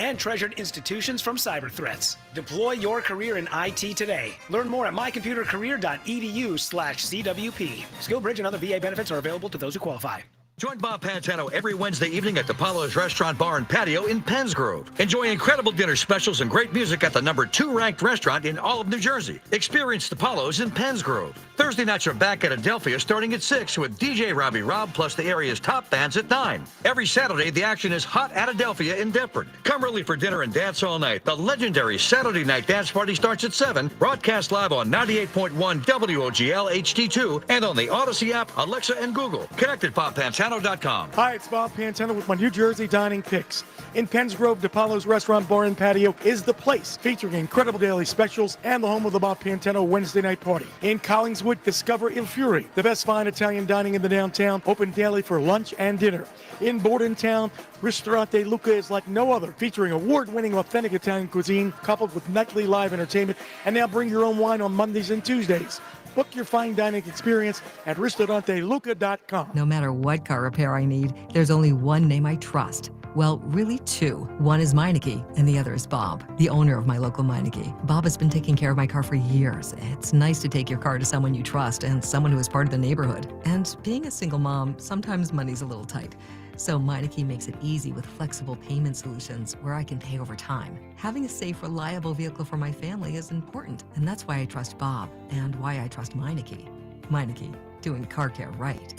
and treasured institutions from cyber threats. Deploy your career in IT today. Learn more at mycomputercareer.edu/CWP. SkillBridge and other VA benefits are available to those who qualify. Join Bob Pantano every Wednesday evening at the Apollo's Restaurant Bar and Patio in Penns Grove. Enjoy incredible dinner specials and great music at the number 2 ranked restaurant in all of New Jersey. Experience the Apollo's in Penns Grove. Thursday nights are back at Adelphia starting at 6 with DJ Robbie Rob plus the area's top bands at 9. Every Saturday, the action is hot at Adelphia in Deptford. Come early for dinner and dance all night. The legendary Saturday night dance party starts at 7. Broadcast live on 98.1 WOGL HD2 and on the Odyssey app, Alexa, and Google. Connect at BobPantano.com. Hi, it's Bob Pantano with my New Jersey dining picks. In Penns Grove, DePaulo's Restaurant Bar and Patio is the place, featuring incredible daily specials and the home of the Bob Pantano Wednesday night party. In Collingswood, discover Il Fury, the best fine Italian dining in the downtown, open daily for lunch and dinner. In Bordentown, Ristorante Luca is like no other, featuring award-winning authentic Italian cuisine coupled with nightly live entertainment, and now bring your own wine on Mondays and Tuesdays. Book your fine dining experience at ristoranteluca.com. No matter what car repair I need, there's only one name I trust. Well, really two. One is Meineke, and the other is Bob, the owner of my local Meineke. Bob has been taking care of my car for years. It's nice to take your car to someone you trust and someone who is part of the neighborhood. And being a single mom, sometimes money's a little tight. So Meineke makes it easy with flexible payment solutions where I can pay over time. Having a safe, reliable vehicle for my family is important, and that's why I trust Bob and why I trust Meineke. Meineke, doing car care right.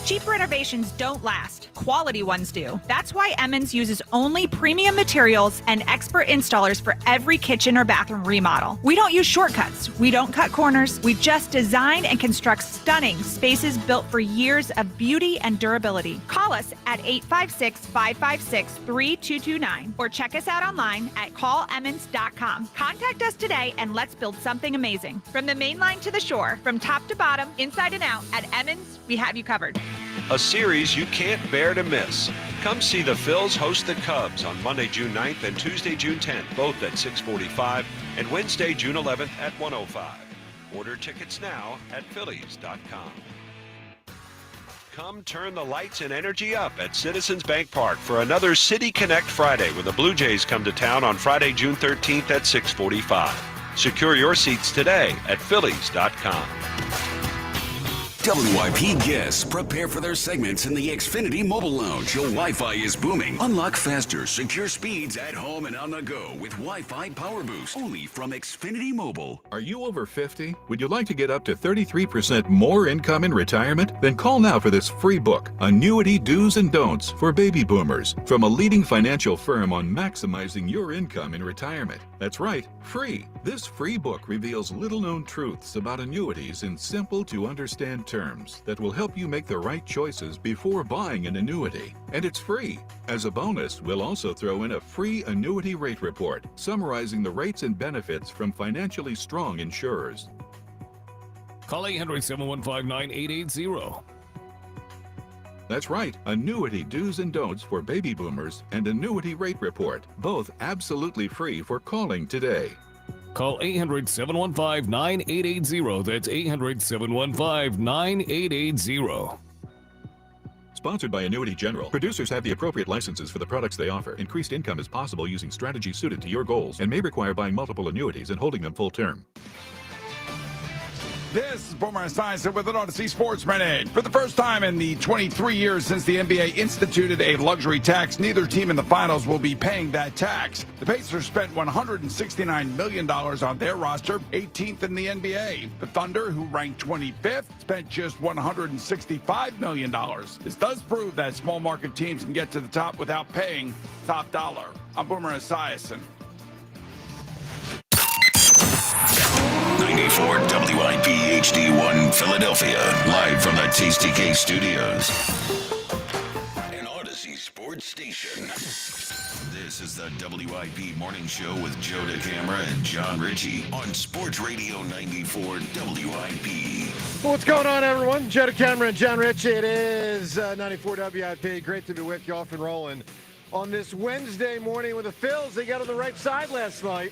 Cheap renovations don't last. Quality ones do. That's why Emmons uses only premium materials and expert installers for every kitchen or bathroom remodel. We don't use shortcuts. We don't cut corners. We just design and construct stunning spaces built for years of beauty and durability. Call us at 856-556-3229 or check us out online at callemmons.com. Contact us today and let's build something amazing. From the main line to the shore, from top to bottom, inside and out, at Emmons, we have you covered. A series you can't bear to miss. Come see the Phils host the Cubs on Monday, June 9th and Tuesday, June 10th, both at 6:45, and Wednesday, June 11th at 1:05. Order tickets now at Phillies.com. Come turn the lights and energy up at Citizens Bank Park for another City Connect Friday when the Blue Jays come to town on Friday, June 13th at 6:45. Secure your seats today at Phillies.com. WIP guests prepare for their segments in the Xfinity Mobile Lounge. Your Wi-Fi is booming. Unlock faster, secure speeds at home and on the go with Wi-Fi Power Boost. Only from Xfinity Mobile. Are you over 50? Would you like to get up to 33% more income in retirement? Then call now for this free book, Annuity Do's and Don'ts for Baby Boomers, from a leading financial firm on maximizing your income in retirement. That's right, free. This free book reveals little-known truths about annuities in simple-to-understand terms that will help you make the right choices before buying an annuity. And it's free. As a bonus, we'll also throw in a free annuity rate report summarizing the rates and benefits from financially strong insurers. Call 800-715-9880. That's right, Annuity Do's and Don'ts for Baby Boomers and Annuity Rate Report, both absolutely free for calling today. Call 800-715-9880. That's 800-715-9880. Sponsored by Annuity General. Producers have the appropriate licenses for the products they offer. Increased income is possible using strategies suited to your goals and may require buying multiple annuities and holding them full term. This is Boomer Esiason with an Odyssey Sports Minute. For the first time in the 23 years since the NBA instituted a luxury tax, neither team in the finals will be paying that tax. The Pacers spent $169 million on their roster, 18th in the NBA. The Thunder, who ranked 25th, spent just $165 million. This does prove that small market teams can get to the top without paying top dollar. I'm Boomer Esiason. 94 WIP HD1 Philadelphia, live from the Tasty Cake Studios. An Odyssey Sports Station. This is the WIP Morning Show with Joe DeCamara and John Ritchie on Sports Radio 94 WIP. Well, what's going on, everyone? Joe DeCamara and John Ritchie. It is 94 WIP. Great to be with you, off and rolling on this Wednesday morning with the Phils. They got on the right side last night,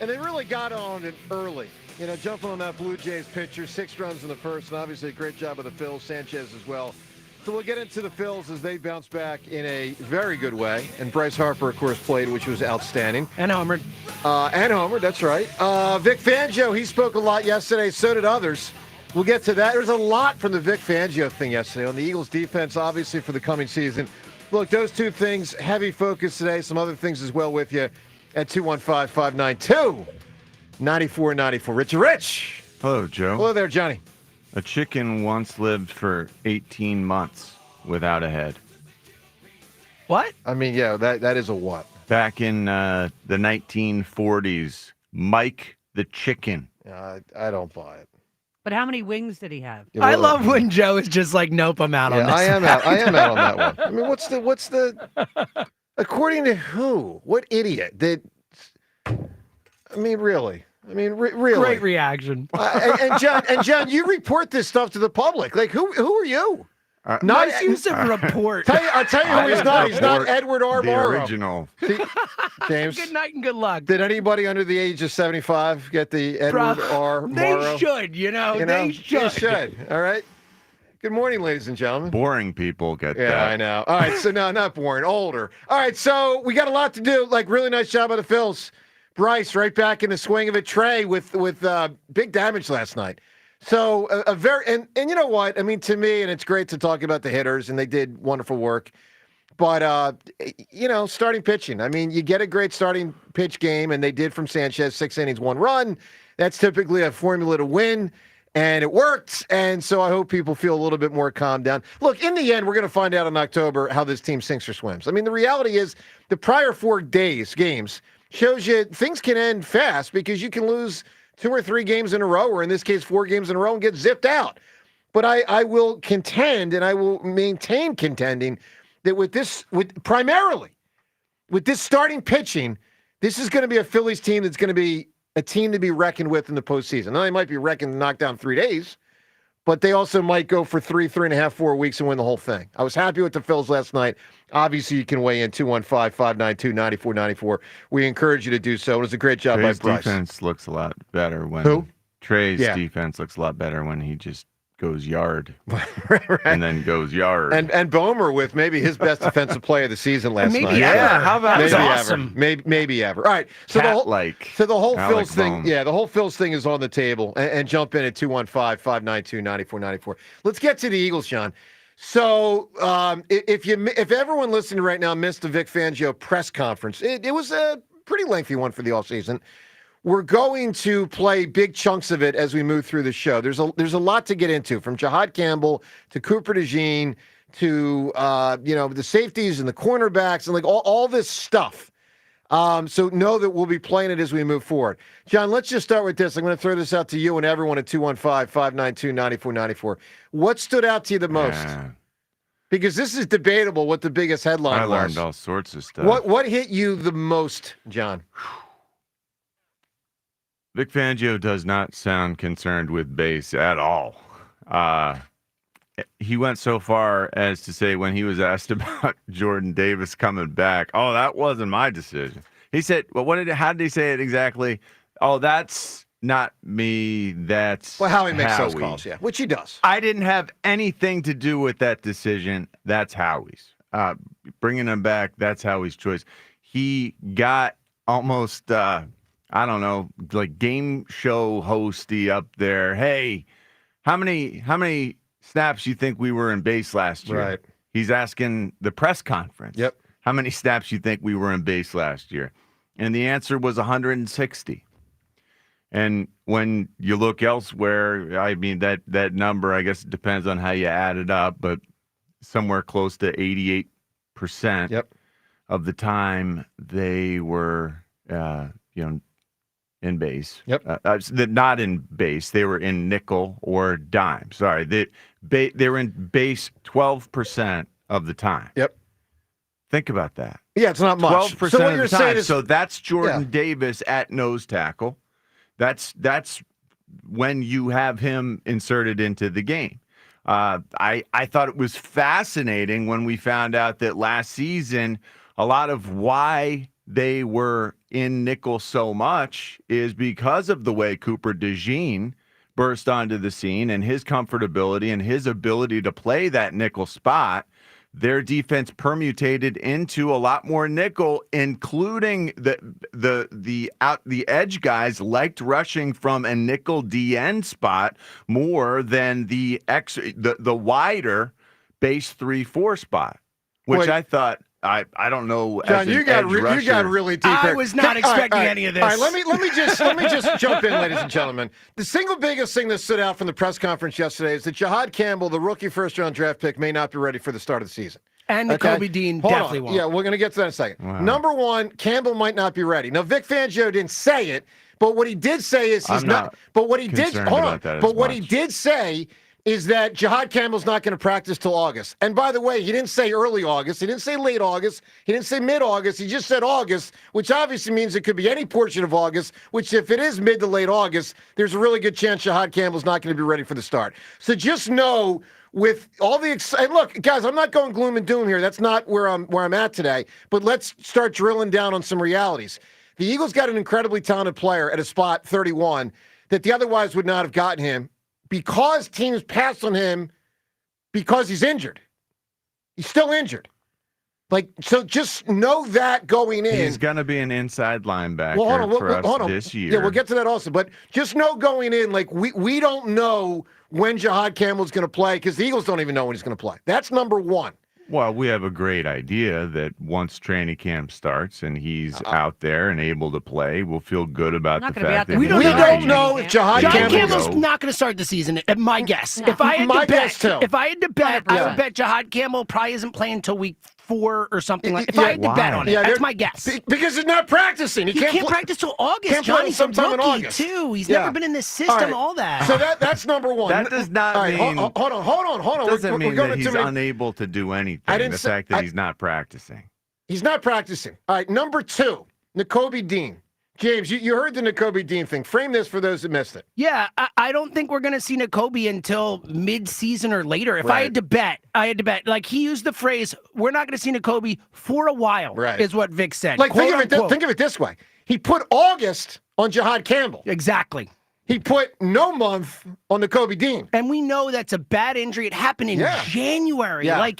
and they really got on it early. You know, jumping on that Blue Jays pitcher, 6 runs in the first, and obviously a great job of the Phils, Sanchez as well. So we'll get into the Phils as they bounce back in a very good way. And Bryce Harper, of course, played, which was outstanding. And homered. That's right. Vic Fangio, he spoke a lot yesterday. So did others. We'll get to that. There's a lot from the Vic Fangio thing yesterday on the Eagles defense, obviously, for the coming season. Look, those two things, heavy focus today. Some other things as well with you at 215-592-9494. Richie Rich. Hello, Joe. Hello there, Johnny. A chicken once lived for 18 months without a head. What? I mean, yeah, that is a what? Back in the 1940s, Mike the chicken. I don't buy it. But how many wings did he have? I love when Joe is just like, nope, I'm out on this. I am out on that one. I mean, what's the according to who? What idiot did? I mean, really? Really? Great reaction. And John, you report this stuff to the public. Like, who are you? Nice use of report. I'll tell you who he's not. He's not Edward R. The Morrow. original. See, James. Good night and good luck. Did anybody under the age of 75 get the Edward R. Morrow? They should, they should. They should. All right. Good morning, ladies and gentlemen. Boring people get that. Yeah, I know. All right, so no, not boring, older. All right, so we got a lot to do. Like, really nice job by the Phils. Bryce, right back in the swing of it. Trey with big damage last night. So a very and you know what? I mean, to me, and it's great to talk about the hitters, and they did wonderful work. But starting pitching. I mean, you get a great starting pitch game, and they did from Sanchez, 6 innings, 1 run. That's typically a formula to win, and it worked. And so I hope people feel a little bit more calmed down. Look, in the end, we're going to find out in October how this team sinks or swims. I mean, the reality is the prior 4 games shows you things can end fast because you can lose 2 or 3 games in a row, or in this case, 4 games in a row, and get zipped out. But I will contend, and I will maintain contending, that with this starting pitching, this is going to be a Phillies team that's going to be a team to be reckoned with in the postseason. Now, they might be reckoned to knock down 3 days, but they also might go for 3.5, 4 weeks and win the whole thing. I was happy with the Phils last night. Obviously, you can weigh in 215-592-9494. We encourage you to do so. It was a great job by Bryce. Defense looks a lot better when Who? Trey's defense looks a lot better when he just goes yard right. and then goes yard. And Bomer with maybe his best defensive play of the season last night. Yeah, how about maybe that? ever. Awesome. Maybe ever. All right. So the whole Phils thing, the whole Phils thing is on the table. And jump in at 215-592-9494. Let's get to the Eagles, John. So if everyone listening right now missed the Vic Fangio press conference, it was a pretty lengthy one for the offseason. We're going to play big chunks of it as we move through the show. There's a lot to get into, from Jahad Campbell to Cooper DeJean to the safeties and the cornerbacks and like all this stuff. So know that we'll be playing it as we move forward. John, let's just start with this. I'm going to throw this out to you and everyone at 215-592-9494. What stood out to you the most? Yeah. Because this is debatable what the biggest headline was. I learned all sorts of stuff. What hit you the most, John? Vic Fangio does not sound concerned with base at all. He went so far as to say when he was asked about Jordan Davis coming back, "Oh, that wasn't my decision." He said, "Well, how did he say it exactly?" "Oh, that's not me. That's how he makes those calls, yeah, which he does. I didn't have anything to do with that decision. That's Howie's. Bringing him back, that's Howie's choice." He got almost, I don't know, like game show hosty up there. "Hey, how many snaps you think we were in base last year?" Right. He's asking the press conference. Yep. "How many snaps you think we were in base last year?" And the answer was 160. And when you look elsewhere, I mean, that number, I guess it depends on how you add it up, but somewhere close to 88% of the time they were, in base. Yep. Not in base. They were in nickel or dime. Sorry. They were in base 12% of the time. Yep. Think about that. Yeah, it's not much. 12% So what of you're the time. saying is, So that's Jordan Davis at nose tackle. That's when you have him inserted into the game. I thought it was fascinating when we found out that last season, a lot of why they were in nickel so much is because of the way Cooper DeJean burst onto the scene and his comfortability and his ability to play that nickel spot, their defense permutated into a lot more nickel, including the edge guys liked rushing from a nickel DN spot more than the wider base 3-4 spot, which I thought. I don't know. John, you got really deep. I was not expecting any of this. All right, let me just jump in, ladies and gentlemen. The single biggest thing that stood out from the press conference yesterday is that Jahad Campbell, the rookie first-round draft pick, may not be ready for the start of the season. And Kobe Dean definitely won't. Yeah, we're going to get to that in a second. Wow. Number one, Campbell might not be ready. Now, Vic Fangio didn't say it, but what he did say is he's not. But what he did, hold on. But what he did say is that Jahad Campbell's not going to practice till August. And by the way, he didn't say early August. He didn't say late August. He didn't say mid-August. He just said August, which obviously means it could be any portion of August, which if it is mid to late August, there's a really good chance Jahad Campbell's not going to be ready for the start. So just know with all the and look, guys, I'm not going gloom and doom here. That's not where I'm at today. But let's start drilling down on some realities. The Eagles got an incredibly talented player at a spot 31 that the otherwise would not have gotten him, because teams pass on him because he's injured. He's still injured. So just know that going in. He's going to be an inside linebacker for us this year. Yeah, we'll get to that also. But just know going in, we don't know when Jahad Campbell's going to play because the Eagles don't even know when he's going to play. That's number one. Well, we have a great idea that once training camp starts and he's out there and able to play, we'll feel good about the fact that we don't know if Jahad Campbell's not going to start the season. My guess. No. If I had to bet, I would bet Jahad Campbell probably isn't playing until week 4 or something like. If I had to bet on it, that's my guess. Because he's not practicing. He can't practice till August. John, he's sometime in August too. He's never been in this system. All that. So that's number one. That does not mean. Hold on. Doesn't mean that he's unable to do anything. The fact that he's not practicing. He's not practicing. All right. Number 2, Nakobe Dean. James, you heard the Nakobe Dean thing. Frame this for those that missed it. Yeah, I don't think we're going to see Nakobe until mid-season or later. If I had to bet. Like, he used the phrase, we're not going to see Nakobe for a while, is what Vic said. Like, think of it this way. He put August on Jahad Campbell. Exactly. He put no month on Nakobe Dean. And we know that's a bad injury. It happened in January. Yeah.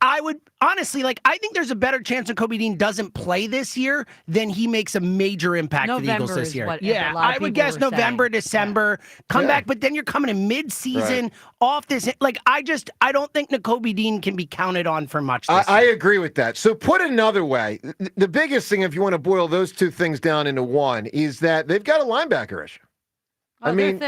I would honestly, I think there's a better chance Nakobe Dean doesn't play this year than he makes a major impact for the Eagles this year. I would guess November, December, come back, but then you're coming in mid-season off this. I don't think Nakobe Dean can be counted on for much this year. I agree with that. So put another way, the biggest thing, if you want to boil those two things down into one, is that they've got a linebacker issue. Oh, I mean,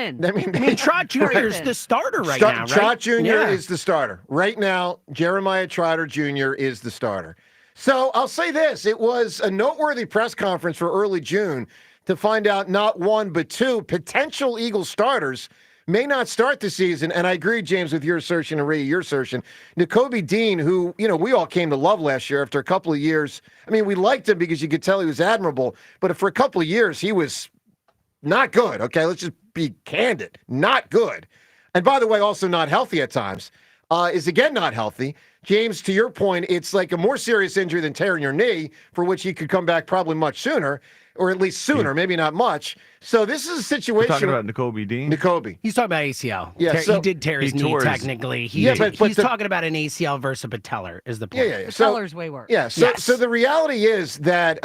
Trot Jr. is the starter now, right? Trot Jr. is the starter. Right now, Jeremiah Trotter Jr. is the starter. So I'll say this. It was a noteworthy press conference for early June to find out not one but 2 potential Eagles starters may not start the season. And I agree, James, with your assertion and Ray, your assertion. Nakobe Dean, who, we all came to love last year after a couple of years. I mean, we liked him because you could tell he was admirable. But for a couple of years, he was not good. Okay, let's just be candid. Not good. And by the way, also not healthy at times. Is again not healthy. James, to your point, it's like a more serious injury than tearing your knee, for which he could come back probably much sooner, or at least sooner, maybe not much. So this is a situation. We're talking about Nakobe Dean? Nakobe. He's talking about ACL. Yeah, he did tear his knee technically. He's talking about an ACL versus a patellar is the point. Yeah. Patellar's way worse. Yeah, so the reality is that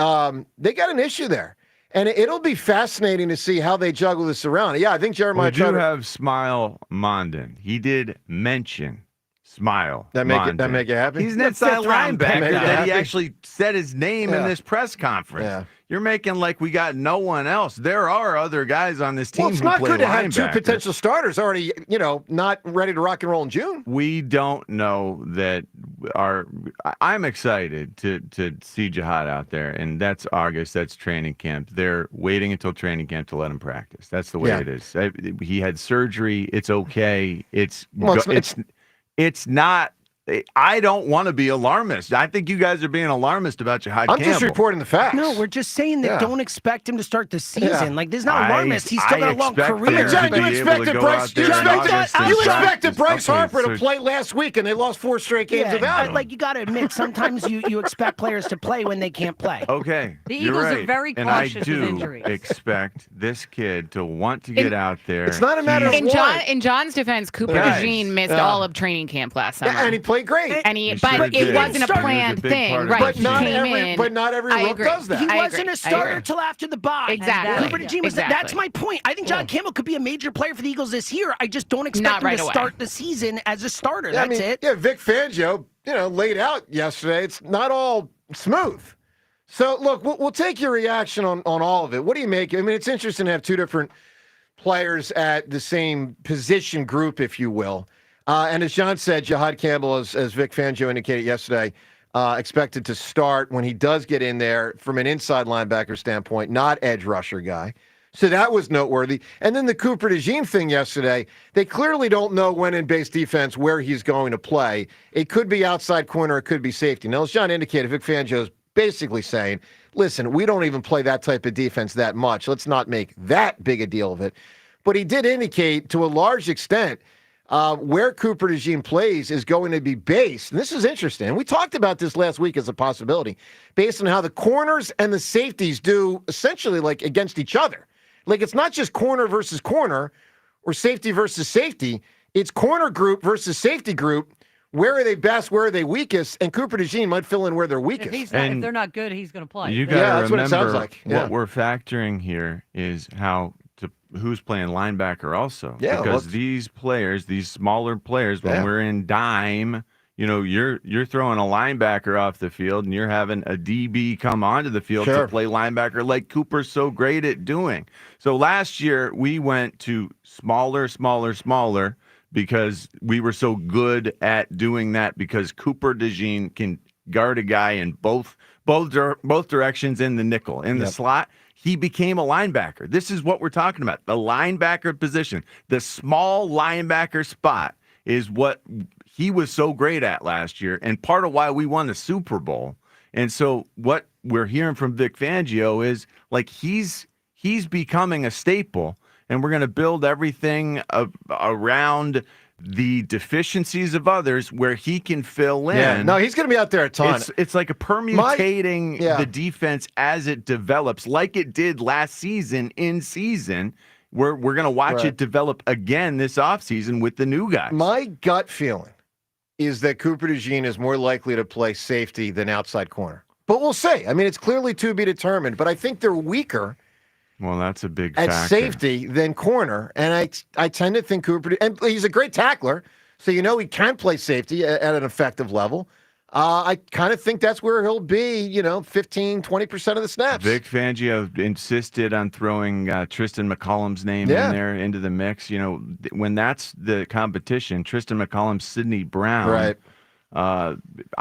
they got an issue there. And it'll be fascinating to see how they juggle this around. Yeah, I think Jeremiah Trotter. We do have Smile Mondon. He did mention Smile Mondon. That make you happy? He's an inside linebacker that he actually said his name in this press conference. Yeah. You're making like we got no one else. There are other guys on this team who play linebacker. Well, it's not good to have 2 potential starters already, not ready to rock and roll in June. We don't know that I'm excited to see Jahad out there, and that's August. That's training camp. They're waiting until training camp to let him practice. That's the way it is. He had surgery. It's okay. It's not I don't want to be alarmist. I think you guys are being alarmist about Jahad Campbell. I'm just reporting the facts. No, we're just saying that don't expect him to start the season. Like, this is not alarmist. He's still got a long career. John, you expected Bryce Harper to play last week, and they lost 4 straight games without him. Like, you got to admit, sometimes you expect players to play when they can't play. Okay, the Eagles are very cautious of injuries. And I do expect this kid to want to get out there. It's not a matter of in John's defense, Cooper DeJean missed all of training camp last summer. And he played great. But it wasn't a planned thing, right? But not every rook does that. He wasn't a starter till after the bye. Exactly. Cooper DeJean was that's my point. I think Jahad Campbell could be a major player for the Eagles this year. I just don't expect him to start the season as a starter. That's it. Yeah, Vic Fangio, laid out yesterday. It's not all smooth. So, look, we'll take your reaction on all of it. What do you make? I mean, it's interesting to have 2 different players at the same position group, if you will. And as John said, Jahad Campbell, as Vic Fangio indicated yesterday, expected to start when he does get in there from an inside linebacker standpoint, not edge rusher guy. So that was noteworthy. And then the Cooper DeJean thing yesterday, they clearly don't know when in base defense where he's going to play. It could be outside corner, it could be safety. Now, as John indicated, Vic Fangio is basically saying, listen, we don't even play that type of defense that much. Let's not make that big a deal of it. But he did indicate to a large extent where Cooper DeJean plays is going to be based. And this is interesting. We talked about this last week as a possibility, based on how the corners and the safeties do essentially like against each other. Like, it's not just corner versus corner or safety versus safety. It's corner group versus safety group. Where are they best? Where are they weakest? And Cooper DeJean might fill in where they're weakest. If they're not good, he's going to play. You got to remember what it sounds like. What we're factoring here is who's playing linebacker also. Yeah, because these players, these smaller players, when we're in dime, you're throwing a linebacker off the field and you're having a DB come onto the field to play linebacker like Cooper's so great at doing. So last year we went to smaller because we were so good at doing that because Cooper DeJean can guard a guy in both directions in the nickel. In the slot, he became a linebacker. This is what we're talking about. The linebacker position, the small linebacker spot is what he was so great at last year and part of why we won the Super Bowl. And so what we're hearing from Vic Fangio is like he's becoming a staple, and we're going to build everything around the deficiencies of others where he can fill in. Yeah, no, he's going to be out there a ton. It's like a permutating the defense as it develops, like it did last season in season. We're going to watch it develop again this offseason with the new guys. My gut feeling is that Cooper DeJean is more likely to play safety than outside corner. But we'll see. I mean, it's clearly to be determined, but I think they're weaker. Well, that's a big at factor. Safety than corner, and I tend to think Cooper, and he's a great tackler, so he can play safety at an effective level. I kind of think that's where he'll be, 15, 20% of the snaps. Vic Fangio insisted on throwing Tristan McCollum's name in there into the mix. When that's the competition, Tristan McCollum, Sidney Brown. Right. I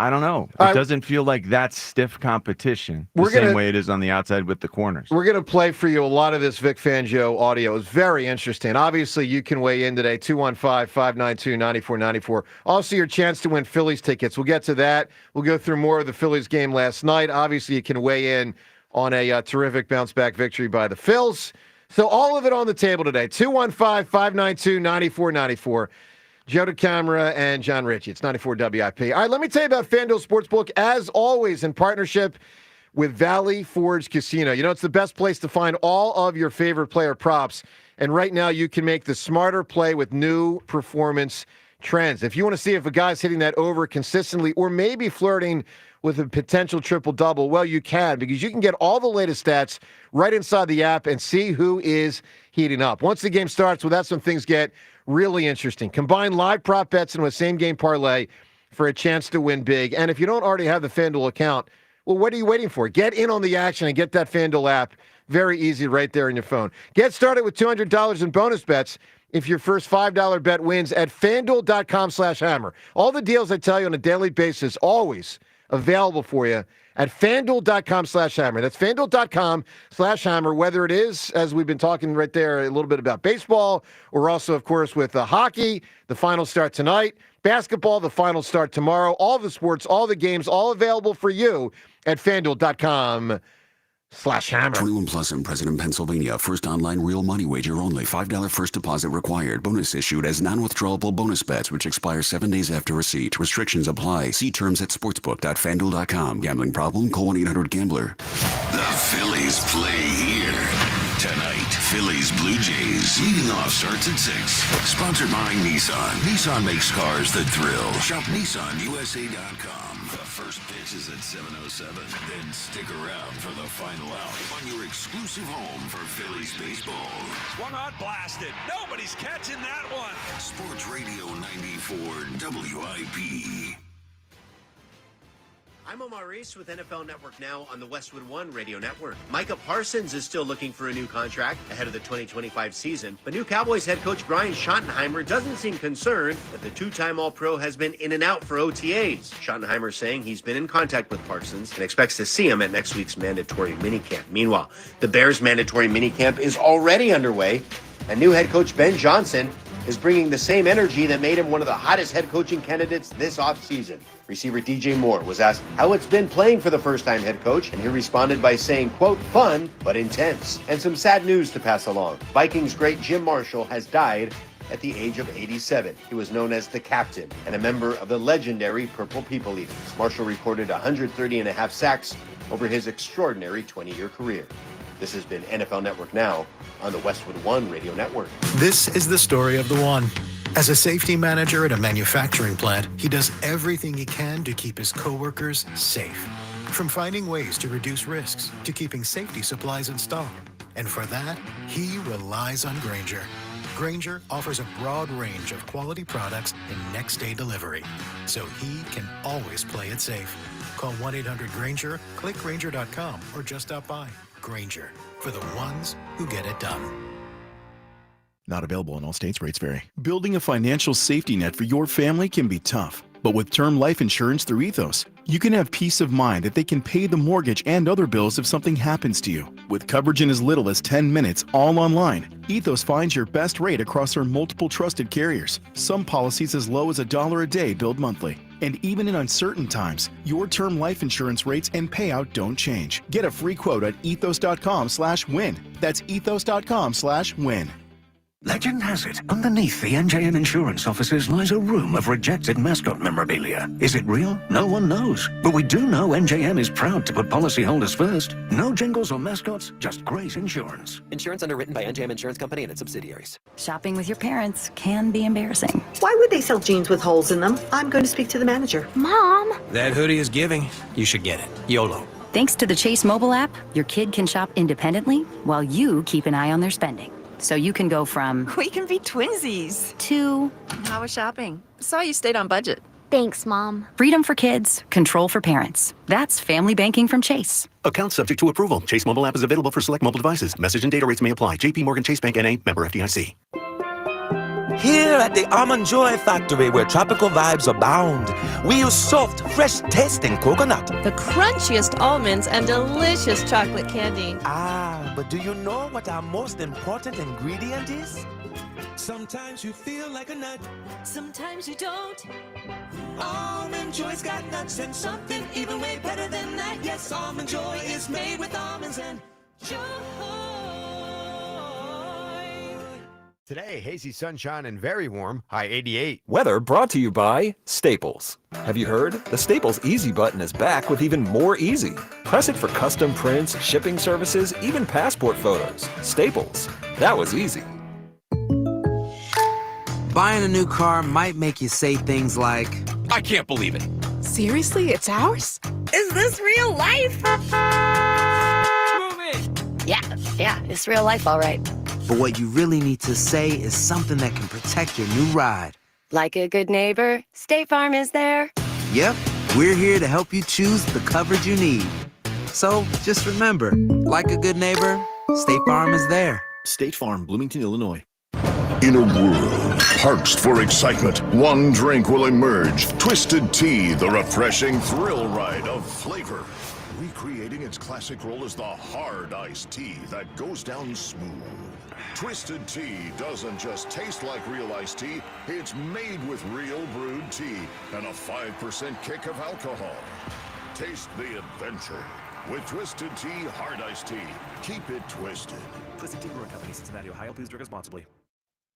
don't know. It doesn't feel like that's stiff competition the same way it is on the outside with the corners. We're going to play for you a lot of this Vic Fangio audio. It's very interesting. Obviously, you can weigh in today, 215-592-9494. Also, your chance to win Phillies tickets. We'll get to that. We'll go through more of the Phillies game last night. Obviously, you can weigh in on a terrific bounce-back victory by the Phils. So all of it on the table today, 215-592-9494. Joe DeCamara and John Ritchie. It's 94 WIP. All right, let me tell you about FanDuel Sportsbook, as always, in partnership with Valley Forge Casino. It's the best place to find all of your favorite player props. And right now, you can make the smarter play with new performance trends. If you want to see if a guy's hitting that over consistently or maybe flirting with a potential triple-double, well, you can, because you can get all the latest stats right inside the app and see who is heating up. Once the game starts, well, that's when things get really interesting. Combine live prop bets into a same-game parlay for a chance to win big. And if you don't already have the FanDuel account, well, what are you waiting for? Get in on the action and get that FanDuel app. Very easy right there in your phone. Get started with $200 in bonus bets if your first $5 bet wins at FanDuel.com/hammer. All the deals I tell you on a daily basis, always available for you at FanDuel.com/hammer. That's FanDuel.com/hammer, whether it is, as we've been talking right there, a little bit about baseball, or also, of course, with hockey. The finals start tonight. Basketball, the finals start tomorrow. All the sports, all the games, all available for you at FanDuel.com/hammer. 21 plus in President, Pennsylvania. First online real money wager only. $5 first deposit required. Bonus issued as non-withdrawable bonus bets, which expire 7 days after receipt. Restrictions apply. See terms at sportsbook.fanduel.com. Gambling problem? Call 1-800-GAMBLER. The Phillies play here. Tonight, Phillies Blue Jays. Leading off starts at 6. Sponsored by Nissan. Nissan makes cars that thrill. Shop NissanUSA.com. The first pitch is at 7:07. Then stick around for the final out on your exclusive home for Phillies baseball. Swung on, blasted. Nobody's catching that one. Sports Radio 94 WIP. I'm Omar Reese with NFL Network Now on the Westwood One Radio Network. Micah Parsons is still looking for a new contract ahead of the 2025 season, but new Cowboys head coach Brian Schottenheimer doesn't seem concerned that the two-time All-Pro has been in and out for OTAs. Schottenheimer saying he's been in contact with Parsons and expects to see him at next week's mandatory minicamp. Meanwhile, the Bears' mandatory minicamp is already underway, and new head coach Ben Johnson is bringing the same energy that made him one of the hottest head coaching candidates this offseason. Receiver DJ Moore was asked how it's been playing for the first-time head coach, and he responded by saying, quote, fun, but intense. And some sad news to pass along. Vikings great Jim Marshall has died at the age of 87. He was known as the captain and a member of the legendary Purple People Eaters. Marshall recorded 130.5 sacks over his extraordinary 20-year career. This has been NFL Network Now on the Westwood One Radio Network. This is the story of the One. As a safety manager at a manufacturing plant, he does everything he can to keep his coworkers safe. From finding ways to reduce risks to keeping safety supplies in stock. And for that, he relies on Grainger. Grainger offers a broad range of quality products and next-day delivery, so he can always play it safe. Call 1-800-GRAINGER, click Grainger.com, or just stop by. Grainger, for the ones who get it done. Not available in all states. Rates vary. Building a financial safety net for your family can be tough. But with term life insurance through Ethos, you can have peace of mind that they can pay the mortgage and other bills if something happens to you. With coverage in as little as 10 minutes, all online, Ethos finds your best rate across their multiple trusted carriers. Some policies as low as $1 a day billed monthly. And even in uncertain times, your term life insurance rates and payout don't change. Get a free quote at ethos.com/win. That's ethos.com/win. Legend has it, underneath the NJM insurance offices lies a room of rejected mascot memorabilia. Is it real? No one knows. But we do know NJM is proud to put policyholders first. No jingles or mascots, just great insurance. Insurance underwritten by NJM Insurance Company and its subsidiaries. Shopping with your parents can be embarrassing. Why would they sell jeans with holes in them? I'm going to speak to the manager. Mom! That hoodie is giving. You should get it. YOLO. Thanks to the Chase mobile app, your kid can shop independently while you keep an eye on their spending. So you can go from, we can be twinsies, to, how was shopping? Saw you stayed on budget. Thanks, Mom. Freedom for kids, control for parents. That's family banking from Chase. Account subject to approval. Chase mobile app is available for select mobile devices. Message and data rates may apply. JP Morgan Chase Bank N.A. member FDIC. Here at the Almond Joy Factory, where tropical vibes abound, we use soft, fresh-tasting coconut. The crunchiest almonds and delicious chocolate candy. Ah, but do you know what our most important ingredient is? Sometimes you feel like a nut. Sometimes you don't. Almond Joy's got nuts and something even way better than that. Yes, Almond Joy is made with almonds and joy. Today, hazy sunshine and very warm, high 88. Weather brought to you by Staples. Have you heard? The Staples Easy button is back with even more easy. Press it for custom prints, shipping services, even passport photos. Staples. That was easy. Buying a new car might make you say things like, I can't believe it. Seriously, it's ours? Is this real life? Move it! Yeah, it's real life, all right. but what you really need to say is something that can protect your new ride. Like a good neighbor, State Farm is there. Yep, we're here to help you choose the coverage you need. So just remember, like a good neighbor, State Farm is there. State Farm, Bloomington, Illinois. In a world parched for excitement, one drink will emerge. Twisted Tea, the refreshing thrill ride of flavor. Recreating its classic role as the hard iced tea that goes down smooth. Twisted Tea doesn't just taste like real iced tea, it's made with real brewed tea and a 5% kick of alcohol. Taste the adventure with Twisted Tea Hard Iced Tea. Keep it twisted. Twisted Tea Brewing Company, Cincinnati, Ohio. Please drink responsibly.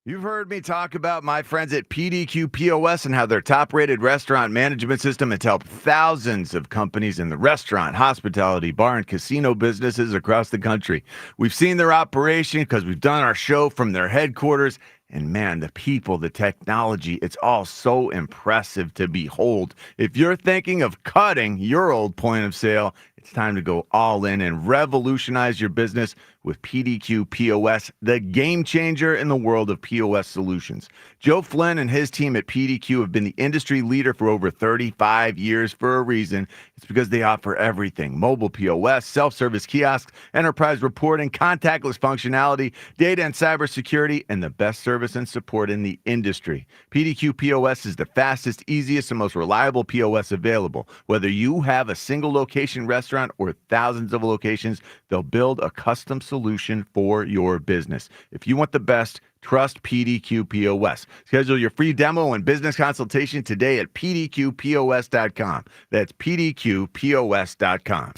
You've heard me talk about my friends at PDQ POS and how their top-rated restaurant management system has helped thousands of companies in the restaurant, hospitality, bar, and casino businesses across the country. We've seen their operation because we've done our show from their headquarters. And man, the people, the technology, it's all so impressive to behold. If you're thinking of cutting your old point of sale, it's time to go all in and revolutionize your business with PDQ POS, the game changer in the world of POS solutions. Joe Flynn and his team at PDQ have been the industry leader for over 35 years for a reason. It's because they offer everything: mobile POS, self-service kiosks, enterprise reporting, contactless functionality, data and cybersecurity, and the best service and support in the industry. PDQ POS is the fastest, easiest, and most reliable POS available. Whether you have a single location restaurant or thousands of locations, they'll build a custom solution for your business. If you want the best, trust PDQ POS. Schedule your free demo and business consultation today at pdqpos.com. That's pdqpos.com.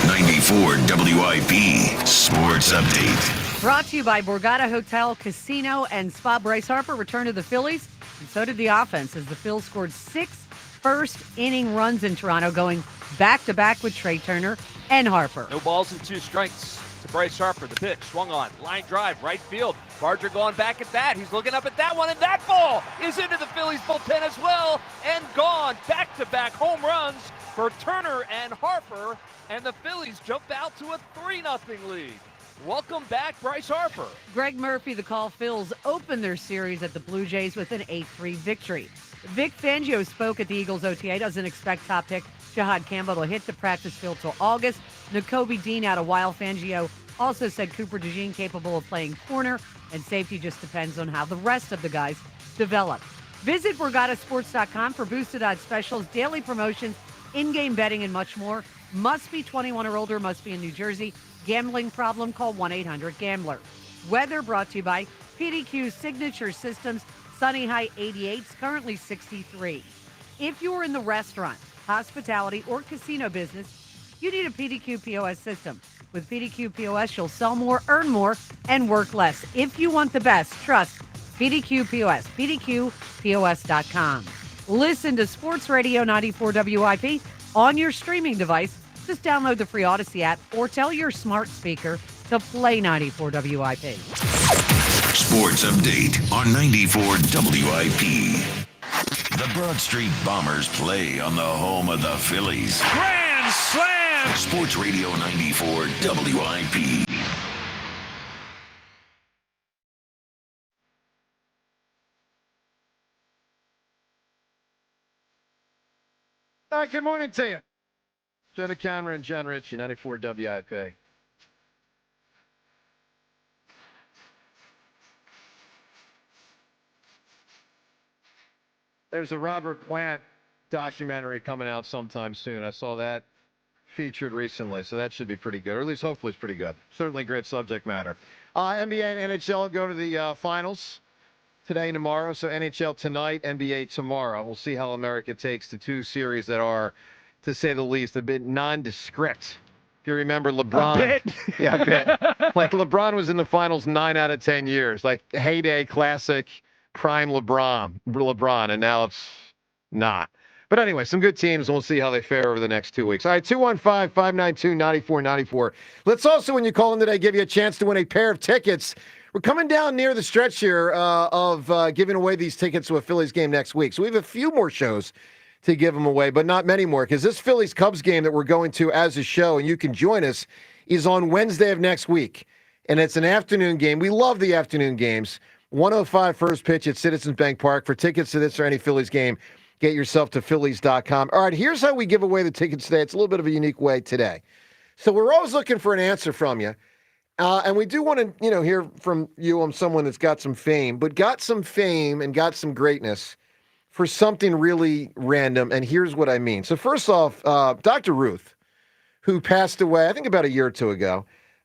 94 WIP Sports Update. Brought to you by Borgata Hotel, Casino, and Spa. Bryce Harper returned to the Phillies, and so did the offense as the Phils scored 6 first-inning runs in Toronto, going back-to-back with Trey Turner and Harper. No balls and 2 strikes to Bryce Harper. The pitch swung on, line drive, right field. Barger going back at that. He's looking up at that one, and that ball is into the Phillies bullpen as well, and gone. Back-to-back home runs for Turner and Harper, and the Phillies jump out to a 3-0 lead. Welcome back, Bryce Harper. Greg Murphy, the call Phils opened their series at the Blue Jays with an 8-3 victory. Vic Fangio spoke at the Eagles OTA, doesn't expect top pick Jahad Campbell to hit the practice field till August. Nakobe Dean out a while. Fangio also said Cooper DeJean capable of playing corner, and safety just depends on how the rest of the guys develop. Visit BorgataSports.com for boosted odds specials, daily promotions, in-game betting, and much more. Must be 21 or older, must be in New Jersey. Gambling problem? Call 1-800-GAMBLER. Weather brought to you by PDQ Signature Systems. Sunny, high 88, currently 63. If you're in the restaurant, hospitality, or casino business, you need a PDQ POS system. With PDQ POS, you'll sell more, earn more, and work less. If you want the best, trust PDQ POS, pdqpos.com. Listen to Sports Radio 94 WIP on your streaming device. Just download the free Odyssey app or tell your smart speaker to play 94 WIP. Sports Update on 94 WIP. The Broad Street Bombers play on the home of the Phillies. Grand slam! Sports Radio 94 WIP. All right, good morning to you. Jenna Cameron, Jen Ritchie, 94 WIP. There's a Robert Plant documentary coming out sometime soon. I saw that featured recently, so that should be pretty good, or at least hopefully it's pretty good. Certainly great subject matter. NBA and NHL go to the finals today and tomorrow, so NHL tonight, NBA tomorrow. We'll see how America takes the 2 series that are, to say the least, a bit nondescript. If you remember LeBron. A bit? Yeah, a bit. Like LeBron was in the finals 9 out of 10 years. Like heyday, classic, prime LeBron, and now it's not. But anyway, some good teams, and we'll see how they fare over the next 2 weeks. All right, 215-592-9494. Let's also, when you call in today, give you a chance to win a pair of tickets. We're coming down near the stretch here of giving away these tickets to a Phillies game next week. So we have a few more shows to give them away, but not many more, because this Phillies-Cubs game that we're going to as a show, and you can join us, is on Wednesday of next week. And it's an afternoon game. We love the afternoon games. 1:05 first pitch at Citizens Bank Park. For tickets to this or any Phillies game, get yourself to Phillies.com. All right, here's how we give away the tickets today. It's a little bit of a unique way today. So we're always looking for an answer from you. And we do want to, hear from you on someone that's got some fame, but got some fame and got some greatness for something really random. And here's what I mean. So first off, Dr. Ruth, who passed away, I think about a year or two ago,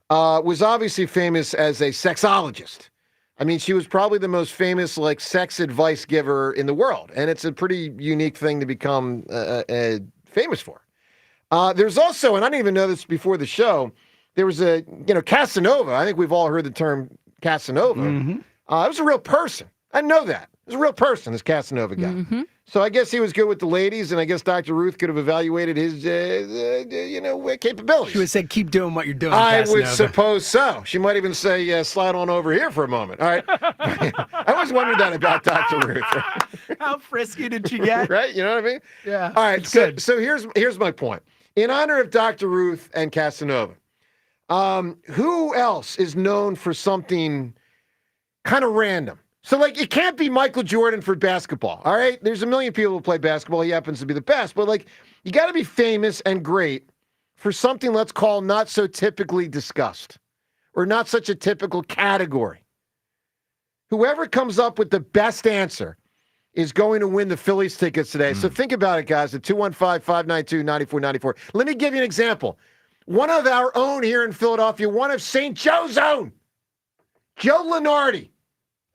was obviously famous as a sexologist. I mean, she was probably the most famous sex advice giver in the world, and it's a pretty unique thing to become famous for. There's also, and I didn't even know this before the show, there was a Casanova. I think we've all heard the term Casanova. It was a real person. I know that. It was a real person, this Casanova guy. So I guess he was good with the ladies, and I guess Dr. Ruth could have evaluated his, capabilities. She would say, keep doing what you're doing, I Casanova. would suppose so. She might even say, slide on over here for a moment. All right. I always wondered that about Dr. Ruth. How frisky did she get? Right? You know what I mean? Yeah. All right. So here's my point. In honor of Dr. Ruth and Casanova, who else is known for something kind of random? So, it can't be Michael Jordan for basketball, all right? There's a million people who play basketball. He happens to be the best. But, you got to be famous and great for something, let's call, not so typically discussed or not such a typical category. Whoever comes up with the best answer is going to win the Phillies tickets today. So think about it, guys, at 215-592-9494. Let me give you an example. One of our own here in Philadelphia, one of St. Joe's own, Joe Lenardi.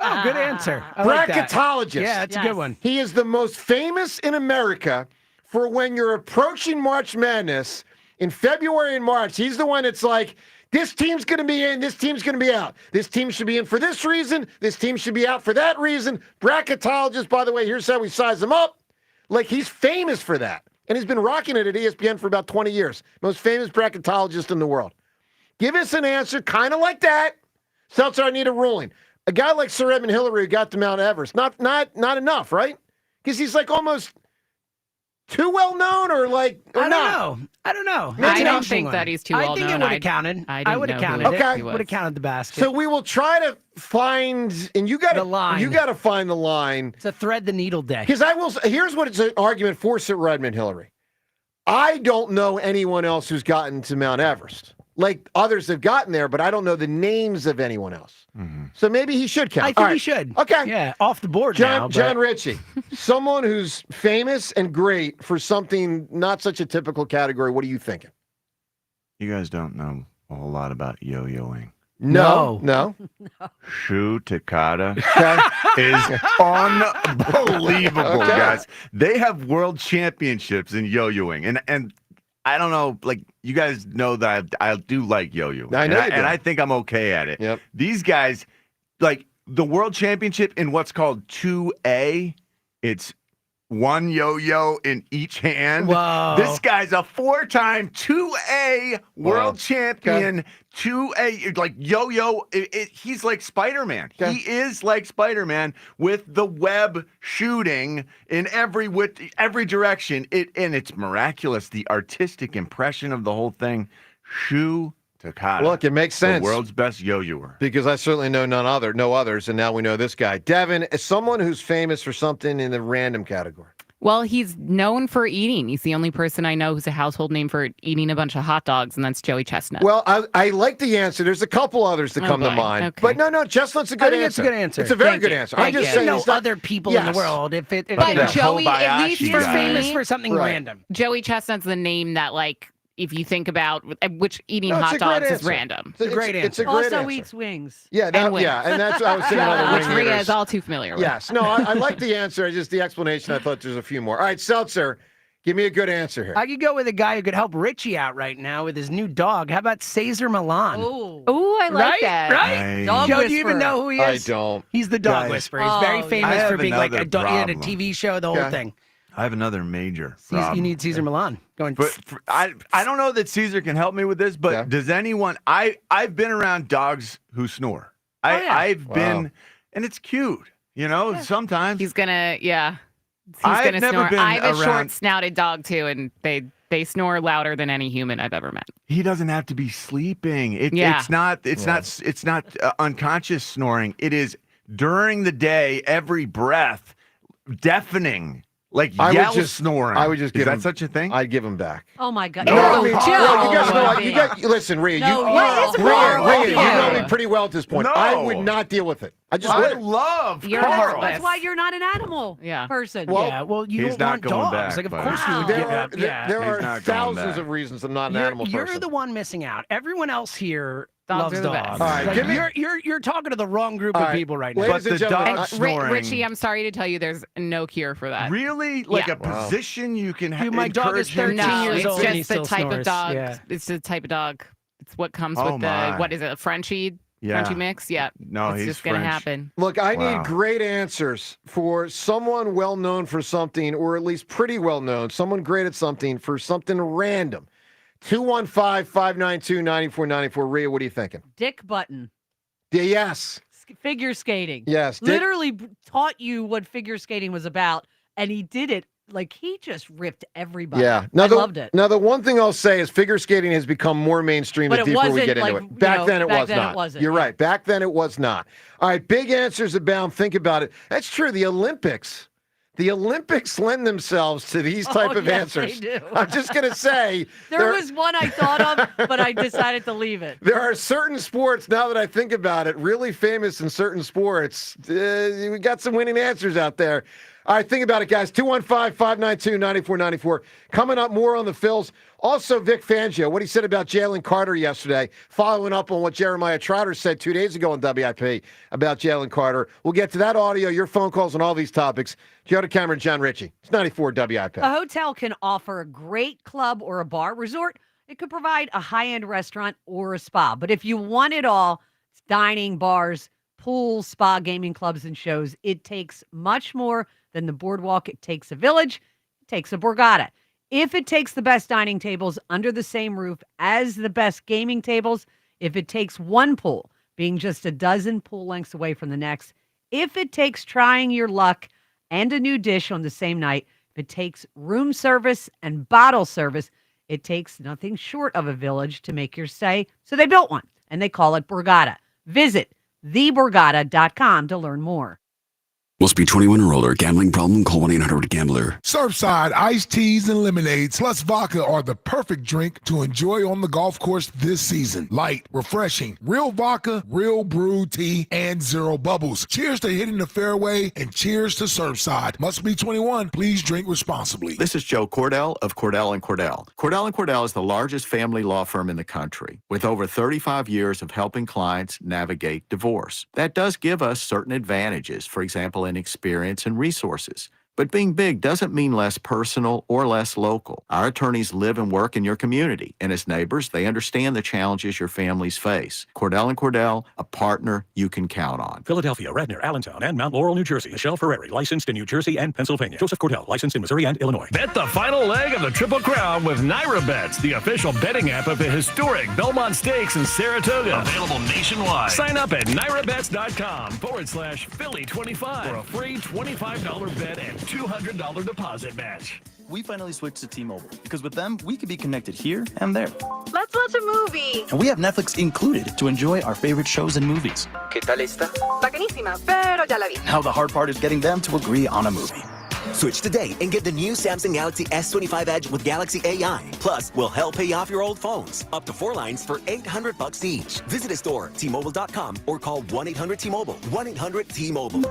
Oh, good answer. I like that. Bracketologist. Yeah, that's a good one. He is the most famous in America for when you're approaching March Madness in February and March. He's the one that's like, this team's going to be in, this team's going to be out. This team should be in for this reason. This team should be out for that reason. Bracketologist, by the way, here's how we size him up. He's famous for that. And he's been rocking it at ESPN for about 20 years. Most famous bracketologist in the world. Give us an answer kind of like that. Seltzer, I need a ruling. A guy like Sir Edmund Hillary who got to Mount Everest, not enough, right? Because he's almost too well known, or I don't know. I don't think that he's too well known. I think it would have counted. I would have counted it. Okay. Would have counted the basket. So we will try to find, and you got the line. You got to find the line. It's a thread the needle day. Because here's what it's an argument for Sir Edmund Hillary. I don't know anyone else who's gotten to Mount Everest. Others have gotten there, but I don't know the names of anyone else. So maybe he should count. I think he should. Okay. Yeah, off the board now. John Ritchie, someone who's famous and great for something not such a typical category. What are you thinking? You guys don't know a whole lot about yo-yoing. No. Shu Takada is unbelievable, guys. They have world championships in yo-yoing. And I don't know, you guys know that I do like yo-yo. I know and I think I'm okay at it. Yep. These guys, the world championship in what's called 2A, it's one yo-yo in each hand. Whoa. This guy's a 4-time 2A world champion. Okay. 2A, yo-yo. He's like Spider-Man. Okay. He is like Spider-Man with the web shooting in every direction. And it's miraculous. The artistic impression of the whole thing. Shu Takada. Look, it makes sense. The world's best yo-yoer. Because I certainly know no others, and now we know this guy. Devin, is someone who's famous for something in the random category. Well, he's known for eating. He's the only person I know who's a household name for eating a bunch of hot dogs, and that's Joey Chestnut. Well, I like the answer. There's a couple others that come to mind. Okay. But no, Chestnut's a good answer. It's a good answer. It's a very good answer. I'm just saying know it's not other people in the world. But Joey, at least for famous me, for something random. Joey Chestnut's the name that, if you think about which eating No, it's hot a great dogs is answer. random. It's a great answer. It's a great Also answer. eats wings. Yeah, and that's what I was thinking of the Which wing Rhea eaters. is all too familiar with. Yes. No, I like the answer. Just the explanation, I thought there's a few more. All right, Seltzer, give me a good answer here. I could go with a guy who could help Richie out right now with his new dog. How about Cesar Milan? Oh, I like that. Right? Dog Joe, whisperer. do you even know who he is? I don't. He's the dog Guys, whisperer. He's very Oh, famous yeah. for being like I a have dog. He had a another TV show, the whole thing. I have another major You problem. need Cesar Milan. Going. But I don't know that Caesar can help me with this, but does anyone? I've been around dogs who snore. I've been, and it's cute. Sometimes He's gonna, He's I've gonna never snore. been I have a around- short-snouted dog too, and they snore louder than any human I've ever met. he doesn't have to be sleeping. Yeah. It's not unconscious snoring. It is during the day, every breath, deafening. like I would yell just snoring. I would just Is give that him, such a thing? I'd give him back. Oh my God! No, I mean, Joe, you guys know. You got listen, Rhea. No, what is Rhea, wrong with you you? know me pretty well at this point. No. I would not deal with it. I just I wouldn't. love You're Carl. heartless. That's why you're not an animal person. Well, you he's don't not want going dogs. back, Like, of buddy. course you would There give are, up. Yeah. there He's are not going thousands back. of reasons I'm not an animal You're person. the one missing out. Everyone else here Dogs loves are the dogs. best. All right, Like, give me- you're talking to the wrong group All of right, people right now. ladies But and the gentlemen, dog And snoring. Richie, I'm sorry to tell you, there's no cure for that. Really? Like Yeah. a position you can Dude, my dog is encourage him 13 to- years it's old and he just the still type of snores. dog. Yeah. It's the type of dog. It's what comes Oh, with the my. what is it? A Frenchie Yeah. mix? Yeah. No, it's he's just gonna French. happen. Look, I Wow. need great answers for someone well known for something, or at least pretty well known, someone great at something for something random. 215-592-9494. Rhea, what are you thinking? Dick Button, Yes. figure skating. Yes. Dick- Literally taught you what figure skating was about, and he did it like he just ripped everybody. Yeah. I loved it. Now, the one thing I'll say is figure skating has become more mainstream But the it deeper we wasn't, get into like, it. you Back know, then it back was then it not. wasn't, You're yeah. right. Back then it was not. All right. Big answers abound. Think about it. That's true. The Olympics lend themselves to these type of yes, answers. they do. I'm just going to say. There was one I thought of, but I decided to leave it. There are certain sports, now that I think about it, really famous in certain sports. We got some winning answers out there. All right, think about it, guys. 215-592-9494. Coming up, more on the Phils. Also, Vic Fangio, what he said about Jalen Carter yesterday, following up on what Jeremiah Trotter said 2 days ago on WIP about Jalen Carter. We'll get to that audio, your phone calls, and all these topics. Joe DeCamera, John Ritchie. It's 94 WIP. A hotel can offer a great club or a bar resort. It could provide a high-end restaurant or a spa. But if you want it all, it's dining, bars, pools, spa, gaming clubs, and shows. It takes much more than the boardwalk. It takes a village. It takes a Borgata. If it takes the best dining tables under the same roof as the best gaming tables, if it takes one pool being just a dozen pool lengths away from the next, if it takes trying your luck and a new dish on the same night, if it takes room service and bottle service, it takes nothing short of a village to make your stay. So they built one, and they call it Borgata. Visit theborgata.com to learn more. Must be 21 or older. Gambling problem? Call 1-800-GAMBLER. Surfside iced teas and lemonades plus vodka are the perfect drink to enjoy on the golf course this season. Light, refreshing, real vodka, real brewed tea, and zero bubbles. Cheers to hitting the fairway and cheers to Surfside. Must be 21. Please drink responsibly. This is Joe Cordell of Cordell & Cordell. Cordell & Cordell is the largest family law firm in the country with over 35 years of helping clients navigate divorce. That does give us certain advantages, for example, in experience and resources. But being big doesn't mean less personal or less local. Our attorneys live and work in your community, and as neighbors, they understand the challenges your families face. Cordell & Cordell, a partner you can count on. Philadelphia, Radnor, Allentown, and Mount Laurel, New Jersey. Michelle Ferreri, licensed in New Jersey and Pennsylvania. Joseph Cordell, licensed in Missouri and Illinois. Bet the final leg of the Triple Crown with Naira Bets, the official betting app of the historic Belmont Stakes in Saratoga. Available nationwide. Sign up at NairaBets.com/Philly25 for a free $25 bet and $200 deposit match. We finally switched to T-Mobile because with them, we can be connected here and there. Let's watch a movie. And we have Netflix included to enjoy our favorite shows and movies. ¿Qué tal esta? Bacanísima, pero ya la vi. Now the hard part is getting them to agree on a movie. Switch today and get the new Samsung Galaxy S25 Edge with Galaxy AI. Plus, we'll help pay off your old phones. Up to 4 lines for $800 each. Visit a store, T-Mobile.com, or call 1-800-T-Mobile. 1-800-T-Mobile.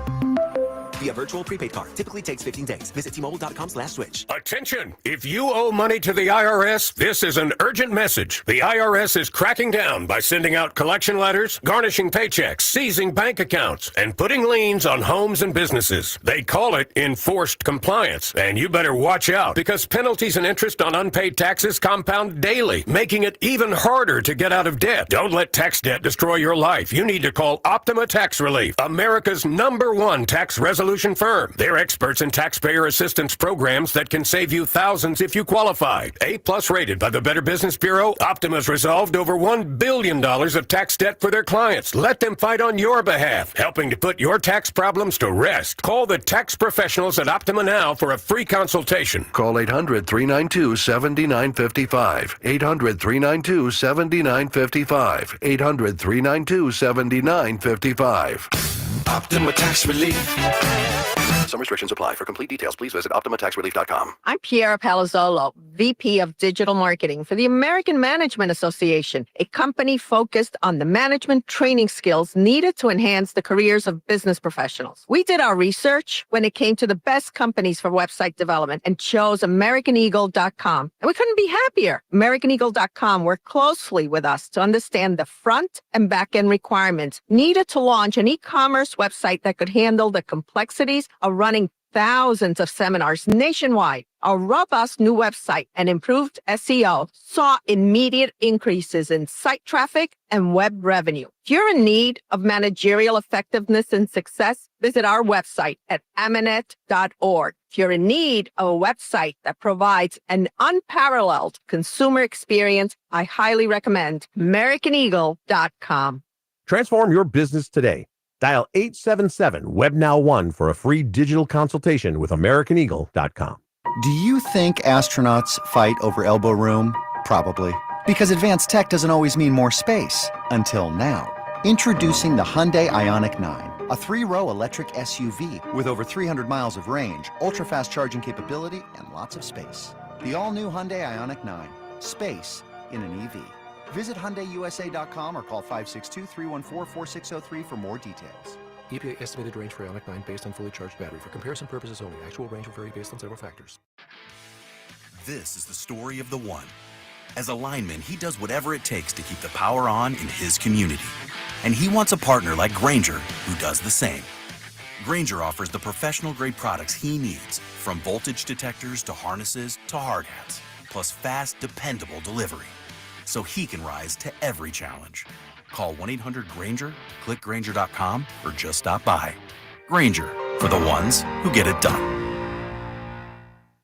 Via virtual prepaid card. Typically takes 15 days. Visit T-Mobile.com/switch. Attention! If you owe money to the IRS, this is an urgent message. The IRS is cracking down by sending out collection letters, garnishing paychecks, seizing bank accounts, and putting liens on homes and businesses. They call it enforced compliance. And you better watch out because penalties and interest on unpaid taxes compound daily, making it even harder to get out of debt. Don't let tax debt destroy your life. You need to call Optima Tax Relief, America's #1 tax resolution firm. They're experts in taxpayer assistance programs that can save you thousands if you qualify. A+ rated by the Better Business Bureau, Optima's resolved over $1 billion of tax debt for their clients. Let them fight on your behalf, helping to put your tax problems to rest. Call the tax professionals at Optima now for a free consultation. Call 800-392-7955. 800-392-7955. 800-392-7955. Optima Tax Relief. Some restrictions apply. For complete details, please visit OptimaTaxRelief.com. I'm Piera Palazzolo, VP of Digital Marketing for the American Management Association, a company focused on the management training skills needed to enhance the careers of business professionals. We did our research when it came to the best companies for website development and chose AmericanEagle.com. And we couldn't be happier. AmericanEagle.com worked closely with us to understand the front and back end requirements needed to launch an e-commerce website that could handle the complexities of running thousands of seminars nationwide. Our robust new website and improved SEO saw immediate increases in site traffic and web revenue. If you're in need of managerial effectiveness and success, visit our website at amanet.org. If you're in need of a website that provides an unparalleled consumer experience, I highly recommend AmericanEagle.com. Transform your business today. Dial 877-WebNow1 for a free digital consultation with AmericanEagle.com. Do you think astronauts fight over elbow room? Probably. Because advanced tech doesn't always mean more space. Until now. Introducing the Hyundai Ioniq 9. A 3-row electric SUV with over 300 miles of range, ultra-fast charging capability, and lots of space. The all-new Hyundai Ioniq 9. Space in an EV. Visit HyundaiUSA.com or call 562-314-4603 for more details. EPA estimated range for Ioniq 9 based on fully charged battery. For comparison purposes only. Actual range will vary based on several factors. This is the story of the one. As a lineman, he does whatever it takes to keep the power on in his community. And he wants a partner like Grainger who does the same. Grainger offers the professional-grade products he needs, from voltage detectors to harnesses to hard hats, plus fast, dependable delivery, so he can rise to every challenge. Call 1-800-GRAINGER, click Grainger.com, or just stop by. Grainger, for the ones who get it done.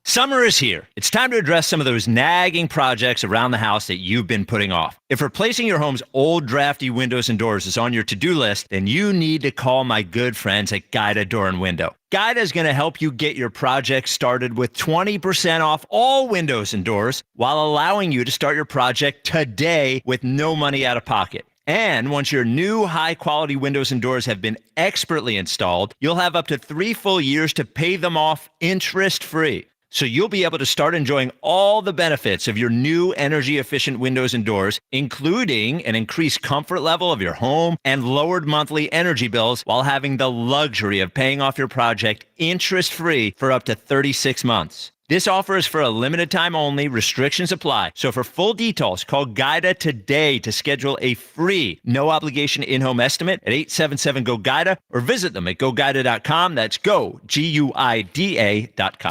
Summer is here. It's time to address some of those nagging projects around the house that you've been putting off. If replacing your home's old drafty windows and doors is on your to-do list, then you need to call my good friends at Guida Door and Window. Guida is going to help you get your project started with 20% off all windows and doors while allowing you to start your project today with no money out of pocket. And once your new high-quality windows and doors have been expertly installed, you'll have up to 3 full years to pay them off interest-free. So you'll be able to start enjoying all the benefits of your new energy-efficient windows and doors, including an increased comfort level of your home and lowered monthly energy bills, while having the luxury of paying off your project interest-free for up to 36 months. This offer is for a limited time only. Restrictions apply. So for full details, call Guida today to schedule a free, no-obligation in-home estimate at 877-GO-GUIDA or visit them at GoGuida.com. That's go, GUIDA.com.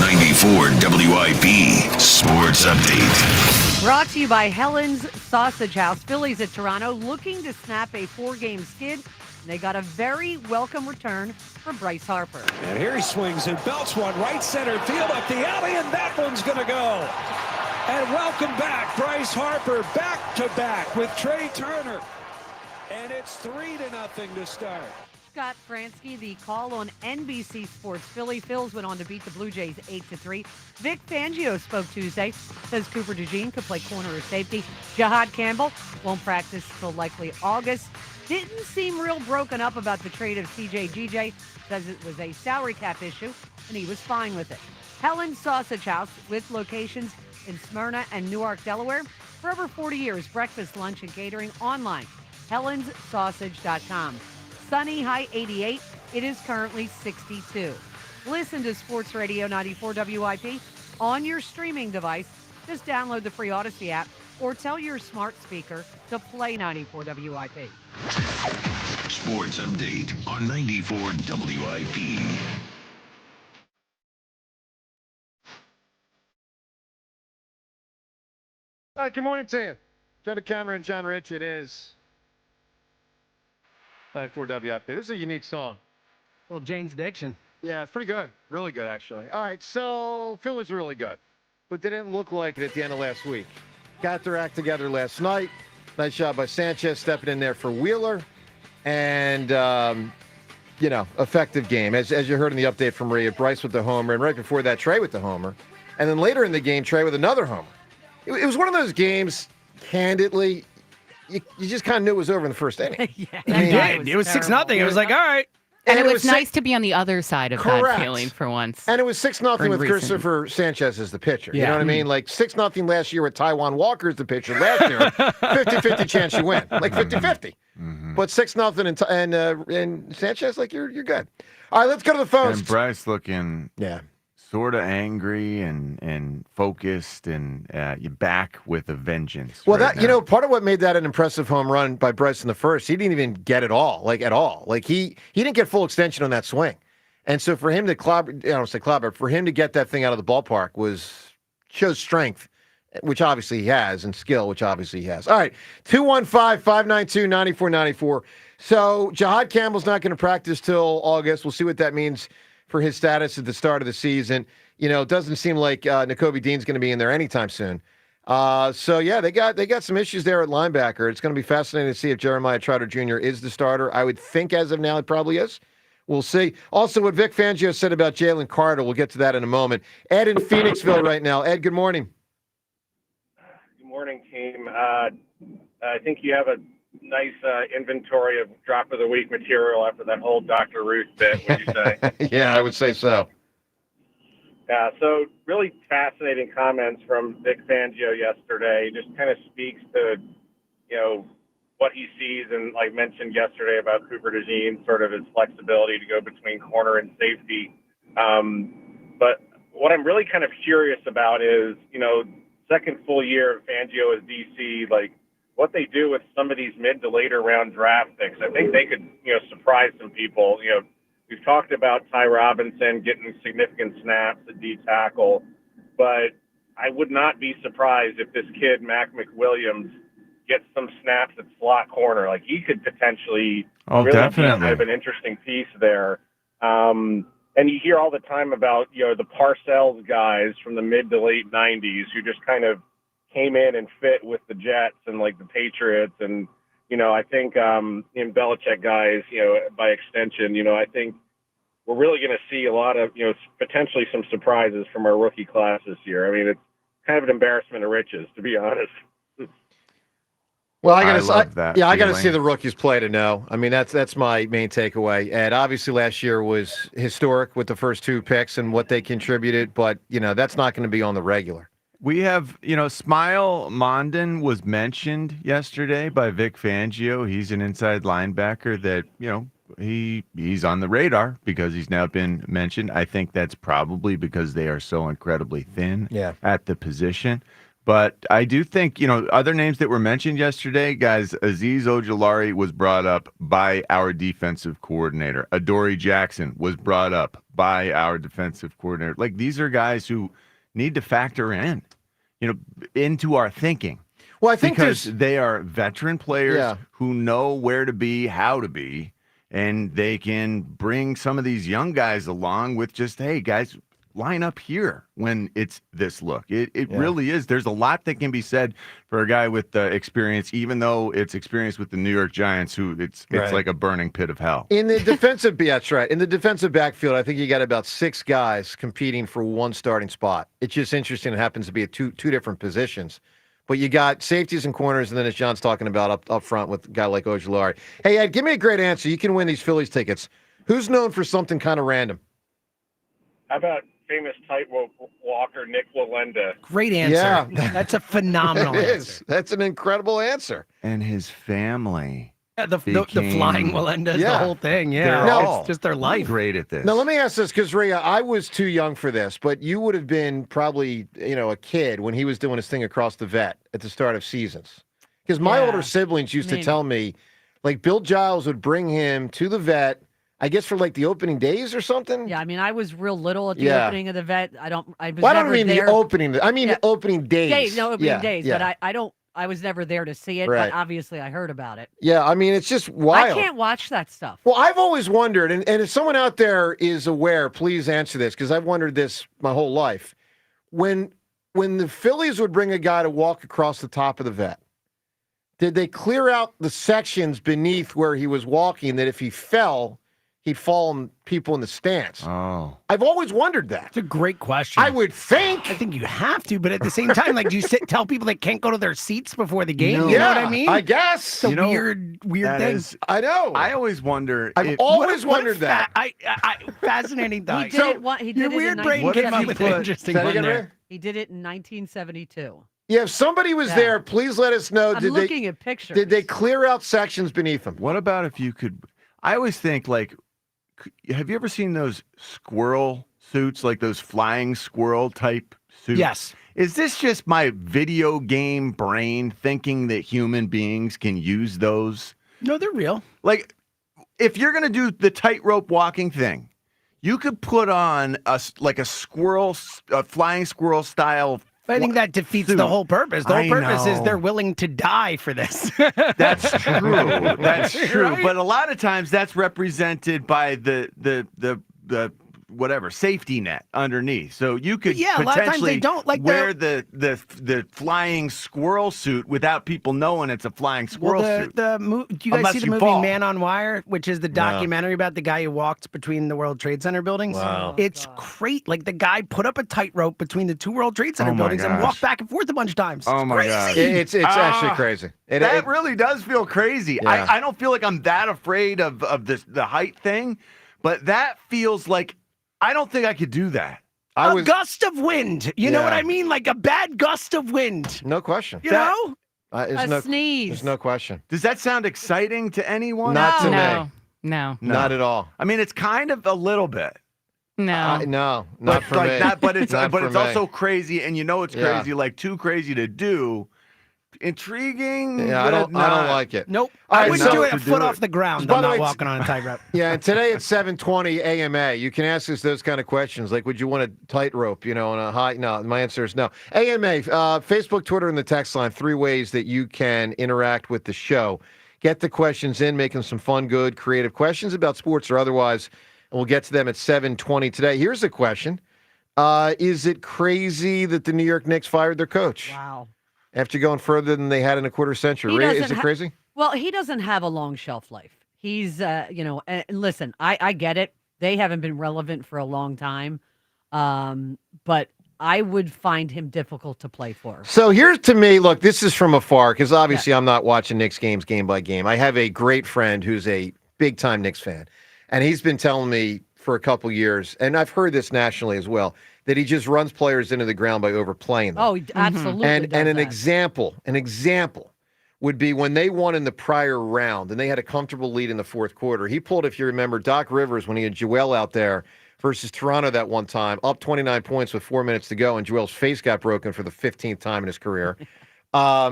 94 WIP Sports Update. Brought to you by Helen's Sausage House. Phillies at Toronto looking to snap a 4-game skid. They got a very welcome return from Bryce Harper. And here he swings and belts one right center field up the alley, and that one's going to go. And welcome back, Bryce Harper, back-to-back with Trey Turner. And it's 3-0 to start. Scott Fransky, the call on NBC Sports. Phillies went on to beat the Blue Jays 8-3. Vic Fangio spoke Tuesday. Says Cooper DeJean could play corner or safety. Jahad Campbell won't practice till likely August. Didn't seem real broken up about the trade of CJ GJ. Says it was a salary cap issue, and he was fine with it. Helen's Sausage House, with locations in Smyrna and Newark, Delaware. For over 40 years, breakfast, lunch, and catering online. HelensSausage.com. Sunny, high 88. It is currently 62. Listen to Sports Radio 94 WIP on your streaming device. Just download the free Odyssey app or tell your smart speaker to play 94 WIP. Sports Update on 94 WIP. All right, good morning to you. Joe Cameron, John Rich, it is 94 WIP. This is a unique song. Well, Jane's Addiction. Yeah, it's pretty good. Really good, actually. All right, so Phillies are really good, but they didn't look like it at the end of last week. Got their act together last night. Nice job by Sanchez stepping in there for Wheeler. And, effective game. As you heard in the update from Rhea, Bryce with the homer, and right before that, Trey with the homer. And then later in the game, Trey with another homer. It was one of those games, candidly, you just kind of knew it was over in the first inning. Yeah, it was 6-0. It was like, all right, And it was nice to be on the other side of that feeling for once. And it was 6-0 with recent. Christopher Sanchez as the pitcher. You Yeah. know what I mean? Like 6-0 last year with Taijuan Walker as the pitcher. Last year, 50-50 chance you win. Like 50-50. But 6-0 and Sanchez, like you're good. All right, let's go to the phones. And Bryce looking sort of angry and focused and you're back with a vengeance. Well, right now. part of what made that an impressive home run by Bryce in the first, he didn't even get it all, at all. Like he didn't get full extension on that swing. And so for him to for him to get that thing out of the ballpark shows strength, which obviously he has, and skill, which obviously he has. All right, 215-592-9494. So Jahad Campbell's not going to practice till August. We'll see what that means for his status at the start of the season. It doesn't seem like Nakobe Dean's going to be in there anytime soon. They got some issues there at linebacker. It's going to be fascinating to see if Jeremiah Trotter Jr. is the starter. I would think as of now it probably is. We'll see. Also, what Vic Fangio said about Jalen Carter, we'll get to that in a moment. Ed in Phoenixville right now. Ed, good morning. Good morning, team. I think you have a nice inventory of drop of the week material after that whole Dr. Ruth bit, would you say? Yeah, I would say so. Yeah, so really fascinating comments from Vic Fangio yesterday. Just kind of speaks to, what he sees, and like mentioned yesterday about Cooper DeJean, sort of his flexibility to go between corner and safety. But what I'm really kind of curious about is, second full year of Fangio as DC, like what they do with some of these mid to later round draft picks. I think they could, surprise some people. We've talked about Ty Robinson getting significant snaps at D tackle, but I would not be surprised if this kid, Mac McWilliams, gets some snaps at slot corner. Like he could potentially really definitely be kind of an interesting piece there. And you hear all the time about, the Parcells guys from the mid to late 90s who just kind of came in and fit with the Jets and like the Patriots. And, I think in Belichick guys, by extension, I think we're really going to see a lot of, potentially some surprises from our rookie class this year. I mean, it's kind of an embarrassment of riches, to be honest. Well, I got to see the rookies play to know. I mean, that's my main takeaway. And obviously, last year was historic with the first two picks and what they contributed. But that's not going to be on the regular. We have, Smile Mondon was mentioned yesterday by Vic Fangio. He's an inside linebacker that, he's on the radar because he's now been mentioned. I think that's probably because they are so incredibly thin at the position. But I do think, other names that were mentioned yesterday, guys, Azeez Ojulari was brought up by our defensive coordinator. Adoree Jackson was brought up by our defensive coordinator. Like, these are guys who need to factor in, into our thinking. Well, I think because they are veteran players who know where to be, how to be, and they can bring some of these young guys along with just, hey, guys, line up here when it's this look. It really is. There's a lot that can be said for a guy with experience, even though it's experience with the New York Giants, who it's like a burning pit of hell. In the defensive, that's right. In the defensive backfield, I think you got about 6 guys competing for one starting spot. It's just interesting. It happens to be at two different positions. But you got safeties and corners, and then as John's talking about up front with a guy like Ojulari. Hey, Ed, give me a great answer. You can win these Phillies tickets. Who's known for something kind of random? How about famous tightrope walker Nick Walenda? Great answer. Yeah. That's a phenomenal It answer. is. That's an incredible answer. And his family. Yeah, the flying Walendas, the whole thing. Yeah, it's just their life. Great at this. Now, let me ask this, because, Rhea, I was too young for this, but you would have been probably, a kid when he was doing his thing across the vet at the start of seasons. Because my older siblings used to tell me, like, Bill Giles would bring him to the vet, I guess for, like, the opening days or something? Yeah, I mean, I was real little at the opening of the vet. I was I don't mean there. the opening. I mean the opening days. Opening days, but I was never there to see it, Right. but obviously I heard about it. Yeah, I mean, it's just wild. I can't watch that stuff. Well, I've always wondered, and if someone out there is aware, please answer this, because I've wondered this my whole life. When the Phillies would bring a guy to walk across the top of the vet, did they clear out the sections beneath where he was walking that if he fell, he'd fall on people in the stands? Oh. I've always wondered that. It's a great question. I would think. I think you have to, but at the same time, like, do you tell people they can't go to their seats before the game? No. You know what I mean? I guess. It's a weird thing. I know. I always wonder. I've always wondered that. Fascinating thought. He did Your it weird in brain came up with an interesting Say that one again, there. Ray? He did it in 1972. Yeah, if somebody was there, please let us know. I'm looking at pictures. Did they clear out sections beneath them? What about if you could? I always think, like, have you ever seen those squirrel suits, like those flying squirrel type suits? Yes. Is this just my video game brain thinking that human beings can use those? No, they're real. Like, if you're going to do the tightrope walking thing, you could put on a flying squirrel style. I think that defeats the whole purpose. The whole purpose is they're willing to die for this. That's true. That's true. Right? But a lot of times that's represented by the whatever safety net underneath. So you could a lot of times they potentially don't like wear the flying squirrel suit without people knowing it's a flying squirrel suit. Do you guys Unless see the you movie fall. Man on Wire, which is the documentary about the guy who walked between the World Trade Center buildings? Wow. It's great. Like, the guy put up a tightrope between the two World Trade Center Oh my buildings and gosh. walked back and forth a bunch of times. Oh It's my crazy. gosh. It's actually crazy. That really does feel crazy. Yeah. I don't feel like I'm that afraid of the height thing, but that feels like I don't think I could do that. A gust of wind. You know what I mean? Like a bad gust of wind. No question. You know? Sneeze. There's no question. Does that sound exciting to anyone? Not to me. No. Not at all. I mean, it's kind of a little bit. No. No, not for me. But it's Not for me. also crazy, and you know it's Yeah. crazy, like too crazy to do. Intriguing. Yeah, I but don't like it. Nope. All I right, wouldn't so- do it a to foot do off it. the ground. By I'm the not way, walking on a tightrope. Yeah, and today at 7:20 AMA, you can ask us those kind of questions, like, would you want a tightrope, on a high? No, my answer is no. AMA, Facebook, Twitter, and the text line, 3 ways that you can interact with the show. Get the questions in, making some fun, good, creative questions about sports or otherwise, and we'll get to them at 7:20 today. Here's a question. Is it crazy that the New York Knicks fired their coach? Wow. After going further than they had in a quarter century. He Ray, doesn't is it crazy? Well, he doesn't have a long shelf life. He's, and listen, I get it. They haven't been relevant for a long time. But I would find him difficult to play for. So here's to me, look, this is from afar, because obviously I'm not watching Knicks games game by game. I have a great friend who's a big-time Knicks fan, and he's been telling me for a couple years, and I've heard this nationally as well, that he just runs players into the ground by overplaying them. Oh, he absolutely And does an that. example would be when they won in the prior round and they had a comfortable lead in the fourth quarter. He pulled, if you remember, Doc Rivers when he had Joel out there versus Toronto that one time, up 29 points with 4 minutes to go, and Joel's face got broken for the 15th time in his career.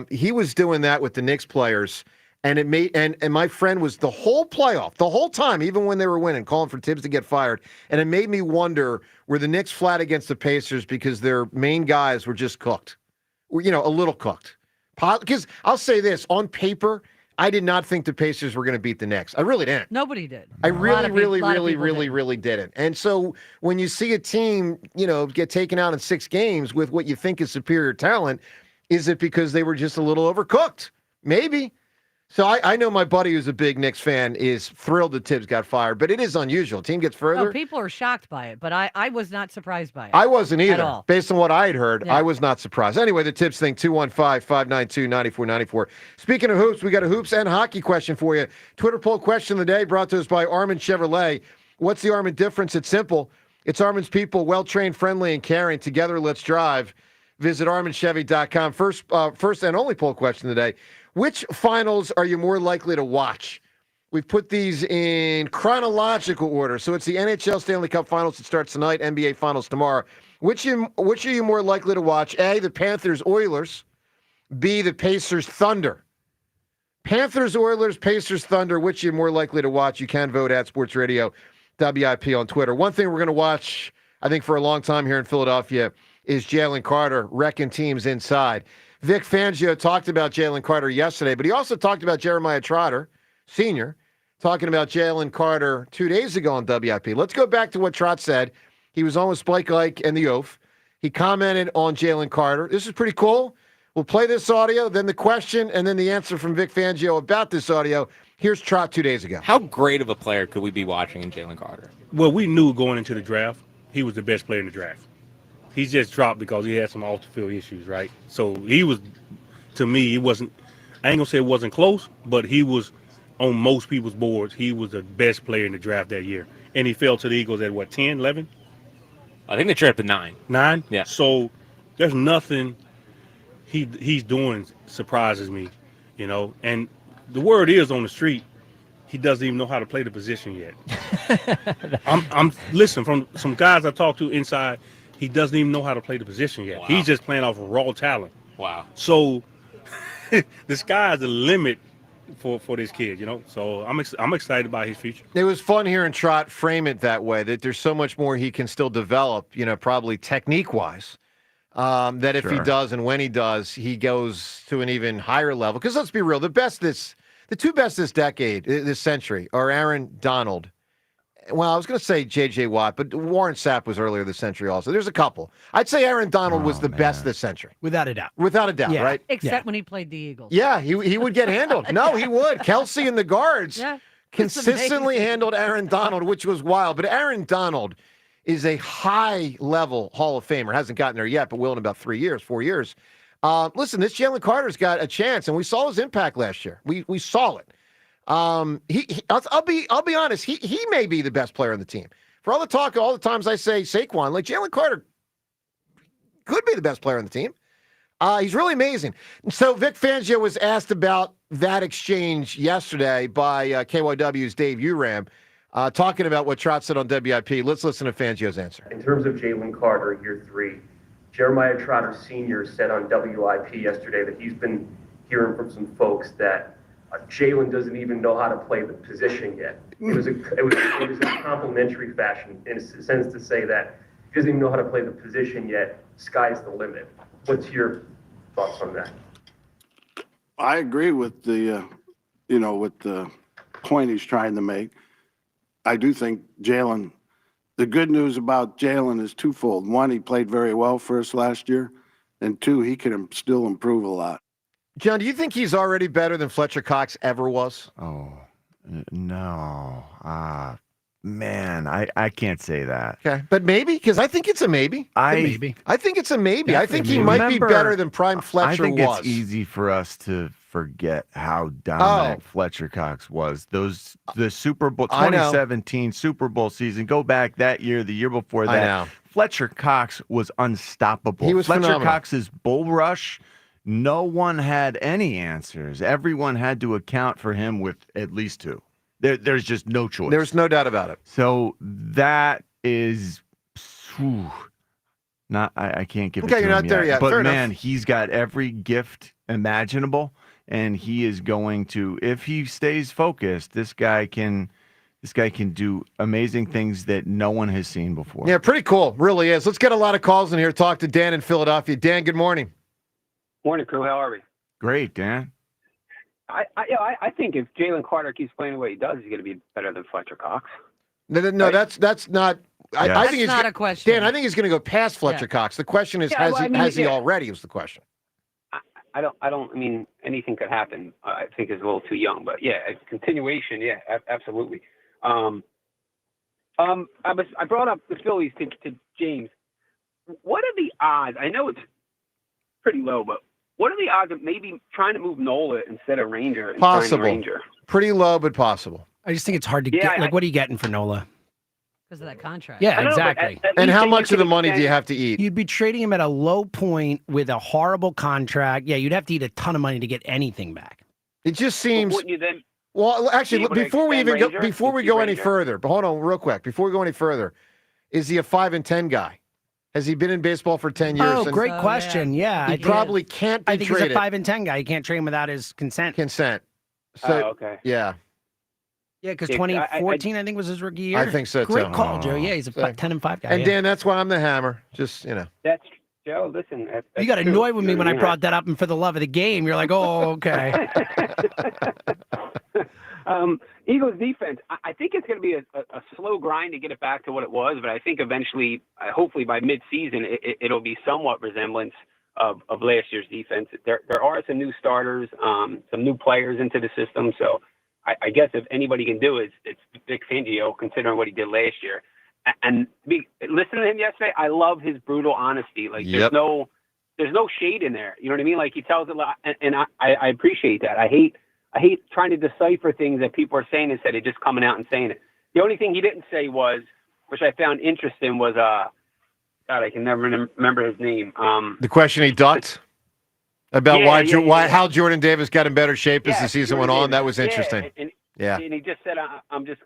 He was doing that with the Knicks players, and it made and my friend was the whole playoff, the whole time, even when they were winning, calling for Tibbs to get fired. And it made me wonder, were the Knicks flat against the Pacers because their main guys were just cooked? A little cooked. Because I'll say this, on paper, I did not think the Pacers were going to beat the Knicks. I really didn't. Nobody did. I A lot really, of people- really, lot of really, people really, did. really didn't. And so when you see a team, get taken out in 6 games with what you think is superior talent, is it because they were just a little overcooked? Maybe. So I know my buddy who's a big Knicks fan is thrilled that Tibbs got fired, but it is unusual. Team gets further. Oh, people are shocked by it, but I was not surprised by it. I wasn't At either. all. Based on what I had heard, Yeah. I was not surprised. Anyway, the Tibbs thing, 215-592-9494. Speaking of hoops, we got a hoops and hockey question for you. Twitter poll question of the day brought to us by Armin Chevrolet. What's the Armin difference? It's simple. It's Armin's people, well-trained, friendly, and caring. Together, let's drive. Visit ArminChevy.com. First and only poll question of the day. Which finals are you more likely to watch? We've put these in chronological order. So it's the NHL Stanley Cup Finals that starts tonight, NBA Finals tomorrow. Which are you more likely to watch? A, the Panthers-Oilers. B, the Pacers-Thunder. Panthers-Oilers, Pacers-Thunder. Which are you more likely to watch? You can vote at Sports Radio WIP on Twitter. One thing we're going to watch, I think, for a long time here in Philadelphia is Jalen Carter wrecking teams inside. Vic Fangio talked about Jalen Carter yesterday, but he also talked about Jeremiah Trotter, Sr., talking about Jalen Carter 2 days ago on WIP. Let's go back to what Trot said. He was on with Spike Ike and the Oaf. He commented on Jalen Carter. This is pretty cool. We'll play this audio, then the question, and then the answer from Vic Fangio about this audio. Here's Trot 2 days ago. How great of a player could we be watching in Jalen Carter? Well, we knew going into the draft, he was the best player in the draft. He's just dropped because he had some off-the-field issues, right? So he was, to me, he wasn't, I ain't going to say it wasn't close, but he was on most people's boards. He was the best player in the draft that year. And he fell to the Eagles at, what, 10, 11? I think they traded to 9. 9? Yeah. So there's nothing he's doing surprises me, you know. And the word is on the street, he doesn't even know how to play the position yet. Listen, from some guys I talked to inside, he doesn't even know how to play the position yet. Wow. He's just playing off of raw talent. Wow. So the sky's the limit for this kid, you know. So I'm excited about his future. It was fun hearing Trot frame it that way, that there's so much more he can still develop, you know, probably technique-wise, that if he does and when he does, he goes to an even higher level. Because let's be real, the two best this decade, this century, are Aaron Donald. Well, I was going to say J.J. Watt, but Warren Sapp was earlier this century also. There's a couple. I'd say Aaron Donald was the best this century. Without a doubt. Without a doubt, Yeah. right? Except when he played the Eagles. Yeah, he would get handled. No, he would. Kelsey and the guards consistently handled Aaron Donald, which was wild. But Aaron Donald is a high-level Hall of Famer. Hasn't gotten there yet, but will in about 4 years. Listen, this Jalen Carter's got a chance, and we saw his impact last year. We saw it. I'll be honest. He may be the best player on the team. For all the talk, all the times I say Saquon, like Jalen Carter could be the best player on the team. He's really amazing. So Vic Fangio was asked about that exchange yesterday by KYW's Dave Uram, talking about what Trot said on WIP. Let's listen to Fangio's answer. In terms of Jalen Carter, year 3, Jeremiah Trotter Sr. said on WIP yesterday that he's been hearing from some folks that Jalen doesn't even know how to play the position yet. It was a complimentary fashion in a sense to say that he doesn't even know how to play the position yet. Sky's the limit. What's your thoughts on that? I agree with the point he's trying to make. I do think Jalen. The good news about Jalen is twofold. One, he played very well for us last year, and 2, he can still improve a lot. John, do you think he's already better than Fletcher Cox ever was? Oh, no. Man, I can't say that. Okay, but maybe, because I think it's a maybe. I think it's a maybe. I think he might be better than prime Fletcher was. I think it's easy for us to forget how dominant Fletcher Cox was. The Super Bowl 2017 Super Bowl season. Go back that year, the year before that. Fletcher Cox was unstoppable. He was Fletcher phenomenal. Cox's bull rush. No one had any answers. Everyone had to account for him with at least 2. There's just no choice. There's no doubt about it. So that is, I can't give it to him you're not there yet. But Fair man, enough. he's got every gift imaginable, and he is going to, if he stays focused, this guy can do amazing things that no one has seen before. Yeah, pretty cool. Really is. Let's get a lot of calls in here. Talk to Dan in Philadelphia. Dan, good morning. Morning, crew. How are we? Great, Dan. I think if Jalen Carter keeps playing the way he does, he's going to be better than Fletcher Cox. No, right? that's not. I think that's not a question. Dan, I think he's going to go past Fletcher Cox. The question is, has he already? Was the question. I mean, anything could happen. I think he's a little too young, but yeah, a continuation. Yeah, absolutely. I brought up the Phillies to James. What are the odds? I know it's pretty low, but what are the odds of maybe trying to move Nola instead of Ranger? And Possible. Ranger? Pretty low, but possible. I just think it's hard to get. Like, what are you getting for Nola? Because of that contract. Yeah, exactly. And how much of the money do you have to eat? You'd be trading him at a low point with a horrible contract. Yeah, you'd have to eat a ton of money to get anything back. It just seems. Wouldn't you then? Well, actually, before we go any Ranger? further, but hold on real quick. Before we go any further, is he a 5 and 10 guy? Has he been in baseball for 10 years? Oh, great question. Yeah, he probably can't be I think traded. he's a 5 and 10 guy. You can't trade him without his consent. So, okay. Yeah. Yeah, because 2014, I think, was his rookie year. I think so, Great too. call, Joe. Yeah, he's a 10 and 5 guy. And yeah. Dan, that's why I'm the hammer. Just, That's Joe. Listen, you got annoyed with me when I brought that up, and for the love of the game, you're like, oh, okay. Eagles defense, I think it's going to be a slow grind to get it back to what it was, but I think eventually, hopefully by mid-season, it'll be somewhat resemblance of last year's defense. There are some new starters, some new players into the system. So I guess if anybody can do it, it's Vic Fangio, considering what he did last year. And listening to him yesterday, I love his brutal honesty. Like there's no shade in there. You know what I mean? Like he tells it, and I appreciate that. I hate trying to decipher things that people are saying instead of just coming out and saying it. The only thing he didn't say was, which I found interesting, was God, I can never remember his name. The question he ducked about how Jordan Davis got in better shape as the season went on. That was interesting. And he just said,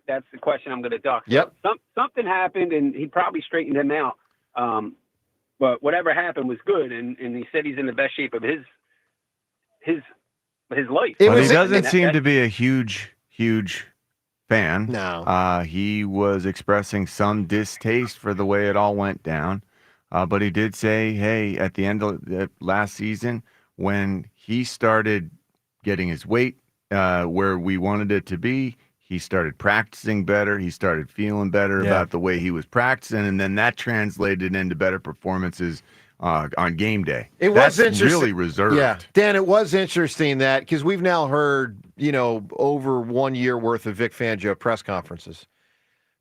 that's the question I'm going to duck. Yep. So something happened, and he probably straightened him out. But whatever happened was good, and he said he's in the best shape of his life. But he doesn't seem to be a huge fan. No. He was expressing some distaste for the way it all went down. But he did say, hey, at the end of the last season, when he started getting his weight where we wanted it to be, he started practicing better. He started feeling better about the way he was practicing. And then that translated into better performances on game day. That's really reserved. Yeah, Dan, it was interesting that because we've now heard, over 1 year worth of Vic Fangio press conferences.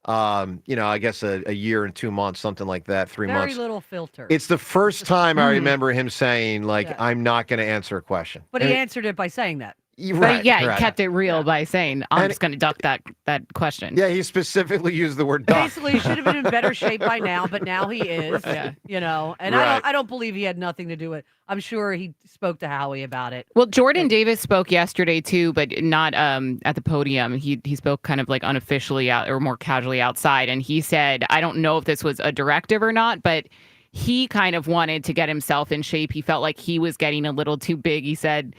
I guess a year and 2 months, something like that, 3 months. Very little filter. It's the first time I remember him saying, I'm not going to answer a question. But he answered it by saying that. Right, he kept it real by saying, I'm just going to duck that question. Yeah, he specifically used the word duck. Basically, he should have been in better shape by now, but now he is. And I don't believe he had nothing to do with it. I'm sure he spoke to Howie about it. Well, Jordan Davis spoke yesterday too, but not at the podium. He spoke kind of like unofficially out or more casually outside, and he said, I don't know if this was a directive or not, but he kind of wanted to get himself in shape. He felt like he was getting a little too big. He said,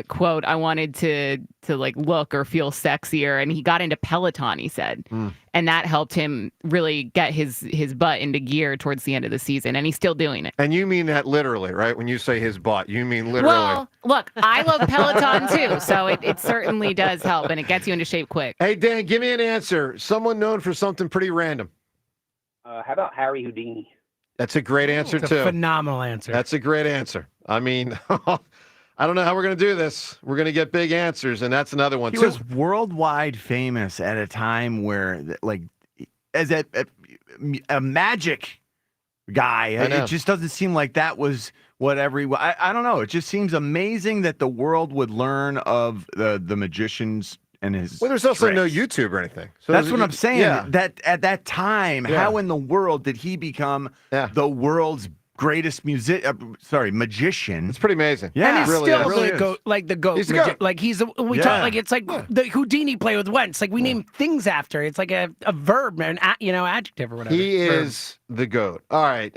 quote, I wanted to like look or feel sexier, and he got into Peloton, he said. And that helped him really get his butt into gear towards the end of the season, and he's still doing it. And you mean that literally, right? When you say his butt, you mean literally. Well, look, I love Peloton too, so it certainly does help, and it gets you into shape quick. Hey, Dan, give me an answer. Someone known for something pretty random. How about Harry Houdini? That's a great answer, It's too. a phenomenal answer. That's a great answer. I mean, I don't know how we're going to do this. We're going to get big answers, and that's another one, He too. was worldwide famous at a time where, as a magic guy, it just doesn't seem like that was what everyone. I don't know. It just seems amazing that the world would learn of the magician's and his. Well, there's also tricks. no YouTube or anything. So that's what I'm saying. Yeah. That at that time, how in the world did he become the world's greatest magician? It's pretty amazing. Yeah, and he's really still is. the goat, like the goat. He's the goat. Like he's talk like it's like the Houdini play with Wentz. Like we name things after. It's like a verb, an adjective or whatever. He is the GOAT. All right.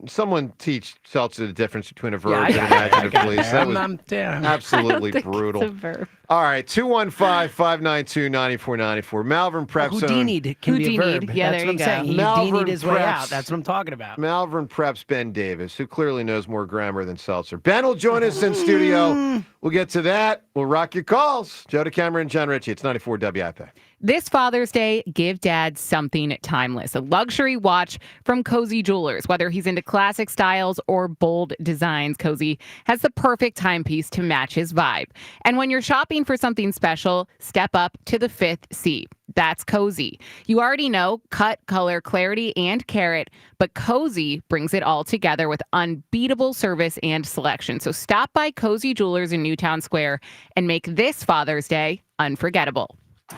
Someone teach Seltzer the difference between a verb and an adjective, please. That was absolutely brutal. It's a verb. All right. 215-592-9494. Malvern Prep Zone. Houdini'd can be a verb. Yeah, That's there what you I'm saying. He Malvern Houdini'd his way Preps. out. That's what I'm talking about. Malvern Prep's Ben Davis, who clearly knows more grammar than Seltzer. Ben will join us in studio. We'll get to that. We'll rock your calls. Joe DeCamera and John Ritchie. It's 94 WIP. This Father's Day, give Dad something timeless. A luxury watch from Cozy Jewelers. Whether he's into classic styles or bold designs, Cozy has the perfect timepiece to match his vibe. And when you're shopping for something special, step up to the 5th C. That's Cozy. You already know cut, color, clarity, and carat, but Cozy brings it all together with unbeatable service and selection. So stop by Cozy Jewelers in Newtown Square and make this Father's Day unforgettable.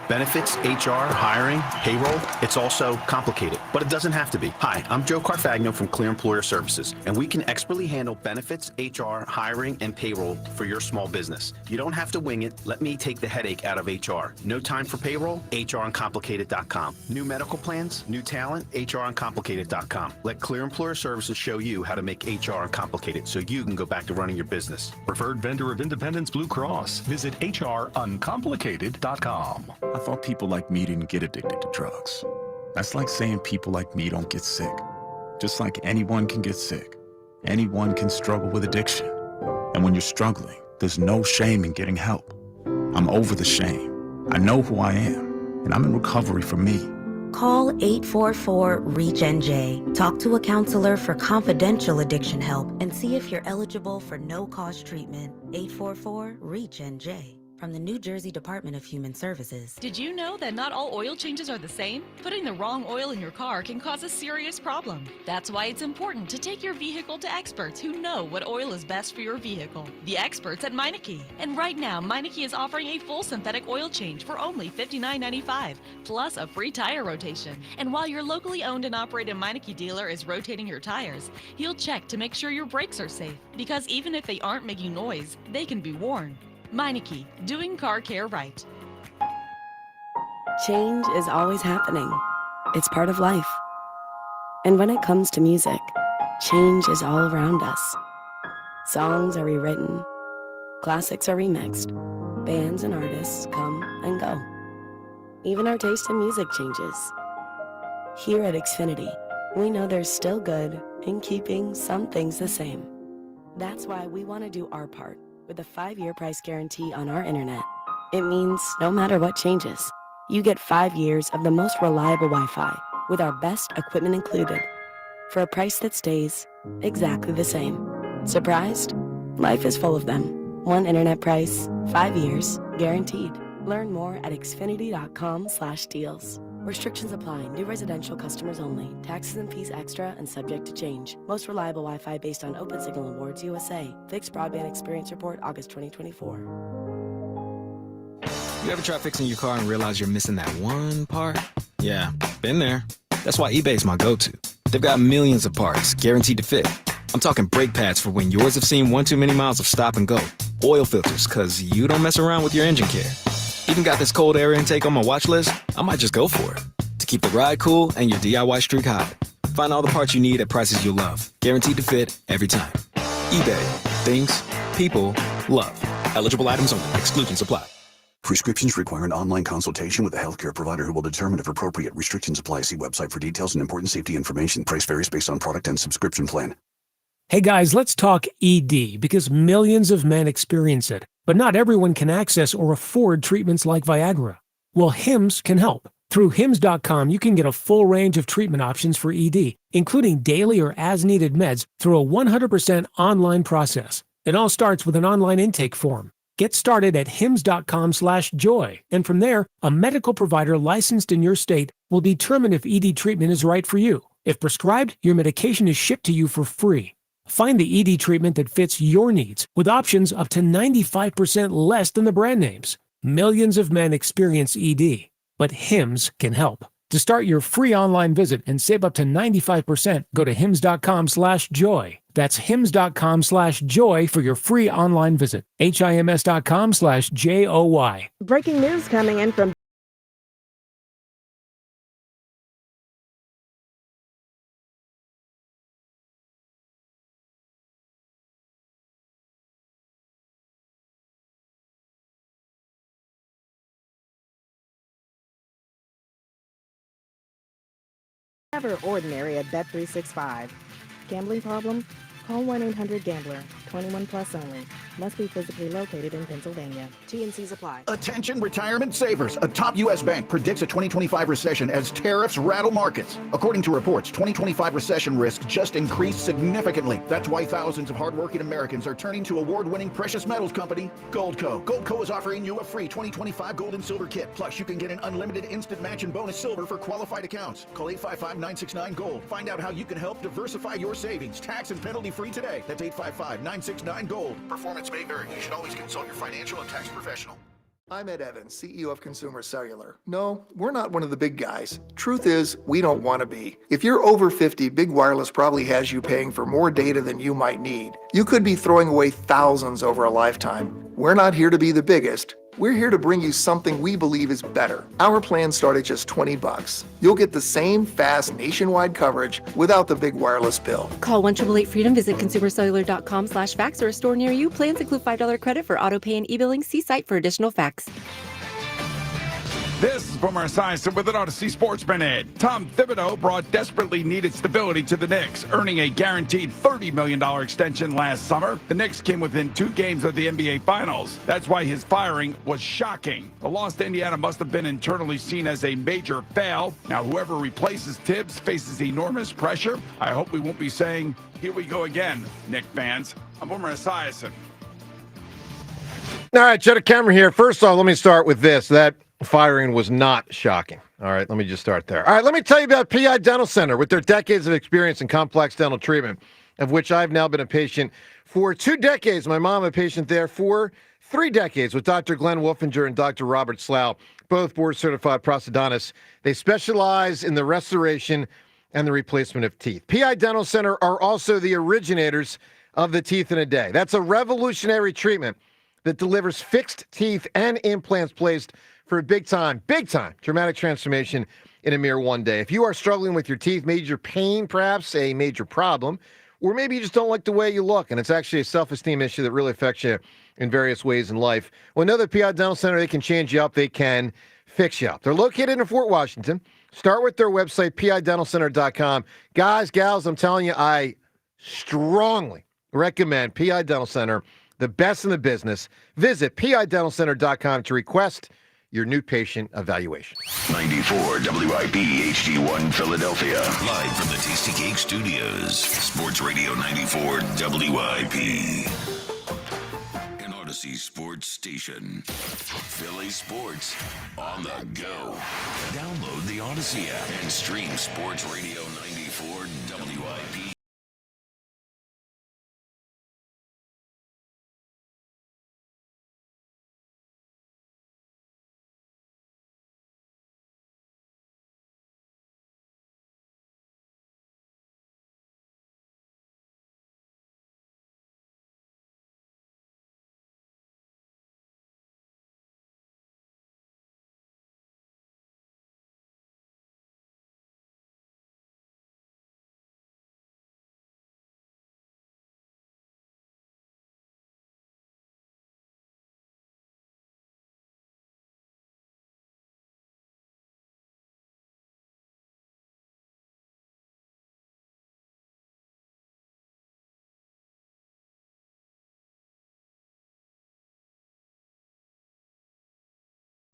Benefits, HR, hiring, payroll, it's all so complicated, but it doesn't have to be. Hi, I'm Joe Carfagno from Clear Employer Services, and we can expertly handle benefits, HR, hiring, and payroll for your small business. You don't have to wing it. Let me take the headache out of HR. No time for payroll? HRUncomplicated.com. New medical plans, new talent? HRUncomplicated.com. Let Clear Employer Services show you how to make HR uncomplicated so you can go back to running your business. Preferred vendor of Independence Blue Cross. Visit HRUncomplicated.com. I thought people like me didn't get addicted to drugs. That's like saying people like me don't get sick. Just like anyone can get sick, anyone can struggle with addiction. And when you're struggling, there's no shame in getting help. I'm over the shame. I know who I am, and I'm in recovery for me. Call 844-REACH-NJ. Talk to a counselor for confidential addiction help and see if you're eligible for no-cost treatment. 844-REACH-NJ. From the New Jersey Department of Human Services. Did you know that not all oil changes are the same? Putting the wrong oil in your car can cause a serious problem. That's why it's important to take your vehicle to experts who know what oil is best for your vehicle. The experts at Meineke. And right now, Meineke is offering a full synthetic oil change for only $59.95, plus a free tire rotation. And while your locally owned and operated Meineke dealer is rotating your tires, he'll check to make sure your brakes are safe. Because even if they aren't making noise, they can be worn. Meineke, doing car care right. Change is always happening. It's part of life. And when it comes to music, change is all around us. Songs are rewritten. Classics are remixed. Bands and artists come and go. Even our taste in music changes. Here at Xfinity, we know there's still good in keeping some things the same. That's why we want to do our part with a 5-year price guarantee on our internet. It means no matter what changes, you get 5 years of the most reliable Wi-Fi with our best equipment included for a price that stays exactly the same. Surprised? Life is full of them. One internet price, 5 years, guaranteed. Learn more at xfinity.com/deals. Restrictions apply. New residential customers only. Taxes and fees extra and subject to change. Most reliable Wi-Fi based on Open Signal Awards USA. Fixed Broadband Experience Report, August 2024. You ever try fixing your car and realize you're missing that one part? Yeah, been there. That's why eBay's my go-to. They've got millions of parts, guaranteed to fit. I'm talking brake pads for when yours have seen one too many miles of stop and go. Oil filters, cause you don't mess around with your engine care. Even got this cold air intake on my watch list. I might just go for it. To keep the ride cool and your DIY streak high. Find all the parts you need at prices you'll love. Guaranteed to fit every time. eBay. Things. People. Love. Eligible items only. Exclusions apply. Prescriptions require an online consultation with a healthcare provider who will determine if appropriate. Restrictions apply. See website for details and important safety information. Price varies based on product and subscription plan. Hey guys, let's talk ED because millions of men experience it, but not everyone can access or afford treatments like Viagra. Well, Hims can help. Through Hims.com, you can get a full range of treatment options for ED, including daily or as-needed meds through a 100% online process. It all starts with an online intake form. Get started at hims.com/joy, and from there, a medical provider licensed in your state will determine if ED treatment is right for you. If prescribed, your medication is shipped to you for free. Find the ED treatment that fits your needs with options up to 95% less than the brand names. Millions of men experience ED, but Hims can help. To start your free online visit and save up to 95%, go to hims.com/joy. That's hims.com/joy for your free online visit. HIMS.com/JOY. Breaking news coming in from Never ordinary at Bet365. Gambling problem? Call 1-800-GAMBLER. 21 plus only. Must be physically located in Pennsylvania. T&Cs apply. Attention retirement savers. A top U.S. bank predicts a 2025 recession as tariffs rattle markets. According to reports, 2025 recession risk just increased significantly. That's why thousands of hardworking Americans are turning to award-winning precious metals company, Goldco. Goldco is offering you a free 2025 gold and silver kit. Plus, you can get an unlimited instant match and bonus silver for qualified accounts. Call 855-969-GOLD. Find out how you can help diversify your savings. Tax and penalty-free today. That's 855-969-GOLD. Performance may vary. You should always consult your financial and tax professional. I'm Ed Evans, CEO of Consumer Cellular. No, we're not one of the big guys. Truth is, we don't want to be. If you're over 50, Big Wireless probably has you paying for more data than you might need. You could be throwing away thousands over a lifetime. We're not here to be the biggest. We're here to bring you something we believe is better. Our plans start at just $20. You'll get the same fast nationwide coverage without the big wireless bill. Call 1-888-FREEDOM. Visit consumercellular.com/facts or a store near you. Plans include $5 credit for auto pay and e-billing. See site for additional facts. This is Boomer Esiason with an Odyssey Sports Minute. Tom Thibodeau brought desperately needed stability to the Knicks, earning a guaranteed $30 million extension last summer. The Knicks came within 2 games of the NBA Finals. That's why his firing was shocking. The loss to Indiana must have been internally seen as a major fail. Now, whoever replaces Tibbs faces enormous pressure. I hope we won't be saying, here we go again, Knick fans. I'm Boomer Esiason. All right, Jeddah Cameron here. First off, let me start with this. That firing was not shocking. All right, let me just start there. All right, let me tell you about PI Dental Center with their decades of experience in complex dental treatment, of which I've now been a patient for 2 decades. My mom, a patient there for 3 decades with Dr. Glenn Wolfinger and Dr. Robert Slough, both board-certified prosthodontists. They specialize in the restoration and the replacement of teeth. PI Dental Center are also the originators of the Teeth in a Day. That's a revolutionary treatment that delivers fixed teeth and implants placed for a big time dramatic transformation in a mere 1 day. If you are struggling with your teeth, major pain, perhaps a major problem, or maybe you just don't like the way you look, and it's actually a self-esteem issue that really affects you in various ways in life, well, know that PI Dental Center, they can change you up, they can fix you up. They're located in Fort Washington. Start with their website, pidentalcenter.com. Guys, gals, I'm telling you, I strongly recommend PI Dental Center, the best in the business. Visit pidentalcenter.com to request your new patient evaluation. 94 WIP HD1 Philadelphia. Live from the Tasty Cake Studios. Sports Radio 94 WIP. An Odyssey Sports Station. Philly Sports on the go. Download the Odyssey app and stream Sports Radio 94 WIP.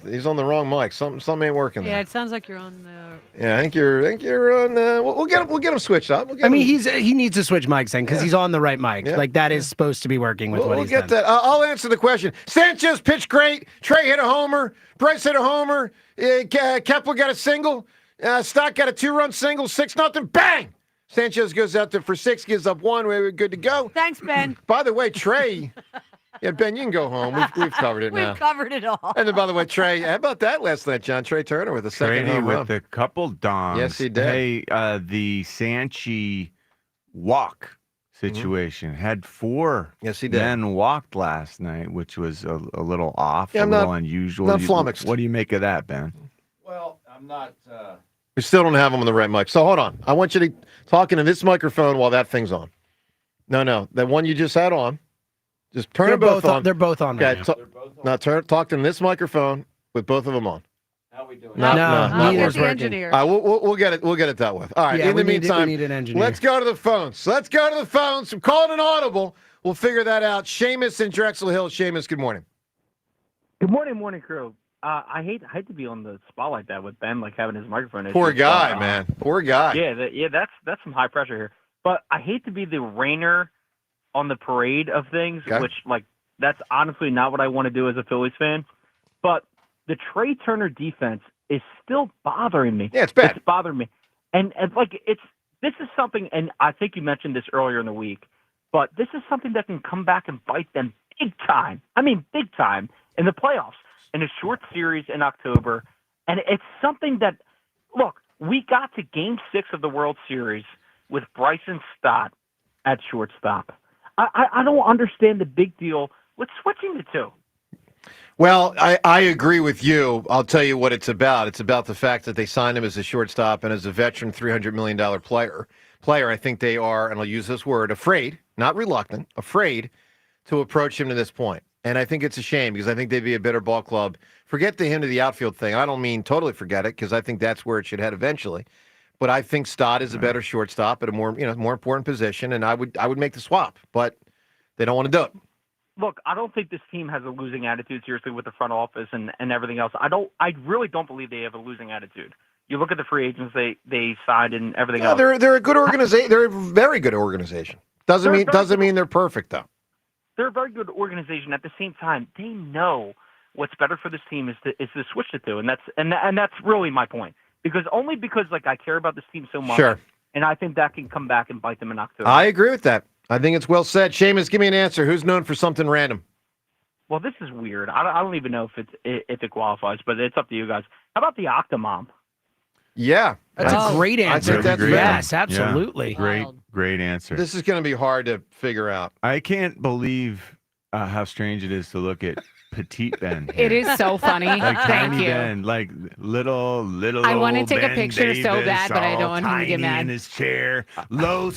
He's on the wrong mic. Something ain't working there. Yeah, it sounds like you're on the. Yeah, I think you're on. We'll get him switched up. I mean, he needs to switch mics then because he's on the right mic. Yeah. Like that is supposed to be working with what We'll he's get done. that. I'll answer the question. Sanchez pitched great. Trey hit a homer. Bryce hit a homer. Kepler got a single. Stock got a 2-run single. 6-0. Bang! Sanchez goes out there for 6, gives up 1. We're good to go. Thanks, Ben. By the way, Trey. Yeah, Ben, you can go home. We've covered it now. We've covered it all. And then, by the way, Trey, how about that last night, John? Trey Turner with a second Brady home run. with a couple dongs. Yes, he did. Hey, the Sanchi walk situation had 4 Yes, he did. men walked last night, which was a little off, Yeah, a little unusual. not flummoxed. What do you make of that, Ben? Well, I'm not. We still don't have him on the right mic. So hold on. I want you to talk into this microphone while that thing's on. No, that one you just had on. Just turn them both on. They're both on right Okay, now talk to this microphone with both of them on. How we doing? No, neither's Where's the working. engineer? All right, we'll get it. We'll get it dealt with. All right. Yeah, in the we meantime, need an engineer. let's go to the phones. I'm calling an audible. We'll figure that out. Seamus in Drexel Hill. Seamus, good morning. Good morning, crew. I hate to be on the spot like that with Ben, like having his microphone issues. Poor guy, man. Poor guy. Yeah, that's some high pressure here. But I hate to be the rainer on the parade of things, Okay. which that's honestly not what I want to do as a Phillies fan. But the Trey Turner defense is still bothering me. Yeah, it's bad. It's bothering me, and this is something, and I think you mentioned this earlier in the week, but this is something that can come back and bite them big time. I mean, big time in the playoffs. In a short series in October. And it's something that, look, we got to Game 6 of the World Series with Bryson Stott at shortstop. I don't understand the big deal with switching the two. Well, I agree with you. I'll tell you what it's about. It's about the fact that they signed him as a shortstop and as a veteran $300 million player. I think they are, and I'll use this word, afraid, not reluctant, afraid to approach him to this point. And I think it's a shame because I think they'd be a better ball club Forget the him to the outfield thing. I don't mean totally forget it because I think that's where it should head eventually. But I think Stott is a better shortstop at a more important position, and I would make the swap. But they don't want to do it. Look, I don't think this team has a losing attitude, seriously, with the front office and everything else. I really don't believe they have a losing attitude. You look at the free agents they signed and everything else. They're a good organization. They're a very good organization. Doesn't mean they're perfect though. They're a very good organization. At the same time, they know what's better for this team is to switch the two, and that's really my point. Because I care about this team so much. Sure. And I think that can come back and bite them in October. I agree with that. I think it's well said. Seamus, give me an answer. Who's known for something random? Well, this is weird. I don't even know if it qualifies, but it's up to you guys. How about the Octomom? Yeah. That's a great answer. I think that's yes, absolutely. Yeah. Great answer. This is going to be hard to figure out. I can't believe how strange it is to look at Petite Ben. It is so funny. Like Thank Tiny you. Ben, like little. I want to old take a Ben picture so Davis, bad, but I all don't want him to get tiny mad. in his chair, low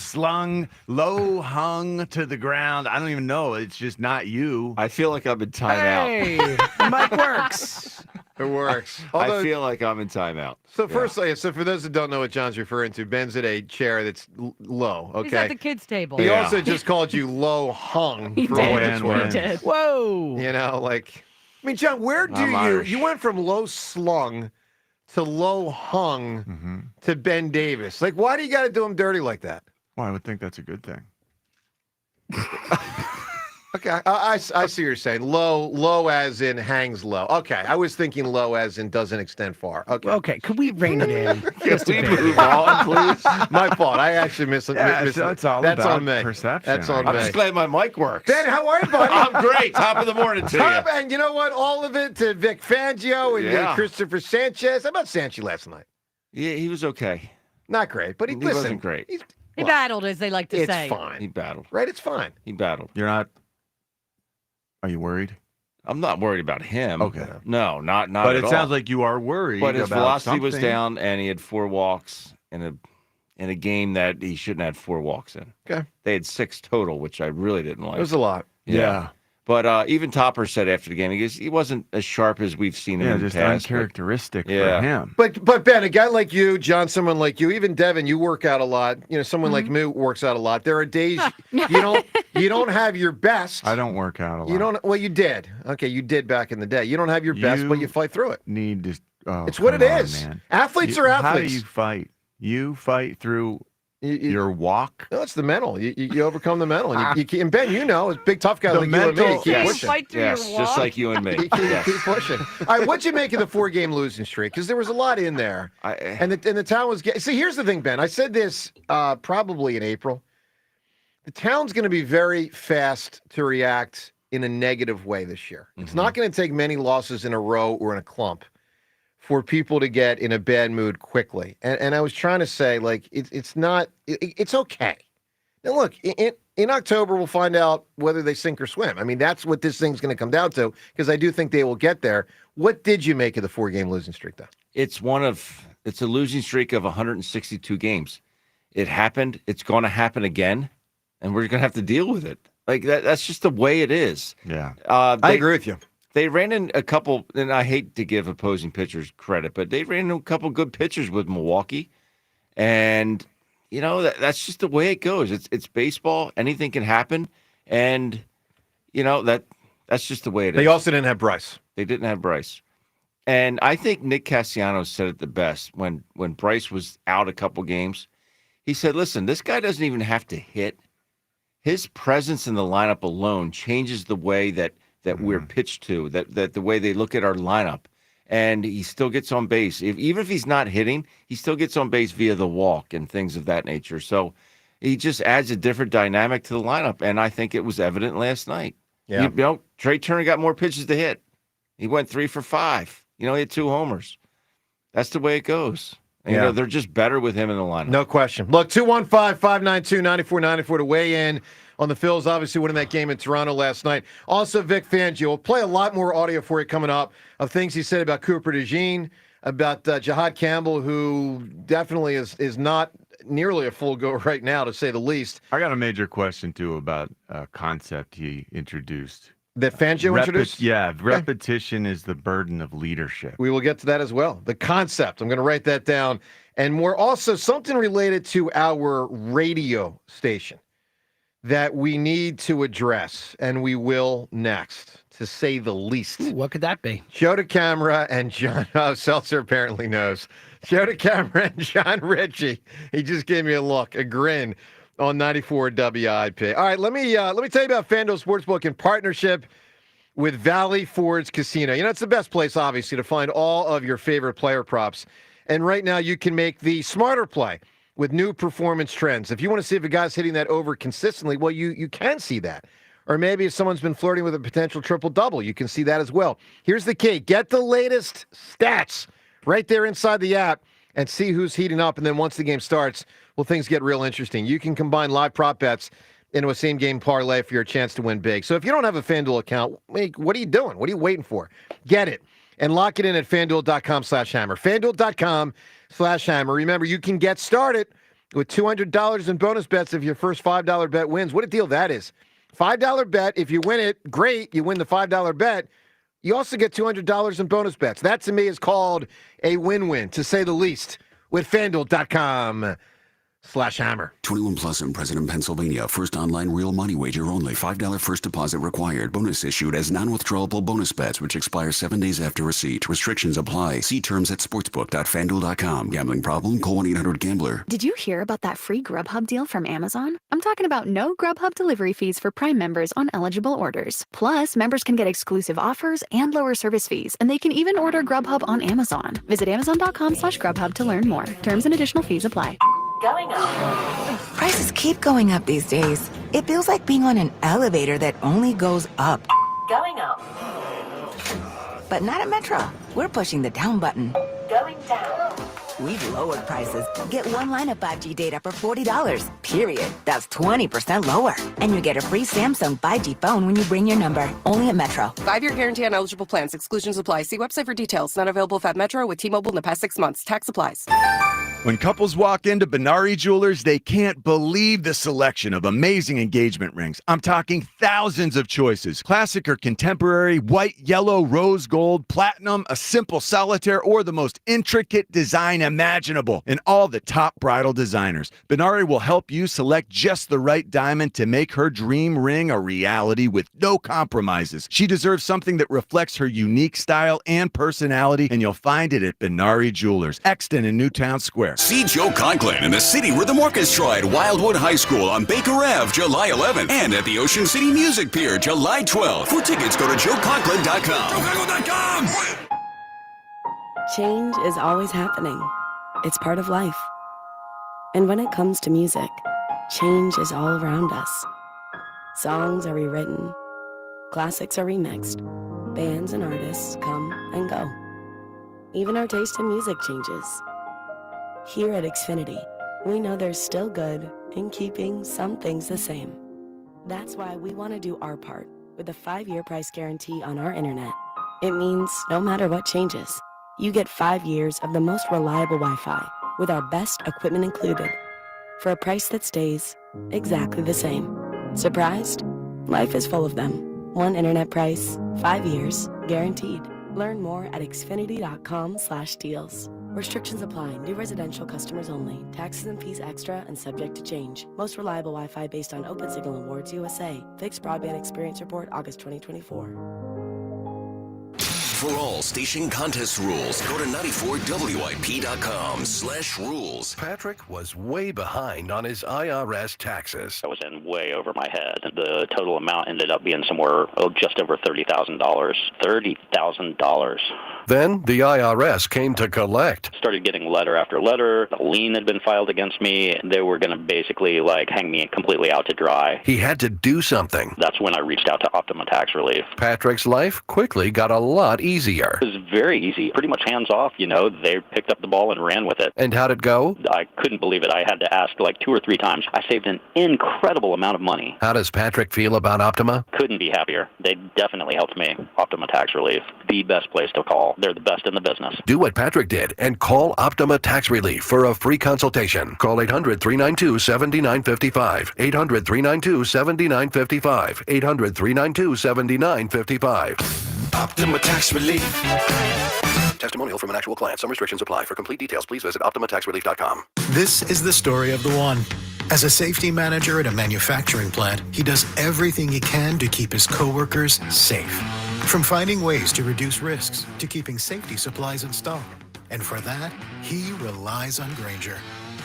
hung to the ground. I don't even know. It's just not you. I feel like I'm in timeout. Hey, the mic works. It works. I feel like I'm in timeout. So first, so for those that don't know what John's referring to, Ben's at a chair that's low. Okay. He's at the kids' table. He also just called you low hung. He for did. what it's He worth. did. Whoa. I mean, John, where do I'm you Irish. you went from low slung to low hung to Ben Davis? Like, why do you got to do him dirty like that? Well, I would think that's a good thing. Okay, I see what you're saying. Low as in hangs low. Okay, I was thinking low as in doesn't extend far. Okay. Okay, could we rein it in? Just a bit. Move on, please. My fault. I actually Yeah, it's all That's about on me. perception. That's on I'm me. just glad my mic works. Ben, how are you, buddy? I'm great. Top of the morning to you. And you know what? All of it to Vic Fangio and Yeah. Christopher Sanchez. How about Sanchez last night? Yeah, he was okay. Not great, but He listen, wasn't great. He battled, as they like to It's say. fine. He battled. Right? It's fine. He battled. You're not. Are you worried? I'm not worried about him. Okay. No, not But at it sounds all. like you are worried. But his about velocity was something. down, and he had 4 walks in a game that he shouldn't have 4 walks in. Okay. They had 6 total, which I really didn't like. It was a lot. Yeah. But even Topper said after the game, he wasn't as sharp as we've seen him Yeah, in the just past. but- uncharacteristic Yeah. for him. But Ben, a guy like you, John, someone like you, even Devin, you work out a lot. You know, someone like me works out a lot. There are days you don't have your best. I don't work out a lot. You don't. Well, you did. Okay, you did back in the day. You don't have your best, but you fight through it. Need to. Oh, It's what it come on, is. man. Athletes are How do athletes. you fight? You fight through your walk. No, it's the mental. You overcome the mental. And, and Ben, you know, as big tough guy The like you and me, mental- keep Yes, pushing. Fight through yes, your just walk? like you and me. Keep Yes. pushing. All right, what'd you make of the 4-game losing streak? Because there was a lot in there, and the town was. See, here's the thing, Ben. I said this probably in April. The town's going to be very fast to react in a negative way this year. It's not going to take many losses in a row or in a clump for people to get in a bad mood quickly. And I was trying to say, like, it's not. It's okay. Now, look, in October, we'll find out whether they sink or swim. I mean, that's what this thing's going to come down to, because I do think they will get there. What did you make of the 4-game losing streak, though? It's a losing streak of 162 games. It happened. It's going to happen again, and we're going to have to deal with it. Like that's just the way it is. Yeah. I agree with you. They ran in a couple, and I hate to give opposing pitchers credit, but they ran in a couple good pitchers with Milwaukee, and you know that's just the way it goes. It's baseball. Anything can happen, and you know that's just the way it is. They also didn't have Bryce. They didn't have Bryce. And I think Nick Castellanos said it the best when Bryce was out a couple games. He said, listen, this guy doesn't even have to hit. His presence in the lineup alone changes the way that we're pitched to, that the way they look at our lineup. And he still gets on base. Even if he's not hitting, he still gets on base via the walk and things of that nature. So he just adds a different dynamic to the lineup. And I think it was evident last night. Yeah. You know, Trey Turner got more pitches to hit. He went 3 for 5. You know, he had 2 homers. That's the way it goes. And, you know, they're just better with him in the lineup. No question. Look, 215-592-9494 to weigh in on the Phils, obviously winning that game in Toronto last night. Also, Vic Fangio. We'll play a lot more audio for you coming up of things he said about Cooper DeJean, about Jahad Campbell, who definitely is not nearly a full go right now, to say the least. I got a major question, too, about a concept he introduced that Fangio introduced? Yeah, repetition is the burden of leadership. We will get to that as well. The concept. I'm going to write that down. And more also something related to our radio station that we need to address, and we will next, to say the least. Ooh, what could that be? Show to camera and John. Oh, Seltzer apparently knows. Show to camera and John Ritchie. He just gave me a look, a grin on 94 WIP. All right, let me tell you about FanDuel Sportsbook in partnership with Valley Forge Casino. You know, it's the best place, obviously, to find all of your favorite player props. And right now, you can make the smarter play with new performance trends. If you want to see if a guy's hitting that over consistently, well, you can see that. Or maybe if someone's been flirting with a potential triple-double, you can see that as well. Here's the key. Get the latest stats right there inside the app and see who's heating up. And then once the game starts, well, things get real interesting. You can combine live prop bets into a same-game parlay for your chance to win big. So if you don't have a FanDuel account, what are you doing? What are you waiting for? Get it and lock it in at FanDuel.com/hammer. FanDuel.com/hammer. Remember, you can get started with $200 in bonus bets if your first $5 bet wins. What a deal that is. $5 bet. If you win it, great. You win the $5 bet. You also get $200 in bonus bets. That, to me, is called a win-win, to say the least, with FanDuel.com/hammer. 21 plus and present in Pennsylvania. First online real money wager only. $5 first deposit required. Bonus issued as non-withdrawable bonus bets, which expire 7 days after receipt. Restrictions apply. See terms at sportsbook.fanduel.com. Gambling problem? Call 1-800-GAMBLER. Did you hear about that free Grubhub deal from Amazon? I'm talking about no Grubhub delivery fees for Prime members on eligible orders. Plus, members can get exclusive offers and lower service fees, and they can even order Grubhub on Amazon. Visit Amazon.com/Grubhub to learn more. Terms and additional fees apply. Going up. Prices keep going up these days. It feels like being on an elevator that only goes up. Going up. But not at Metro. We're pushing the down button. Going down. We've lowered prices. Get one line of 5G data for $40. Period. That's 20% lower. And you get a free Samsung 5G phone when you bring your number. Only at Metro. 5-year guarantee on eligible plans. Exclusions apply. See website for details. Not available at Metro with T-Mobile in the past 6 months. Tax applies. When couples walk into Benari Jewelers, they can't believe the selection of amazing engagement rings. I'm talking thousands of choices. Classic or contemporary, white, yellow, rose gold, platinum, a simple solitaire, or the most intricate design imaginable. And all the top bridal designers. Benari will help you select just the right diamond to make her dream ring a reality with no compromises. She deserves something that reflects her unique style and personality, and you'll find it at Benari Jewelers, Exton in Newtown Square. See Joe Conklin in the City Rhythm Orchestra at Wildwood High School on Baker Ave, July 11th, and at the Ocean City Music Pier, July 12th. For tickets, go to joeconklin.com. JoeConklin.com! Change is always happening. It's part of life. And when it comes to music, change is all around us. Songs are rewritten. Classics are remixed. Bands and artists come and go. Even our taste in music changes. Here at Xfinity, we know there's still good in keeping some things the same. That's why we want to do our part with a 5-year price guarantee on our internet. It means no matter what changes, you get 5 years of the most reliable Wi-Fi with our best equipment included for a price that stays exactly the same. Surprised? Life is full of them. One internet price, 5 years, guaranteed. Learn more at xfinity.com/deals. Restrictions apply. New residential customers only. Taxes and fees extra and subject to change. Most reliable Wi-Fi based on Open Signal Awards USA. Fixed Broadband Experience Report, August 2024. For all station contest rules, go to 94WIP.com/rules. Patrick was way behind on his IRS taxes. I was in way over my head. The total amount ended up being somewhere, just over $30,000. $30,000. Then the IRS came to collect. Started getting letter after letter. A lien had been filed against me. They were going to basically hang me completely out to dry. He had to do something. That's when I reached out to Optima Tax Relief. Patrick's life quickly got a lot easier. It was very easy, pretty much hands off. They picked up the ball and ran with it. And how'd it go? I couldn't believe it. I had to ask 2 or 3 times. I saved an incredible amount of money. How does Patrick feel about Optima? Couldn't be happier. They definitely helped me. Optima Tax Relief, the best place to call. Hell, they're the best in the business. Do what Patrick did and call Optima Tax Relief for a free consultation. Call 800-392-7955. 800-392-7955. 800-392-7955. Optima Tax Relief. Testimonial from an actual client. Some restrictions apply. For complete details, please visit OptimaTaxRelief.com. This is the story of the one. As a safety manager at a manufacturing plant, he does everything he can to keep his coworkers safe. From finding ways to reduce risks to keeping safety supplies in stock. And for that, he relies on Grainger.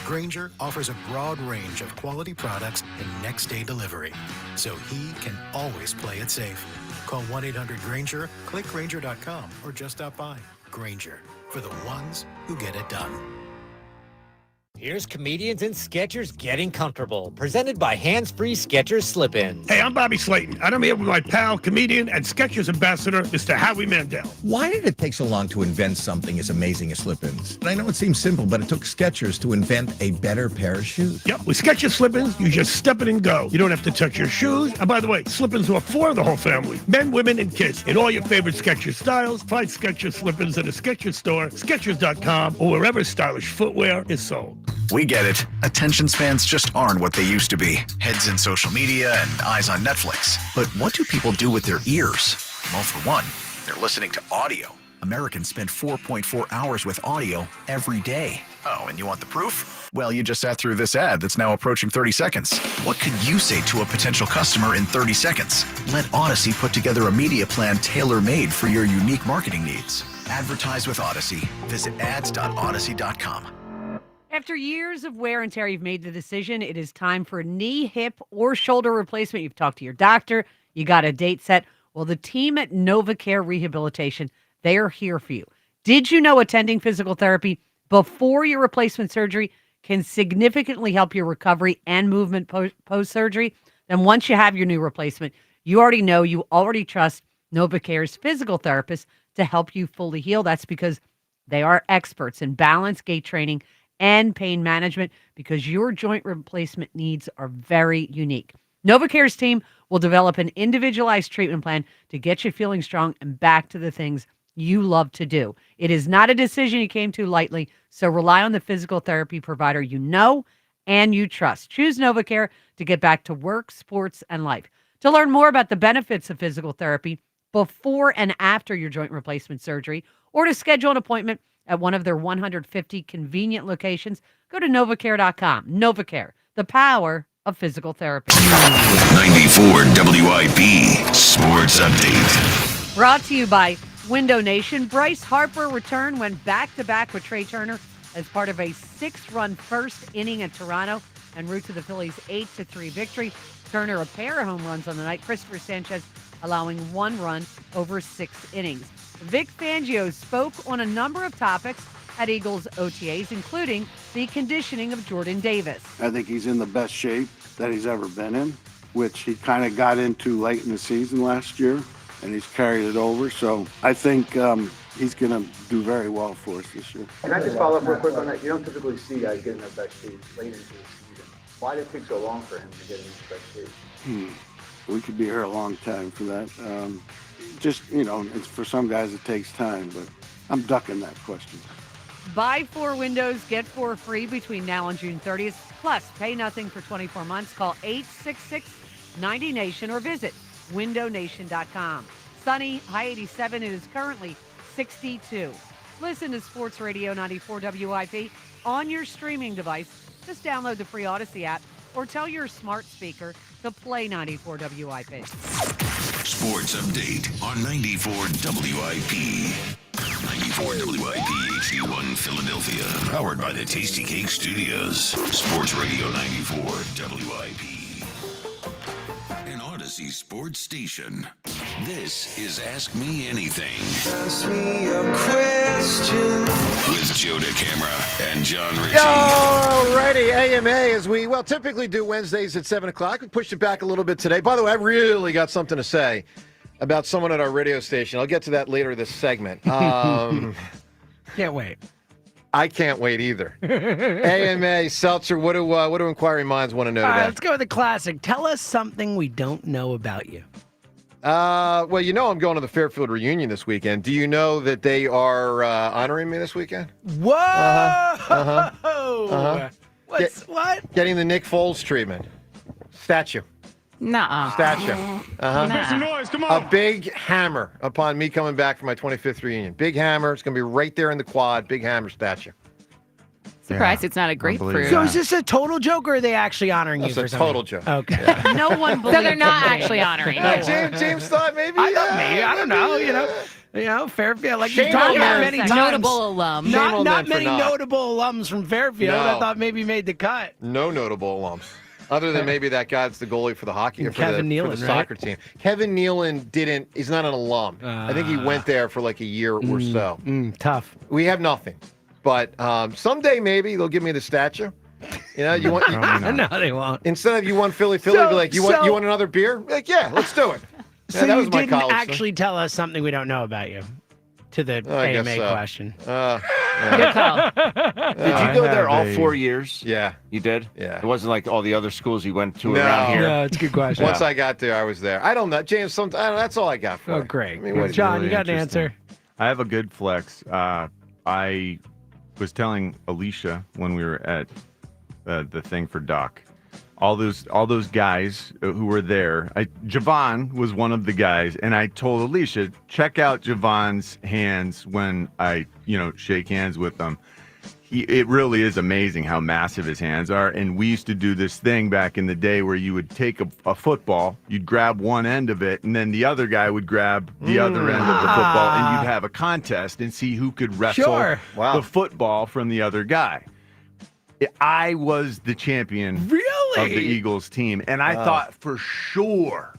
Grainger offers a broad range of quality products and next-day delivery, so he can always play it safe. Call 1-800-GRAINGER, click Grainger.com, or just stop by. Grainger, for the ones who get it done. Here's Comedians and Sketchers Getting Comfortable, presented by Hands Free Skechers Slip-Ins. Hey, I'm Bobby Slayton, and I'm here with my pal, comedian, and Skechers ambassador, Mr. Howie Mandel. Why did it take so long to invent something as amazing as slip-ins? I know it seems simple, but it took Skechers to invent a better pair of shoes. Yep, with Skechers slip-ins, you just step in and go. You don't have to touch your shoes. And by the way, slip-ins are for the whole family, men, women, and kids. In all your favorite Skechers styles, find Skechers slip-ins at a Skechers store, Skechers.com, or wherever stylish footwear is sold. We get it. Attention spans just aren't what they used to be. Heads in social media and eyes on Netflix. But what do people do with their ears? Well, for one, they're listening to audio. Americans spend 4.4 hours with audio every day. Oh, and you want the proof? Well, you just sat through this ad that's now approaching 30 seconds. What could you say to a potential customer in 30 seconds? Let Odyssey put together a media plan tailor-made for your unique marketing needs. Advertise with Odyssey. Visit ads.odyssey.com. After years of wear and tear, you've made the decision. It is time for a knee, hip, or shoulder replacement. You've talked to your doctor. You got a date set. Well, the team at NovaCare Rehabilitation, they are here for you. Did you know attending physical therapy before your replacement surgery can significantly help your recovery and movement post-surgery? Then once you have your new replacement, you already trust NovaCare's physical therapist to help you fully heal. That's because they are experts in balance, gait training, and pain management, because your joint replacement needs are very unique. NovaCare's team will develop an individualized treatment plan to get you feeling strong and back to the things you love to do. It is not a decision you came to lightly, so rely on the physical therapy provider you know and you trust. Choose NovaCare to get back to work, sports, and life. To learn more about the benefits of physical therapy before and after your joint replacement surgery, or to schedule an appointment at one of their 150 convenient locations, go to NovaCare.com. NovaCare, the power of physical therapy. 94 WIP Sports Update. Brought to you by Window Nation. Bryce Harper returned, went back-to-back with Trey Turner as part of a 6-run first inning at Toronto en route to the Phillies' 8-3 victory. Turner a pair of home runs on the night. Christopher Sanchez allowing 1 run over 6 innings. Vic Fangio spoke on a number of topics at Eagles OTAs, including the conditioning of Jordan Davis. I think he's in the best shape that he's ever been in, which he kind of got into late in the season last year, and he's carried it over. So I think he's going to do very well for us this year. Can I just follow up real quick on that? You don't typically see guys get in their best shape late into the season. Why did it take so long for him to get in his best shape? We could be here a long time for that. It's for some guys it takes time, but I'm ducking that question. Buy 4 windows, get 4 free between now and June 30th. Plus, pay nothing for 24 months. Call 866-90NATION or visit windownation.com. Sunny, high 87. It is currently 62. Listen to Sports Radio 94 WIP on your streaming device. Just download the free Odyssey app or tell your smart speaker to play 94 WIP. Sports Update on 94 WIP. 94 WIP HD1 Philadelphia. Powered by the Tasty Cake Studios. Sports Radio 94 WIP. An Odyssey sports station. This is Ask Me Anything. Ask me a question. With Joe DeCamera and John Ritchie. Alrighty, AMA, as we typically do Wednesdays at 7 o'clock. We pushed it back a little bit today. By the way, I really got something to say about someone at our radio station. I'll get to that later this segment. Can't wait. I can't wait either. AMA, Seltzer, what do inquiring minds want to know today? Let's go with the classic. Tell us something we don't know about you. Well, I'm going to the Fairfield reunion this weekend. Do you know that they are honoring me this weekend? Whoa! What? Getting the Nick Foles treatment. Statue. Nuh-uh. Statue. Make some noise, come on. A big hammer upon me coming back for my 25th reunion. Big hammer. It's going to be right there in the quad. Big hammer statue. Surprised it's not a grapefruit. So is this a total joke, or are they actually honoring you That's for a something? total joke. Okay. No one So they're not actually honoring you. James thought maybe. I thought maybe. I don't know. Fairfield. Like Shame you've talked on about them. many times. Notable alum. Shame on Not them for many not. notable alums from Fairfield. No. I thought maybe made the cut. No notable alums. Other than maybe that guy that's the goalie for the hockey or for Kevin the Nealon, soccer team. Kevin Nealon he's not an alum. I think he went there for like a year or so. Tough. We have nothing. But someday maybe they'll give me the statue. You want No, they won't. instead of you want Philly, be like, you want another beer? Like, yeah, let's do it. So that you was my didn't college actually tell us something we don't know about you to the I guess AMA so. question. Good call. Did you go there all 4 years? Yeah. You did? Yeah. It wasn't like all the other schools you went to No. around here. No, it's a good question. Once I got there, I was there. I don't know, James. That's all I got for Oh, you. great. I mean, what- John, really you got an interesting. answer? I have a good flex. I was telling Alicia when we were at the thing for Doc, all those guys who were there. Javon was one of the guys, and I told Alicia, check out Javon's hands when I shake hands with him. It really is amazing how massive his hands are. And we used to do this thing back in the day where you would take a football, you'd grab one end of it, and then the other guy would grab the other end of the football, and you'd have a contest and see who could wrestle the football from the other guy. I was the champion of the Eagles team, and I thought for sure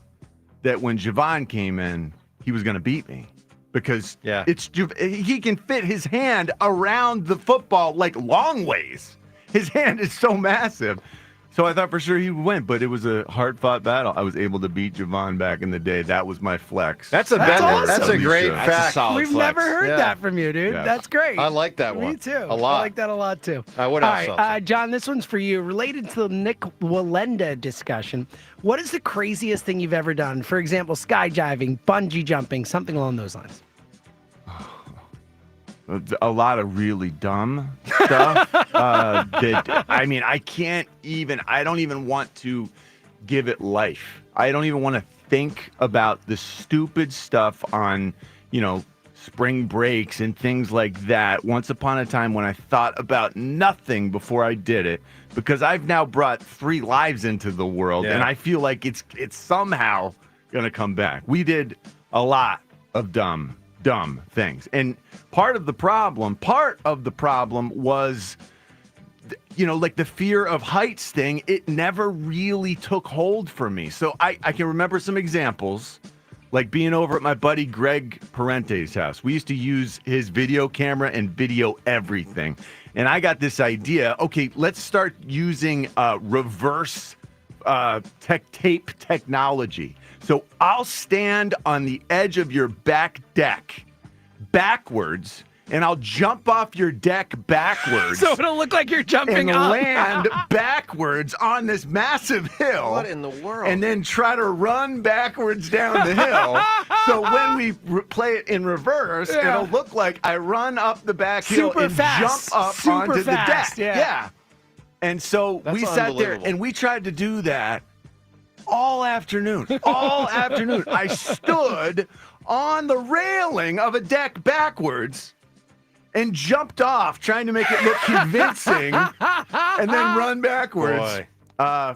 that when Javon came in, he was going to beat me. Because he can fit his hand around the football like long ways. His hand is so massive. So I thought for sure he would win, but it was a hard-fought battle. I was able to beat Javon back in the day. That was my flex. That's a great fact. That's a solid We've flex. never heard that from you, dude. Yeah. That's great. I like that one. Me too. A lot. I like that a lot too. What All else? right, John, this one's for you. Related to the Nick Wallenda discussion, what is the craziest thing you've ever done? For example, skydiving, bungee jumping, something along those lines. A lot of really dumb stuff. I don't even want to give it life. I don't even want to think about the stupid stuff on, spring breaks and things like that. Once upon a time when I thought about nothing before I did it, because I've now brought 3 lives into the world, and I feel like it's somehow going to come back. We did a lot of dumb things. And part of the problem was, like the fear of heights thing, it never really took hold for me. So I can remember some examples, like being over at my buddy Greg Parente's house. We used to use his video camera and video everything. And I got this idea, okay, let's start using reverse tape technology. So I'll stand on the edge of your back deck backwards, and I'll jump off your deck backwards. So it'll look like you're jumping and up. land backwards on this massive hill. What in the world? And then try to run backwards down the hill. So when we play it in reverse, it'll look like I run up the back hill Super and fast. jump up Super onto fast, the deck. yeah. And so That's we sat there unbelievable. and we tried to do that all afternoon. I stood on the railing of a deck backwards and jumped off, trying to make it look convincing, and then run backwards. Boy.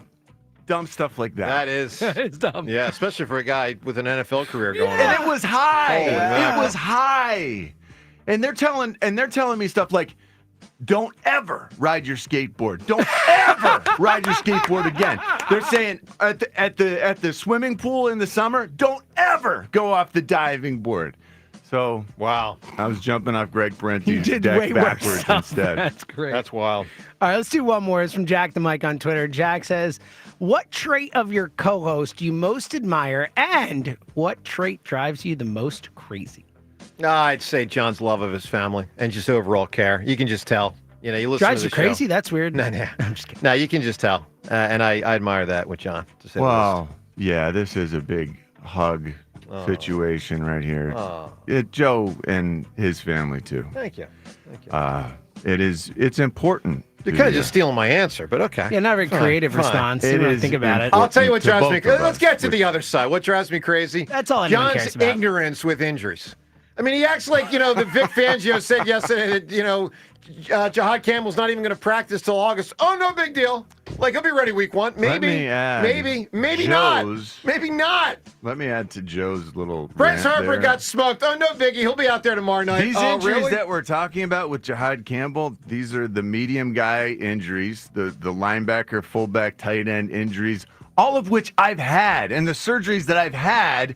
Dumb stuff like that. That is. It's dumb. Yeah, especially for a guy with an NFL career going on. And it was high. Holy mackerel. It was high. And they're telling me stuff like, don't ever ride your skateboard. Don't ever ride your skateboard again. They're saying at the swimming pool in the summer, don't ever go off the diving board. So wow, I was jumping off Greg You Parente's did deck way worse backwards stuff. instead. That's great. That's wild. All right, let's do one more. It's from Jack the Mike on Twitter. Jack says, what trait of your co-host do you most admire, and what trait drives you the most crazy? I'd say John's love of his family and just overall care. You can just tell. You listen Drives to you the crazy? show. That's weird. No, I'm just kidding. No, you can just tell. And I admire that with John. To say the least. Well, yeah, this is a big hug situation right here. Oh. Joe and his family too. Thank you. Thank you. It's important. You're kind of just stealing my answer, but okay. Yeah, not very Fine, creative fine. response. You don't think about it. I'll tell you what to drives me both crazy. of Let's us, get to which- the other side. What drives me crazy? That's all anyone John's cares about. ignorance with injuries. I mean, he acts like, the Vic Fangio said yesterday that, Jahad Campbell's not even going to practice till August. Oh, no big deal. Like, he'll be ready week 1. Let Maybe, me add maybe not. Joe's- Maybe not. Let me add to Joe's little. Bryce rant Harper there. got smoked. Oh, no biggie. He'll be out there tomorrow night. These Oh, injuries really? that we're talking about with Jahad Campbell, these are the medium guy injuries, the linebacker, fullback, tight end injuries, all of which I've had, and the surgeries that I've had,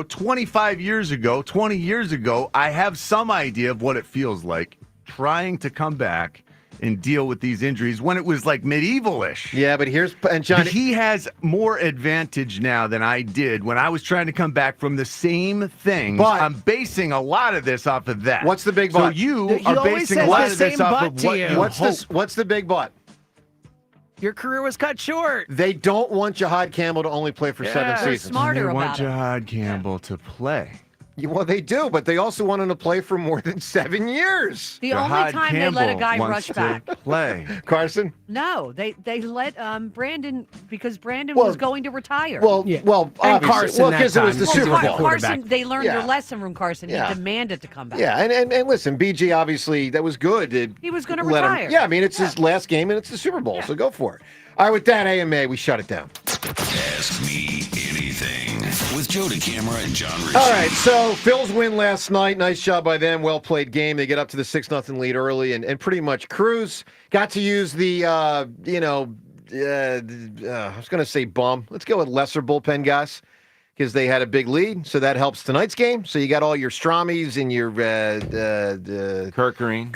25 years ago, 20 years ago, I have some idea of what it feels like trying to come back and deal with these injuries when it was like medieval-ish. Yeah, but and John, he has more advantage now than I did when I was trying to come back from the same thing. But I'm basing a lot of this off of that. What's the big So but? you He are always basing a says lot the of this same off but of to what you. you hope. What's the big but? Your career was cut short. They don't want Jahad Campbell to only play for 7 They're seasons. smarter They want about it. Jahad Campbell to play. Well, they do, but they also want him to play for more than 7 years. The only Jahad time they let a Campbell guy wants rush to back. play. Carson? No, they let Brandon because Brandon Well- was going to retire. Well, Yeah. well, And obviously. Carson Well, that because it was time, the because Super he was a Bowl. quarterback. Carson, they learned Yeah. their lesson from Carson. Yeah. He demanded to come back. Yeah, and listen, BG obviously that was good. He was gonna let him- retire. Yeah, I mean it's his last game and it's the Super Bowl, so go for it. All right, with that AMA, we shut it down. Ask Me Anything with Joe DeCamera and John Ritchie. All right, so Phil's win last night. Nice job by them. Well played game. They get up to the 6-0 lead early and pretty much cruise. Got to use the, I was going to say bum. Let's go with lesser bullpen guys because they had a big lead. So that helps tonight's game. So you got all your Stramies and your Kirkereens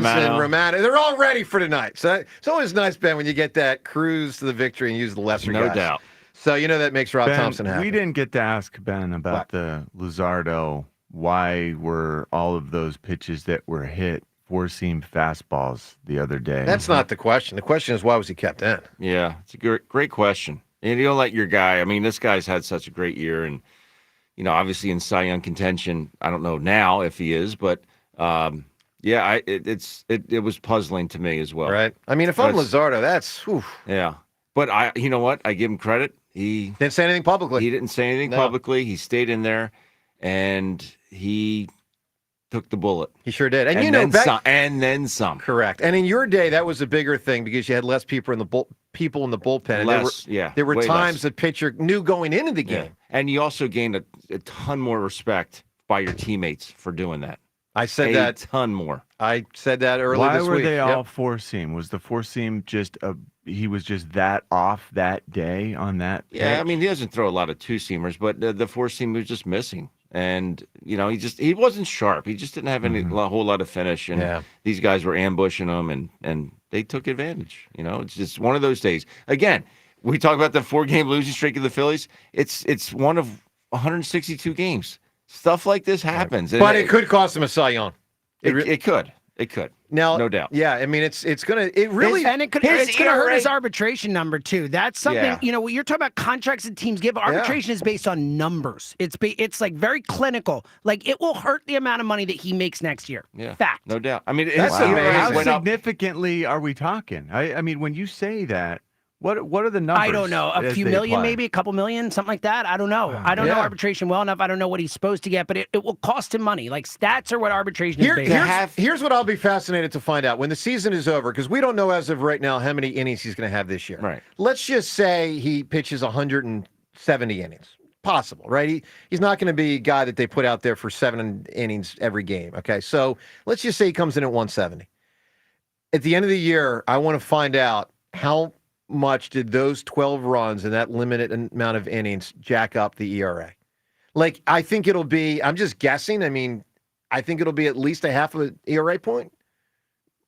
and Romano. They're all ready for tonight. So it's always nice, Ben, when you get that cruise to the victory and use the lesser guys. No doubt. So that makes Rob Ben, Thompson happy. we didn't get to ask Ben about the Luzardo. Why were all of those pitches that were hit four-seam fastballs the other day? That's not the question. The question is, why was he kept in? Yeah, it's a great question. And you don't let your guy. I mean, this guy's had such a great year, and obviously in Cy Young contention. I don't know now if he is, but it was puzzling to me as well. Right. I mean, if I'm Luzardo, that's whew. Yeah. But you know what? I give him credit. He didn't say anything publicly. He didn't say anything publicly. He stayed in there, and he took the bullet. He sure did. And then some. Correct. And in your day, that was a bigger thing because you had less people in the bullpen. And there were way times less. the pitcher knew going into the game. Yeah. And you also gained a ton more respect by your teammates for doing that. I said a that. Ton more. I said that earlier Why this week. were they all four-seam? Was the four-seam he was just that off that day on that pitch? Yeah, I mean, he doesn't throw a lot of two-seamers, but the four-seam was just missing. And, he wasn't sharp. He just didn't have a whole lot of finish. And these guys were ambushing him, and they took advantage. It's just one of those days. Again, we talk about the 4-game losing streak of the Phillies. It's one of 162 games. Stuff like this happens. But it could cost him a Cy Young. It could. It could. Now, no doubt. Yeah, I mean, it's gonna hurt his arbitration number too. That's something when you're talking about contracts that teams give. Arbitration is based on numbers. It's like very clinical. Like it will hurt the amount of money that he makes next year. Yeah, fact. No doubt. I mean, how significantly are we talking? I mean, when you say that. What are the numbers? I don't know. A few million, maybe a couple million, something like that. I don't know. I don't know arbitration well enough. I don't know what he's supposed to get, but it will cost him money. Like stats are what arbitration is based on. Here's what I'll be fascinated to find out when the season is over, because we don't know as of right now how many innings he's going to have this year. Right. Let's just say he pitches 170 innings. Possible, right? He's not going to be a guy that they put out there for 7 innings every game. Okay, so let's just say he comes in at 170. At the end of the year, I want to find out how much did those 12 runs and that limited amount of innings jack up the ERA? Like, I think it'll be, I'm just guessing. I mean, I think it'll be at least a half of an ERA point.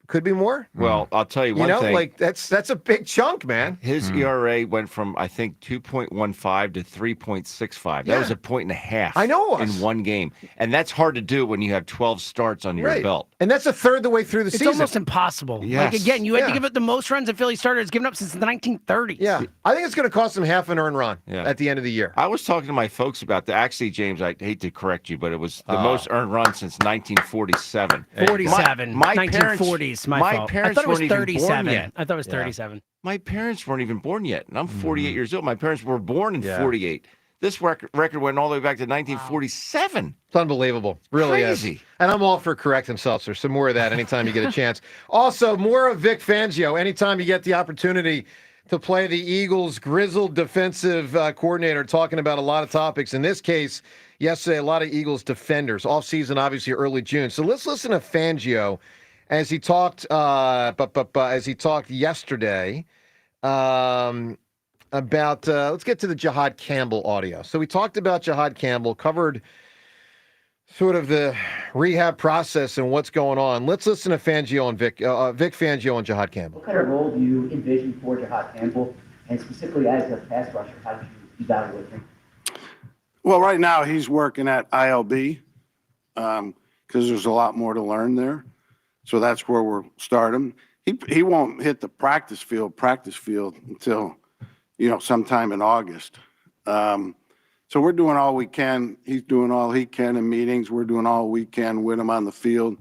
Could be more. Well, I'll tell you one thing. Like that's a big chunk, man. His ERA went from, I think, 2.15 to 3.65. That was a point and a half. I know it was. In one game. And that's hard to do when you have 12 starts under your belt. And that's a third the way through the season. It's almost impossible. Yes. Like, again, you had to give it the most runs a Philly starter has given up since the 1930s. Yeah. I think it's going to cost him half an earned run at the end of the year. I was talking to my folks about that. Actually, James, I hate to correct you, but it was the most earned run since 1947. 47. My 1940s, my fault. Parents I thought it was weren't even 37. born yet. I thought it was 37. My parents weren't even born yet, and I'm 48 years old. My parents were born in 48. This record went all the way back to 1947. It's unbelievable. Really Crazy. is. And I'm all for correcting seltzer. So more of that anytime you get a chance. Also, more of Vic Fangio anytime you get the opportunity to play the Eagles' grizzled defensive coordinator, talking about a lot of topics. In this case, yesterday, a lot of Eagles defenders. Offseason, obviously, early June. So let's listen to Fangio as he talked yesterday about, let's get to the Jihad Campbell audio. So we talked about Jihad Campbell, covered sort of the rehab process and what's going on. Let's listen to Fangio and Vic Fangio and Jihad Campbell. What kind of role do you envision for Jihad Campbell, and specifically as a pass rusher, how do you evaluate him? Well, right now he's working at ILB because there's a lot more to learn there. So that's where we'll start him. He won't hit the practice field until, sometime in August. So we're doing all we can. He's doing all he can in meetings. We're doing all we can with him on the field.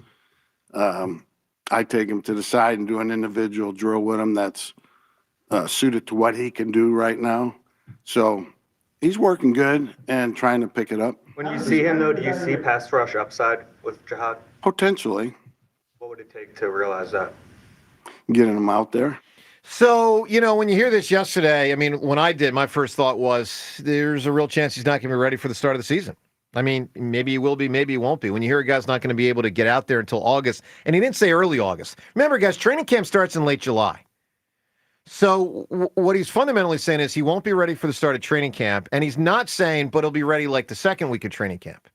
I take him to the side and do an individual drill with him that's suited to what he can do right now. So he's working good and trying to pick it up. When you see him, though, do you see pass rush upside with Jihad? Potentially. What would it take to realize that? Getting him out there. So, when you hear this yesterday, I mean, when I did, my first thought was there's a real chance he's not going to be ready for the start of the season. I mean, maybe he will be, maybe he won't be. When you hear a guy's not going to be able to get out there until August, and he didn't say early August. Remember, guys, training camp starts in late July. So what he's fundamentally saying is he won't be ready for the start of training camp, and he's not saying, but he'll be ready like the second week of training camp.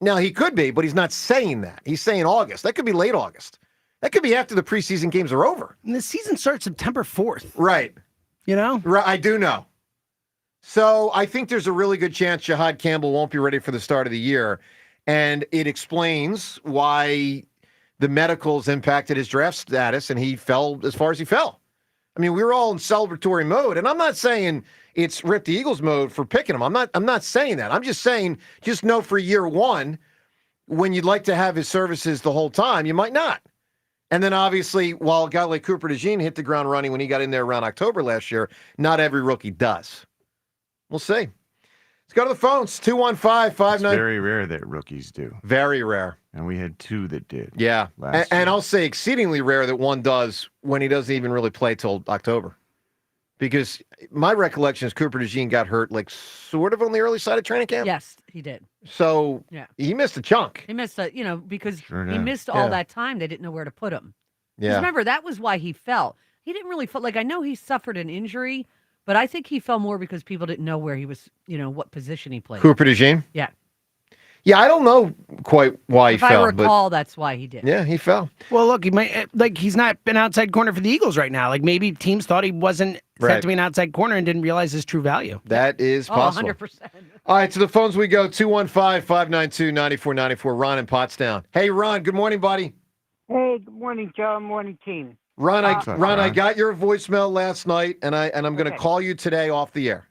Now, he could be, but he's not saying that. He's saying August. That could be late August. That could be after the preseason games are over. And the season starts September 4th. Right. Right, I do know. So I think there's a really good chance Jihad Campbell won't be ready for the start of the year. And it explains why the medicals impacted his draft status and he fell as far as he fell. I mean, we were all in celebratory mode. And I'm not saying it's rip the Eagles mode for picking him. I'm not saying that. I'm just saying, just know for year one, when you'd like to have his services the whole time, you might not. And then obviously, while a guy like Cooper DeJean hit the ground running when he got in there around October last year, not every rookie does. We'll see. Let's go to the phones. 215-59. It's very rare that rookies do. Very rare. And we had two that did. Yeah. And I'll say exceedingly rare that one does when he doesn't even really play till October. Because my recollection is Cooper DeJean got hurt like sort of on the early side of training camp. Yes, he did. So he missed a chunk. He missed because Sure he did. missed all that time. They didn't know where to put him. 'Cause Yeah. remember, that was why he fell. He didn't really fall. Like, I know he suffered an injury, but I think he fell more because people didn't know where he was, what position he played. Cooper DeJean? Yeah. Yeah, I don't know quite why he If fell. I recall, that's why he did. Yeah, he fell. Well, look, he might he's not been outside corner for the Eagles right now. Like maybe teams thought he wasn't set to be an outside corner and didn't realize his true value. That is possible. 100%. All right, to the phones we go. 215-592-9494. Ron in Pottstown. Hey, Ron. Good morning, buddy. Hey, good morning, Joe. Morning, team. Ron, I got your voicemail last night, and I'm going to call you today off the air.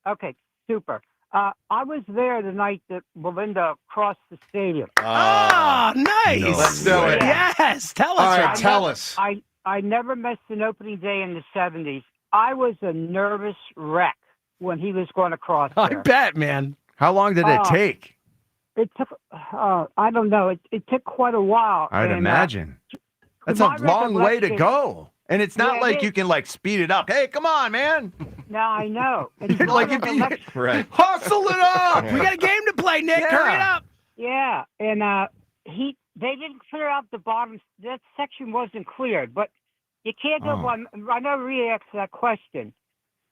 Okay, super. I was there the night that Belinda crossed the stadium. Oh, nice. Let's do it. Yes. Tell us. All right, Ron. tell us. I never missed an opening day in the 70s. I was a nervous wreck when he was going to cross there. I bet, man. How long did it take? It took, I don't know, it took quite a while. I'd and, imagine. That's a my long way to recollection- go. And it's not Yeah, like it you is. can speed it up. Hey, come on, man. Now I know. And my Like if you recollection- Right. hustle it up. We got a game to play, Nick. Yeah. Hurry it up. Yeah, and they didn't clear out the bottom. That section wasn't cleared, but you can't go by. I never really asked that question,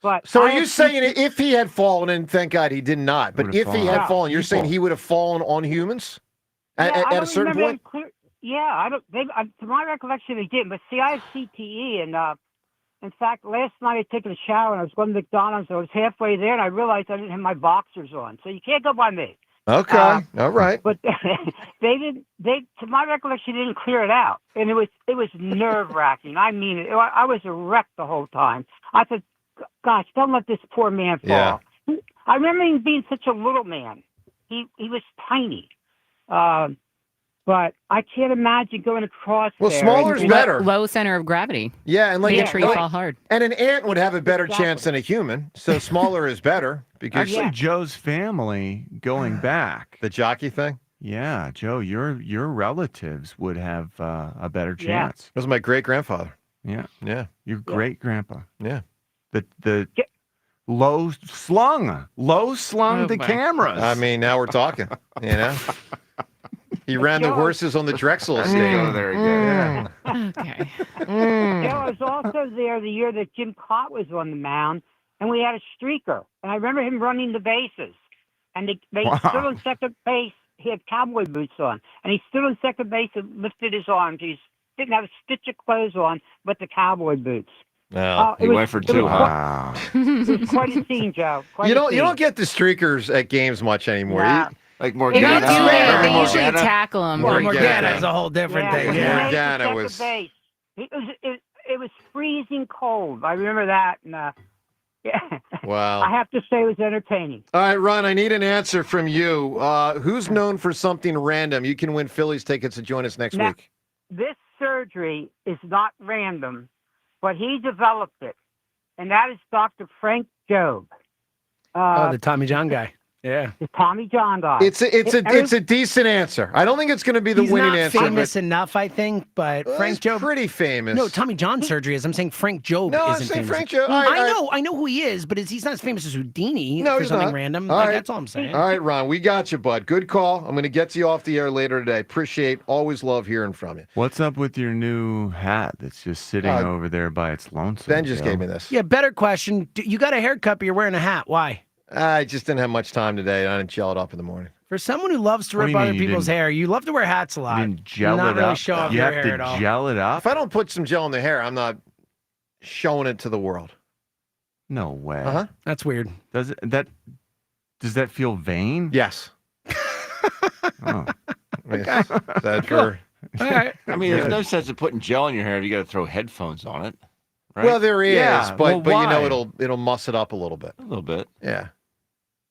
but So I are you had saying two- if he had fallen, and thank God he did not, but Would've if he had fallen. fallen, you're saying People. he would have fallen on humans Yeah, I at a don't certain remember point? them I don't. To my recollection, they didn't. But see, I have CTE, and in fact, last night I was taking a shower and I was going to McDonald's. I was halfway there, and I realized I didn't have my boxers on. So you can't go by me. Okay, all right. But they didn't. To my recollection, they didn't clear it out, and it was nerve wracking. I mean, I was a wreck the whole time. I said, "Gosh, don't let this poor man fall." Yeah. I remember him being such a little man. He was tiny. But I can't imagine going across Well, there. smaller's better. Low center of gravity. Yeah, and Be a tree fall hard. And an ant would have a better chance than a human, so smaller is better. Because Actually, Joe's family going back. The jockey thing? Yeah, Joe, your relatives would have a better chance. That was my great-grandfather. Yeah. Yeah. Your great-grandpa. Yeah. The low slung the cameras. I mean, now we're talking, you know? He ran the horses on the Drexel estate. Oh, there you go. Yeah. Okay. Joe, I was also there the year that Jim Cott was on the mound, and we had a streaker. And I remember him running the bases. And they stood on second base. He had cowboy boots on. And he stood on second base and lifted his arms. He didn't have a stitch of clothes on, but the cowboy boots. No, he went for two. Wow. It was quite a scene, Joe. You don't get the streakers at games much anymore. Nah. Like They Morgana. usually tackle him. Well, Morgana's a whole different thing. Yeah. Morgana was. It was freezing cold. I remember that. And, yeah. Wow. I have to say it was entertaining. All right, Ron, I need an answer from you. Who's known for something random? You can win Phillies tickets to join us next week. This surgery is not random, but he developed it, and that is Dr. Frank Jobe. The Tommy John guy. Yeah. The Tommy John guy. It's a decent answer. I don't think it's going to be the winning answer. He's not famous enough, I think, but Frank Jobe. Pretty famous. No, Tommy John surgery is. I'm saying Frank Jobe No, I'm isn't saying famous. Frank Jobe. I know who he is, but he's not as famous as Houdini No, for he's something not. random. All right. That's all I'm saying. All right, Ron, we got you, bud. Good call. I'm going to get you off the air later today. Always love hearing from you. What's up with your new hat that's just sitting over there by its lonesome? Ben just gave me this. Yeah, better question. You got a haircut, but you're wearing a hat. Why? I just didn't have much time today. I didn't gel it up in the morning. For someone who loves to What do rip you other mean you people's didn't- hair, you love to wear hats a lot. You didn't gel not it really up? show off You your have hair to at all. gel it up? If I don't put some gel in the hair, I'm not showing it to the world. No way. Uh-huh. That's weird. Does that feel vain? Yes. Oh. Yes. That's for... All right. I mean, there's no sense of putting gel in your hair if you got to throw headphones on it. Right? Well, there is, Yeah, but well, you know why? it'll muss it up a little bit. A little bit. Yeah.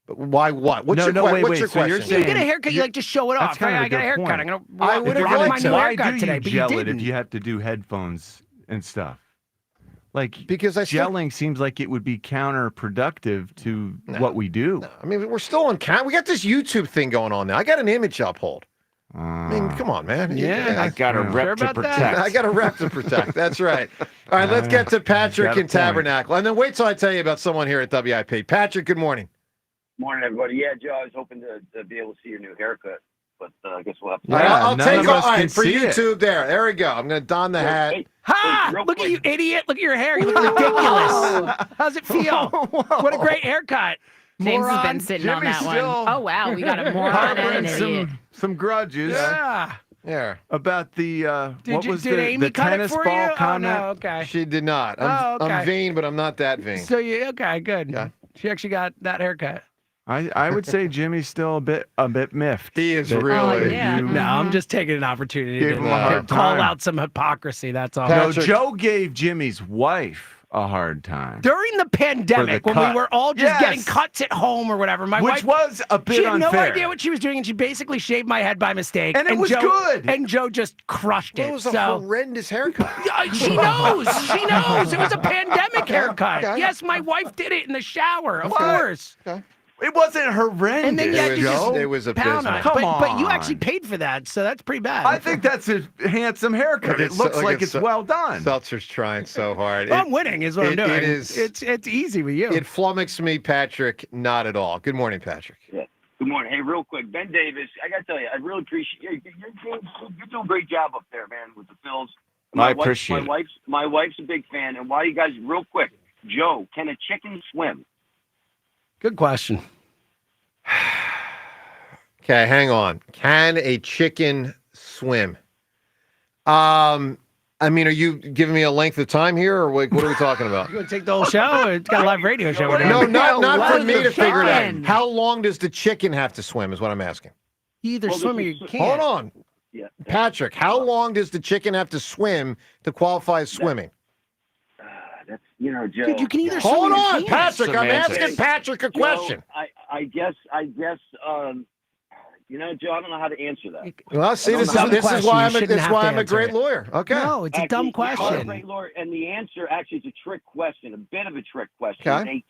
But why? What? What's No, your no, wait, what's wait, your so you're question? You get a haircut, you like to show it That's off. kind of I a got a good haircut. point. I'm gonna I would have rock liked my to. new Why haircut do today, you but gel you it didn't. if you have to do headphones and stuff? Like, Because I still, gelling seems like it would be counterproductive to what we do. I mean, we're still on count. We got this YouTube thing going on now. I got an image uphold. I mean, come on, man. I got a rep to protect. I got a rep to protect. That's right. All right, let's get to Patrick got a in point. Tabernacle. And then wait till I tell you about someone here at WIP. Patrick, good morning. Morning, everybody. Yeah, Joe, I was hoping to be able to see your new haircut, but I guess we'll have to. All right, I'll none take of all us right, can for see it. YouTube there. There we go. I'm going to don the hat. Ha! real Look at quick. you, idiot. Look at your hair. You look ridiculous. How's it feel? What a great haircut. James has been Moron. sitting on Jimmy's that one. still Oh, wow. We got a moron and harboring an idiot. some grudges. Yeah. Yeah. About the Did Amy cut it tennis for ball you? comment? Oh, no, okay. She did not. I'm okay. vain, but I'm not that vain. So okay, good. Yeah. She actually got that haircut. I would say Jimmy's still a bit miffed. He is that really. yeah. No, I'm just taking an opportunity Gave to him a hard call time. out some hypocrisy. That's all. No, Patrick. Joe gave Jimmy's wife a hard time. During the pandemic, when cut. we were all just Yes. getting cuts at home or whatever, my Which wife was a bit she had no unfair. idea what she was doing, and she basically shaved my head by mistake. And it was Joe, good. And Joe just crushed It it. was a so horrendous haircut. she knows. She knows. It was a pandemic haircut. okay. Yes, my wife did it in the shower. Of Okay. course. Okay. It wasn't horrendous, And then you had to Joe. It was pound on abysmal. it. Come But you on. actually paid for that, so that's pretty bad. I think that's a handsome haircut. It looks like it's well done. Seltzer's trying so hard. I'm winning is what I'm doing. It is. It's easy with you. It flummoxed me, Patrick. Not at all. Good morning, Patrick. Yeah. Good morning. Hey, real quick, Ben Davis. I got to tell you, I really appreciate you're doing a great job up there, man, with the Phils. I appreciate it. My wife's a big fan. And why you guys, real quick, Joe, can a chicken swim? Good question. Okay, hang on. Can a chicken swim? I mean, are you giving me a length of time here, or what are we talking about? You going to take the whole show? It's got a live radio show. We're doing. No, not for me to figure it out. chicken? How long does the chicken have to swim is what I'm asking. You either swim or you can't. Hold on. Yeah. Patrick, how long does the chicken have to swim to qualify as swimming? That's Joe. Dude, you can either Hold swim or you on, can't. Patrick. I'm Semantics. asking Patrick a question. I guess. Joe, I don't know how to answer that. Well, see, this is why I'm a great lawyer. Okay. No, it's a dumb question. You are a great lawyer, and the answer actually is a trick question, a bit of a trick question. Okay.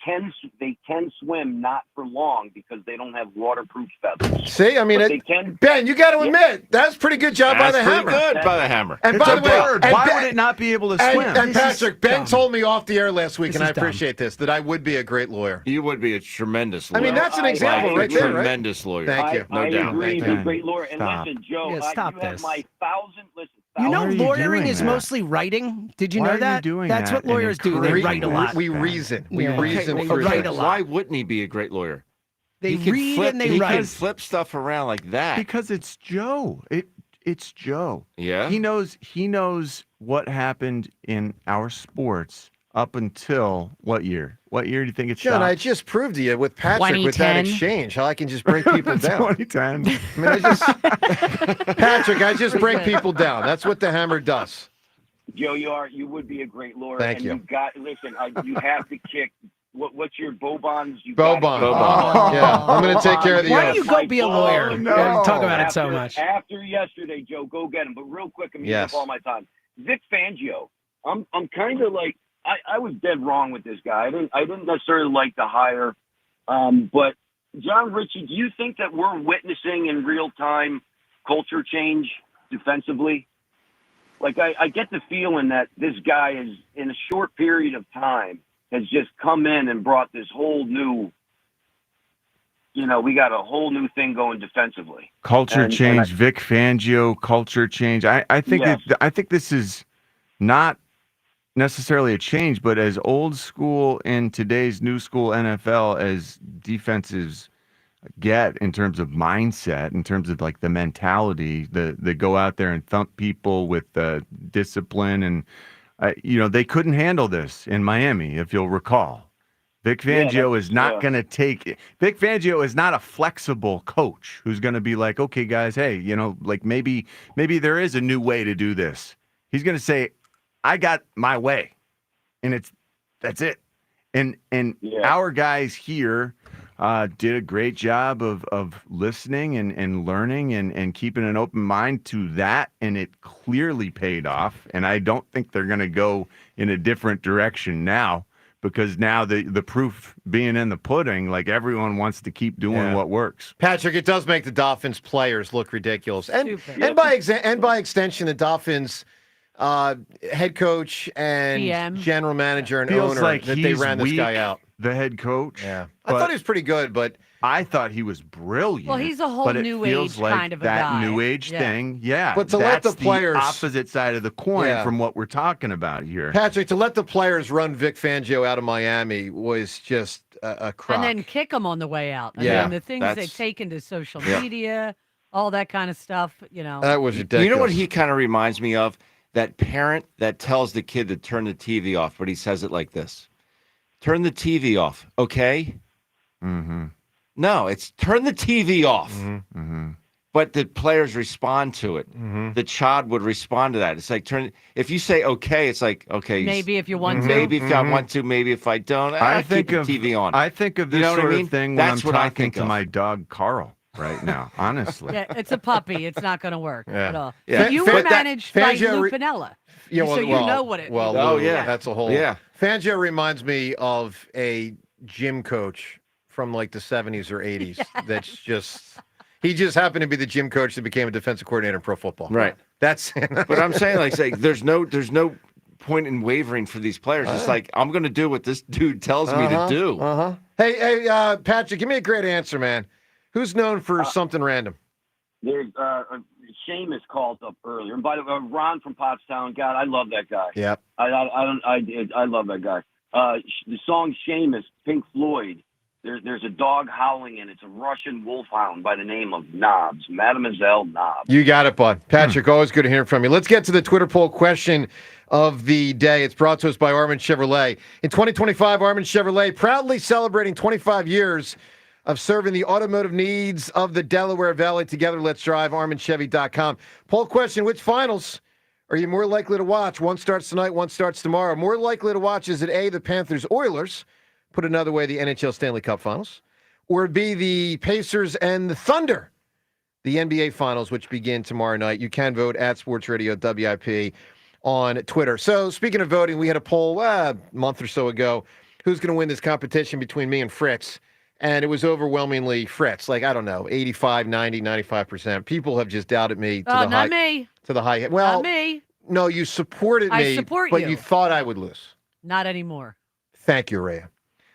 They can swim not for long because they don't have waterproof feathers. See, I mean, But they can. Ben, you got to admit that's pretty good job by the hammer. Good by the hammer. And It's by a the way, bird. and Why Ben- would it not be able to swim? And This is Patrick, Ben dumb. told me off the air last week, This and I is dumb. appreciate this, that I would be a great lawyer. You would be a tremendous I lawyer. mean, that's an example Like, right a there, right? tremendous lawyer. Thank you. No I doubt. agree. Thank You're you. a great lawyer. And Stop. listen, Joe, Yeah, stop you have this. my thousand. Listen, You know, Why are you lawyering doing is that? mostly writing. Did you Why know are you that? doing That's that what in lawyers do. They encouraging write a lot. We reason. We Yeah. reason Okay, through write things. a lot. Why wouldn't he be a great lawyer? They He can read flip, and they he write. can flip stuff around like that. Because it's Joe. It's Joe. Yeah. He knows what happened in our sports up until what year? What year do you think it John, stopped? I just proved to you with Patrick with that 2010. exchange how I can just break people down. 2010. I mean, Patrick, I just break people down. That's what the hammer does. Joe, you would be a great lawyer. Thank and you. You have to kick. What's your Bobons? Bobon. Bobon. Yeah, I'm going to take care of the Why don't oath. you go be a lawyer? Oh, You no. talk about it so much. After yesterday, Joe, go get him. But real quick, I'm using Yes. up all my time. Vic Fangio. I'm kind of like I was dead wrong with this guy. I didn't necessarily like the hire, but John Ritchie, do you think that we're witnessing in real time culture change defensively? Like I get the feeling that this guy is in a short period of time has just come in and brought this whole new. We got a whole new thing going defensively. Culture change, Vic Fangio, culture change. I think Yes. I think this is not necessarily a change, but as old school in today's new school NFL as defenses get in terms of mindset, in terms of like the mentality, the go out there and thump people with discipline, and they couldn't handle this in Miami, if you'll recall. Vic Fangio is not going to take it. Vic Fangio is not a flexible coach who's going to be like, okay, guys, hey, like maybe there is a new way to do this. He's going to say, I got my way, and that's it. And our guys here did a great job of listening and learning and keeping an open mind to that, and it clearly paid off. And I don't think they're going to go in a different direction now, because now the proof being in the pudding, like everyone wants to keep doing what works. Patrick, it does make the Dolphins players look ridiculous, and by extension, the Dolphins head coach and GM. general manager and Feels owner like that they he's ran this weak, guy out. The head coach. Yeah, I thought he was pretty good, but I thought he was brilliant. Well, he's a whole but it new feels age like kind of a that guy. new age Yeah. thing. Yeah, But to let that's the players- opposite side of the coin Yeah. from what we're talking about here. Patrick, to let the players run Vic Fangio out of Miami was just a crock. And then kick them on the way out. Yeah, And the things they that's- take into social Yeah. media, all that kind of stuff, That was ridiculous. You know what he kind of reminds me of? That parent that tells the kid to turn the TV off, but he says it like this: "Turn the TV off, okay?" Mm-hmm. No, it's turn the TV off. Mm-hmm. But the players respond to it. Mm-hmm. The child would respond to that. It's like if you say okay, it's like okay. Maybe if you want to. Maybe if I want to. Maybe if I don't. I keep think the of TV on. I think of this You know what I sort mean? of thing That's when what I'm I talking think to of. my dog Carl right now. Honestly, Yeah, it's a puppy. It's not going to work Yeah. at all. Yeah. So you Fa- were that- managed by Fangio Lou re- Piniella. Yeah, so you know what it Well, Oh, Lou, yeah. that's a whole. Yeah. Fangio reminds me of a gym coach from like the 70s or 80s. That's just he just happened to be the gym coach that became a defensive coordinator in pro football. Right. That's But I'm saying like there's no point in wavering for these players. It's like I'm going to do what this dude tells me to do. Hey, Patrick, give me a great answer, man. Who's known for something random? There's Seamus called up earlier, and by the way, Ron from Pottstown. God, I love that guy. Yep. I love that guy. The song Seamus, Pink Floyd. There's a dog howling, and it's a Russian wolfhound by the name of Knobs, Mademoiselle Knobs. You got it, bud. Patrick, always good to hear from you. Let's get to the Twitter poll question of the day. It's brought to us by Armin Chevrolet. In 2025, Armin Chevrolet proudly celebrating 25 years of serving the automotive needs of the Delaware Valley. Together, let's drive. ArminChevy.com. Poll question, which finals are you more likely to watch? One starts tonight, one starts tomorrow. More likely to watch, is it A, the Panthers-Oilers? Put another way, the NHL Stanley Cup Finals. Or B, the Pacers and the Thunder, the NBA Finals, which begin tomorrow night. You can vote at Sports Radio WIP on Twitter. So speaking of voting, we had a poll a month or so ago. Who's going to win this competition between me and Fritz? And it was overwhelmingly Fritz. Like, I don't know, 85, 90, 95%. People have just doubted me to the high. Not me. To the high. Well, not me. No, you supported me. I support but you. you thought I would lose. Not anymore. Thank you, Rhea.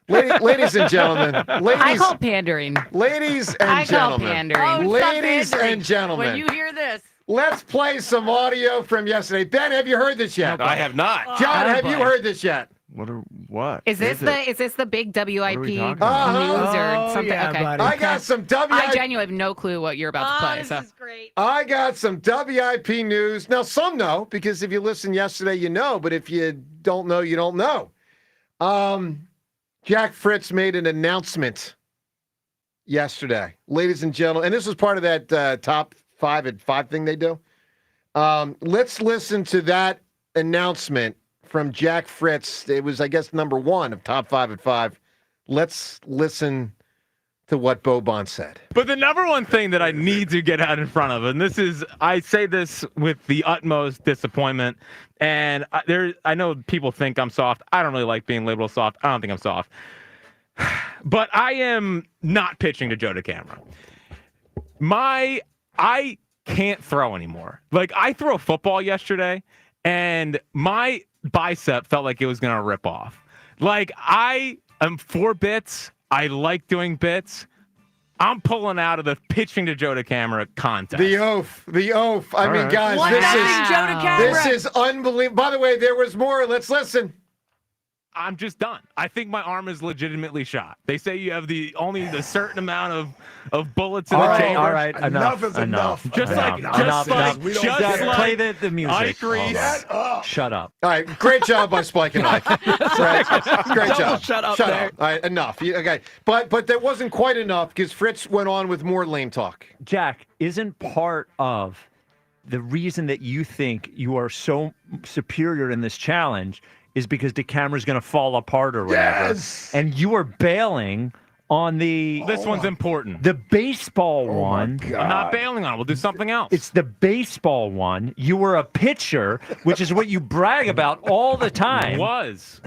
Ladies and gentlemen. I call pandering. Ladies and gentlemen. Pandering. Ladies and gentlemen. When you hear this. Let's play some audio from yesterday. Ben, have you heard this yet? I have not. John, have you heard this yet? What? Is this the big WIP news or about? something? Yeah, okay. buddy. I got some I genuinely have no clue what you're about to play. This is great. I got some WIP news. Now, some know, because if you listened yesterday, you know. But if you don't know, you don't know. Jack Fritz made an announcement yesterday. Ladies and gentlemen, and this was part of that top 5 at 5 thing they do. Let's listen to that announcement from Jack Fritz. It was, I guess, number 1 of top 5 at 5. Let's listen to what Boban said. But the number one thing that I need to get out in front of, and I say this with the utmost disappointment, and I know people think I'm soft. I don't really like being labeled soft. I don't think I'm soft. But I am not pitching to Joe DeCamara. I can't throw anymore. Like, I threw a football yesterday, and my bicep felt like it was going to rip off. Like, I am for bits. I like doing bits. I'm pulling out of the pitching to Joe DeCamara contest. The oath. I mean, right. guys, this is unbelievable. By the way, there was more. Let's listen. I'm just done. I think my arm is legitimately shot. They say you have only the certain amount of bullets in the chamber. All right, enough is enough. Just like play the music. Ike Reese. Shut up. All right, great job by Spike and Ike. Great job. Shut up. All right, enough. Okay, but that wasn't quite enough because Fritz went on with more lame talk. Jack, isn't part of the reason that you think you are so superior in this challenge is because DeCamara's going to fall apart or whatever. Yes. And you are bailing on the... This one's important. The baseball one. I'm not bailing on it. We'll do something else. It's the baseball one. You were a pitcher, which is what you brag about all the time. Was.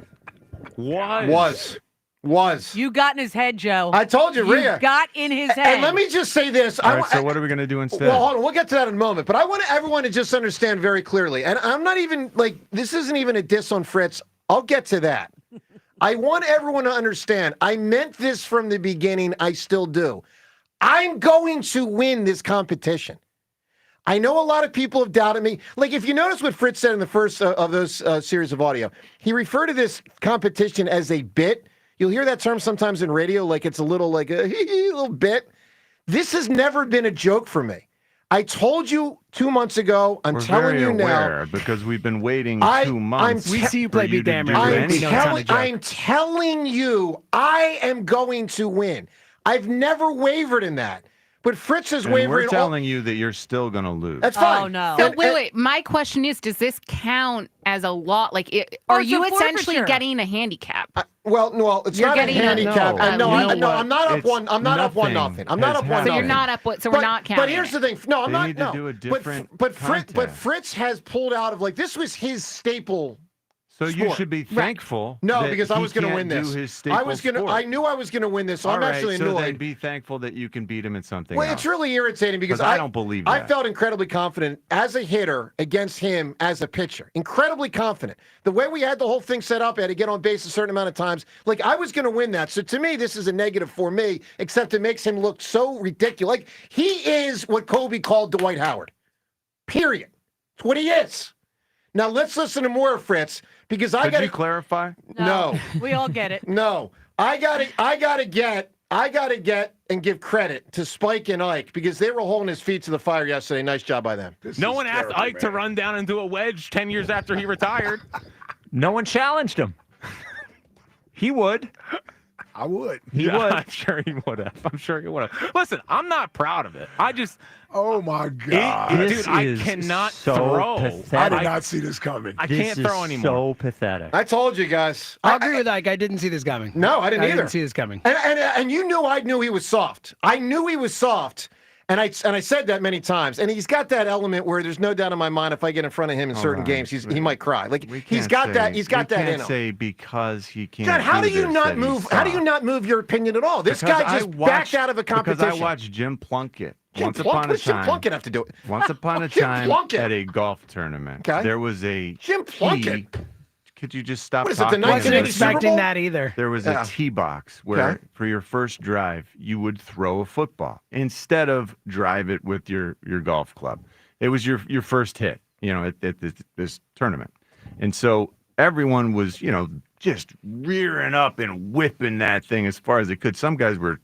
You got in his head, Joe. I told you, Rhea. You got in his head. And let me just say this. All right, so what are we going to do instead? Well, hold on. We'll get to that in a moment. But I want everyone to just understand very clearly. And I'm not even, this isn't even a diss on Fritz. I'll get to that. I want everyone to understand. I meant this from the beginning. I still do. I'm going to win this competition. I know a lot of people have doubted me. Like, if you notice what Fritz said in the first of those series of audio, he referred to this competition as a bit. You'll hear that term sometimes in radio, like it's a little like a little bit. This has never been a joke for me. I told you 2 months ago. We're telling you now because we've been waiting 2 months. We see you play Be Damned. I'm telling you, I am going to win. I've never wavered in that. But Fritz is wavering. We're telling you that you're still going to lose. That's fine. Oh, no. So wait. My question is, does this count as a lot? Like, are you essentially getting a handicap? Well, it's not a handicap. I'm not up one. I'm not up 1-0. I'm not up 1-0. So you're not up. So we're not counting. But here's the thing. No, I'm not. Need to do a different but Fritz has pulled out of this was his staple. So you should be thankful. No, because I was going to win this. I knew I was going to win this. So I'm actually annoyed. So then be thankful that you can beat him in something else. It's really irritating because I don't believe that. I felt incredibly confident as a hitter against him as a pitcher. Incredibly confident. The way we had the whole thing set up, I had to get on base a certain amount of times. Like, I was going to win that. So to me, this is a negative for me, except it makes him look so ridiculous. Like, he is what Kobe called Dwight Howard. Period. That's what he is. Now, let's listen to more of Fritz. Because Could you clarify? No. We all get it. No. I gotta get and give credit to Spike and Ike because they were holding his feet to the fire yesterday. Nice job by them. No one asked Ike to run down and do a wedge 10 years after he retired. No one challenged him. He would. I would. He would. I'm sure he would have. I'm sure he would have. Listen, I'm not proud of it. I just. Oh my God, dude! I cannot throw. Pathetic. I did not see this coming. I can't throw anymore. So pathetic. I told you guys. I'll agree with Ike. I didn't see this coming. No, I didn't either. I didn't see this coming. And you knew I knew he was soft. I knew he was soft. And I said that many times. And he's got that element where there's no doubt in my mind if I get in front of him in certain games, he might cry. Like he's got that. He's got that in him. Can't say because he can't. God, how do you not move? How do you not move your opinion at all? This guy just backed out of a competition. Because I watched Jim Plunkett. What does Jim Plunkett have to do? Once upon a time at a golf tournament, there was a Jim Plunkett. Could you just stop? What is it? The I wasn't expecting that either. There was a tee box where, for your first drive, you would throw a football instead of drive it with your golf club. It was your first hit, at this tournament, and so everyone was, just rearing up and whipping that thing as far as they could. Some guys were,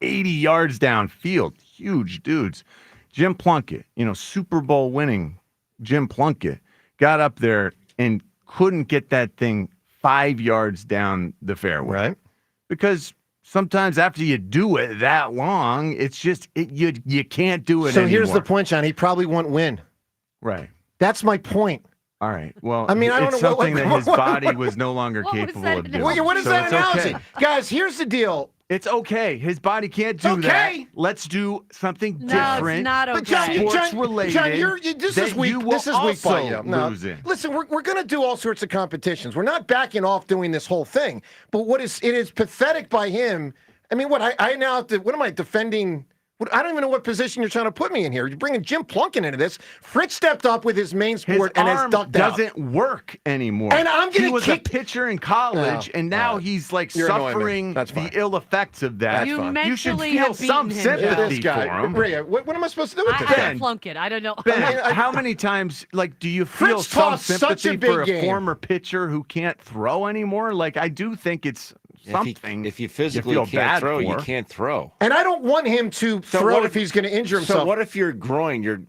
80 yards downfield, huge dudes. Jim Plunkett, Super Bowl winning Jim Plunkett, got up there and couldn't get that thing 5 yards down the fairway. Right. Because sometimes after you do it that long, it's just you can't do it So anymore. here's the point, John. He probably won't win. Right. That's my point. All right. Well, I mean, I don't it's know something that his body was no longer capable of doing. What is So that it's analogy? okay. Guys, here's the deal. It's okay. His body can't do that. Let's do something different. It's not okay. But John, sports related. John, this is weak. This is weak by you. No. Losing. Listen, we're going to do all sorts of competitions. We're not backing off doing this whole thing. But it is pathetic by him. I mean, I now have to, what am I defending? I don't even know what position you're trying to put me in here. You're bringing Jim Plunkett into this. Fritz stepped up with his main sport and has ducked out. Doesn't work anymore. And I'm going to He was a pitcher in college, and now he's like suffering the ill effects of that. You should mentally feel have some beaten him. sympathy This guy. for him. Rhea, what am I supposed to do with this? I had Plunkett. I don't know. Ben, how many times, do you feel Fritz some tossed such a sympathy big for a game. former pitcher who can't throw anymore? I do think it's something. If you physically feel can't bad throw, for. you can't throw. And I don't want him to throw if he's going to injure himself. So what if your groin, your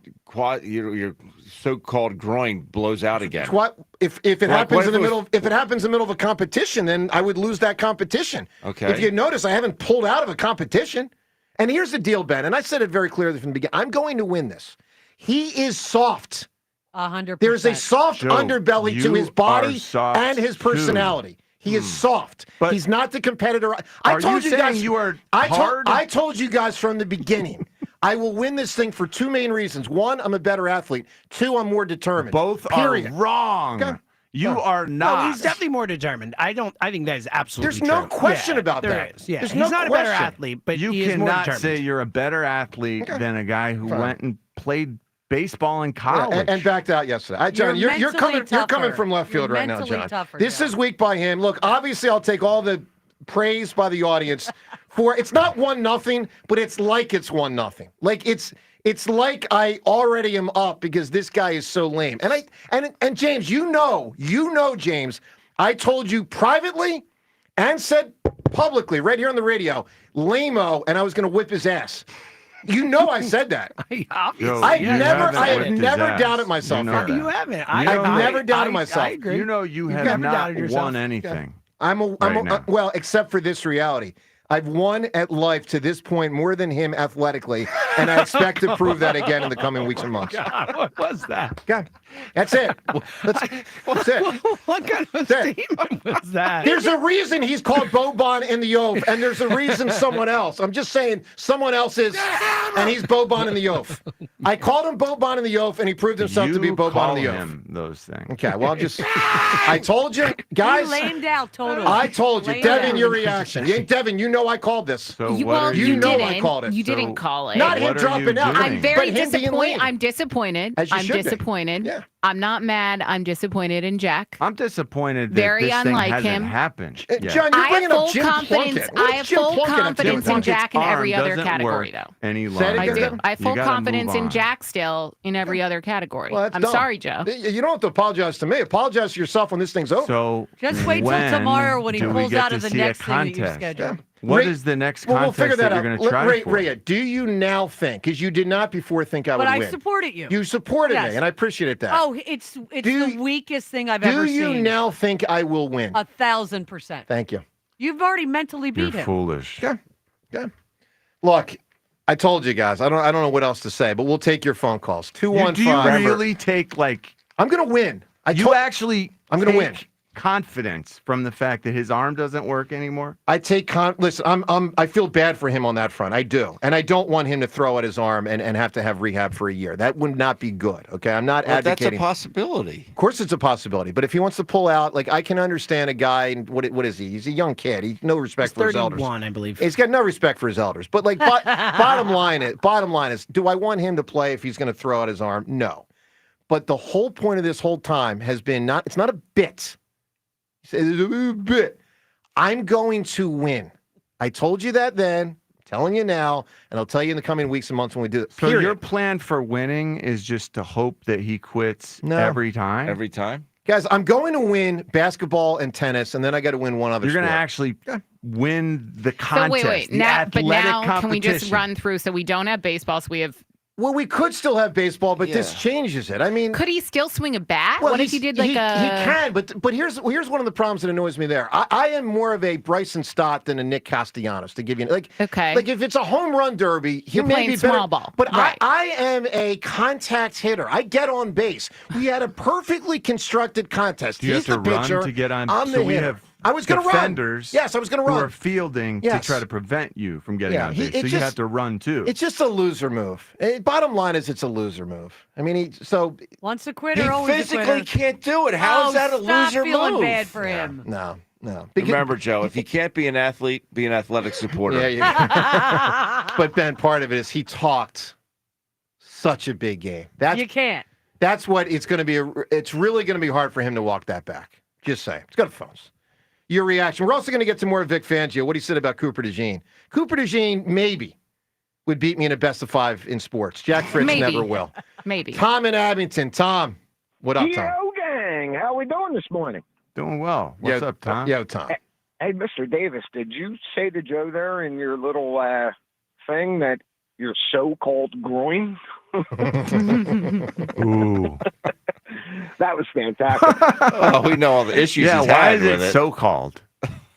so-called groin blows out again? What if it happens in the middle? If it happens in the middle of a competition, then I would lose that competition. Okay. If you notice, I haven't pulled out of a competition. And here's the deal, Ben, and I said it very clearly from the beginning. I'm going to win this. He is soft. 100%. There's a soft Joe, underbelly to his body are soft and his personality. He is soft. But he's not the competitor. are you saying you are hard? I told you guys from the beginning. I will win this thing for two main reasons. One, I'm a better athlete. Two, I'm more determined. Both Period. are wrong. Okay. You are not. No, he's definitely more determined. I think that is absolutely There's no true. question about there that. is. Yeah, There's he's no not a better question. athlete, but You he is more cannot determined. say you're a better athlete than a guy who went and played baseball in college and backed out yesterday. John, you're coming. tougher. You're coming from left field You're right now, mentally John. tougher, This John. is weak by him. Look, obviously, I'll take all the praise by the audience for. It's not 1-0, but it's like it's 1-0. Like it's like I already am up because this guy is so lame. And James, you know, James, I told you privately and said publicly right here on the radio, lame-o, and I was going to whip his ass. You know I said that. I've never doubted myself. You haven't. I've never doubted myself. I agree. You know you You've have never not doubted yourself. won anything. Well, except for this reality. I've won at life to this point more than him athletically, and I expect to prove that again in the coming weeks and months. God, what was that? God, that's it. That's it. What kind of statement was that? There's a reason he's called Boban in the Oaf, and there's a reason someone else. I'm just saying someone else is, and he's Boban in the Oaf. I called him Boban in the Oaf, and he proved himself to be Boban in the Oaf. Him those things. Okay, well, I told you, guys. You lamed out totally. I told you, Lamed Devin, out. your reaction. Devin, you know I called this. So You, what well, are you you didn't. I called it. You So didn't call it. Not him what are dropping you out. doing? I'm very but him being disappointed. lame. I'm disappointed. As you I'm should be. disappointed. Yeah. I'm not mad. I'm disappointed in Jack. I'm disappointed that Very this thing unlike hasn't him. happened. yet. John, you're I have bringing up full Jim confidence. Plunkett. What I does have Jim full Plunkett have to do confidence with in it? Jack in every Arm other doesn't category, work though. any Say it longer. I again, do. Devin? I have You full gotta confidence move in on. Jack still in every other category. Well, that's I'm dumb. sorry, Joe. You don't have to apologize to me. Apologize to yourself when this thing's over. So Just wait till when tomorrow when he do we pulls get out to of the see next a thing that you've contest? scheduled. What Ray- is the next Well, we'll contest figure that you're out. going to try for? Rhea, do you now think, because you did not before think I But would I win. supported you. You supported Yes. me, and I appreciated that. Oh, it's the weakest thing I've ever Do seen. you now think I will win? 1,000%. Thank you. You've already mentally beat You're him. foolish. Yeah. Look, I told you guys. I don't know what else to say, but we'll take your phone calls. 215. Do you really take I'm going to win. I'm going to win. Confidence from the fact that his arm doesn't work anymore? I take listen, I feel bad for him on that front. I do. And I don't want him to throw at his arm and have to have rehab for a year. That would not be good. Okay. I'm not advocating. That's a possibility. Of course it's a possibility. But if he wants to pull out, I can understand a guy, and what is he? He's a young kid. He's no respect for his elders. 31, I believe. He's got no respect for his elders. But bottom line is, do I want him to play if he's going to throw out his arm? No. But the whole point of this whole time has been it's not a bit. He says, it's a bit. I'm going to win. I told you that then. I'm telling you now, and I'll tell you in the coming weeks and months when we do it. So your plan for winning is just to hope that he quits every time? Every time? Guys, I'm going to win basketball and tennis, and then I got to win one other You're going to sport. actually win the So contest. wait. The Now, but athletic now, can we just competition. run through? So we don't have baseball. So we have. Well, we could still have baseball, but this changes it. I mean, Could he still swing a bat? well, What if he did like he can, but here's one of the problems that annoys me there. I am more of a Bryson Stott than a Nick Castellanos, to give you okay. Like if it's a home run derby, he You're may playing be better. small ball. But Right. I am a contact hitter. I get on base. We had a perfectly constructed contest. Do you He's have to the run pitcher. to get on? I'm so the we hitter. have I was going to run. defenders. Yes, I was going to Who run. are fielding to Yes. try to prevent you from getting Yeah, on he- base. So it you just- have to run too. It's just a loser move. Bottom line is, it's a loser move. I mean, Once a quitter, He always a physically quitter. can't do it. How is that a stop loser feeling move? bad for him. No. Remember, Joe, if you can't be an athlete, be an athletic supporter. Yeah. But Ben, part of it is he talked such a big game. You can't. That's what it's going to be. It's really going to be hard for him to walk that back. Just saying. He's got phones. Your reaction. We're also going to get to more of Vic Fangio, what he said about Cooper DeJean. Cooper DeJean maybe would beat me in a best of 5 in sports. Jack Fritz Maybe. never will. Maybe. Tom in Abington. Tom, what up, Tom? Yo, gang. How we doing this morning? Doing well. What's up, Tom? Yo, Tom. Hey, Mr. Davis, did you say to Joe there in your little thing that your so-called groin? Ooh. That was fantastic. Oh, we know all the issues Yeah, he's why had is with it so called?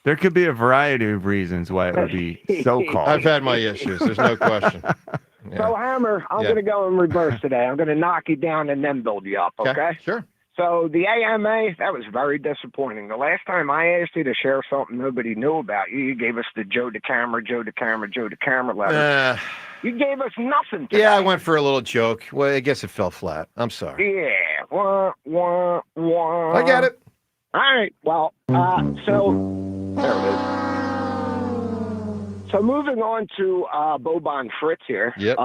There could be a variety of reasons why it would be so called. I've had my issues. There's no question. So, Hammer, I'm Yeah. going to go in reverse today. I'm going to knock you down and then build you up, okay? Sure. So the AMA, that was very disappointing. The last time I asked you to share something nobody knew about you, you gave us the Joe DeCamera letter. You gave us nothing today. Yeah, I went for a little joke. Well, I guess it fell flat. I'm sorry. Yeah. Wah, wah, wah. I get it. All right. Well, so there it is. So moving on to Boban Fritz here. Yep.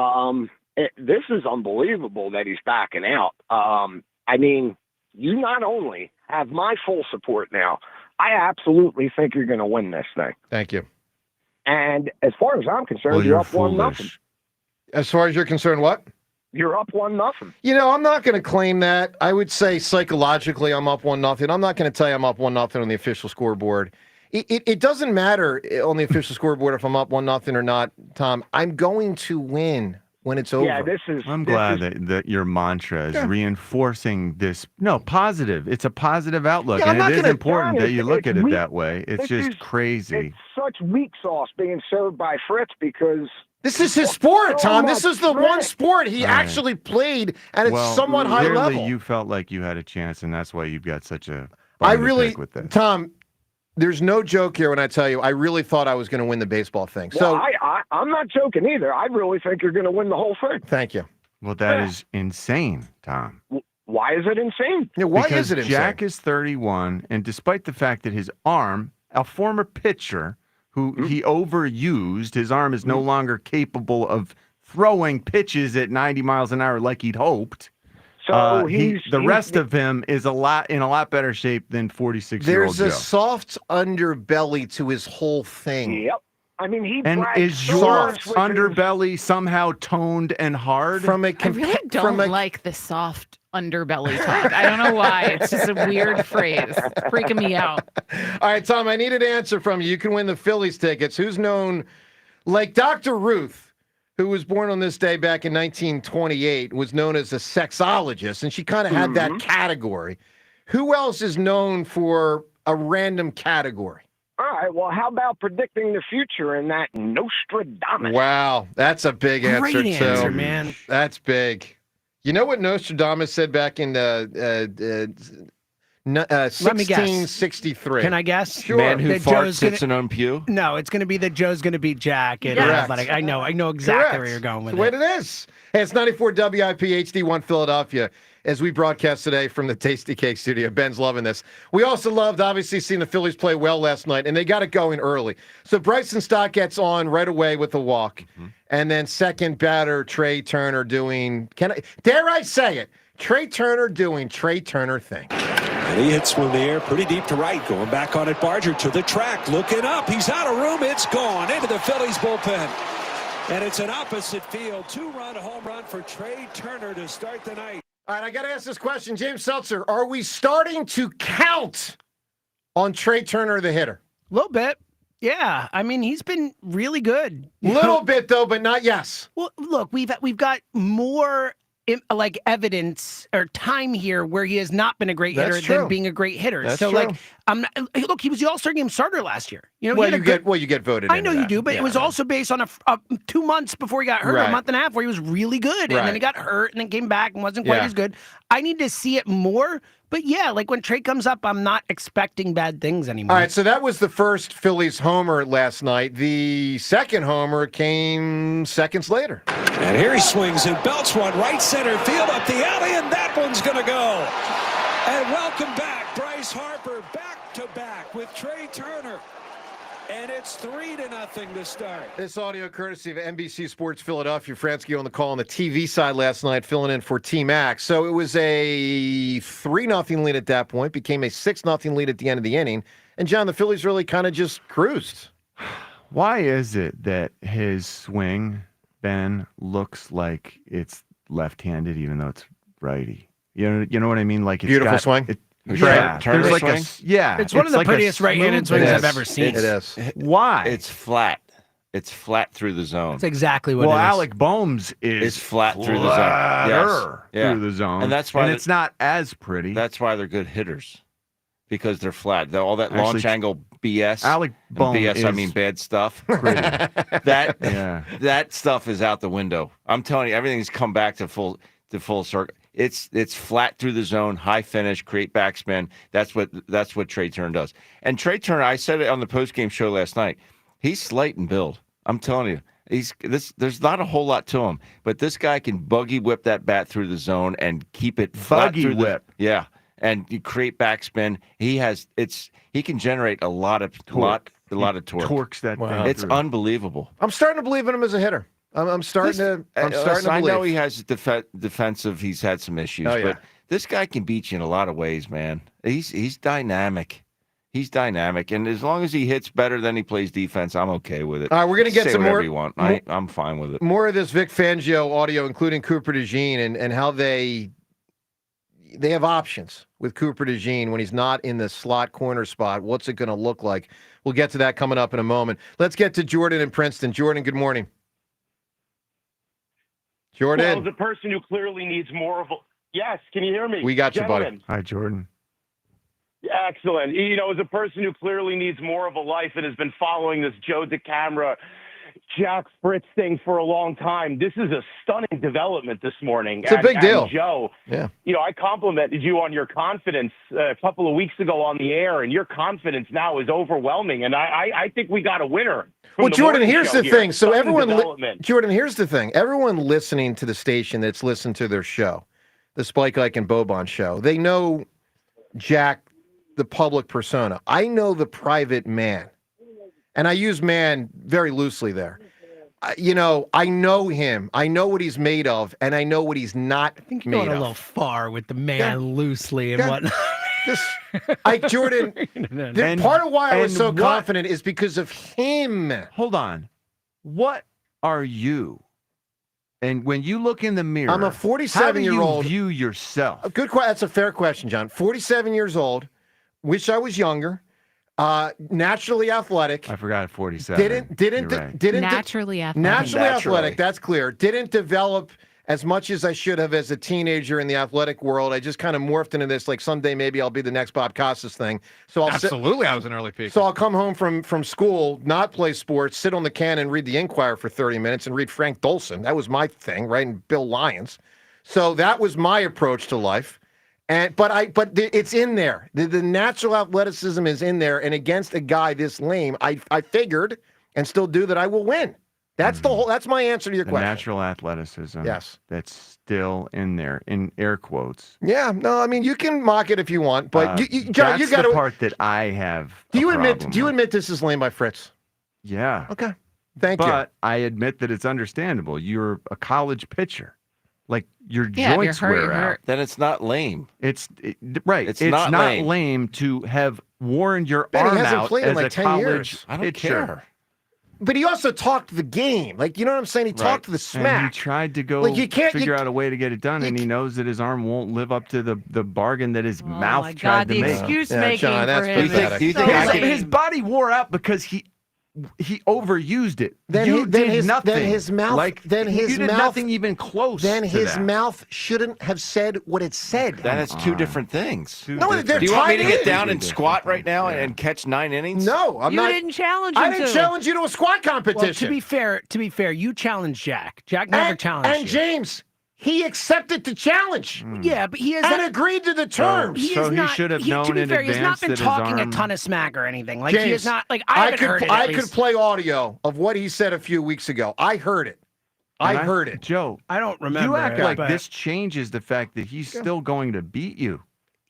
This is unbelievable that he's backing out. I mean, you not only have my full support now, I absolutely think you're going to win this thing. Thank you. And as far as I'm concerned, you're up 1-0. As far as you're concerned, what? You're up 1-0. You know, I'm not going to claim that. I would say psychologically I'm up 1-0. I'm not going to tell you I'm up 1-0 on the official scoreboard. It doesn't matter on the official scoreboard if I'm up 1-0 or not, Tom. I'm going to win when it's over. Yeah, I'm glad that your mantra is reinforcing this. No, positive. It's a positive outlook. Yeah, and I'm it not is important gonna- that you look at it weak. that way. It's This just is- crazy. It's such weak sauce being served by Fritz because This is his sport, so Tom. This much is the one Fritz. sport he All right. actually played at its Well, somewhat high clearly level. you felt like you had a chance, and that's why you've got such a I bone to really, pick with this. Tom, there's no joke here when I tell you I really thought I was going to win the baseball thing. So well, I'm not joking either. I really think you're going to win the whole thing. thank you. Well, that is insane, Tom. Why is it insane? Yeah, why Because is it insane? Jack is 31, and despite the fact that his arm, a former pitcher, who he overused. His arm is no longer capable of throwing pitches at 90 miles an hour like he'd hoped. So the rest of him is in a lot better shape than 46-year-old Joe. There's a soft underbelly to his whole thing. Yep. I mean, he And bragged is so your much with underbelly somehow toned and hard? I really don't like the soft underbelly talk. I don't know why. It's just a weird phrase. It's freaking me out. All right, Tom, I need an answer from you. You can win the Phillies tickets. Who's known, like Dr. Ruth, who was born on this day back in 1928, was known as a sexologist, and she kind of had that category. Who else is known for a random category? All right, well, how about predicting the future in that Nostradamus? Wow, that's a big answer, Great answer, man. That's big. You know what Nostradamus said back in 1663? Can I guess? Sure. Man who farts sits in own pew? No, it's going to be that Joe's going to beat Jack. And Correct. I know exactly Correct. where you're going with That's it. the way it is. Hey, it's 94 WIP HD1 Philadelphia as we broadcast today from the Tasty Cake studio. Ben's loving this. We also loved, obviously, seeing the Phillies play well last night, and they got it going early. So Bryson Stott gets on right away with a walk, and then second batter, Trey Turner doing, dare I say it, Trey Turner doing Trey Turner thing. And he hits one in the air pretty deep to right. Going back on it, Barger to the track. Looking up. He's out of room. It's gone into the Phillies bullpen. And it's an opposite field. 2-run home run for Trey Turner to start the night. All right, I got to ask this question. James Seltzer, are we starting to count on Trey Turner, the hitter? A little bit. Yeah. I mean, he's been really good. Little bit, though, but not yes. Well, look, we've got more like evidence or time here where he has not been a great hitter than being a great hitter. That's so true. like look, he was the All-Star game starter last year. You know, Well, you get voted. I know you do, but it was also based on a 2 months before he got hurt, Right. a month and a half where he was really good, and Right. then he got hurt and then came back and wasn't quite as good. I need to see it more, but yeah, like when Trey comes up, I'm not expecting bad things anymore. All right, so that was the first Phillies homer last night. The second homer came seconds later. And here he swings and belts one right center field up the alley, and that one's going to go. And welcome back, Bryce Harper, back-to-back with Trey Turner. And it's 3-0 to start. This audio courtesy of NBC Sports Philadelphia. Fransky on the call on the TV side last night, filling in for T-Max. So it was a 3-0 lead at that point, became a 6-0 lead at the end of the inning. And, John, the Phillies really kind of just cruised. Why is it that his swing, Ben, looks like it's left-handed even though it's righty? You know what I mean? Like it's Beautiful swing. Yeah, Turner there's like swing? It's one of the like prettiest right-handed swings I've ever seen. It is. Why? It's flat. It's flat through the zone. That's exactly what well, it is. Alec Bohm's is It's flat through the zone. Yes. through the zone, And that's why it's not as pretty. That's why they're good hitters, because they're flat. All that launch angle BS. Alec Bohm BS, I is mean bad stuff. pretty. That stuff is out the window. I'm telling you, everything's come back to full circle. It's flat through the zone, high finish, create backspin. That's what Trey Turner does. And Trey Turner, I said it on the postgame show last night. He's slight in build. I'm telling you, there's not a whole lot to him, but this guy can buggy whip that bat through the zone and keep it flat Buggy through whip. and you create backspin. He can generate a lot of torque. Torques that thing It's through. unbelievable. I'm starting to believe in him as a hitter. I'm starting to believe. I know he has defensive. He's had some issues, Oh, yeah. but this guy can beat you in a lot of ways, man. He's dynamic. He's dynamic, and as long as he hits better than he plays defense, I'm okay with it. All right, we're gonna get Say some whatever more- you want. I'm fine with it. More of this Vic Fangio audio, including Cooper DeJean, and how they have options with Cooper DeJean when he's not in the slot corner spot. What's it going to look like? We'll get to that coming up in a moment. Let's get to Jordan in Princeton. Jordan, good morning. Jordan. Well, as a person who clearly needs more of a... Yes, can you hear me? We got you, buddy. Gentlemen. Hi, Jordan. Excellent. You know, as a person who clearly needs more of a life and has been following this Joe DeCamara, Jack Fritz thing for a long time, this is a stunning development this morning. It's a big deal. And Joe, Yeah. you know, I complimented you on your confidence a couple of weeks ago on the air, and your confidence now is overwhelming. And I think we got a winner. from Well, the Jordan, morning here's show the here. thing. So Stunning everyone, development. Jordan, here's the thing. Everyone listening to the station that's listened to their show, the Spike Ike and Bobon show, they know Jack, the public persona. I know the private man. and I use man very loosely there. I know him. I know what he's made of, and I know what he's not I think you're made going a of. little far with the man loosely and whatnot. Jordan, part of why I was so confident is because of him. Hold on. What are you? And when you look in the mirror, I'm a 47-year-old. How do you view yourself? That's a fair question, John. 47 years old. Wish I was younger. Naturally athletic. I forgot 47. Naturally athletic. Naturally athletic. That's clear. Didn't develop as much as I should have as a teenager in the athletic world. I just kind of morphed into this. Like someday maybe I'll be the next Bob Costas thing. So Absolutely, I was an early peak. So I'll come home from school, not play sports, sit on the can and read the Inquirer for 30 minutes and read Frank Dolson. That was my thing, right? And Bill Lyons. So that was my approach to life. But it's in there. The natural athleticism is in there. And against a guy this lame, I figured and still do that I will win. That's that's my answer to your question. Natural athleticism. Yes. That's still in there, in air quotes. Yeah. No, I mean, you can mock it if you want, but John, you got the part that I have. Do you admit this is lame by Fritz? Yeah. Okay. Thank you. But I admit that it's understandable. You're a college pitcher. Like your Yeah, joints you're hurt, wear you're out. hurt. Then it's not lame. Right. It's not not lame to have worn your Ben, he arm hasn't out played in as like a 10 college years. I don't pitcher. care. But he also talked the game. Like, you know what I'm saying? He talked the And smack. he tried to go Like, you can't- figure you- out a way to get it done, and he knows that his arm won't live up to the bargain that his mouth my tried God, to the make. excuse making John, that's for him. pathetic. Do you think I could- His body wore out because he overused it. Then You he- then did his- nothing. then his mouth- Like then his you did mouth- nothing even close. Then to his that. mouth shouldn't have said what it said. Then it's two different things. No, they're Do you want me to tied get in. down and squat right now and catch 9 innings? No, I'm You not. didn't challenge him I didn't to. challenge you to a squat Well, competition. to be fair, you challenged Jack. Jack never challenged and you. James, he accepted the challenge. Yeah, but he has And not, agreed to the terms. he So is he not, should have to known be in fair, he has not advance been that his talking arm- a ton of smack or anything. Like he is not like I haven't heard it. I at could least. play audio of what he said a few weeks ago. I heard it. I heard it. Joe, I don't remember. you act it, like but- this changes the fact that he's still going to beat you.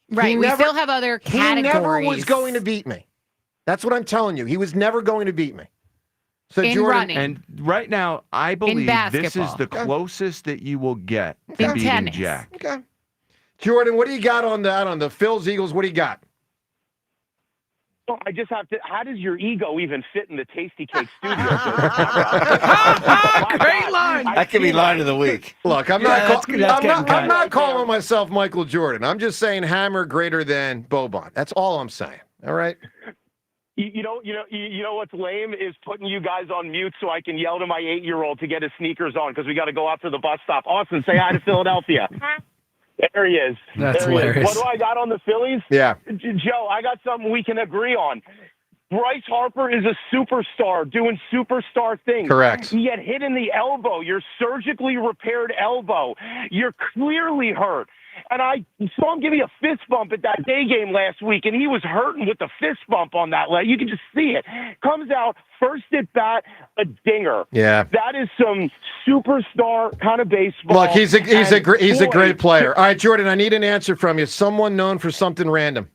Right. We never- still have other categories. He never was going to beat me. That's what I'm telling you. He was never going to beat me. So In Jordan, running. And right now, I believe this is basketball. the closest that you will get to In beating tennis. Jack. Okay. Jordan, what do you got on the Phillies Eagles? What do you got? Oh, I just have to. How does your ego even fit in the Tasty Cake studio? Great line. That could be line of the week. Look, I'm that's getting I'm cut. not calling myself Michael Jordan. I'm just saying Hammer greater than Boban. That's all I'm saying. All right. You know what's lame is putting you guys on mute so I can yell to my 8-year-old to get his sneakers on because we got to go out to the bus stop. Austin, say hi to Philadelphia. There he is. That's There he is. hilarious. What do I got on the Phillies? Yeah. Joe, I got something we can agree on. Bryce Harper is a superstar doing superstar things. Correct. You get hit in the elbow, your surgically repaired elbow. You're clearly hurt. And I saw him give me a fist bump at that day game last week, and he was hurting with the fist bump on that leg. You can just see it. Comes out, first at bat, a dinger. Yeah. That is some superstar kind of baseball. Look, he's a boy, great player. All right, Jordan, I need an answer from you. Someone known for something random.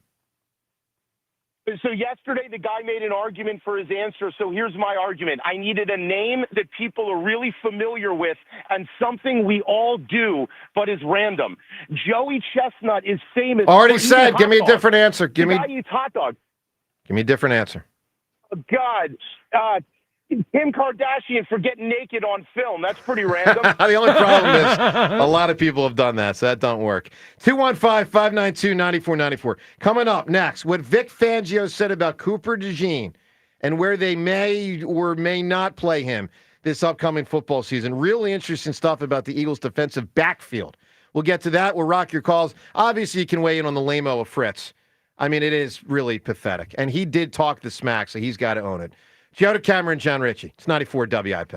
So yesterday, the guy made an argument for his answer. So here's my argument. I needed a name that people are really familiar with and something we all do, but is random. Joey Chestnut is famous. Already for said. eating Give me a hot dogs. different answer. Give The me guy eats hot dogs. a different answer. Oh, God. Kim Kardashian for getting naked on film. That's pretty random. The only problem is a lot of people have done that, so that don't work. 215-592-9494. Coming up next, what Vic Fangio said about Cooper DeJean and where they may or may not play him this upcoming football season. Really interesting stuff about the Eagles' defensive backfield. We'll get to that. We'll rock your calls. Obviously, you can weigh in on the lame-o of Fritz. I mean, it is really pathetic. And he did talk the smack, so he's got to own it. Joe Cameron, John Ritchie. It's 94 WIP.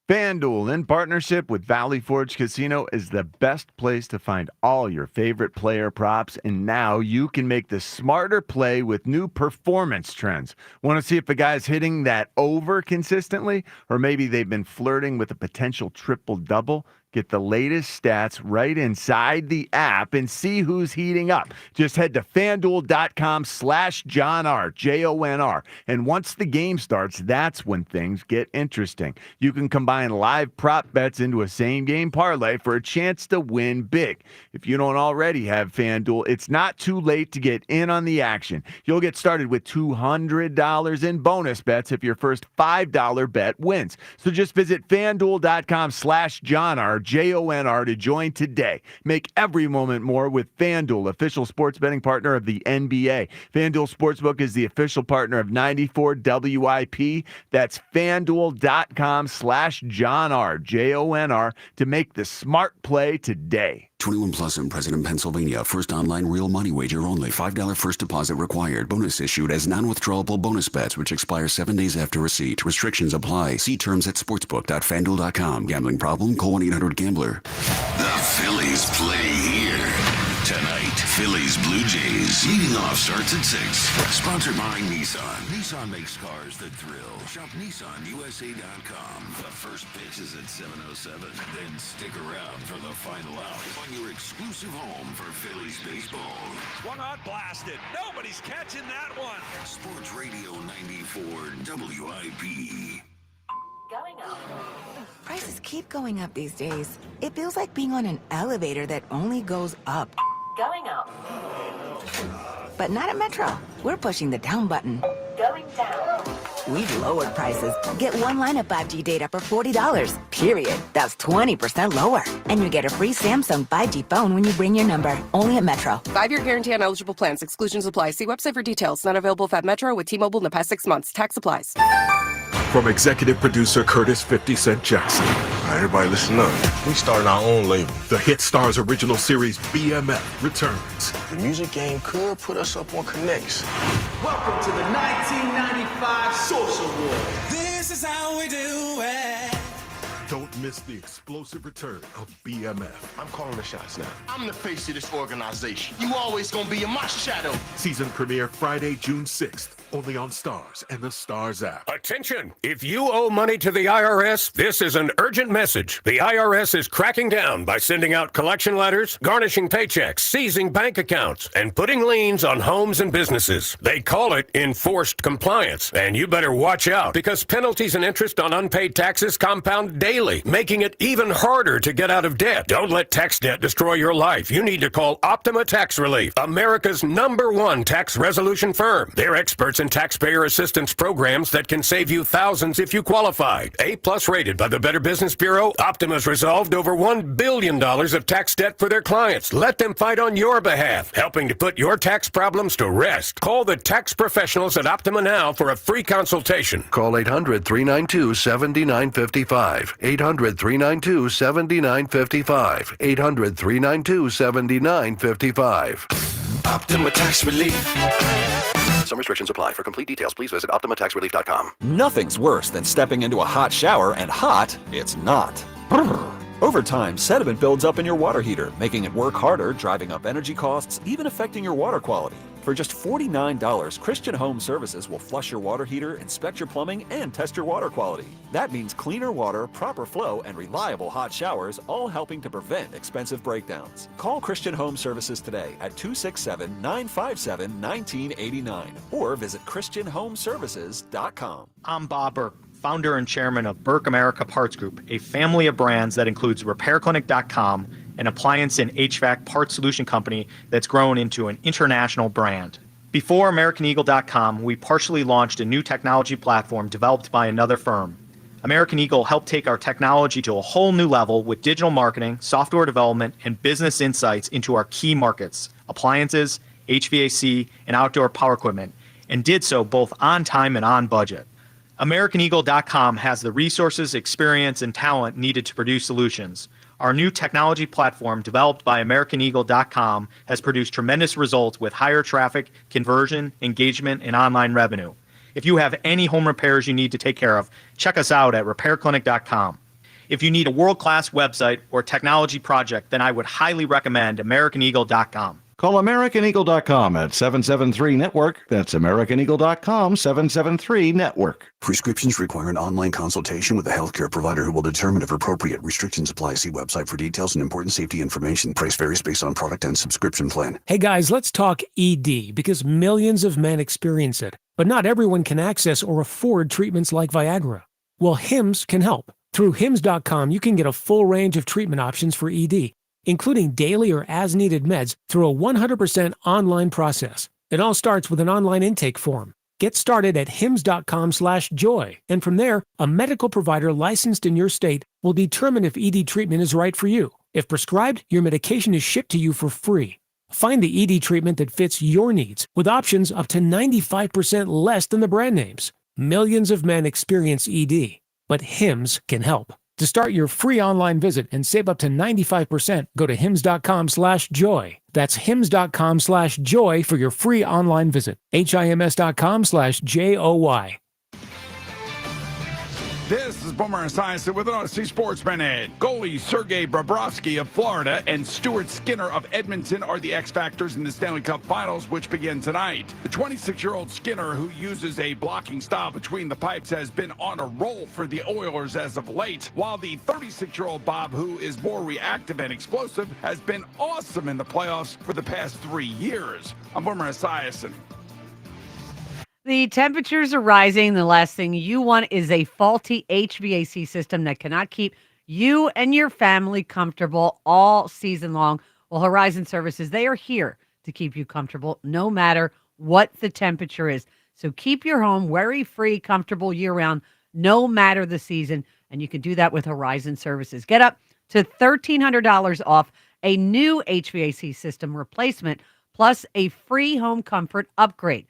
FanDuel, in partnership with Valley Forge Casino, is the best place to find all your favorite player props, and now you can make the smarter play with new performance trends. Want to see if a guy's hitting that over consistently, or maybe they've been flirting with a potential triple-double? Get the latest stats right inside the app and see who's heating up. Just head to FanDuel.com/JohnR, JONR. And once the game starts, that's when things get interesting. You can combine live prop bets into a same-game parlay for a chance to win big. If you don't already have FanDuel, it's not too late to get in on the action. You'll get started with $200 in bonus bets if your first $5 bet wins. So just visit FanDuel.com/JohnR, JONR to join today. Make every moment more with FanDuel, official sports betting partner of the NBA. FanDuel Sportsbook is the official partner of 94 WIP. That's FanDuel.com/JohnR, JONR to make the smart play today. 21 plus and present in Pennsylvania. First online real money wager only. $5 first deposit required. Bonus issued as non-withdrawable bonus bets, which expire 7 days after receipt. Restrictions apply. See terms at sportsbook.fanduel.com. Gambling problem? Call 1-800-GAMBLER. The Phillies play here. Tonight, Phillies Blue Jays. Leading off starts at 6. Sponsored by Nissan. Nissan makes cars that thrill. Shop NissanUSA.com. The first pitch is at 7:07. Then stick around for the final out on your exclusive home for Phillies baseball. Swung on, blasted. Nobody's catching that one. Sports Radio 94 WIP. Going up. Prices keep going up these days. It feels like being on an elevator that only goes up. Going up. But not at Metro. We're pushing the down button. Going down. We've lowered prices. Get one line of 5G data for $40. Period. That's 20% lower. And you get a free Samsung 5G phone when you bring your number. Only at Metro. 5-year guarantee on eligible plans. Exclusions apply. See website for details. Not available at Metro with T-Mobile in the past 6 months. Tax applies. From executive producer Curtis 50 Cent Jackson. All right, everybody listen up. We started our own label. The Hit Stars original series BMF returns. The music game could put us up on Connects. Welcome to the 1995 Social War. This is how we do it. Don't miss the explosive return of BMF. I'm calling the shots now. I'm the face of this organization. You always gonna be in my shadow. Season premiere Friday, June 6th. Only on Stars and the Stars app. Attention! If you owe money to the IRS, this is an urgent message. The IRS is cracking down by sending out collection letters, garnishing paychecks, seizing bank accounts, and putting liens on homes and businesses. They call it enforced compliance. And you better watch out because penalties and interest on unpaid taxes compound daily, making it even harder to get out of debt. Don't let tax debt destroy your life. You need to call Optima Tax Relief, America's #1 tax resolution firm. They're experts in taxpayer assistance programs that can save you thousands if you qualify. A+ rated by the Better Business Bureau, Optima's resolved over $1 billion of tax debt for their clients. Let them fight on your behalf, helping to put your tax problems to rest. Call the tax professionals at Optima now for a free consultation. Call 800-392-7955. 800-392-7955. 800-392-7955. Optima Tax Relief. Some restrictions apply. For complete details, please visit OptimaTaxRelief.com. Nothing's worse than stepping into a hot shower and hot it's not. Over time, sediment builds up in your water heater, making it work harder, driving up energy costs, even affecting your water quality. For just $49, Christian Home Services will flush your water heater, inspect your plumbing, and test your water quality. That means cleaner water, proper flow, and reliable hot showers, all helping to prevent expensive breakdowns. Call Christian Home Services today at 267-957-1989 or visit ChristianHomeServices.com. I'm Bob Burke, founder and chairman of Burke America Parts Group, a family of brands that includes RepairClinic.com, an appliance and HVAC parts solution company that's grown into an international brand. Before AmericanEagle.com, we partially launched a new technology platform developed by another firm. American Eagle helped take our technology to a whole new level with digital marketing, software development, and business insights into our key markets, appliances, HVAC, and outdoor power equipment, and did so both on time and on budget. AmericanEagle.com has the resources, experience, and talent needed to produce solutions. Our new technology platform, developed by AmericanEagle.com, has produced tremendous results with higher traffic, conversion, engagement, and online revenue. If you have any home repairs you need to take care of, check us out at RepairClinic.com. If you need a world-class website or technology project, then I would highly recommend AmericanEagle.com. Call AmericanEagle.com at 773-NETWORK. That's AmericanEagle.com, 773-NETWORK. Prescriptions require an online consultation with a healthcare provider who will determine if appropriate. Restrictions apply. See website for details and important safety information. Price varies based on product and subscription plan. Hey guys, let's talk ED because millions of men experience it, but not everyone can access or afford treatments like Viagra. Well, Hims can help. Through Hims.com, you can get a full range of treatment options for ED, including daily or as-needed meds through a 100% online process. It all starts with an online intake form. Get started at hims.com/joy, and from there, a medical provider licensed in your state will determine if ED treatment is right for you. If prescribed, your medication is shipped to you for free. Find the ED treatment that fits your needs with options up to 95% less than the brand names. Millions of men experience ED, but Hims can help. To start your free online visit and save up to 95%, go to hims.com/joy. That's hims.com/joy for your free online visit. HIMS.com/JOY. This is Boomer Esiason with an Odyssey Sports Minute. Goalie Sergei Bobrovsky of Florida and Stuart Skinner of Edmonton are the X Factors in the Stanley Cup Finals, which begin tonight. The 26-year-old Skinner, who uses a blocking style between the pipes, has been on a roll for the Oilers as of late, while the 36-year-old Bob, who is more reactive and explosive, has been awesome in the playoffs for the past 3 years. I'm Boomer Esiason. The temperatures are rising. The last thing you want is a faulty HVAC system that cannot keep you and your family comfortable all season long. Well, Horizon Services, they are here to keep you comfortable no matter what the temperature is. So keep your home worry-free, comfortable year-round, no matter the season. And you can do that with Horizon Services. Get up to $1,300 off a new HVAC system replacement, plus a free home comfort upgrade.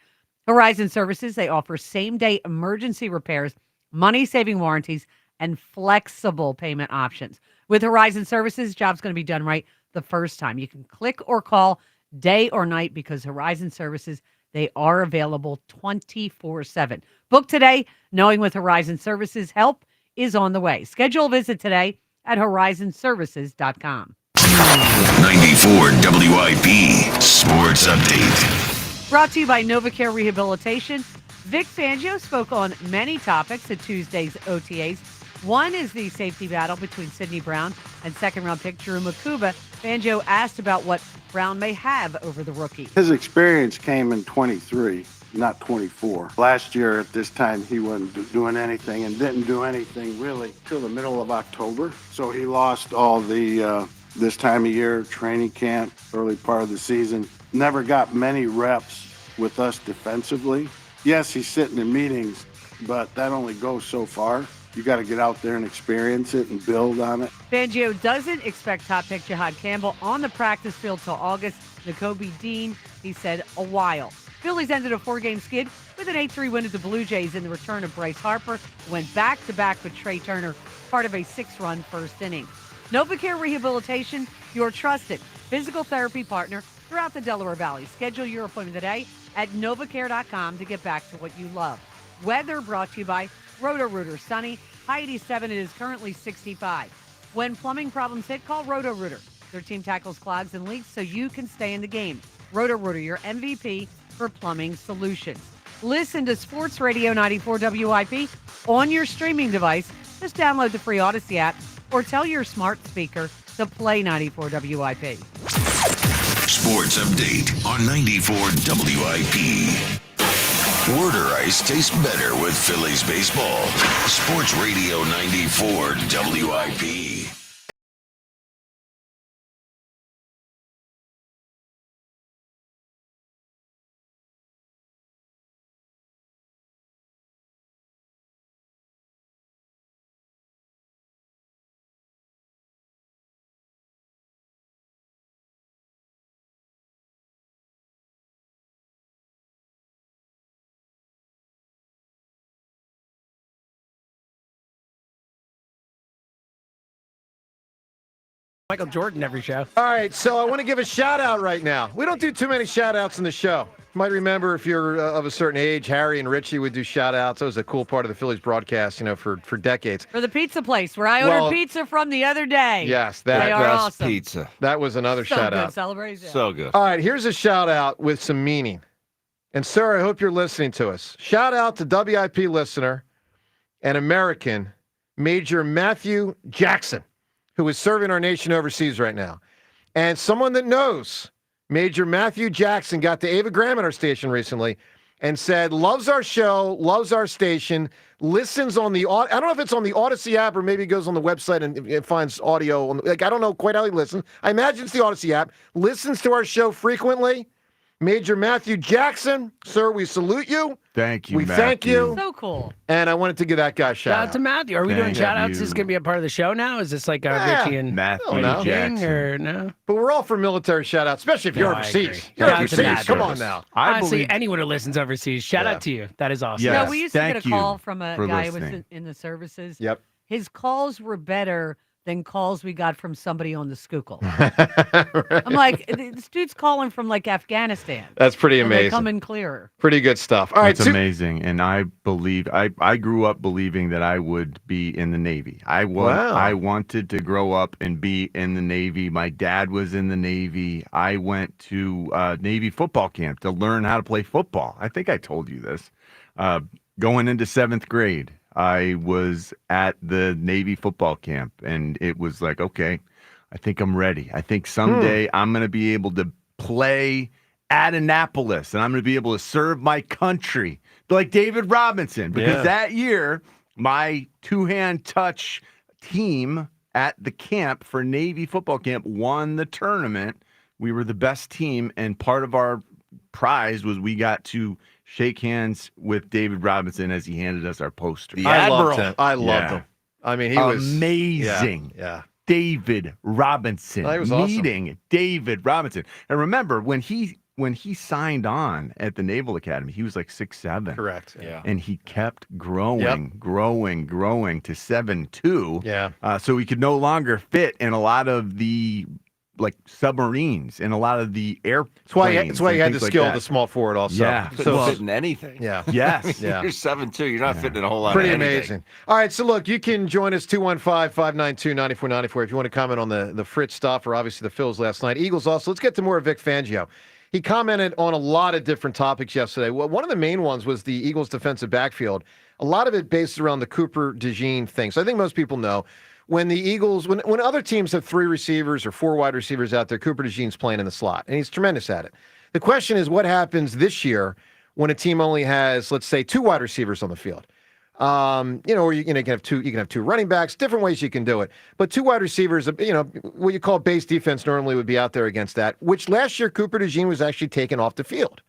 Horizon Services, they offer same-day emergency repairs, money-saving warranties, and flexible payment options. With Horizon Services, job's going to be done right the first time. You can click or call day or night because Horizon Services, they are available 24/7. Book today, knowing with Horizon Services, help is on the way. Schedule a visit today at horizonservices.com. 94 WIP Sports Update. Brought to you by NovaCare Rehabilitation. Vic Fangio spoke on many topics at Tuesday's OTAs. One is the safety battle between Sidney Brown and second-round pick Drew Makuba. Fangio asked about what Brown may have over the rookie. His experience came in 23, not 24. Last year at this time, he wasn't doing anything and didn't do anything really till the middle of October. So he lost all the this time of year, training camp, early part of the season. Never got many reps with us defensively. Yes, he's sitting in meetings, but that only goes so far. You got to get out there and experience it and build on it. Fangio doesn't expect top pick Jihad Campbell on the practice field till August. Nakobe Dean, he said, a while. Phillies ended a 4-game skid with an 8-3 win at the Blue Jays in the return of Bryce Harper, who went back-to-back with Trey Turner, part of a 6-run first inning. NovaCare Rehabilitation, your trusted physical therapy partner throughout the Delaware Valley. Schedule your appointment today at novacare.com to get back to what you love. Weather brought to you by Roto-Rooter. Sunny, high 87. It is currently 65. When plumbing problems hit, call Roto-Rooter. Their team tackles clogs and leaks so you can stay in the game. Roto-Rooter, your MVP for plumbing solutions. Listen to Sports Radio 94 WIP on your streaming device. Just download the free Odyssey app or tell your smart speaker to play 94 WIP. Sports Update on 94 WIP. Water ice tastes better with Phillies baseball. Sports Radio 94 WIP. Michael Jordan every show. All right, so I want to give a shout out right now. We don't do too many shout outs in the show. might remember if you're of a certain age, Harry and Richie would do shout-outs. That was a cool part of the Phillies broadcast, for decades. For the pizza place where I ordered pizza from the other day. Yes, they are awesome. Pizza. That was another shout-out. Good celebration. So good. All right, here's a shout-out with some meaning. And, sir, I hope you're listening to us. Shout-out to WIP listener and American Major Matthew Jackson, who is serving our nation overseas right now. And someone that knows Major Matthew Jackson got to Ava Graham at our station recently and said, loves our show, loves our station, listens on the, I don't know if it's on the Odyssey app or maybe goes on the website and finds audio. I don't know quite how he listens. I imagine it's the Odyssey app. Listens to our show frequently. Major Matthew Jackson, sir, we salute you. Thank you, We Matthew. thank you. So cool. And I wanted to give that guy a Shout shout out to Matthew. Are we doing shout outs? Is this going to be a part of the show now? Is this like Richie and Matthew Jackson? Or no? But we're all for military shout outs, especially if you're I overseas. agree. You're Shout out to overseas. Matt. Come on now. Honestly, anyone who listens overseas, shout out to you. That is awesome. Yes. No, we used to get a Thank call you from a for guy who was listening. in the services. Yep. His calls were better than calls we got from somebody on the Schuylkill. I'm like, this dude's calling from like Afghanistan. That's pretty And they amazing. come in clearer. Pretty good stuff. All right, It's amazing, and I believe I grew up believing that I would be in the Navy. Wow. I wanted to grow up and be in the Navy. My dad was in the Navy. I went to Navy football camp to learn how to play football. I think I told you this. Going into 7th grade, I was at the Navy football camp, and it was like, okay, I think I'm ready. I think someday I'm going to be able to play at Annapolis, and I'm going to be able to serve my country like David Robinson, because that year, my two-hand touch team at the camp for Navy football camp won the tournament. We were the best team, and part of our prize was we got to shake hands with David Robinson as he handed us our poster. I loved him. I loved him. I mean, he was amazing. Yeah. David Robinson. Oh, he was awesome. Meeting David Robinson. And remember, when he signed on at the Naval Academy, he was like 6'7". Correct. Yeah. And he kept growing to 7'2". Yeah. So he could no longer fit in a lot of the submarines and a lot of the airplanes. That's why he had the skill of like the small forward also. Yeah. Couldn't fit in anything. Yeah. Yes. Yeah. You're 7'2". You're not fitting in a whole lot Pretty of anything. amazing. All right, so look, you can join us 215-592-9494 if you want to comment on the Fritz stuff or obviously the Phils last night. Eagles also. Let's get to more of Vic Fangio. He commented on a lot of different topics yesterday. Well, one of the main ones was the Eagles defensive backfield. A lot of it based around the Cooper DeJean thing. So I think most people know when the Eagles, when other teams have 3 receivers or 4 wide receivers out there, Cooper DeJean's playing in the slot, and he's tremendous at it. The question is what happens this year when a team only has, let's say, 2 wide receivers on the field. Or you can have 2 running backs, different ways you can do it. But 2 wide receivers, what you call base defense normally would be out there against that, which last year Cooper DeJean was actually taken off the field.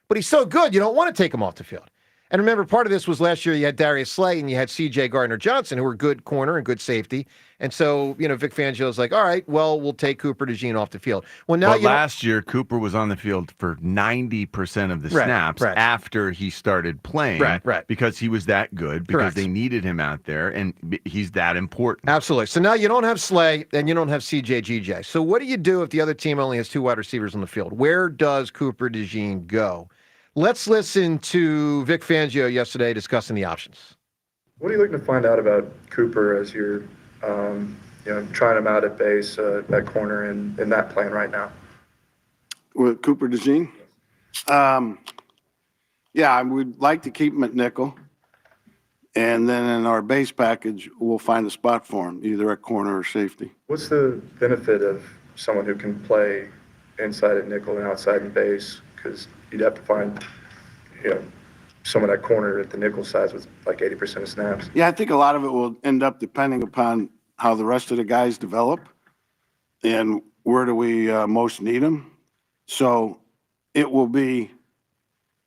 But he's so good, you don't want to take him off the field. And remember, part of this was last year you had Darius Slay and you had C.J. Gardner-Johnson, who were good corner and good safety. And so, Vic Fangio's like, all right, well, we'll take Cooper DeJean off the field. Well, now last year, Cooper was on the field for 90% of the snaps after he started playing. Right. Because he was that good, because Correct. they needed him out there, and he's that important. Absolutely. So now you don't have Slay and you don't have C.J. GJ. So what do you do if the other team only has 2 wide receivers on the field? Where does Cooper DeJean go? Let's listen to Vic Fangio yesterday discussing the options. What are you looking to find out about Cooper as you're, trying him out at base, at corner, and in that plan right now? With Cooper DeJean? I would like to keep him at nickel. And then in our base package, we'll find a spot for him, either at corner or safety. What's the benefit of someone who can play inside at nickel and outside in base? Because you'd have to find, someone at corner at the nickel size with like 80% of snaps. Yeah, I think a lot of it will end up depending upon how the rest of the guys develop and where do we most need them. So it will be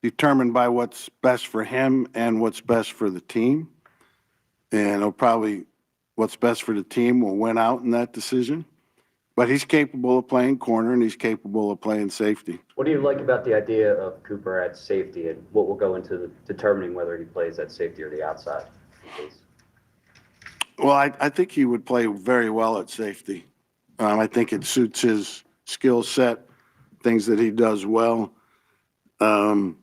determined by what's best for him and what's best for the team. And it'll probably what's best for the team will win out in that decision. But he's capable of playing corner and he's capable of playing safety. What do you like about the idea of Cooper at safety, and what will go into determining whether he plays at safety or the outside? Well, I think he would play very well at safety. I think it suits his skill set, things that he does well. I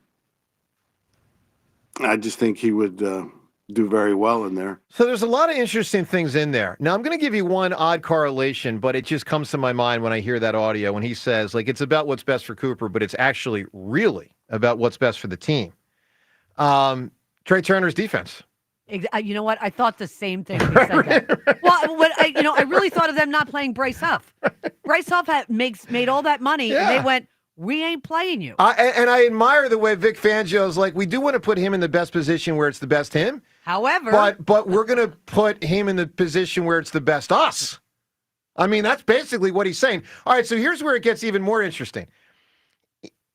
just think he would do very well in there. So there's a lot of interesting things in there. Now, I'm going to give you one odd correlation, but it just comes to my mind when I hear that audio when he says, like, it's about what's best for Cooper, but it's actually really about what's best for the team. Trey Turner's defense. You know what? I thought the same thing when he said that. Well, I really thought of them not playing Bryce Huff. Bryce Huff made all that money, and they went, we ain't playing you. And I admire the way Vic Fangio's like, we do want to put him in the best position where it's the best him. However, but we're going to put him in the position where it's the best us. I mean, that's basically what he's saying. All right, so here's where it gets even more interesting.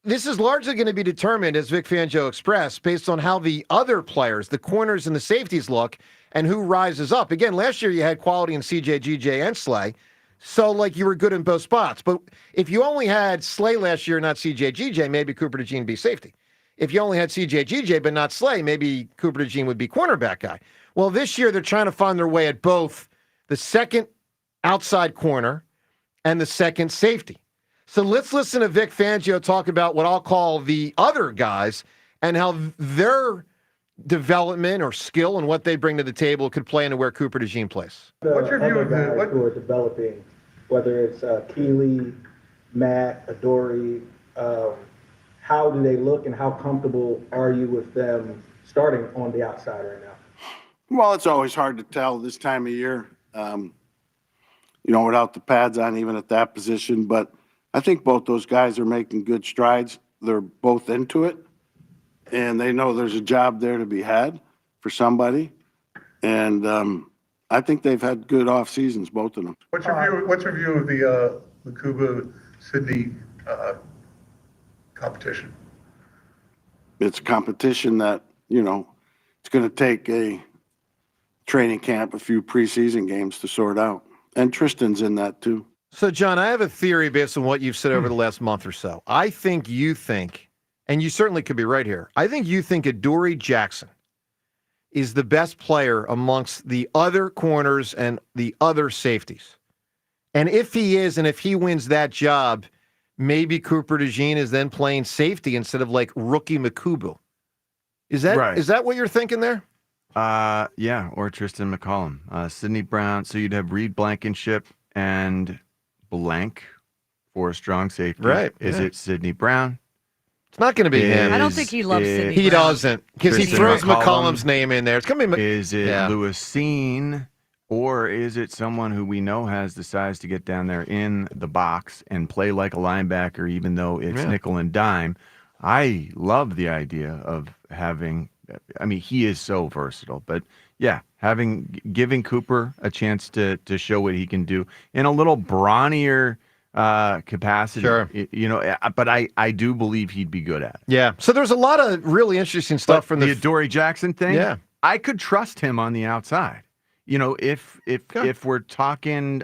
This is largely going to be determined, as Vic Fangio expressed, based on how the other players, the corners and the safeties look, and who rises up. Again, last year you had quality in CJ, GJ, and Slay, so like you were good in both spots. But if you only had Slay last year, not CJ, GJ, maybe Cooper DeJean be safety. If you only had CJ, GJ, but not Slay, maybe Cooper DeJean would be cornerback guy. Well, this year they're trying to find their way at both the second outside corner and the second safety. So let's listen to Vic Fangio talk about what I'll call the other guys and how their development or skill and what they bring to the table could play into where Cooper DeJean plays. What's your view of guys who are developing, whether it's Keeley, Matt, Adoree, how do they look and how comfortable are you with them starting on the outside right now? Well, it's always hard to tell this time of year, without the pads on, even at that position. But I think both those guys are making good strides. They're both into it, and they know there's a job there to be had for somebody. And I think they've had good off seasons, both of them. What's your view of the Kuba Sydney competition? It's a competition that, it's going to take a training camp, a few preseason games to sort out. And Tristan's in that too. So, John, I have a theory based on what you've said over the last month or so. I think you think, and you certainly could be right here, I think you think Adoree Jackson is the best player amongst the other corners and the other safeties. And if he is, and if he wins that job, maybe Cooper DeJean is then playing safety instead of like rookie Makubu. Is that what you're thinking there? Yeah, or Tristan McCollum. Sidney Brown, so you'd have Reed Blankenship and Blank for a strong safety. Right. Is it Sidney Brown? It's not going to be him. I don't think he loves Sidney He Brown. doesn't, because he throws McCollum's name in there. It's going to be. Is it Lewis Seen, or is it someone who we know has the size to get down there in the box and play like a linebacker, even though it's nickel and dime? I love the idea of having. I mean, he is so versatile, but yeah, giving Cooper a chance to show what he can do in a little brawnier capacity. Sure. But I do believe he'd be good at it. Yeah. So there's a lot of really interesting stuff from the Adoree Jackson thing. Yeah. I could trust him on the outside. If we're talking,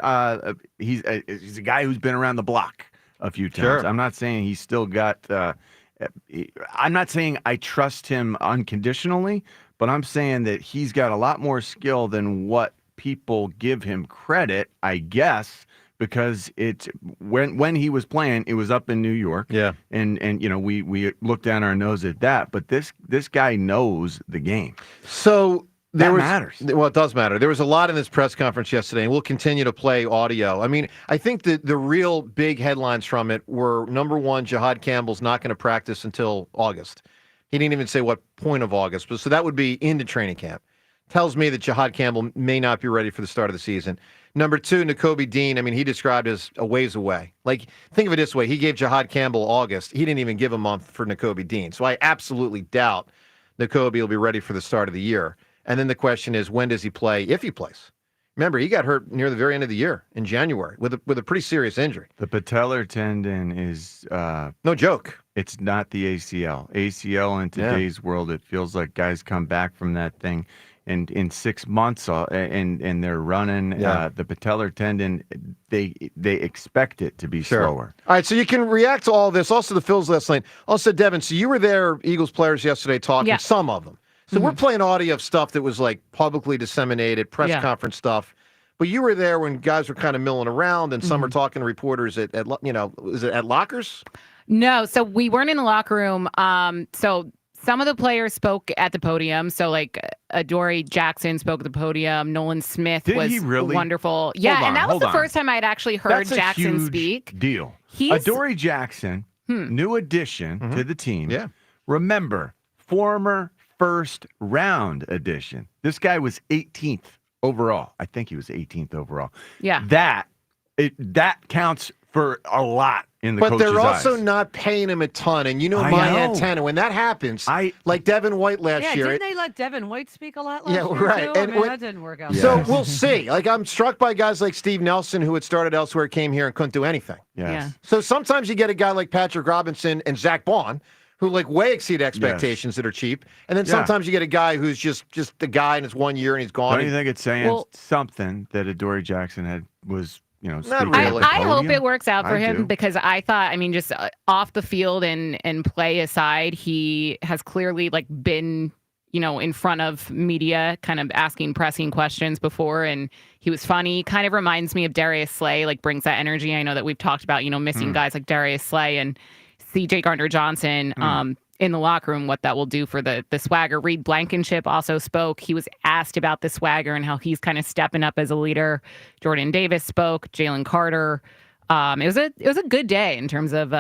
he's a guy who's been around the block a few times. Sure. I'm not saying he's still got. I'm not saying I trust him unconditionally, but I'm saying that he's got a lot more skill than what people give him credit, I guess, because it's when he was playing, it was up in New York. Yeah. And we looked down our nose at that, but this guy knows the game. So that matters. Well, it does matter. There was a lot in this press conference yesterday, and we'll continue to play audio. I mean, I think that the real big headlines from it were, number one, Jihad Campbell's not going to practice until August. He didn't even say what point of August, but so that would be into training camp. Tells me that Jihad Campbell may not be ready for the start of the season. Number two, Nakobe Dean, I mean, he described as a ways away. Like, think of it this way. He gave Jihad Campbell August. He didn't even give a month for Nakobe Dean. So I absolutely doubt Nakobe will be ready for the start of the year. And then the question is, when does he play, if he plays? Remember, he got hurt near the very end of the year in January with a pretty serious injury. The patellar tendon is no joke. It's not the ACL. ACL in today's world, it feels like guys come back from that thing and in 6 months and they're running. The patellar tendon, they expect it to be slower. All right, so you can react to all this. Also, the Phillies last night. Also, Devin, so you were there, Eagles players yesterday talking, some of them. So we're playing audio of stuff that was like publicly disseminated, press conference stuff. But you were there when guys were kind of milling around, and some are talking to reporters at is it at lockers? No, so we weren't in the locker room. So some of the players spoke at the podium. So like Adoree Jackson spoke at the podium. Nolan Smith was wonderful. Yeah, and that was the first time I had actually heard Jackson speak. Deal. Adoree Jackson, new addition to the team. Yeah. Remember, former first round addition. This guy was 18th overall. I think he was 18th overall. Yeah. That counts for a lot in the coach's eyes. But they're also not paying him a ton. And you know my antenna, when that happens, like Devin White last year. Didn't they let Devin White speak a lot last year, right. too? And that didn't work out. So we'll see. Like, I'm struck by guys like Steve Nelson, who had started elsewhere, came here and couldn't do anything. Yes. Yeah. So sometimes you get a guy like Patrick Robinson and Zach Bond, who like way exceed expectations that are cheap. And then sometimes you get a guy who's just a guy and it's 1 year and he's gone. Don't you think it's saying something that Adoree Jackson was not really. I hope it works out for him do. because I thought, I mean, just off the field and play aside, he has clearly like been, in front of media, kind of pressing questions before, and he was funny. Kind of reminds me of Darius Slay, like brings that energy. I know that we've talked about, missing guys like Darius Slay and C.J. Gardner-Johnson in the locker room, what that will do for the swagger. Reed Blankenship also spoke. He was asked about the swagger and how he's kind of stepping up as a leader. Jordan Davis spoke. Jalen Carter. It was a good day in terms of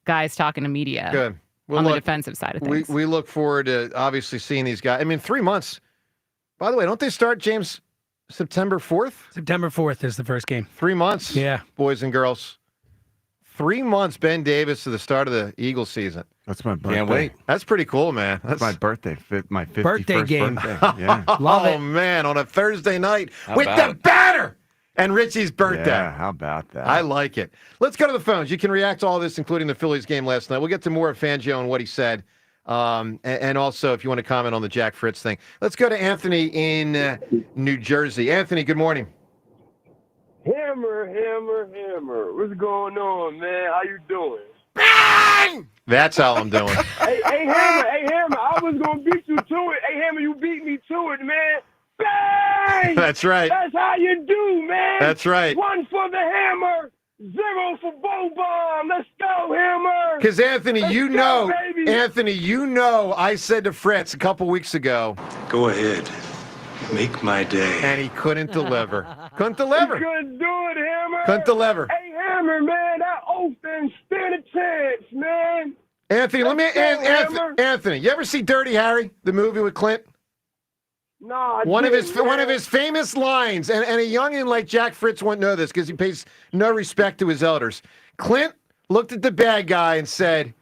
guys talking to media. Good. Well, on the defensive side of things. We look forward to obviously seeing these guys. I mean, 3 months. By the way, don't they start, James, September 4th? September 4th is the first game. 3 months. Yeah. Boys and girls. 3 months, Ben Davis, to the start of the Eagles season. That's my birthday. Can't wait. That's pretty cool, man. That's my birthday. My 51st birthday game. Birthday. Yeah. Love it. Oh, man, on a Thursday night How with about the it? batter and Richie's birthday. Yeah, how about that? I like it. Let's go to the phones. You can react to all this, including the Phillies game last night. We'll get to more of Fangio and what he said. And also, if you want to comment on the Jack Fritz thing. Let's go to Anthony in New Jersey. Anthony, good morning. Hammer. What's going on, man? How you doing? Bang! That's how I'm doing. hey, Hammer, I was going to beat you to it. Hey, Hammer, you beat me to it, man. Bang! That's right. That's how you do, man. That's right. 1 for the Hammer, 0 for Bo Bomb. Let's go, Hammer. Because, Anthony, Let's go, baby. I said to Fritz a couple weeks ago, Go ahead. Make my day. and he couldn't deliver. Couldn't You deliver. couldn't do it, Hammer. Couldn't deliver. Hey, Hammer, man, that oath didn't stand a chance, man. Anthony, Let's go, Hammer. Anthony, you ever see Dirty Harry, the movie with Clint? Nah, I One of didn't, his famous lines, and a youngin' like Jack Fritz won't know this because he pays no respect to his elders. Clint looked at the bad guy and said,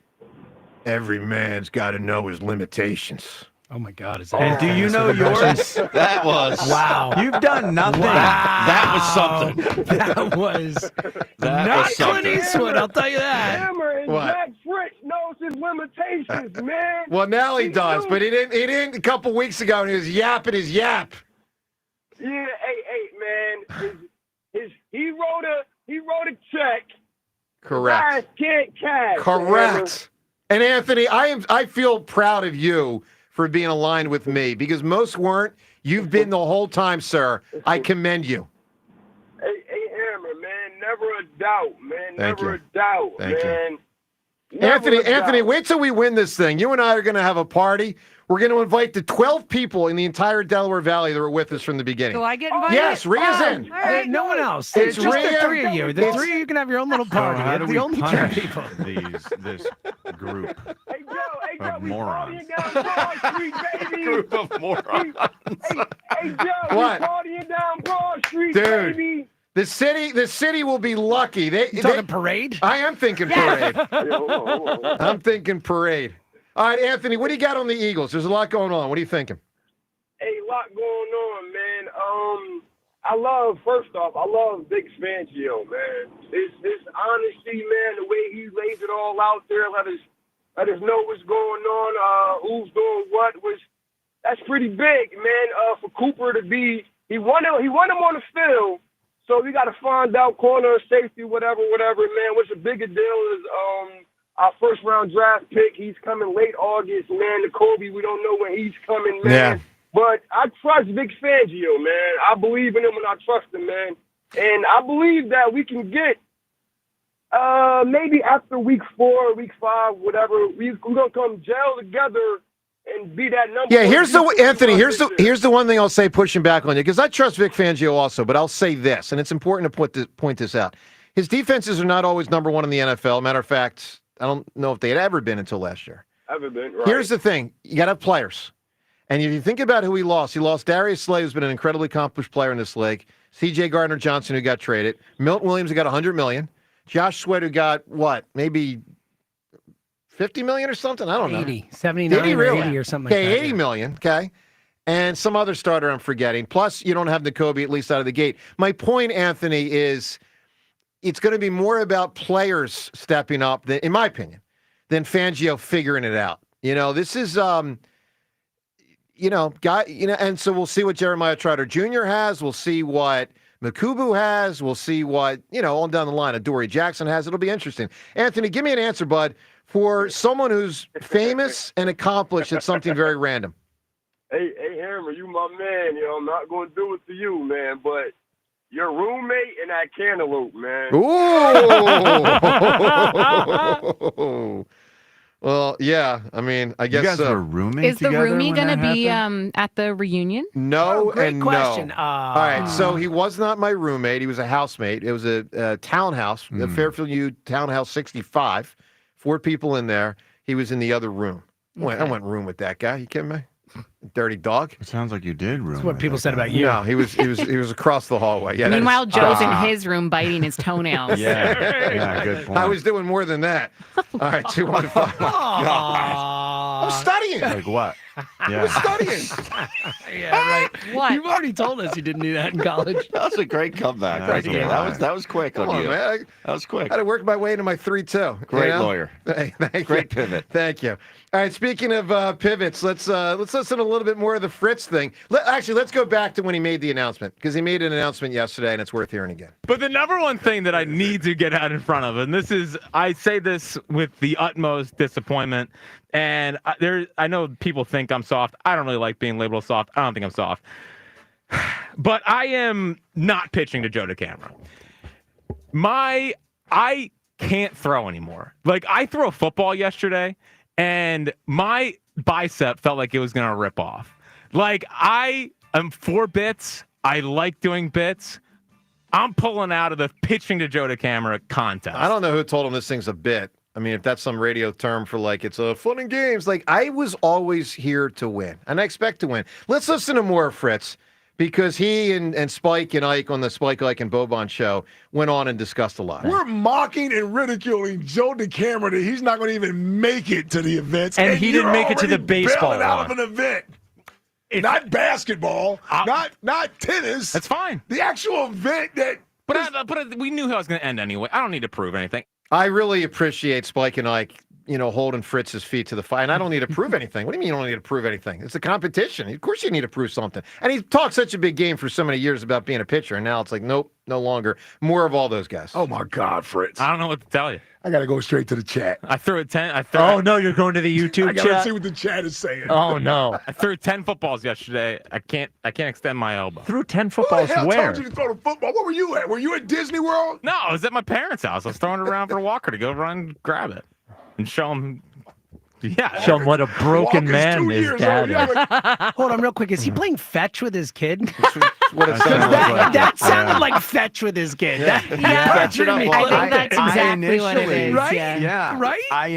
"Every man's got to know his limitations." Oh my God! Is And do you know yours? That was Wow. You've done nothing. That was something. That was That not was Clint something. Eastwood. I'll tell you that. Hammer and What? Jack Fritz knows his limitations, man. Well, now he does, do. but he didn't a couple weeks ago, and he was yapping his yap. Yeah, hey, man. He wrote a check. Correct. Guys can't cash. Correct. And Anthony, I feel proud of you for being aligned with me because most weren't. You've been the whole time, sir. I commend you. Hey, Hammer, man. Never a doubt, man. Thank Never you. a doubt, Thank you. man. Never a Anthony, doubt. wait till we win this thing. You and I are going to have a party. We're going to invite the 12 people in the entire Delaware Valley that were with us from the beginning. Do I get invited? Yes, Ria's in. All right. No one else. It's It's just Rhea. the three of you. The three of you can have your own little party. How do It's we the only three punish people. this group Hey, Joe, of we morons? partying down Broad Street, baby. Group of morons. Hey, Joe, What? we partying down Broad Street, Dude. baby. The city will be lucky. You talking parade? I am thinking parade. Hey, hold on. I'm thinking parade. All right, Anthony, what do you got on the Eagles? There's a lot going on. What are you thinking? Hey, a lot going on, man. First off, I love Big Fangio, man. His honesty, man, the way he lays it all out there, let us know what's going on, who's doing what, that's pretty big, man. For Cooper to be, he won him on the field, so we got to find out corner, safety, whatever, man. What's a bigger deal is our first round draft pick. He's coming late August, man. The Kobe, we don't know when he's coming, man. Yeah. But I trust Vic Fangio, man. I believe in him and I trust him, man. And I believe that we can get Maybe after week 4, week 5, whatever, we're gonna come gel together and be that number. Yeah, one here's the defense Anthony. we Here's want the this year. here's the one thing I'll say, pushing back on you, because I trust Vic Fangio also, but I'll say this, and it's important to point this out. His defenses are not always number one in the NFL. Matter of fact, I don't know if they had ever been until last year. Ever been, right? Here's the thing: you got to have players, and if you think about who he lost Darius Slay, who's been an incredibly accomplished player in this league. C.J. Gardner-Johnson, who got traded. Milton Williams, who got $100 million. Josh Sweat, who got what? Maybe $50 million or something? I don't know. 80, 79 Did he or really? 80 or something like Okay, that. $80 million, okay. And some other starter I'm forgetting. Plus, you don't have N'Kobe, at least out of the gate. My point, Anthony, is it's going to be more about players stepping up, in my opinion, than Fangio figuring it out. This is, and so we'll see what Jeremiah Trotter Jr. has. We'll see what Makubu has. We'll see what, on down the line, Adoree Jackson has. It'll be interesting. Anthony, give me an answer, bud, for someone who's famous and accomplished at something very random. Hey, Hammer, you my man. I'm not going to do it to you, man, but your roommate and that cantaloupe, man. Ooh. Well, yeah. I mean, I guess you guys were roommates. Is the roomie going to be at the reunion? No, great and question. no. All right, so he was not my roommate. He was a housemate. It was a townhouse, the Fairfield U Townhouse 65. 4 people in there. He was in the other room. I went room with that guy. You kidding me? Dirty dog. It sounds like you did room. That's what people said about you. No, he was across the hallway. Yeah. Meanwhile, Joe's in his room biting his tonails. Yeah, good point. I was doing more than that. All right, 215. I'm studying. Like what? I was studying. Yeah, right. What? You've already told us you didn't do that in college. That was a great comeback. That was a lot. That was quick Come on on, you. man. That was quick. I had to work my way into my 3-2. Great lawyer. Hey, thank Great you. pivot. Thank you. All right, speaking of pivots, let's listen to a little bit more of the Fritz thing. Let's go back to when he made the announcement, because he made an announcement yesterday, and it's worth hearing again. But the number one thing that I need to get out in front of, and I say this with the utmost disappointment, and I know people think I'm soft. I don't really like being labeled soft. I don't think I'm soft. But I am not pitching to Joe DeCamara. I can't throw anymore. Like, I threw a football yesterday, and my bicep felt like it was going to rip off. Like, I am for bits. I like doing bits. I'm pulling out of the pitching to Joe DeCamara contest. I don't know who told him this thing's a bit. I mean, if that's some radio term for like it's a fun and games. Like, I was always here to win, and I expect to win. Let's listen to more of Fritz, because he and Spike and Ike on the Spike, Ike, and Boban show went on and discussed a lot. We're mocking and ridiculing Joe DeCamara that he's not going to even make it to the events. And he didn't make it to the you're baseball already bailing out one. of an event. Not basketball, not tennis. That's fine. The actual event that... But we knew how it was going to end anyway. I don't need to prove anything. I really appreciate Spike and Ike, holding Fritz's feet to the fire. And I don't need to prove anything. What do you mean you don't need to prove anything? It's a competition. Of course you need to prove something. And he talked such a big game for so many years about being a pitcher, and now it's like, nope, no longer. More of all those guys. Oh, my God, Fritz. I don't know what to tell you. I got to go straight to the chat. I threw a 10. No, you're going to the YouTube I got to chat? see what the chat is saying. Oh, no. I threw 10 footballs yesterday. I can't extend my elbow. Threw 10 Who footballs the hell where? told you to throw the football? Where were you at? Were you at Disney World? No, I was at my parents' house. I was throwing it around for Walker to go run and grab it and show him. Yeah. Show him what a broken man his dad is. Hold on real quick. Is he playing fetch with his kid? What it sounded like. That sounded like fetch with his kid. Yeah. I think that's exactly what it is. Right? Yeah. Right? I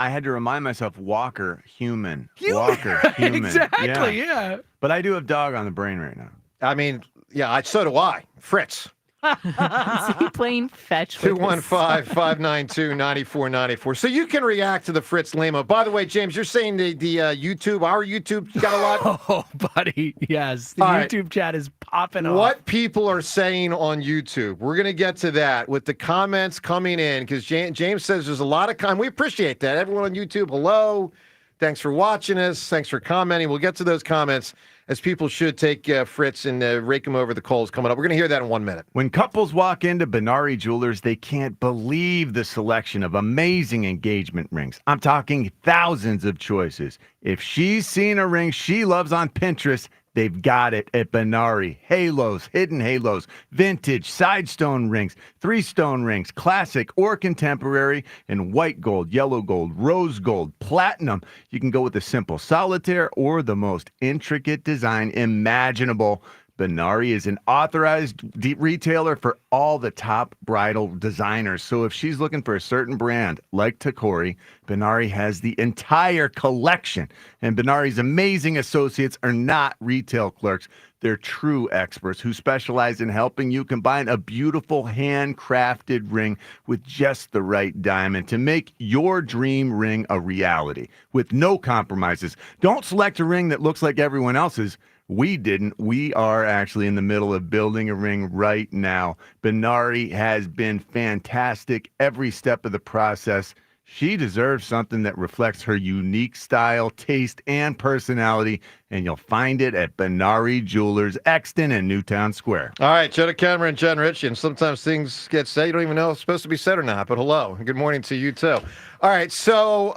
had to remind myself, Walker, human. Walker, human. Exactly, yeah. But I do have dog on the brain right now. I mean, yeah, so do I. Fritz. Is he playing fetch with 215-592-9494. So you can react to the Fritz Lamo. By the way, James, you're saying the YouTube, our YouTube got a lot? Oh, buddy, yes. The YouTube chat is popping off. What people are saying on YouTube. We're going to get to that with the comments coming in, because James says there's a lot of we appreciate that. Everyone on YouTube, hello. Thanks for watching us. Thanks for commenting. We'll get to those comments, as people should take Fritz and rake him over the coals coming up. We're going to hear that in 1 minute. When couples walk into Benari Jewelers, they can't believe the selection of amazing engagement rings. I'm talking thousands of choices. If she's seen a ring she loves on Pinterest, They've got it at Benari. Halos, hidden halos, vintage, side stone rings, 3-stone rings, classic or contemporary, and white gold, yellow gold, rose gold, platinum. You can go with the simple solitaire or the most intricate design imaginable. Benari is an authorized retailer for all the top bridal designers. So if she's looking for a certain brand like Takori, Benari has the entire collection. And Benari's amazing associates are not retail clerks. They're true experts who specialize in helping you combine a beautiful handcrafted ring with just the right diamond to make your dream ring a reality with no compromises. Don't select a ring that looks like everyone else's. We didn't. We are actually in the middle of building a ring right now. Benari has been fantastic every step of the process. She deserves something that reflects her unique style, taste, and personality, and you'll find it at Benari Jewelers, Exton and Newtown Square. All right, Joe DeCamera and Jen Ritchie, and sometimes things get said you don't even know if it's supposed to be said or not, but hello. Good morning to you, too. All right, so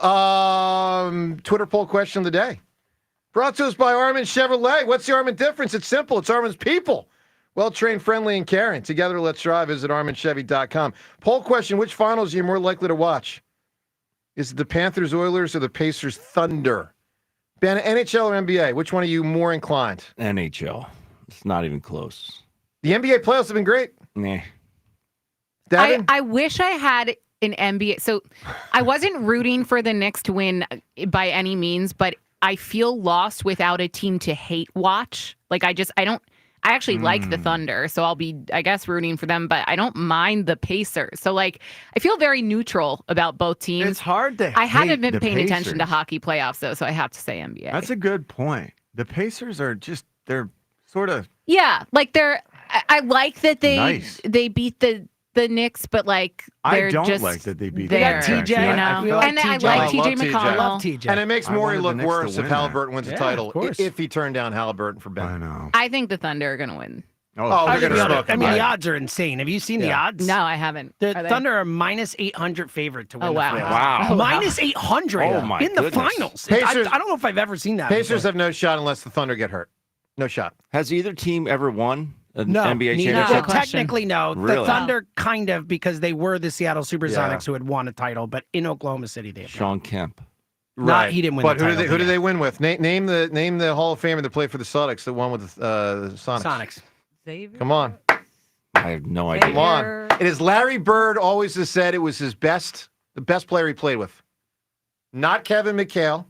Twitter poll question of the day. Brought to us by Armin Chevrolet. What's the Armin difference? It's simple. It's Armin's people. Well-trained, friendly, and caring. Together, let's drive. Visit ArminChevy.com. Poll question, which finals are you more likely to watch? Is it the Panthers, Oilers, or the Pacers, Thunder? Ben, NHL or NBA? Which one are you more inclined? NHL. It's not even close. The NBA playoffs have been great. Nah. Devin? I wish I had an NBA. So I wasn't rooting for the Knicks to win by any means, but I feel lost without a team to hate watch. Like I actually like the Thunder, so I'll be, I guess, rooting for them, but I don't mind the Pacers. So like, I feel very neutral about both teams. It's hard to I haven't been hate the paying attention to Pacers. hockey playoffs though, so I have to say NBA. That's a good point. The Pacers are just, they're sort of Yeah, like I like that Nice. they beat the Knicks, but like I they're don't just like that they beat there, the Knicks, you actually. know? I feel like And I TJ like TJ love McConnell. I love TJ. And it makes I Morey wanted the look Knicks worse to if win that. Halliburton wins the Yeah, title, of course. if he turned down Halliburton for Ben. I know. I think the Thunder are going to win. Oh, they're going to smoke I him. mean, the Right. odds are insane. Have you seen the Yeah. odds? No, I haven't. The Are they? Thunder are minus 800 favorite to win Oh, the wow. finals. Wow. Oh, wow. Minus 800 Oh, my in the goodness. finals. Pacers- I don't know if I've ever seen that. Pacers before. have no shot unless the Thunder get hurt. No shot. Has either team ever won an No, NBA neither. championship? Well, Question. technically, no. The Really? Thunder kind of, because they were the Seattle Supersonics Yeah. who had won a title, but in Oklahoma City they have not. Sean Kemp. Right. He didn't win But the who title, did who but did they win with? Name the Hall of Famer that played for the Celtics that won with the Sonics. Sonics. Xavier? Come on. I have no idea. Come on. It is Larry Bird always has said it was the best player he played with. Not Kevin McHale.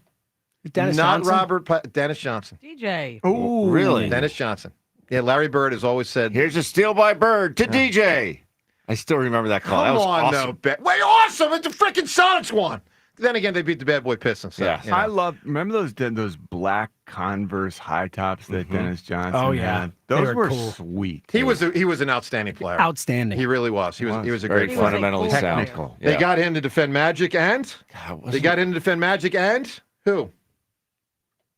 Dennis not Johnson? Dennis Johnson. DJ. Oh, really? Dennis Johnson. Yeah, Larry Bird has always said. Here's a steal by Bird to DJ. I still remember that call. That Come was on, awesome. though. Wait, awesome. It's the freaking Sonics won. Then again, they beat the bad boy Pistons. So, Yeah. you know. I remember those black Converse high tops that Dennis Johnson Oh, yeah. had? They Those were were cool. sweet. He was an outstanding player. Outstanding. He really was. He was a very great player. fundamentally cool sound. Technical. They Yeah. got him to defend Magic and they got him to defend Magic and who?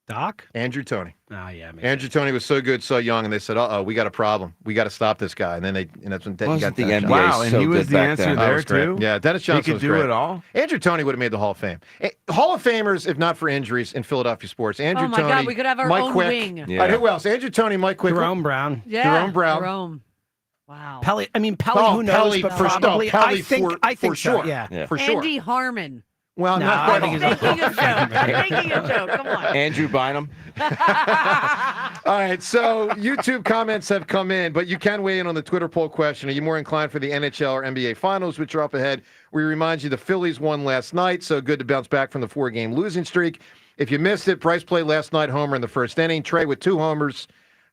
Doc? Andrew Toney. Oh, yeah. Andrew Toney was so good, so young, and they said, "Uh-oh, we got a problem. We got to stop this guy." And then that's when Dennis Wasn't the Dennis NBA Johnson. Wow, and so he was good the back answer then? That there was great. too. Yeah, Dennis He Johnson could was do great. it all. Andrew Toney would have made the Hall of Fame. Hall of Famers, if not for injuries, in Philadelphia sports. Andrew Oh my Toney, God, we could have our Mike own Quick. wing. Yeah. All right, who else? Andrew Toney, Mike Quick. Jerome Brown. Yeah. Jerome Brown. Jerome. Wow. Pelly. I mean, Pelly, Oh, who knows, Pelly but for sure. probably. Pelly I think for so, sure. yeah. For sure. Andy Harmon. Well, No, not I quite. think all. he's Making a joke. I'm making a joke. Come on. Andrew Bynum. All right, so YouTube comments have come in, but you can weigh in on the Twitter poll question. Are you more inclined for the NHL or NBA Finals, which are up ahead? We remind you the Phillies won last night, so good to bounce back from the 4-game losing streak. If you missed it, Bryce played last night, homer in the first inning. Trey with 2 homers.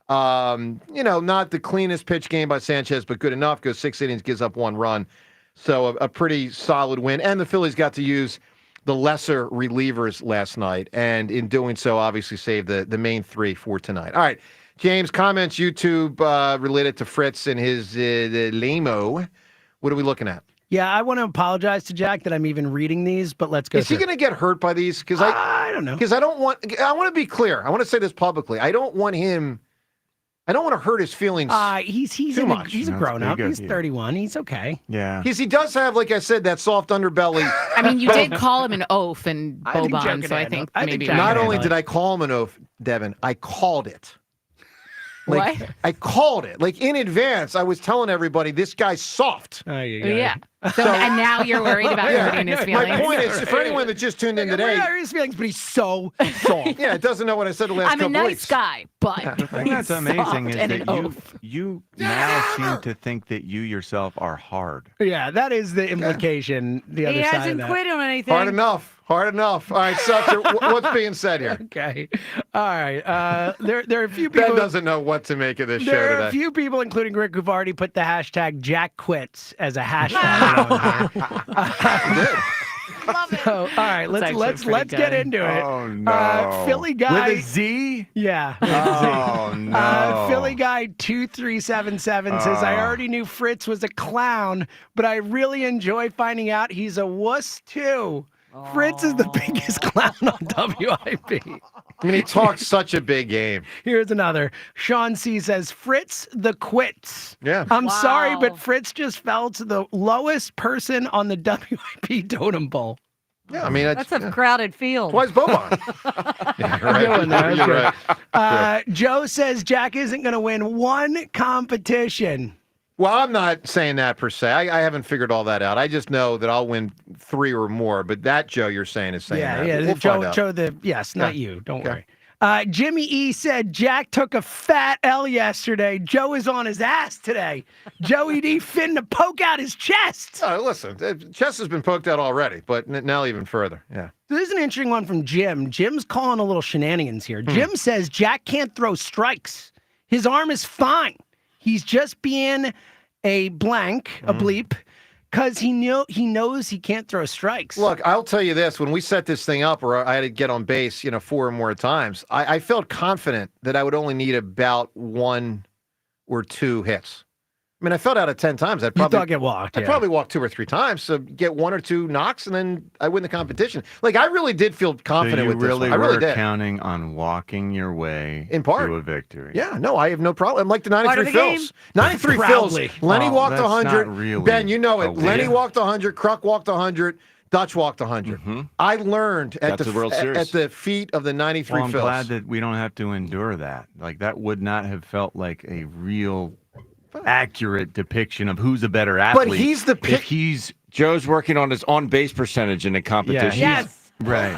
Not the cleanest pitch game by Sanchez, but good enough. Goes 6 innings, gives up 1 run. So a pretty solid win. And the Phillies got to use the lesser relievers last night, and in doing so, obviously saved the main 3 for tonight. All right, James, comments YouTube related to Fritz and his lame-o. What are we looking at? Yeah, I want to apologize to Jack that I'm even reading these, but let's go. Is he going to get hurt by these? Because I don't know. Because I want to be clear. I want to say this publicly. I don't want to hurt his feelings he's too much. He's a That's grown up. big of He's you. 31. He's okay. Yeah. Because he does have, like I said, that soft underbelly. I mean, you did call him an oaf and I think Joe Boban, could so I handle think it. I think maybe Joe we can Not can only handle did it. I call him an oaf, Devin, I called it. Like, What? I called it. Like, in advance, I was telling everybody, this guy's soft. Yeah. So, and now you're worried about hurting his feelings. My point is, for anyone that just tuned in today, his feelings, but he's so soft. yeah, it doesn't know what I said the last I'm a couple nice weeks. guy, but The thing that's amazing is and that an oaf. you now seem to think that you yourself are hard. Yeah, that is the implication. The other He side of hasn't that. quit on anything. Hard enough. Hard enough. All right, Seltzer, what's being said here? Okay. All right. There are a few people. Ben doesn't know what to make of this show There are today. a few people, including Rick, who've already put the hashtag Jack Quits as a hashtag. So, all right, let's get into it. Oh no. Philly guy with a Z. Yeah. Oh no. Philly guy 2377 says, I already knew Fritz was a clown, but I really enjoy finding out he's a wuss too. Fritz is the biggest clown on WIP. I mean, he talks such a big game. Here's another. Sean C says, Fritz the quits. Yeah. I'm sorry, but Fritz just fell to the lowest person on the WIP totem pole. Yeah, I mean, That's a crowded field. Twice Beaumont. Yeah, you're right. Doing that. You're Okay. right. Joe says Jack isn't going to win one competition. Well, I'm not saying that per se. I haven't figured all that out. I just know that I'll win 3 or more. But that Joe you're saying is saying that. Yeah. We'll find out. Joe, yes, not Okay. you. Don't Okay. worry. Jimmy E said Jack took a fat L yesterday. Joe is on his ass today. Joey D finna poke out his chest. Oh, listen, chest has been poked out already, but now even further. Yeah. This is an interesting one from Jim. Jim's calling a little shenanigans here. Jim says Jack can't throw strikes. His arm is fine. He's just being a blank, a bleep, because he knows he can't throw strikes. Look, I'll tell you this. When we set this thing up where I had to get on base, 4 or more times, I felt confident that I would only need about 1 or 2 hits. I mean, I felt out of 10 times. I'd probably get walked. I'd probably walk 2 or 3 times, so get 1 or 2 knocks, and then I win the competition. Like, I really did feel confident So you with this really one. I really were did. counting on walking your way In part. to a victory. Yeah, no, I have no problem. I'm like the Part 93 of the game. Phils. 93 Proudly. Phils. Lenny walked that's 100. not really Ben, you know a it. win. Lenny walked 100. Kruk walked 100. Dutch walked 100. I learned at Got to the World Series. at the feet of the 93 Well, I'm Phils. glad that we don't have to endure that. Like, that would not have felt like a real accurate depiction of who's a better athlete. But he's the if he's Joe's working on his on-base percentage in the competition. Yes. right,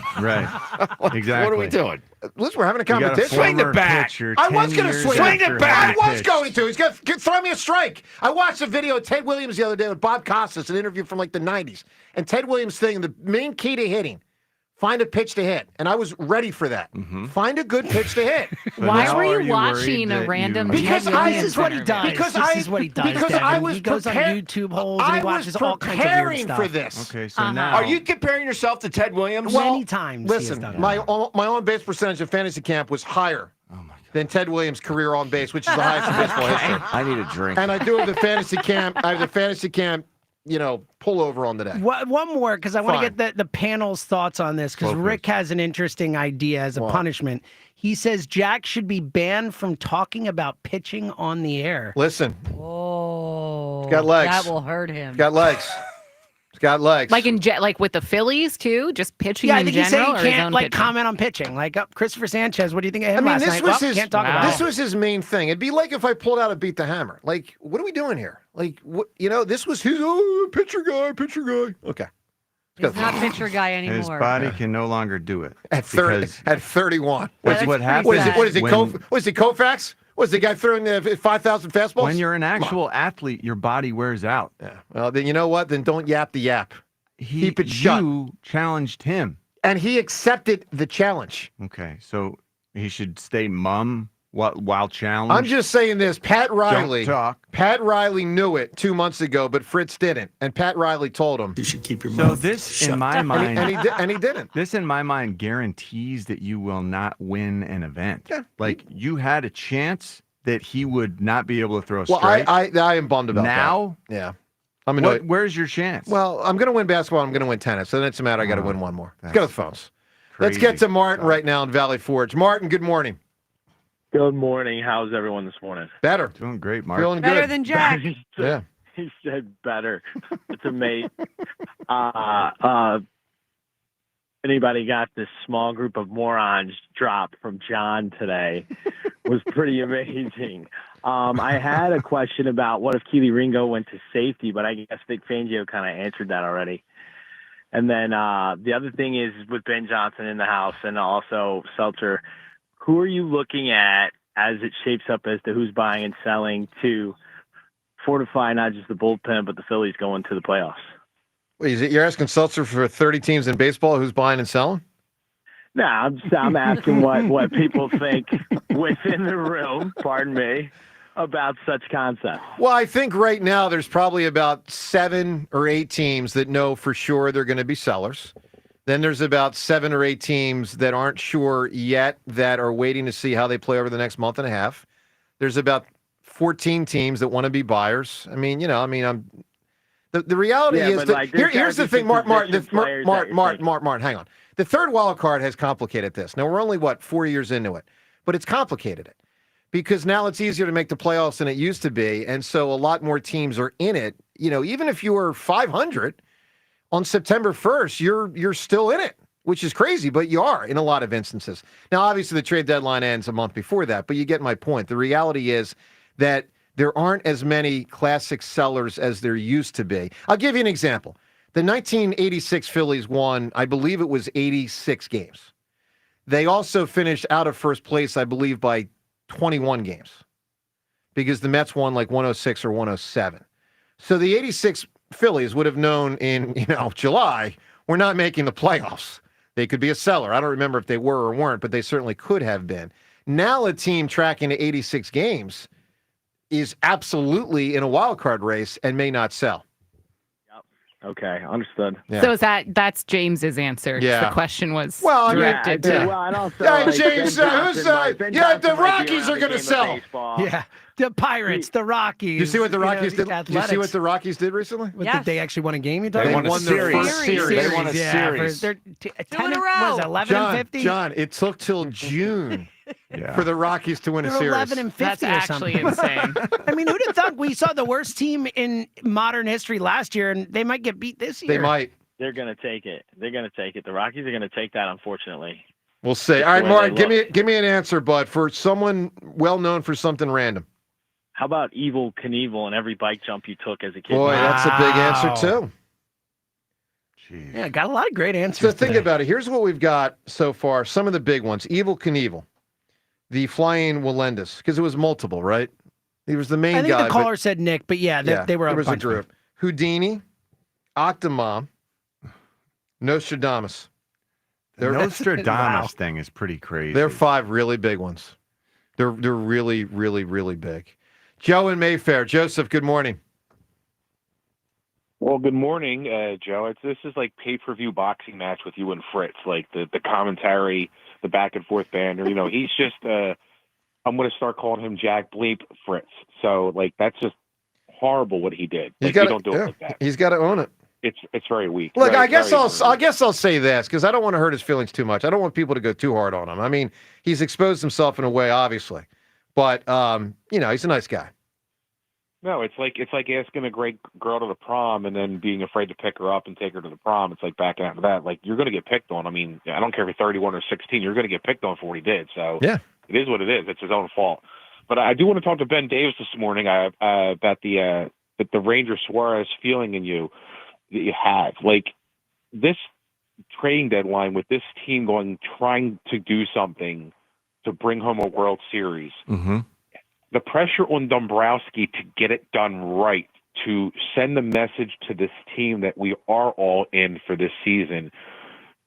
exactly. What are we doing? Listen, we're having a You got a competition. former pitcher, I was 10 going to years swing after it back. having I was pitched. going to. He's going to throw me a strike. I watched a video of Ted Williams the other day with Bob Costas, an interview from like the 90s. And Ted Williams saying the main key to hitting, find a pitch to hit. And I was ready for that. Find a good pitch to hit. But Why now were are you you watching worried a that random? you- Because Ted I- Williams This is what he interview? does. Because This is what he does. because Devin. I was he goes on prepared- YouTube holes and I he watches was all kinds of weird preparing stuff. for this. Okay, so Uh-huh. now Are you comparing yourself to Ted Williams? Many times. he has Listen, done my that. my on base percentage of fantasy camp was higher than Ted Williams' career on base, which is the highest in baseball history. I need a drink. And I do have the fantasy camp. I have the fantasy camp, pullover on today. One more, because I want to Fine. get the panel's thoughts on this, because Go for Rick has an interesting idea as a punishment. He says Jack should be banned from talking about pitching on the air. Listen, Oh, He's got legs. That will hurt him. he's got legs. He's got legs. Like with the Phillies too, just pitching Yeah, I in think he said general. he or his can't own like pitching? comment on pitching. Like Christopher Sanchez, what do you think of him I mean, last this night? was Well, his. can't talk about This it. was his main thing. It'd be like if I pulled out a Beat the Hammer. Like, what are we doing here? Like, what? This was his pitcher guy. Okay. He's not pitcher guy anymore. his body can no longer do it At 30, because at 31. that's that's what pretty happens. What is it? when- What is it? Koufax? Was the guy throwing the 5,000 fastballs? When you're an actual athlete, your body wears out. Yeah. Well, then you know what? Then don't yap the yap. Keep it shut. You challenged him. And he accepted the challenge. Okay, so he should stay mum while challenged. I'm just saying this. Pat Riley. Don't talk. Pat Riley knew it 2 months ago, but Fritz didn't. And Pat Riley told him. You should keep your So mouth this, shut. in my mind, And he didn't. this in my mind guarantees that you will not win an event. Yeah. Like you had a chance that he would not be able to throw a Well, strike. I am bummed about now, that. Yeah. I'm annoyed. where's your chance? Well, I'm going to win basketball. I'm going to win tennis. So then it's a matter. I got to win one more. Let's go to the phones. Let's get to Martin right now in Valley Forge. Martin, good morning. Good morning. How's everyone this morning? Better. Doing great, Mark. Feeling Better good. than Jack. Yeah. He said better. It's amazing. Anybody got this small group of morons drop from John today was pretty amazing. I had a question about what if Keely Ringo went to safety, but I guess Vic Fangio kind of answered that already. And then the other thing is with Ben Johnson in the house and also Seltzer, who are you looking at as it shapes up as to who's buying and selling to fortify not just the bullpen, but the Phillies going to the playoffs? Wait, you're asking Seltzer for 30 teams in baseball who's buying and selling? No, I'm asking what people think within the room, pardon me, about such concepts. Well, I think right now there's probably about 7 or 8 teams that know for sure they're going to be sellers. Then there's about 7 or 8 teams that aren't sure yet that are waiting to see how they play over the next month and a half. There's about 14 teams that want to be buyers. The reality is that here's the thing, Martin, hang on. The third wild card has complicated this. Now, we're only, 4 years into it, but it's complicated it because now it's easier to make the playoffs than it used to be, and so a lot more teams are in it. Even if you were 500 on September 1st, you're still in it, which is crazy, but you are in a lot of instances. Now, obviously, the trade deadline ends a month before that, but you get my point. The reality is that there aren't as many classic sellers as there used to be. I'll give you an example. The 1986 Phillies won, I believe it was 86 games. They also finished out of first place, I believe, by 21 games because the Mets won like 106 or 107. So the 86 Phillies would have known in, July, we're not making the playoffs. They could be a seller. I don't remember if they were or weren't, but they certainly could have been. Now a team tracking to 86 games is absolutely in a wild card race and may not sell. Okay, understood. Yeah. So that's James's answer. Yeah. The question was directed to. Well, and also, James, the Rockies are going to sell. Yeah, the Pirates, the Rockies. You see what the Rockies did? Athletics. You see what the Rockies did recently? Did they actually won a game? You They won their first series. They won a series. Two in a row. 11 and 50. John, it took till June for the Rockies to win a series. 11 and 50 That's or actually something. insane. Who'd have thought we saw the worst team in modern history last year, and they might get beat this year? They might. They're going to take it. The Rockies are going to take that, unfortunately. We'll see. All right, Mark, give me an answer, bud, for someone well known for something random. How about Evel Knievel and every bike jump you took as a kid? Boy, that's a big answer, too. Jeez. Yeah, got a lot of great answers. So think about it. Here's what we've got so far. Some of the big ones. Evel Knievel, the Flying Melendez, because it was multiple, right? He was the main guy. I think the caller said Nick, but they were there was a group. Houdini, Octomom, Nostradamus. The Nostradamus thing is pretty crazy. They're 5 really big ones. They're really, really, really big. Joe in Mayfair. Joseph, good morning. Well, good morning, Joe. This is like pay-per-view boxing match with you and Fritz, like the commentary, the back and forth banter. He's just I'm going to start calling him Jack Bleep Fritz. So that's just horrible what he did. You don't do it like that. He's got to own it. It's very weak. Look, I guess I'll say this because I don't want to hurt his feelings too much. I don't want people to go too hard on him. He's exposed himself in a way, obviously, but he's a nice guy. No, it's like asking a great girl to the prom and then being afraid to pick her up and take her to the prom. It's like backing out of that. Like you're going to get picked on. I don't care if you're 31 or 16. You're going to get picked on for what he did. So yeah, it is what it is. It's his own fault. But I do want to talk to Ben Davis this morning about the Ranger Suarez feeling in you that you have. Like this trading deadline with this team trying to do something to bring home a World Series. Mm-hmm. The pressure on Dombrowski to get it done right, to send the message to this team that we are all in for this season.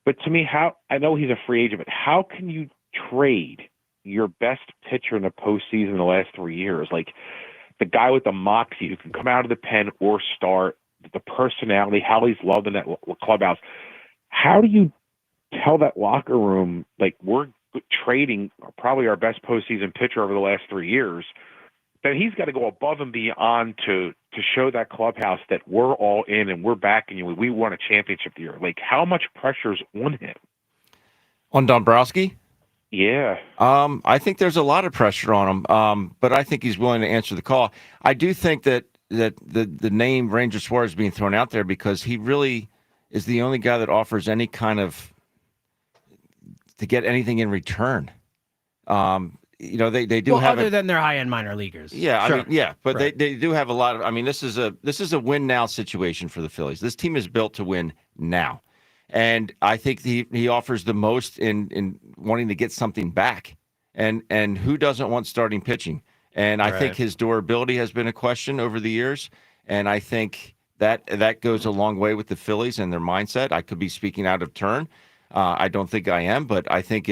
But to me, I know he's a free agent, but how can you trade your best pitcher in the postseason in the last 3 years? Like the guy with the moxie who can come out of the pen or start, the personality, how he's loved in that clubhouse. How do you tell that locker room, like, we're trading probably our best postseason pitcher over the last 3 years, that he's got to go above and beyond to show that clubhouse that we're all in and we're backing you. We won a championship the year. Like, how much pressure's on him? On Dombrowski? Yeah. I think there's a lot of pressure on him, but I think he's willing to answer the call. I do think that the name Ranger Suarez is being thrown out there because he really is the only guy that offers any kind of to get anything in return. they do well, have other than their high-end minor leaguers. Yeah, Sure. I mean, yeah, but Right. they do have a lot of. I mean, this is a win now situation for the Phillies. This team is built to win now, and I think he offers the most in wanting to get something back. And who doesn't want starting pitching? And I think his durability has been a question over the years, and I think that goes a long way with the Phillies and their mindset. I could be speaking out of turn. I don't think I am, but I think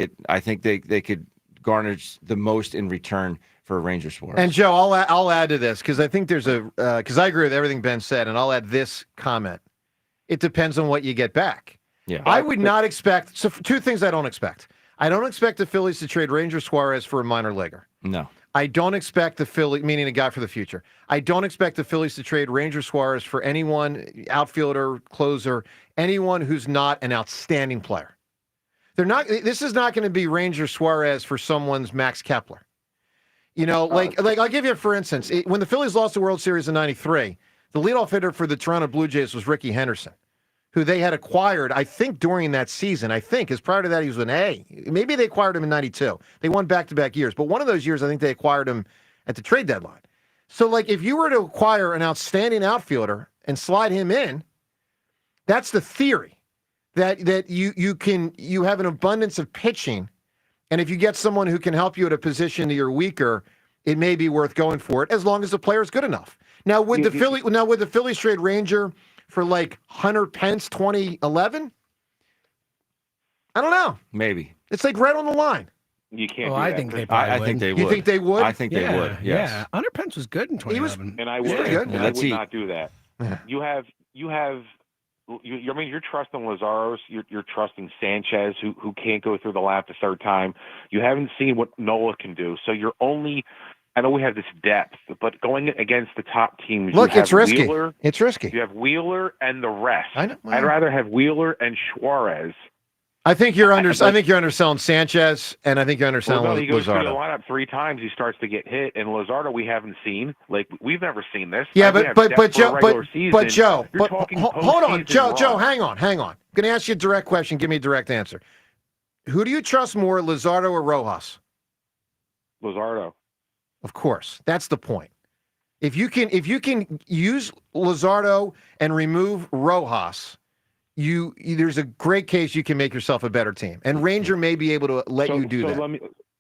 they could garnish the most in return for Ranger Suarez. And Joe, I'll add to this because I think there's because I agree with everything Ben said, and I'll add this comment. It depends on what you get back. Yeah, I would not expect. So two things I don't expect. I don't expect the Phillies to trade Ranger Suarez for a minor leaguer. No. I don't expect the Phillies, meaning a guy for the future. I don't expect the Phillies to trade Ranger Suarez for anyone, outfielder, closer, anyone who's not an outstanding player. They're not. This is not going to be Ranger Suarez for someone's Max Kepler. Like I'll give you for instance, when the Phillies lost the World Series in '93, the leadoff hitter for the Toronto Blue Jays was Ricky Henderson, who they had acquired, I think, during that season. I think, because prior to that, he was an A. Maybe they acquired him in '92. They won back-to-back years. But one of those years, I think they acquired him at the trade deadline. So, like, if you were to acquire an outstanding outfielder and slide him in, that's the theory, that you have an abundance of pitching, and if you get someone who can help you at a position that you're weaker, it may be worth going for it, as long as the player is good enough. Now, would the Phillies trade Ranger for like Hunter Pence 2011? I don't know. Maybe. It's like right on the line. You can't. I think they probably I think they would. You think they would? I think they would. Yes. Yeah. Hunter Pence was good in 2011. And I would. pretty good. And I would not do that. You have. I mean, you're trusting Lazaros. You're trusting Sanchez, who can't go through the lap the third time. You haven't seen what Nola can do, so you're only. I know we have this depth, but going against the top teams, Look, you have it's risky. Wheeler, It's risky. You have Wheeler and the rest. I know. I'd rather have Wheeler and Suarez. I think you're underselling Sanchez, and I think you're underselling He goes through the Luzardo. lineup 3 times. He starts to get hit, and Luzardo we haven't seen. Like we've never seen this. Yeah, We but have but depth but for a Joe, regular but season. Joe, You're but talking hold on, postseason Joe, run. hang on. I'm going to ask you a direct question. Give me a direct answer. Who do you trust more, Luzardo or Rojas? Luzardo. Of course, that's the point. If you can use Luzardo and remove Rojas, there's a great case you can make yourself a better team. And Ranger may be able to let you do that.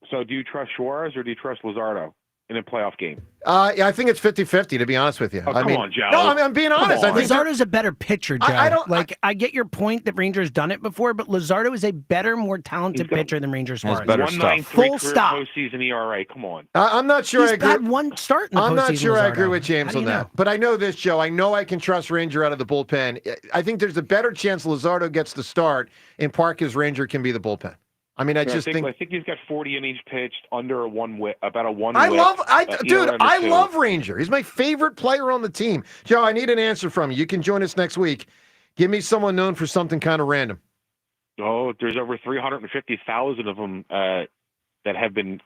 So do you trust Suarez or do you trust Luzardo in a playoff game? I think it's 50-50, to be honest with you. Oh, come on, Joe. No, I'm being honest. I think Luzardo's a better pitcher, Joe. I don't I get your point that Ranger's done it before, but Luzardo is a better, more talented pitcher than Ranger Suarez. better stuff. Full stop. Postseason ERA. Come on. I'm not sure He's I agree. had one start in the I'm not postseason, sure I Luzardo. agree with James How do on you that. know? But I know this, Joe. I know I can trust Ranger out of the bullpen. I think there's a better chance Luzardo gets the start in part because Ranger can be the bullpen. I mean, I think he's got 40 innings pitched under a one whip, about a one. I whip, love, ERA under I 2. love Ranger. He's my favorite player on the team. Joe, I need an answer from you. You can join us next week. Give me someone known for something kind of random. Oh, there's over 350,000 of them that have been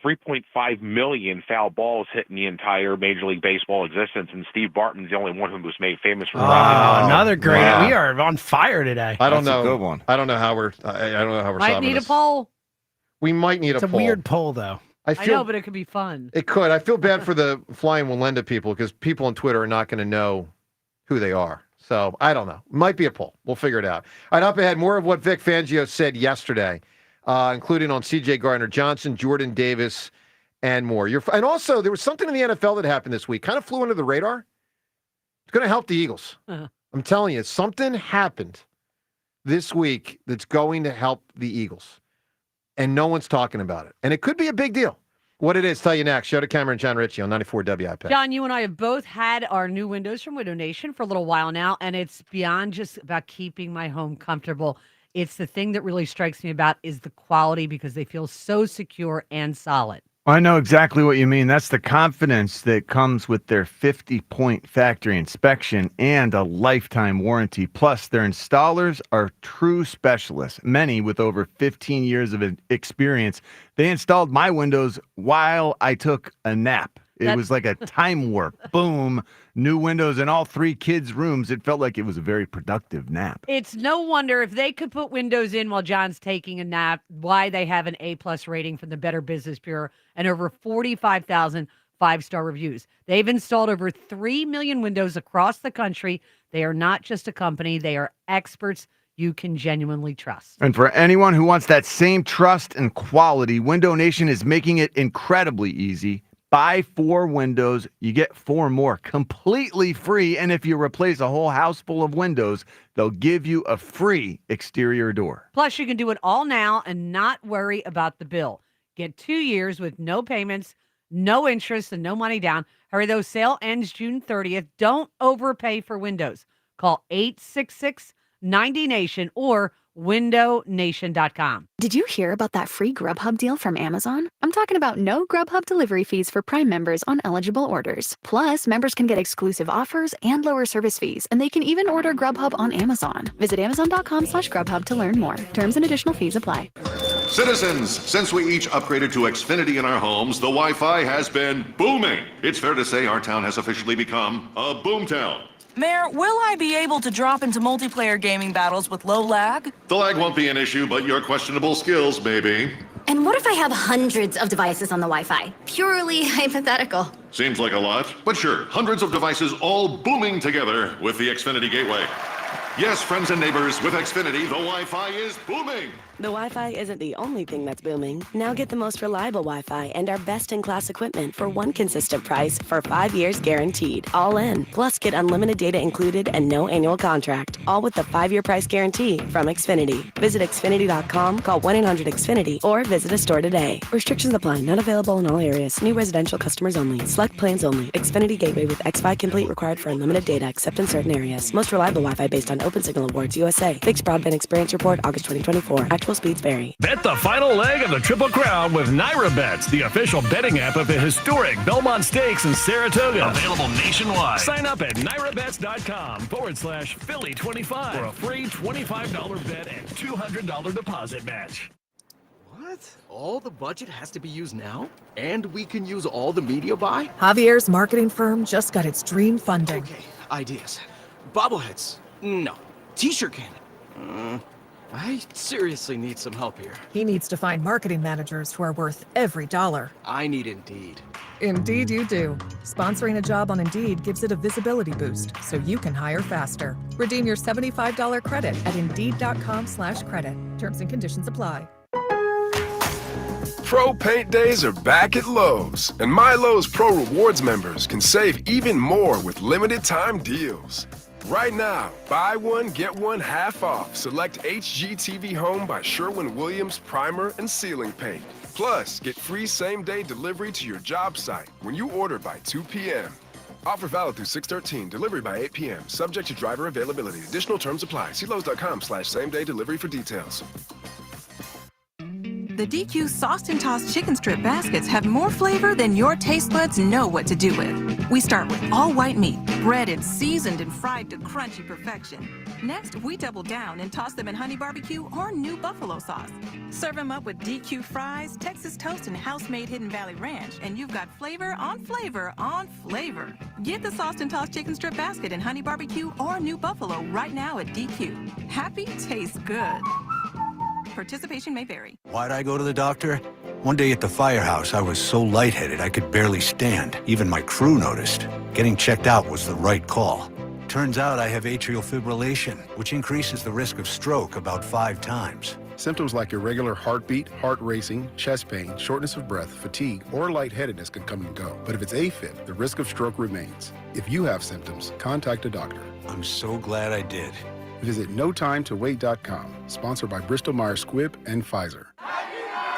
3.5 million foul balls hit in the entire Major League Baseball existence, and Steve Barton's the only one who was made famous for another great. We are on fire today. I don't That's know. a good one. I don't know how we're. I don't know how we're Might solving need a this. poll. We might need It's a a poll. weird poll, though. I I know, but it could be fun. It could. I feel bad for the Flying Walenda people because people on Twitter are not going to know who they are. So I don't know. Might be a poll. We'll figure it out. All right, up ahead, more of what Vic Fangio said yesterday, including on C.J. Gardner-Johnson, Jordan Davis, and more. And also, there was something in the NFL that happened this week. Kind of flew under the radar. It's going to help the Eagles. I'm telling you, something happened this week that's going to help the Eagles. And no one's talking about it. And it could be a big deal. What it is, tell you next. Show to Cameron, John Ritchie on 94 WIP. John, you and I have both had our new windows from Window Nation for a little while now, and it's beyond just about keeping my home comfortable. It's the thing that really strikes me about is the quality because they feel so secure and solid. I know exactly what you mean. That's the confidence that comes with their 50-point factory inspection and a lifetime warranty. Plus, their installers are true specialists, many with over 15 years of experience. They installed my windows while I took a nap. It was like a time warp. Boom. New windows in all 3 kids' rooms. It felt like it was a very productive nap. It's no wonder if they could put windows in while John's taking a nap, why they have an A-plus rating from the Better Business Bureau and over 45,000 5-star reviews. They've installed over 3 million windows across the country. They are not just a company. They are experts you can genuinely trust. And for anyone who wants that same trust and quality, Window Nation is making it incredibly easy. Buy 4 windows, you get 4 more completely free. And if you replace a whole house full of windows, they'll give you a free exterior door. Plus, you can do it all now and not worry about the bill. Get 2 years with no payments, no interest, and no money down. Hurry, though, sale ends June 30th. Don't overpay for windows. Call 866-90NATION or windownation.com. Did you hear about that free Grubhub deal from Amazon? I'm talking about no Grubhub delivery fees for Prime members on eligible orders. Plus, members can get exclusive offers and lower service fees, and they can even order Grubhub on Amazon. Visit amazon.com/Grubhub to learn more. Terms and additional fees apply. Citizens, since we each upgraded to Xfinity in our homes, the Wi-Fi has been booming. It's fair to say our town has officially become a boomtown. Mayor, will I be able to drop into multiplayer gaming battles with low lag? The lag won't be an issue, but your questionable skills may be. And what if I have hundreds of devices on the Wi-Fi? Purely hypothetical. Seems like a lot, but sure, hundreds of devices all booming together with the Xfinity Gateway. Yes, friends and neighbors, with Xfinity, the Wi-Fi is booming. The Wi-Fi isn't the only thing that's booming. Now get the most reliable Wi-Fi and our best-in-class equipment for one consistent price for 5 years guaranteed. All in. Plus, get unlimited data included and no annual contract. All with the 5-year price guarantee from Xfinity. Visit Xfinity.com, call 1-800-XFINITY, or visit a store today. Restrictions apply. Not available in all areas. New residential customers only. Select plans only. Xfinity Gateway with Xfi Complete required for unlimited data except in certain areas. Most reliable Wi-Fi based on Open Signal Awards USA. Fixed Broadband Experience Report, August 2024. Actual speeds vary. Bet the final leg of the Triple Crown with Naira Bets, the official betting app of the historic Belmont Stakes in Saratoga. Available nationwide. Sign up at NairaBets.com/Philly25 for a free $25 bet and $200 deposit match. What? All the budget has to be used now? And we can use all the media buy? Javier's marketing firm just got its dream funding. Okay, ideas. Bobbleheads. No. T-shirt cannon. I seriously need some help here. He needs to find marketing managers who are worth every dollar. I need Indeed. Indeed you do. Sponsoring a job on Indeed gives it a visibility boost, so you can hire faster. Redeem your $75 credit at Indeed.com/credit. Terms and conditions apply. Pro Paint Days are back at Lowe's, and my Lowe's Pro Rewards members can save even more with limited time deals. Right now, buy one, get one half off. Select HGTV Home by Sherwin-Williams Primer and Ceiling Paint. Plus, get free same-day delivery to your job site when you order by 2 p.m. Offer valid through 6/13, delivery by 8 p.m. Subject to driver availability. Additional terms apply. See Lowe's.com/same-day delivery for details. The DQ Sauced and Tossed Chicken Strip Baskets have more flavor than your taste buds know what to do with. We start with all white meat, breaded, seasoned, and fried to crunchy perfection. Next, we double down and toss them in honey barbecue or new buffalo sauce. Serve them up with DQ fries, Texas toast, and house-made Hidden Valley Ranch, and you've got flavor on flavor on flavor. Get the Sauced and Tossed Chicken Strip Basket in honey barbecue or new buffalo right now at DQ. Happy tastes good. Participation may vary. Why'd I go to the doctor? One day at the firehouse, I was so lightheaded I could barely stand. Even my crew noticed. Getting checked out was the right call. Turns out I have atrial fibrillation, which increases the risk of stroke about 5 times. Symptoms like irregular heartbeat, heart racing, chest pain, shortness of breath, fatigue, or lightheadedness can come and go. But if it's AFib, the risk of stroke remains. If you have symptoms, contact a doctor. I'm so glad I did. Visit NoTimeToWait.com, sponsored by Bristol-Myers Squibb and Pfizer.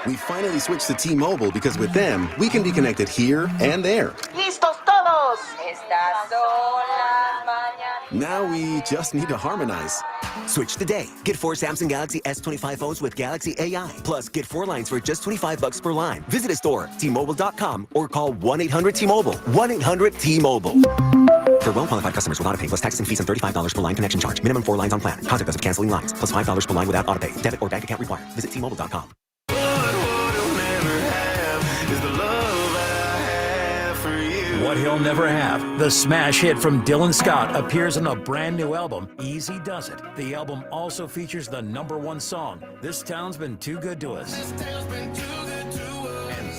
We finally switched to T-Mobile because with them, we can be connected here and there. ¡Listos todos! Estas son las mañanas. Now we just need to harmonize. Switch today. Get 4 Samsung Galaxy S25 phones with Galaxy AI. Plus, get 4 lines for just $25 per line. Visit a store, T-Mobile.com, or call 1-800-T-Mobile. 1-800-T-Mobile. For well-qualified customers with autopay plus taxes and fees and $35 per line connection charge. Minimum 4 lines on plan. Contact us if canceling lines. Plus $5 per line without autopay. Debit or bank account required. Visit T-Mobile.com. Is the love I have for you. what he'll never have. The smash hit from Dylan Scott appears on the brand new album, Easy Does It. The album also features the #1 song, This Town's Been Too Good to Us. And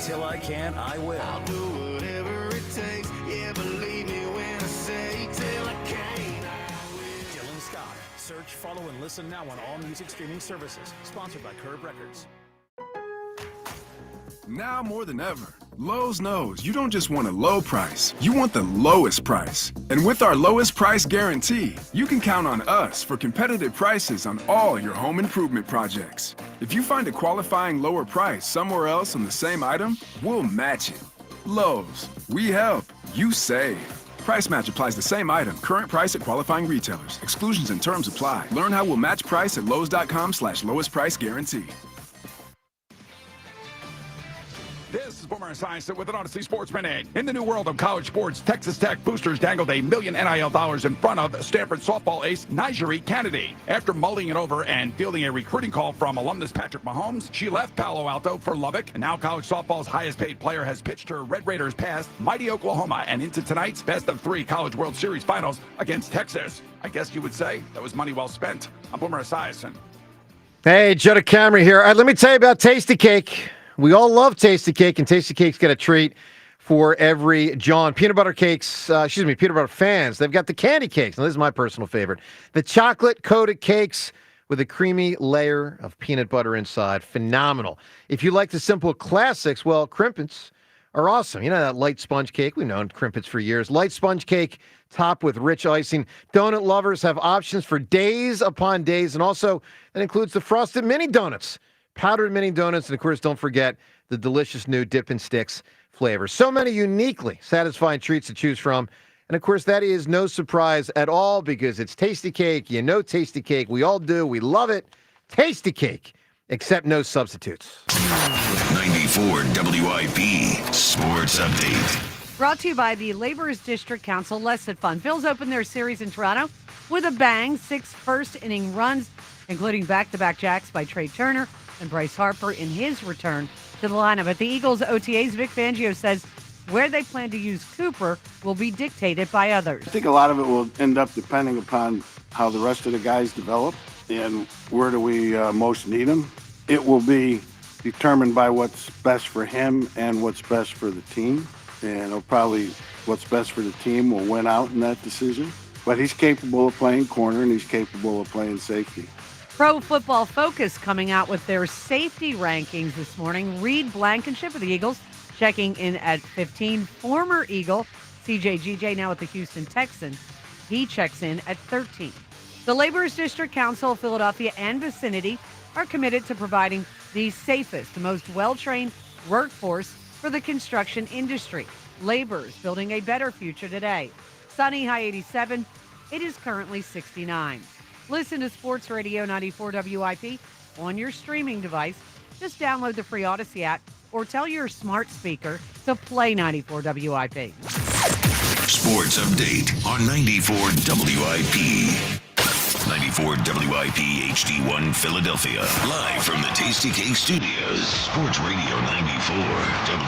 Till I Can't, I Will. I'll do whatever it takes. Yeah, believe me when I say till I can't, I will. Dylan Scott. Search, follow, and listen now on all music streaming services. Sponsored by Curb Records. Now more than ever, Lowe's knows you don't just want a low price, you want the lowest price. And with our lowest price guarantee, you can count on us for competitive prices on all your home improvement projects. If you find a qualifying lower price somewhere else on the same item, we'll match it. Lowe's, we help, you save. Price match applies the same item, current price at qualifying retailers. Exclusions and terms apply. Learn how we'll match price at lowes.com/lowest price guarantee. This is Boomer Esiason with an Odyssey Sports Minute. In the new world of college sports, Texas Tech boosters dangled $1 million NIL in front of Stanford softball ace Najee Kennedy. After mulling it over and fielding a recruiting call from alumnus Patrick Mahomes, she left Palo Alto for Lubbock, and now college softball's highest paid player has pitched her Red Raiders past mighty Oklahoma and into tonight's best-of-3 College World Series finals against Texas. I guess you would say that was money well spent. I'm Boomer Esiason. Hey, Jetta Camry here. All right, let me tell you about Tasty Cake. We all love Tasty Cake, and Tasty Cake's got a treat for every John. Peanut butter fans. They've got the candy cakes. Now, this is my personal favorite. The chocolate-coated cakes with a creamy layer of peanut butter inside. Phenomenal. If you like the simple classics, well, Crimpets are awesome. You know that light sponge cake? We've known Crimpets for years. Light sponge cake topped with rich icing. Donut lovers have options for days upon days, and also that includes the frosted mini donuts. Powdered mini donuts, and of course, don't forget the delicious new Dippin' Sticks flavors. So many uniquely satisfying treats to choose from. And of course, that is no surprise at all because it's Tasty Cake. You know Tasty Cake. We all do. We love it. Tasty Cake, except no substitutes. 94 WIP Sports Update. Brought to you by the Laborers District Council Lesson Fund. Phillies opened their series in Toronto with a bang. 6 first-inning runs, including back-to-back jacks by Trey Turner and Bryce Harper in his return to the lineup. At the Eagles OTAs, Vic Fangio says where they plan to use Cooper will be dictated by others. I think a lot of it will end up depending upon how the rest of the guys develop and where do we most need them. It will be determined by what's best for him and what's best for the team. And it'll probably what's best for the team will win out in that decision. But he's capable of playing corner and he's capable of playing safety. Pro Football Focus coming out with their safety rankings this morning. Reed Blankenship of the Eagles checking in at 15. Former Eagle CJ GJ, now with the Houston Texans, he checks in at 13. The Laborers District Council of Philadelphia and vicinity are committed to providing the safest, the most well-trained workforce for the construction industry. Laborers building a better future today. Sunny, high 87. It is currently 69. Listen to Sports Radio 94 WIP on your streaming device. Just download the free Odyssey app or tell your smart speaker to play 94 WIP. Sports Update on 94 WIP. 94 WIP HD1 Philadelphia. Live from the Tasty Cake Studios. Sports Radio 94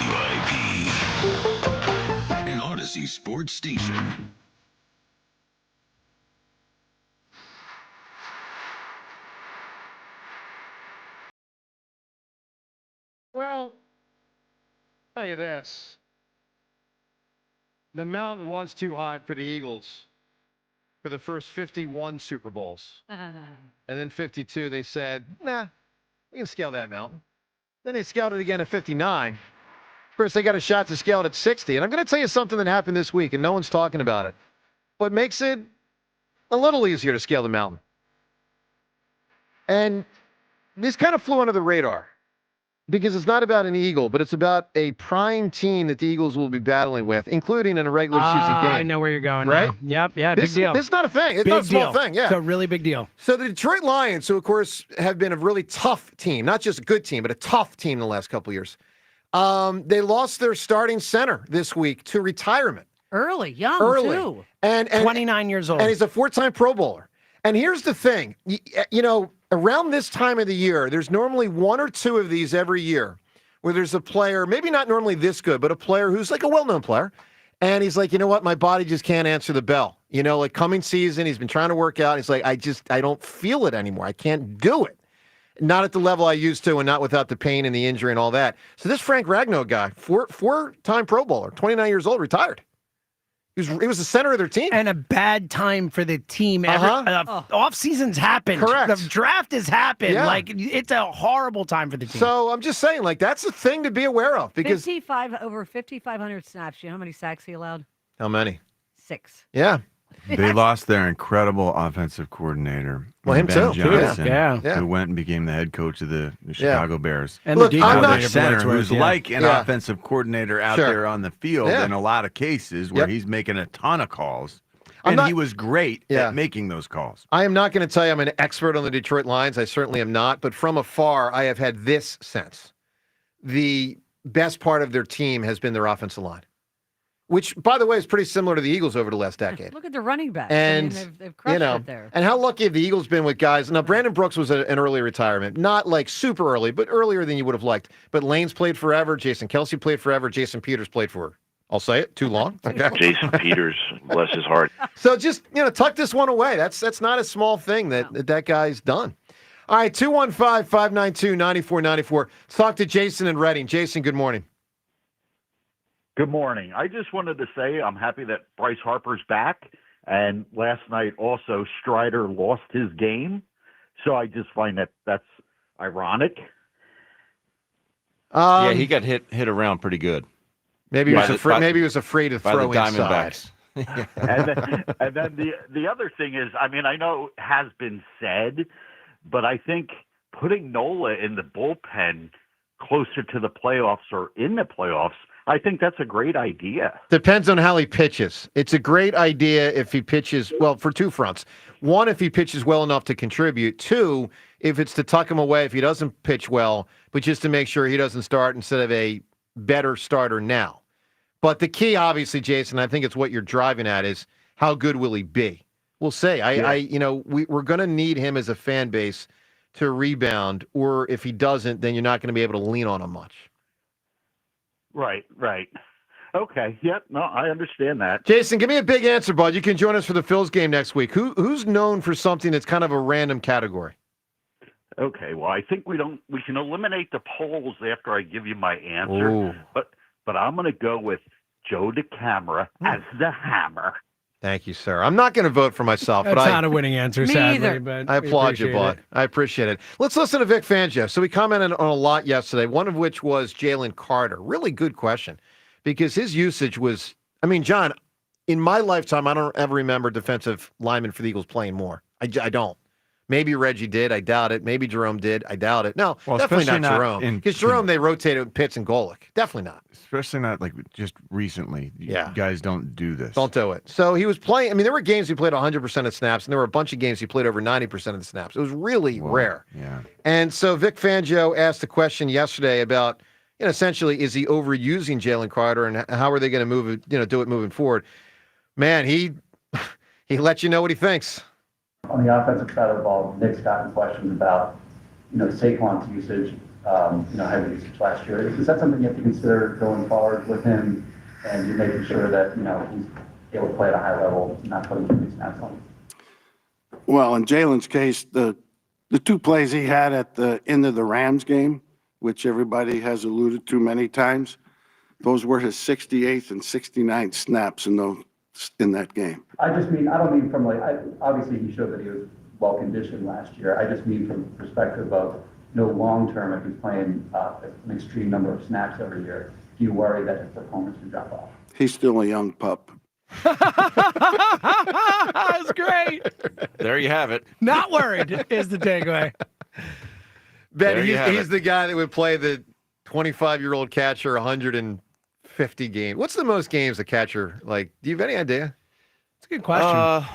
WIP. An Odyssey sports station. Well, I'll tell you this. The mountain was too high for the Eagles for the first 51 Super Bowls. And then 52, they said, nah, we can scale that mountain. Then they scaled it again at 59. Of course, they got a shot to scale it at 60. And I'm going to tell you something that happened this week, and no one's talking about it. What makes it a little easier to scale the mountain. And this kind of flew under the radar. Because it's not about an Eagle, but it's about a prime team that the Eagles will be battling with, including in a regular season game. I know where you're going. Right? Now. Yep. Yeah. Big deal. This is not a thing. It's Big not a small deal. thing. Yeah. It's a really big deal. So the Detroit Lions, who of course have been a really tough team, not just a good team, but a tough team in the last couple of years. They lost their starting center this week to retirement. Early, young too. And 29 years old. And he's a 4-time Pro Bowler. And here's the thing, you know, around this time of the year, there's normally 1 or 2 of these every year, where there's a player, maybe not normally this good, but a player who's like a well-known player, And he's like, you know what? My body just can't answer the bell. You know, like coming season, he's been trying to work out. He's like, I don't feel it anymore. I can't do it. Not at the level I used to and not without the pain and the injury and all that. So this Frank Ragnow guy, four-time Pro Bowler, 29 years old, retired. He was the center of their team. And a bad time for the team. Off seasons happen. Correct. The draft has happened. Yeah. Like, it's a horrible time for the team. So I'm just saying, like, that's a thing to be aware of. Because over 5,500 snaps. You know how many sacks he allowed? How many? 6. Yeah. They lost their incredible offensive coordinator, Well, him Ben too. Johnson, Yeah. who went and became the head coach of the Chicago Bears. And look, now their their center, who's like an Yeah. offensive coordinator out Sure. there on the field Yeah. in a lot of cases where Yep. he's making a ton of calls. I'm And not- he was great Yeah. at making those calls. I am not going to tell you I'm an expert on the Detroit Lions. I certainly am not. But from afar, I have had this sense. The best part of their team has been their offensive line, which, by the way, is pretty similar to the Eagles over the last decade. Look at the running backs. And, they've crushed it there. And how lucky have the Eagles been with guys? Now, Brandon Brooks was an early retirement. Not like super early, but earlier than you would have liked. But Lane's played forever. Jason Kelsey played forever. Jason Peters played for, I'll say it, too long. Okay. Jason Peters, bless his heart. So just, tuck this one away. That's not a small thing that guy's done. All right, 215-592-9494. Let's talk to Jason in Reading. Jason, good morning. Good morning. I just wanted to say I'm happy that Bryce Harper's back. And last night also Strider lost his game. So I just find that's ironic. Yeah, he got hit around pretty good. Maybe he was afraid to by throw the inside. Diamondbacks. and then the other thing is, I mean, I know it has been said, but I think putting Nola in the bullpen closer to the playoffs or in the playoffs, I think that's a great idea. Depends on how he pitches. It's a great idea if he pitches, well, for two fronts. One, if he pitches well enough to contribute. Two, if it's to tuck him away if he doesn't pitch well, but just to make sure he doesn't start instead of a better starter now. But the key, obviously, Jason, I think it's what you're driving at, is how good will he be? We'll say. We're going to need him as a fan base to rebound, or if he doesn't, then you're not going to be able to lean on him much. Right. Okay. Yep. No, I understand that. Jason, give me a big answer, bud. You can join us for the Phillies game next week. Who's known for something that's kind of a random category? Okay. Well, I think we can eliminate the polls after I give you my answer. Ooh. But I'm going to go with Joe DeCamara as the Hammer. Thank you, sir. I'm not going to vote for myself. That's but not a winning answer, sadly. either. But I we applaud you, appreciate bud. it. I appreciate it. Let's listen to Vic Fangio. So we commented on a lot yesterday, one of which was Jalen Carter. Really good question, because his usage was, I mean, John, in my lifetime, I don't ever remember defensive linemen for the Eagles playing more. I don't. Maybe Reggie did. I doubt it. Maybe Jerome did. I doubt it. No, Well, definitely especially not not Jerome. Because Jerome, they rotated with Pitts and Golick. Definitely not. Especially not like just recently. Yeah. Guys don't do this. Don't do it. So he was playing. I mean, there were games he played 100% of snaps, and there were a bunch of games he played over 90% of the snaps. It was really rare. Yeah. And so Vic Fangio asked a question yesterday about, essentially, is he overusing Jalen Carter, and how are they going to move it, do it moving forward? Man, he let you know what he thinks. On the offensive side of the ball, Nick's gotten questions about, Saquon's usage, heavy usage last year. Is that something you have to consider going forward with him, and you're making sure that, he's able to play at a high level, not putting too many snaps on him? Well, in Jalen's case, the two plays he had at the end of the Rams game, which everybody has alluded to many times, those were his 68th and 69th snaps in that game. I don't mean from obviously he showed that he was well conditioned last year. I just mean from the perspective of, long term, if he's playing an extreme number of snaps every year, do you worry that his performance can drop off? He's still a young pup. That's great. There you have it. Not worried is the takeaway. Ben, he's the guy that would play the 25-year-old catcher 150 games. What's the most games a catcher, do you have any idea? It's a good question.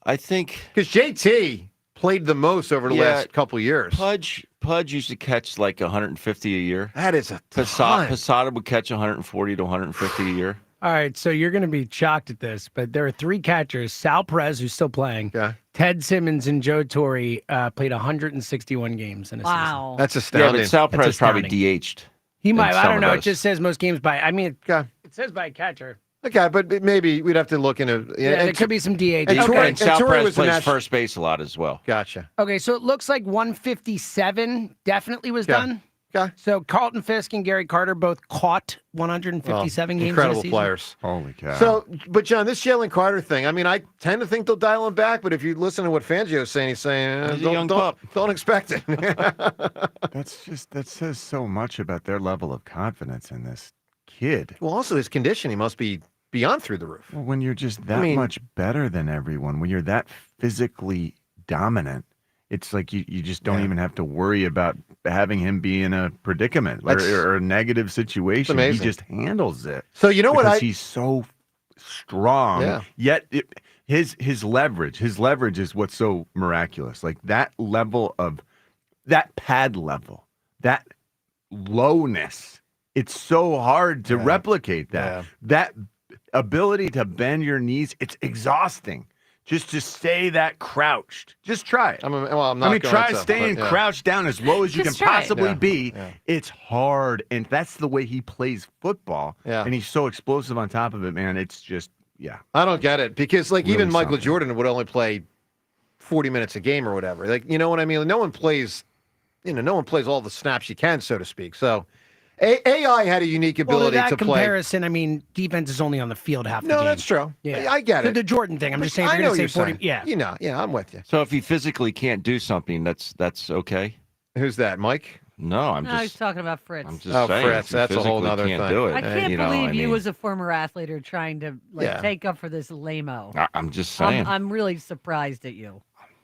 I think because JT played the most over the last couple of years. Pudge used to catch like 150 a year. That is a ton. Posada would catch 140 to 150 a year. All right, so you're going to be shocked at this, but there are three catchers. Sal Perez, who's still playing. Yeah. Ted Simmons and Joe Torre played 161 games in a season. That's astounding. Yeah, but Sal Perez probably DH'd. He might. I don't know. Those. It just says most games by. I mean, it says by a catcher. Okay, but maybe we'd have to look into. Yeah, there could be some DH. And Sal Perez plays first base a lot as well. Gotcha. Okay, so it looks like 157 definitely was done. Okay. So Carlton Fisk and Gary Carter both caught 157 games. Incredible this season. players. Holy cow. So, but John, this Jalen Carter thing, I mean, I tend to think they'll dial him back, but if you listen to what Fangio's saying, he's saying, He's a young pup. Don't expect it. That says so much about their level of confidence in this kid. Well, also his conditioning must be beyond through the roof. Well, when you're just that much better than everyone, when you're that physically dominant, it's like you just don't even have to worry about having him be in a predicament or a negative situation. He just handles it. So you know what? He's so strong. Yeah. Yet his leverage is what's so miraculous. Like that level of that pad level, that lowness. It's so hard to replicate that. That ability to bend your knees, it's exhausting. Just to stay that crouched. Just try it. Try staying crouched down as low as you can possibly be. Yeah. It's hard, and that's the way he plays football. Yeah. And he's so explosive on top of it, man. It's just, I don't get it because, like, Really even Michael something. Jordan would only play 40 minutes a game or whatever. Like, you know what I mean? No one plays all the snaps you can, so to speak. So, AI had a unique ability to play. comparison, I mean, defense is only on the field half the game. No, that's true. Yeah. I get it. The Jordan thing. I'm just saying, I if know you're going to say you're 40. saying. Yeah. I'm with you. So if he physically can't do something, that's okay? Who's that, Mike? No, I'm No, he's just talking about Fritz. I'm just saying. Fritz, if he that's a whole physically nother can't thing. do it. I can't you know, believe I you mean, as a former athlete are trying to take up for this lame-o. I'm just saying. I'm really surprised at you.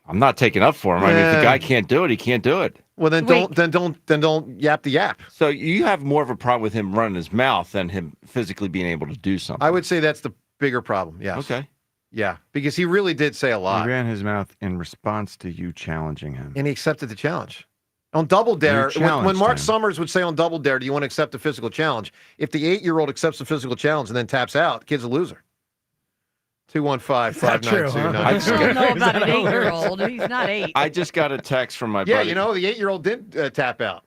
I'm not taking up for him. I mean, if the guy can't do it, he can't do it. Well, then don't yap the yap. So you have more of a problem with him running his mouth than him physically being able to do something. I would say that's the bigger problem. Yes. Okay. Yeah, because he really did say a lot. He ran his mouth in response to you challenging him. And he accepted the challenge. On Double Dare, You when challenged Mark him. Summers would say on Double Dare, do you want to accept a physical challenge? If the 8-year-old accepts a physical challenge and then taps out, kid's a loser. 215-592-9. I don't know about an 8-year-old. He's not 8. I just got a text from my Yeah, buddy. you know, the 8-year-old did tap out.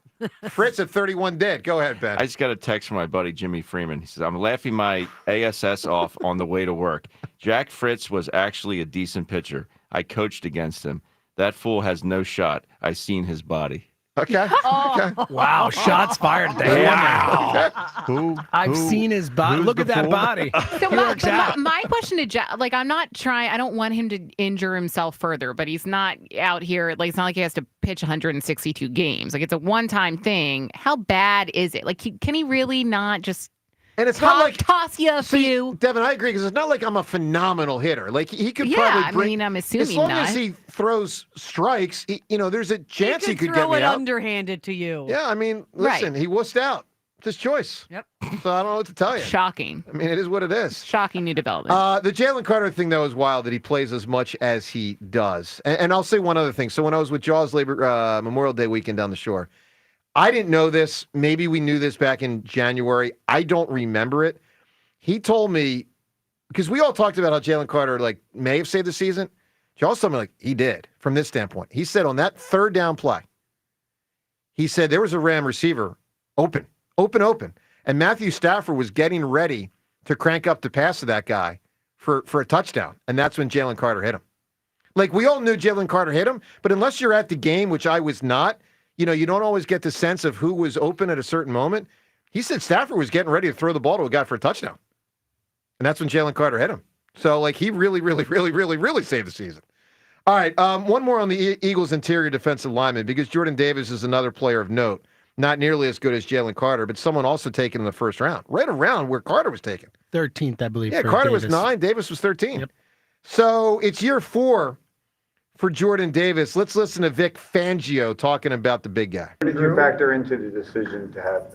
Fritz at 31 did. Go ahead, Ben. I just got a text from my buddy Jimmy Freeman. He says, I'm laughing my ASS off on the way to work. Jack Fritz was actually a decent pitcher. I coached against him. That fool has no shot. I seen his body. Okay. Oh. Okay. Wow, shots fired there. Wow. Who? I've seen his body. Who's Look the at that fool? body. So He works out. my question to Jack, like, I'm not trying, I don't want him to injure himself further, but he's not out here, like, it's not like he has to pitch 162 games. Like, it's a one-time thing. How bad is it? Like, can he really not just And it's not like toss you a few? Devin, I agree because it's not like I'm a phenomenal hitter. Like he could Yeah, probably I bring. mean, I'm assuming as long not. as he throws strikes, there's a chance he could get throw me it out. underhanded to you. Yeah, I mean, Right. listen, he wussed out. It's his choice. Yep. So I don't know what to tell you. Shocking. I mean, it is what it is. Shocking new development. The Jalen Carter thing, though, is wild that he plays as much as he does. And I'll say one other thing. So when I was with Jaws Memorial Day weekend down the shore, I didn't know this. Maybe we knew this back in January. I don't remember it. He told me, because we all talked about how Jalen Carter may have saved the season. Jaws told me he did from this standpoint. He said on that third down play, he said there was a Ram receiver open. And Matthew Stafford was getting ready to crank up the pass to that guy for a touchdown. And that's when Jalen Carter hit him. We all knew Jalen Carter hit him, but unless you're at the game, which I was not, you don't always get the sense of who was open at a certain moment. He said Stafford was getting ready to throw the ball to a guy for a touchdown. And that's when Jalen Carter hit him. So, he really, really, really, really, really saved the season. All right, one more on the Eagles' interior defensive lineman, because Jordan Davis is another player of note. Not nearly as good as Jalen Carter, but someone also taken in the first round. Right around where Carter was taken. 13th, I believe. Yeah, for Carter Davis. was 9, Davis was 13. Yep. So, it's year 4 for Jordan Davis. Let's listen to Vic Fangio talking about the big guy. What did you factor into the decision to have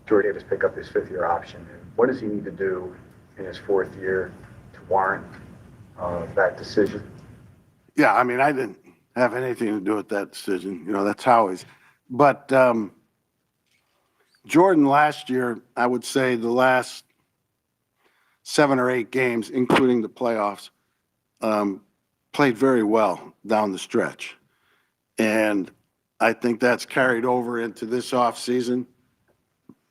Jordan Davis pick up his 5th-year option? And what does he need to do in his 4th year to warrant that decision? Yeah, I mean, I didn't have anything to do with that decision. That's Howie's. But Jordan last year, I would say the last 7 or 8 games, including the playoffs, played very well down the stretch. And I think that's carried over into this offseason.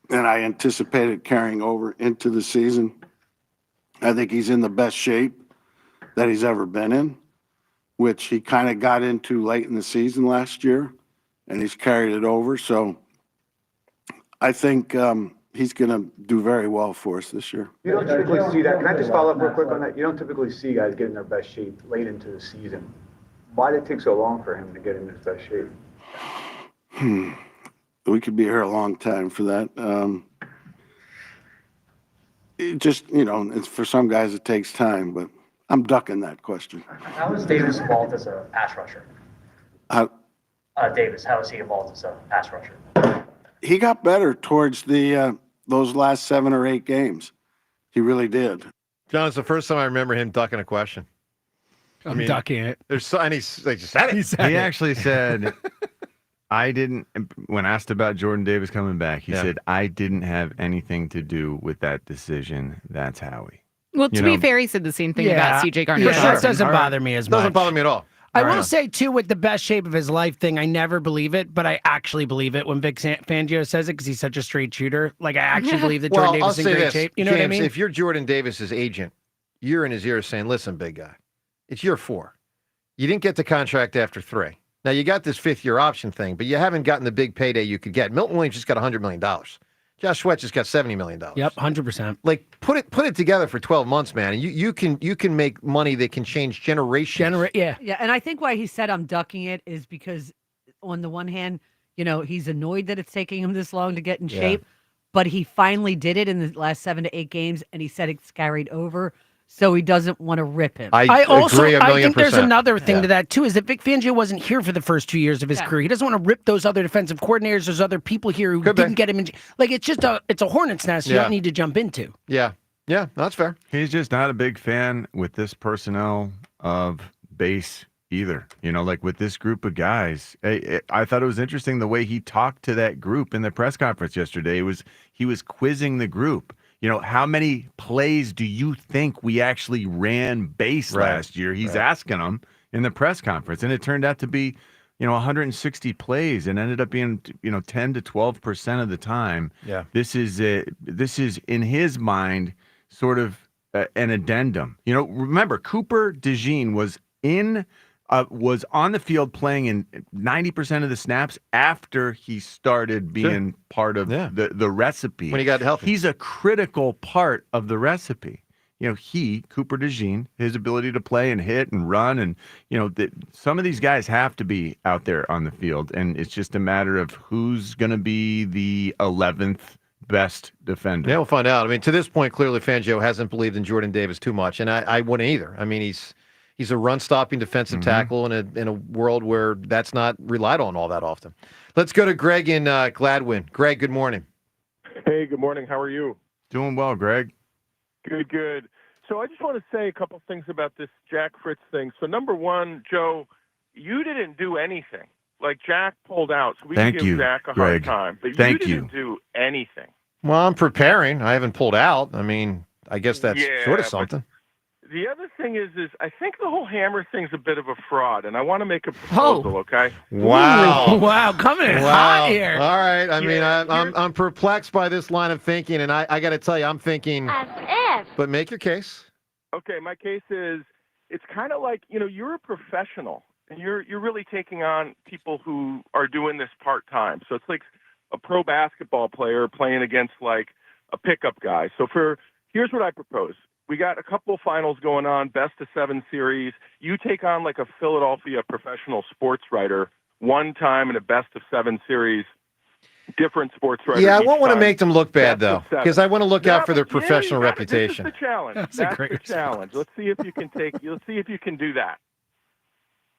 And I anticipate it carrying over into the season. I think he's in the best shape that he's ever been in, which he kind of got into late in the season last year, and he's carried it over. So I think he's going to do very well for us this year. You don't typically see that. Can I just follow up real quick on that? You don't typically see guys get in their best shape late into the season. Why did it take so long for him to get in his best shape? We could be here a long time for that. It just, it's, for some guys it takes time, but I'm ducking that question. How is Davis evolved as a pass rusher? Davis, how has he evolved as a pass rusher? He got better towards those last 7 or 8 games. He really did. John, it's the first time I remember him ducking a question. I'm ducking it. There's so, and he just said it. He actually said, I didn't, when asked about Jordan Davis coming back, he said, I didn't have anything to do with that decision. That's Howie. Well, to be fair, he said the same thing about CJ Gardner. Yeah, that doesn't bother me as much. Doesn't bother me at all. I will say, too, with the best shape of his life thing, I never believe it, but I actually believe it when Vic Fangio says it because he's such a straight shooter. Like, I actually believe that Jordan Davis is in great shape. You know James, what I mean? If you're Jordan Davis's agent, you're in his ear saying, listen, big guy, it's year 4. You didn't get the contract after 3. Now, you got this 5th-year option thing, but you haven't gotten the big payday you could get. Milton Williams just got $100 million. Josh Sweat just got $70 million. Yep, 100%. Like, put it together for 12 months, man, and you can make money that can change generations. Yeah, and I think why he said I'm ducking it is because, on the one hand, he's annoyed that it's taking him this long to get in shape, but he finally did it in the last 7 to 8 games, and he said it's carried over. So he doesn't want to rip him. I agree a million I think there's percent. another thing to that, too, is that Vic Fangio wasn't here for the first 2 years of his career. He doesn't want to rip those other defensive coordinators, those other people here who didn't get him in. Like, it's just it's a hornet's nest you don't need to jump into. Yeah, that's fair. He's just not a big fan with this personnel of base either. Like with this group of guys. I thought it was interesting the way he talked to that group in the press conference yesterday. He was quizzing the group. How many plays do you think we actually ran base last year? He's asking them in the press conference, and it turned out to be, 160 plays, and ended up being, 10 to 12% of the time. Yeah, this is in his mind sort of an addendum. Remember, Cooper DeJean was on the field playing in 90% of the snaps after he started being part of the recipe. When he got healthy. He's a critical part of the recipe. Cooper DeJean, his ability to play and hit and run, and, some of these guys have to be out there on the field, and it's just a matter of who's going to be the 11th best defender. Yeah, we'll find out. I mean, to this point, clearly Fangio hasn't believed in Jordan Davis too much, and I wouldn't either. I mean, He's a run-stopping defensive tackle in a world where that's not relied on all that often. Let's go to Greg in Gladwin. Greg, good morning. Hey, good morning. How are you? Doing well, Greg. Good. So I just want to say a couple things about this Jack Fritz thing. So number one, Joe, you didn't do anything. Like, Jack pulled out, so we can give Jack a hard time. But you didn't do anything. Well, I'm preparing. I haven't pulled out. I mean, I guess that's sort of something. The other thing is I think the whole hammer thing's a bit of a fraud, and I want to make a proposal, okay? Wow. Wow, coming in hot here. All right. I mean, I'm perplexed by this line of thinking, and I got to tell you, I'm thinking. As if. But make your case. Okay, my case is it's kind of like, you're a professional, and you're really taking on people who are doing this part-time. So it's like a pro basketball player playing against, like, a pickup guy. So here's what I propose. We got a couple of finals going on, best of 7 series. You take on like a Philadelphia professional sports writer one time in a best of 7 series, different sports writer. Yeah, I won't want to make them look bad, though, because I want to look out for their professional reputation. This is the challenge. That's the challenge. Let's see if you can let's see if you can do that.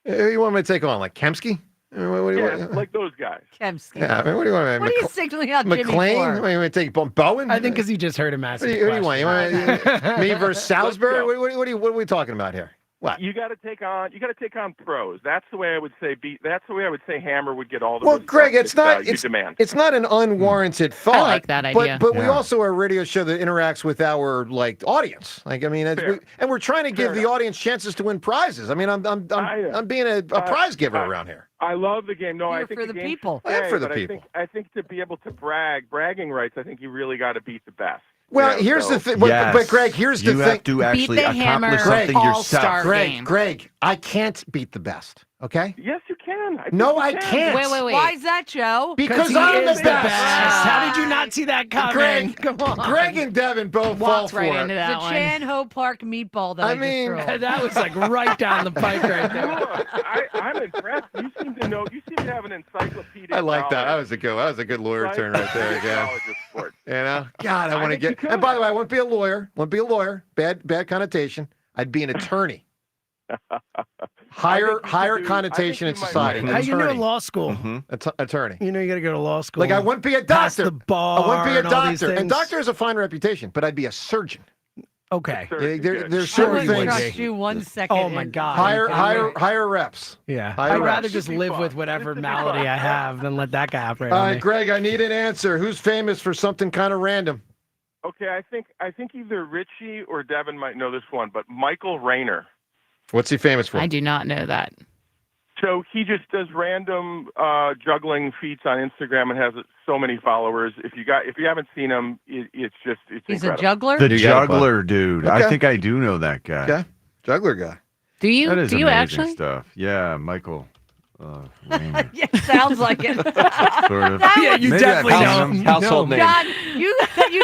Who you want me to take on, like Kemsky? I mean, what do you want? Like those guys. Kemsky. Yeah, I mean, what do you want? What are you signaling out Jimmy McLean? for? What, you want to take Bowen? I think because he just heard him ask. Who do you want? You want me versus Salisbury? What are we talking about here? What? You got to take on pros. That's the way I would say. That's the way I would say Hammer would get all the. Well, Greg, it's not. Demand. It's not an unwarranted thought. I like that idea. But we also are a radio show that interacts with our audience. Like, I mean, we're trying to give the audience chances to win prizes. I mean, I'm being a prize giver around here. I love the game. No, You're I think for the the game's people. fair, I am for the but people. I think to be able to bragging rights, I think you really got to beat the best. Well, here's the thing. But Greg, here's the thing. You have to actually accomplish something yourself. Greg, I can't beat the best. Okay? Yes, you can. I can't. Wait. Why is that, Joe? Because he I'm is the best. How did you not see that coming? Come on. Greg and Devin both fall for it. The Chan Ho Park meatball that I just threw. That was like right down the pike right there. I'm impressed. You seem to know. You seem to have an encyclopedic. I like that. That was a good lawyer turn right there again. You know, God, I want to get. And by the way, I wouldn't be a lawyer. Bad connotation. I'd be an attorney. Higher connotation in society. How you know law school? Attorney. You know you got to go to law school. Like I wouldn't be a Pass doctor. the bar. I wouldn't be a and all these doctor. And things. doctor has a fine reputation, but I'd be a surgeon. Okay. There's I certain wouldn't things. trust you 1 second. Oh my God. Higher reps. Yeah. Higher I'd rather reps. just live with whatever malady I have than let that guy operate All on right, me. Greg, I need an answer. Who's famous for something kind of random? Okay, I think either Richie or Devin might know this one, but Michael Rayner. What's he famous for? I do not know that. So he just does random juggling feats on Instagram and has so many followers. If you haven't seen him, it's He's incredible. a juggler. The juggler dude. Okay. I think I do know that guy. Okay, juggler guy. Do you? That is Do you amazing actually? stuff. Yeah, Michael. Rayner. Yeah, sounds like it. Sort of. Yeah, you Maybe definitely I've know known him. Household name. God, you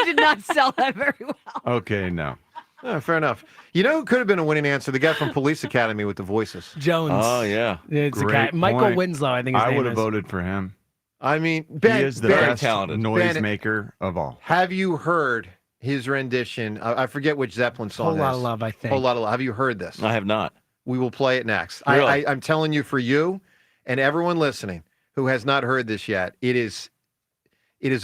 did not sell that very well. Okay, no. Oh, fair enough. You know who could have been a winning answer? The guy from Police Academy with the voices. Jones. Oh yeah. It's a Great guy. Michael point. Winslow, I think his I name would have is. voted for him. I mean, He Ben, is the Ben, best noisemaker of all. Have you heard his rendition? I forget which Zeppelin song Whole it Lot is. of Love, I think. Whole Lot of Love. Have you heard this? I have not. We will play it next. Really? I'm telling you, for you and everyone listening who has not heard this yet, it is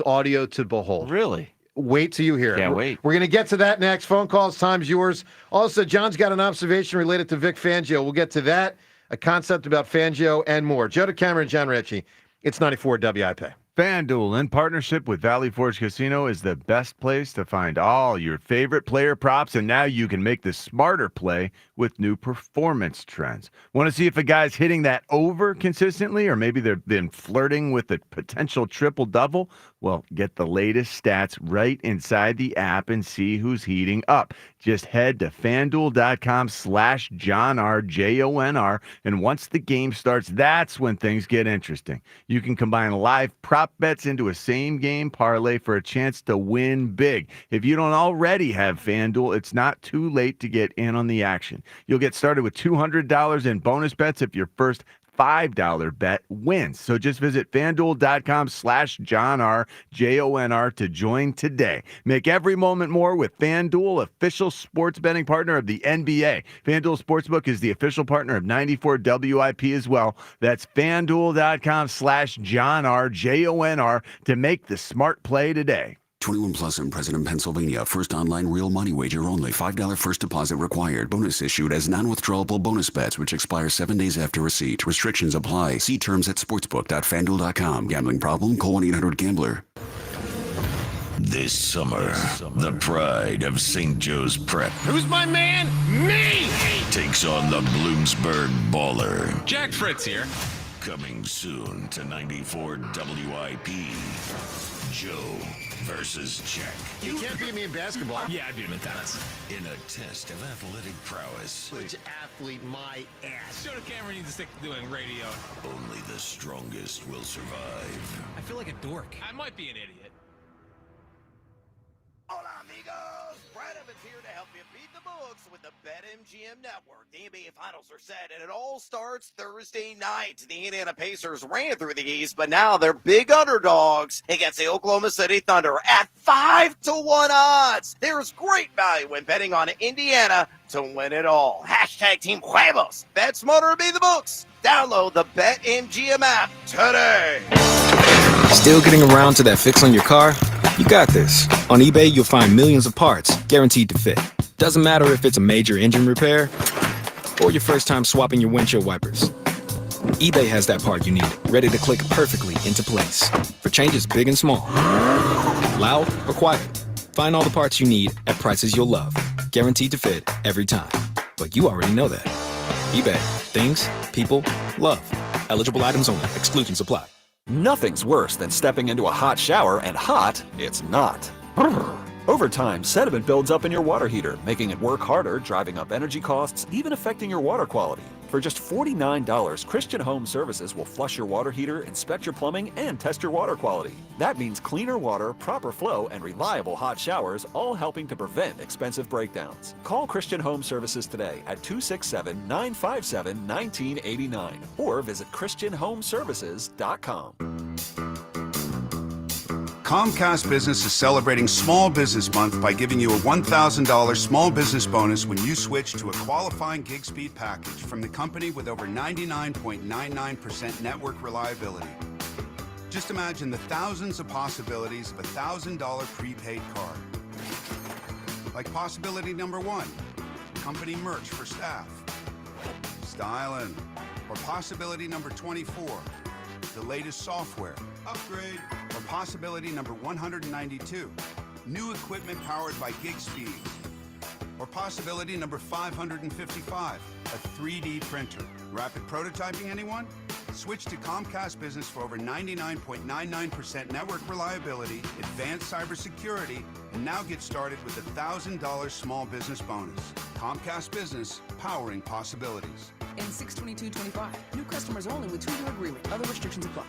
audio to behold. Really? Wait till you hear it. Can't wait. We're going to get to that next. Phone calls, time's yours. Also, John's got an observation related to Vic Fangio. We'll get to that, a concept about Fangio, and more. Joe DeCamera and John Ritchie. It's 94 WIP. FanDuel, in partnership with Valley Forge Casino, is the best place to find all your favorite player props, and now you can make the smarter play with new performance trends. Want to see if a guy's hitting that over consistently, or maybe they've been flirting with a potential triple-double? Well, get the latest stats right inside the app and see who's heating up. Just head to FanDuel.com/JohnR, JONR, and once the game starts, that's when things get interesting. You can combine live prop bets into a same-game parlay for a chance to win big. If you don't already have FanDuel, it's not too late to get in on the action. You'll get started with $200 in bonus bets if your first $5 bet wins. So just visit FanDuel.com/JohnR, JONR to join today. Make every moment more with FanDuel, official sports betting partner of the NBA. FanDuel Sportsbook is the official partner of 94 WIP as well. That's FanDuel.com/JohnR, JONR to make the smart play today. 21 plus and present in Pennsylvania. First online real money wager only. $5 first deposit required. Bonus issued as non-withdrawable bonus bets, which expire 7 days after receipt. Restrictions apply. See terms at sportsbook.fanduel.com. Gambling problem? Call 1-800-GAMBLER. This summer, the pride of St. Joe's Prep Who's my man? Me! takes on the Bloomsburg Baller. Jack Fritz here. Coming soon to 94 WIP. Joe versus Jack. You can't beat me in basketball. Yeah, I beat him in tennis. In a test of athletic prowess. Which athlete my ass? Joe DeCamera needs to stick to doing radio. Only the strongest will survive. I feel like a dork. I might be an idiot. Hola, amigos. Brad Evans here to help you beat the books with the BetMGM Network. The NBA Finals are set, and it all starts Thursday night. The Indiana Pacers ran through the East, but now they're big underdogs against the Oklahoma City Thunder at 5-1 odds. There's great value when betting on Indiana to win it all. Hashtag Team Huevos. Bet smarter, beat the books. Download the BetMGM app today. Still getting around to that fix on your car? You got this. On eBay, you'll find millions of parts guaranteed to fit. Doesn't matter if it's a major engine repair or your first time swapping your windshield wipers. eBay has that part you need, ready to click perfectly into place for changes big and small. Loud or quiet, find all the parts you need at prices you'll love. Guaranteed to fit every time. But you already know that. eBay. Things, people, love. Eligible items only. Exclusions apply. Nothing's worse than stepping into a hot shower and hot it's not. Over time, sediment builds up in your water heater, making it work harder, driving up energy costs, even affecting your water quality. For just $49, Christian Home Services will flush your water heater, inspect your plumbing, and test your water quality. That means cleaner water, proper flow, and reliable hot showers, all helping to prevent expensive breakdowns. Call Christian Home Services today at 267-957-1989 or visit ChristianHomeServices.com. Comcast Business is celebrating Small Business Month by giving you a $1,000 small business bonus when you switch to a qualifying gig speed package from the company with over 99.99% network reliability. Just imagine the thousands of possibilities of a $1,000 prepaid card. Like possibility number 1, company merch for staff. Styling. Or possibility number 24, the latest software. Upgrade. Or possibility number 192, new equipment powered by gig speeds. Or possibility number 555, a 3D printer. Rapid prototyping, anyone? Switch to Comcast Business for over 99.99% network reliability, advanced cybersecurity, and now get started with a $1,000 small business bonus. Comcast Business, powering possibilities. And 6/22/25. New customers only with 2-year agreement. Other restrictions apply.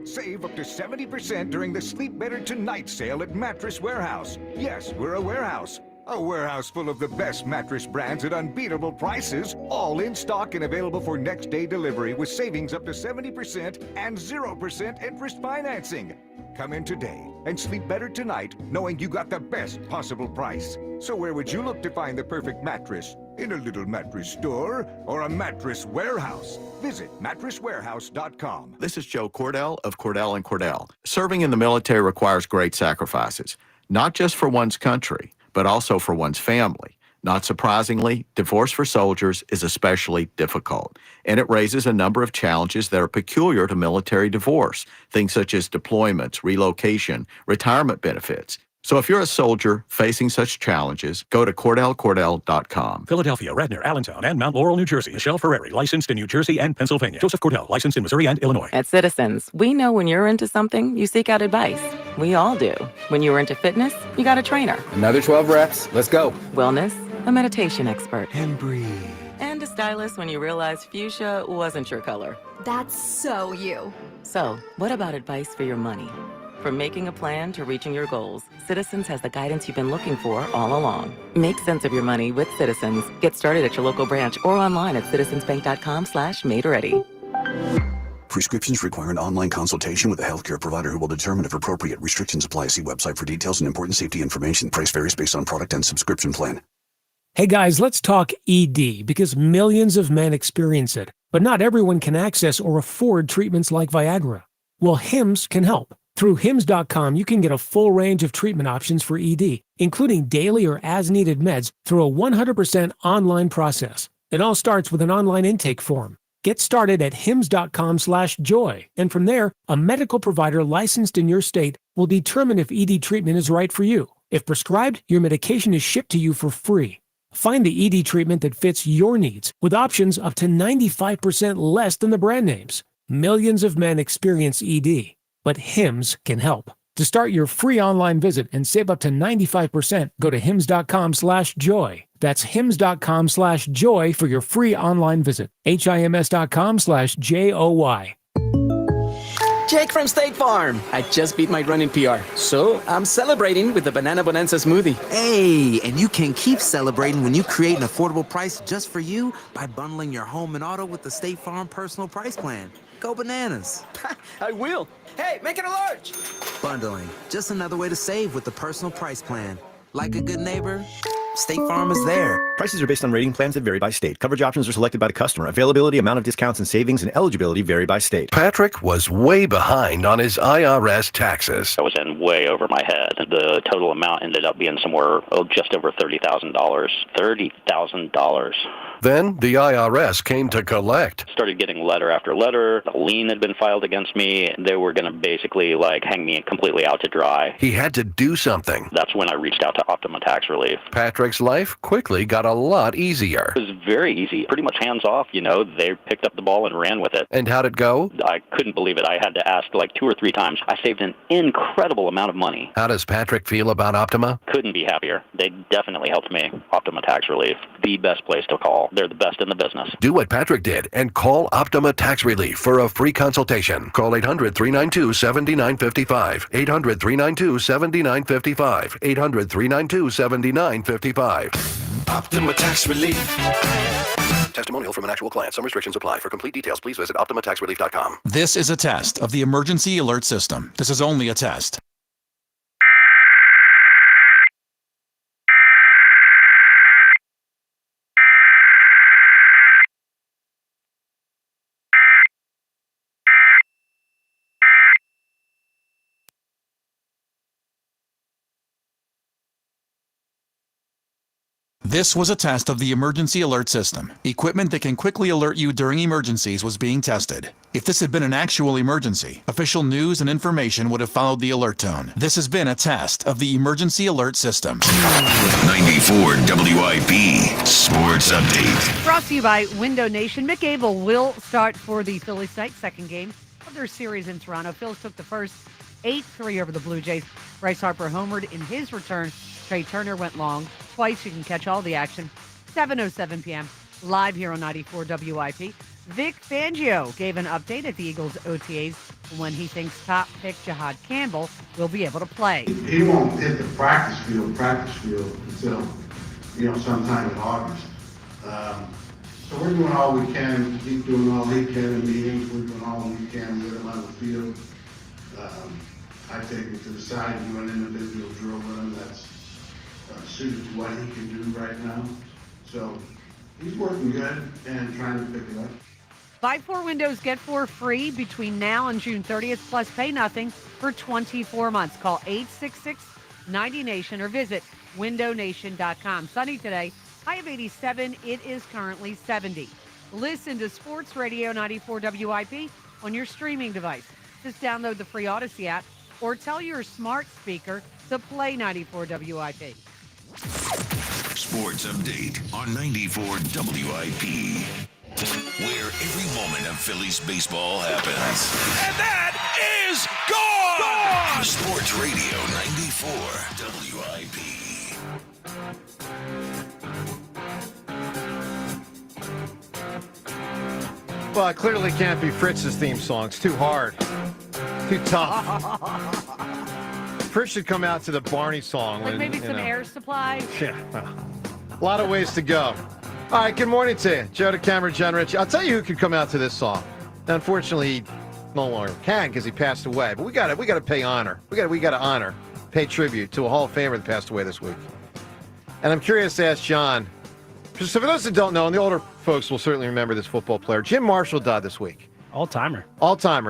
Save up to 70% during the Sleep Better Tonight sale at Mattress Warehouse. Yes, we're a warehouse. A warehouse full of the best mattress brands at unbeatable prices, all in stock and available for next day delivery with savings up to 70% and 0% interest financing. Come in today and sleep better tonight knowing you got the best possible price. So where would you look to find the perfect mattress? In a little mattress store or a mattress warehouse? Visit mattresswarehouse.com. This is Joe Cordell of Cordell & Cordell. Serving in the military requires great sacrifices, not just for one's country, but also for one's family. Not surprisingly, divorce for soldiers is especially difficult, and it raises a number of challenges that are peculiar to military divorce, things such as deployments, relocation, retirement benefits. So if you're a soldier facing such challenges, go to CordellCordell.com. Philadelphia, Radnor, Allentown, and Mount Laurel, New Jersey. Michelle Ferreri, licensed in New Jersey and Pennsylvania. Joseph Cordell, licensed in Missouri and Illinois. At Citizens, we know when you're into something, you seek out advice. We all do. When you were into fitness, you got a trainer. Another 12 reps. Let's go. Wellness, a meditation expert. And breathe. And a stylist when you realized fuchsia wasn't your color. That's so you. So, what about advice for your money? From making a plan to reaching your goals, Citizens has the guidance you've been looking for all along. Make sense of your money with Citizens. Get started at your local branch or online at citizensbank.com/made-ready. Prescriptions require an online consultation with a healthcare provider who will determine if appropriate. Restrictions apply. See website for details and important safety information. Price varies based on product and subscription plan. Hey guys, let's talk ED because millions of men experience it, but not everyone can access or afford treatments like Viagra. Well, Hims can help. Through Hims.com, you can get a full range of treatment options for ED, including daily or as-needed meds through a 100% online process. It all starts with an online intake form. Get started at hims.com/joy, and from there, a medical provider licensed in your state will determine if ED treatment is right for you. If prescribed, your medication is shipped to you for free. Find the ED treatment that fits your needs with options up to 95% less than the brand names. Millions of men experience ED, but Hims can help. To start your free online visit and save up to 95%, go to hims.com/joy. That's hims.com/joy for your free online visit. HIMS.com/JOY. Jake from State Farm. I just beat my running PR, so I'm celebrating with the Banana Bonanza smoothie. Hey, and you can keep celebrating when you create an affordable price just for you by bundling your home and auto with the State Farm Personal Price Plan. Go bananas. I will. Hey, make it a large. Bundling, just another way to save with the Personal Price Plan. Like a good neighbor, State Farm is there. Prices are based on rating plans that vary by state. Coverage options are selected by the customer. Availability, amount of discounts and savings, and eligibility vary by state. Patrick was way behind on his IRS taxes. I was in way over my head. The total amount ended up being somewhere just over $30,000. $30,000. Then the IRS came to collect. Started getting letter after letter. A lien had been filed against me. They were going to basically hang me completely out to dry. He had to do something. That's when I reached out to Optima Tax Relief. Patrick's life quickly got a lot easier. It was very easy, pretty much hands off. They picked up the ball and ran with it. And how'd it go? I couldn't believe it. I had to ask 2 or 3 times. I saved an incredible amount of money. How does Patrick feel about Optima? Couldn't be happier. They definitely helped me. Optima Tax Relief, the best place to call. They're the best in the business. Do what Patrick did and call Optima Tax Relief for a free consultation. Call 800-392-7955. 800-392-7955. 800-392-7955. Optima Tax Relief. Testimonial from an actual client. Some restrictions apply. For complete details, please visit OptimaTaxRelief.com. This is a test of the emergency alert system. This is only a test. This was a test of the emergency alert system. Equipment that can quickly alert you during emergencies was being tested. If this had been an actual emergency, official news and information would have followed the alert tone. This has been a test of the emergency alert system. 94 WIP Sports Update. Brought to you by Window Nation. Mick Abel will start for the Phillies tonight, second game of their series in Toronto. Phils took the first 8-3 over the Blue Jays. Bryce Harper homered in his return. Trey Turner went long twice. You can catch all the action. 7:07 p.m. live here on 94 WIP. Vic Fangio gave an update at the Eagles OTAs when he thinks top pick Jahad Campbell will be able to play. He won't hit the practice field until, sometime in August. So we're doing all we can. He's doing all he can in meetings. We're doing all we can with him on the field. I take him to the side and do an individual drill with him that's suited to what he can do right now. So he's working good and trying to pick it up. Buy 4 windows, get 4 free between now and June 30th, plus pay nothing for 24 months. Call 866-90NATION or visit windownation.com. Sunny today, high of 87. It is currently 70. Listen to Sports Radio 94 WIP on your streaming device. Just download the free Odyssey app or tell your smart speaker to play 94 WIP. Sports Update on 94 WIP. Where every moment of Phillies baseball happens. And that is gone! Sports Radio 94 WIP. Well, it clearly can't be Fritz's theme song. It's too hard. Too tough. Fritz should come out to the Barney song. Maybe some air supply. Yeah. A lot of ways to go. All right, good morning to you. Joe DeCamera, John Rich. I'll tell you who could come out to this song. Now, unfortunately, he no longer can because he passed away. But we got to pay honor. We got to honor, pay tribute to a Hall of Famer that passed away this week. And I'm curious to ask John, because for those that don't know, and the older folks will certainly remember this football player, Jim Marshall died this week. All-timer.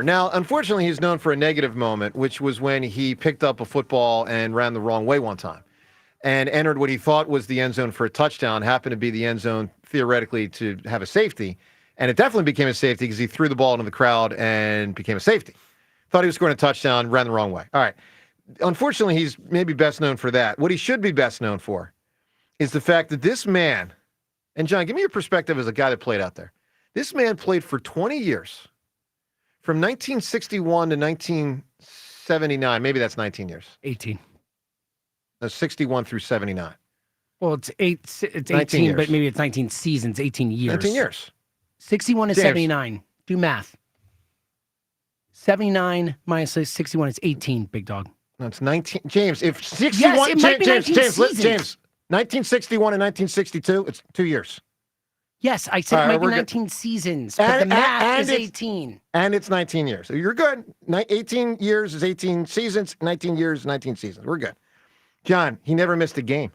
Now, unfortunately, he's known for a negative moment, which was when he picked up a football and ran the wrong way one time and entered what he thought was the end zone for a touchdown, happened to be the end zone theoretically to have a safety. And it definitely became a safety because he threw the ball into the crowd and became a safety. Thought he was scoring a touchdown, ran the wrong way. All right. Unfortunately, he's maybe best known for that. What he should be best known for is the fact that this man, and John, give me your perspective as a guy that played out there. This man played for 20 years. From 1961 to 1979, maybe that's 19 years. 18. No, 61 through 79. Well, it's 18, years. but maybe it's 19 seasons, 18 years. 19 years. 61 to James. 79. Do math. 79 minus 61 is 18, big dog. No, it's 19. James, if 61, yes, it might be 19 James, seasons. James, 1961 and 1962, it's 2 years. Yes, I said it might be 19 seasons, but the math is 18. And it's 19 years. So you're good. 18 years is 18 seasons. 19 years, 19 seasons. We're good. John, he never missed a game.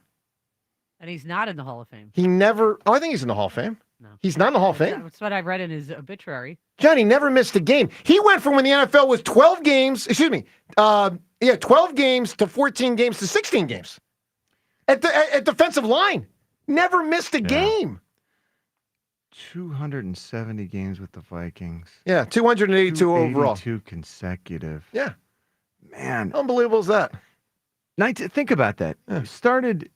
And he's not in the Hall of Fame. He never. Oh, I think he's in the Hall of Fame. No. He's not in the Hall of Fame. That's what I read in his obituary. John, he never missed a game. He went from when the NFL was 12 games, 12 games to 14 games to 16 games. At defensive line. Never missed a game. 270 games with the Vikings. Yeah, 282 overall. 2 consecutive. Yeah. Man. Unbelievable is that? Think about that. Yeah. Started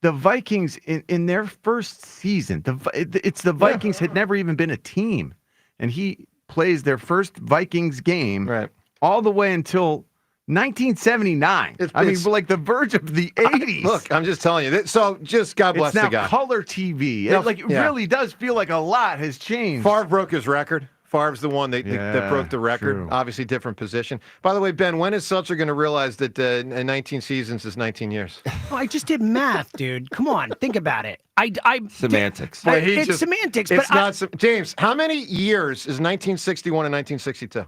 the Vikings in their first season. It's the Vikings had never even been a team. And he plays their first Vikings game all the way until 1979. We're like the verge of the 80s. Look, I'm just telling you. So just God bless the guy. It's now color TV. It really does feel like a lot has changed. Favre broke his record. Favre's the one that broke the record. True. Obviously, different position. By the way, Ben, when is Seltzer going to realize that 19 seasons is 19 years? Oh, I just did math, dude. Come on, think about it. Semantics. It's semantics. It's not. James, how many years is 1961 and 1962?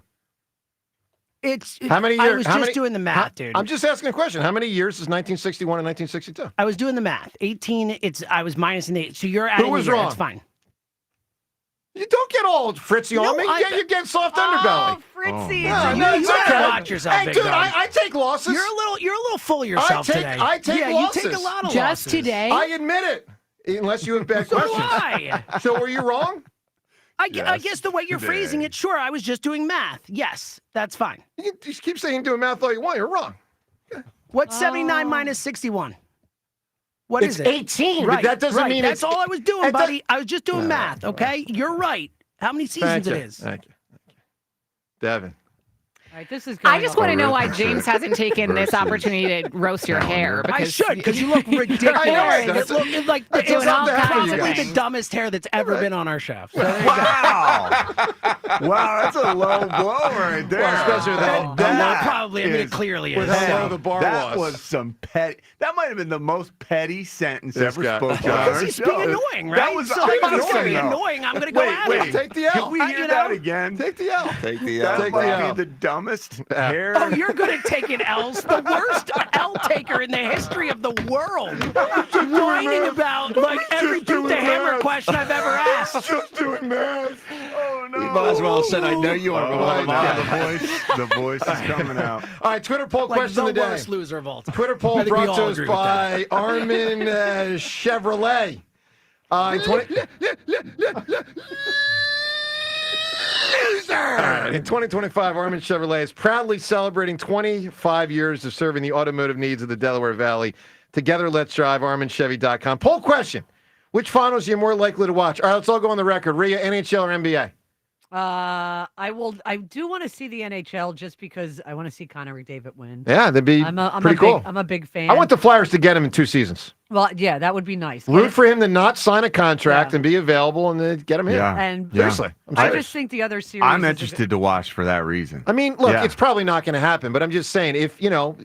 How many years? I was just doing the math, dude. I'm just asking a question. How many years is 1961 and 1962? I was doing the math. 18. I was minus an 8. So you're adding. Who was a year. wrong? It's fine. You don't get all fritzy on me. You get soft underbelly. Oh, Fritzy. You gotta watch yourself, Hey, big dude, dog. I take losses. You're a little full of yourself today. I take losses. You take a lot of Just losses. today. I admit it. Unless you have bad So do questions. I. So were you wrong? I guess the way you're phrasing it, sure. I was just doing math. Yes, that's fine. You just keep saying doing math all you want. You're wrong. What's 79 minus 61? What It's is it? 18, but Right, that doesn't right. mean That's all I was doing, it buddy. I was just doing math, okay? You're right. How many seasons it is? Thank you. Devin. All right, this is I just want to know why James hasn't taken this opportunity to roast your hair. I Because should, because you look ridiculous. I know, It look like That's it's all kinds of probably things. the dumbest hair that's ever been on our show. So there you go. Wow, that's a low blow right there. Well, especially with Not probably. I mean, it clearly is. with how low the bar That was. was some petty. That might have been the most petty sentence This ever guy. spoken Well, on our He's show. being annoying, right? That was so if he's annoying. being though. annoying, I'm going to go at Wait, him. Take the L. Can we hear that again? Take the L. Take the That Take might the L. be the dumbest hair. Oh, you're good at taking L's. The worst L taker in the history of the world. Whining about like every beat the hammer question I've ever asked. Just doing math. Oh no! You might as well have said, I know you are. Oh, the voice is coming out. All right, Twitter poll Like question the of the day. worst loser of all time. Twitter poll I think we brought to all us agree with by Armin Chevrolet. In 2025, Armin Chevrolet is proudly celebrating 25 years of serving the automotive needs of the Delaware Valley. Together, let's drive. ArminChevy.com. Poll question. Which finals are you more likely to watch? All right, let's all go on the record. Rhea, NHL or NBA? I do want to see the NHL just because I want to see Connor McDavid win. Yeah, that'd be pretty cool. I'm a big fan. I want the Flyers to get him in 2 seasons. Well, yeah, that would be nice. Root for him to not sign a contract and be available and then get him here. And Seriously. I just think the other series. I'm interested to watch for that reason. I mean, look, it's probably not going to happen, but I'm just saying, if, you know,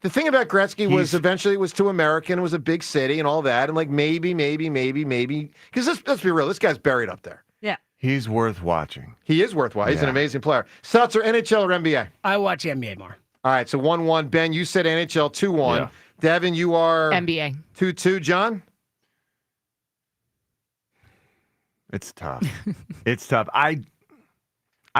the thing about Gretzky was eventually it was too American, it was a big city and all that, and like maybe, because let's be real, this guy's buried up there. Yeah. He's worth watching. He is worth watching. He's an amazing player. Seltzer, NHL or NBA? I watch NBA more. All right, so 1-1. Ben, you said NHL 2-1. Yeah. Devin, you are NBA. 2-2. John? It's tough. It's tough. I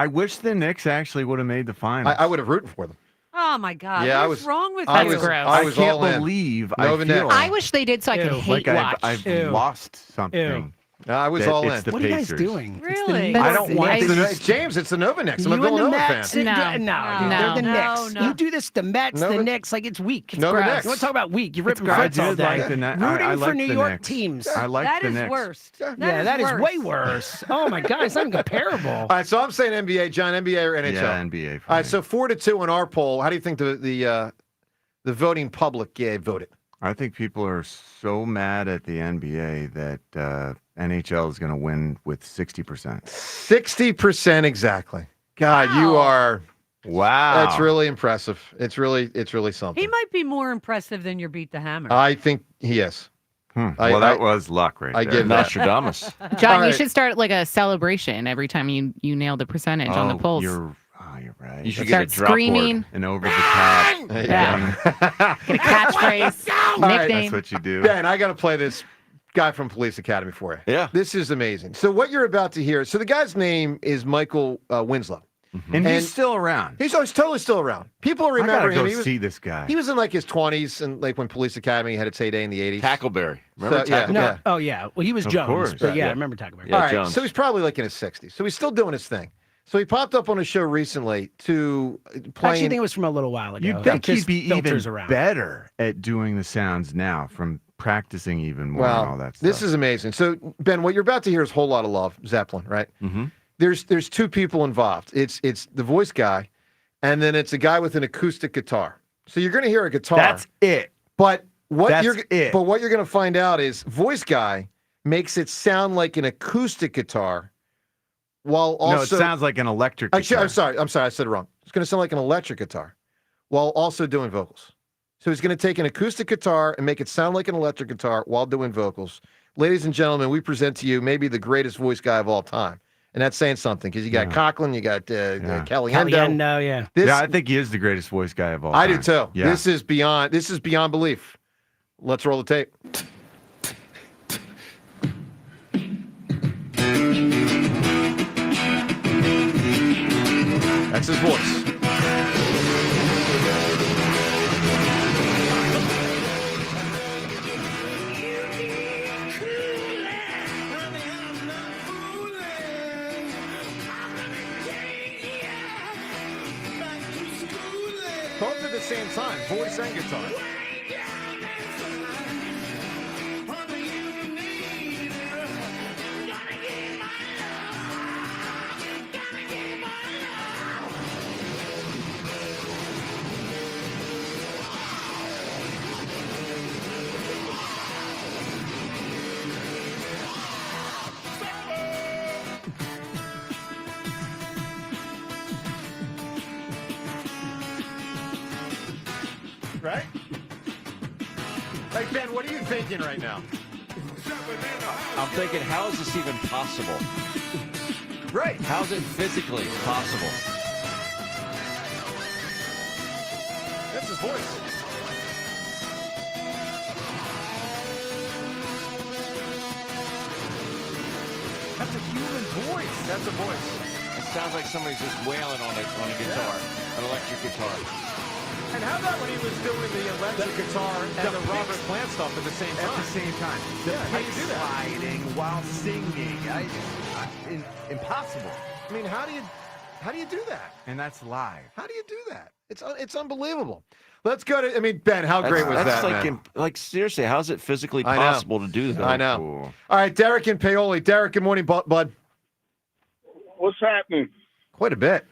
wish the Knicks actually would have made the finals. I would have rooted for them. Oh my God! Yeah, What's wrong with That's you? gross. I was can't all in. believe Nova I feel Knicks. I wish they did so I could hate like watch. I've lost something. I was that all it's in. the What are you guys Pacers. doing? Really? But I don't want It's this. James, it's the Nova Knicks. I'm a You and the Villanova Mets? fan. No. They're the No. Knicks. No. You do this, the Mets, Nova- the Knicks, like it's weak. It's Nova gross. Knicks. You want to talk about weak? You're ripping I Fritz all did day. like the Knicks. Rooting I for like New the York Knicks. teams. I like That the is Knicks. worse. That is way worse. Oh my God, it's not even comparable. All right, so I'm saying NBA. John, NBA or NHL? Yeah, NBA. All right, so 4-2 in our poll. How do you think the voting public voted? I think people are so mad at the NBA that NHL is going to win with 60%. 60% exactly. God, you are. Wow. That's really impressive. It's really something. He might be more impressive than your beat the hammer. I think he is. Well, that was luck right I there. give that. Nostradamus. John, All you right. should start like a celebration every time you nail the percentage on the polls. You're right. You should Start get a drop screaming. And over the top. Yeah. Get a catchphrase, right, nickname. That's what you do. Ben, I got to play this guy from Police Academy for you. Yeah. This is amazing. So what you're about to hear, so the guy's name is Michael Winslow. And he's still around. He's totally still around. People remember I gotta him. go see this guy. He was in like his 20s and like when Police Academy had its heyday in the 80s. Tackleberry. Remember So, yeah, Tackleberry? yeah. Oh, yeah. Well, he was Of Jones. course. But yeah, Yeah. I remember Tackleberry. Yeah, All right, Jones. so he's probably like in his 60s. So he's still doing his thing. So he popped up on a show recently to I actually playing. think it was from a little while ago. You'd think Just he'd be even filters around. better at doing the sounds now from practicing even more and all Well, that stuff. this is amazing. So Ben, what you're about to hear is a whole lot of love, Zeppelin, right? Mm-hmm. There's two people involved. It's the voice guy, and then it's a guy with an acoustic guitar. So you're going to hear a guitar. That's it. But what That's you're it. but what you're going to find out is voice guy makes it sound like an acoustic guitar, while also No, it sounds like an electric Actually, guitar. I'm sorry, I said it wrong. It's going to sound like an electric guitar, while also doing vocals. So he's going to take an acoustic guitar and make it sound like an electric guitar while doing vocals. Ladies and gentlemen, we present to you maybe the greatest voice guy of all time. And that's saying something because you got Coughlin, you got Caliendo. Caliendo, yeah. This, I think he is the greatest voice guy of all I time. do too. Yeah. This is beyond belief. Let's roll the tape. That's his voice. Both at the same time, voice and guitar. Right? Like, Ben, what are you thinking right now? I'm thinking, how is this even possible? Right. How is it physically possible? That's his voice. That's a human voice. That's a voice. It sounds like somebody's just wailing on a guitar, an electric guitar. And how about when he was doing the electric guitar and the Robert Plant stuff at the same time? At the same time. The how do you pick do that? sliding while singing. Impossible. I mean, how do you do that? And that's live. How do you do that? It's unbelievable. Let's go to. I mean, Ben, how great was That's that? like, Man? like seriously, how is it physically I know. possible to do that? I know. Cool. All right, Derek and Paoli. Derek, good morning, bud. What's happening? Quite a bit.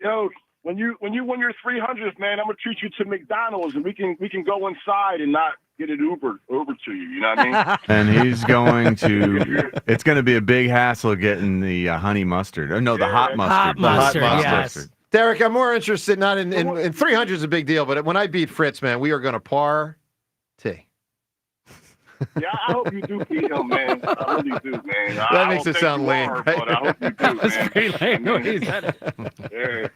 Yo, when you win your 300th, man, I'm gonna treat you to McDonald's, and we can go inside and not get it Uber to you. You know what I mean? And he's going to. It's going to be a big hassle getting the honey mustard. Oh no, the hot mustard. Hot mustard, The hot yes. mustard. Derek, I'm more interested not in 300 is a big deal, but when I beat Fritz, man, we are going to party. Yeah, I hope you do beat him, man. I really do, man. That makes it sound lame, right? But I hope you do, That's man. pretty lame when he said it. Yeah.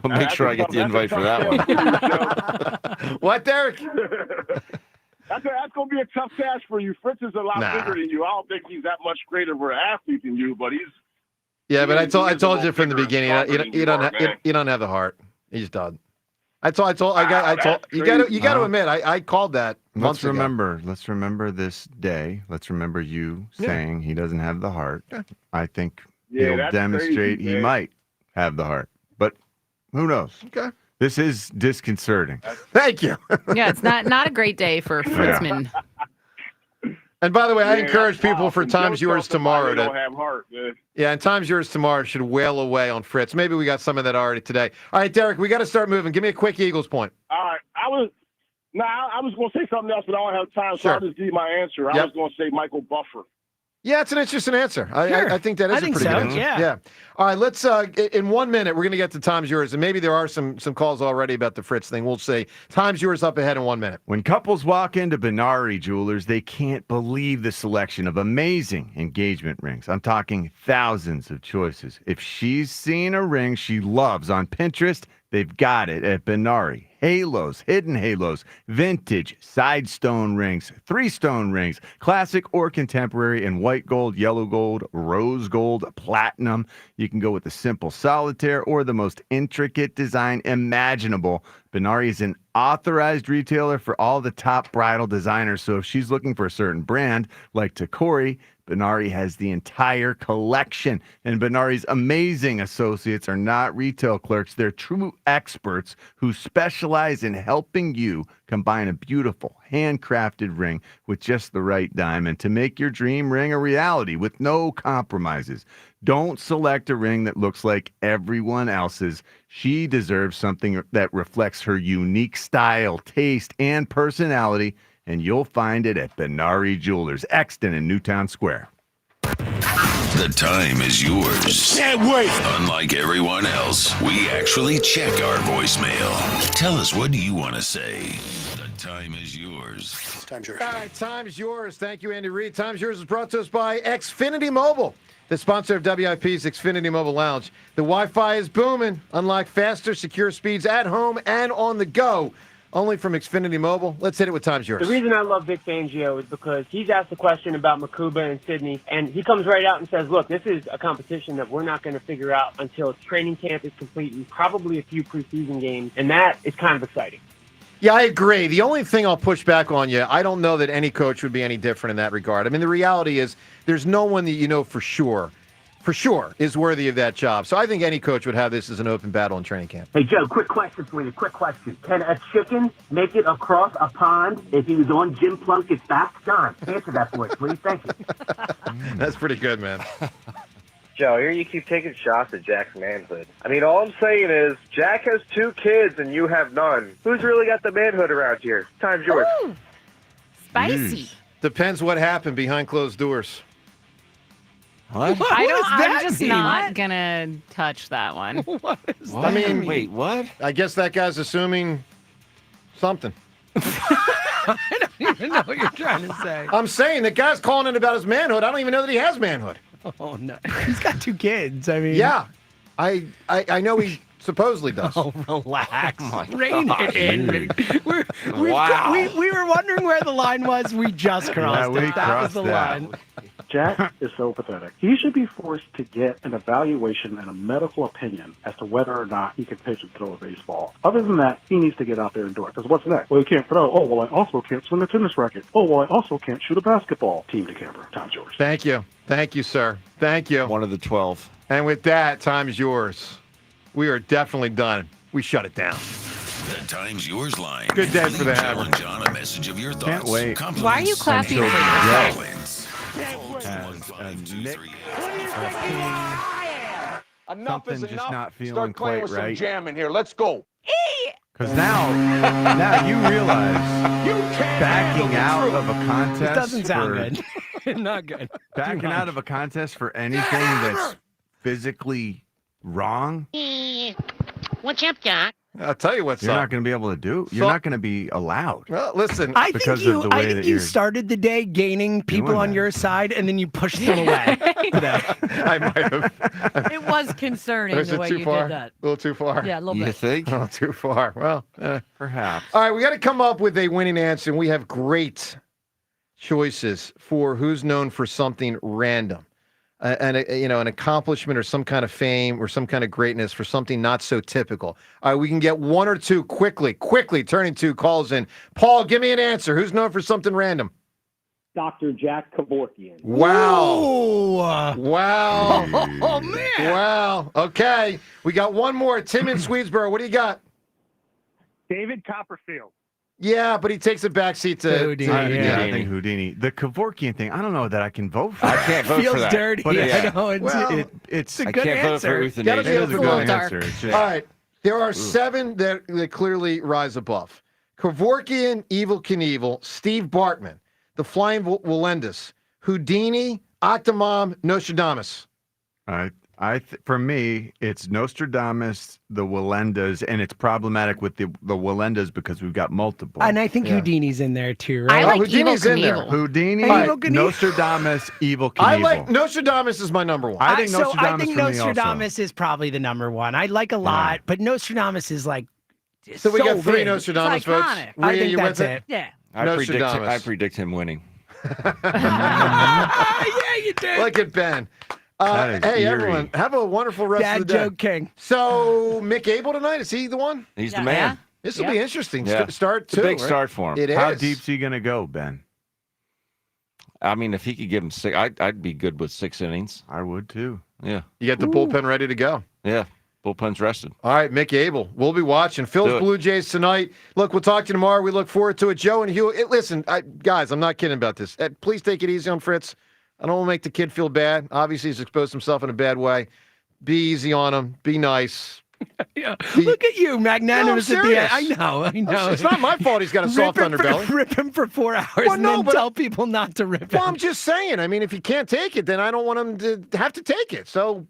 We'll make sure I get the invite for that one. What, Derek? That's going to be a tough task for you. Fritz is a lot bigger than you. I don't think he's that much greater of an athlete than you, but he's. Yeah, but I He's told you from the beginning, you don't have the heart. You just don't. You got to admit, I called that months Let's ago. Let's remember this day. Let's remember you saying he doesn't have the heart. I think he'll that's demonstrate crazy, he man. might have the heart, but who knows? Okay. This is disconcerting. Thank you. Yeah, it's not a great day for Fritzman. And by the way, I Yeah, encourage that's people for awesome. Times Don't Yours tell somebody tomorrow they don't to. have heart, man. Yeah, and Times Yours tomorrow should wail away on Fritz. Maybe we got some of that already today. All right, Derek, we got to start moving. Give me a quick Eagles point. All right, I was going to say something else, but I don't have time, so Sure. I'll just give you my answer. I Yep. was going to say Michael Buffer. Yeah, it's an interesting answer. Sure. I think that is I a think pretty so, good answer. yeah. All right, let's in 1 minute we're going to get to Times Yours, and maybe there are some calls already about the Fritz thing. We'll say Times Yours up ahead in 1 minute. When couples walk into Benari Jewelers, they can't believe the selection of amazing engagement rings. I'm talking thousands of choices. If she's seen a ring she loves on Pinterest, They've got it at Benari. Halos, hidden halos, vintage, side stone rings, 3-stone rings, classic or contemporary in white gold, yellow gold, rose gold, platinum. You can go with the simple solitaire or the most intricate design imaginable. Benari is an authorized retailer for all the top bridal designers. So if she's looking for a certain brand like Takori, Benari has the entire collection. And Benari's amazing associates are not retail clerks. They're true experts who specialize in helping you combine a beautiful, handcrafted ring with just the right diamond to make your dream ring a reality with no compromises. Don't select a ring that looks like everyone else's. She deserves something that reflects her unique style, taste, and personality. And you'll find it at Benari Jewelers, Exton in Newtown Square. The time is yours. Can't wait. Unlike everyone else, we actually check our voicemail. Tell us, what do you want to say? The time is yours. Time's yours. All right, time's yours. Thank you, Andy Reid. Time's yours is brought to us by Xfinity Mobile, the sponsor of WIP's Xfinity Mobile Lounge. The Wi-Fi is booming. Unlock faster, secure speeds at home and on the go. Only from Xfinity Mobile. Let's hit it with time's yours. The reason I love Vic Fangio is because he's asked a question about Makuba and Sydney, and he comes right out and says, look, this is a competition that we're not going to figure out until training camp is complete and probably a few preseason games, and that is kind of exciting. Yeah, I agree. The only thing I'll push back on you, I don't know that any coach would be any different in that regard. I mean, the reality is there's no one that you know for sure, is worthy of that job. So I think any coach would have this as an open battle in training camp. Hey, Joe, quick question for you. Quick question. Can a chicken make it across a pond if he was on Jim Plunkett's back? John, answer that for us, please. Thank you. That's pretty good, man. Joe, here you keep taking shots at Jack's manhood. I mean, all I'm saying is Jack has 2 kids and you have none. Who's really got the manhood around here? Time's yours. Ooh, spicy. Depends what happened behind closed doors. What? I'm just not gonna touch that one. What? I mean, wait, what? I guess that guy's assuming something. I don't even know what you're trying to say. I'm saying the guy's calling it about his manhood. I don't even know that he has manhood. Oh, no. He's got 2 kids. I mean. Yeah. I know he supposedly does. Oh, relax. Oh, Rein it in. Wow. We were wondering where the line was. We just crossed it. That was the line. Jack is so pathetic. He should be forced to get an evaluation and a medical opinion as to whether or not he can pitch and throw a baseball. Other than that, he needs to get out there and do it. Because what's next? Well, he can't throw. Oh, well, I also can't swing a tennis racket. Oh, well, I also can't shoot a basketball. Team DeCamber, time's yours. Thank you. Thank you, sir. Thank you. One of the 12. And with that, time's yours. We are definitely done. We shut it down. The time's yours line. Good day for the Leave Joe Hammer. and John a message of your thoughts. Can't wait. Why are you clapping for Yeah. yourself? Enough is enough. Not feeling Start playing quite with right. some jam in here. Let's go. Because now you realize backing out of a contest. It doesn't sound for- good. Not good. Backing out of a contest for anything that's physically wrong, What's up, Doc? I'll tell you what's you're up. not going to be able to do. You're not going to be allowed. Well, listen, I because think of the way I that think you you're started the day gaining people doing on that. your side, and then you pushed them away. I might have. It was concerning Was the it way too you far? did that. A little too far. Yeah, a little You bit. think? A little too far. Well, perhaps. All right, we got to come up with a winning answer, and we have great choices for who's known for something random. An accomplishment or some kind of fame or some kind of greatness for something not so typical. All right, we can get 1 or 2 quickly, turning 2 calls in. Paul, give me an answer. Who's known for something random? Dr. Jack Kevorkian. Wow. Wow. Oh, man. Wow. Okay. We got one more. Tim in Swedesboro. What do you got? David Copperfield. Yeah, but he takes a backseat to Houdini, I think Houdini. The Kevorkian thing, I don't know that I can vote for. I can't vote Feels for that. dirty. But I know. it's a I good can't answer. vote for Gotta be euthanasia. able to a vote. good answer. It's just- All right. There are 7 that clearly rise above. Kevorkian, Evel Knievel, Steve Bartman, the Flying Walendis, Houdini, Octomom, Nostradamus. I For me, it's Nostradamus, the Wallendas, and it's problematic with the Wallendas because we've got multiple. And I think Houdini's in there too, right? I like Houdini's Evil in there. Knievel. Houdini, Evil Knievel. Nostradamus, Evil Knievel. I like Nostradamus is my number one. I think So Nostradamus I think for me also. Nostradamus is probably the number one. I like a lot, but Nostradamus is like So we got 3 big. Nostradamus It's votes. iconic. I Rhea, think you that's with it. Yeah. Nostradamus. I predict him winning. Yeah, you did. Look at Ben. That is Hey, eerie. everyone, have a wonderful rest Dad of the day. joke king. So, Mick Abel tonight, is he the one? He's the man. This will be interesting. Yeah. Start, It's too. a big right? start for him. It is. How deep's he going to go, Ben? I mean, if he could give him 6, I'd be good with 6 innings. I would too. Yeah. You got the bullpen ready to go. Yeah. Bullpen's rested. All right, Mick Abel. We'll be watching. Phil's Blue Jays tonight. Look, we'll talk to you tomorrow. We look forward to it. Joe and Hugh, listen, guys, I'm not kidding about this. Please take it easy on Fritz. I don't want to make the kid feel bad. Obviously, he's exposed himself in a bad way. Be easy on him. Be nice. Yeah. Look at you, magnanimous No, I'm at the end. serious. I know. It's not my fault he's got a soft underbelly. Rip him for 4 hours Well, and no, then but- tell people not to rip him. Well, I'm just saying. I mean, if he can't take it, then I don't want him to have to take it. So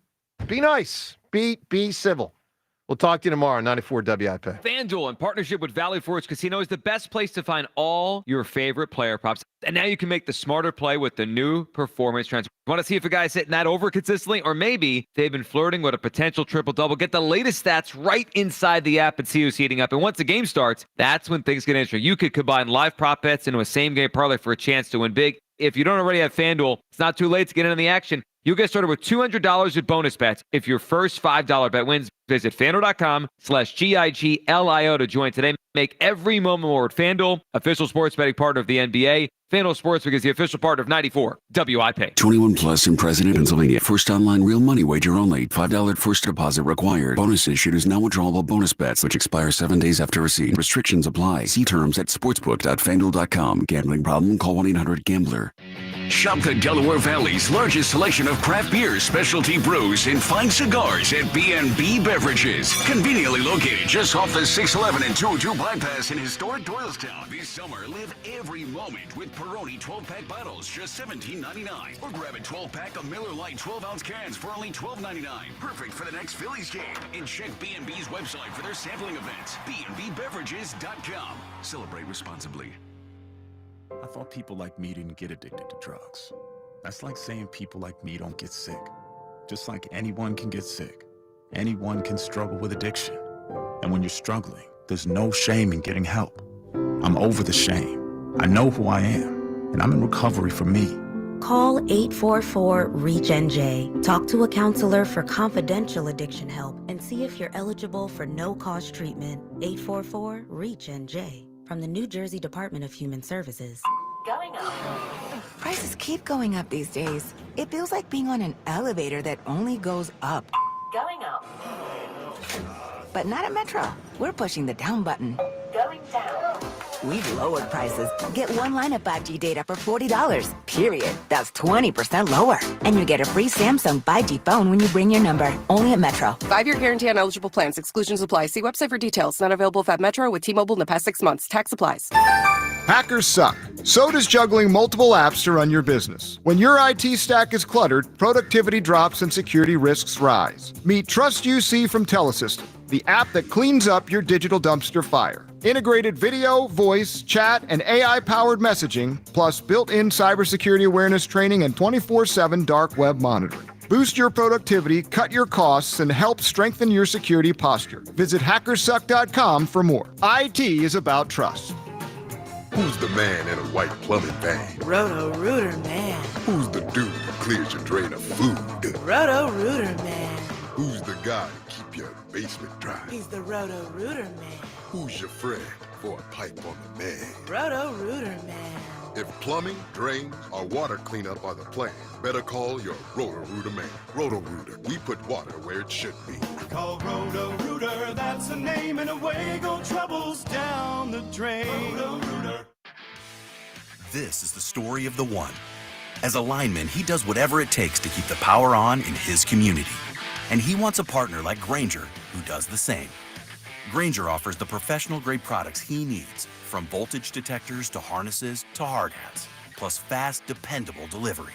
be nice. Be civil. We'll talk to you tomorrow on 94 WIP. FanDuel, in partnership with Valley Forge Casino, is the best place to find all your favorite player props. And now you can make the smarter play with the new performance trends. Want to see if a guy's hitting that over consistently, or maybe they've been flirting with a potential triple-double? Get the latest stats right inside the app and see who's heating up. And once the game starts, that's when things get interesting. You could combine live prop bets into a same-game parlay for a chance to win big. If you don't already have FanDuel, it's not too late to get in on the action. You'll get started with $200 with bonus bets if your first $5 bet wins. Visit FanDuel.com/GIGLIO to join today. Make every moment more with FanDuel, official sports betting partner of the NBA. FanDuel Sportsbook is the official partner of 94 WIP. 21 plus in President, Pennsylvania. First online real money wager only. $5 first deposit required. Bonus issued is non-withdrawable bonus bets, which expire 7 days after receipt. Restrictions apply. See terms at sportsbook.fanduel.com. Gambling problem? Call 1-800-GAMBLER. Shop the Delaware Valley's largest selection of craft beers, specialty brews, and fine cigars at B&B Beverages. Conveniently located just off the 611 and 202 bypass in historic Doylestown. This summer, live every moment with Peroni 12-pack bottles, just $17.99. Or grab a 12-pack of Miller Lite 12-ounce cans for only $12.99. Perfect for the next Phillies game. And check B&B's website for their sampling events. B&BBeverages.com. Celebrate responsibly. I thought people like me didn't get addicted to drugs. That's like saying people like me don't get sick. Just like anyone can get sick, anyone can struggle with addiction. And when you're struggling, there's no shame in getting help. I'm over the shame. I know who I am, and I'm in recovery for me. Call 844-REACH-NJ. Talk to a counselor for confidential addiction help and see if you're eligible for no-cost treatment. 844-REACH-NJ. From the New Jersey Department of Human Services. Going up. Prices keep going up these days. It feels like being on an elevator that only goes up. Going up. But not at Metro. We're pushing the down button. Going down. We've lowered prices. Get one line of 5G data for $40. Period. That's 20% lower. And you get a free Samsung 5G phone when you bring your number. Only at Metro. 5-year guarantee on eligible plans. Exclusions apply. See website for details. Not available at Metro with T-Mobile in the past 6 months. Tax applies. Hackers suck. So does juggling multiple apps to run your business. When your IT stack is cluttered, productivity drops and security risks rise. Meet Trust UC from Telesystem, the app that cleans up your digital dumpster fire. Integrated video, voice, chat, and AI-powered messaging, plus built-in cybersecurity awareness training and 24/7 dark web monitoring. Boost your productivity, cut your costs, and help strengthen your security posture. Visit hackersuck.com for more. IT is about trust. Who's the man in a white plumbing bag? Roto-Rooter man. Who's the dude who clears your drain of food? Roto-Rooter man. Who's the guy to keep your basement dry? He's the Roto-Rooter man. Who's your friend for a pipe on the man? Roto-Rooter man. If plumbing, drains, or water cleanup are the plan, better call your Roto-Rooter man. Roto-Rooter, we put water where it should be. Call Roto-Rooter, that's the name, and away go troubles down the drain. Roto-Rooter. This is the story of the one. As a lineman, he does whatever it takes to keep the power on in his community. And he wants a partner like Grainger who does the same. Grainger offers the professional-grade products he needs, from voltage detectors to harnesses to hard hats, plus fast, dependable delivery,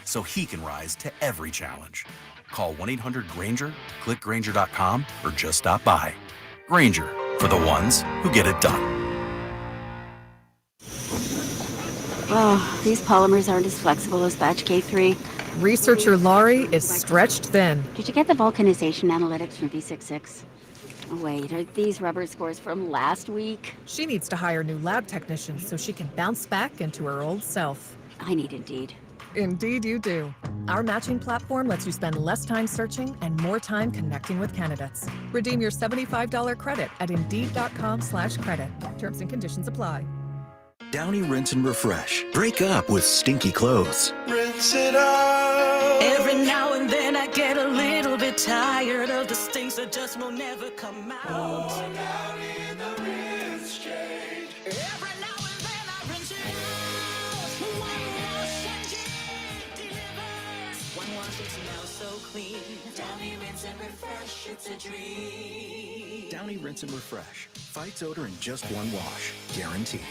so he can rise to every challenge. Call 1-800-GRANGER, click Grainger.com, or just stop by. Grainger, for the ones who get it done. Oh, these polymers aren't as flexible as batch K3. Researcher Laurie is stretched thin. Did you get the vulcanization analytics from V66? Oh, wait, are these rubber scores from last week? She needs to hire new lab technicians so she can bounce back into her old self. I need Indeed. Indeed you do. Our matching platform lets you spend less time searching and more time connecting with candidates. Redeem your $75 credit at Indeed.com/credit. Terms and conditions apply. Downy Rinse and Refresh. Break up with stinky clothes. Rinse it out. Every now and then I get a little bit tired of the stinks that just will never come out. Pour down in the rinse change. Every now and then I rinse it out. One wash and it delivers. One wash, it smells so clean. Downy Rinse and Refresh, it's a dream. Downy Rinse and Refresh. Fights odor in just one wash. Guaranteed.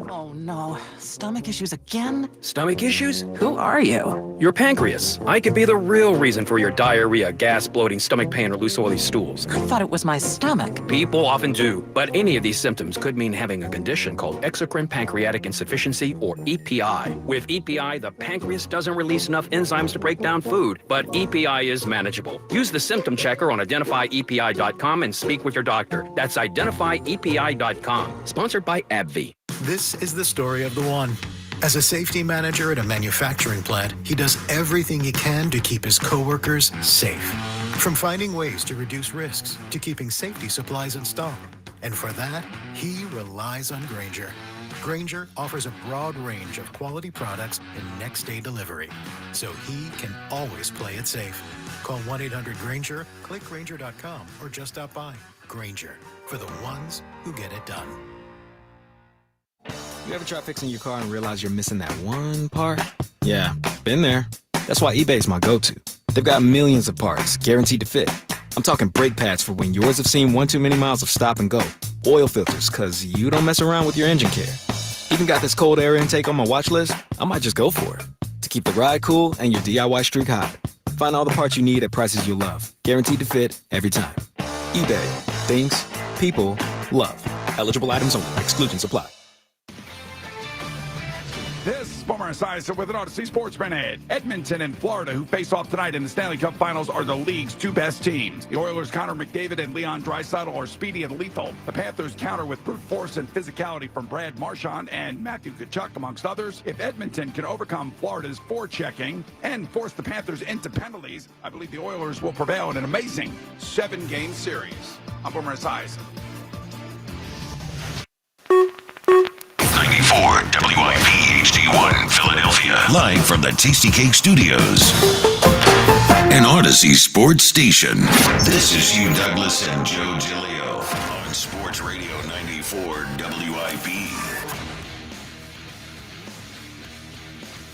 Oh no, stomach issues again? Stomach issues? Who are you? Your pancreas. I could be the real reason for your diarrhea, gas, bloating, stomach pain, or loose oily stools. I thought it was my stomach. People often do, but any of these symptoms could mean having a condition called exocrine pancreatic insufficiency, or EPI. With EPI, the pancreas doesn't release enough enzymes to break down food, but EPI is manageable. Use the symptom checker on identifyepi.com and speak with your doctor. That's identifyepi.com. Sponsored by AbbVie. This is the story of the one. As a safety manager at a manufacturing plant, he does everything he can to keep his coworkers safe. From finding ways to reduce risks to keeping safety supplies in stock. And for that, he relies on Grainger. Grainger offers a broad range of quality products and next-day delivery, so he can always play it safe. Call 1-800-GRAINGER, click Grainger.com, or just stop by. Grainger, for the ones who get it done. You ever try fixing your car and realize you're missing that one part? Yeah, been there. That's why eBay's my go-to. They've got millions of parts, guaranteed to fit. I'm talking brake pads for when yours have seen one too many miles of stop and go. Oil filters, cause you don't mess around with your engine care. Even got this cold air intake on my watch list. I might just go for it. To keep the ride cool and your DIY streak hot. Find all the parts you need at prices you love. Guaranteed to fit every time. eBay. Things. People. Love. Eligible items only. Exclusions apply. This is Boomer Esiason with an Odyssey Sports Minute. Edmonton and Florida, who face off tonight in the Stanley Cup Finals, are the league's two best teams. The Oilers' Connor McDavid and Leon Draisaitl are speedy and lethal. The Panthers counter with brute force and physicality from Brad Marchand and Matthew Tkachuk, amongst others. If Edmonton can overcome Florida's forechecking and force the Panthers into penalties, I believe the Oilers will prevail in an amazing 7-game series. I'm Boomer Esiason. 94 WIP HD1 Philadelphia. Live from the Tasty Cake Studios. An Odyssey Sports Station. This is Hugh Douglas and Joe Giglio on Sports Radio 94 WIP.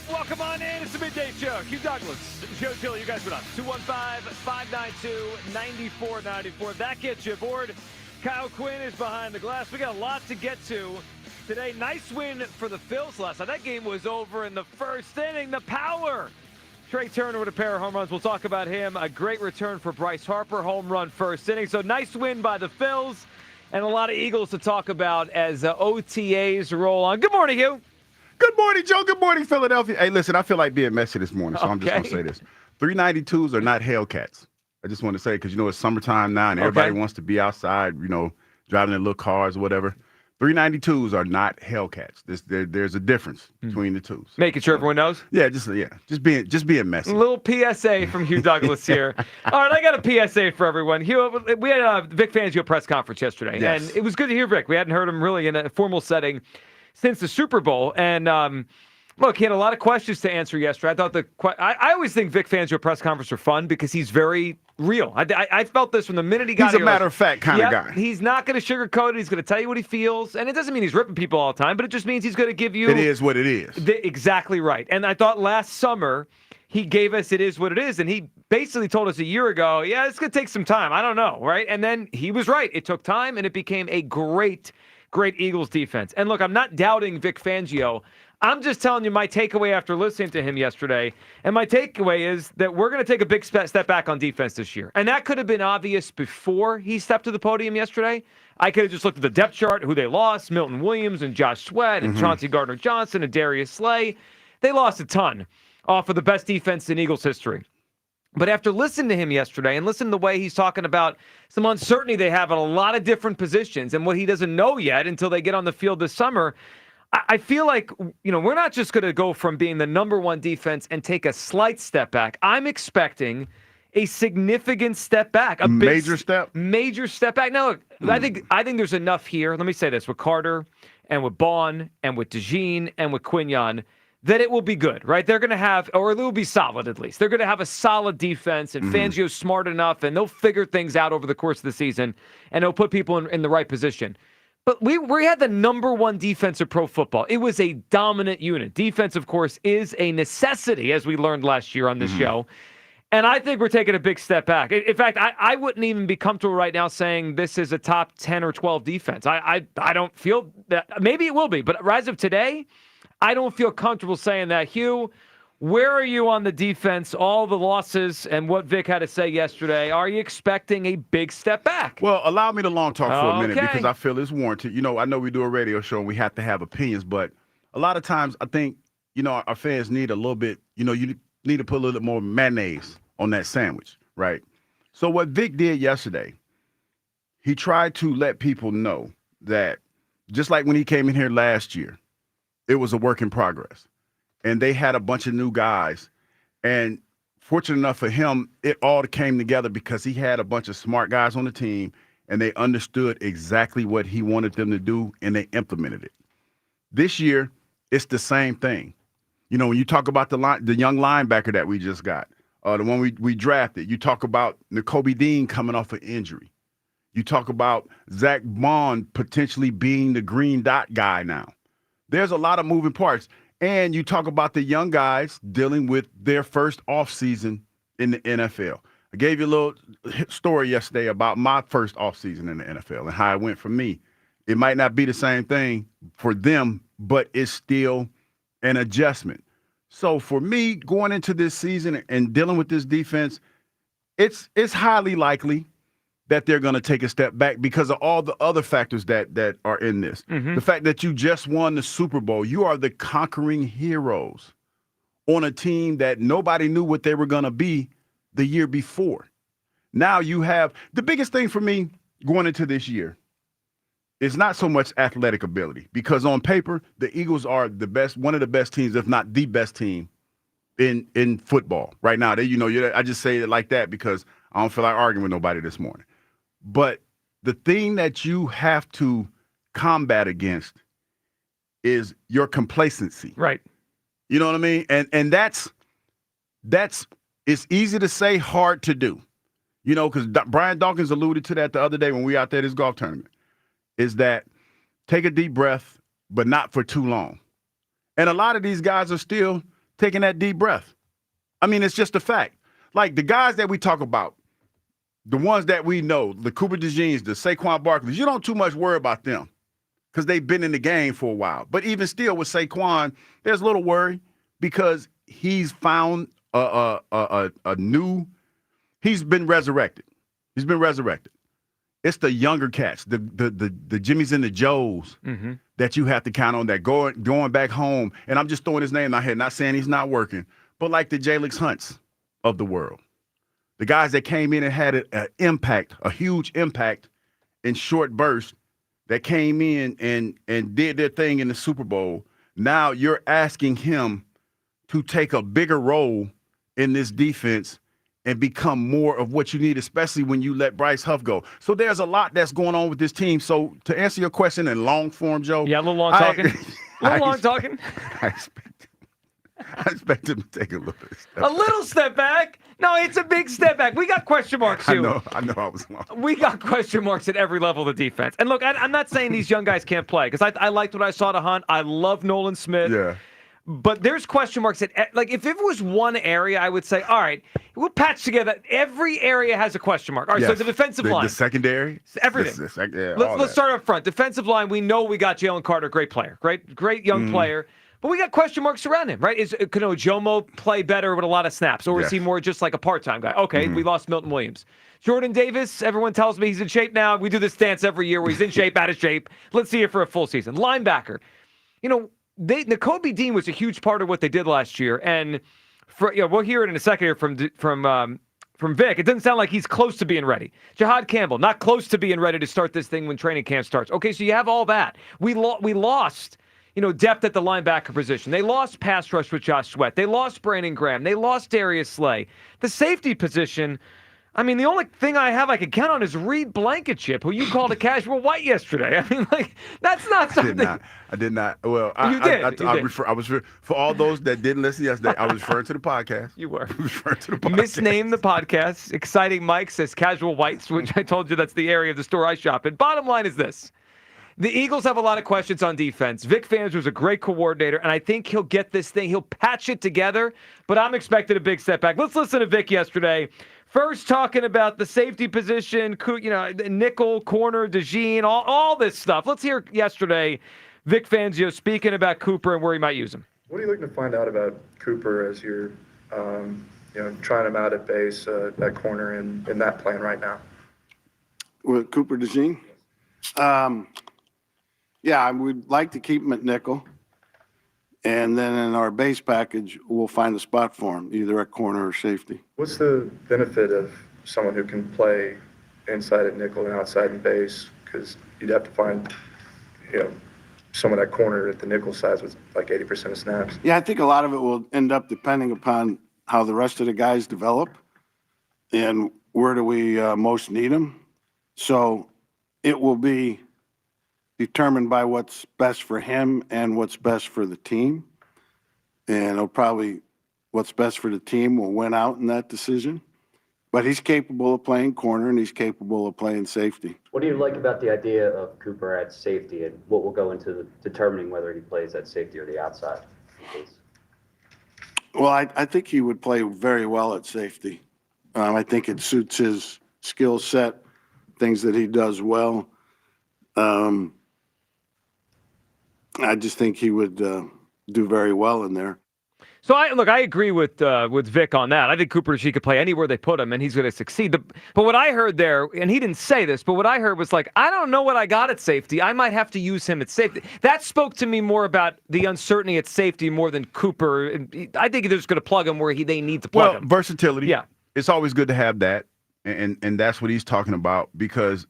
Welcome on in. It's the Midday Show. Hugh Douglas, Joe Giglio, you guys been on 215-592-9494. That gets you aboard. Kyle Quinn is behind the glass. We got a lot to get to today. Nice win for the Phillies last night. That game was over in the first inning. The power. Trey Turner with a pair of home runs. We'll talk about him. A great return for Bryce Harper. Home run first inning. So nice win by the Phillies. And a lot of Eagles to talk about as OTAs roll on. Good morning, Hugh. Good morning, Joe. Good morning, Philadelphia. Hey, listen, I feel like being messy this morning, so I'm just going to say this. 392s are not Hellcats. I just want to say, because, it's summertime now, and everybody wants to be outside, driving their little cars or whatever. 392s are not Hellcats. There's a difference between the two. Making sure everyone knows? Yeah, just being messy. A little PSA from Hugh Douglas here. All right, I got a PSA for everyone. Hugh, we had a Vic Fangio press conference yesterday, yes. And it was good to hear Vic. We hadn't heard him really in a formal setting since the Super Bowl, and look, he had a lot of questions to answer yesterday. I thought I always think Vic Fangio press conferences are fun because he's very real. I felt this from the minute he got here. He's a matter-of-fact kind of guy. He's not going to sugarcoat it. He's going to tell you what he feels. And it doesn't mean he's ripping people all the time, but it just means he's going to give you... It is what it is. Exactly right. And I thought last summer he gave us it is what it is, and he basically told us a year ago, yeah, it's going to take some time. I don't know, right? And then he was right. It took time, and it became a great Eagles defense. And look, I'm not doubting Vic Fangio. I'm just telling you my takeaway after listening to him yesterday. And my takeaway is that we're going to take a big step back on defense this year. And that could have been obvious before he stepped to the podium yesterday. I could have just looked at the depth chart, who they lost, Milton Williams and Josh Sweat and Chauncey Gardner-Johnson and Darius Slay. They lost a ton off of the best defense in Eagles history. But after listening to him yesterday and listening to the way he's talking about some uncertainty they have at a lot of different positions and what he doesn't know yet until they get on the field this summer, I feel like, we're not just going to go from being the number one defense and take a slight step back. I'm expecting a significant step back. A major step? Major step back. Now, look, I think there's enough here. Let me say this. With Carter and with Bond and with DeJean and with Quinyon, that it will be good, right? They're going to have, or it will be solid at least. They're going to have a solid defense, and Fangio's smart enough, and they'll figure things out over the course of the season, and they'll put people in the right position. But we had the number one defense of pro football. It was a dominant unit. Defense, of course, is a necessity, as we learned last year on this show. And I think we're taking a big step back. In fact, I wouldn't even be comfortable right now saying this is a top 10 or 12 defense. I don't feel that. Maybe it will be, but as of today, I don't feel comfortable saying that. Hugh, where are you on the defense, all the losses, and what Vic had to say yesterday? Are you expecting a big step back? Well, allow me to long talk for a minute because I feel it's warranted. I know we do a radio show and we have to have opinions, but a lot of times I think, our fans need a little bit, you need to put a little bit more mayonnaise on that sandwich, right? So what Vic did yesterday, he tried to let people know that just like when he came in here last year, it was a work in progress. And they had a bunch of new guys. And fortunate enough for him, it all came together because he had a bunch of smart guys on the team and they understood exactly what he wanted them to do and they implemented it. This year, it's the same thing. When you talk about the young linebacker that we just got, the one we drafted, you talk about Nakobe Dean coming off an injury. You talk about Zach Bond potentially being the green dot guy now. There's a lot of moving parts. And you talk about the young guys dealing with their first offseason in the NFL. I gave you a little story yesterday about my first offseason in the NFL and how it went for me. It might not be the same thing for them, but it's still an adjustment. So for me, going into this season and dealing with this defense, it's highly likely that they're going to take a step back because of all the other factors that are in this. The fact that you just won the Super Bowl, you are the conquering heroes on a team that nobody knew what they were going to be the year before. Now you have the biggest thing for me going into this year is not so much athletic ability because on paper, the Eagles are the best, one of the best teams, if not the best team in football right now. I just say it like that because I don't feel like arguing with nobody this morning. But the thing that you have to combat against is your complacency. Right. You know what I mean? And that's it's easy to say, hard to do. Because Brian Dawkins alluded to that the other day when we were out there at this golf tournament, is that take a deep breath, but not for too long. And a lot of these guys are still taking that deep breath. I mean, it's just a fact. Like the guys that we talk about, the ones that we know, the Cooper DeJeans, the Saquon Barkleys, you don't too much worry about them because they've been in the game for a while. But even still with Saquon, there's a little worry because he's found a new, he's been resurrected. He's been resurrected. It's the younger cats, the Jimmies and the Joes that you have to count on that going back home. And I'm just throwing his name out here, not saying he's not working, but like the Jalix Hunts of the world. The guys that came in and had an impact, a huge impact in short bursts that came in and did their thing in the Super Bowl. Now you're asking him to take a bigger role in this defense and become more of what you need, especially when you let Bryce Huff go. So there's a lot that's going on with this team. So to answer your question in long form, Joe. Yeah, a little long talking. I expect him to take a little step back. A little step back? No, it's a big step back. We got question marks, too. I know I was wrong. We got question marks at every level of the defense. And look, I'm not saying these young guys can't play because I liked what I saw to Hunt. I love Nolan Smith. Yeah. But there's question marks at, like, if it was one area, I would say, all right, we'll patch together. Every area has a question mark. All right, yes. So the defensive line. The secondary? Everything. Yeah, let's start up front. Defensive line, we know we got Jalen Carter, great player. Great young player. But we got question marks around him, right? Can Ojomo play better with a lot of snaps, or is he more just like a part-time guy? Okay, we lost Milton Williams. Jordan Davis, everyone tells me he's in shape now. We do this dance every year where he's in shape, out of shape. Let's see it for a full season. Linebacker. Nakobe Dean was a huge part of what they did last year, and we'll hear it in a second here from Vic. It doesn't sound like he's close to being ready. Jahad Campbell, not close to being ready to start this thing when training camp starts. Okay, so you have all that. We lost, depth at the linebacker position. They lost pass rush with Josh Sweat. They lost Brandon Graham. They lost Darius Slay. The safety position, I mean, the only thing I can count on is Reed Blankenship, who you called a casual white yesterday. I mean, that's not something. I did not. Well, you did. For all those that didn't listen yesterday, I was referring to the podcast. You were. Referring to the podcast. Misnamed the podcast. Exciting Mike says casual whites, which I told you that's the area of the store I shop in. Bottom line is this. The Eagles have a lot of questions on defense. Vic Fangio's a great coordinator, and I think he'll get this thing. He'll patch it together, but I'm expecting a big setback. Let's listen to Vic yesterday. First, talking about the safety position, nickel, corner, DeJean, all this stuff. Let's hear yesterday Vic Fangio speaking about Cooper and where he might use him. What are you looking to find out about Cooper as you're, trying him out at base, that corner in that plan right now? With Cooper DeJean? We'd like to keep him at nickel. And then in our base package, we'll find a spot for him, either at corner or safety. What's the benefit of someone who can play inside at nickel and outside in base? Because you'd have to find, someone at corner at the nickel size with like 80% of snaps. Yeah, I think a lot of it will end up depending upon how the rest of the guys develop and where do we most need them. So it will be determined by what's best for him and what's best for the team. And it'll probably, what's best for the team will win out in that decision. But he's capable of playing corner and he's capable of playing safety. What do you like about the idea of Cooper at safety and what will go into determining whether he plays at safety or the outside? Well, I think he would play very well at safety. I think it suits his skill set, things that he does well. I just think he would do very well in there. So I agree with Vic on that. I think Cooper she could play anywhere they put him, and he's going to succeed. But what I heard there, and he didn't say this, but what I heard was like, I don't know what I got at safety. I might have to use him at safety. That spoke to me more about the uncertainty at safety more than Cooper. I think they're just going to plug him where they need to plug him. Versatility. Yeah, it's always good to have that, and that's what he's talking about. Because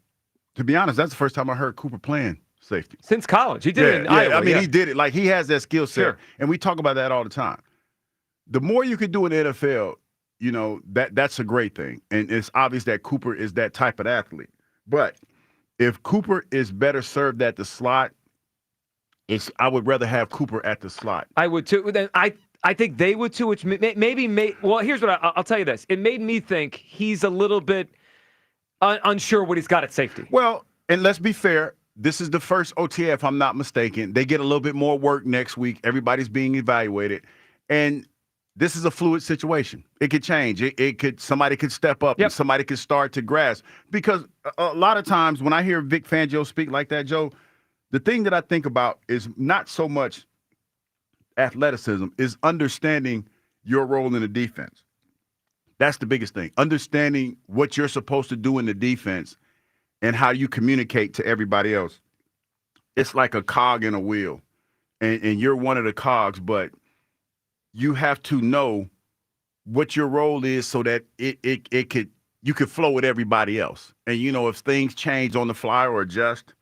to be honest, that's the first time I heard Cooper playing safety since college. He did it in Iowa. I mean, he did it. Like, he has that skill set. Sure. And we talk about that all the time. The more you can do in the NFL, that's a great thing. And it's obvious that Cooper is that type of athlete. But if Cooper is better served at the slot, I would rather have Cooper at the slot. I would too. Then I think they would too, which well, here's what I'll tell you this. It made me think he's a little bit unsure what he's got at safety. Well, and let's be fair. This is the first OTA, if I'm not mistaken. They get a little bit more work next week. Everybody's being evaluated. And this is a fluid situation. It could change. Somebody could step up and somebody could start to grasp. Because a lot of times when I hear Vic Fangio speak like that, Joe, the thing that I think about is not so much athleticism, is understanding your role in the defense. That's the biggest thing. Understanding what you're supposed to do in the defense and how you communicate to everybody else. It's like a cog in a wheel, and you're one of the cogs, but you have to know what your role is so that you could flow with everybody else. And if things change on the fly or adjust,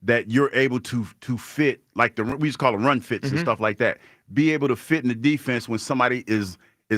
that you're able to fit, like we used to call them run fits and stuff like that. Be able to fit in the defense when somebody is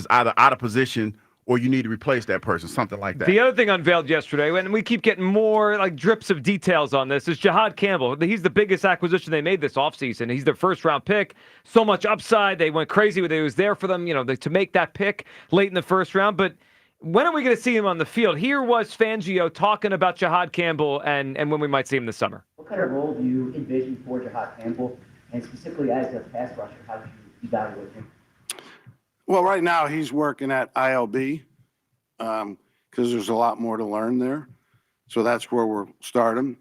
either out of position or you need to replace that person, something like that. The other thing unveiled yesterday, and we keep getting more like drips of details on this, is Jahad Campbell. He's the biggest acquisition they made this offseason. He's their first-round pick. So much upside. They went crazy with it. It was there for them, to make that pick late in the first round. But when are we going to see him on the field? Here was Fangio talking about Jahad Campbell and when we might see him this summer. What kind of role do you envision for Jahad Campbell? And specifically as a pass rusher, how do you evaluate him? Well, right now he's working at ILB because there's a lot more to learn there. So that's where we'll start him.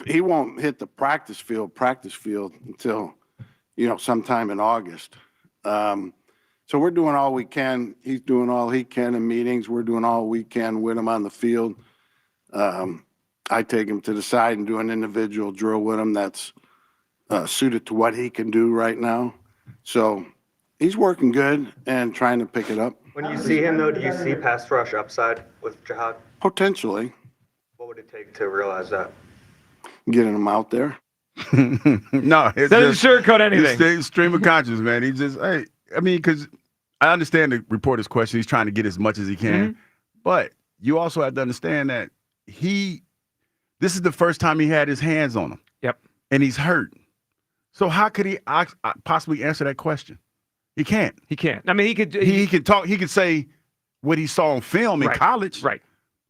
He won't hit the practice field until sometime in August. So we're doing all we can. He's doing all he can in meetings. We're doing all we can with him on the field. I take him to the side and do an individual drill with him that's suited to what he can do right now. So he's working good and trying to pick it up. When you see him, though, do you see pass rush upside with Jihad? Potentially. What would it take to realize that? Getting him out there. No, it's Doesn't just, sugarcoat anything. It's stream of conscious, man. He just, hey, I mean, because I understand the reporter's question. He's trying to get as much as he can. But you also have to understand that this is the first time he had his hands on him. Yep. And he's hurt. So how could he possibly answer that question? He can't. He can't. I mean, he could. He can talk. He could say what he saw on film in college. Right.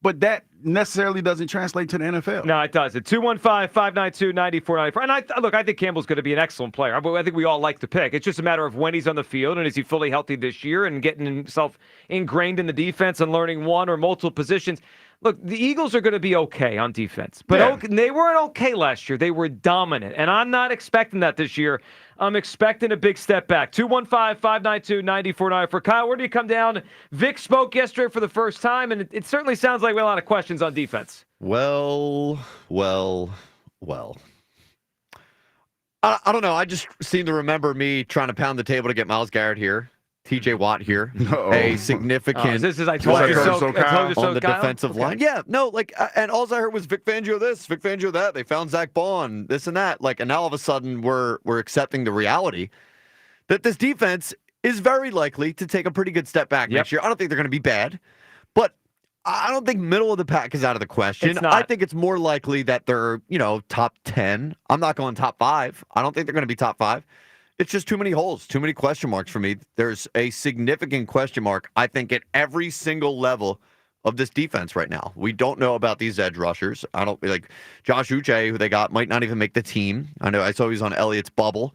But that necessarily doesn't translate to the NFL. No, it doesn't. 215-592-9494. And I think Campbell's going to be an excellent player. I think we all like the pick. It's just a matter of when he's on the field and is he fully healthy this year and getting himself ingrained in the defense and learning one or multiple positions. Look, the Eagles are going to be okay on defense, but they weren't okay last year. They were dominant, and I'm not expecting that this year. I'm expecting a big step back. 215-592-9494. For Kyle, where do you come down? Vic spoke yesterday for the first time, and it certainly sounds like we have a lot of questions on defense. Well. I don't know. I just seem to remember me trying to pound the table to get Myles Garrett here. TJ Watt here, a significant this is I told you so on the Kyle? defensive line. Yeah, no, and all I heard was Vic Fangio this, Vic Fangio that. They found Zach Bond, this and that. And now all of a sudden we're accepting the reality that this defense is very likely to take a pretty good step back next year. I don't think they're going to be bad, but I don't think middle of the pack is out of the question. I think it's more likely that they're top 10. I'm not going top 5. I don't think they're going to be top 5. It's just too many holes, too many question marks for me. There's a significant question mark, I think, at every single level of this defense right now. We don't know about these edge rushers. I don't like Josh Uche, who they got, might not even make the team. I know I saw he was on Elliott's bubble.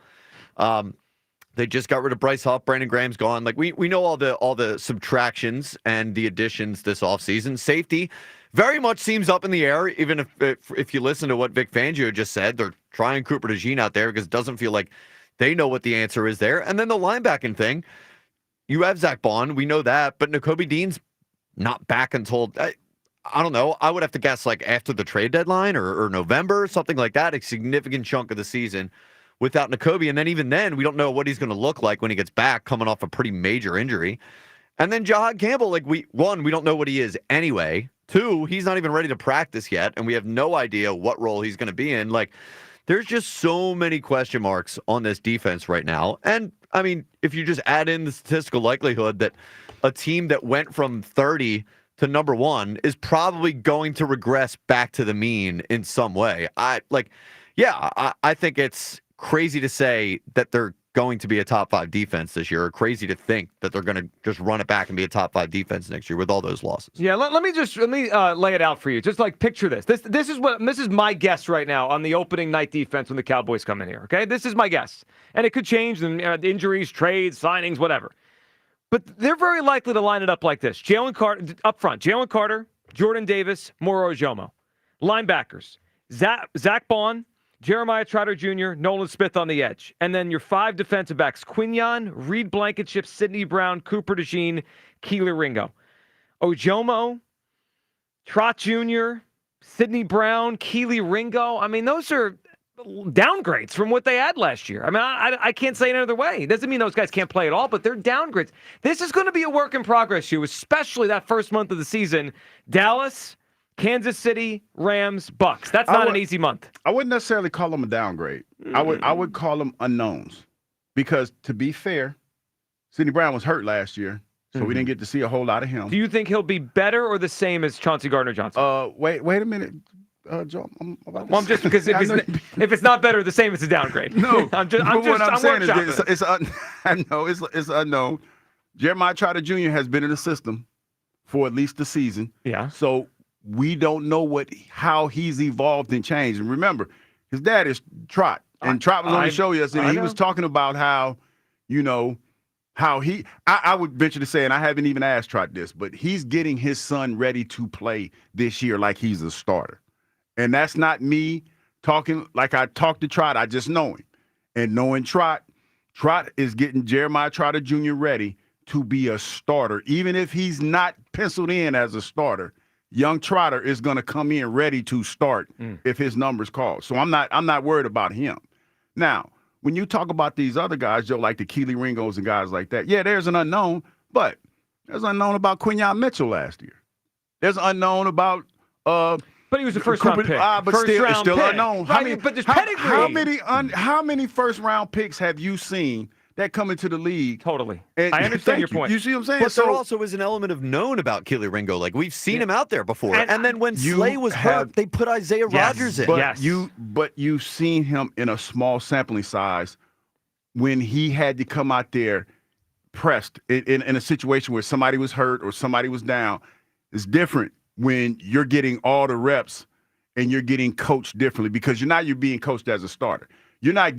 They just got rid of Bryce Harper. Brandon Graham's gone. Like we know all the subtractions and the additions this offseason. Safety very much seems up in the air, even if you listen to what Vic Fangio just said. They're trying Cooper DeJean out there because it doesn't feel like they know what the answer is there. And then the linebacking thing, you have Zach Bond. We know that. But Nakobe Dean's not back until, I don't know. I would have to guess like after the trade deadline or November, something like that. A significant chunk of the season without Nakobe. And then even then, we don't know what he's going to look like when he gets back coming off a pretty major injury. And then Jihad Campbell, we don't know what he is anyway. 2, he's not even ready to practice yet. And we have no idea what role he's going to be in. There's just so many question marks on this defense right now. And, I mean, if you just add in the statistical likelihood that a team that went from 30 to number 1 is probably going to regress back to the mean in some way. I think it's crazy to say that they're going to be a top 5 defense this year, or crazy to think that they're going to just run it back and be a top 5 defense next year with all those losses. Yeah, let me lay it out for you. Just picture this. This is my guess right now on the opening night defense when the Cowboys come in here. Okay, this is my guess, and it could change. Injuries, trades, signings, whatever. But they're very likely to line it up like this: Jalen Carter up front, Jalen Carter, Jordan Davis, Moro Ojomo. Linebackers: Zach Bond, Jeremiah Trotter Jr., Nolan Smith on the edge. And then your 5 defensive backs: Quinyon, Reed Blankenship, Sidney Brown, Cooper DeJean, Keeler Ringo. Ojomo, Trot Jr., Sidney Brown, Keely Ringo. I mean, those are downgrades from what they had last year. I mean, I can't say it another way. It doesn't mean those guys can't play at all, but they're downgrades. This is going to be a work in progress, Hugh, especially that first month of the season. Dallas, Kansas City, Rams, Bucks. That's not an easy month. I wouldn't necessarily call them a downgrade. I would call them unknowns. Because to be fair, Sidney Brown was hurt last year, so we didn't get to see a whole lot of him. Do you think he'll be better or the same as Chauncey Gardner-Johnson? Wait a minute, Joe. I'm just because if it's not better or the same, it's a downgrade. No, I'm saying is it's unknown. Jeremiah Trotter Jr. has been in the system for at least the season. Yeah. So we don't know how he's evolved and changed. And remember, his dad is Trot, and Trot was on the show yesterday. He was talking about how, I would venture to say, and I haven't even asked Trot this, but he's getting his son ready to play this year like he's a starter. And that's not me talking like I talked to Trot. I just know him. And knowing Trot, Trot is getting Jeremiah Trotter Jr. ready to be a starter. Even if he's not penciled in as a starter, young Trotter is going to come in ready to start if his number's called. So I'm not worried about him. Now, when you talk about these other guys, Joe, like the Keely Ringos and guys like that, yeah, there's an unknown, but there's an unknown about Quinyon Mitchell last year. There's an unknown about but he was a first-round pick. But it's still unknown. Right, but there's pedigree. How many first-round picks have you seen that come into the league? Totally. And, I understand your point. You see what I'm saying? But there also is an element of known about Keely Ringo. Like, we've seen him out there before. And then when you Slay was hurt, they put Isaiah Rodgers in. But you've seen him in a small sampling size when he had to come out there pressed in a situation where somebody was hurt or somebody was down. It's different when you're getting all the reps and you're getting coached differently because you're being coached as a starter. You're not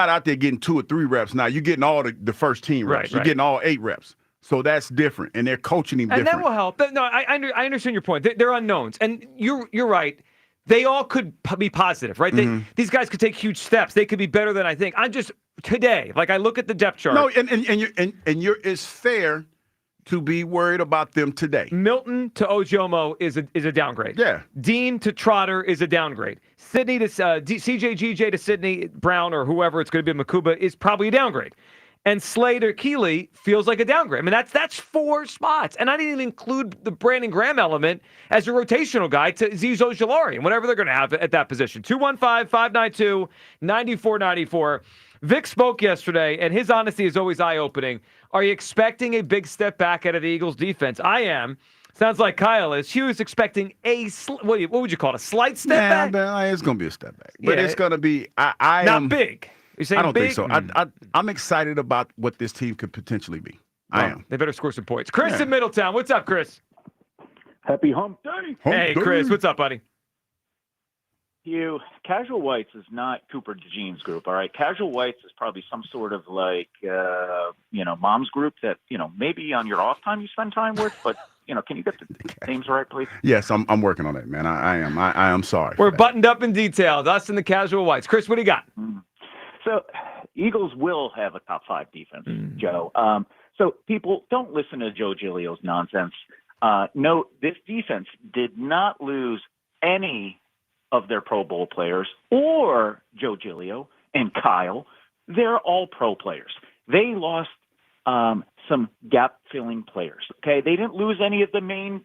out there getting 2 or 3 reps. Now you're getting all the first team reps. You're getting all 8 reps. So that's different, and they're coaching him different. And that will help. No, I understand your point. They're unknowns, and you're right. They all could be positive, right? These guys could take huge steps. They could be better than I think. I'm just today, like I look at the depth chart. No, it's fair to be worried about them today. Milton to Ojomo is a downgrade. Yeah. Dean to Trotter is a downgrade. Sidney to CJ to Sidney Brown or whoever it's going to be, Makuba, is probably a downgrade. And Slay to Keely feels like a downgrade. I mean, that's 4 spots. And I didn't even include the Brandon Graham element as a rotational guy to Azeez Ojulari and whatever they're going to have at that position. 215-592-9494. Vic spoke yesterday, and his honesty is always eye-opening. Are you expecting a big step back out of the Eagles' defense? I am. Sounds like Kyle is. He was expecting what would you call it, a slight step back? It's going to be a step back. But it's going to be not big. You're saying I don't big? think so. I'm excited about what this team could potentially be. I am. They better score some points. Chris in Middletown. What's up, Chris? Happy hump day. Hey, Chris. What's up, buddy? Casual Whites is not Cooper DeJean's group, all right? Casual Whites is probably some sort of like, mom's group that, maybe on your off time you spend time with, but, can you get the names right, please? Yes, I'm working on it, man. I am. I am sorry. We're buttoned up and detailed. Us and the Casual Whites. Chris, what do you got? So Eagles will have a top 5 defense, Joe. So people don't listen to Joe Giglio's nonsense. No, this defense did not lose any of their Pro Bowl players or Joe Giglio and Kyle. They're all pro players. They lost some gap-filling players, okay? They didn't lose any of the main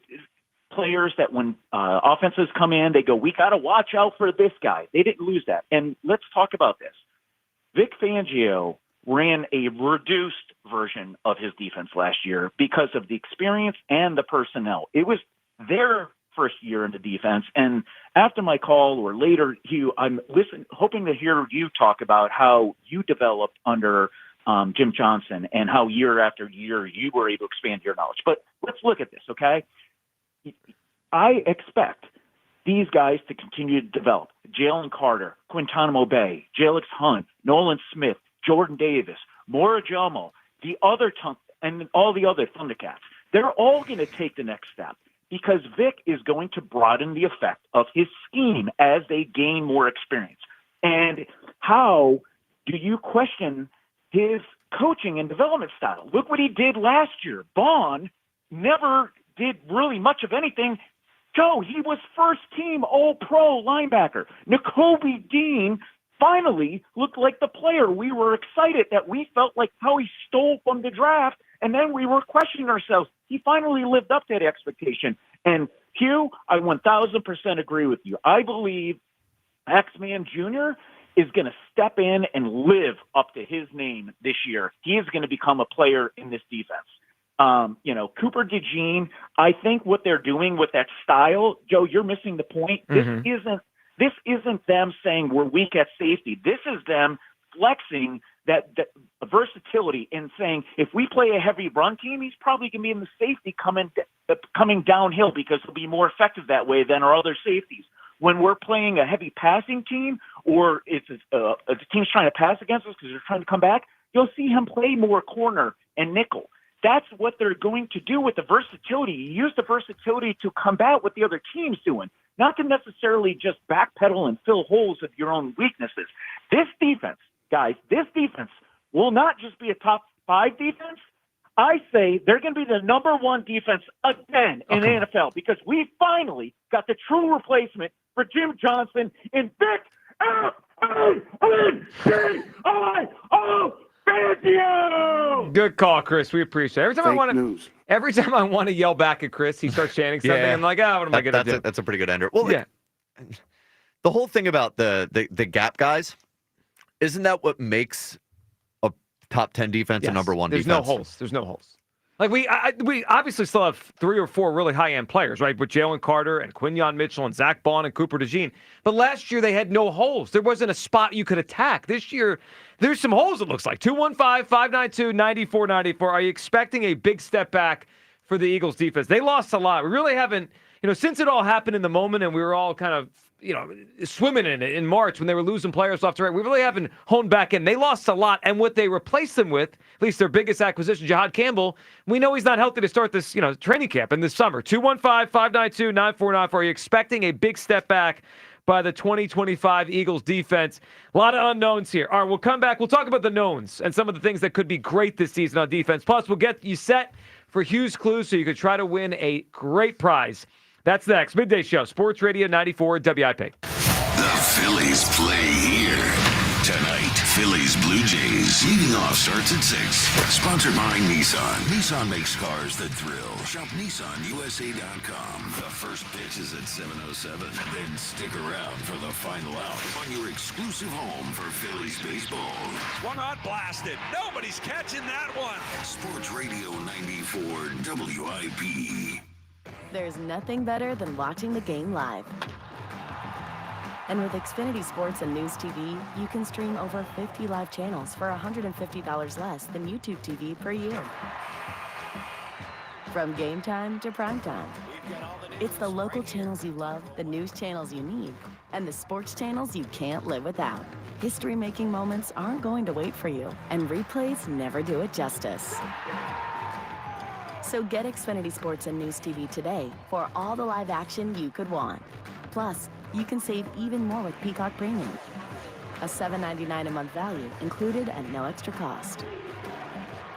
players that when offenses come in, they go, we got to watch out for this guy. They didn't lose that. And let's talk about this. Vic Fangio ran a reduced version of his defense last year because of the experience and the personnel. It was their first year in the defense. And after my call or later, Hugh, I'm hoping to hear you talk about how you developed under Jim Johnson and how year after year you were able to expand your knowledge. But let's look at this, okay? I expect these guys to continue to develop. Jalen Carter, Quintanamo Bay, Jalix Hunt, Nolan Smith, Jordan Davis, Mora Jomo, and all the other Thundercats. They're all going to take the next step because Vic is going to broaden the effect of his scheme as they gain more experience. And how do you question his coaching and development style? Look what he did last year. Vaughn never did really much of anything. Joe, he was first-team All-Pro linebacker. Nakobe Dean finally looked like the player. We were excited that we felt like how he stole from the draft, and then we were questioning ourselves. He finally lived up to that expectation. And, Hugh, I 1,000% agree with you. I believe Axman Jr. is going to step in and live up to his name this year. He is going to become a player in this defense. Cooper DeJean, I think what they're doing with that style, Joe, you're missing the point. This isn't them saying we're weak at safety. This is them flexing that versatility and saying if we play a heavy run team, he's probably going to be in the safety coming downhill because he'll be more effective that way than our other safeties. When we're playing a heavy passing team or it's the team's trying to pass against us because they're trying to come back, you'll see him play more corner and nickel. That's what they're going to do with the versatility. You use the versatility to combat what the other team's doing, not to necessarily just backpedal and fill holes of your own weaknesses. This defense, guys, will not just be a top 5 defense. I say they're going to be the number 1 defense again in the NFL because we finally got the true replacement for Jim Johnson in Vic Fangio. Good call, Chris. We appreciate it. Every time I want to yell back at Chris, he starts chanting something. Yeah. I'm like, what am I going to do? That's a pretty good ender. Well, yeah. The whole thing about the gap guys, isn't that what makes a top 10 defense a number 1 There's defense? There's no holes. Like we obviously still have 3 or 4 really high-end players, right? With Jalen Carter and Quinyon Mitchell and Zach Bond and Cooper DeJean. But last year they had no holes. There wasn't a spot you could attack. This year, there's some holes, it looks like. 215-592-9494. Are you expecting a big step back for the Eagles defense? They lost a lot. We really haven't, since it all happened in the moment and we were all kind of, swimming in it in March when they were losing players left to right. We really haven't honed back in. They lost a lot, and what they replaced them with, at least their biggest acquisition, Jahad Campbell, we know he's not healthy to start this, training camp in this summer. 215-592-9494. Are you expecting a big step back by the 2025 Eagles defense? A lot of unknowns here. All right, we'll come back. We'll talk about the knowns and some of the things that could be great this season on defense. Plus, we'll get you set for Hughes Clues so you could try to win a great prize. That's next. Midday Show, Sports Radio 94 WIP. The Phillies play here. Tonight, Phillies Blue Jays. Leading off starts at 6. Sponsored by Nissan. Nissan makes cars that thrill. Shop NissanUSA.com. The first pitch is at 7:07. Then stick around for the final out on your exclusive home for Phillies baseball. Swung on, blasted. Nobody's catching that one. Sports Radio 94 WIP. There's nothing better than watching the game live. And with Xfinity Sports and News TV, you can stream over 50 live channels for $150 less than YouTube TV per year. From game time to prime time. It's the local channels you love, the news channels you need, and the sports channels you can't live without. History-making moments aren't going to wait for you, and replays never do it justice. So get Xfinity Sports and News TV today for all the live action you could want. Plus, you can save even more with Peacock Premium. A $7.99 a month value included at no extra cost.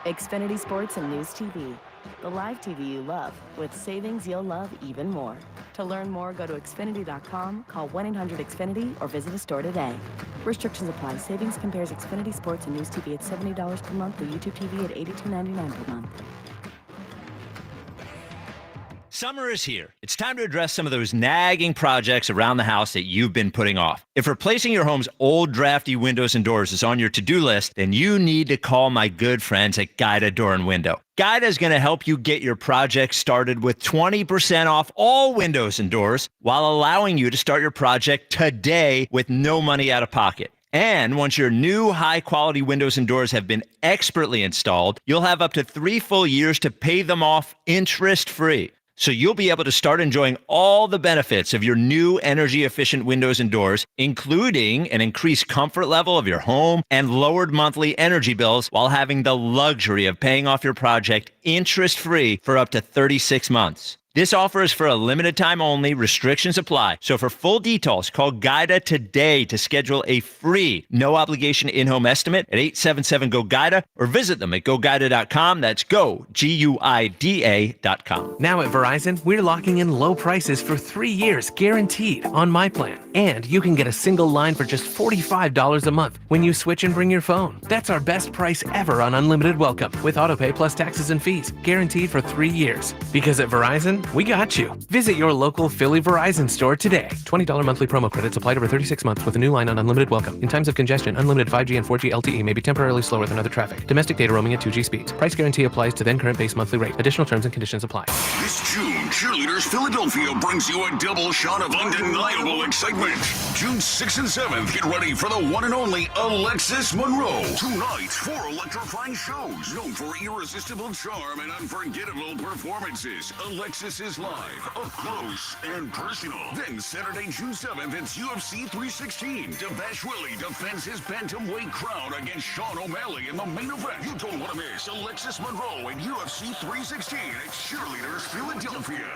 Xfinity Sports and News TV. The live TV you love with savings you'll love even more. To learn more, go to Xfinity.com, call 1-800-XFINITY, or visit a store today. Restrictions apply. Savings compares Xfinity Sports and News TV at $70 per month or YouTube TV at $82.99 per month. Summer is here. It's time to address some of those nagging projects around the house that you've been putting off. If replacing your home's old drafty windows and doors is on your to-do list, then you need to call my good friends at Guida Door and Window. Guida is going to help you get your project started with 20% off all windows and doors while allowing you to start your project today with no money out of pocket. And once your new high-quality windows and doors have been expertly installed, you'll have up to 3 full years to pay them off interest-free. So you'll be able to start enjoying all the benefits of your new energy-efficient windows and doors, including an increased comfort level of your home and lowered monthly energy bills while having the luxury of paying off your project interest-free for up to 36 months. This offer is for a limited time only. Restrictions apply. So for full details, call Guida today to schedule a free, no-obligation in-home estimate at 877-GO-GUIDA or visit them at GoGuida.com. That's go, GUIDA.com. Now at Verizon, we're locking in low prices for 3 years, guaranteed, on my plan. And you can get a single line for just $45 a month when you switch and bring your phone. That's our best price ever on unlimited welcome with autopay plus taxes and fees, guaranteed for 3 years. Because at Verizon, we got you. Visit your local Philly Verizon store today. $20 monthly promo credits applied over 36 months with a new line on unlimited welcome. In times of congestion, unlimited 5G and 4G LTE may be temporarily slower than other traffic. Domestic data roaming at 2G speeds. Price guarantee applies to then current base monthly rate. Additional terms and conditions apply. This June, Cheerleaders Philadelphia brings you a double shot of undeniable excitement. June 6th and 7th, get ready for the one and only Alexis Monroe. 2 nights, 4 electrifying shows. Known for irresistible charm and unforgettable performances, Alexis is live, up close, and personal. Then Saturday, June 7th, it's UFC 316. Davashvili defends his bantamweight crown against Sean O'Malley in the main event. You don't want to miss Alexis Monroe in UFC 316 at Cheerleaders Philadelphia.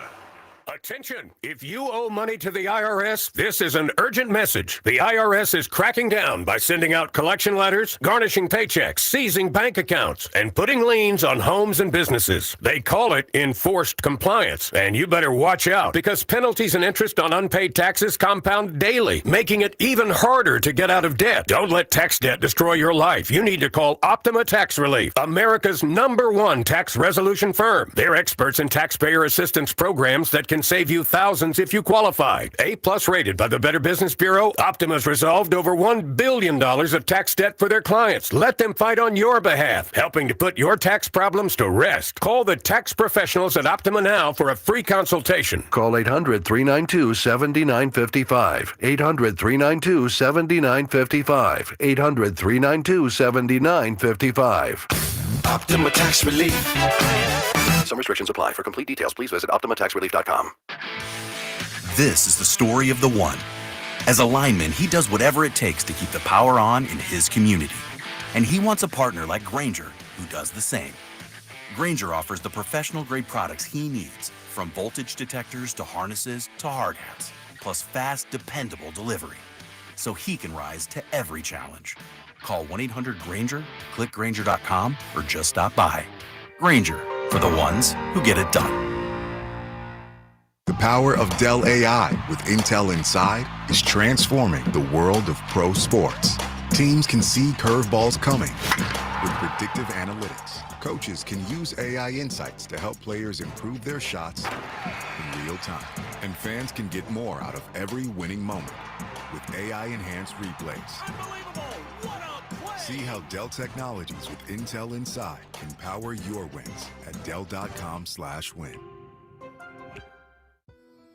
Attention! If you owe money to the IRS, this is an urgent message. The IRS is cracking down by sending out collection letters, garnishing paychecks, seizing bank accounts, and putting liens on homes and businesses. They call it enforced compliance, and you better watch out because penalties and interest on unpaid taxes compound daily, making it even harder to get out of debt. Don't let tax debt destroy your life. You need to call Optima Tax Relief, America's #1 tax resolution firm. They're experts in taxpayer assistance programs that can save you thousands if you qualify. A+ rated by the Better Business Bureau, Optima's resolved over $1 billion of tax debt for their clients. Let them fight on your behalf, helping to put your tax problems to rest. Call the tax professionals at Optima now for a free consultation. Call 800-392-7955. 800-392-7955. 800-392-7955. Optima Tax Relief. Some restrictions apply. For complete details, please visit OptimaTaxRelief.com. This is the story of the one. As a lineman, he does whatever it takes to keep the power on in his community. And he wants a partner like Grainger who does the same. Grainger offers the professional-grade products he needs, from voltage detectors to harnesses to hard hats, plus fast, dependable delivery, so he can rise to every challenge. Call 1-800-GRAINGER, click Grainger.com, or just stop by. Grainger, for the ones who get it done. The power of Dell AI with Intel Inside is transforming the world of pro sports. Teams can see curveballs coming with predictive analytics. Coaches can use AI insights to help players improve their shots in real time. And fans can get more out of every winning moment with AI-enhanced replays. See how Dell Technologies with Intel Inside can power your wins at Dell.com/win.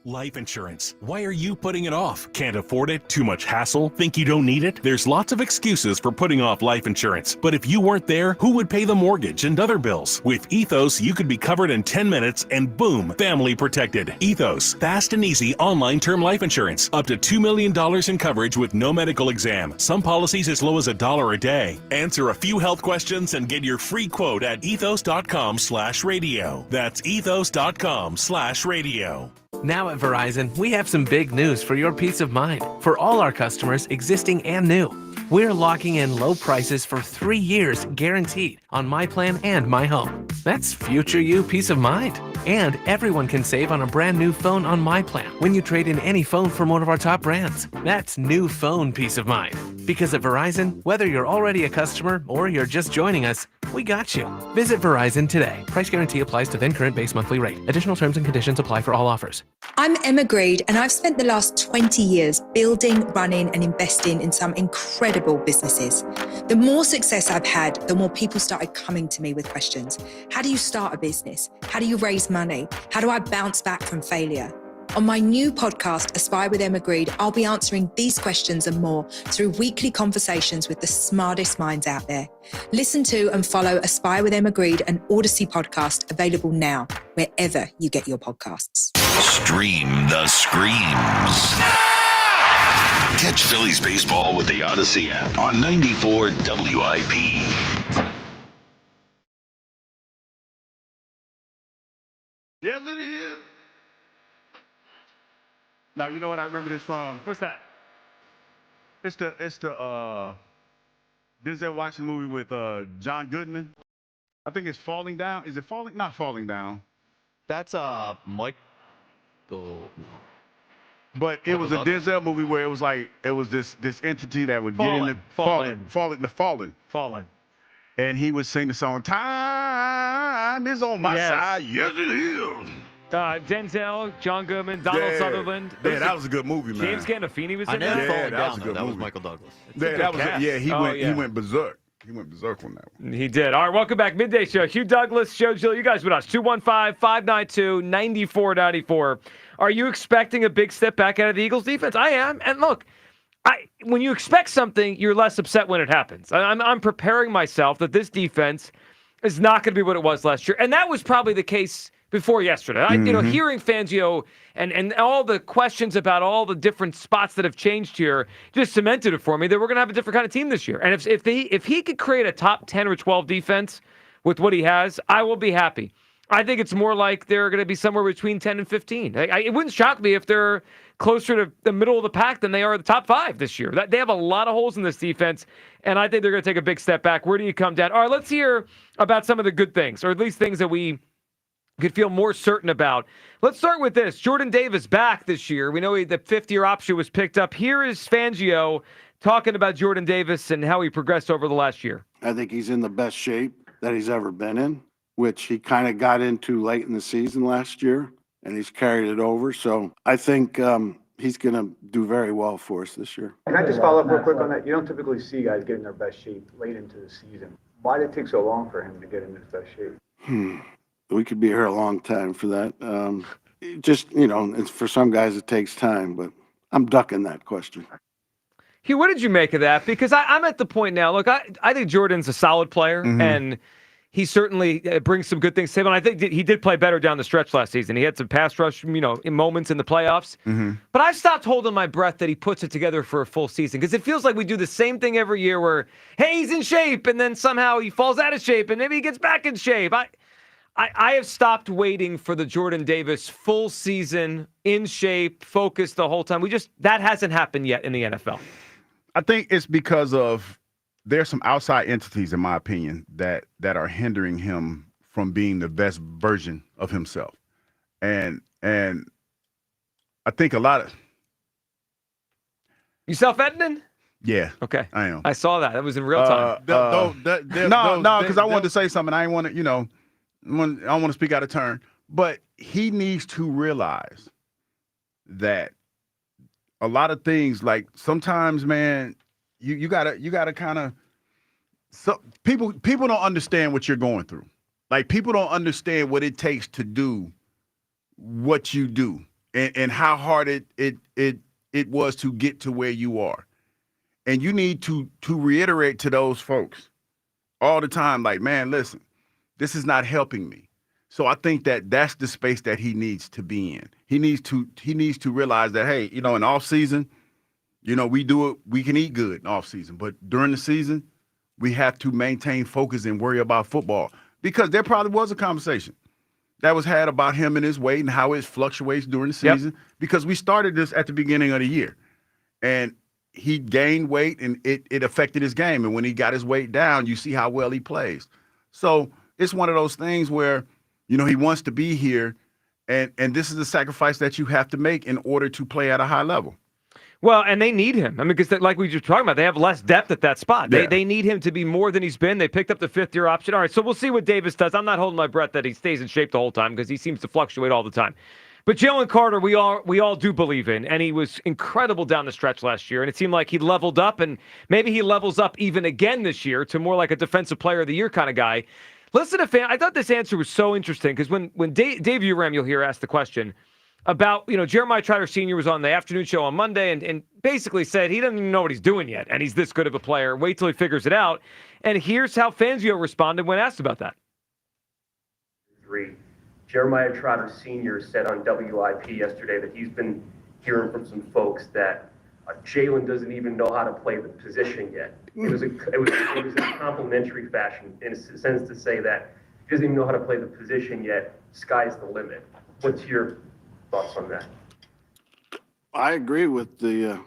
Life insurance. Why are you putting it off? Can't afford it? Too much hassle? Think you don't need it? There's lots of excuses for putting off life insurance. But if you weren't there, who would pay the mortgage and other bills? With Ethos, you could be covered in 10 minutes and boom, family protected. Ethos, fast and easy online term life insurance. Up to $2 million in coverage with no medical exam. Some policies as low as $1 a day. Answer a few health questions and get your free quote at ethos.com/radio. That's ethos.com/radio. Now at Verizon, we have some big news for your peace of mind. For all our customers, existing and new, we're locking in low prices for 3 years guaranteed on My Plan and My Home. That's future you peace of mind. And everyone can save on a brand new phone on My Plan when you trade in any phone from one of our top brands. That's new phone peace of mind. Because at Verizon, whether you're already a customer or you're just joining us, we got you. Visit Verizon today. Price guarantee applies to then current base monthly rate. Additional terms and conditions apply for all offers. I'm Emma Greed, and I've spent the last 20 years building, running, and investing in some incredible businesses. The more success I've had, the more people started coming to me with questions. How do you start a business? How do you raise money? How do I bounce back from failure? On my new podcast, Aspire with Emma Greed, I'll be answering these questions and more through weekly conversations with the smartest minds out there. Listen to and follow Aspire with Emma Greed, an Odyssey podcast, available now, wherever you get your podcasts. Stream the screams. Catch Phillies baseball with the Odyssey app on 94 WIP. Yes, it is. Now you know what I remember this from? What's that? It's the Denzel Washington movie with John Goodman. I think it's Falling Down. Is it Falling? Not Falling Down. That's Michael. But it was a Denzel movie where it was like this entity that would get in the falling. And he would sing the song, "Time is on my side." Yes, it is. Denzel, John Goodman, Donald Sutherland. Yeah, that was a good movie, man. James Gandolfini was in that. Yeah, that was a good movie. That was Michael Douglas. He went berserk. He went berserk on that one. He did. All right, welcome back. Midday Show. Hugh Douglas, Joe Gill, you guys with us. 215-592-9494. Are you expecting a big step back out of the Eagles defense? I am. And look, when you expect something, you're less upset when it happens. I'm preparing myself that this defense is not going to be what it was last year. And that was probably the case before yesterday. Hearing Fangio and all the questions about all the different spots that have changed here just cemented it for me that we're going to have a different kind of team this year. And if he could create a top 10 or 12 defense with what he has, I will be happy. I think it's more like they're going to be somewhere between 10 and 15. It wouldn't shock me if they're closer to the middle of the pack than they are the top 5 this year. They have a lot of holes in this defense, and I think they're going to take a big step back. Where do you come down? All right, let's hear about some of the good things, or at least things that we could feel more certain about. Let's start with this. Jordan Davis back this year. We know the 5th-year option was picked up. Here is Fangio talking about Jordan Davis and how he progressed over the last year. I think he's in the best shape that he's ever been in, which he kind of got into late in the season last year, and he's carried it over. So I think he's going to do very well for us this year. Can I just follow up real quick on that? You don't typically see guys get in their best shape late into the season. Why did it take so long for him to get in his best shape? We could be here a long time for that. Just, it's, for some guys it takes time, but I'm ducking that question. Hugh, what did you make of that? Because I'm at the point now, look, I think Jordan's a solid player, and he certainly brings some good things to him. And I think he did play better down the stretch last season. He had some pass rush, in moments in the playoffs. But I've stopped holding my breath that he puts it together for a full season, because it feels like we do the same thing every year where, hey, he's in shape, and then somehow he falls out of shape, and maybe he gets back in shape. I have stopped waiting for the Jordan Davis full season, in shape, focused the whole time. That hasn't happened yet in the NFL. I think it's because of there's some outside entities, in my opinion, that are hindering him from being the best version of himself. And I think a lot of... You self-editing? Yeah. Okay. I am. I saw that. That was in real time. No, because I wanted to say something. I didn't want to, I don't want to speak out of turn. But he needs to realize that a lot of things, like sometimes, man, you gotta kind of, so people don't understand what you're going through. Like, people don't understand what it takes to do what you do, and how hard it was to get to where you are. And you need to reiterate to those folks all the time, like, man, listen, this is not helping me. So I think that's the space that he needs to be in. He needs to realize that, hey, in off season, we do it. We can eat good in off season, but during the season, we have to maintain focus and worry about football, because there probably was a conversation that was had about him and his weight and how it fluctuates during the season, because we started this at the beginning of the year, and he gained weight and it affected his game. And when he got his weight down, you see how well he plays. So it's one of those things where, he wants to be here, and this is the sacrifice that you have to make in order to play at a high level. Well, and they need him. I mean, because like we were talking about, they have less depth at that spot. They need him to be more than he's been. They picked up the 5th-year option. All right, so we'll see what Davis does. I'm not holding my breath that he stays in shape the whole time, because he seems to fluctuate all the time. But Jalen Carter, we all do believe in, and he was incredible down the stretch last year, and it seemed like he leveled up, and maybe he levels up even again this year to more like a Defensive Player of the Year kind of guy. Listen to I thought this answer was so interesting, because when Dave Uram, you'll hear, asked the question about, Jeremiah Trotter Sr. was on the afternoon show on Monday and basically said he doesn't even know what he's doing yet, and he's this good of a player. Wait till he figures it out. And here's how Fangio responded when asked about that. Jeremiah Trotter Sr. said on WIP yesterday that he's been hearing from some folks that Jalen doesn't even know how to play the position yet. It was in a complimentary fashion, in a sense, to say that he doesn't even know how to play the position yet. Sky's the limit. What's your thoughts on that? I agree with the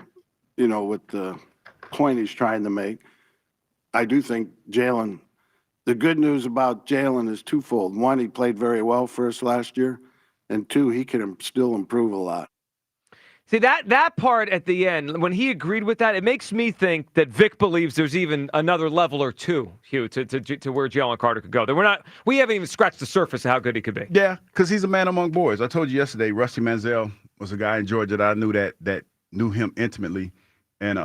point he's trying to make. I do think Jalen, the good news about Jalen is twofold. One, he played very well for us last year, and two, he can still improve a lot. See, that part at the end, when he agreed with that, it makes me think that Vic believes there's even another level or two, Hugh, to where Jalen Carter could go. That we haven't even scratched the surface of how good he could be. Yeah, because he's a man among boys. I told you yesterday, Rusty Manziel was a guy in Georgia that I knew that knew him intimately, and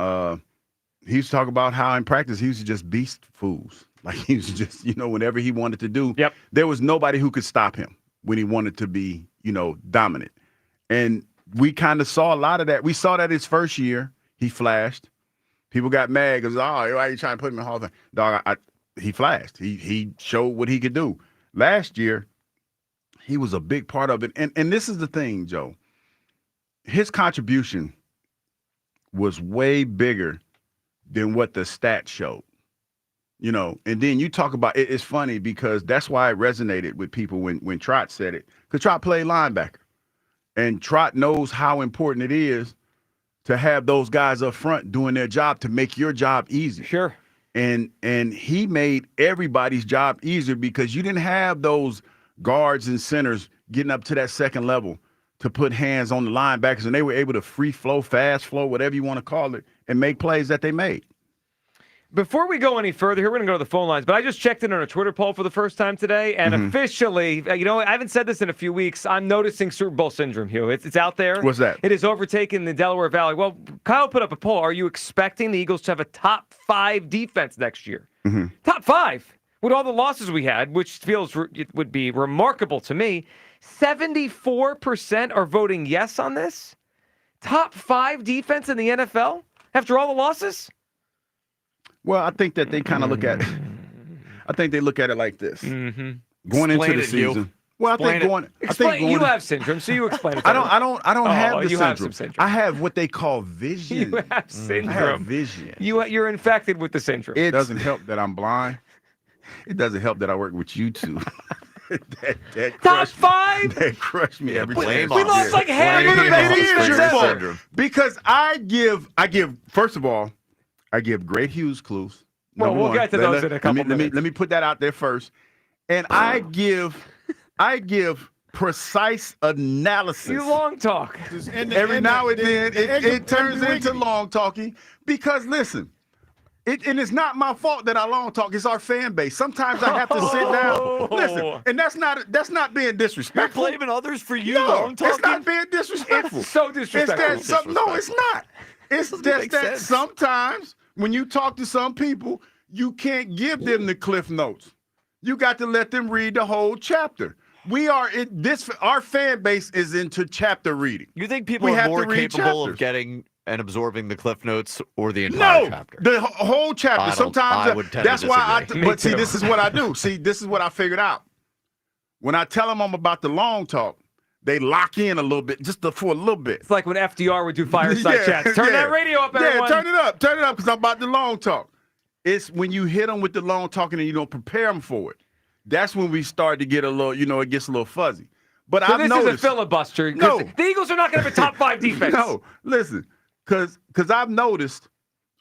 he used to talk about how in practice he used to just beast fools. Like, he was just, whenever he wanted to do, there was nobody who could stop him when he wanted to be, dominant. And we kind of saw a lot of that. We saw that his first year, he flashed. People got mad because, why are you trying to put him in the Hall of Fame? Dog, he flashed. He showed what he could do. Last year, he was a big part of it. And this is the thing, Joe. His contribution was way bigger than what the stats showed. And then you talk about it. It's funny because that's why it resonated with people when Trot said it. Because Trot played linebacker. And Trot knows how important it is to have those guys up front doing their job to make your job easy. Sure. And he made everybody's job easier because you didn't have those guards and centers getting up to that second level to put hands on the linebackers, and they were able to free flow, fast flow, whatever you want to call it, and make plays that they made. Before we go any further, here we're going to go to the phone lines, but I just checked in on a Twitter poll for the first time today, and officially, I haven't said this in a few weeks, I'm noticing Super Bowl syndrome, Hugh. It's out there. What's that? It has overtaken the Delaware Valley. Well, Kyle put up a poll. Are you expecting the Eagles to have a top 5 defense next year? Top 5? With all the losses we had, which feels it would be remarkable to me, 74% are voting yes on this? Top 5 defense in the NFL after all the losses? Well, I think that they kind of look at it. I think they look at it like this. Going into the season. Well, You have syndrome, so you explain it. I don't have the you syndrome. Have some syndrome. I have what they call vision. You have syndrome. I have vision. You're infected with the syndrome. It doesn't help that I'm blind. It doesn't help that I work with you two. that top 5? That crushed me every day. We lost like half of the base. Because I give. First of all, I give great Hughes clues. Well, we'll get to those in a couple minutes. Let me put that out there first. And I give precise analysis. You long talk. Every now and then it turns into long talking because listen, and it's not my fault that I long talk. It's our fan base. Sometimes I have to sit down. Listen, and that's not being disrespectful. You're blaming others for you long talking. It's not being disrespectful. It's so disrespectful. No, it's not. It's just that sometimes when you talk to some people, you can't give them the cliff notes. You got to let them read the whole chapter. Our fan base is into chapter reading. You think people are more capable of getting and absorbing the cliff notes or the entire chapter? The whole chapter. Sometimes that's why but see, this is what I do. See, this is what I figured out. When I tell them I'm about the long talk, they lock in a little bit, for a little bit. It's like when FDR would do fireside chats. Turn that radio up, everyone. Yeah, turn it up, because I'm about the long talk. It's when you hit them with the long talking and you don't prepare them for it. That's when we start to get a little, it gets a little fuzzy. But so I've this noticed, is a filibuster. No, the Eagles are not going to have a top 5 defense. No, listen, because I've noticed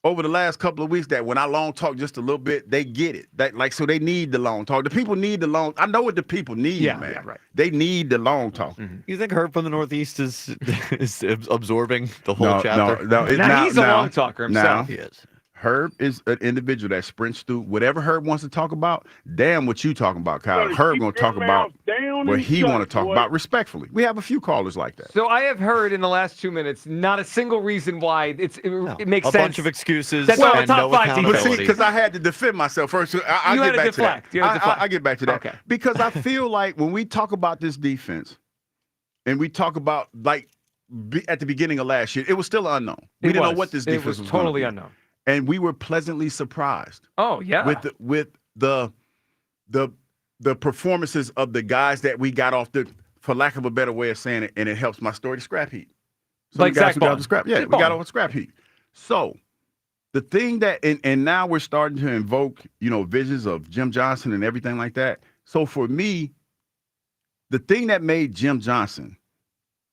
over the last couple of weeks that when I long talk just a little bit, they get it. So they need the long talk. The people need the long. I know what the people need, man. Yeah, right. They need the long talk. You think Herb from the Northeast is absorbing the whole chapter? No. He's a long talker himself. He is. Herb is an individual that sprints through whatever Herb wants to talk about. Damn what you talking about, Kyle. Herb going to talk about what he want to talk about respectfully. We have a few callers like that. So I have heard in the last 2 minutes not a single reason why it makes sense. A bunch of excuses That's and no accountability. But see, because I had to defend myself first. I'll get back to that. I'll get back to that. Okay. Because I feel like when we talk about this defense and we talk about at the beginning of last year, it was still unknown. We didn't know what this defense was totally unknown. And we were pleasantly surprised. Oh yeah, with the performances of the guys that we got off for lack of a better way of saying it, and it helps my story, the scrap heap. So like Zach Bond. We got off a scrap heap. So the thing that and now we're starting to invoke visions of Jim Johnson and everything like that. So for me, the thing that made Jim Johnson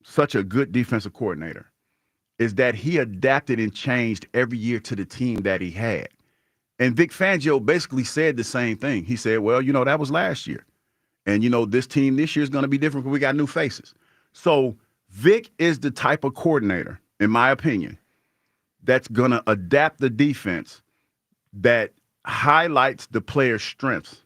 such a good defensive coordinator is that he adapted and changed every year to the team that he had. And Vic Fangio basically said the same thing. He said, well, that was last year. And, this team this year is going to be different because we got new faces. So Vic is the type of coordinator, in my opinion, that's going to adapt the defense that highlights the player's strengths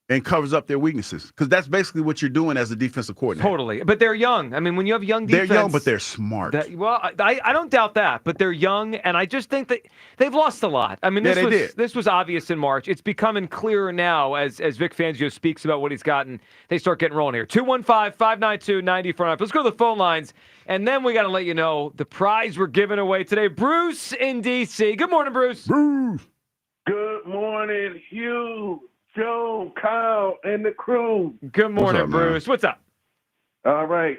and covers up their weaknesses. Because that's basically what you're doing as a defensive coordinator. Totally. But they're young. I mean, when you have young defense... They're young, but they're smart. I don't doubt that, but they're young, and I just think that they've lost a lot. I mean, this was obvious in March. It's becoming clearer now as Vic Fangio speaks about what he's gotten. They start getting rolling here. 215-592-9400. Let's go to the phone lines, and then we got to let you know the prize we're giving away today. Bruce in D.C. Good morning, Bruce. Bruce. Good morning, Hugh, Joe, Kyle, and the crew. Good morning, Bruce. What's up? All right.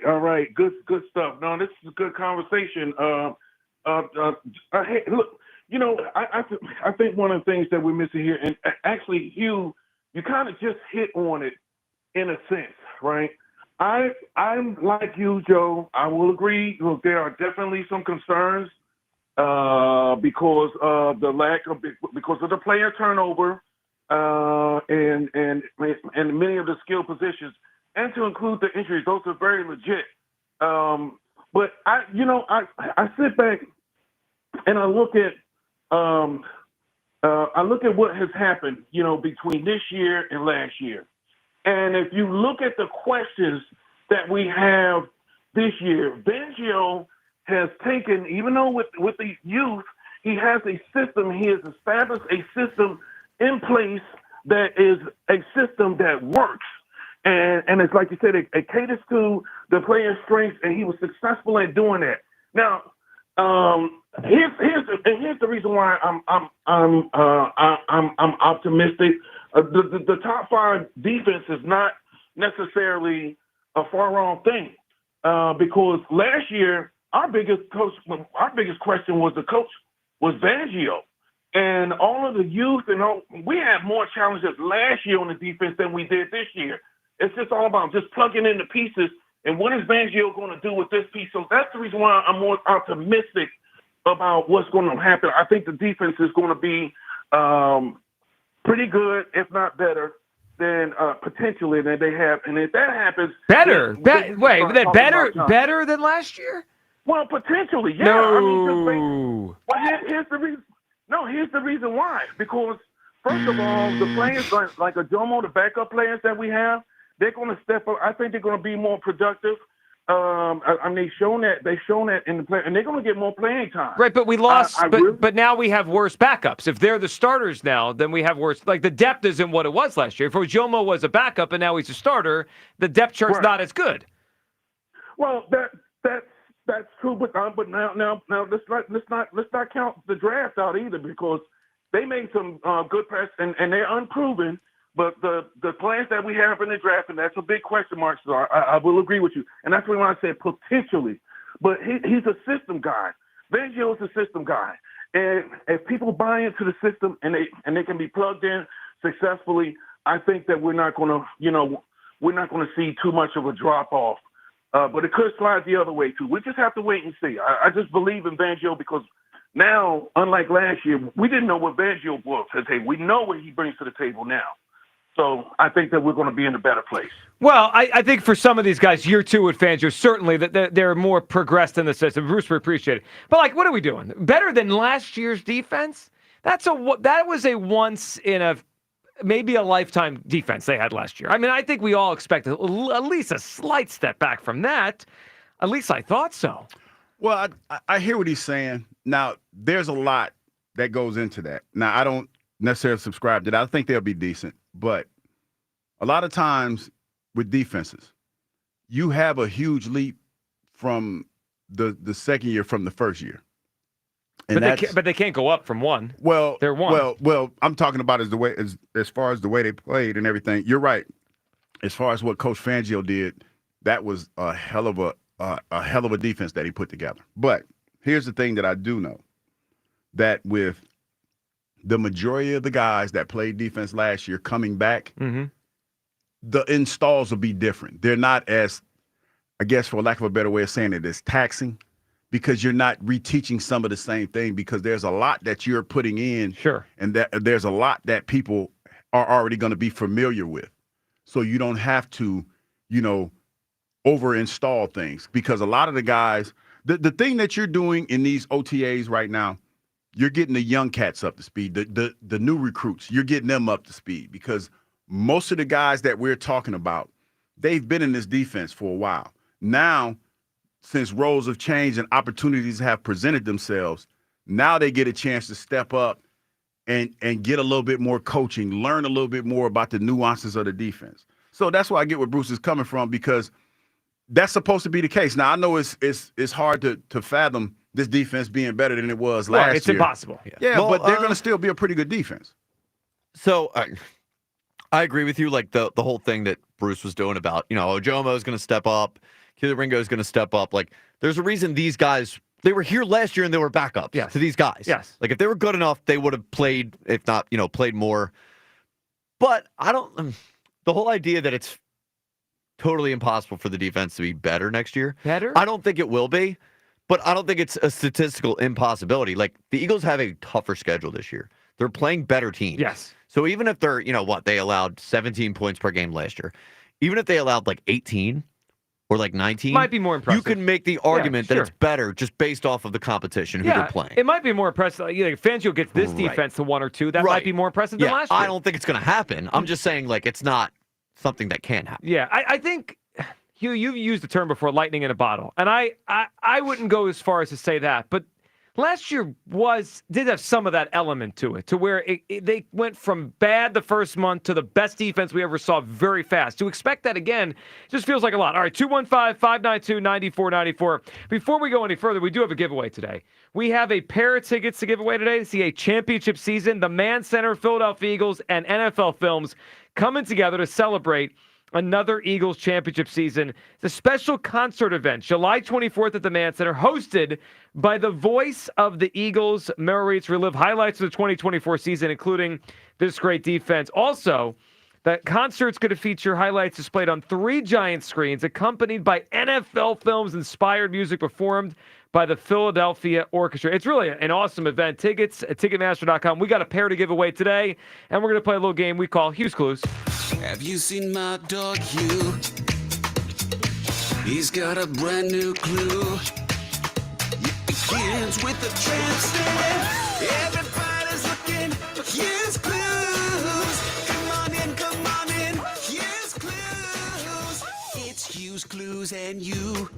Good stuff. No, this is a good conversation. Look, I think one of the things that we're missing here, and actually, Hugh, you kind of just hit on it in a sense, right? I'm like you, Joe. I will agree. Look, there are definitely some concerns because of the player turnover and many of the skill positions, and to include the injuries. Those are very legit. But I sit back and I look at what has happened, between this year and last year. And if you look at the questions that we have this year, Fangio has taken, even though with the youth, he has a system, he has established a system in place that is a system that works. And it's like you said, it caters to the player's strengths, and he was successful in doing that. Now, here's the reason why I'm optimistic. The top 5 defense is not necessarily a far wrong thing, because last year our biggest question was the coach was Fangio, and all of the youth we had more challenges last year on the defense than we did this year. It's just all about just plugging in the pieces, and what is Fangio going to do with this piece? So that's the reason why I'm more optimistic about what's going to happen. I think the defense is going to be pretty good, if not better, than potentially than they have. And if that happens, better than last year? Well, potentially, yeah. No. Here's the reason. No, here's the reason why. Because first of all, the players like Ajomo, the backup players that we have, they're going to step up. I think they're going to be more productive. They've shown that in the play, and they're going to get more playing time. Right, but we lost. But now we have worse backups. If they're the starters now, then we have worse. Like the depth isn't what it was last year. If Ojomo was a backup and now he's a starter, the depth chart's not as good. Well, that's true, but now let's not count the draft out either, because they made some good press and they're unproven. But the plans that we have in the draft, and that's a big question mark, so I will agree with you. And that's when I said potentially. But he's a system guy. Fangio's a system guy. And if people buy into the system and they can be plugged in successfully, I think that we're not going to see too much of a drop off. But it could slide the other way too. We just have to wait and see. I just believe in Fangio because now, unlike last year, we didn't know what Fangio was. We know what he brings to the table now. So I think that we're going to be in a better place. Well, I think for some of these guys, year 2 with Fangio, certainly that they're more progressed in the system. Bruce, we appreciate it. But what are we doing? Better than last year's defense? That was a once in a maybe a lifetime defense they had last year. I mean, I think we all expected at least a slight step back from that. At least I thought so. Well, I hear what he's saying. Now, there's a lot that goes into that. Now, I don't necessarily subscribe to that. I think they'll be decent. But a lot of times with defenses, you have a huge leap from the second year from the first year. And but they can't go up from one. Well, they're one. Well, I'm talking about as far as the way they played and everything. You're right. As far as what Coach Fangio did, that was a hell of a defense that he put together. But here's the thing that I do know, that with the majority of the guys that played defense last year coming back, the installs will be different. They're not as, I guess, for lack of a better way of saying it, as taxing, because you're not reteaching some of the same thing, because there's a lot that you're putting in. Sure. And that there's a lot that people are already going to be familiar with. So you don't have to, over install things, because a lot of the guys, the thing that you're doing in these OTAs right now, you're getting the young cats up to speed, the new recruits, you're getting them up to speed, because most of the guys that we're talking about, they've been in this defense for a while. Now, since roles have changed and opportunities have presented themselves, now they get a chance to step up and get a little bit more coaching, learn a little bit more about the nuances of the defense. So that's why I get where Bruce is coming from, because that's supposed to be the case. Now, I know it's hard to fathom this defense being better than it was last year. It's impossible. Yeah, well, but they're going to still be a pretty good defense. So I agree with you, like the whole thing that Bruce was doing about, Ojomo is going to step up, Keely Ringo is going to step up. Like, there's a reason these guys They were here last year and they were backups to these guys. Yes. Like if they were good enough, they would have played, if not, played more. But I don't. The whole idea that it's totally impossible for the defense to be better next year. Better? I don't think it will be, but I don't think it's a statistical impossibility. Like the Eagles have a tougher schedule this year. They're playing better teams. Yes. So even if they're, they allowed 17 points per game last year, even if they allowed like 18 or like 19, might be more impressive. You can make the argument that sure. it's better just based off of the competition who they're playing. It might be more impressive. Like, Fangio gets this defense to 1 or 2. That might be more impressive than last year. I don't think it's going to happen. I'm just saying, like, it's not something that can happen. Yeah, I think you've used the term before, lightning in a bottle, and I wouldn't go as far as to say that, but last year did have some of that element to it, to where they went from bad the first month to the best defense we ever saw very fast. To expect that again just feels like a lot. All right, 215-592-9494. Before we go any further, we do have a giveaway today. We have a pair of tickets to give away today to see a championship season. The Mann Center, Philadelphia Eagles, and NFL Films coming together to celebrate another Eagles championship season. It's a special concert event, July 24th at the Mann Center, hosted by the voice of the Eagles, Merrill Reed's relive highlights of the 2024 season, including this great defense. Also, the concert's going to feature highlights displayed on 3 giant screens, accompanied by NFL Films-inspired music performed by the Philadelphia Orchestra. It's really an awesome event. Tickets at Ticketmaster.com. We got a pair to give away today, and we're going to play a little game we call Hugh's Clues. Have you seen my dog Hugh? He's got a brand new clue. It begins with a tramp stamp. Everybody's looking for Hugh's Clues. Come on in, Hugh's Clues. It's Hugh's Clues and you.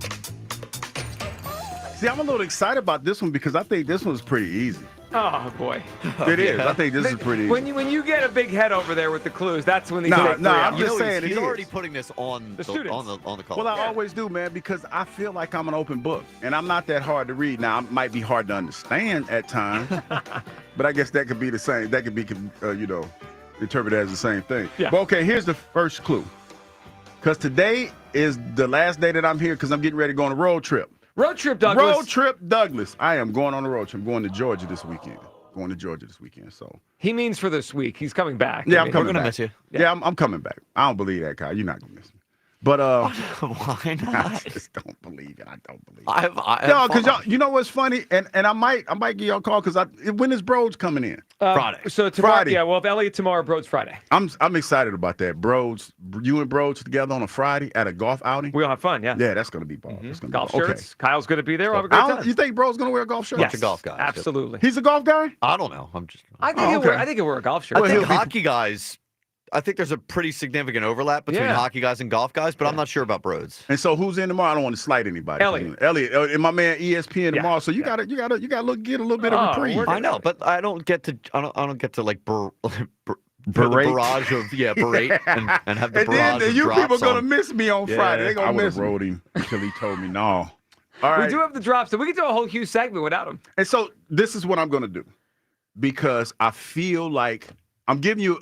See, I'm a little excited about this one because I think this one's pretty easy. Oh, boy. It is. I think this is pretty easy. When you get a big head over there with the clues, that's when these I'm just saying he's it already is. putting this on the call. Well, I always do, man, because I feel like I'm an open book, and I'm not that hard to read. Now, I might be hard to understand at times, but I guess that could be the same. That could be, interpreted as the same thing. Yeah. But okay, here's the first clue. Because today is the last day that I'm here because I'm getting ready to go on a road trip. Road trip, Douglas. Road trip, Douglas. I am going on a road trip. I'm going to Georgia this weekend. So he means for this week. He's coming back. Yeah, I'm coming We're gonna back. miss you. Yeah, I'm coming back. I don't believe that, Kyle. You're not gonna miss me. But why not? I just don't believe it. I don't believe it. No, because y'all, you know what's funny, and I might give y'all a call because when is Broads coming in? Friday. So tomorrow, Friday. yeah. Well, if Elliott tomorrow, Broads Friday. I'm excited about that. Broads, you and Broads together on a Friday at a golf outing. We'll have fun. Yeah. Yeah, that's gonna be ball. That's gonna Golf be ball. shirts. Kyle's going to be there. We'll have a great time. You think Broads gonna wear a golf shirt? Yes, a golf guy. Absolutely. He's a golf guy. I don't know. I'm just. I think he'll wear a golf shirt. I think hockey guys. I think there's a pretty significant overlap between hockey guys and golf guys, but I'm not sure about Broads. And so who's in tomorrow? I don't want to slight anybody. Elliott, and my man ESPN tomorrow. So you gotta get a little bit of reprieve. I know, but I don't get to like Berate. barrage of berate and have the and barrage then of you drops people gonna on. miss me on Friday. They gonna miss me. I would have rode him until he told me no. All right. We do have the drops, so we can do a whole Hughes segment without him. And so this is what I'm gonna do, because I feel like I'm giving you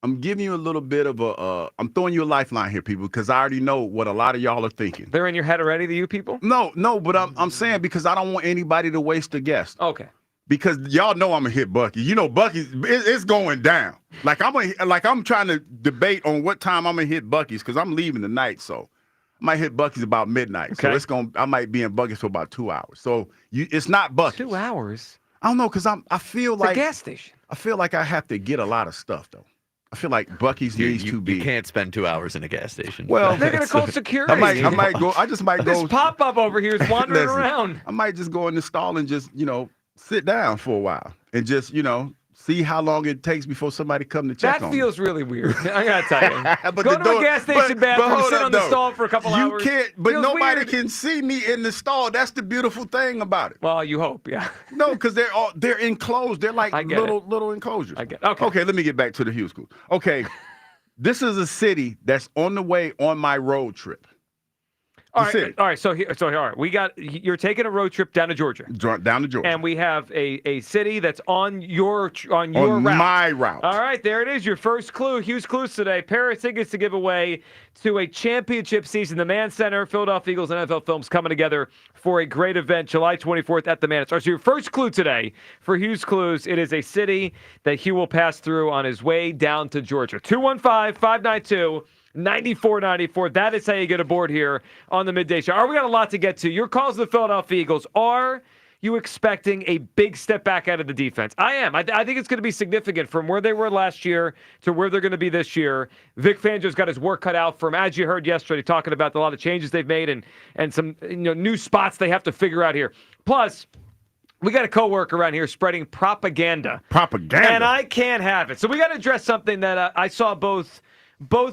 a little bit of I'm throwing you a lifeline here, people, because I already know what a lot of y'all are thinking. They're in your head already, the you people? No, but I'm saying because I don't want anybody to waste a guess. Okay. Because y'all know I'm gonna hit Bucky. You know Bucky's it's going down. Like I'm trying to debate on what time I'm gonna hit Bucky's because I'm leaving tonight, so I might hit Bucky's about midnight. Okay. So I might be in Bucky's for about 2 hours. So it's not Bucky's. 2 hours? I don't know, because I feel like a gas station. I feel like I have to get a lot of stuff though. I feel like Bucky's needs to be. You can't spend 2 hours in a gas station. Well, they're gonna call security. I might go. I just might go. This pop up over here is wandering Listen, around. I might just go in the stall and just sit down for a while and just see how long it takes before somebody come to check on me. That feels really weird. I gotta tell you. But go to a gas station bathroom, sit on the stall for a couple hours. You can't, but Feels nobody weird. can see me in the stall. That's the beautiful thing about it. Well, you hope, yeah. No, because they're enclosed. They're like little enclosures. I get it. Okay. Okay, let me get back to the Hughes School. Okay, this is a city that's on the way on my road trip. All right. So here, all right. You're taking a road trip down to Georgia. Down to Georgia. And we have a city that's on your route. My route. All right, there it is. Your first clue. Huge clues today. Pair of tickets to give away to a championship season. The Mann Center, Philadelphia Eagles, and NFL Films coming together for a great event July 24th at the Mann Center. So your first clue today for Hugh's Clues, it is a city that Hugh will pass through on his way down to Georgia. 215-592-9494. That is how you get aboard here on the Midday Show. We got a lot to get to. Your calls to the Philadelphia Eagles. Are you expecting a big step back out of the defense? I am. I think it's going to be significant from where they were last year to where they're going to be this year. Vic Fangio's got his work cut out for him, as you heard yesterday, talking about a lot of changes they've made and some new spots they have to figure out here. Plus, we got a coworker around here spreading propaganda. And I can't have it. So we got to address something that I saw both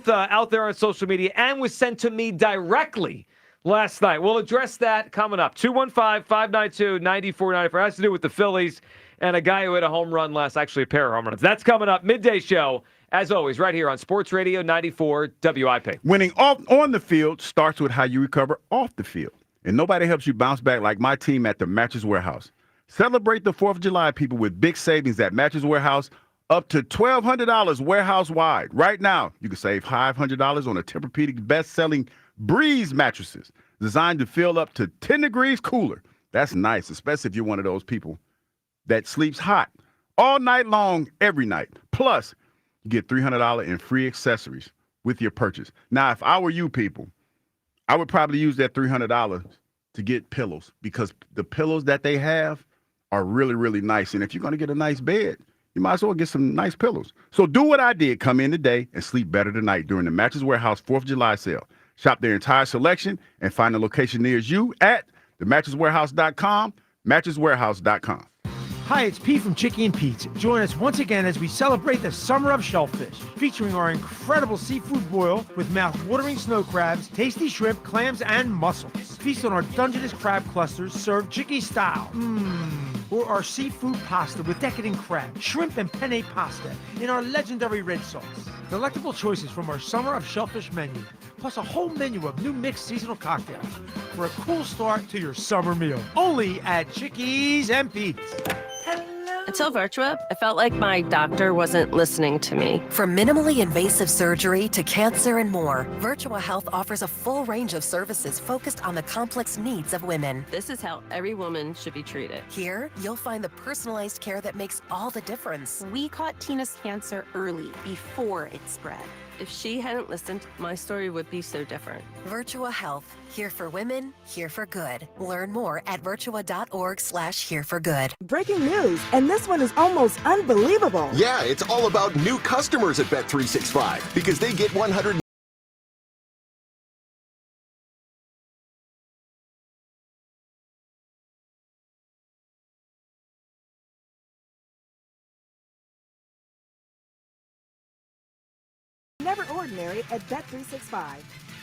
out there on social media and was sent to me directly last night. We'll address that coming up. 215-592-9494. It has to do with the Phillies and a guy who hit a home run actually a pair of home runs. That's coming up. Midday Show, as always, right here on Sports Radio 94 WIP. Winning on the field starts with how you recover off the field. And nobody helps you bounce back like my team at the Mattress Warehouse. Celebrate the 4th of July, people, with big savings at Mattress Warehouse, up to $1,200 warehouse-wide. Right now, you can save $500 on a Tempur-Pedic best-selling Breeze mattresses designed to feel up to 10 degrees cooler. That's nice, especially if you're one of those people that sleeps hot all night long, every night. Plus, you get $300 in free accessories with your purchase. Now, if I were you people, I would probably use that $300 to get pillows because the pillows that they have are really, really nice. And if you're going to get a nice bed, you might as well get some nice pillows. So do what I did. Come in today and sleep better tonight during the Mattress Warehouse 4th of July sale. Shop their entire selection and find a location near you at themattresswarehouse.com, mattresswarehouse.com. Hi, it's Pete from Chicky and Pete's. Join us once again as we celebrate the summer of shellfish, featuring our incredible seafood boil with mouth-watering snow crabs, tasty shrimp, clams, and mussels. Feast on our Dungeness crab clusters served Chicky style. Or our seafood pasta with decadent crab, shrimp, and penne pasta in our legendary red sauce. Delectable choices from our summer of shellfish menu, plus a whole menu of new mixed seasonal cocktails for a cool start to your summer meal. Only at Chickies and Pete's. Until Virtua, I felt like my doctor wasn't listening to me. From minimally invasive surgery to cancer and more, Virtua Health offers a full range of services focused on the complex needs of women. This is how every woman should be treated. Here, you'll find the personalized care that makes all the difference. We caught Tina's cancer early, before it spread. If she hadn't listened, my story would be so different. Virtua Health. Here for women, here for good. Learn more at virtua.org/hereforgood. Breaking news, and this one is almost unbelievable. Yeah, it's all about new customers at Bet365 because they get 100. Never ordinary at Bet365.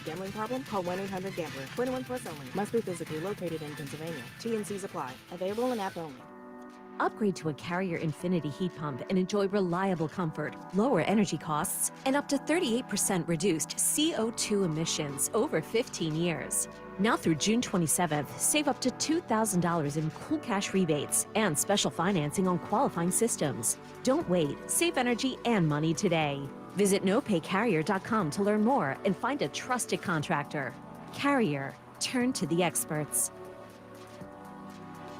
Gambling problem? Call 1-800-GAMBLER. 21 plus only. Must be physically located in Pennsylvania. T&Cs apply. Available in app only. Upgrade to a Carrier Infinity heat pump and enjoy reliable comfort, lower energy costs, and up to 38% reduced CO2 emissions over 15 years. Now through June 27th, save up to $2,000 in cool cash rebates and special financing on qualifying systems. Don't wait. Save energy and money today. Visit nopaycarrier.com to learn more and find a trusted contractor. Carrier. Turn to the experts.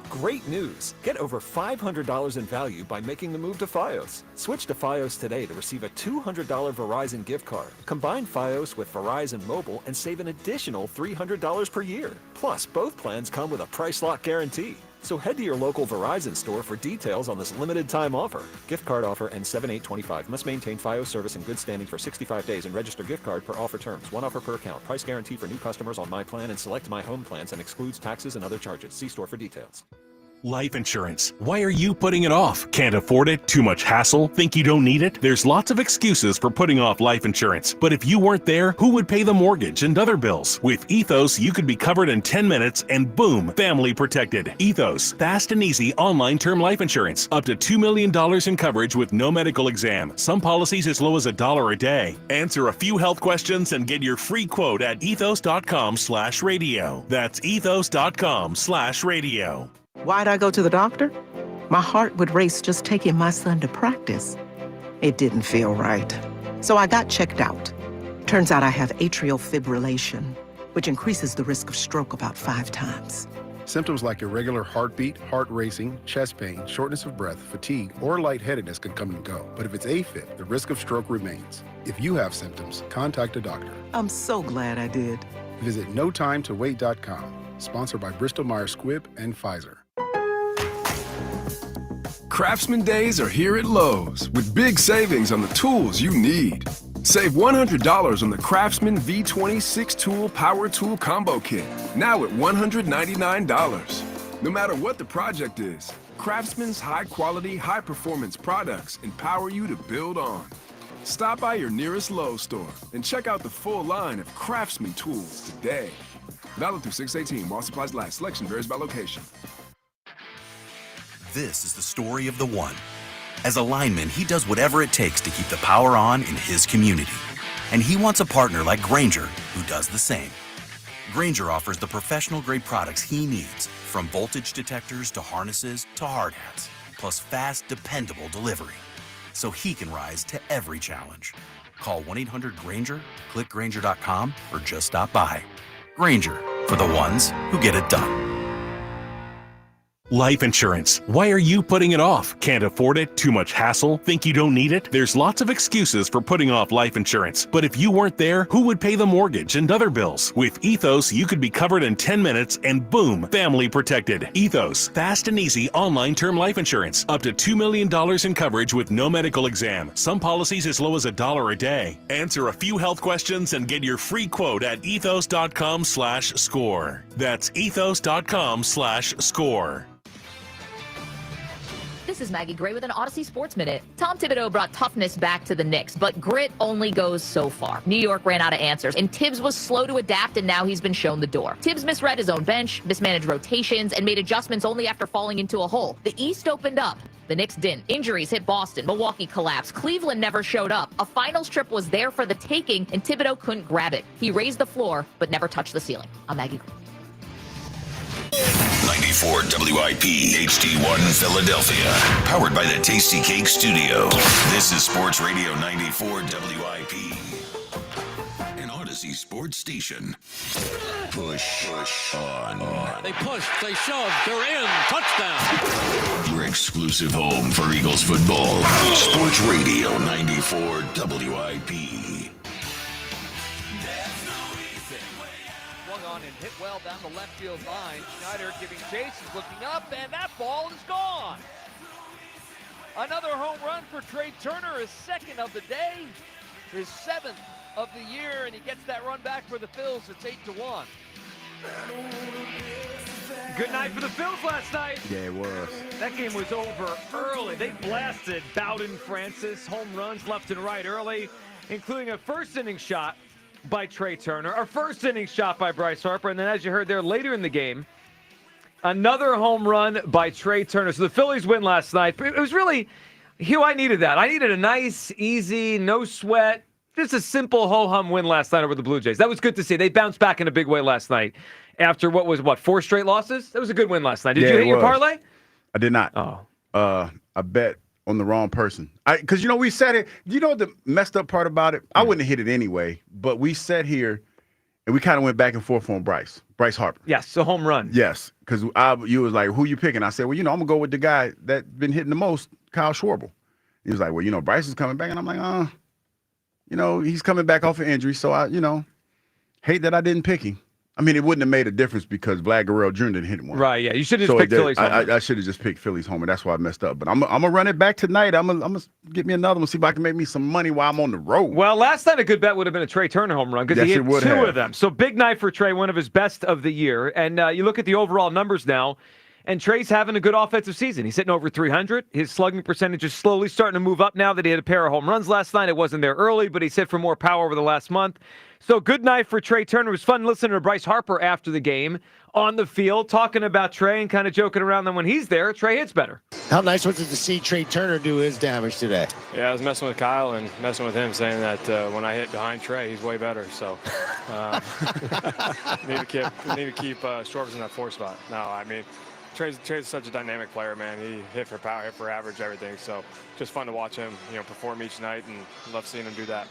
Great news! Get over $500 in value by making the move to Fios. Switch to Fios today to receive a $200 Verizon gift card. Combine Fios with Verizon Mobile and save an additional $300 per year. Plus, both plans come with a price lock guarantee. So head to your local Verizon store for details on this limited time offer. Gift card offer ends 7/8/25. Must maintain Fios service in good standing for 65 days and register gift card per offer terms. One offer per account. Price guarantee for new customers on My Plan and select My Home plans and excludes taxes and other charges. See store for details. Life insurance. Why are you putting it off? Can't afford it? Too much hassle? Think you don't need it? There's lots of excuses for putting off life insurance. But if you weren't there, who would pay the mortgage and other bills? With Ethos, you could be covered in 10 minutes and boom, family protected. Ethos, fast and easy online term life insurance. Up to $2 million in coverage with no medical exam. Some policies as low as $1 a day. Answer a few health questions and get your free quote at ethos.com/radio. That's ethos.com/radio. Why'd I go to the doctor? My heart would race just taking my son to practice. It didn't feel right. So I got checked out. Turns out I have atrial fibrillation, which increases the risk of stroke about 5 times. Symptoms like irregular heartbeat, heart racing, chest pain, shortness of breath, fatigue, or lightheadedness can come and go. But if it's AFib, the risk of stroke remains. If you have symptoms, contact a doctor. I'm so glad I did. Visit notimetowait.com. Sponsored by Bristol-Myers Squibb and Pfizer. Craftsman Days are here at Lowe's with big savings on the tools you need. Save $100 on the Craftsman V20 6-tool power tool combo kit, now at $199. No matter what the project is, Craftsman's high-quality, high-performance products empower you to build on. Stop by your nearest Lowe's store and check out the full line of Craftsman tools today. Valid through 6/18 while supplies last. Selection varies by location. This is the story of the one. As a lineman, he does whatever it takes to keep the power on in his community. And he wants a partner like Grainger who does the same. Grainger offers the professional-grade products he needs, from voltage detectors to harnesses to hard hats, plus fast, dependable delivery, so he can rise to every challenge. Call 1-800-GRAINGER, click Grainger.com, or just stop by. Grainger, for the ones who get it done. Life insurance. Why are you putting it off? Can't afford it? Too much hassle? Think you don't need it? There's lots of excuses for putting off life insurance. But if you weren't there, who would pay the mortgage and other bills? With Ethos, you could be covered in 10 minutes and boom, family protected. Ethos, fast and easy online term life insurance. Up to $2 million in coverage with no medical exam. Some policies as low as $1 a day. Answer a few health questions and get your free quote at ethos.com/score. That's ethos.com/score. This is Maggie Gray with an Odyssey Sports Minute. Tom Thibodeau brought toughness back to the Knicks, but grit only goes so far. New York ran out of answers, and Tibbs was slow to adapt, and now he's been shown the door. Tibbs misread his own bench, mismanaged rotations, and made adjustments only after falling into a hole. The East opened up. The Knicks didn't. Injuries hit Boston. Milwaukee collapsed. Cleveland never showed up. A finals trip was there for the taking, and Thibodeau couldn't grab it. He raised the floor, but never touched the ceiling. I'm Maggie Gray. 94 WIP HD1 Philadelphia. Powered by the Tasty Cake Studio. This is Sports Radio 94 WIP. An Odyssey sports station. Push on. They push, they shove, they're in. Touchdown. Your exclusive home for Eagles football. Sports Radio 94 WIP. And hit well down the left field line. Schneider giving chase, he's looking up, and that ball is gone. Another home run for Trey Turner, his second of the day, his 7th of the year, and he gets that run back for the Phils. It's 8-1. Good night for the Phils last night. Yeah, it was. That game was over early. They blasted Bowden Francis, home runs left and right early, including a first inning shot by Trey Turner, a first inning shot by Bryce Harper, and then as you heard there later in the game, another home run by Trey Turner. So the Phillies win last night. It was really, Hugh, I needed that. I needed a nice, easy, no sweat, just a simple ho-hum win last night over the Blue Jays. That was good to see. They bounced back in a big way last night after what was, 4 straight losses? That was a good win last night. Did you hit your parlay? I did not. Oh. I bet on the wrong person. Because, we said it. You know the messed up part about it? I wouldn't have hit it anyway, but we sat here and we kind of went back and forth on Bryce Harper. Yes, a home run. Yes, because you was like, who you picking? I said, well, I'm going to go with the guy that's been hitting the most, Kyle Schwarber. He was like, well, Bryce is coming back. And I'm like, he's coming back off an injury. So I hate that I didn't pick him. I mean, it wouldn't have made a difference because Vlad Guerrero Jr. didn't hit one. Right, yeah. You should have just picked Phillies home. I should have just picked Phillies home, and that's why I messed up. But I'm going to run it back tonight. I'm going to get me another one, see if I can make me some money while I'm on the road. Well, last night a good bet would have been a Trey Turner home run because he hit 2 of them. So big night for Trey, one of his best of the year. And you look at the overall numbers now. And Trey's having a good offensive season. He's hitting over 300. His slugging percentage is slowly starting to move up now that he had a pair of home runs last night. It wasn't there early, but he's hit for more power over the last month. So good night for Trey Turner. It was fun listening to Bryce Harper after the game on the field, talking about Trey and kind of joking around that when he's there, Trey hits better. How nice was it to see Trey Turner do his damage today? Yeah, I was messing with Kyle and messing with him, saying that when I hit behind Trey, he's way better. So need to keep Schwarber in that 4 spot. No, I mean, Trey's such a dynamic player, man. He hit for power, hit for average, everything. So just fun to watch him, perform each night, and love seeing him do that.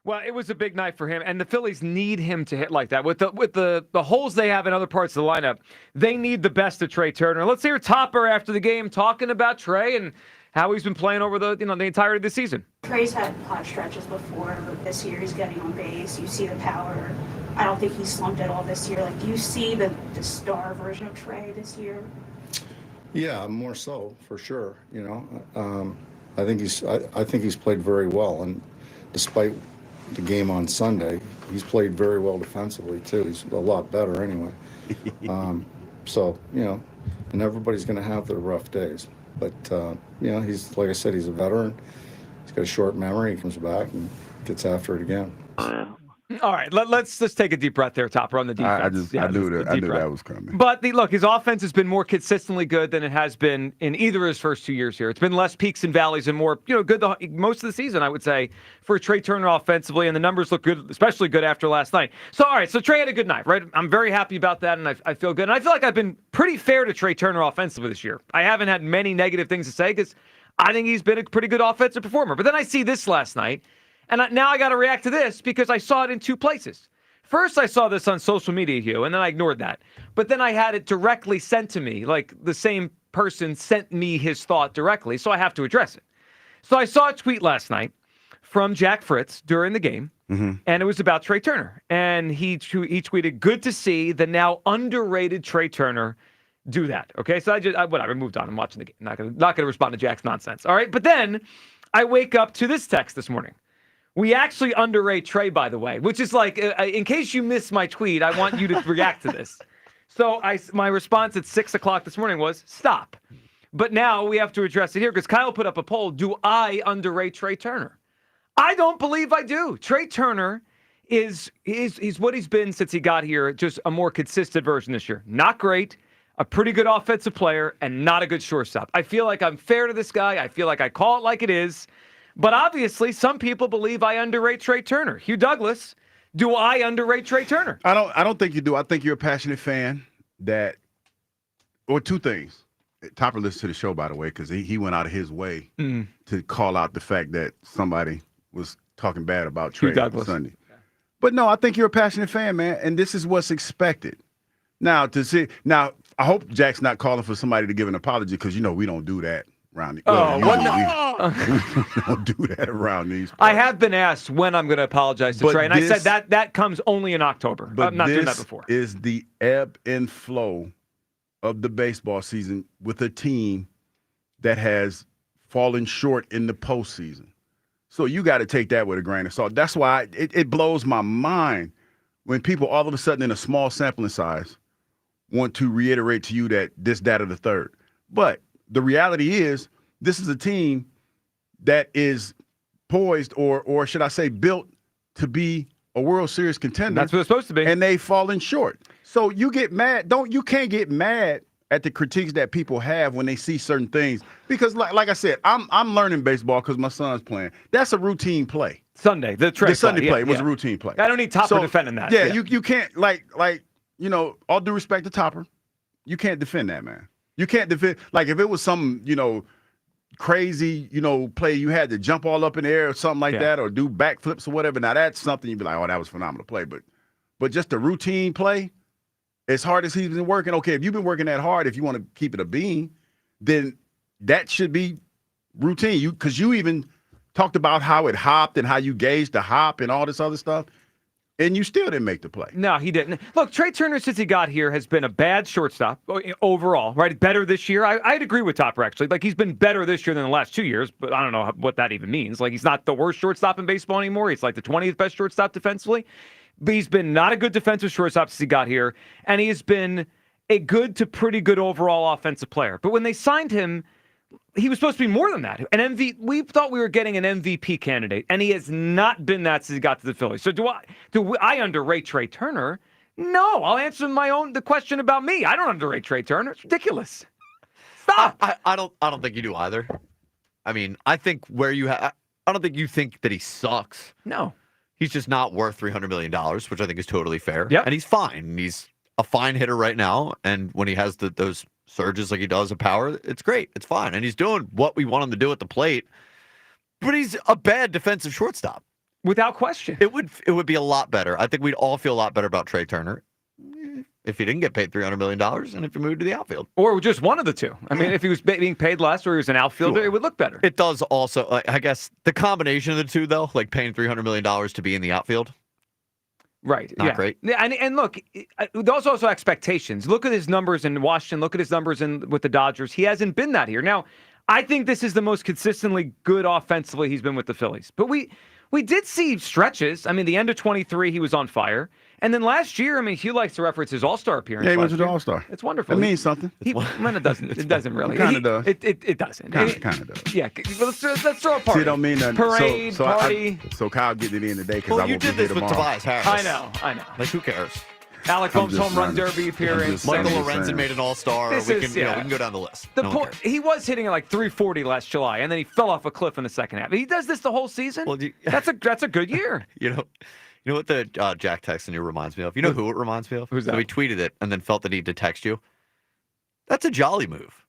Well, it was a big night for him, and the Phillies need him to hit like that. With the holes they have in other parts of the lineup, they need the best of Trey Turner. Let's hear Topper after the game talking about Trey and how he's been playing over the entirety of the season. Trey's had hot stretches before, but this year he's getting on base. You see the power. I don't think he's slumped at all this year. Like, do you see the star version of Trey this year? Yeah, more so, for sure. I think he's played very well, and despite the game on Sunday, he's played very well defensively too. He's a lot better anyway. And everybody's going to have their rough days. But he's, like I said, he's a veteran. He's got a short memory. He comes back and gets after it again. All right, let's just take a deep breath there, Topper, on the defense. I knew that was coming. But look, his offense has been more consistently good than it has been in either of his first 2 years here. It's been less peaks and valleys and more, good most of the season, I would say, for Trey Turner offensively, and the numbers look good, especially good after last night. So, all right, so Trey had a good night, right? I'm very happy about that, and I feel good. And I feel like I've been pretty fair to Trey Turner offensively this year. I haven't had many negative things to say because I think he's been a pretty good offensive performer. But then I see this last night, and now I got to react to this because I saw it in 2 places. First, I saw this on social media, Hugh, and then I ignored that. But then I had it directly sent to me, like the same person sent me his thought directly, so I have to address it. So I saw a tweet last night from Jack Fritz during the game, and it was about Trey Turner. And he tweeted, "Good to see the now underrated Trey Turner do that." Okay, so I moved on. I'm watching the game. Not gonna respond to Jack's nonsense. All right, but then I wake up to this text this morning. We actually underrate Trey, by the way, which is like, in case you missed my tweet, I want you to react to this. So my response at 6 o'clock this morning was, stop. But now we have to address it here because Kyle put up a poll. Do I underrate Trey Turner? I don't believe I do. Trey Turner is what he's been since he got here, just a more consistent version this year. Not great, a pretty good offensive player, and not a good shortstop. I feel like I'm fair to this guy. I feel like I call it like it is. But obviously, some people believe I underrate Trey Turner. Hugh Douglas, do I underrate Trey Turner? I don't think you do. I think you're a passionate fan or 2 things. Topper listens to the show, by the way, because he went out of his way to call out the fact that somebody was talking bad about Trey on Sunday. But no, I think you're a passionate fan, man, and this is what's expected. Now, I hope Jack's not calling for somebody to give an apology because, we don't do that. We don't do that around these parts. I have been asked when I'm going to apologize to Trey, and I said that comes only in October. But I'm not doing that before. This is the ebb and flow of the baseball season with a team that has fallen short in the postseason. So you got to take that with a grain of salt. That's why it blows my mind when people all of a sudden in a small sampling size want to reiterate to you that this, that, or the third. But the reality is, this is a team that is poised, or should I say, built to be a World Series contender. That's what it's supposed to be. And they've fallen short. So you get mad. You can't get mad at the critiques that people have when they see certain things. Because like I said, I'm learning baseball because my son's playing. That's a routine play. Sunday, the Sunday play was a routine play. I don't need Topper defending that. Yeah, you can't, like all due respect to Topper, you can't defend that, man. You can't defend, like if it was some, crazy, play, you had to jump all up in the air or something like that, or do backflips or whatever. Now that's something you'd be like, oh, that was phenomenal play. But just a routine play, as hard as he's been working, okay, if you've been working that hard, if you want to keep it a bean, then that should be routine. Because you even talked about how it hopped and how you gauged the hop and all this other stuff. And you still didn't make the play. No, he didn't. Look, Trey Turner, since he got here, has been a bad shortstop overall, right? Better this year. I'd agree with Topper, actually. Like, he's been better this year than the last 2 years, but I don't know what that even means. Like, he's not the worst shortstop in baseball anymore. He's like the 20th best shortstop defensively. But he's been not a good defensive shortstop since he got here, and he has been a good to pretty good overall offensive player. But when they signed him, he was supposed to be more than that. We thought we were getting an MVP candidate, and he has not been that since he got to the Phillies. So do I underrate Trey Turner? No, I'll answer the question about me. I don't underrate Trey Turner. It's ridiculous. Stop. I don't think you do either. I mean, I think I don't think you think that he sucks. No. He's just not worth $300 million, which I think is totally fair. Yep. And he's fine. He's a fine hitter right now. And when he has those surges like he does of power, it's great. It's fine. And he's doing what we want him to do at the plate. But he's a bad defensive shortstop. Without question. It would be a lot better. I think we'd all feel a lot better about Trey Turner if he didn't get paid $300 million and if he moved to the outfield. Or just one of the two. I mean, if he was being paid less or he was an outfielder, it would look better. It does also, I guess, the combination of the two, though, like paying $300 million to be in the outfield. Right. Not great. And look, those also expectations. Look at his numbers in Washington. Look at his numbers with the Dodgers. He hasn't been that here. Now, I think this is the most consistently good offensively he's been with the Phillies. But we did see stretches. I mean, the end of 23, he was on fire. And then last year, I mean, Hugh likes to reference his All-Star appearance. Yeah, he went to the year. All-Star. It's wonderful. It means something. Well, it doesn't. It doesn't really. It kind of does. It doesn't. Kind of does. Yeah. Let's throw a party. See, it don't mean nothing. Parade, party. So Kyle getting it in today because Well, I you won't did be here this with tomorrow. Tobias Harris. I know. Like, who cares? Alec Holmes home run derby appearance. Michael Lorenzen made an All-Star. We can go down the list. He was hitting at like 340 last July, and then he fell off a cliff in the second half. He does this the whole season. Well, that's a good year. You know what the Jack texting you reminds me of? You know who it reminds me of? Who's that? So he tweeted it and then felt the need to text you. That's a Jolly move.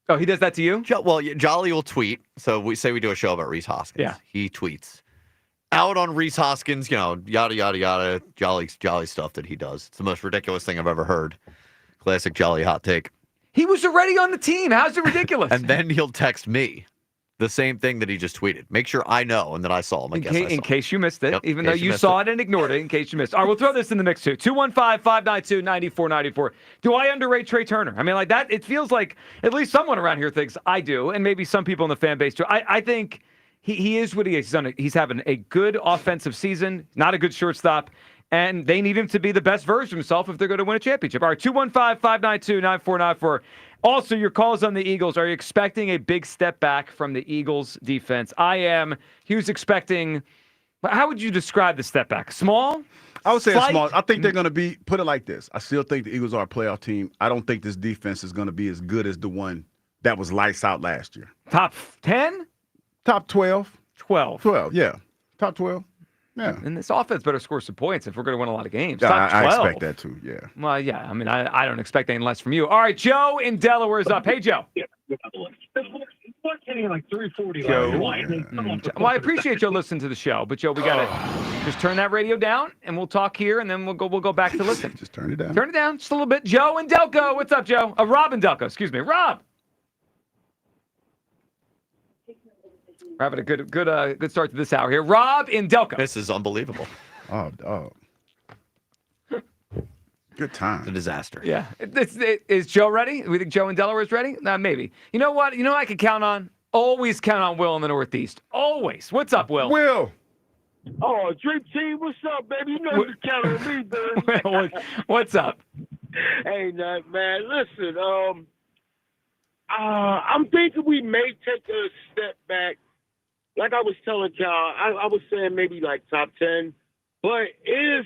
Oh, he does that to you? Jolly will tweet. So we do a show about Rhys Hoskins. Yeah. He tweets out on Rhys Hoskins, yada, yada, yada, Jolly stuff that he does. It's the most ridiculous thing I've ever heard. Classic Jolly hot take. He was already on the team. How's it ridiculous? And then he'll text me the same thing that he just tweeted. Make sure I know and that I saw him. In case you missed it, Yep, even though you saw it and ignored it, in case you missed it. All right, we'll throw this in the mix too. 215-592-9494. Do I underrate Trey Turner? I mean, like that, it feels like at least someone around here thinks I do, and maybe some people in the fan base too. I think he is what he is. He's having a good offensive season, not a good shortstop, and they need him to be the best version of himself if they're going to win a championship. All right, 215-592-9494. Also, your calls on the Eagles. Are you expecting a big step back from the Eagles defense? I am. Hughes expecting. How would you describe the step back? Small? I would say it's small. I think they're going to be, put it like this. I still think the Eagles are a playoff team. I don't think this defense is going to be as good as the one that was lights out last year. Top 10? Top 12. 12, yeah. Top 12. Yeah. And this offense better score some points if we're going to win a lot of games. Yeah, Top 12. I expect that too, yeah. Well, yeah. I mean, I don't expect anything less from you. All right, Joe in Delaware is up. Hey, Joe. Like 340. Joe. Well, I appreciate Joe listening to the show, but Joe, we got to just turn that radio down, and we'll talk here, and then we'll go back to listen. Just turn it down. Turn it down just a little bit. Joe in Delco. What's up, Joe? Rob in Delco. Excuse me. Rob. We're having a good start to this hour here. Rob in Delco. This is unbelievable. Oh, dog. Good time. It's a disaster. Yeah. Is Joe ready? We think Joe in Delaware is ready? Maybe. You know what? You know what I can count on? Always count on Will in the Northeast. Always. What's up, Will? Will. Oh, Dream Team, what's up, baby? You know you can count on me, baby. What's up? Hey, man, listen, I'm thinking we may take a step back. Like I was telling y'all, I was saying maybe like top 10. But if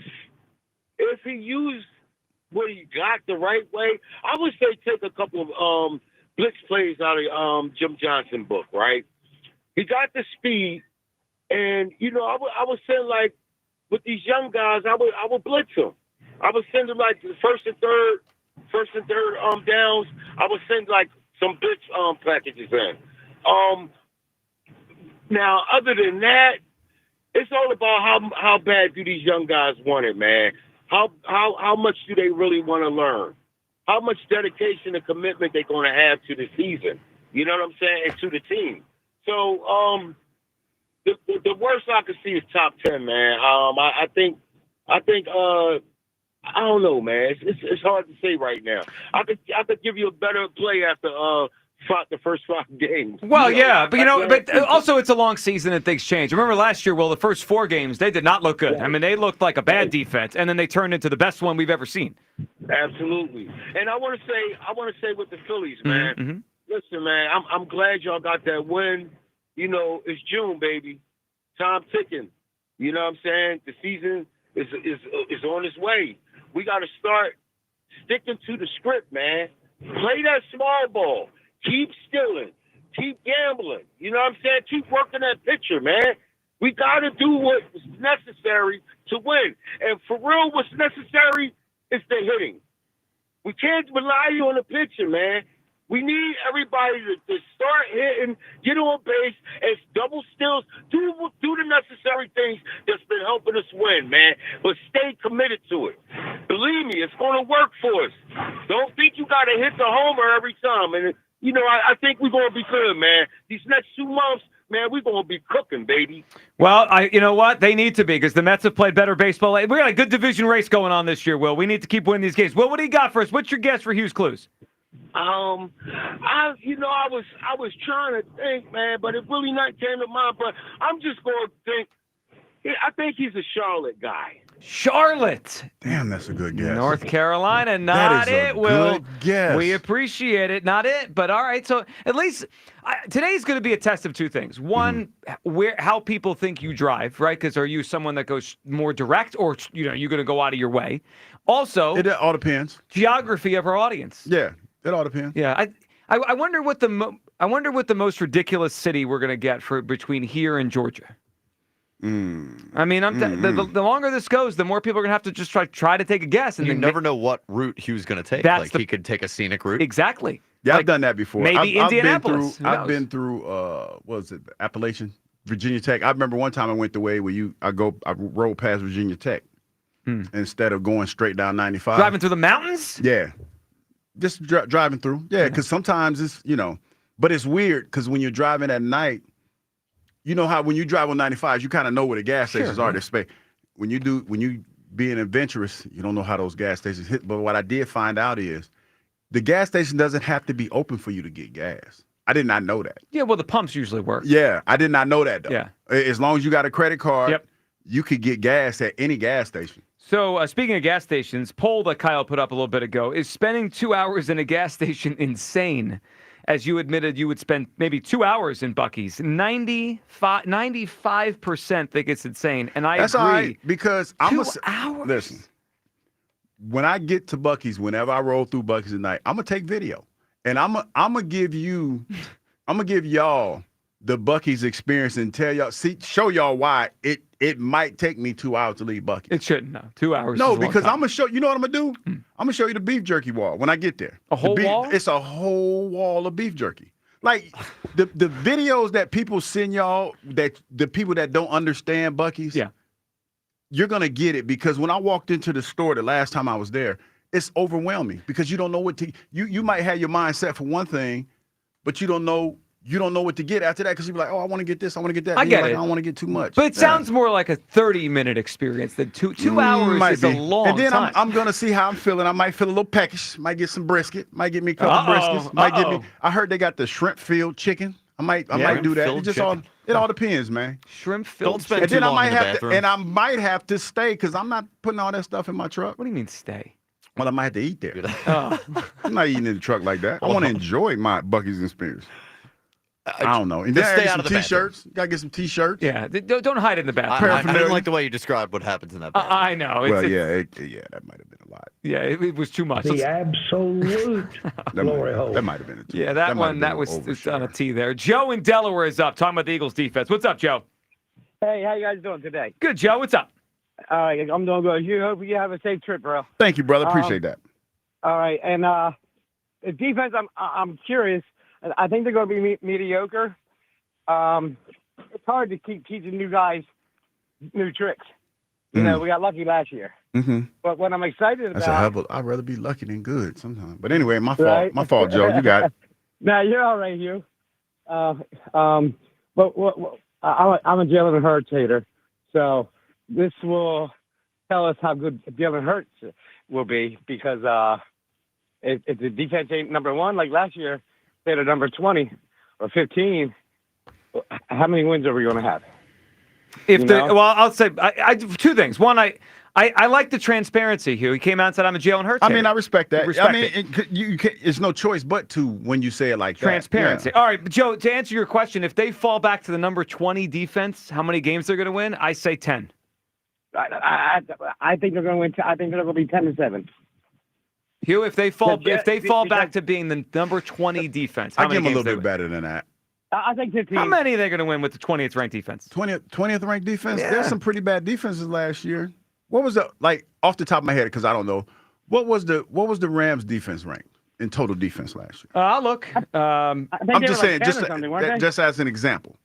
he used what he got the right way, I would say take a couple of blitz plays out of Jim Johnson book, right? He got the speed, and I was saying like with these young guys, I would blitz them. I would send them like the first and third downs. I would send like some blitz packages in. Now, other than that, it's all about how bad do these young guys want it, man. How much do they really want to learn? How much dedication and commitment they're going to have to the season? You know what I'm saying? And to the team. So the worst I could see is top 10, man. I think I don't know, man. It's hard to say right now. I could give you a better play after the first 5 games. Well, yeah, but season. also it's a long season and things change. Remember last year, the first 4 games, they did not look good. I mean, they looked like a bad defense, and then they turned into the best one we've ever seen. Absolutely. And I want to say with the Phillies, man. Mm-hmm. Listen, man, I'm glad y'all got that win. It's June, baby. Time ticking. You know what I'm saying? The season is on its way. We got to start sticking to the script, man. Play that small ball. Keep stealing. Keep gambling. You know what I'm saying? Keep working that pitcher, man. We got to do what's necessary to win. And for real, what's necessary is the hitting. We can't rely on the pitcher, man. We need everybody to start hitting, get on base, and double steals. Do the necessary things that's been helping us win, man. But stay committed to it. Believe me, it's going to work for us. Don't think you got to hit the homer every time. And, I think we're going to be good, man. These next 2 months, man, we're going to be cooking, baby. Well, you know what? They need to be because the Mets have played better baseball. We got a good division race going on this year, Will. We need to keep winning these games. Will, what do you got for us? What's your guess for Hughes Clues? I was trying to think, man, but it really not came to mind. But I'm just going to think. I think he's a Charlotte guy. Charlotte. Damn, that's a good guess. North Carolina, not it, Will. Good guess. We appreciate it. Not it, but all right. So at least today's going to be a test of 2 things. One, how people think you drive, right? Because are you someone that goes more direct, or you're going to go out of your way? Also, it all depends. Geography of our audience. Yeah, it all depends. Yeah, I wonder what the most ridiculous city we're going to get for between here and Georgia. I mean, the longer this goes, the more people are going to have to just try to take a guess. And you never know what route he was going to take. He could take a scenic route. Exactly. Yeah, I've done that before. Maybe Indianapolis. I've been through what was it, Appalachian, Virginia Tech. I remember one time I went the way where I rode past Virginia Tech instead of going straight down 95. Driving through the mountains? Yeah. Just driving through. Yeah, because sometimes it's, but it's weird because when you're driving at night, you know how when you drive on 95, you kind of know where the gas stations are. When you being adventurous, you don't know how those gas stations hit. But what I did find out is the gas station doesn't have to be open for you to get gas. I did not know that. Yeah, well, the pumps usually work. Yeah, I did not know that, though. Yeah. As long as you got a credit card, you could get gas at any gas station. So speaking of gas stations, poll that Kyle put up a little bit ago, is spending 2 hours in a gas station insane? As you admitted, you would spend maybe 2 hours in Buc-ee's. 95% think it's insane, and That's agree. All right, because I'm 2 hours. Listen, when I get to Buc-ee's, whenever I roll through Buc-ee's at night, I'm gonna take video, and I'm gonna give y'all the Buc-ee's experience and show y'all why it might take me 2 hours to leave Buc-ee's. It shouldn't. No, 2 hours. No, is a long because time. I'm gonna show. You know what I'm gonna do? I'm gonna show you the beef jerky wall when I get there. A whole wall? It's a whole wall of beef jerky. Like the videos that people send y'all, that the people that don't understand Buc-ee's. Yeah. You're gonna get it because when I walked into the store the last time I was there, it's overwhelming because you don't know what to. You might have your mind set for one thing, but you don't know what to get after that because you're like, oh, I want to get this, I want to get that. I get it. I don't want to get too much. But it sounds more like a 30-minute experience than 2 hours is a long and then time. I'm gonna see how I'm feeling. I might feel a little peckish. Might get some brisket. Might get me a couple briskets. Might get me. I heard they got the shrimp filled chicken. I might do that. It all depends, man. Shrimp filled. Don't spend And too then I long might in the have bathroom. and I might have to stay because I'm not putting all that stuff in my truck. What do you mean stay? Well, I might have to eat there. I'm not eating in the truck like that. I want to enjoy my Buc-ee's experience. I don't know. And then Just I stay get out some of the T-shirts. Gotta get some T-shirts. Yeah, don't hide in the bathroom. I didn't like the way you described what happens in that bathroom. I know. Well, that might have been a lot. Yeah, it was too much. The absolute glory hole. That might have been it. Yeah, that was on a T there. Joe in Delaware is up, talking about the Eagles defense. What's up, Joe? Hey, how you guys doing today? Good, Joe. What's up? All right, I'm doing good. You hope you have a safe trip, bro. Thank you, brother. Appreciate that. All right, and the defense, I'm curious. I think they're going to be mediocre. It's hard to keep teaching new guys new tricks. You know, we got lucky last year. Mm-hmm. But what I'm excited about... I'd rather be lucky than good sometimes. But anyway, my fault. Right? My fault, Joe. You got it. Nah, you're all right, Hugh. But I'm a Jalen Hurts hater, so this will tell us how good Jalen Hurts will be because if the defense ain't number one, like last year, say they're number 20 or 15, how many wins are we going to have? I'll say I two things. One, I like the transparency, Hugh. He came out and said, I'm a Jalen Hurts hater. I respect that. Respect I mean, it. it's no choice but to when you say it like transparency. that. Yeah. All right, Joe, to answer your question, if they fall back to the number 20 defense, how many games they're going to win? I say 10. I think they're going to win. I think they're going to be 10-7. Hugh, if they fall back to being the number 20 defense, how I many give them a games little bit better than that. I think 15. How many are they going to win with the 20th ranked defense? 20th ranked defense? Yeah. There's some pretty bad defenses last year. What was off the top of my head, because I don't know, what was the Rams defense rank in total defense last year? I'll look. I'm just saying, just as an example.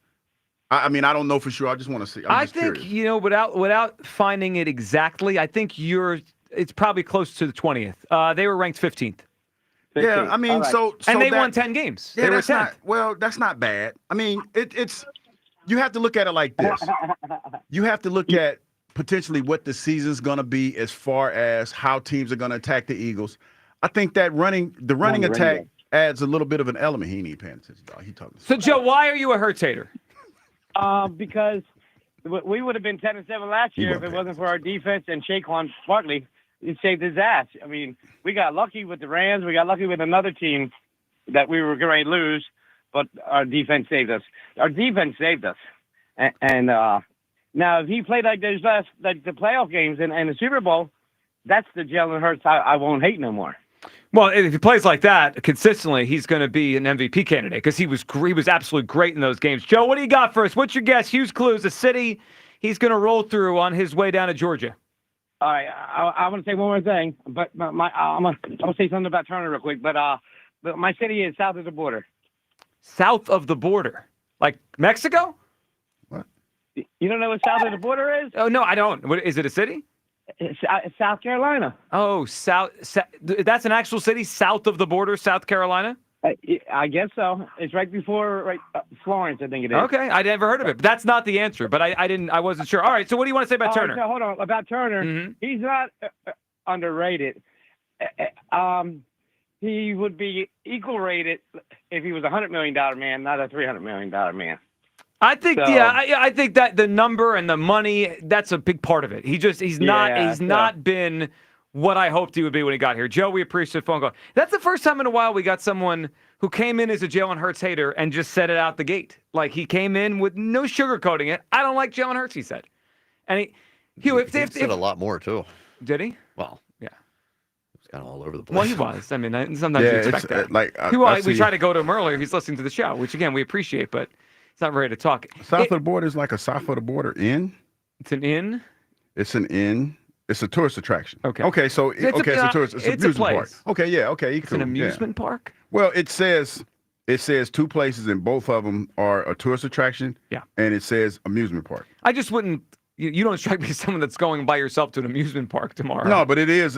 I mean, I don't know for sure. I just want to see. I think, curious. without finding it exactly, I think it's probably close to the 20th. They were ranked 15th. Yeah, I mean, right. And they won 10 games. Yeah, they were 10th. That's not bad. I mean, it's you have to look at it like this. You have to look at potentially what the season's going to be as far as how teams are going to attack the Eagles. I think that the running attack adds a little bit of an element. He ain't even paying attention, dog. He talking. So, Joe, why are you a Hurts hater? Because we would have been 10-7 last year if it wasn't for our defense and Saquon Barkley. He saved his ass. I mean, we got lucky with the Rams. We got lucky with another team that we were going to lose, but our defense saved us. Our defense saved us. And now, if he played like the playoff games and the Super Bowl, that's the Jalen Hurts I won't hate no more. Well, if he plays like that consistently, he's going to be an MVP candidate because he was absolutely great in those games. Joe, what do you got for us? What's your guess? Hugh's clues, a city he's going to roll through on his way down to Georgia. All right, I want to say one more thing, but I'm gonna say something about Turner real quick. But my city is south of the border. South of the border, like Mexico? What? You don't know what south of the border is? Oh no, I don't. What is it? A city? It's South Carolina. Oh, that's an actual city south of the border, South Carolina. I guess so. It's right before Florence, I think it is. Okay, I never heard of it. But that's not the answer. But I wasn't sure. All right, so what do you want to say about Turner? So hold on, about Turner. Mm-hmm. He's not underrated. He would be equal rated if he was a $100 million man, not a $300 million man. I think, I think that the number and the money, that's a big part of it. He's not been what I hoped he would be when he got here. Joe, we appreciate the phone call. That's the first time in a while we got someone who came in as a Jalen Hurts hater and just said it out the gate. Like, he came in with no sugarcoating it. I don't like Jalen Hurts, he said. And he said a lot more, too. Did he? Well, yeah. He was kind of all over the place. Well, he was. I mean, sometimes you expect that. We tried to go to him earlier. He's listening to the show, which, again, we appreciate, but he's not ready to talk. South of the border is like a south of the border inn? It's an inn? It's an inn. It's a tourist attraction. Okay. Okay, so it's a tourist. It's an amusement park. Okay, yeah, okay. It's an amusement park? Well, it says two places, and both of them are a tourist attraction. Yeah. And it says amusement park. I just wouldn't. You don't strike me as someone that's going by yourself to an amusement park tomorrow. No, but it is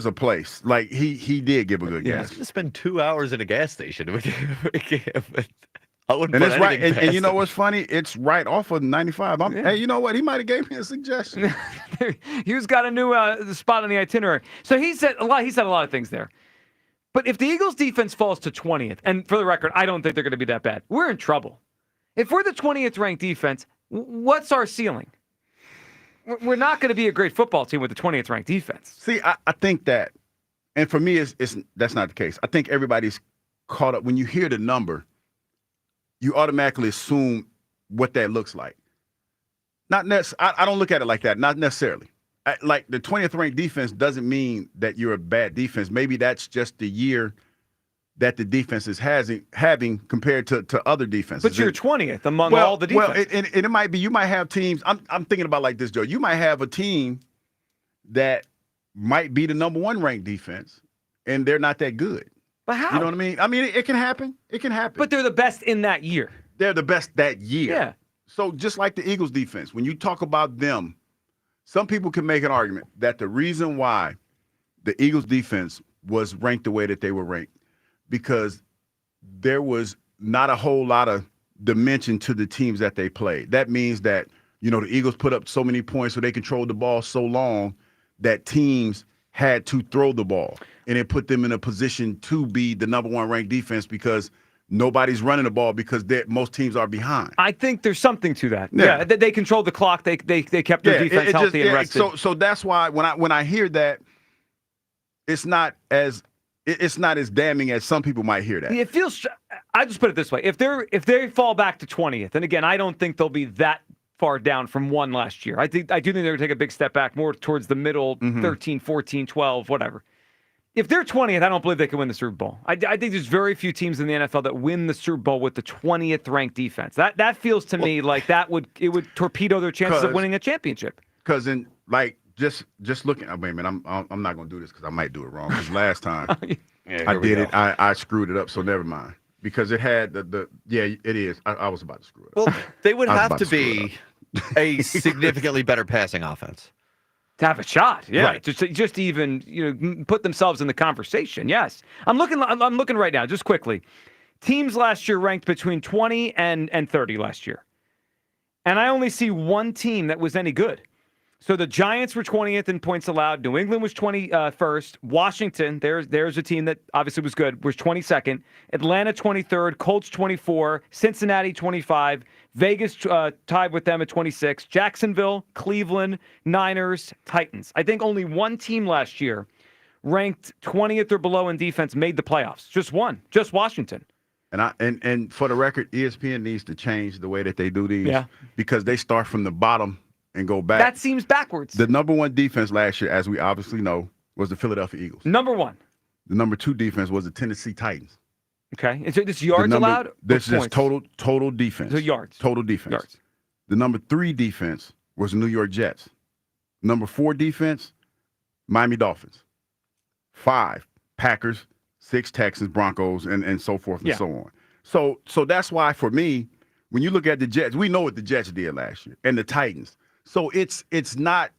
a place. Like he did give a good guess. He's gonna spend 2 hours in a gas station. I wouldn't and put it's right. anything And you know past what's funny? It's right off of 95. Hey, you know what? He might have gave me a suggestion. Hugh's got a new spot on the itinerary. So he said a lot of things there. But if the Eagles defense falls to 20th, and for the record, I don't think they're going to be that bad. We're in trouble. If we're the 20th ranked defense, what's our ceiling? We're not going to be a great football team with the 20th ranked defense. See, I think that, and for me, that's not the case. I think everybody's caught up. When you hear the number, you automatically assume what that looks like. Not necessarily. I don't look at it like that. Not necessarily. Like the 20th ranked defense doesn't mean that you're a bad defense. Maybe that's just the year that the defense is having compared to other defenses. But you're 20th among all the defense. Well, and it might be you might have teams. I'm thinking about like this, Joe. You might have a team that might be the number 1 ranked defense, and they're not that good. But how? You know what I mean? I mean, it can happen. It can happen. But they're the best in that year. They're the best that year. Yeah. So just like the Eagles defense, when you talk about them, some people can make an argument that the reason why the Eagles defense was ranked the way that they were ranked, because there was not a whole lot of dimension to the teams that they played. That means that, the Eagles put up so many points, so they controlled the ball so long that teams had to throw the ball. And it put them in a position to be the number 1 ranked defense because nobody's running the ball because most teams are behind. I think there's something to that. Yeah, they controlled the clock. They kept their defense healthy and rested. So that's why when I hear that, it's not as damning as some people might hear that. It feels. I just put it this way: if they fall back to 20th, and again, I don't think they'll be that far down from 1 last year. I do think they're going to take a big step back, more towards the middle, 13, 14, 12, whatever. If they're 20th, I don't believe they can win the Super Bowl. I think there's very few teams in the NFL that win the Super Bowl with the 20th ranked defense. That feels to me like it would torpedo their chances of winning a championship. Because in just looking, I mean, I'm not going to do this because I might do it wrong. Because last time I did it, I screwed it up. So never mind. Because it had it is. I was about to screw it up. Well, they would have to be a significantly better passing offense to have a shot, yeah. Right. Just even put themselves in the conversation. Yes, I'm looking right now, just quickly. Teams last year ranked between 20 and 30 last year, and I only see one team that was any good. So the Giants were 20th in points allowed. New England was 21st. Washington, there's a team that obviously was good, was 22nd. Atlanta 23rd. Colts 24. Cincinnati 25. Vegas tied with them at 26. Jacksonville, Cleveland, Niners, Titans. I think only one team last year ranked 20th or below in defense made the playoffs. Just one. Just Washington. And for the record, ESPN needs to change the way that they do these because they start from the bottom and go back. That seems backwards. The number 1 defense last year, as we obviously know, was the Philadelphia Eagles. Number 1. The number 2 defense was the Tennessee Titans. Okay. Is this yards allowed? This is total defense. So yards. Total defense. Yards. The number 3 defense was the New York Jets. Number 4 defense, Miami Dolphins. 5, Packers. 6, Texans, Broncos, and so forth and so on. So that's why, for me, when you look at the Jets, we know what the Jets did last year, and the Titans. So that's not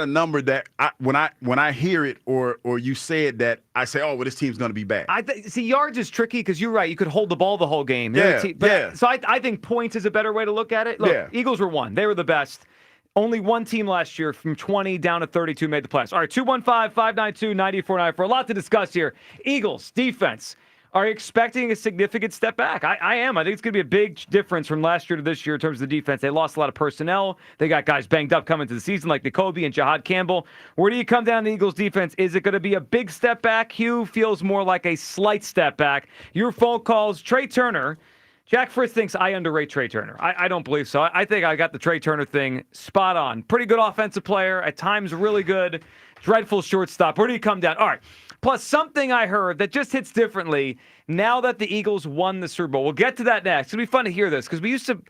a number that when I hear it or you say it that I say, oh, well, this team's going to be bad. See, yards is tricky because you're right. You could hold the ball the whole game. So I think points is a better way to look at it. Look, Eagles were 1. They were the best. Only one team last year from 20 down to 32 made the playoffs. All right, 215-592-9494. A lot to discuss here. Eagles, defense. Are you expecting a significant step back? I am. I think it's going to be a big difference from last year to this year in terms of the defense. They lost a lot of personnel. They got guys banged up coming to the season like N'Kobe and Jahad Campbell. Where do you come down the Eagles defense? Is it going to be a big step back? Hugh feels more like a slight step back. Your phone calls, Trey Turner. Jack Fritz thinks I underrate Trey Turner. I don't believe so. I think I got the Trey Turner thing spot on. Pretty good offensive player. At times really good. Dreadful shortstop. Where do you come down? All right. Plus, something I heard that just hits differently now that the Eagles won the Super Bowl. We'll get to that next. It'll be fun to hear this because we used to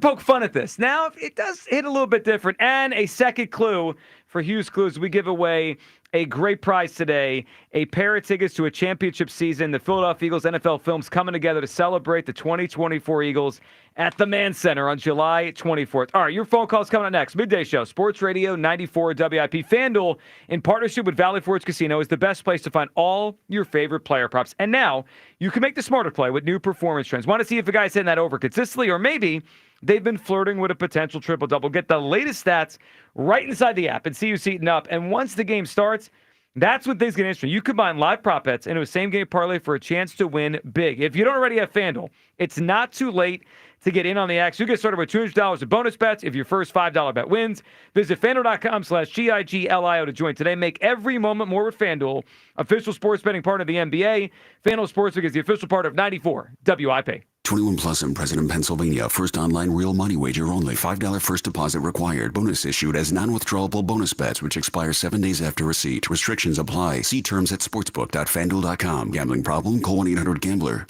poke fun at this. Now it does hit a little bit different. And a second clue for Hugh's Clues, we give away a great prize today, a pair of tickets to a championship season. The Philadelphia Eagles NFL Films coming together to celebrate the 2024 Eagles at the Mann Center on July 24th. All right, your phone call's coming up next. Midday Show, Sports Radio 94 WIP. FanDuel, in partnership with Valley Forge Casino, is the best place to find all your favorite player props. And now you can make the smarter play with new performance trends. Want to see if a guy's hitting that over consistently, or maybe they've been flirting with a potential triple-double. Get the latest stats right inside the app and see who's heating up. And once the game starts, that's when things get interesting. You combine live prop bets into a same-game parlay for a chance to win big. If you don't already have FanDuel, it's not too late to get in on the action. You get started with $200 in bonus bets if your first $5 bet wins. Visit FanDuel.com/GIGLIO to join today. Make every moment more with FanDuel, official sports betting partner of the NBA. FanDuel Sportsbook is the official part of 94 WIP. 21 plus in President, Pennsylvania. First online real money wager only. $5 first deposit required. Bonus issued as non-withdrawable bonus bets, which expire 7 days after receipt. Restrictions apply. See terms at sportsbook.fanduel.com. Gambling problem? Call 1-800-GAMBLER.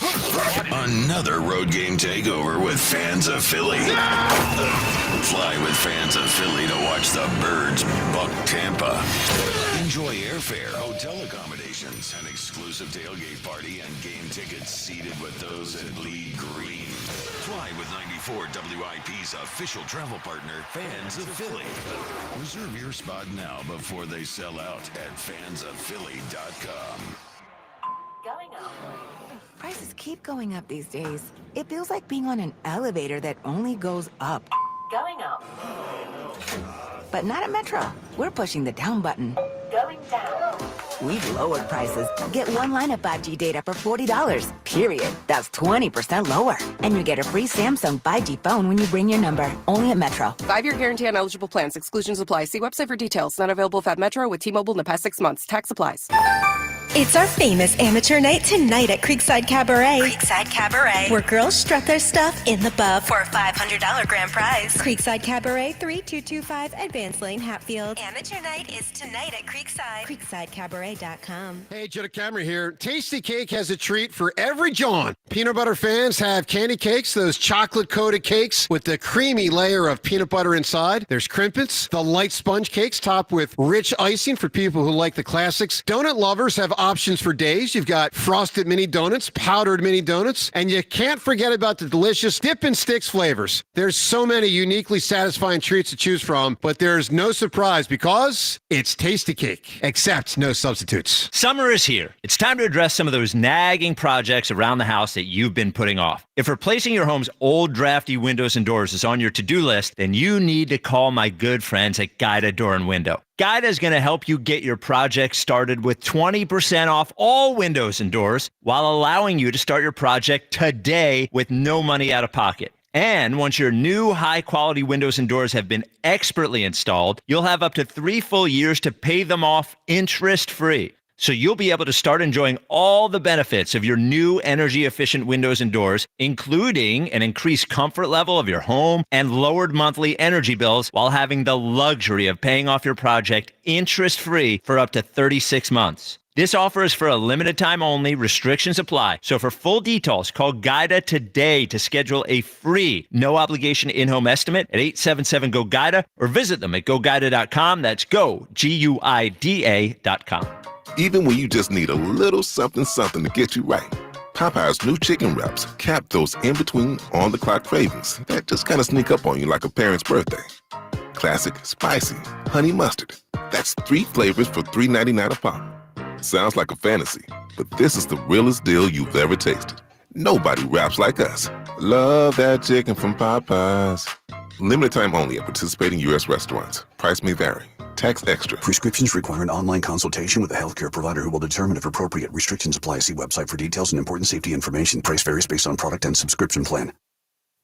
Another road game takeover with fans of Philly. Fly with fans of Philly to watch the Birds buck Tampa. Enjoy airfare, hotel accommodations, an exclusive tailgate party, and game tickets seated with those that bleed green. Fly with 94 WIP's official travel partner, Fans of Philly. Reserve your spot now before they sell out at fansofphilly.com. Going up. Prices keep going up these days. It feels like being on an elevator that only goes up. Going up. But not at Metro. We're pushing the down button. Going down. We've lowered prices. Get one line of 5G data for $40, period. That's 20% lower. And you get a free Samsung 5G phone when you bring your number. Only at Metro. 5-year guarantee on eligible plans. Exclusions apply. See website for details. Not available at Metro with T-Mobile in the past 6 months. Tax applies. It's our famous amateur night tonight at Creekside Cabaret. Creekside Cabaret, where girls strut their stuff in the buff for a $500 grand prize. Creekside Cabaret, 3225 Advance Lane, Hatfield. Amateur night is tonight at Creekside. CreeksideCabaret.com. Hey, Jenna Cameron here. Tasty Cake has a treat for every John. Peanut butter fans have candy cakes, those chocolate-coated cakes with the creamy layer of peanut butter inside. There's crimpets, the light sponge cakes topped with rich icing for people who like the classics. Donut lovers have options for days. You've got frosted mini donuts, powdered mini donuts, and you can't forget about the delicious dip and sticks flavors. There's so many uniquely satisfying treats to choose from, but there's no surprise because it's Tasty Cake, except no substitutes. Summer is here. It's time to address some of those nagging projects around the house that you've been putting off. If replacing your home's old drafty windows and doors is on your to-do list, then you need to call my good friends at Guida Door and Window. Guida is going to help you get your project started with 20% off all windows and doors while allowing you to start your project today with no money out of pocket. And once your new high-quality windows and doors have been expertly installed, you'll have up to 3 full years to pay them off interest-free. So you'll be able to start enjoying all the benefits of your new energy-efficient windows and doors, including an increased comfort level of your home and lowered monthly energy bills while having the luxury of paying off your project interest-free for up to 36 months. This offer is for a limited time only. Restrictions apply. So for full details, call Guida today to schedule a free, no-obligation in-home estimate at 877-GO-GUIDA or visit them at GoGuida.com. That's go, GUIDA.com. Even when you just need a little something to get you right. Popeye's new chicken wraps cap those in-between on-the-clock cravings that just kind of sneak up on you like a parent's birthday. Classic, spicy, honey mustard. That's 3 flavors for $3.99 a pop. Sounds like a fantasy, but this is the realest deal you've ever tasted. Nobody wraps like us. Love that chicken from Popeyes. Limited time only at participating U.S. restaurants. Price may vary. Tax extra. Prescriptions require an online consultation with a healthcare provider who will determine if appropriate. Restrictions apply. See website for details and important safety information. Price varies based on product and subscription plan.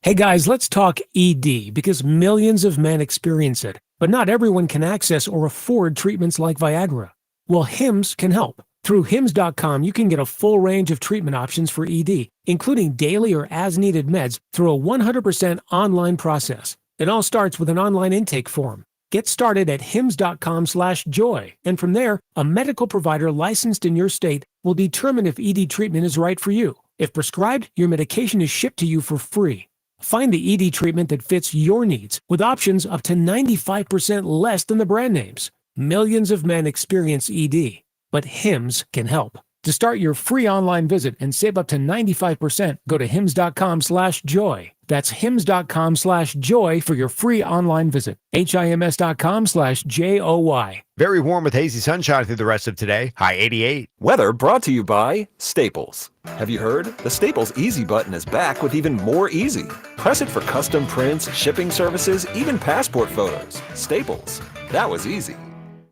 Hey guys, let's talk ED because millions of men experience it, but not everyone can access or afford treatments like Viagra. Well, Hims can help. Through Hims.com, you can get a full range of treatment options for ED, including daily or as-needed meds through a 100% online process. It all starts with an online intake form. Get started at hims.com/joy, and from there, a medical provider licensed in your state will determine if ED treatment is right for you. If prescribed, your medication is shipped to you for free. Find the ED treatment that fits your needs with options up to 95% less than the brand names. Millions of men experience ED, but Hims can help. To start your free online visit and save up to 95%, go to hims.com/joy. That's hims.com/joy for your free online visit. HIMS.com/JOY. Very warm with hazy sunshine through the rest of today. High 88. Weather brought to you by Staples. Have you heard? The Staples Easy button is back with even more easy. Press it for custom prints, shipping services, even passport photos. Staples. That was easy.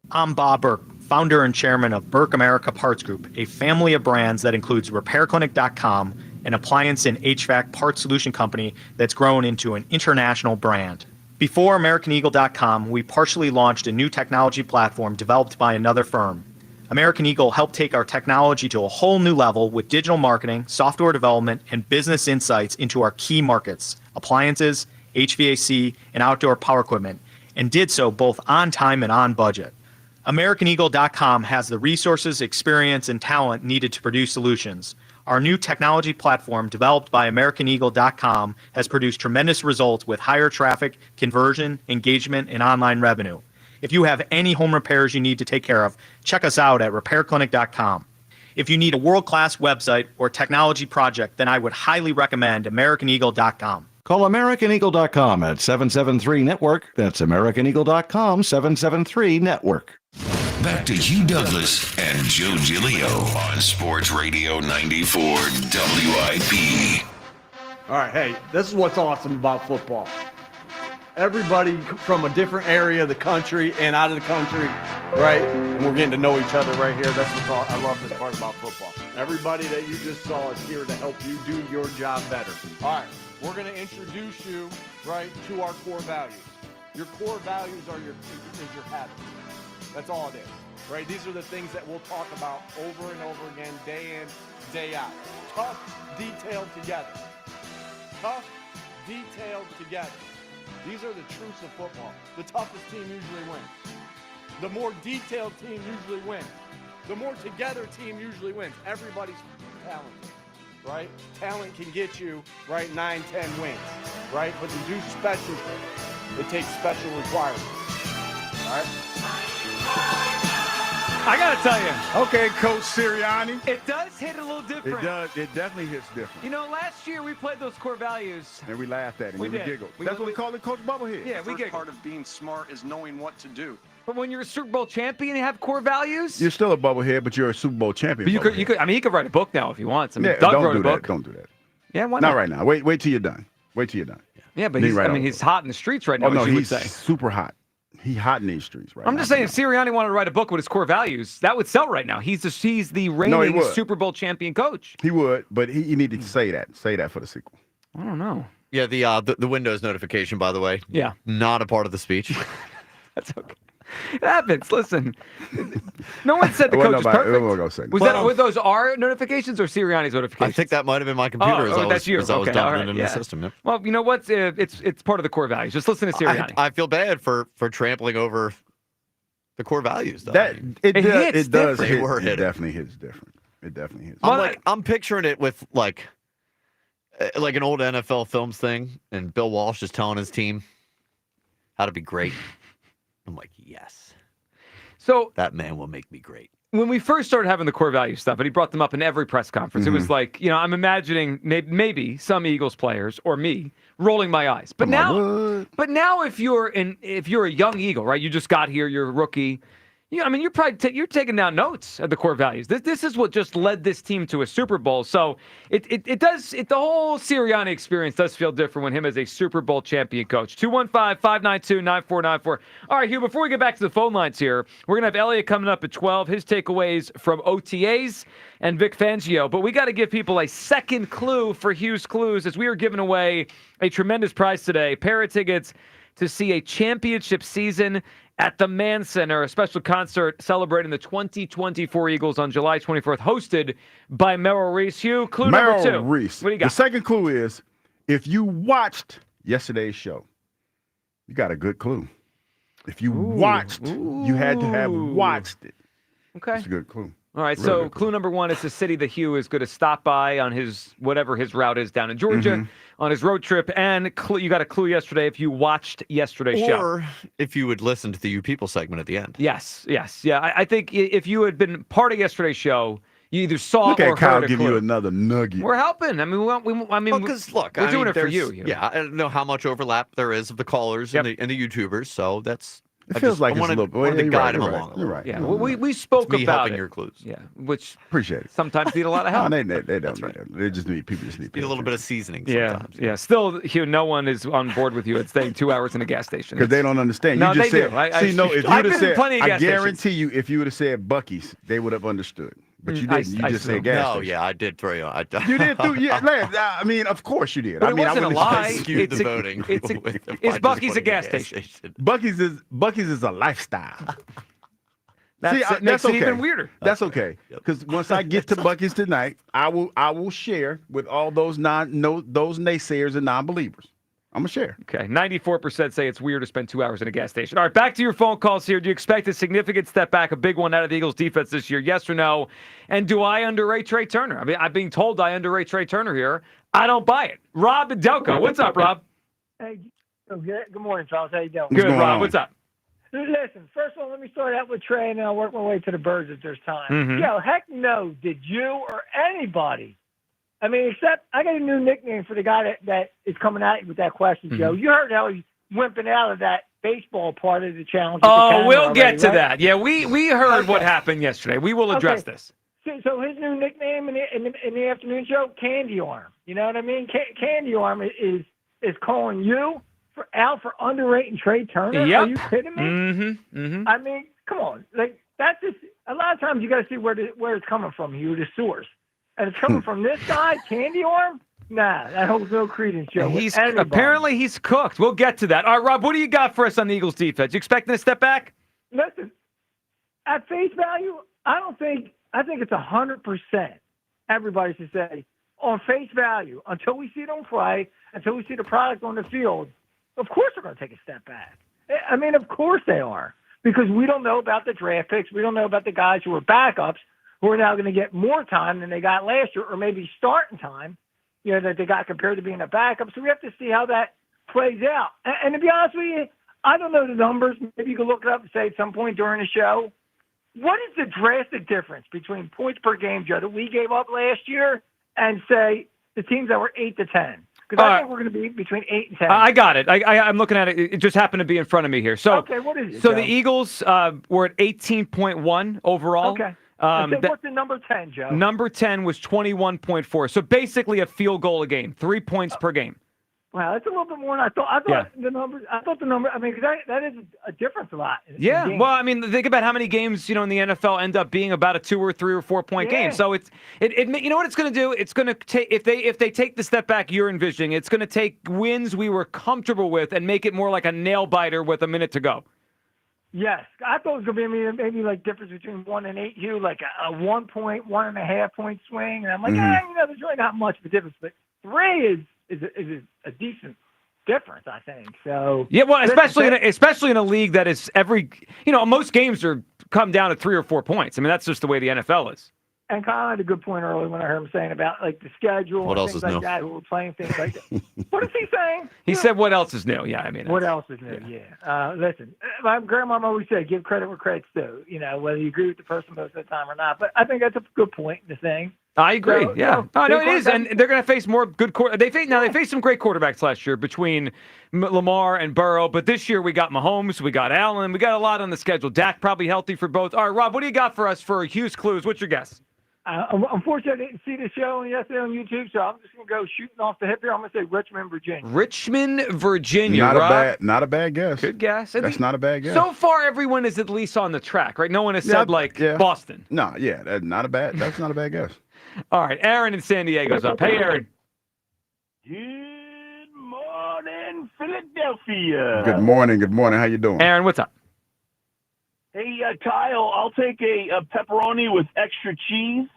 I'm Bob Burke, founder and chairman of Burke America Parts Group, a family of brands that includes RepairClinic.com, an appliance and HVAC parts solution company that's grown into an international brand. Before AmericanEagle.com, we partially launched a new technology platform developed by another firm. American Eagle helped take our technology to a whole new level with digital marketing, software development, and business insights into our key markets, appliances, HVAC, and outdoor power equipment, and did so both on time and on budget. AmericanEagle.com has the resources, experience, and talent needed to produce solutions. Our new technology platform, developed by AmericanEagle.com, has produced tremendous results with higher traffic, conversion, engagement, and online revenue. If you have any home repairs you need to take care of, check us out at RepairClinic.com. If you need a world-class website or technology project, then I would highly recommend AmericanEagle.com. Call AmericanEagle.com at 773-NETWORK. That's AmericanEagle.com, 773-NETWORK. Back to Hugh Douglas and Joe Giglio on Sports Radio 94 WIP. All right, hey, this is what's awesome about football. Everybody from a different area of the country and out of the country right? And we're getting to know each other right here. That's what's all, I love this part about football. Everybody that you just saw is here to help you do your job better. All right, we're going to introduce you, right, to our core values. Your core values is your habits. That's all it is, right? These are the things that we'll talk about over and over again, day in, day out. Tough, detailed together. Tough, detailed together. These are the truths of football. The toughest team usually wins. The more detailed team usually wins. The more together team usually wins. Everybody's talented, right? Talent can get you, right, 9, 10 wins, right? But to do special things, it takes special requirements, all right? I got to tell you. Okay, Coach Sirianni. It does hit a little different. It does. It definitely hits different. You know, last year we played those core values. And we laughed at him. We and we did. giggled. We- That's what we- we call it, Coach Bubblehead. Yeah, we get part of being smart is knowing what to do. But when you're a Super Bowl champion, you have core values. You're still a bubblehead, but you're a Super Bowl champion. But you could. I mean, he could write a book now if he wants. I mean, Yeah, Doug don't wrote do a book. that. Don't do that. Yeah, why Not not? right now. Wait till you're done. Wait till you're done. Yeah, but Then he's, right I mean, on. he's hot in the streets right now. Oh no, as you would he's say. super hot. He's hot in these streets right now. I'm just saying, if Sirianni wanted to write a book with his core values, that would sell right now. He's the reigning would. Super Bowl champion coach. He would, but he needed to say that. Say that for the sequel. I don't know. Yeah, the Windows notification, by the way. Yeah. Not a part of the speech. That's okay. It happens. Listen, no one said the Well, coach is nobody- perfect. we'll go say Was that. that were those our notifications or Sirianni's notifications? I think that might have been my computer that's yours. as I was Okay, all dumping right, it in yeah. the system. Yep. Well, you know what? It's part of the core values. Just listen to Sirianni. I feel bad for trampling over the core values, though. That it hits does different. hit. We're It hitting. definitely hits different. It definitely hits. I'm picturing it with like an old NFL films thing, and Bill Walsh is telling his team how to be great. I'm like, yes. So that man will make me great. When we first started having the core value stuff, and he brought them up in every press conference, it was like, I'm imagining maybe some Eagles players or me rolling my eyes. But now, if you're a young Eagle, right? You just got here, you're a rookie. You're probably you're taking down notes of the core values. This is what just led this team to a Super Bowl. So the whole Sirianni experience does feel different when him as a Super Bowl champion coach. 215-592-9494. All right, Hugh, before we get back to the phone lines here, we're going to have Elliot coming up at 12, his takeaways from OTAs and Vic Fangio. But we got to give people a second clue for Hugh's clues as we are giving away a tremendous prize today. Pair of tickets to see a championship season at the Mann Center, a special concert celebrating the 2024 Eagles on July 24th, hosted by Merrill Reese. Hugh, clue number 2. Reese. What do you got? The second clue is, if you watched yesterday's show, you got a good clue. If you watched, you had to have watched it. Okay. That's a good clue. All right, Really so good clue number 1 is the city that Hugh is going to stop by on his, whatever his route is down in Georgia, on his road trip. And you got a clue yesterday if you watched yesterday's show. Or if you would listen to the You People segment at the end. Yes. Yeah, I think if you had been part of yesterday's show, you either saw Look or at Kyle heard a give clue. you another nugget. We're helping. I mean, Because look, we're doing it for there's- you. Yeah, I don't know how much overlap there is of the callers and the YouTubers, so that's. It feels like it's a little bit. wanted to You're guide right, him you're along. right, you're right. Yeah, we spoke It's me about helping it. your clues. Yeah, which Appreciate it. sometimes need a lot of help. No, they don't. Right. They just need people. Just need Need a little bit of seasoning Yeah, sometimes. yeah. Still, Hugh, no one is on board with you at staying 2 hours in a gas station. Because they don't understand. No, You just they said, do. I- see, no, if you I've would been have in said, plenty of I gas stations. guarantee you, if you would have said Buc-ee's, they would have understood. But you I- didn't. You I just still- said gas No, station. yeah, I did throw you. You did too. Yeah, Lance, I mean, of course you did. But I mean, it wasn't I a wouldn't lie. skewed the voting. It's if I just Buc-ee's put a in gas station. Buc-ee's is a lifestyle. That's, See, it makes it even weirder. That's okay. Because once I get to Buc-ee's tonight, I will share with all those those naysayers and non-believers. I'm gonna share. Okay, 94% say it's weird to spend 2 hours in a gas station. All right, back to your phone calls here. Do you expect a significant step back, a big one out of the Eagles defense this year? Yes or no? And do I underrate Trey Turner? I mean, I'm being told I underrate Trey Turner here. I don't buy it. Rob and Delco. What's up, Rob? Hey, good morning, fellas. How you doing? Good, Rob. What's up? Listen, first of all, let me start out with Trey, and then I'll work my way to the birds if there's time. Mhm. Yo, heck no, did you or anybody? I mean, except I got a new nickname for the guy that is coming at you with that question, Joe. You heard how he's wimping out of that baseball part of the challenge. with the Oh, camera we'll already, get to right? that. Yeah, we heard what Okay. happened yesterday. We will address Okay. this. So his new nickname in the afternoon show, Candy Arm. You know what I mean? Candy Arm is calling you out for underrating Trey Turner. Yep. Are you kidding me? Mm-hmm. I mean, come on, like that's just a lot of times you got to see where it's coming from. You the source, and it's coming from this guy, Candy Arm. Nah, that holds no credence, Joe. Apparently he's cooked. We'll get to that. All right, Rob, what do you got for us on the Eagles defense? You expecting a step back? Listen, at face value, I think it's 100%. Everybody should say on face value until we see them play, until we see the product on the field. Of course, they're going to take a step back. I mean, of course they are, because we don't know about the draft picks. We don't know about the guys who are backups who are now going to get more time than they got last year, or maybe starting time. That they got compared to being a backup. So we have to see how that plays out. And to be honest with you, I don't know the numbers. Maybe you can look it up and say at some point during the show, what is the drastic difference between points per game, Joe, that we gave up last year and, say, the teams that were 8 to 10? Because I think we're going to be between 8 and 10. I got it. I'm looking at it. It just happened to be in front of me here. So, okay, what is it, So Joe? the Eagles were at 18.1 overall. Okay. What's the number 10, Joe? Number 10 was 21.4. So basically a field goal a game, 3 points per game. Wow, that's a little bit more than I thought. I thought the number. I mean, because that is a difference a lot. Yeah. Well, I mean, think about how many games in the NFL end up being about a 2 or 3 or 4 point game. So it you know what it's going to do? It's going to take if they take the step back you're envisioning, it's going to take wins we were comfortable with and make it more like a nail biter with a minute to go. Yes, I thought it was going to be maybe like difference between 1 and 8. Like a 1 point, 1.5 point swing, and I'm like, there's really not much of a difference. But 3 is a decent difference, I think. So yeah, well, especially in a league that is most games come down to 3 or 4 points. I mean, that's just the way the NFL is. And Kyle had a good point earlier when I heard him saying about like the schedule What and else things is like new? that. Who were playing things like that. What is he saying? He said, "What else is new?" Yeah, I mean, what else is new? Yeah. Listen, my grandma always said, "Give credit where credit's due." Whether you agree with the person most of the time or not. But I think that's a good point to say. I agree. So, yeah. No, it is, and they're going to face more good They faced some great quarterbacks last year between Lamar and Burrow, but this year we got Mahomes, we got Allen, we got a lot on the schedule. Dak probably healthy for both. All right, Rob, what do you got for us for Hughes Clues? What's your guess? Unfortunately, I didn't see the show yesterday on YouTube, so I'm just going to go shooting off the hip here. I'm going to say Richmond, Virginia. Richmond, Virginia. Not a bad guess. Good guess. That's not a bad guess. So far, everyone is at least on the track, right? No one has said Boston. No, that's not a bad guess. All right, Aaron in San Diego's up. Hey, Aaron. Good morning, Philadelphia. Good morning. How you doing? Aaron, what's up? Hey, Kyle, I'll take a pepperoni with extra cheese.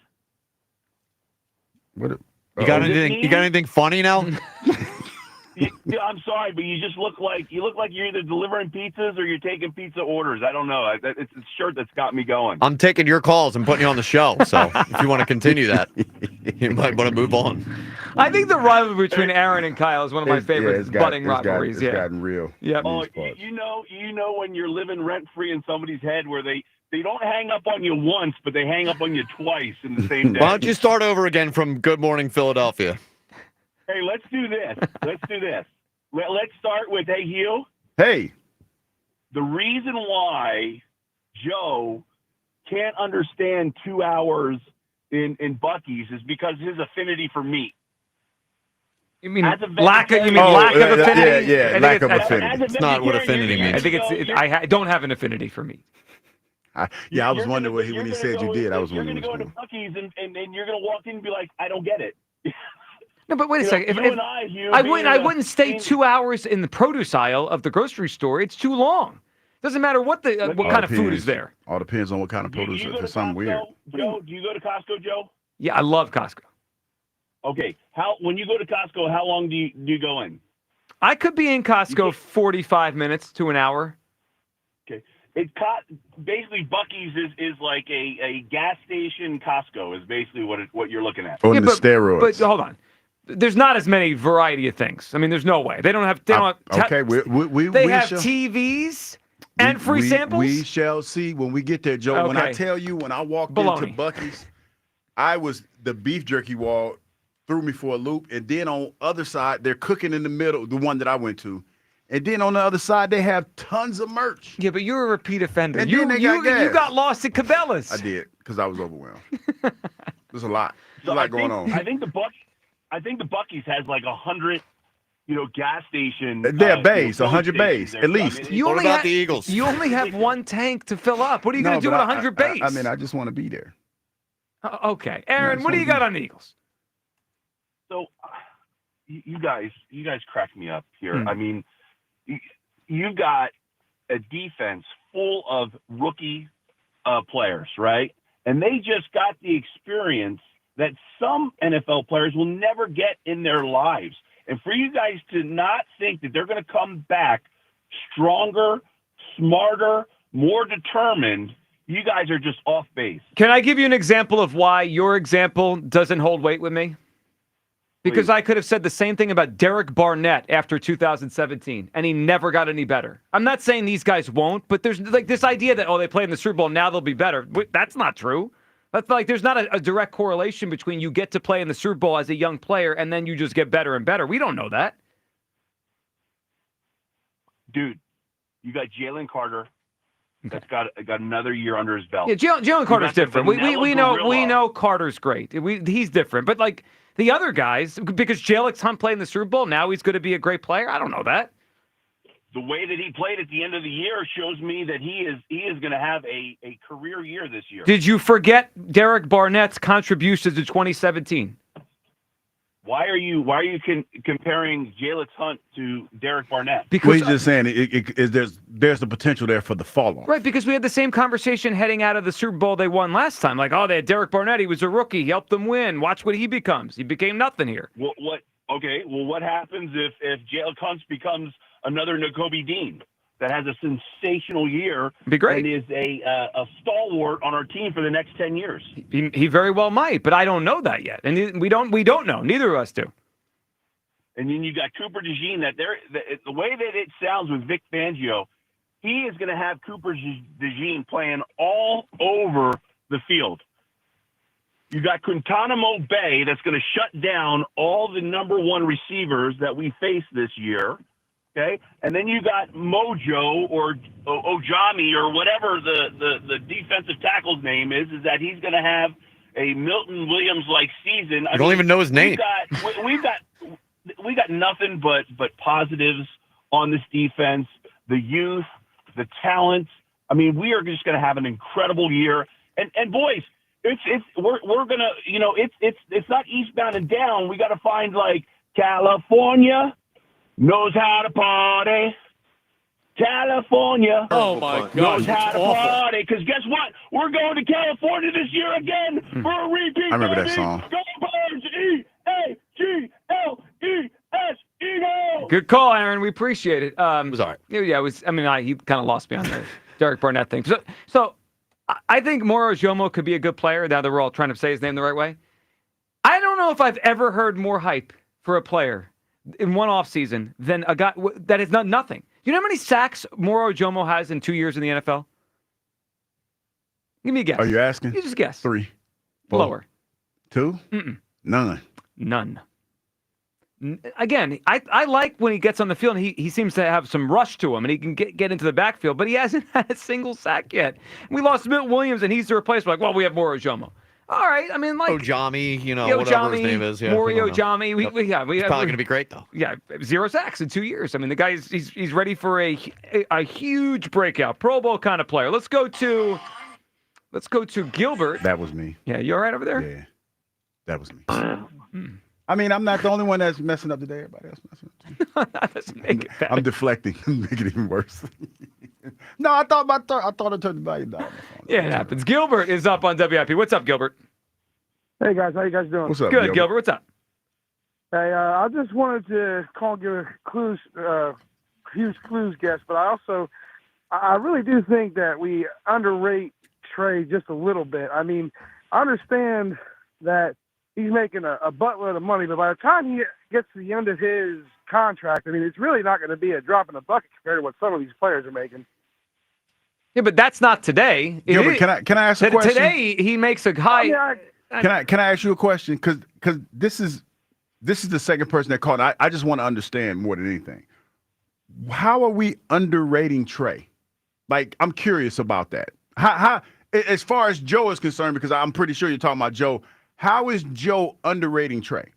What? You got anything? You got anything funny now? Yeah, I'm sorry, but you just look like you're either delivering pizzas or you're taking pizza orders. I don't know. It's a shirt that's got me going. I'm taking your calls and putting you on the show. So if you want to continue that, you might want to move on. I think the rivalry between Aaron and Kyle is one of my favorite budding rivalries. It's gotten real. Yeah. Oh, you know when you're living rent free in somebody's head where they don't hang up on you once, but they hang up on you twice in the same day. Why don't you start over again from Good Morning Philadelphia? Hey, let's do this. Let's start with, hey, Hugh. Hey. The reason why Joe can't understand 2 hours in Buc-ee's is because his affinity for meat. You mean lack of affinity? Yeah, lack of affinity. It's not what affinity means. I think I don't have an affinity for meat. I was wondering when he said you did. I was wondering. You're going to go to Buc-ee's and you're going to walk in and be like, I don't get it. No, but wait a second. I wouldn't stay 2 hours in the produce aisle of the grocery store. It's too long. Doesn't matter what kind of food is there. All depends on what kind of produce. If it's something weird. Joe, do you go to Costco, Joe? Yeah, I love Costco. Okay. When you go to Costco, how long do you go in? I could be in Costco 45 minutes to an hour. Okay. Basically Buc-ee's is like a gas station. Costco is basically what you're looking at. On the steroids. But hold on. There's not as many variety of things. I mean, there's no way. They don't have. They have TVs and free samples. We shall see when we get there, Joe. Okay. When I tell you, when I walked into Buc-ee's, the beef jerky wall threw me for a loop, and then on other side they're cooking in the middle, the one that I went to, and then on the other side they have tons of merch. Yeah, but you're a repeat offender. And you got lost at Cabela's. I did because I was overwhelmed. There's a lot. There's a lot going on. I think the Buc-ee's has like 100, gas station. They're bays, filling 100 bays, stations. at least. You What only about have, the Eagles? You only have one tank to fill up. What are you going to do with 100 bays? I mean, I just want to be there. Okay. Aaron, what do you got on the Eagles? So, you guys crack me up here. I mean, you got a defense full of rookie players, right? And they just got the experience that some NFL players will never get in their lives. And for you guys to not think that they're going to come back stronger, smarter, more determined, you guys are just off base. Can I give you an example of why your example doesn't hold weight with me? Because Please. I could have said the same thing about Derek Barnett after 2017, and he never got any better. I'm not saying these guys won't, but there's like this idea that, they play in the Super Bowl, now they'll be better. That's not true. That's like there's not a direct correlation between you get to play in the Super Bowl as a young player and then you just get better and better. We don't know that. Dude, you got Jalen Carter. That's got another year under his belt. Yeah, Jalen Carter's different. We know gorilla. Carter's great. He's different, but like the other guys, because Jalen Hunt played in the Super Bowl, now he's going to be a great player. I don't know that. The way that he played at the end of the year shows me that he is going to have a career year this year. Did you forget Derek Barnett's contributions in 2017? Why are you comparing Jalen Hunt to Derek Barnett? Because he's just saying there's the potential there for the fall off. Right, because we had the same conversation heading out of the Super Bowl they won last time. Like, they had Derek Barnett. He was a rookie. He helped them win. Watch what he becomes. He became nothing here. Okay, well, what happens if Jalen Hunt becomes another Nakobe Dean that has a sensational year? Be great. And is a stalwart on our team for the next 10 years. He very well might, but I don't know that yet, and we don't know. Neither of us do. And then you got Cooper DeJean. The way that it sounds with Vic Fangio, he is going to have Cooper DeJean playing all over the field. You got Guantanamo Bay that's going to shut down all the number one receivers that we face this year. Okay, and then you got Mojo or Ojami or whatever the defensive tackle's name is that he's going to have a Milton Williams-like season. I don't even know his name. We got nothing but positives on this defense. The youth, the talent. I mean, we are just going to have an incredible year. And boys, we're gonna, it's not eastbound and down. We got to find like California knows how to party. California knows how to party. Because guess what? We're going to California this year again for a repeat. I remember that song. Go Birds! E-A-G-L-E-S, Eagles! Good call, Aaron. We appreciate it. It was all right. Yeah, it was. I mean, he kind of lost me on the Derek Barnett thing. So I think Moro Jomo could be a good player. Now that we're all trying to say his name the right way. I don't know if I've ever heard more hype for a player in one offseason than a guy that has done nothing. You know how many sacks Moro Jomo has in 2 years in the NFL? Give me a guess. Are you asking? You just guess. 3. 4, Lower. 2? Mm-mm. None. Again, I like when he gets on the field and he seems to have some rush to him and he can get into the backfield, but he hasn't had a single sack yet. We lost Milton Williams and he's the replacement. Like, well, we have Moro Jomo. All right, I mean, like Ojami, whatever his name is. Yeah, Maury Ojami. He's probably going to be great, though. Yeah, 0 sacks in 2 years. I mean, the guy he's ready for a huge breakout, Pro Bowl kind of player. Let's go to Gilbert. That was me. Yeah, you all right over there? Yeah, that was me. I mean, I'm not the only one that's messing up today. Everybody else messing up. That doesn't make it better. I'm deflecting, making it even worse. No, I thought I turned the volume down. Yeah, it happens. Gilbert is up on WIP. What's up, Gilbert? Hey guys, how you guys doing? What's up? Good, Gilbert. What's up? Hey, I just wanted to call and give a huge clues guess, but I really do think that we underrate Trey just a little bit. I mean, I understand that he's making a buttload of money, but by the time he gets to the end of his contract, I mean, it's really not going to be a drop in the bucket compared to what some of these players are making. Yeah, but that's not today. Gilbert, can I ask a question? Today he makes a high. Can I ask you a question? Because this is the second person that called. I just want to understand more than anything. How are we underrating Trey? Like, I'm curious about that. How as far as Joe is concerned, because I'm pretty sure you're talking about Joe. How is Joe underrating Trey?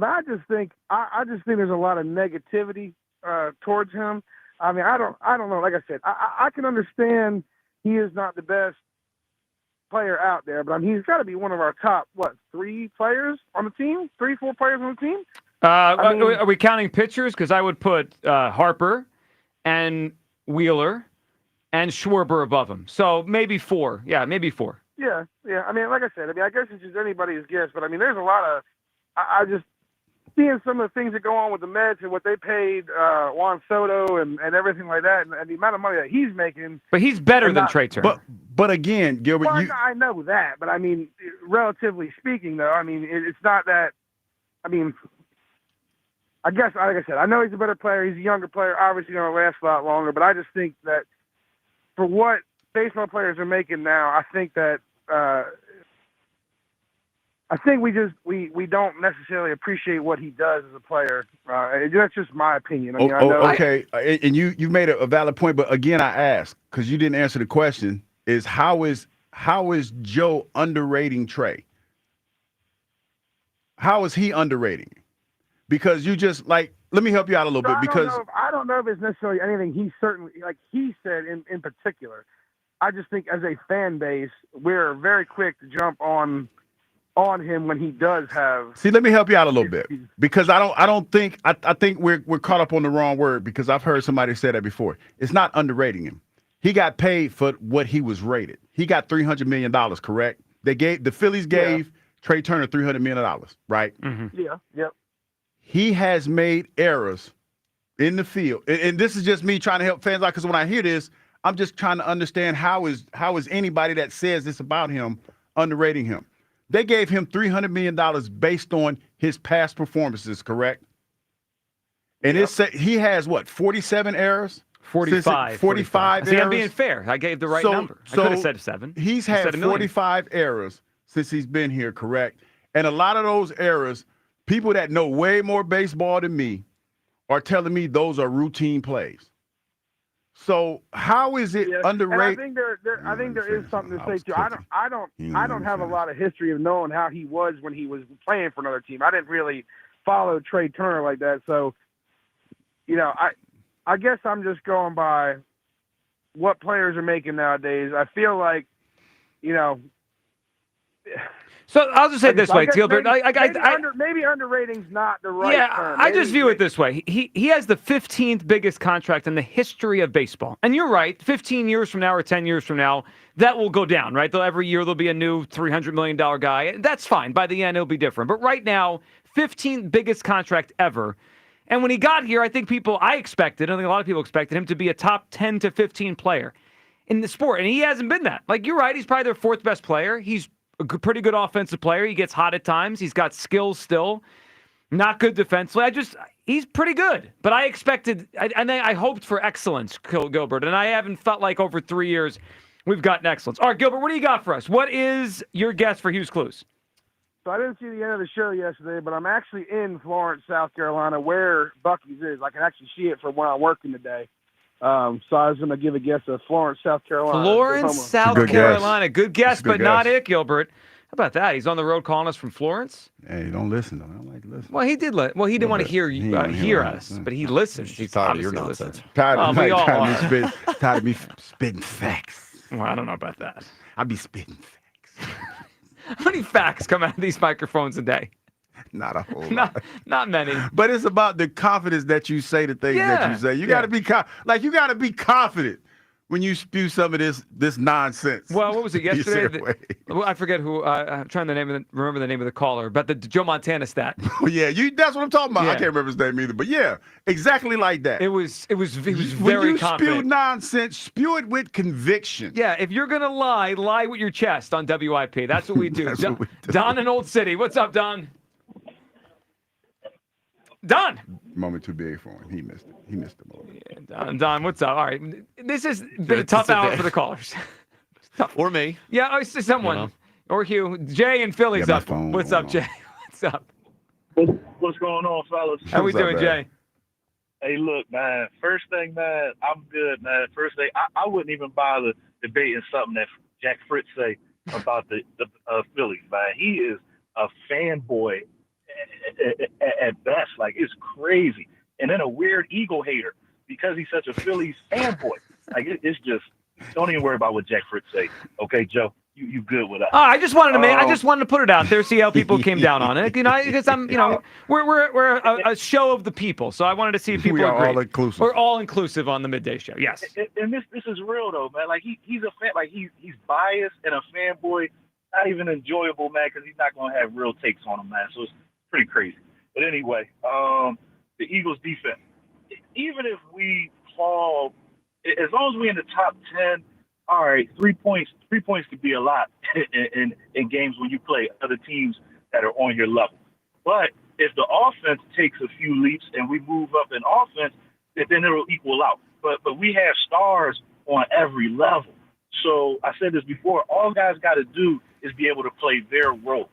I just think there's a lot of negativity towards him. I mean, I don't know. Like I said, I can understand he is not the best player out there, but I mean, he's got to be one of our top 3 players on the team, 3-4 players on the team. Are we counting pitchers? Because I would put Harper and Wheeler and Schwarber above him. So maybe 4. Yeah, maybe 4. Yeah. I mean, like I said, I guess it's just anybody's guess, but I mean, there's a lot of I just seeing some of the things that go on with the Mets and what they paid Juan Soto and everything like that, and the amount of money that he's making. But he's better than Trey Turner. But again, Gilbert, well, I know that, but I mean, relatively speaking, though, I mean, it's not that. I mean, I guess, like I said, I know he's a better player. He's a younger player, obviously going to last a lot longer. But I just think that for what baseball players are making now, I think that we don't necessarily appreciate what he does as a player. That's just my opinion. I mean, okay, and you made a valid point, but again, I asked because you didn't answer the question: is how is Joe underrating Trey? How is he underrating? Because you just let me help you out a little bit. Because I don't know if it's necessarily anything he certainly he said in particular. I just think as a fan base, we're very quick to jump on him when he does have. See, let me help you out a little bit because I think we're caught up on the wrong word because I've heard somebody say that before. It's not underrating him. He got paid for what he was rated. He got $300 million, correct? The Phillies gave Trey Turner $300 million, right? Mm-hmm. Yeah. Yep. He has made errors in the field, and this is just me trying to help fans out because when I hear this, I'm just trying to understand how is anybody that says this about him underrating him. They gave him $300 million based on his past performances, correct? And he has 47 errors? 45. 45 See, errors. I'm being fair. I gave the right number. I could have said 7. He's had 45 errors since he's been here, correct? And a lot of those errors, people that know way more baseball than me are telling me those are routine plays. So how is it underrated? And I think there is something to say too. I don't have a lot of history of knowing how he was when he was playing for another team. I didn't really follow Trey Turner like that. So, I guess I'm just going by what players are making nowadays. I feel like, So I'll just say it this way, Gilbert. Maybe underrating's not the right term. I just view it this way. He has the 15th biggest contract in the history of baseball. And you're right, 15 years from now or 10 years from now, that will go down, right? Every year there'll be a new $300 million guy. That's fine. By the end, it'll be different. But right now, 15th biggest contract ever. And when he got here, I think a lot of people expected him to be a top 10 to 15 player in the sport. And he hasn't been that. You're right, he's probably their 4th best player. He's a pretty good offensive player. He gets hot at times. He's got skills still. Not good defensively. He's pretty good. But I expected, and I hoped for excellence, Gilbert. And I haven't felt like over 3 years we've gotten excellence. All right, Gilbert, what do you got for us? What is your guess for Hughes Clues? So I didn't see the end of the show yesterday, but I'm actually in Florence, South Carolina, where Buc-ee's is. I can actually see it from where I'm working today. So I was going to give a guess of Florence, South Carolina. Florence, South Carolina. Good guess, but not it, Gilbert. How about that? He's on the road calling us from Florence. Hey, don't listen to him. I don't like to listen. Well, he did. Well, he didn't want to hear us, but he listens. He's tired of your nonsense. Tired of me spitting facts. Well, I don't know about that. I be spitting facts. How many facts come out of these microphones a day? Not a whole lot. Not many. But it's about the confidence that you say the things that you say. You got to be you got to be confident when you spew some of this nonsense. Well, what was it yesterday? I forget who. I'm trying to remember the name of the caller, but the Joe Montana stat. Yeah, that's what I'm talking about. Yeah. I can't remember his name either, but yeah, exactly like that. It was very when you confident. Spew nonsense, spew it with conviction. Yeah, if you're gonna lie with your chest on WIP. That's what we do. What we do. Don in Old City. What's up, Don? Don. Moment too big for him. He missed it. He missed the moment. Yeah, Don, what's up? All right, this has been a tough hour for the callers. Or me. Yeah, someone. Or Hugh. Jay and Philly's up. What's up, Jay? What's up? What's going on, fellas? How we doing, Jay? Hey, look, man. First thing, man, I'm good, man. First thing, I wouldn't even bother debating something that Jack Fritz say about the Phillies, man. He is a fanboy at best. Like, it's crazy. And then a weird Eagle hater because he's such a Phillies fanboy. Like, it's just, don't even worry about what Jack Fritz say. Okay, Joe, you good with us. I just wanted to put it out there, see how people came down on it. Because we're a show of the people, so I wanted to see if people we are agree. all inclusive. We're all inclusive on the midday show. Yes. And this is real though, man. Like he's a fan. Like he's biased and a fanboy. Not even enjoyable, man, because he's not gonna have real takes on him, man. So it's pretty crazy. But anyway, the Eagles defense. Even if we fall, as long as we're in the top 10. All right, 3 points. 3 points could be a lot in games when you play other teams that are on your level. But if the offense takes a few leaps and we move up in offense, then it'll equal out. But we have stars on every level. So I said this before. All guys got to do is be able to play their role.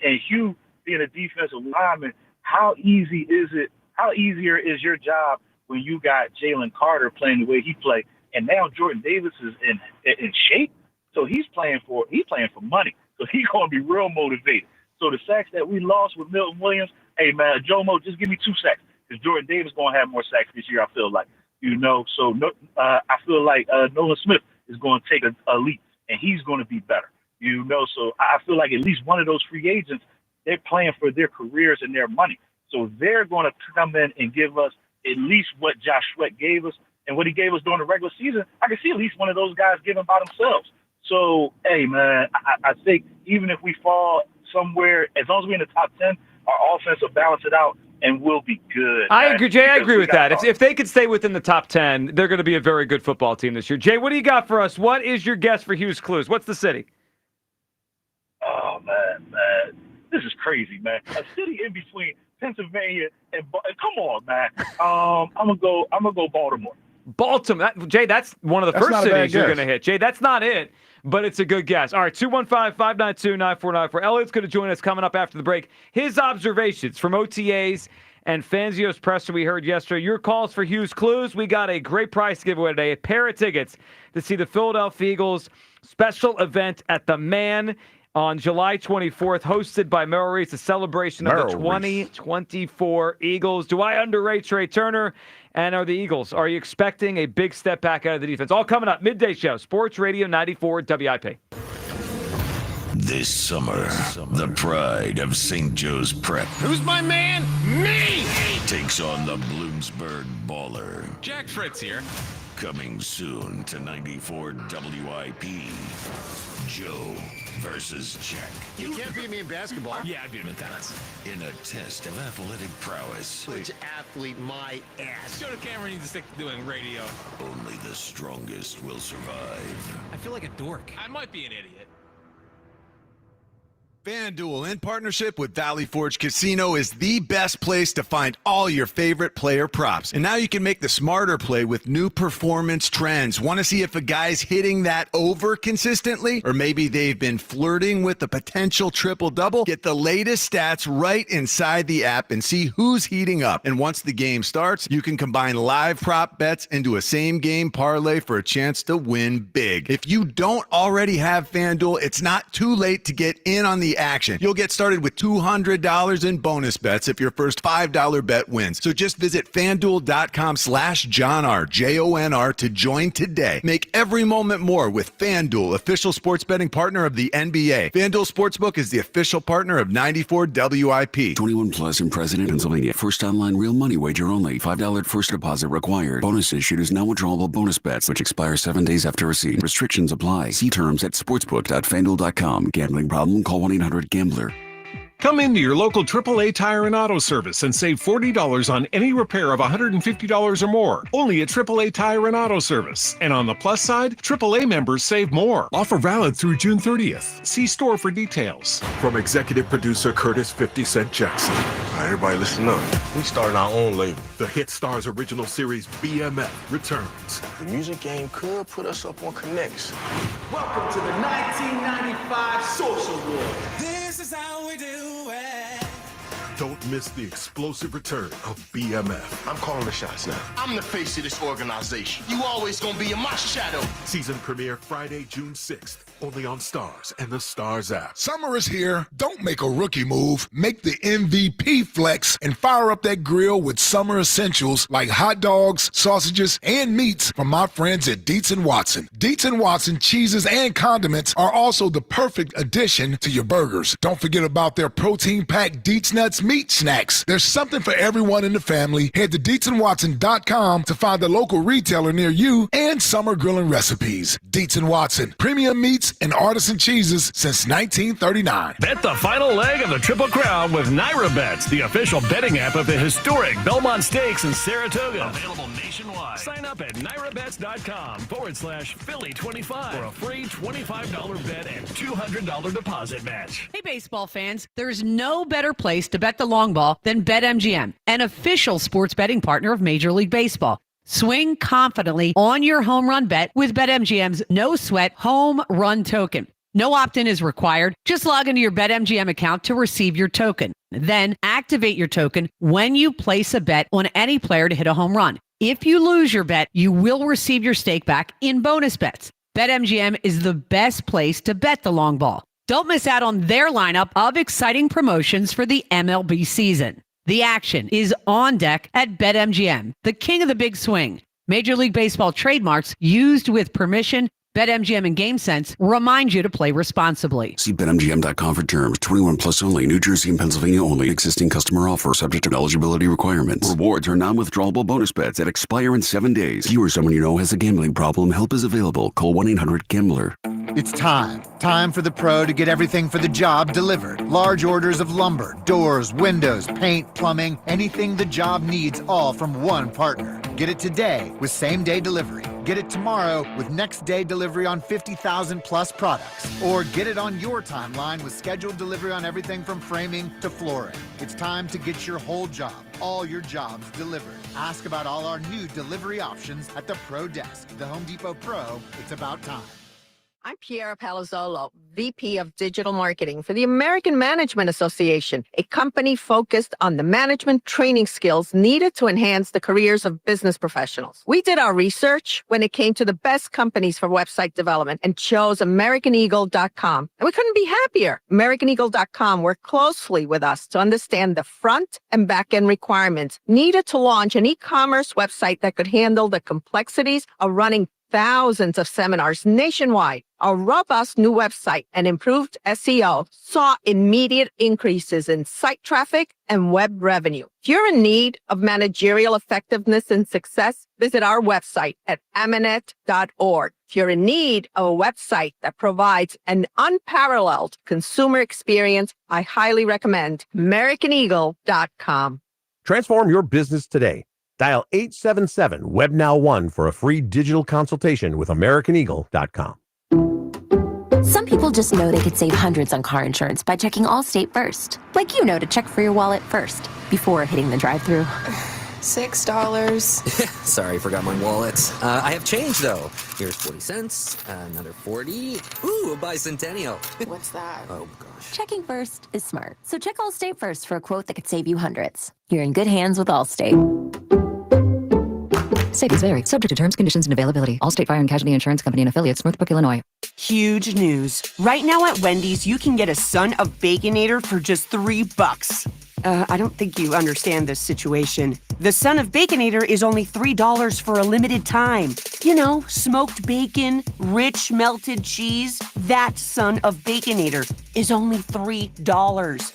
And Hugh, being a defensive lineman, how easier is your job when you got Jalen Carter playing the way he played? And now Jordan Davis is in shape, so he's playing for money. So he's going to be real motivated. So the sacks that we lost with Milton Williams, hey man, Jomo, just give me 2 sacks because Jordan Davis is going to have more sacks this year. I feel like, So I feel like Nolan Smith is going to take a leap and he's going to be better. So I feel like at least one of those free agents, they're playing for their careers and their money. So they're going to come in and give us at least what Josh Sweat gave us. And what he gave us during the regular season, I can see at least one of those guys giving by themselves. So, hey, man, I think even if we fall somewhere, as long as we're in the top 10, our offense will balance it out and we'll be good. I agree, Jay. I agree with that. If they could stay within the top 10, they're going to be a very good football team this year. Jay, what do you got for us? What is your guess for Hughes Clues? What's the city? Oh, man. This is crazy, man. A city in between Pennsylvania and come on, man. I'm gonna go Baltimore. Baltimore. Jay, that's one of the first cities you're going to hit. Jay, that's not it, but it's a good guess. All right, 215-592-9494. Elliot's going to join us coming up after the break. His observations from OTAs and Fangio's presser we heard yesterday. Your calls for Hughes Clues. We got a great prize to give away today, a pair of tickets to see the Philadelphia Eagles special event at the Man on July 24th, hosted by Merrill Reese, a celebration of the 2024 Eagles. Do I underrate Trey Turner? And are the Eagles, are you expecting a big step back out of the defense? All coming up, midday show, Sports Radio 94 WIP. This summer, the pride of St. Joe's Prep Who's my man? Me! takes on the Bloomsburg Baller. Jack Fritz here. Coming soon to 94 WIP. Joe versus Jack. You can't beat me in basketball. Yeah, I beat him in tennis. In a test of athletic prowess. Which athlete my ass? Joe Cameron needs to stick to doing radio. Only the strongest will survive. I feel like a dork. I might be an idiot. FanDuel, in partnership with Valley Forge Casino, is the best place to find all your favorite player props. And now you can make the smarter play with new performance trends. Want to see if a guy's hitting that over consistently? Or maybe they've been flirting with the potential triple-double? Get the latest stats right inside the app and see who's heating up. And once the game starts, you can combine live prop bets into a same-game parlay for a chance to win big. If you don't already have FanDuel, it's not too late to get in on the action. You'll get started with $200 in bonus bets if your first $5 bet wins. So just visit FanDuel.com/JohnR, JONR to join today. Make every moment more with FanDuel, official sports betting partner of the NBA. FanDuel Sportsbook is the official partner of 94 WIP. 21 plus in President, Pennsylvania. First online real money wager only. $5 first deposit required. Bonus issued is non-withdrawable bonus bets, which expire 7 days after receipt. Restrictions apply. See terms at sportsbook.fanduel.com. Gambling problem? Call 1-800-GAMBLER. Come into your local AAA Tire and Auto Service and save $40 on any repair of $150 or more. Only at AAA Tire and Auto Service. And on the plus side, AAA members save more. Offer valid through June 30th. See store for details. From executive producer Curtis 50 Cent Jackson. All right, everybody listen up. We starting our own label. The Hit Stars original series BMF returns. The music game could put us up on Connects. Welcome to the 1995 Social War. This is how we do it. Don't miss the explosive return of BMF. I'm calling the shots now. I'm the face of this organization. You always gonna be in my shadow. Season premiere Friday, June 6th. Only on Stars and the Stars app. Summer is here. Don't make a rookie move. Make the MVP flex and fire up that grill with summer essentials like hot dogs, sausages, and meats from my friends at Dietz & Watson. Dietz & Watson cheeses and condiments are also the perfect addition to your burgers. Don't forget about their protein-packed Dietz Nuts meat snacks. There's something for everyone in the family. Head to DietzandWatson.com to find the local retailer near you and summer grilling recipes. Dietz & Watson, premium meats and artisan cheeses since 1939. Bet the final leg of the Triple Crown with Naira Bets, the official betting app of the historic Belmont Stakes in Saratoga. Available nationwide. Sign up at NairaBets.com/Philly25 for a free $25 bet and $200 deposit match. Hey, baseball fans, there's no better place to bet the long ball than BetMGM, an official sports betting partner of Major League Baseball. Swing confidently on your home run bet with BetMGM's no-sweat home run token. No opt-in is required. Just log into your BetMGM account to receive your token. Then activate your token when you place a bet on any player to hit a home run. If you lose your bet, you will receive your stake back in bonus bets. BetMGM is the best place to bet the long ball. Don't miss out on their lineup of exciting promotions for the MLB season. The action is on deck at BetMGM, the king of the big swing. Major League Baseball trademarks used with permission. BetMGM and GameSense remind you to play responsibly. See BetMGM.com for terms. 21 plus only. New Jersey and Pennsylvania only. Existing customer offer subject to eligibility requirements. Rewards are non-withdrawable bonus bets that expire in 7 days. If you or someone you know has a gambling problem, help is available. Call 1-800-GAMBLER. It's time. Time for the pro to get everything for the job delivered. Large orders of lumber, doors, windows, paint, plumbing, anything the job needs, all from one partner. Get it today with same-day delivery. Get it tomorrow with next-day delivery on 50,000 plus products. Or get it on your timeline with scheduled delivery on everything from framing to flooring. It's time to get your whole job, all your jobs delivered. Ask about all our new delivery options at the Pro Desk. The Home Depot Pro, it's about time. I'm Piera Palazzolo, VP of Digital Marketing for the American Management Association, a company focused on the management training skills needed to enhance the careers of business professionals. We did our research when it came to the best companies for website development and chose AmericanEagle.com. And we couldn't be happier. AmericanEagle.com worked closely with us to understand the front and back end requirements needed to launch an e-commerce website that could handle the complexities of running thousands of seminars nationwide. Our robust new website and improved SEO saw immediate increases in site traffic and web revenue. If you're in need of managerial effectiveness and success, visit our website at amanet.org. If you're in need of a website that provides an unparalleled consumer experience, I highly recommend AmericanEagle.com. Transform your business today. Dial 877-WebNow1 for a free digital consultation with AmericanEagle.com. Some people just know they could save hundreds on car insurance by checking Allstate first. Like you know to check for your wallet first before hitting the drive-thru. $6. Sorry, forgot my wallet. I have change, though. Here's 40 cents, another 40. Ooh, a bicentennial. What's that? Oh, gosh. Checking first is smart. So check Allstate first for a quote that could save you hundreds. You're in good hands with Allstate. Savings vary. Subject to terms, conditions, and availability. Allstate Fire and Casualty Insurance Company and affiliates, Northbrook, Illinois. Huge news. Right now at Wendy's, you can get a Son of Baconator for just $3. I don't think you understand this situation. The Son of Baconator is only $3 for a limited time. You know, smoked bacon, rich melted cheese. That Son of Baconator is only $3.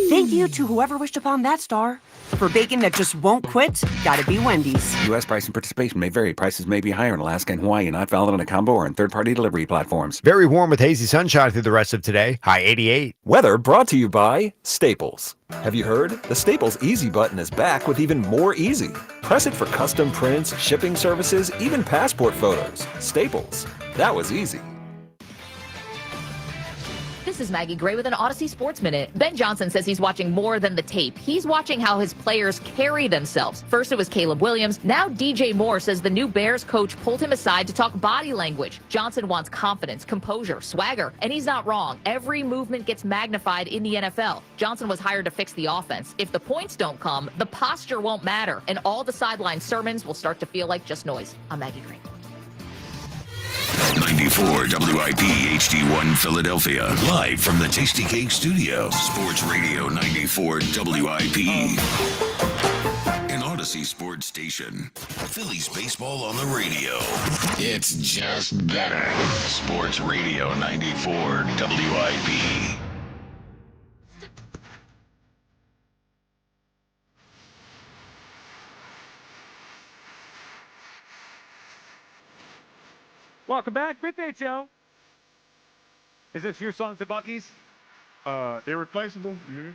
Thank you to whoever wished upon that star. For bacon that just won't quit, gotta be Wendy's. U.S. price and participation may vary. Prices may be higher in Alaska and Hawaii, not valid on a combo or on third-party delivery platforms. Very warm with hazy sunshine through the rest of today. High 88. Weather brought to you by Staples. Have you heard? The Staples Easy button is back with even more easy. Press it for custom prints, shipping services, even passport photos. Staples. That was easy. This is Maggie Gray with an Odyssey Sports Minute. Ben Johnson says he's watching more than the tape. He's watching how his players carry themselves. First it was Caleb Williams. Now DJ Moore says the new Bears coach pulled him aside to talk body language. Johnson wants confidence, composure, swagger, and he's not wrong. Every movement gets magnified in the NFL. Johnson was hired to fix the offense. If the points don't come, the posture won't matter, and all the sideline sermons will start to feel like just noise. I'm Maggie Gray. 94 WIP HD1 Philadelphia. Live from the Tasty Cake Studio. Sports Radio 94 WIP. An Odyssey Sports Station. Phillies baseball on the radio. It's just better. Sports Radio 94 WIP. Welcome back, Midnight Show. Is this your songs at Bucky's? Irreplaceable? Mm-hmm.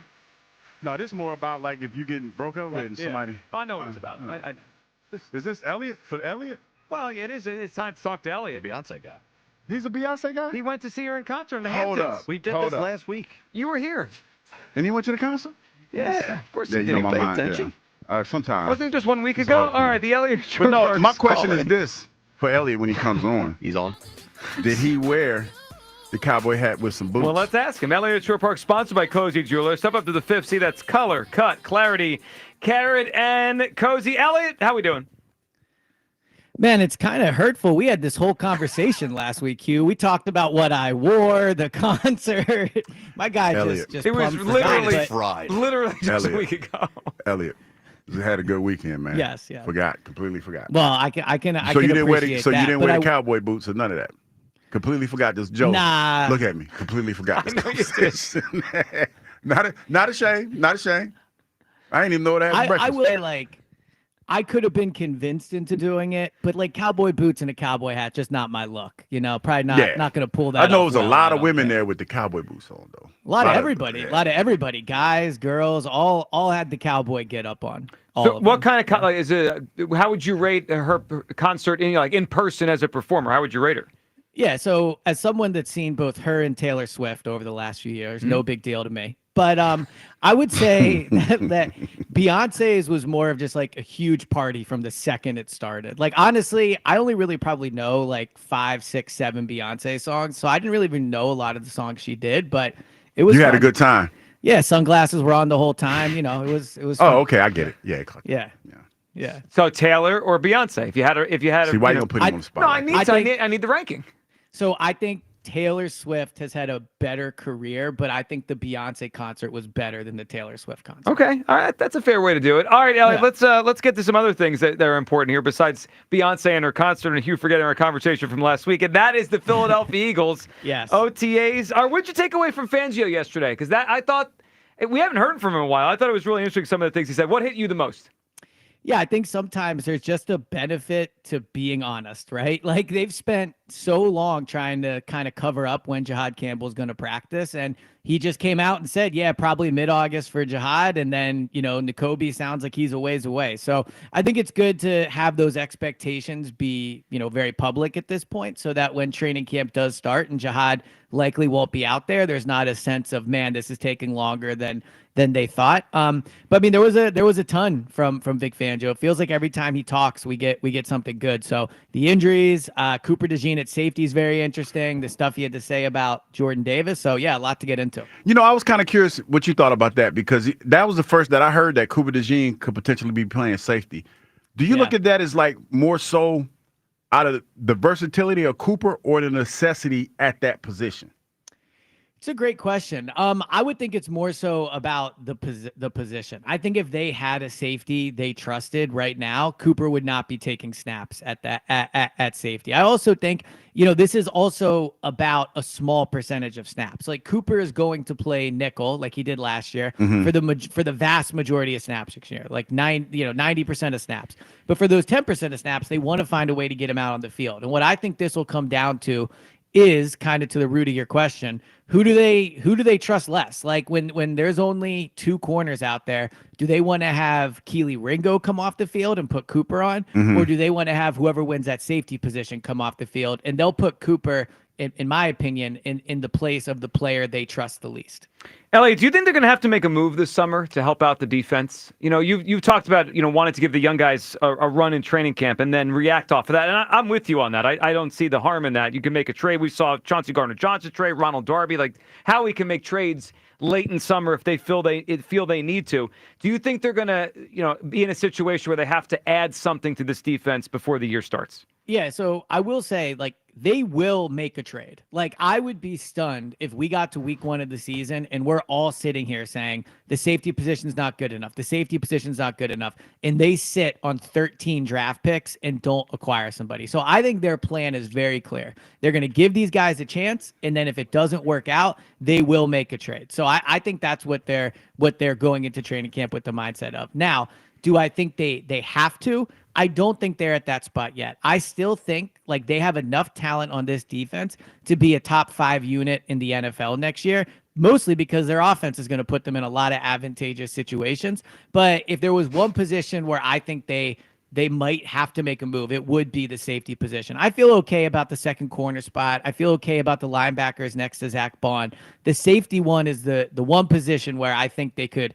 No, this is more about like if you getting broke up with and somebody. I know what it's about. Is this Elliot for Elliot? Well, it is. It's time to talk to Elliot. Beyonce guy. He's a Beyonce guy? He went to see her in concert in the Hold Hamptons. up. We did Hold this up. last week. You were here. And he went to the concert? Yeah, of course Yeah, you you know didn't my pay mind. attention. Yeah. Sometimes. Wasn't it just 1 week ago? All right, the Elliot. But no, Shore my Park's question is calling. this for Elliot when he comes on. He's on. Did he wear the cowboy hat with some boots? Well, let's ask him. Elliott Shore Park, sponsored by Cozy Jewelers. Step up to the fifth. See, that's color, cut, clarity, carrot, and Cozy. Elliot, how we doing? Man, it's kind of hurtful. We had this whole conversation last week, Hugh. We talked about what I wore, the concert. My guy just it was plumbed literally fried. Literally just Elliot. a week ago. Elliot, you had a good weekend, man. Yes, yeah. Completely forgot. Well, I can So you didn't wear appreciate so you that, didn't but wear the cowboy boots or none of that. Completely forgot this joke. Nah. Look at me. Completely forgot this I know you did. conversation. not ashamed. Not ashamed. I didn't even know that. I will say, like, I could have been convinced into doing it, but like cowboy boots and a cowboy hat, just not my look. You know, probably not going to pull that. I know off there's a well, lot I of don't women think. there with the cowboy boots on, though. A lot of everybody, guys, girls, all had the cowboy get up on. So what kind of like is it? How would you rate her concert in person as a performer? How would you rate her? Yeah, so as someone that's seen both her and Taylor Swift over the last few years, no big deal to me. But I would say that Beyonce's was more of just like a huge party from the second it started. Like, honestly, I only really probably know like 5, 6, 7 Beyonce songs. So I didn't really even know a lot of the songs she did, but it was You had a fun. good time. Yeah, sunglasses were on the whole time. You know, it was Oh, fun. okay, I get it. Yeah. Yeah. So Taylor or Beyonce? If you had her, See, why you gonna put him on the spot? No, like I need the ranking. So I think Taylor Swift has had a better career, but I think the Beyonce concert was better than the Taylor Swift concert. Okay, all right, that's a fair way to do it. All right, Elliot, let's get to some other things that are important here besides Beyonce and her concert and Hugh forgetting our conversation from last week, and that is the Philadelphia Eagles. Yes. OTAs. What did you take away from Fangio yesterday? Because I thought we haven't heard from him in a while. I thought it was really interesting some of the things he said. What hit you the most? Yeah, I think sometimes there's just a benefit to being honest, right? Like they've spent so long trying to kind of cover up when Jihad Campbell's going to practice. And he just came out and said, yeah, probably mid-August for Jihad. And then, Nakobe sounds like he's a ways away. So I think it's good to have those expectations be, very public at this point so that when training camp does start and Jihad likely won't be out there, there's not a sense of, man, this is taking longer than they thought. But I mean, there was a ton from Vic Fangio. It feels like every time he talks, we get something good. So the injuries, Cooper DeJean at safety is very interesting. The stuff he had to say about Jordan Davis. So yeah, a lot to get into. I was kind of curious what you thought about that because that was the first that I heard that Cooper DeJean could potentially be playing safety. Do you look at that as like more so out of the versatility of Cooper or the necessity at that position? It's a great question. I would think it's more so about the position. I think if they had a safety they trusted right now, Cooper would not be taking snaps at safety. I also think, this is also about a small percentage of snaps. Like Cooper is going to play nickel like he did last year for the vast majority of snaps this year, like 90% of snaps. But for those 10% of snaps, they want to find a way to get him out on the field. And what I think this will come down to is kind of to the root of your question. Who do they trust less? Like when there's only 2 corners out there, do they want to have Keely Ringo come off the field and put Cooper on? Or do they want to have whoever wins that safety position come off the field? And they'll put Cooper in my opinion, in the place of the player they trust the least. Elliot, do you think they're going to have to make a move this summer to help out the defense? You've talked about, wanting to give the young guys a run in training camp and then react off of that. And I'm with you on that. I don't see the harm in that. You can make a trade. We saw Chauncey Gardner-Johnson trade, Ronald Darby, like how we can make trades late in summer if they feel they need to. Do you think they're going to, be in a situation where they have to add something to this defense before the year starts? Yeah, so I will say, they will make a trade. I would be stunned if we got to week 1 of the season and we're all sitting here saying the safety position's not good enough. The safety position's not good enough. And they sit on 13 draft picks and don't acquire somebody. So I think their plan is very clear. They're going to give these guys a chance. And then if it doesn't work out, they will make a trade. So I think that's what they're going into training camp with the mindset of. Now, do I think they have to? I don't think they're at that spot yet. I still think they have enough talent on this defense to be a top 5 unit in the NFL next year, mostly because their offense is going to put them in a lot of advantageous situations. But if there was one position where I think they might have to make a move, it would be the safety position. I feel okay about the second corner spot. I feel okay about the linebackers next to Zach Bond. The safety one is the one position where I think they could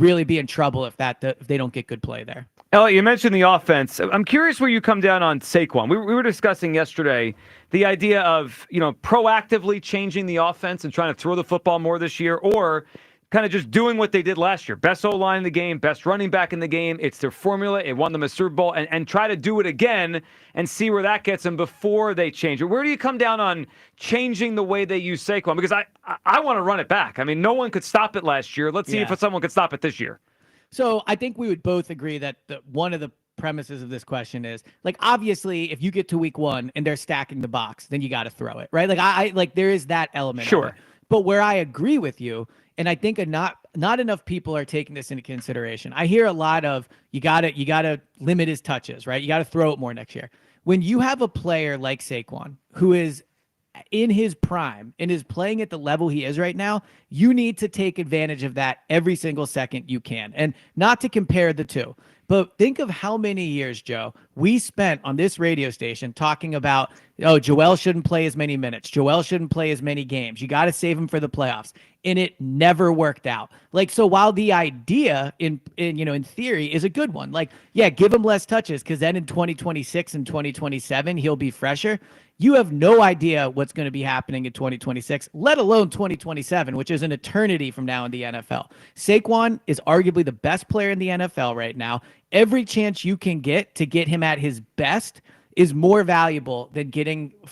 really be in trouble if they don't get good play there. Elliot, you mentioned the offense. I'm curious where you come down on Saquon. We were discussing yesterday the idea of, proactively changing the offense and trying to throw the football more this year, or kind of just doing what they did last year. Best O-line in the game, best running back in the game. It's their formula. It won them a Super Bowl, and try to do it again and see where that gets them before they change it. Where do you come down on changing the way they use Saquon? Because I want to run it back. I mean, no one could stop it last year. Let's see if someone could stop it this year. So I think we would both agree that one of the premises of this question is, obviously, if you get to week 1 and they're stacking the box, then you got to throw it, right? There is that element. Sure. Of it. But where I agree with you, and I think not enough people are taking this into consideration. I hear a lot of you gotta limit his touches, right? You got to throw it more next year. When you have a player like Saquon who is in his prime and is playing at the level he is right now, you need to take advantage of that every single second you can. And not to compare the two, but think of how many years, Joe, we spent on this radio station talking about, Joel shouldn't play as many minutes. Joel shouldn't play as many games. You got to save him for the playoffs. And it never worked out. So while the idea in theory is a good one, give him less touches because then in 2026 and 2027, he'll be fresher. You have no idea what's going to be happening in 2026, let alone 2027, which is an eternity from now in the NFL. Saquon is arguably the best player in the NFL right now. Every chance you can get to get him at his best is more valuable than getting a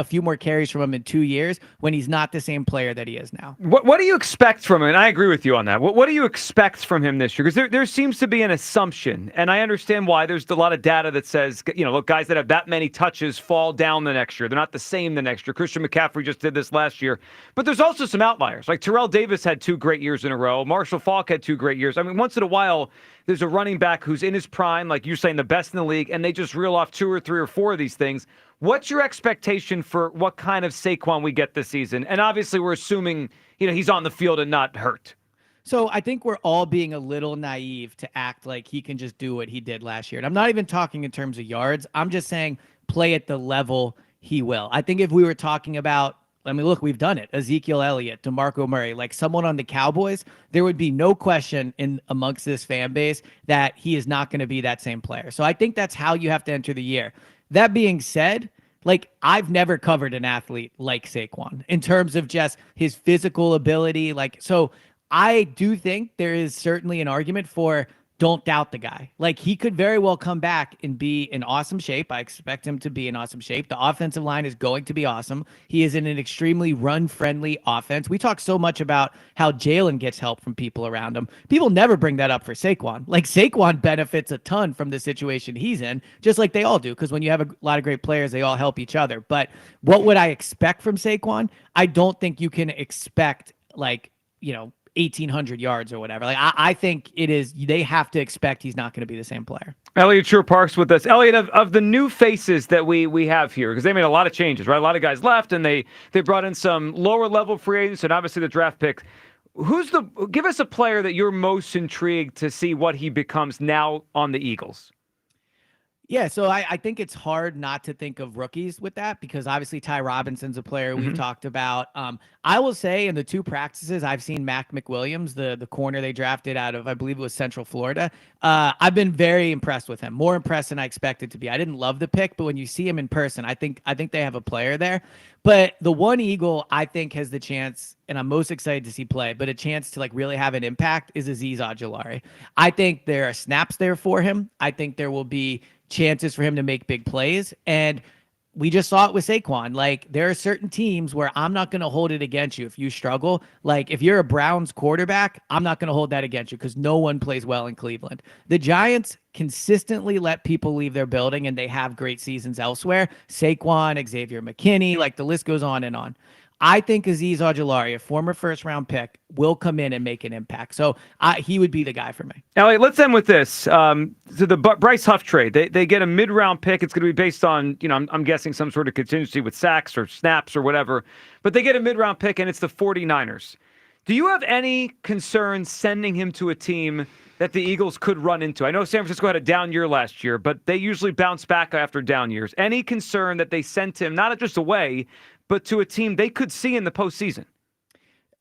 few more carries from him in 2 years when he's not the same player that he is now. What do you expect from him? And I agree with you on that. What do you expect from him this year? Because there seems to be an assumption, and I understand why. There's a lot of data that says, look, guys that have that many touches fall down the next year. They're not the same the next year. Christian McCaffrey just did this last year. But there's also some outliers. Like Terrell Davis had 2 great years in a row. Marshall Faulk had 2 great years. I mean, once in a while, there's a running back who's in his prime, like you're saying, the best in the league, and they just reel off 2 or 3 or 4 of these things. What's your expectation for what kind of Saquon we get this season? And obviously, we're assuming he's on the field and not hurt. So I think we're all being a little naive to act like he can just do what he did last year. And I'm not even talking in terms of yards. I'm just saying play at the level he will. I think if we were talking about, look, we've done it. Ezekiel Elliott, DeMarco Murray, someone on the Cowboys, there would be no question amongst this fan base that he is not going to be that same player. So I think that's how you have to enter the year. That being said, I've never covered an athlete like Saquon in terms of just his physical ability. So I do think there is certainly an argument for don't doubt the guy. He could very well come back and be in awesome shape. I expect him to be in awesome shape. The offensive line is going to be awesome. He is in an extremely run-friendly offense. We talk so much about how Jalen gets help from people around him. People never bring that up for Saquon. Saquon benefits a ton from the situation he's in, just like they all do, because when you have a lot of great players, they all help each other. But what would I expect from Saquon? I don't think you can expect 1,800 yards or whatever. I think they have to expect he's not going to be the same player. Elliot True Parks with us. Elliot, of the new faces that we have here, because they made a lot of changes, right? A lot of guys left, and they brought in some lower level free agents, and obviously the draft pick. Give us a player that you're most intrigued to see what he becomes now on the Eagles. Yeah, so I think it's hard not to think of rookies with that because obviously Ty Robinson's a player we've talked about. I will say in the 2 practices I've seen Mac McWilliams, the corner they drafted out of, I believe it was Central Florida. I've been very impressed with him, more impressed than I expected to be. I didn't love the pick, but when you see him in person, I think they have a player there. But the one Eagle I think has the chance, and I'm most excited to see play, but a chance to like really have an impact is Azeez Ojulari. I think there are snaps there for him. I think there will be chances for him to make big plays. And we just saw it with Saquon. Like, there are certain teams where I'm not going to hold it against you if you struggle. Like, if you're a Browns quarterback, I'm not going to hold that against you because no one plays well in Cleveland. The Giants consistently let people leave their building, and they have great seasons elsewhere. Saquon, Xavier McKinney, like the list goes on and on. I think Azeez Ojulari, a former first-round pick, will come in and make an impact. So he would be the guy for me. Elliot, let's end with this. So the Bryce Huff trade, they get a mid-round pick. It's going to be based on, I'm guessing some sort of contingency with sacks or snaps or whatever. But they get a mid-round pick, and it's the 49ers. Do you have any concern sending him to a team that the Eagles could run into? I know San Francisco had a down year last year, but they usually bounce back after down years. Any concern that they sent him, not just away, but to a team they could see in the postseason?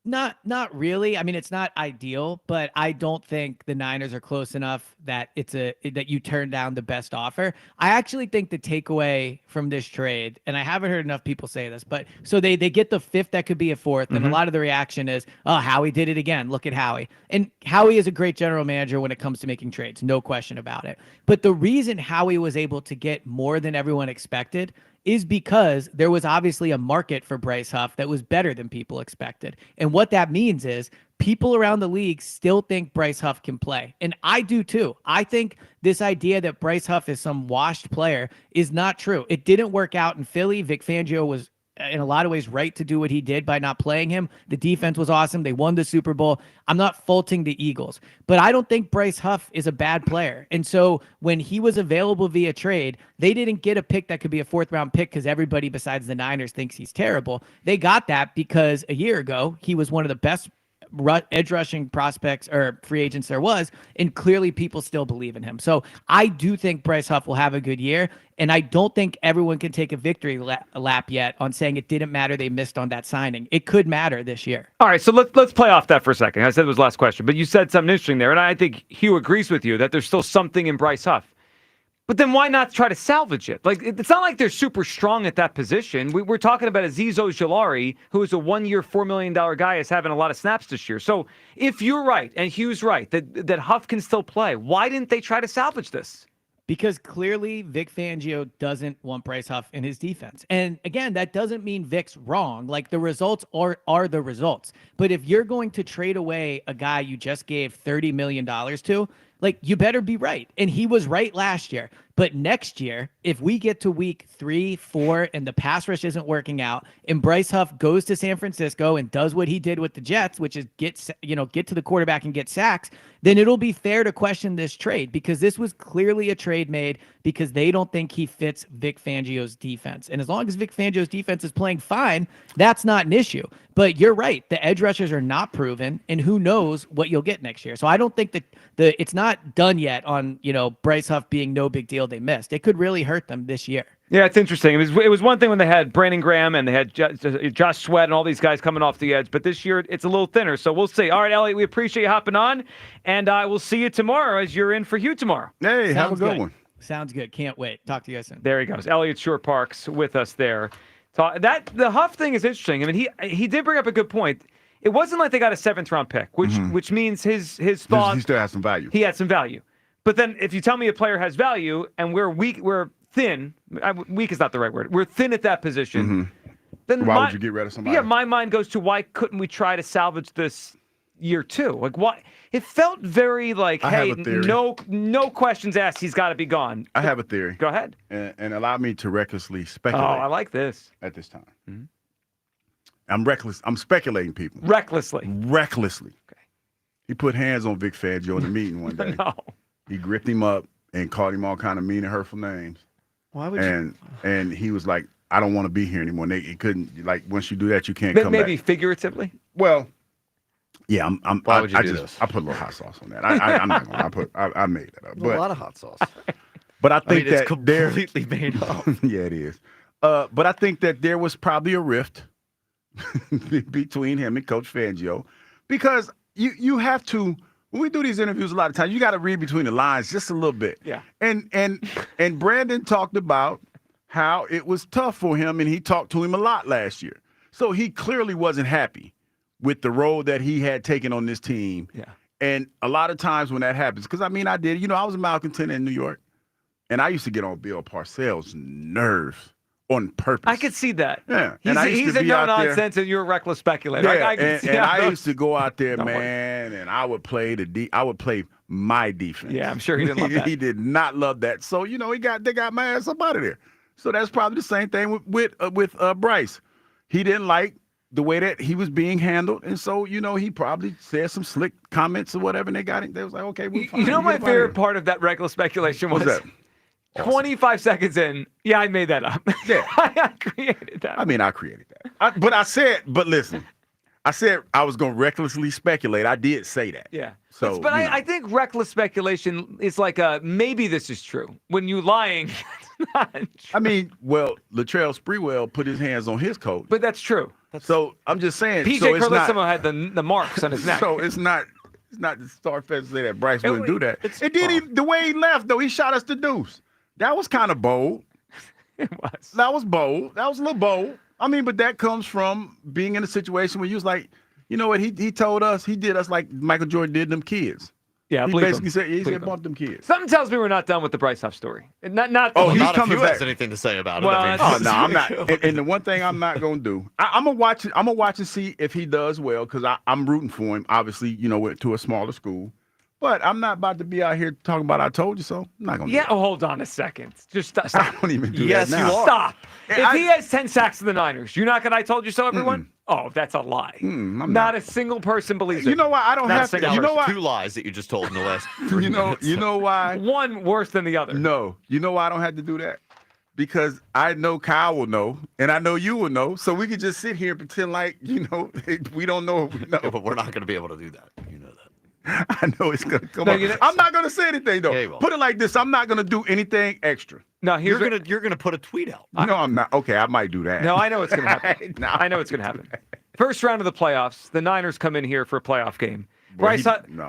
Not really. I mean, it's not ideal, but I don't think the Niners are close enough that that you turn down the best offer. I actually think the takeaway from this trade, and I haven't heard enough people say this, but so they get the 5th that could be a 4th, and a lot of the reaction is, oh, Howie did it again. Look at Howie. And Howie is a great general manager when it comes to making trades, no question about it. But the reason Howie was able to get more than everyone expected is because there was obviously a market for Bryce Huff that was better than people expected. And what that means is people around the league still think Bryce Huff can play. And I do too. I think this idea that Bryce Huff is some washed player is not true. It didn't work out in Philly. Vic Fangio was in a lot of ways right to do what he did by not playing him. The defense was awesome. They won the Super Bowl. I'm not faulting the Eagles, but I don't think Bryce Huff is a bad player. And so when he was available via trade, they didn't get a pick that could be a 4th-round pick because everybody besides the Niners thinks he's terrible. They got that because a year ago, he was one of the best edge rushing prospects or free agents there was, and clearly people still believe in him. So I do think Bryce Huff will have a good year, and I don't think everyone can take a victory lap yet on saying it didn't matter they missed on that signing. It could matter this year. All right, so let's play off that for a second. I said it was the last question, but you said something interesting there, and I think Hugh agrees with you that there's still something in Bryce Huff. But then why not try to salvage it? Like, it's not like they're super strong at that position. We're talking about Azeez Ojulari, who is a 1-year, $4 million guy, is having a lot of snaps this year. So if you're right, and Hugh's right, that Huff can still play, why didn't they try to salvage this? Because clearly Vic Fangio doesn't want Bryce Huff in his defense. And again, that doesn't mean Vic's wrong. Like, the results are the results. But if you're going to trade away a guy you just gave $30 million to, like, you better be right. And he was right last year. But next year, if we get to week 3, 4, and the pass rush isn't working out, and Bryce Huff goes to San Francisco and does what he did with the Jets, which is get to the quarterback and get sacks, then it'll be fair to question this trade, because this was clearly a trade made because they don't think he fits Vic Fangio's defense. And as long as Vic Fangio's defense is playing fine, that's not an issue. But you're right. The edge rushers are not proven, and who knows what you'll get next year. So I don't think that it's not done yet on, Bryce Huff being no big deal they missed. It could really hurt them this year. Yeah, it's interesting. It was one thing when they had Brandon Graham and they had Josh Sweat and all these guys coming off the edge, but this year it's a little thinner, so we'll see. All right, Elliot, we appreciate you hopping on, and I will see you tomorrow as you're in for Hugh tomorrow. Hey, have a good one. Sounds good. Can't wait. Talk to you guys soon. There he goes. Elliot Shore-Parks with us there. So the Huff thing is interesting. I mean, he did bring up a good point. It wasn't like they got a 7th-round pick, which means his thought... He still has some value. He had some value. But then if you tell me a player has value and we're thin, weak is not the right word, we're thin at that position, then why would you get rid of somebody? Yeah, my mind goes to why couldn't we try to salvage this year 2? Like, why? It felt very like, hey, no questions asked, he's got to be gone. I have a theory. Go ahead. And allow me to recklessly speculate. Oh, I like this. At this time. I'm speculating, people. Recklessly. Okay. He put hands on Vic Fangio in the meeting one day. No. He gripped him up and called him all kind of mean and hurtful names. Why would you? And he was like, I don't want to be here anymore. And he couldn't, like, once you do that, you can't come back. Maybe figuratively? Well, yeah, Why would you do this? I put a little hot sauce on that. I'm not gonna. I made that up. A lot of hot sauce. But I think it's that completely made up. Yeah, it is. But I think that there was probably a rift between him and Coach Fangio, because you have to, when we do these interviews a lot of times, you got to read between the lines just a little bit. Yeah. And Brandon talked about how it was tough for him, and he talked to him a lot last year. So he clearly wasn't happy with the role that he had taken on this team. Yeah. And a lot of times when that happens, because I mean, I did, I was a malcontent in New York, and I used to get on Bill Parcells' nerves on purpose. I could see that. Yeah. He's a no-nonsense, and you're a reckless speculator. Yeah, I can see and how I those- used to go out there, Don't worry. man, and I would play I would play my defense. Yeah, I'm sure he didn't love that. He did not love that. So they got my ass up out of there. So that's probably the same thing with Bryce. He didn't like the way that he was being handled, and so he probably said some slick comments or whatever, and they was like, okay, we're fine. You know, my Get up outta favorite here. part of that reckless speculation was What's that? 25 seconds in. Yeah, I made that up. Yeah. I created that. I mean, I created that. But listen, I said I was going to recklessly speculate. I did say that. Yeah. So, but I think reckless speculation is like maybe this is true. When you lying, it's not true. I mean, well, Latrell Sprewell put his hands on his coat. But that's true. So I'm just saying. PJ so it's Carlissimo not, had the marks on his neck. So it's not the star-fest to say that Bryce wouldn't do that. it's It did the way he left, though. He shot us the deuce. That was kind of bold. It was. That was bold. That was a little bold. I mean, but that comes from being in a situation where you was like, you know what? He told us, he did us like Michael Jordan did them kids. Yeah, he believe basically him. said, he Believe said, him. bump them kids. Something tells me we're not done with the Bryce Huff story. Not Oh, Not coming if you back. has anything to say about it. Well, I mean, Oh no, I'm not. And the one thing I'm not gonna do, I'm gonna watch it. I'm gonna watch and see if he does well, because I'm rooting for him. Obviously, went to a smaller school, but I'm not about to be out here talking about I told you so. I'm not gonna. Yeah, do hold on a second. Just stop. I don't even do Yes, that you now. are. Stop. Yeah, If he has 10 sacks to the Niners, you're not going to I told you so, everyone? Oh, that's a lie. I'm not a single person believes it. You know why I don't Not a have to? single You know person. why? 2 lies that you just told in the last 3 You know. minutes. You know why? One worse than the other. No. You know why I don't have to do that? Because I know Kyle will know, and I know you will know, so we could just sit here and pretend like we don't know what we know. Yeah, but we're not going to be able to do that. You know that. I know it's gonna come No, up. I'm not gonna say anything though. Yeah, you will. Put it like this: I'm not gonna do anything extra. No, You're gonna put a tweet out. No, I'm not. Okay, I might do that. No, I know it's going to happen. No. I know it's going to happen. First round of the playoffs, the Niners come in here for a playoff game. Well,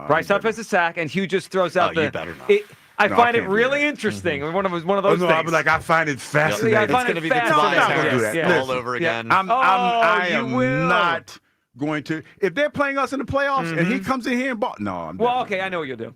Bryce Huff has a sack, and Hugh just throws out you better not. I No, I find it can't do really that. interesting. One of those Oh, things. no, I'll be like, I find it fascinating. I find It's going it to be the fascinating. I'm not gonna do Clyde that. all Listen. over again. I am you will. not going to. If they're playing us in the playoffs and he comes in here and ball, no, I'm Well, not. okay, I know what you'll do.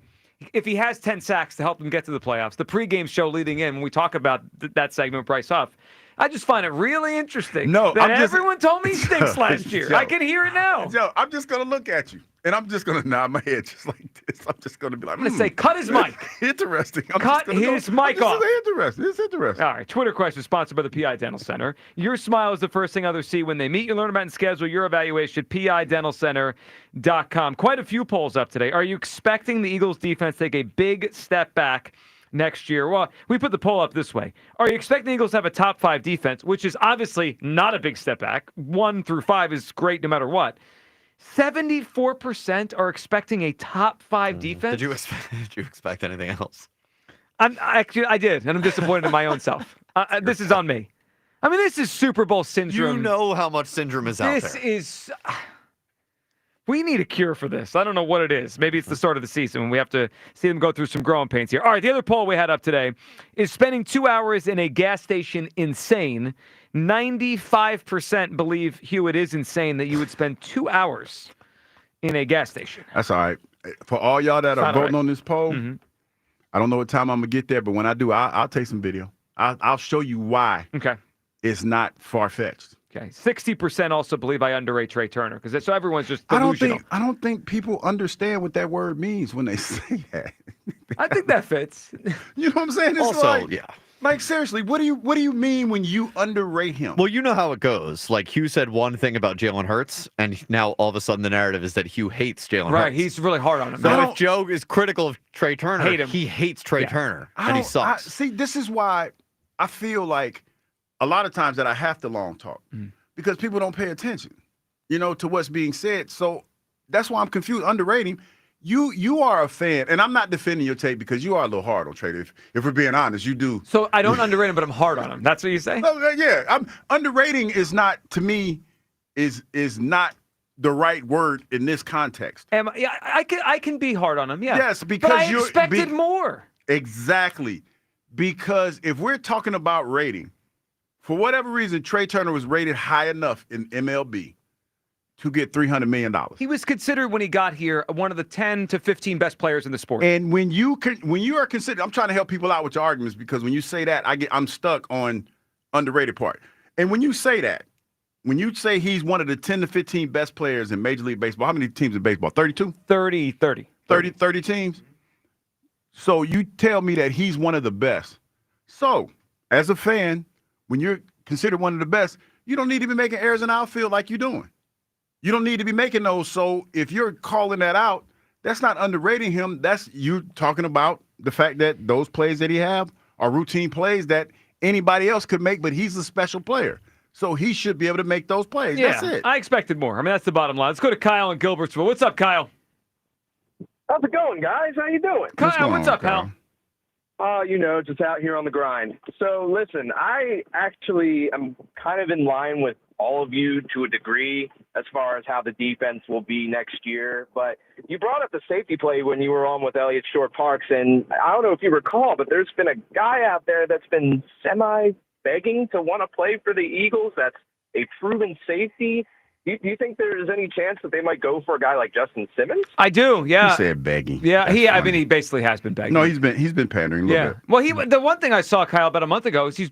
If he has 10 sacks to help him get to the playoffs, the pregame show leading in, when we talk about that segment with Bryce Huff, I just find it really interesting No, that I'm just- everyone told me he stinks last year. Joe. I can hear it now. Joe, I'm just gonna look at you, and I'm just gonna nod my head just like this. I'm just gonna be like, I'm going to say, cut his mic. Interesting. I'm Cut just gonna his mic off. It's interesting. It's interesting. All right, Twitter question sponsored by the PI Dental Center. Your smile is the first thing others see when they meet you. Learn about and schedule your evaluation at PIDentalCenter.com. Quite a few polls up today. Are you expecting the Eagles defense to take a big step back next year? Well, we put the poll up this way. Are you expecting the Eagles to have a top 5 defense, which is obviously not a big step back? 1 through 5 is great no matter what. 74% are expecting a top 5 defense. Did you expect anything else? I did, and I'm disappointed in my own self. This is on me. I mean, this is Super Bowl syndrome. You know how much syndrome is out there. This is. We need a cure for this. I don't know what it is. Maybe it's the start of the season when we have to see them go through some growing pains here. All right, the other poll we had up today is spending 2 hours in a gas station insane. 95% believe, Hugh, it is insane that you would spend 2 hours in a gas station. That's all right. For all y'all that are Fine, all voting right. on this poll, I don't know what time I'm gonna get there, but when I do, I'll take some video. I'll show you why Okay. it's not far-fetched. Okay. 60% also believe I underrate Trey Turner because so everyone's just delusional. I don't think people understand what that word means when they say that. I think that fits. You know what I'm saying? It's Also, like, yeah. Like seriously, what do you mean when you underrate him? Well, you know how it goes. Like Hugh said one thing about Jalen Hurts, and now all of a sudden the narrative is that Hugh hates Jalen Hurts. Right. He's really hard on him. So if Joe is critical of Trey Turner, Hate him. he hates Trey Yeah. Turner, and he sucks. See, this is why I feel like a lot of times that I have to long talk because people don't pay attention, to what's being said. So that's why I'm confused. Underrating. you are a fan, and I'm not defending your take because you are a little hard on Trey. If we're being honest, you do. So I don't underrate him, but I'm hard on him. That's what you say? Yeah, underrating is not, to me, is not the right word in this context. Yeah, I can be hard on him. Yeah. Yes, because but I expected more. Exactly, because if we're talking about rating, for whatever reason, Trey Turner was rated high enough in MLB to get $300 million. He was considered when he got here one of the 10 to 15 best players in the sport. And when you are considered, I'm trying to help people out with your arguments because when you say that, I'm stuck on underrated part. And when you say that, when you say he's one of the 10 to 15 best players in Major League Baseball, how many teams in baseball? 32? 30 teams. So you tell me that he's one of the best. So as a fan, when you're considered one of the best, you don't need to be making errors in outfield like you're doing. You don't need to be making those. So if you're calling that out, that's not underrating him. That's you talking about the fact that those plays that he have are routine plays that anybody else could make, but he's a special player. So he should be able to make those plays. Yeah, That's it. I expected more. I mean, that's the bottom line. Let's go to Kyle in Gilbertsville. What's up, Kyle? How's it going, guys? How you doing? Kyle, what's up, pal? Just out here on the grind. So listen, I actually am kind of in line with all of you to a degree as far as how the defense will be next year. But you brought up the safety play when you were on with Elliott Short-Parks, and I don't know if you recall, but there's been a guy out there that's been begging to want to play for the Eagles. That's a proven safety. Do you think there's any chance that they might go for a guy like Justin Simmons? I do, yeah. He said begging. Yeah, I mean, he basically has been begging. No, he's been pandering a little bit. Well, the one thing I saw, Kyle, about a month ago is he's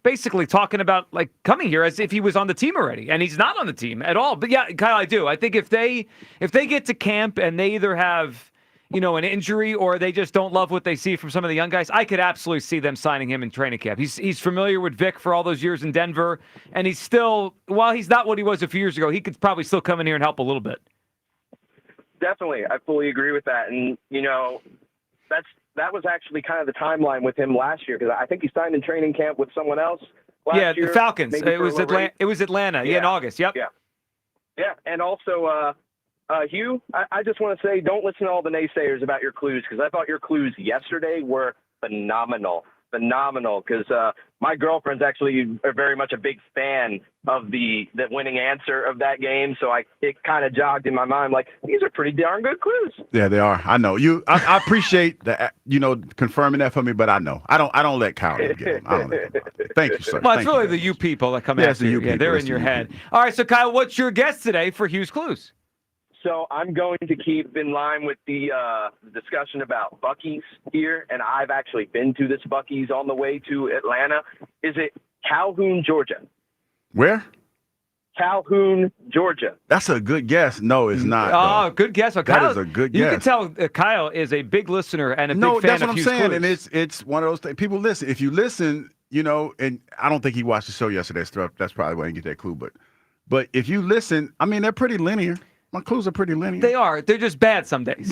basically talking about like coming here as if he was on the team already, and he's not on the team at all. But yeah, Kyle, I do. I think if they get to camp and they either have an injury or they just don't love what they see from some of the young guys, I could absolutely see them signing him in training camp. He's familiar with Vic for all those years in Denver, and he's still, while he's not what he was a few years ago, he could probably still come in here and help a little bit. Definitely. I fully agree with that. And, that was actually kind of the timeline with him last year, because I think he signed in training camp with someone else last year. The Falcons. It was Atlanta in August. Yep. Yeah. And also, Hugh, I just want to say, don't listen to all the naysayers about your clues, because I thought your clues yesterday were phenomenal, because my girlfriend's actually very much a big fan of the winning answer of that game, so it kind of jogged in my mind, like, these are pretty darn good clues. Yeah, they are. I know. I appreciate that, confirming that for me, but I know. I don't let Kyle get him. I don't let him. Thank you, sir. Well, it's really the you people that come after you. Yeah, they're in your head. All right, so Kyle, what's your guess today for Hugh's Clues? So I'm going to keep in line with the discussion about Buc-ee's here, and I've actually been to this Buc-ee's on the way to Atlanta. Is it Calhoun, Georgia? Where? Calhoun, Georgia. That's a good guess. No, it's not. Oh, good guess. Well, that is a good guess. You can tell Kyle is a big listener and a big fan of Hugh's that's what I'm saying. Clues. And it's one of those things. People listen. If you listen, and I don't think he watched the show yesterday. So that's probably why he didn't get that clue. But if you listen, I mean, they're pretty linear. My clues are pretty linear. They are. They're just bad some days.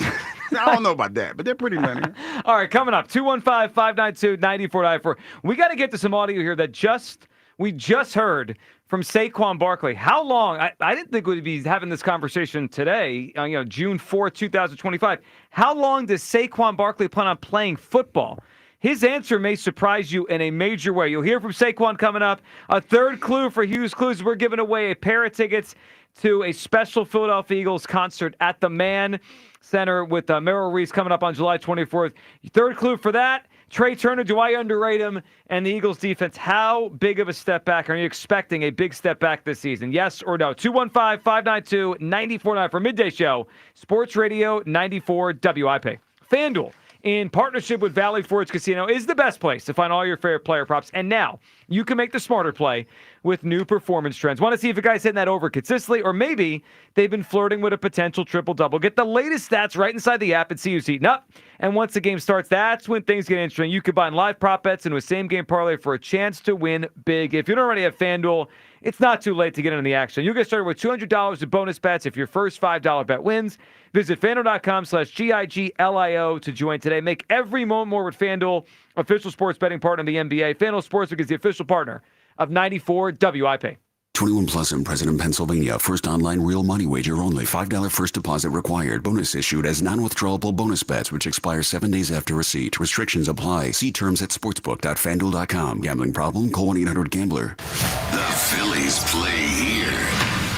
I don't know about that, but they're pretty linear. All right, coming up, 215-592-9494. We got to get to some audio here that we just heard from Saquon Barkley. How long? I didn't think we'd be having this conversation today, June 4th, 2025. How long does Saquon Barkley plan on playing football? His answer may surprise you in a major way. You'll hear from Saquon coming up. A third clue for Hugh's Clues. We're giving away a pair of tickets to a special Philadelphia Eagles concert at the Mann Center with Merrill Reese coming up on July 24th. Third clue for that, Trey Turner, do I underrate him? And the Eagles defense, how big of a step back? Are you expecting a big step back this season? Yes or no? 215-592-9494 for Midday Show, Sports Radio 94 WIP. FanDuel, in partnership with Valley Forge Casino, is the best place to find all your favorite player props. And now you can make the smarter play with new performance trends. Want to see if a guy's hitting that over consistently, or maybe they've been flirting with a potential triple-double. Get the latest stats right inside the app and see who's heating up. And once the game starts, that's when things get interesting. You combine live prop bets into a same-game parlay for a chance to win big. If you don't already have FanDuel, it's not too late to get into the action. You'll get started with $200 in bonus bets if your first $5 bet wins. Visit FanDuel.com/GIGLIO to join today. Make every moment more with FanDuel, official sports betting partner of the NBA. FanDuel Sportsbook is the official partner of 94 WIP. 21 plus and present in Pennsylvania. First online real money wager only. $5 first deposit required. Bonus issued as non-withdrawable bonus bets, which expire 7 days after receipt. Restrictions apply. See terms at sportsbook.fanduel.com. Gambling problem? Call 1-800-GAMBLER. The Phillies play here.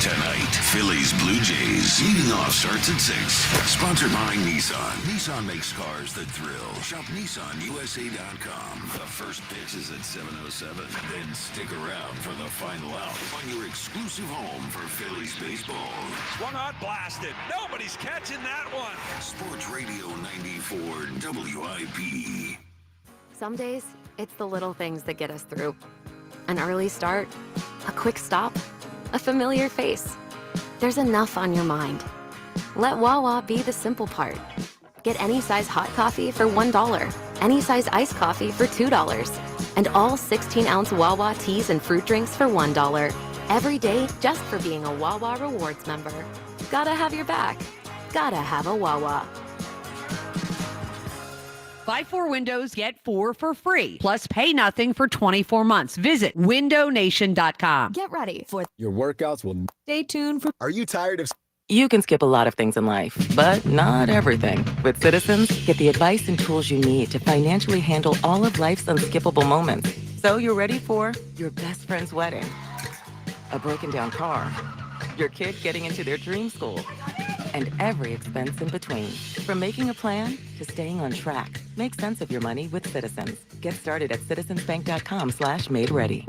Tonight, Phillies Blue Jays. Leading off starts at 6. Sponsored by Nissan. Nissan makes cars that thrill. Shop NissanUSA.com. The first pitch is at 7:07. Then stick around for the final out on your exclusive home for Phillies baseball. Swung on, blasted. Nobody's catching that one. Sports Radio 94 WIP. Some days, it's the little things that get us through. An early start, a quick stop, a familiar face. There's enough on your mind. Let Wawa be the simple part. Get any size hot coffee for $1, any size iced coffee for $2, and all 16-ounce Wawa teas and fruit drinks for $1. Every day, just for being a Wawa Rewards member. Gotta have your back. Gotta have a Wawa. Buy 4 windows, get 4 for free. Plus, pay nothing for 24 months. Visit windownation.com. Get ready for your workouts will. Stay tuned for. Are you tired of? You can skip a lot of things in life, but not everything. With Citizens, get the advice and tools you need to financially handle all of life's unskippable moments. So you're ready for your best friend's wedding, a broken down car, your kid getting into their dream school, and every expense in between. From making a plan to staying on track, make sense of your money with Citizens. Get started at citizensbank.com/made-ready.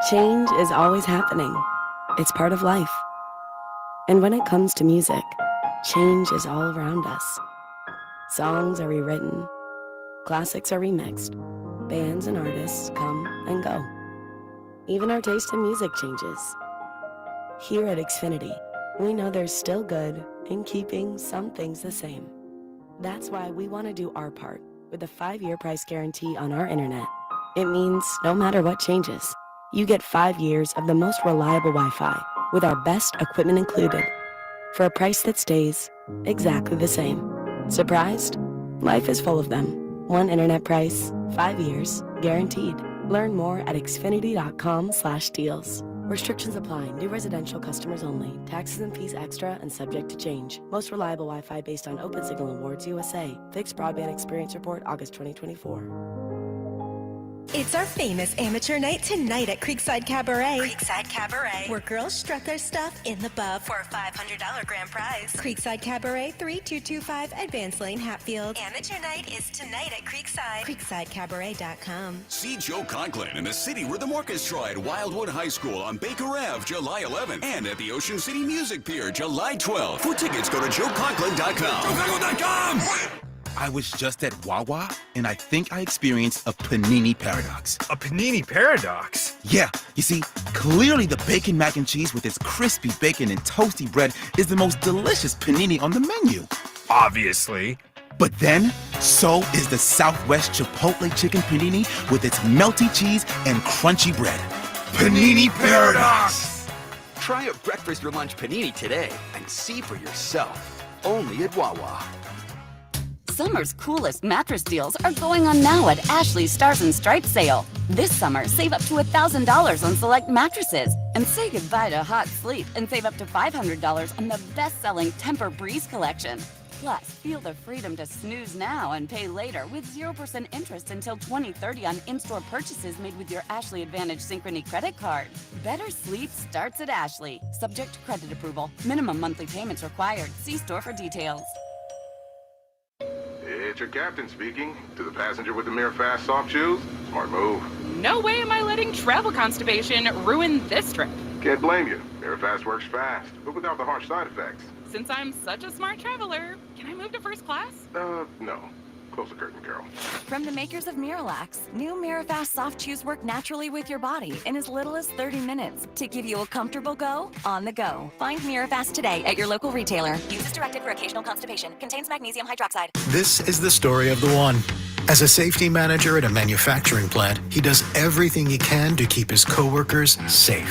Change is always happening. It's part of life. And when it comes to music, change is all around us. Songs are rewritten. Classics are remixed. Bands and artists come and go. Even our taste in music changes. Here at Xfinity, we know there's still good in keeping some things the same. That's why we want to do our part with a 5-year price guarantee on our internet. It means no matter what changes, you get 5 years of the most reliable Wi-Fi with our best equipment included for a price that stays exactly the same. Surprised? Life is full of them. One internet price, 5 years, guaranteed. Learn more at xfinity.com/deals. Restrictions apply. New residential customers only. Taxes and fees extra and subject to change. Most reliable Wi-Fi based on Open Signal Awards USA. Fixed Broadband Experience Report, August 2024. It's our famous amateur night tonight at Creekside Cabaret. Creekside Cabaret, where girls strut their stuff in the buff for a $500 grand prize. Creekside Cabaret, 3225 Advance Lane, Hatfield. Amateur night is tonight at Creekside. CreeksideCabaret.com. See Joe Conklin in the City Rhythm Orchestra at Wildwood High School on Baker Ave, July 11th. And at the Ocean City Music Pier, July 12th. For tickets, go to joeconklin.com. JoeConklin.com! I was just at Wawa, and I think I experienced a panini paradox. A panini paradox? Yeah, you see, clearly the bacon mac and cheese with its crispy bacon and toasty bread is the most delicious panini on the menu. Obviously. But then, so is the Southwest Chipotle chicken panini with its melty cheese and crunchy bread. Panini paradox! Try a breakfast or lunch panini today and see for yourself. Only at Wawa. Summer's coolest mattress deals are going on now at Ashley's Stars and Stripes sale. This summer, save up to $1,000 on select mattresses. And say goodbye to hot sleep and save up to $500 on the best-selling Temper Breeze collection. Plus, feel the freedom to snooze now and pay later with 0% interest until 2030 on in-store purchases made with your Ashley Advantage Synchrony credit card. Better sleep starts at Ashley. Subject to credit approval. Minimum monthly payments required. See store for details. It's your captain speaking. To the passenger with the Mirror Fast soft shoes, smart move. No way am I letting travel constipation ruin this trip. Can't blame you. Mirror Fast works fast, but without the harsh side effects. Since I'm such a smart traveler, can I move to first class? No. Close the curtain, girl. From the makers of Miralax, new Mirafast soft chews work naturally with your body in as little as 30 minutes to give you a comfortable go on the go. Find Mirafast today at your local retailer. Use as directed for occasional constipation. Contains magnesium hydroxide. This is the story of the one. As a safety manager at a manufacturing plant, he does everything he can to keep his coworkers safe.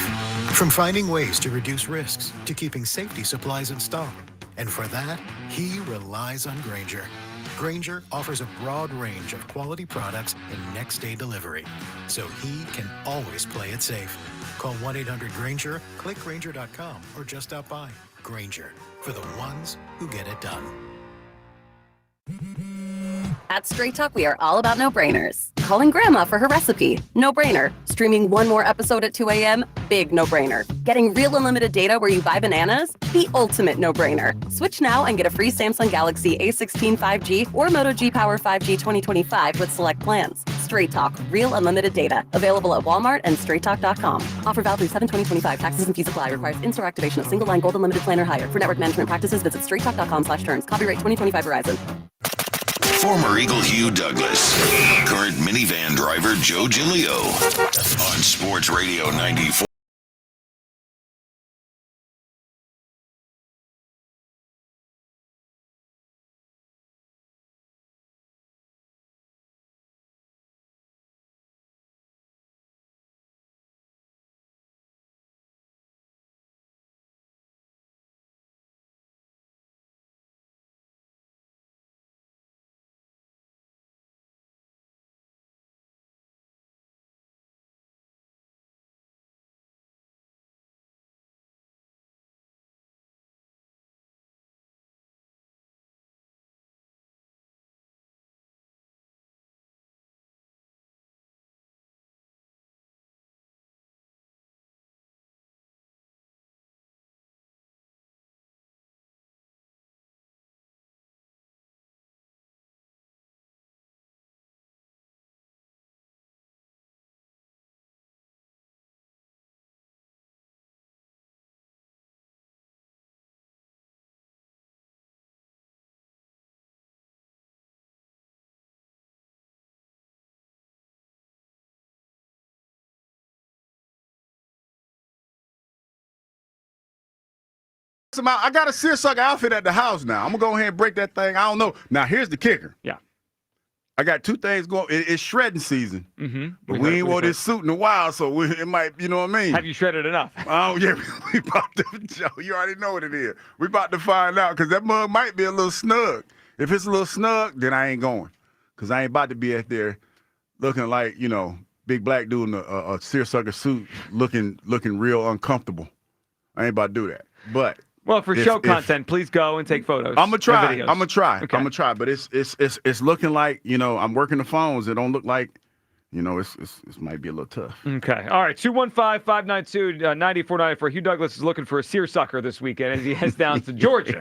From finding ways to reduce risks to keeping safety supplies in stock. And for that, he relies on Grainger, Grainger offers a broad range of quality products and next-day delivery, so he can always play it safe. Call 1-800-GRAINGER, click Grainger.com, or just stop by. Grainger, for the ones who get it done. At Straight Talk, we are all about no-brainers. Calling grandma for her recipe, no-brainer. Streaming one more episode at 2 a.m., big no-brainer. Getting real unlimited data where you buy bananas, the ultimate no-brainer. Switch now and get a free Samsung Galaxy A16 5G or Moto G Power 5G 2025 with select plans. Straight Talk, real unlimited data. Available at Walmart and straighttalk.com. Offer valid through 7/2025. Taxes and fees apply. Requires in-store activation of single line gold unlimited plan or higher. For network management practices, visit straighttalk.com/terms. Copyright 2025 Verizon. Former Eagle Hugh Douglas, current minivan driver Joe Giglio on Sports Radio 94. I got a seersucker outfit at the house now. I'm going to go ahead and break that thing. I don't know. Now, here's the kicker. Yeah. I got two things going. It's shredding season. Mm-hmm. But we ain't wore this suit in a while, so it might, you know what I mean? Have you shredded enough? Oh, yeah. We about to, Joe, you already know what it is. We about to find out because that mug might be a little snug. If it's a little snug, then I ain't going because I ain't about to be out there looking like, you know, big black dude in a seersucker suit looking real uncomfortable. I ain't about to do that. But well, for show content, please go and take photos. I'm gonna try. Videos. I'm gonna try. Okay. I'm gonna try. But it's looking like, you know, I'm working the phones. It don't look like, you know, it might be a little tough. Okay. All right. 215-592-9494. Hugh Douglas is looking for a seersucker this weekend as he heads down to Georgia.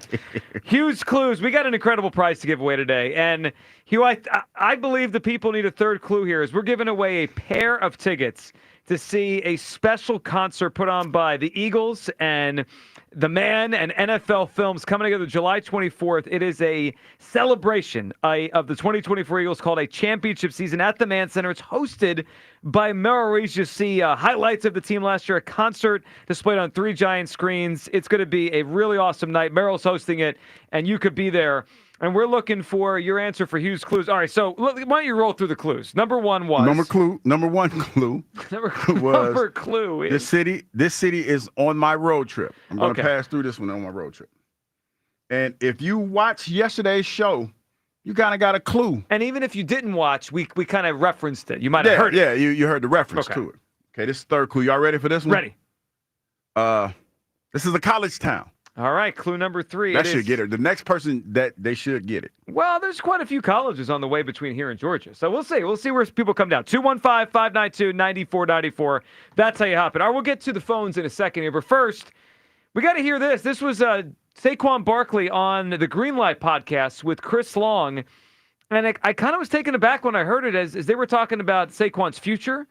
Hugh's Clues. We got an incredible prize to give away today. And Hugh, I believe the people need a third clue here as we're giving away a pair of tickets to see a special concert put on by the Eagles and The Man and NFL Films coming together July 24th. It is a celebration of the 2024 Eagles called a championship season at the Mann Center. It's hosted by Merrill Reese. You see highlights of the team last year, a concert displayed on 3 giant screens. It's going to be a really awesome night. Merrill's hosting it, and you could be there. And we're looking for your answer for Hugh's Clues. All right, so why don't you roll through the clues? Number one was number one clue is this city is on my road trip. I'm going to pass through this one on my road trip. And if you watch yesterday's show, you kind of got a clue. And even if you didn't watch, we kind of referenced it. You might have heard it. Yeah, you heard the reference to it. Okay, this is the third clue. Y'all ready for this one? Ready. This is a college town. All right, clue number 3. That should get it. The next person that they should get it. Well, there's quite a few colleges on the way between here and Georgia. So we'll see. We'll see where people come down. 215-592-9494. That's how you hop in. All right, we'll get to the phones in a second here. But first, we got to hear this. This was Saquon Barkley on the Greenlight podcast with Chris Long. And I kind of was taken aback when I heard it as they were talking about Saquon's future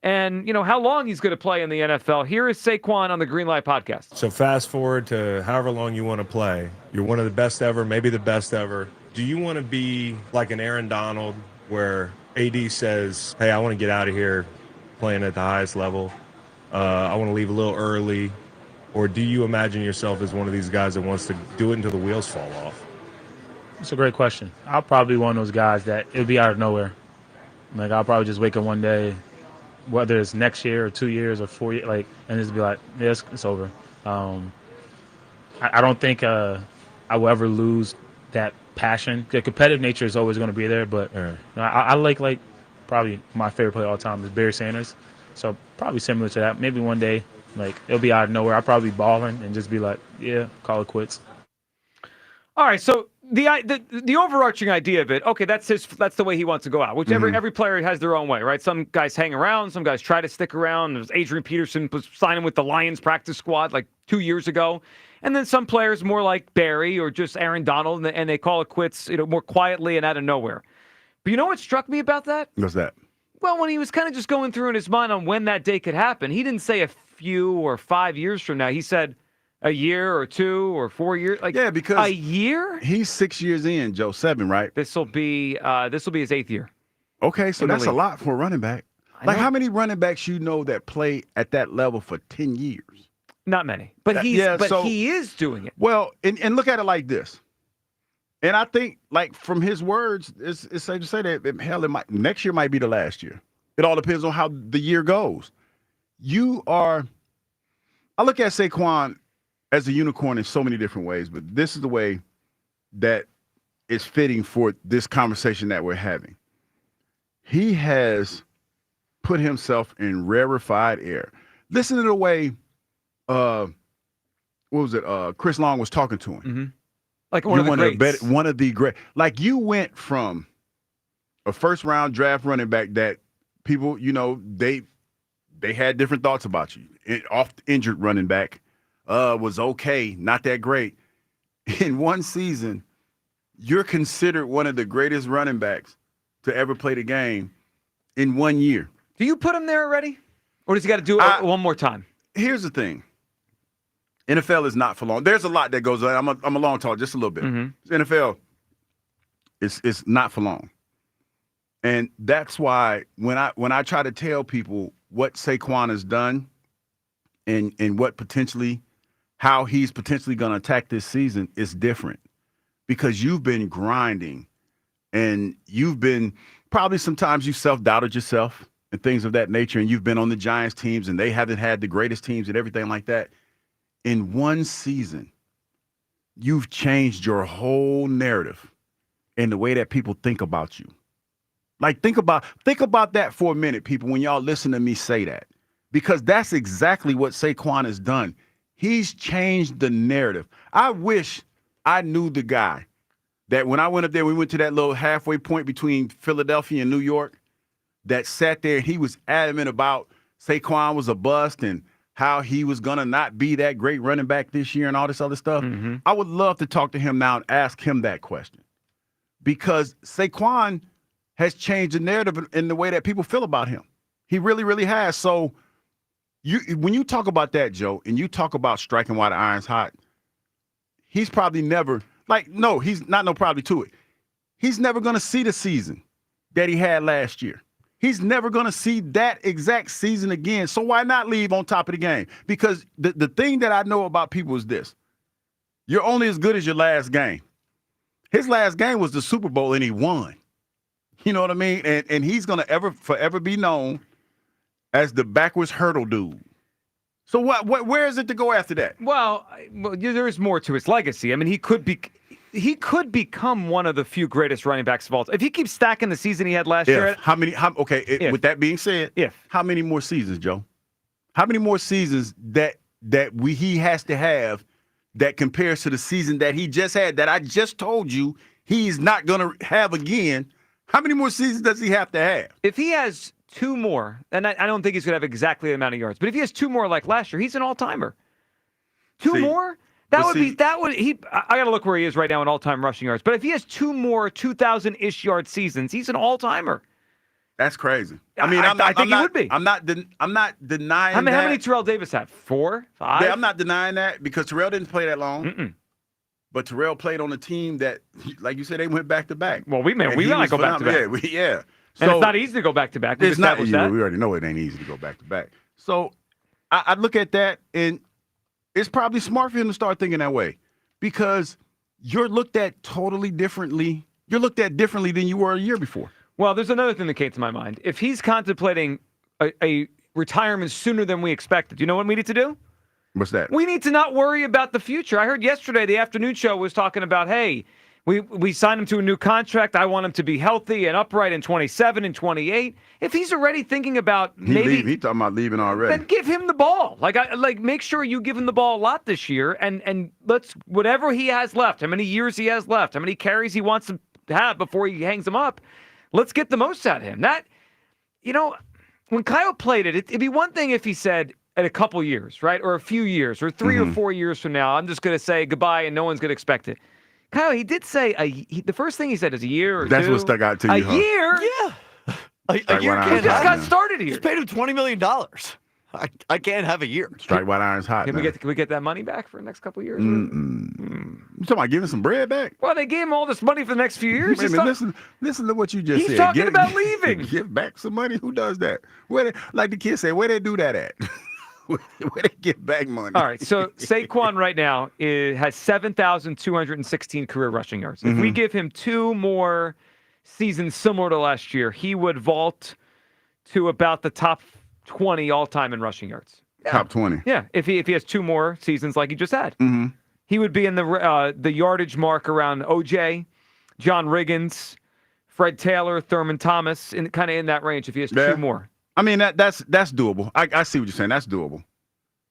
and, you know, how long he's going to play in the NFL. Here is Saquon on the Greenlight podcast. So fast forward to however long you want to play. You're one of the best ever, maybe the best ever. Do you want to be like an Aaron Donald where AD says, hey, I want to get out of here playing at the highest level. I want to leave a little early. Or do you imagine yourself as one of these guys that wants to do it until the wheels fall off? It's a great question. I'll probably be one of those guys that it'll be out of nowhere. Like, I'll probably just wake up one day, whether it's next year or 2 years or 4 years, and just be like, yeah, it's over. I don't think I will ever lose that passion. The competitive nature is always going to be there, but I like probably my favorite player all time is Barry Sanders. So probably similar to that. Maybe one day, like it'll be out of nowhere. I'll probably be balling and just be like, yeah, call it quits. All right, so the overarching idea of it, okay, that's the way he wants to go out. Which every player has their own way, right? Some guys hang around, some guys try to stick around. There's Adrian Peterson was signing with the Lions practice squad like 2 years ago, and then some players more like Barry or just Aaron Donald, and they call it quits, more quietly and out of nowhere. But you know what struck me about that? What's that? Well, when he was kind of just going through in his mind on when that day could happen, he didn't say a few or 5 years from now. He said a year or 2 or 4 years. Yeah, because a year? He's 6 years in, Joe. 7, right? This will be his 8th year. Okay, so that's a league. lot for a running back. Like, how many running backs you know that play at that level for 10 years? Not many. But he is doing it. Well, and look at it like this. And I think, like, from his words, it's safe to say that, hell, next year might be the last year. It all depends on how the year goes. I look at Saquon as a unicorn in so many different ways, but this is the way that is fitting for this conversation that we're having. He has put himself in rarefied air. Listen to the way, Chris Long was talking to him. Mm-hmm. Like one of the greats. One of the great. Like, you went from a first-round draft running back that people, they had different thoughts about you. Injured running back, was okay, not that great. In one season, you're considered one of the greatest running backs to ever play the game in 1 year. Do you put him there already? Or does he got to do it one more time? Here's the thing. NFL is not for long. There's a lot that goes on. I'm a long talk, just a little bit. Mm-hmm. NFL, it's not for long. And that's why when I try to tell people what Saquon has done and how he's potentially going to attack this season, is different. Because you've been grinding and you've been probably sometimes you self-doubted yourself and things of that nature, and you've been on the Giants teams and they haven't had the greatest teams and everything like that. In one season, you've changed your whole narrative and the way that people think about you. Like, think about that for a minute, people, when y'all listen to me say that. Because that's exactly what Saquon has done. He's changed the narrative. I wish I knew the guy that when I went up there, we went to that little halfway point between Philadelphia and New York, that sat there and he was adamant about Saquon was a bust and how he was going to not be that great running back this year and all this other stuff. Mm-hmm. I would love to talk to him now and ask him that question. Because Saquon has changed the narrative in the way that people feel about him. He really, really has. So when you talk about that, Joe, and you talk about striking while the iron's hot, he's probably never, he's not probably to it. He's never going to see the season that he had last year. He's never going to see that exact season again. So why not leave on top of the game? Because the thing that I know about people is this. You're only as good as your last game. His last game was the Super Bowl, and he won. You know what I mean? And he's going to forever be known as the backwards hurdle dude. So where is it to go after that? Well, there's more to his legacy. I mean, he could become one of the few greatest running backs of all time. If he keeps stacking the season he had last year. With that being said, how many more seasons, Joe? How many more seasons that he has to have that compares to the season that he just had, that I just told you he's not going to have again? How many more seasons does he have to have? If he has 2 more, and I don't think he's going to have exactly the amount of yards, but if he has 2 more like last year, he's an all-timer. 2 more? I got to look where he is right now in all-time rushing yards. But if he has 2 more 2,000-ish yard seasons, he's an all-timer. That's crazy. I mean, I think he would be. I'm not denying how that. How many Terrell Davis have? 4, 5? Yeah, I'm not denying that because Terrell didn't play that long. Mm-mm. But Terrell played on a team that, like you said, they went back to back. Well, we might go back to back. Yeah. And it's not easy to go back to back. It's not. We already know it ain't easy to go back to back. So I look at that, and it's probably smart for him to start thinking that way because you're looked at totally differently. You're looked at differently than you were a year before. Well, there's another thing that came to my mind. If he's contemplating a retirement sooner than we expected, you know what we need to do? What's that? We need to not worry about the future. I heard yesterday the afternoon show was talking about, hey, We signed him to a new contract. I want him to be healthy and upright in 27 and 28. If he's already thinking about he talking about leaving already. then give him the ball. Make sure you give him the ball a lot this year, and let's whatever he has left, how many years he has left, how many carries he wants to have before he hangs them up. Let's get the most out of him. That, when Kyle played it'd be one thing if he said at a couple years, right, or a few years, or 3 or 4 years from now, I'm just going to say goodbye and no one's going to expect it. Kyle, he did say the first thing he said is a year or two. That's what stuck out to you, A year? Yeah. A year He just got started here. Just paid him $20 million. I can't have a year. Strike while iron's hot. Can we get that money back for the next couple of years? You talking about giving some bread back? Well, they gave him all this money for the next few years. Wait a minute, listen to what you just said. He's talking about leaving. Give back some money. Who does that? Like the kids say, where they do that at? Where they get back money? All right, so Saquon right now has 7,216 career rushing yards. If we give him 2 more seasons similar to last year, he would vault to about the top 20 all-time in rushing yards. Yeah. Top 20. Yeah, if he has 2 more seasons like he just had. He would be in the yardage mark around OJ, John Riggins, Fred Taylor, Thurman Thomas, kind of in that range if he has 2 more. I mean, that's doable. I see what you're saying. That's doable.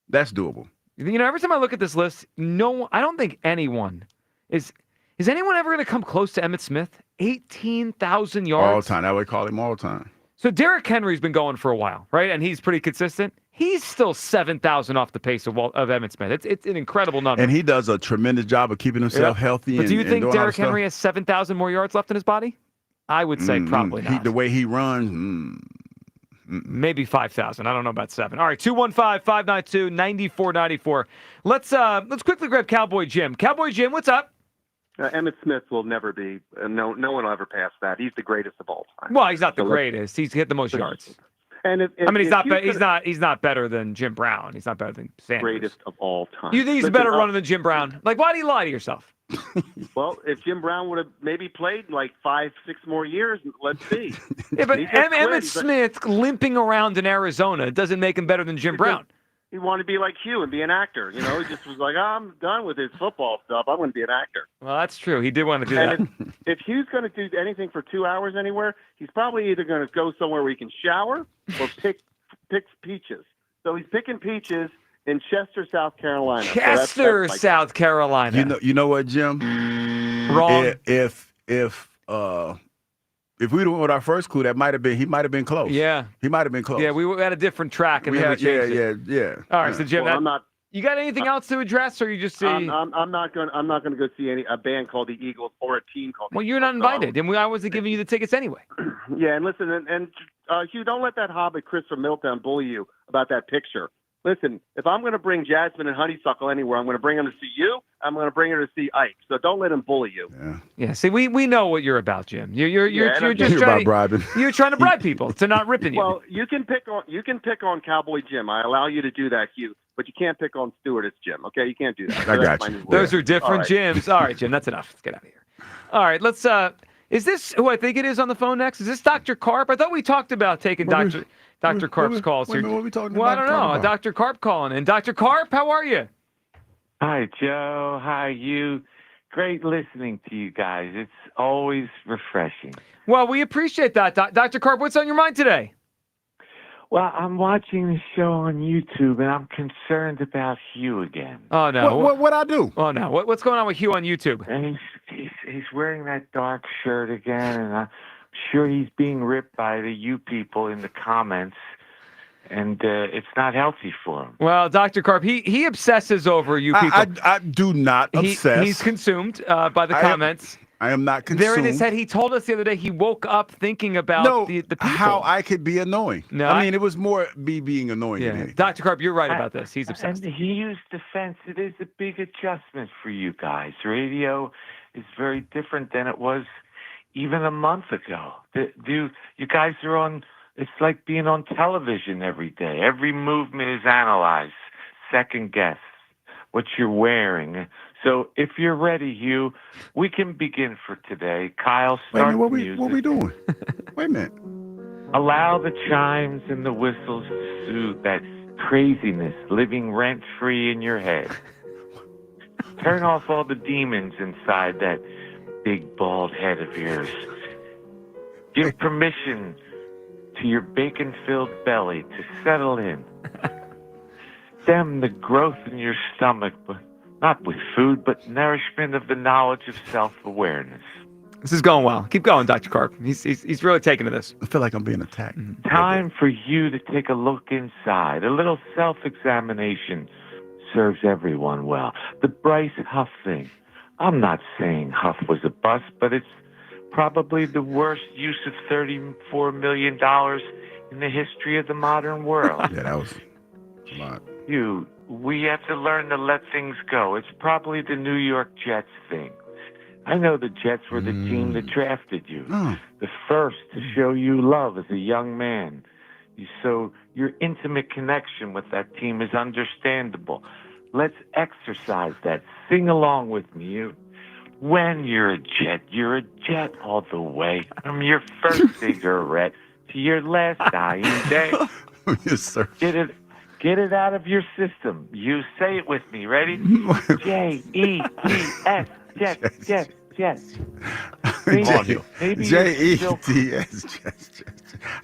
That's doable. Every time I look at this list, I don't think anyone is anyone ever going to come close to Emmitt Smith? 18,000 yards. All time. That would call him all time. So Derrick Henry's been going for a while, right? And he's pretty consistent. He's still 7,000 off the pace of Emmitt Smith. It's an incredible number. And he does a tremendous job of keeping himself healthy. But do you think Derrick Henry has 7,000 more yards left in his body? I would say probably not. The way he runs, maybe 5,000. I don't know about 7. All right, 215-592-9494. Let's quickly grab Cowboy Jim. Cowboy Jim, what's up? Emmitt Smith will never be. No one will ever pass that. He's the greatest of all time. Well, he's not the greatest. He's hit the most yards. And he's not better than Jim Brown. He's not better than Sanders. Greatest of all time. You think he's a better runner than Jim Brown? Like, why do you lie to yourself? Well, if Jim Brown would have maybe played like 5-6 more years, let's see. Yeah, but Emmitt Smith limping around in Arizona doesn't make him better than Jim Brown. He wanted to be like Hugh and be an actor. He just was like, I'm done with his football stuff. I'm going to be an actor. Well, that's true. He did want to do that. And if Hugh's going to do anything for 2 hours anywhere, he's probably either going to go somewhere where he can shower or pick peaches. So he's picking peaches in Chester, South Carolina. Chester, South Carolina. You know what, Jim? Wrong. If we went with our first clue, he might have been close. Yeah. He might have been close. Yeah, we had a different track. And we changed it. Yeah. All right, so Jim, Well, you got anything else to address, or you just see? I'm not going to go see a band called the Eagles or a team called. Well, you're not invited, and I wasn't giving you the tickets anyway. Yeah, and listen, and Hugh, don't let that hobbit Chris from Milltown bully you about that picture. Listen, if I'm going to bring Jasmine and Honeysuckle anywhere, I'm going to bring them to see you. I'm going to bring her to see Ike. So don't let him bully you. Yeah. See, we know what you're about, Jim. You're just about trying bribing. You're trying to bribe people to not ripping you. Well, you can pick on Cowboy Jim. I allow you to do that, Hugh. But you can't pick on Stewart as Jim. Okay, you can't do that. I got you. Those are different right. Jims. All right, Jim, that's enough. Let's get out of here. All right, let's. Is this who I think it is on the phone next? Is this Dr. Karp? I thought we talked about taking Dr. Karp's calls here. What are we talking well, about? I don't know. Dr. Karp calling in. Dr. Karp, how are you? Hi, Joe. Hi, you. Great listening to you guys. It's always refreshing. Well, we appreciate that. Dr. Karp, what's on your mind today? Well, I'm watching the show on YouTube, and I'm concerned about Hugh again. Oh, no. What I do? Oh, no. What's going on with Hugh on YouTube? And he's wearing that dark shirt again, and I'm sure he's being ripped by the you people in the comments, and it's not healthy for him. Well, Dr. Karp, he obsesses over you people. I do not obsess. He's consumed by the comments. I am not consumed. There in his head, he told us the other day he woke up thinking about the people. How I could be annoying. No, I mean, it was more me being annoying than anything. Dr. Karp, you're right about this. He's obsessed. And he used defense. It is a big adjustment for you guys. Radio is very different than it was even a month ago. You guys are on, it's like being on television every day. Every movement is analyzed, second guessed, what you're wearing. So if you're ready, Hugh, we can begin for today. Kyle, start the music. What are we doing? Wait a minute. Allow the chimes and the whistles to soothe that craziness living rent-free in your head. Turn off all the demons inside that big bald head of yours. Give permission to your bacon-filled belly to settle in. Stem the growth in your stomach, but not with food, but nourishment of the knowledge of self-awareness. This is going well. Keep going, Dr. Karp. He's really taking to this. I feel like I'm being attacked. Time for you to take a look inside. A little self-examination serves everyone well. The Bryce Huff thing. I'm not saying Huff was a bust, but it's probably the worst use of $34 million in the history of the modern world. Yeah, that was a lot. We have to learn to let things go. It's probably the New York Jets thing. I know the Jets were the team that drafted you, the first to show you love as a young man. So your intimate connection with that team is understandable. Let's exercise that. Sing along with me. When you're a Jet all the way. From your first cigarette to your last dying day. Yes, sir. Get it out of your system. You say it with me. Ready? J-E-T-S. Jets. J-E-T-S.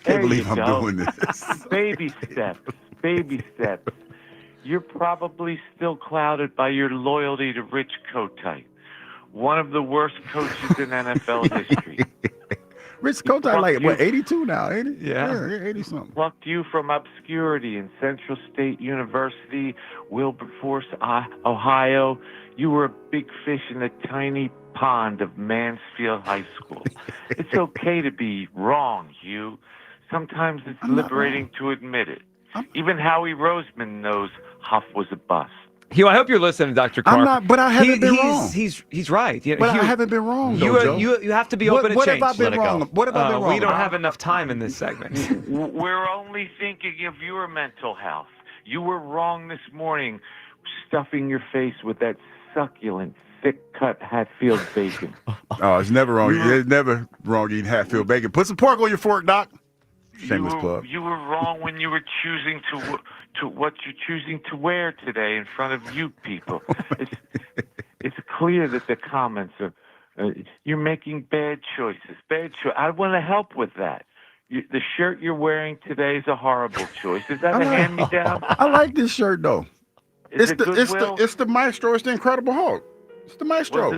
Can't believe I'm doing this. Baby steps. You're probably still clouded by your loyalty to Rich Kotite, one of the worst coaches in NFL history. Rich Kotite, like, what, 82 now, ain't he? Yeah. 80-something. Plucked you from obscurity in Central State University, Wilberforce, Ohio. You were a big fish in the tiny pond of Mansfield High School. It's okay to be wrong, Hugh. Sometimes it's liberating to admit it. Even Howie Roseman knows Huff was a bust. Hugh, I hope you're listening, Dr. Karp. I'm not, but I haven't been wrong. He's right. But I haven't been wrong, though, Joe. You have to be open to what change. What have I been wrong? What have I been wrong? We don't have enough time in this segment. We're only thinking of your mental health. You were wrong this morning stuffing your face with that succulent, thick-cut Hatfield bacon. Oh, it's never wrong. It's never wrong eating Hatfield bacon. Put some pork on your fork, Doc. Shameless plug. You were wrong when you were choosing to what you're choosing to wear today in front of you people. It's clear that the comments are you're making bad choices. I want to help with that. The shirt you're wearing today is a horrible choice. Is that a hand-me-down? I like this shirt though. It's the Maestro. It's the Incredible Hulk. It's the Maestro.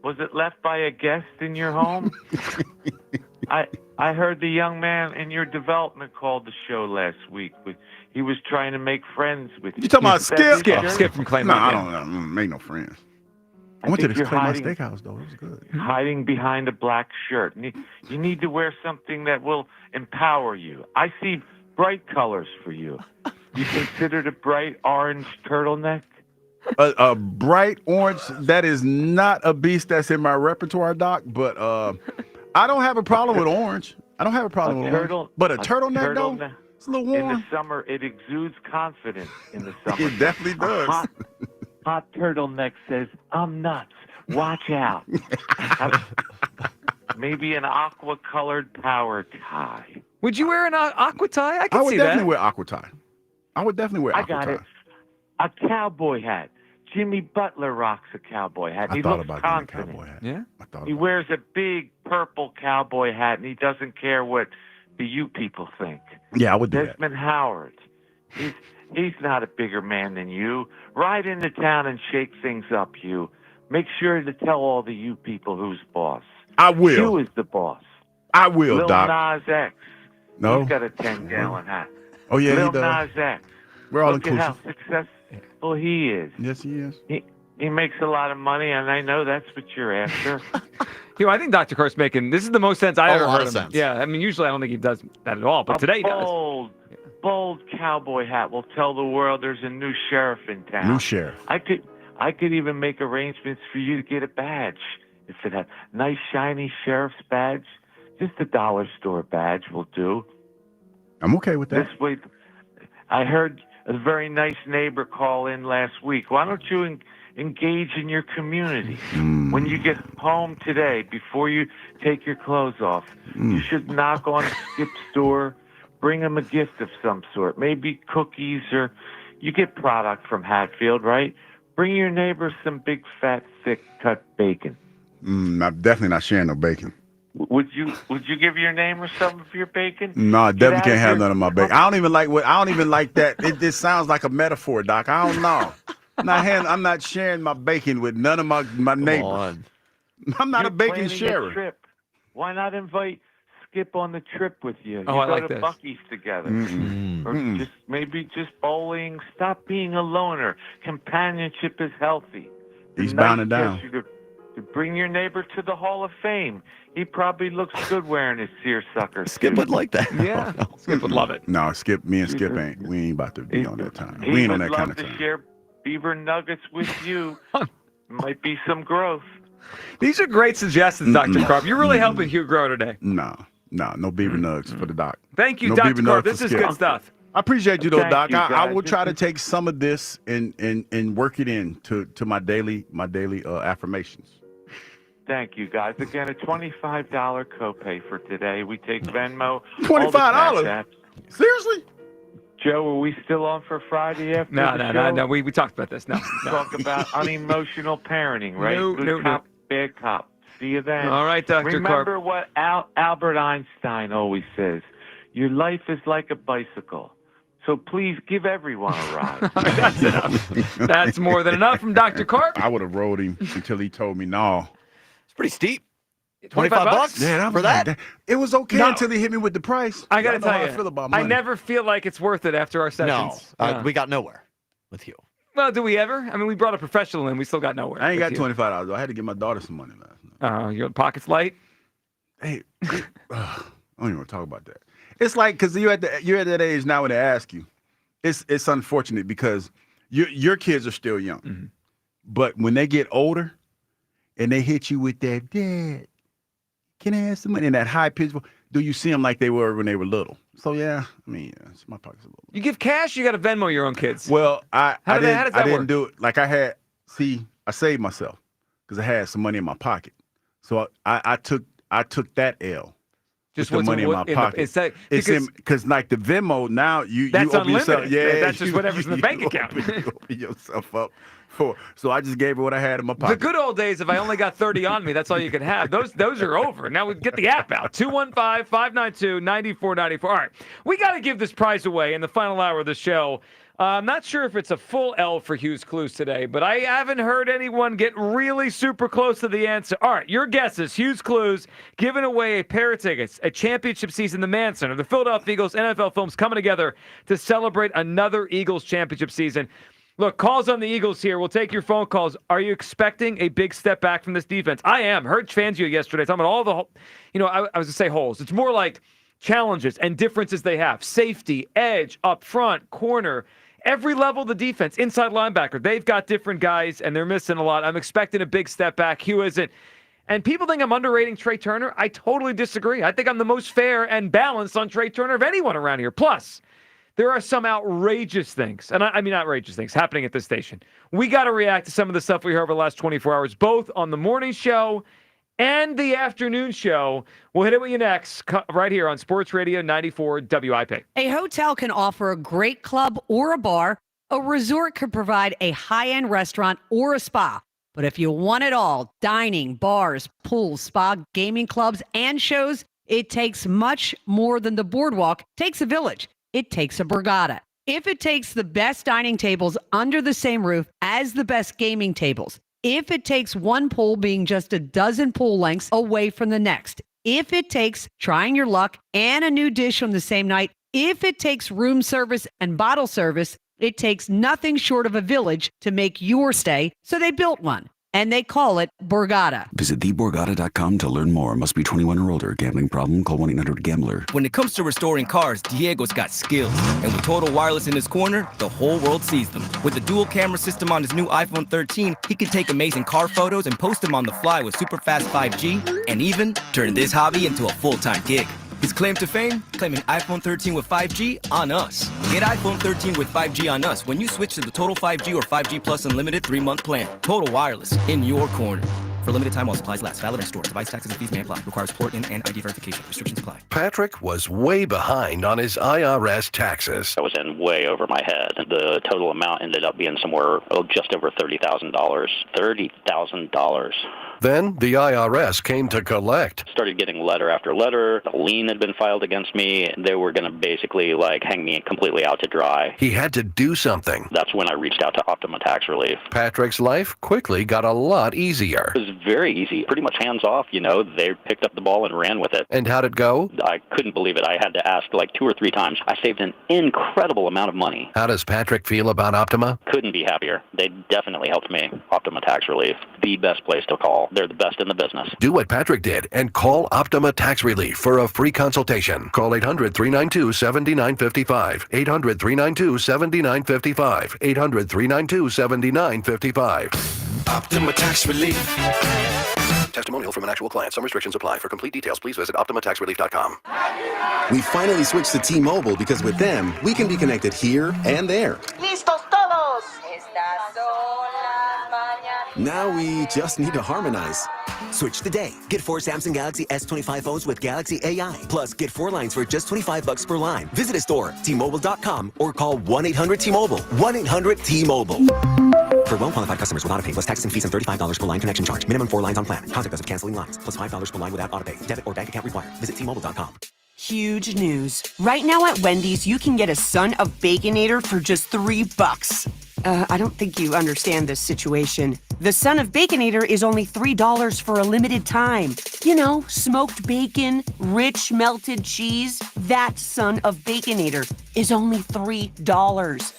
Was it left by a guest in your home? I heard the young man in your development called the show last week. He was trying to make friends with you. You talking about Skip? Skip from Claymont. No, I don't make no friends. I went to this Claymont Steakhouse though. It was good. Hiding behind a black shirt. You need to wear something that will empower you. I see bright colors for you. You considered a bright orange turtleneck? A bright orange, that is not a beast that's in my repertoire, Doc, but I don't have a problem with orange. I don't have a problem with orange. But a turtleneck, though, it's a little warm. In the summer, it exudes confidence in the summer. It definitely does. Hot turtleneck says, I'm nuts. Watch out. Maybe an aqua-colored power tie. Would you wear an aqua tie? I would see definitely that. wear aqua tie. I would definitely wear aqua tie. I got it. A cowboy hat. Jimmy Butler rocks a cowboy hat. I thought about getting a cowboy hat. Yeah? He wears a big purple cowboy hat, and he doesn't care what the you people think. Yeah, I would do that. Desmond Howard. He's not a bigger man than you. Ride into town and shake things up, Hugh. Make sure to tell all the you people who's boss. I will. Hugh is the boss. I will, Lil Doc. Nas X. No? He's got a 10-gallon hat. Oh, yeah, Lil he does. Nas X. We're all Look at inclusive. how successful he is. Yes, he is. He makes a lot of money, and I know that's what you're after. I think Dr. Karp's making this is the most sense I ever lot heard of him. sense. Yeah, I mean, usually I don't think he does that at all, but today he does. Bold cowboy hat will tell the world there's a new sheriff in town. New sheriff. I could even make arrangements for you to get a badge if it had nice shiny sheriff's badge. Just a dollar store badge will do. I'm okay with that. This way, I heard a very nice neighbor call in last week. Why don't you engage in your community? When you get home today, before you take your clothes off, you should knock on Skip's door, bring him a gift of some sort, maybe cookies, or you get product from Hatfield, right? Bring your neighbor some big, fat, thick-cut bacon. I'm definitely not sharing no bacon. Would you give your name or something for your bacon? No, I Get definitely out can't have here. none of my bacon. I don't even like that. It sounds like a metaphor, Doc. I don't know. I'm not sharing my bacon with none of my neighbors. on. I'm not You're a bacon planning sharer. a trip. Why not invite Skip on the trip with you? Oh, You I go like to this. Buc-ee's together. Mm-mm. Or Mm-mm. just bowling. Stop being a loner. Companionship is healthy. The He's nice bounding down. gesture to bring your neighbor to the Hall of Fame. He probably looks good wearing his seersucker Skip suit. would like that. Yeah, Skip would love it. No, me and Skip we ain't about to be on that time. We He ain't on would that love kind of to time. share beaver nuggets with you. Might be some growth. These are great suggestions, Dr. Carp. You're really helping Hugh grow today. No beaver nugs for the Doc. Thank you, No Dr. beaver Carp. nugs This for is Skip. good stuff. I appreciate you though, Thank Doc. you, I guys. will try to take some of this and work it in to my daily affirmations. Thank you, guys. Again, a $25 copay for today. We take Venmo. $25? Seriously? Joe, are we still on for Friday after the show? No. We talked about this. No. Talk about unemotional parenting, right? Good cop, bad cop. See you then. All right, Dr. Carp. Remember what Albert Einstein always says. Your life is like a bicycle. So please give everyone a ride. That's enough. That's more than enough from Dr. Carp. I would have rode him until he told me no. It's pretty steep. $25? Yeah, for that? It was okay until he hit me with the price. I got to Y'all know tell how you, I feel about I money. never feel like it's worth it after our No, sessions. Yeah. we got nowhere with you. Well, do we ever? I mean, we brought a professional in. We still got nowhere. I ain't got with you. $25 though. I had to give my daughter some money last night. Your pocket's light? Hey, I don't even want to talk about that. It's like because you're at that age now when they ask you. It's unfortunate because your kids are still young, Mm-hmm. but when they get older and they hit you with that, Dad, can I have some money in that high pitch? Do you see them like they were when they were little? So yeah, I mean, it's my pocket's a little. You give cash, you got to Venmo your own kids. Well, I does that didn't work? do it. Like I saved myself because I had some money in my pocket. So I took that L. Just with the money in my pocket. Because like the Venmo now you that's open yourself. unlimited. Yeah, That's just whatever's in the bank account. You open yourself up for. So I just gave her what I had in my The pocket. good old days, if I only got 30 on me, that's all you could have. Those are over. Now we get the app out. 215-592-9494. All right. We got to give this prize away in the final hour of the show. I'm not sure if it's a full L for Hughes Clues today, but I haven't heard anyone get really super close to the answer. All right, your guesses. Hughes Clues giving away a pair of tickets, a championship season, the Mann Center, the Philadelphia Eagles, NFL Films coming together to celebrate another Eagles championship season. Look, calls on the Eagles here. We'll take your phone calls. Are you expecting a big step back from this defense? I am. Heard Fangio yesterday talking about all the, I was going to say holes. It's more like challenges and differences they have. Safety, edge, up front, corner. Every level of the defense, inside linebacker, they've got different guys, and they're missing a lot. I'm expecting a big step back. Hugh isn't. And people think I'm underrating Trey Turner. I totally disagree. I think I'm the most fair and balanced on Trey Turner of anyone around here. Plus, there are some outrageous things, and I mean outrageous things happening at this station. We got to react to some of the stuff we heard over the last 24 hours, both on the morning show and the afternoon show. We'll hit it with you next, right here on Sports Radio 94 WIP. A hotel can offer a great club or a bar. A resort could provide a high-end restaurant or a spa. But if you want it all, dining, bars, pools, spa, gaming clubs, and shows, it takes much more than the boardwalk. It takes a village. It takes a Borgata. If it takes the best dining tables under the same roof as the best gaming tables, if it takes one pool being just a dozen pool lengths away from the next, if it takes trying your luck and a new dish on the same night, if it takes room service and bottle service, it takes nothing short of a village to make your stay, so they built one. And they call it Borgata. Visit theborgata.com to learn more. Must be 21 or older. Gambling problem? Call 1-800-GAMBLER. When it comes to restoring cars, Diego's got skills. And with Total Wireless in his corner, the whole world sees them. With the dual camera system on his new iPhone 13, he can take amazing car photos and post them on the fly with super fast 5G, and even turn this hobby into a full-time gig. His claim to fame? Claiming iPhone 13 with 5G on us. Get iPhone 13 with 5G on us when you switch to the Total 5G or 5G Plus Unlimited 3-month plan. Total Wireless, in your corner. For limited time while supplies last. Valid in store. Device taxes and fees may apply. Requires port in and ID verification. Restrictions apply. Patrick was way behind on his IRS taxes. I was in way over my head. The total amount ended up being somewhere just over $30,000. $30,000. Then the IRS came to collect. Started getting letter after letter. A lien had been filed against me. They were going to basically hang me completely out to dry. He had to do something. That's when I reached out to Optima Tax Relief. Patrick's life quickly got a lot easier. It was very easy, pretty much hands off. They picked up the ball and ran with it. And how'd it go? I couldn't believe it. I had to ask 2 or 3 times. I saved an incredible amount of money. How does Patrick feel about Optima? Couldn't be happier. They definitely helped me. Optima Tax Relief, the best place to call. They're the best in the business. Do what Patrick did and call Optima Tax Relief for a free consultation. Call 800-392-7955. 800-392-7955. 800-392-7955. Optima Tax Relief. Testimonial from an actual client. Some restrictions apply. For complete details, please visit OptimaTaxRelief.com. We finally switched to T-Mobile because with them, we can be connected here and there. ¡Listos todos! Estas son las mañanas. Now we just need to harmonize. Switch today. Get 4 Samsung Galaxy S25 phones with Galaxy AI. Plus, get 4 lines for just $25 per line. Visit a store, T-Mobile.com, or call 1-800-T-Mobile. 1-800-T-Mobile. For well-qualified customers with autopay plus taxes and fees and $35 per line connection charge. Minimum 4 lines on plan. Contact us if canceling lines. Plus $5 per line without autopay. Debit or bank account required. Visit T-Mobile.com. Huge news. Right now at Wendy's, you can get a Son of Baconator for just $3. I don't think you understand this situation. The Son of Baconator is only $3 for a limited time. Smoked bacon, rich melted cheese. That Son of Baconator is only $3.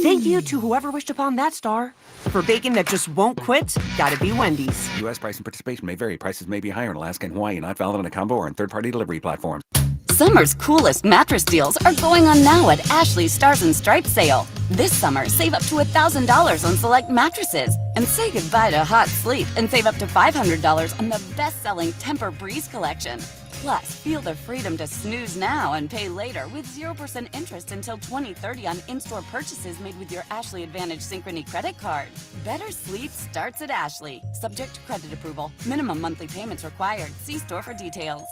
Thank you to whoever wished upon that star. For bacon that just won't quit, gotta be Wendy's. U.S. price and participation may vary. Prices may be higher in Alaska and Hawaii, not valid on a combo or on third-party delivery platforms. Summer's coolest mattress deals are going on now at Ashley Stars and Stripes sale. This summer, save up to $1,000 on select mattresses. And say goodbye to hot sleep and save up to $500 on the best-selling Tempur-Breeze collection. Plus, feel the freedom to snooze now and pay later with 0% interest until 2030 on in-store purchases made with your Ashley Advantage Synchrony credit card. Better sleep starts at Ashley. Subject to credit approval. Minimum monthly payments required. See store for details.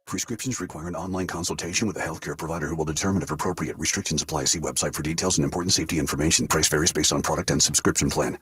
Prescriptions require an online consultation with a healthcare provider who will determine if appropriate. Restrictions apply. See website for details and important safety information. Price varies based on product and subscription plan.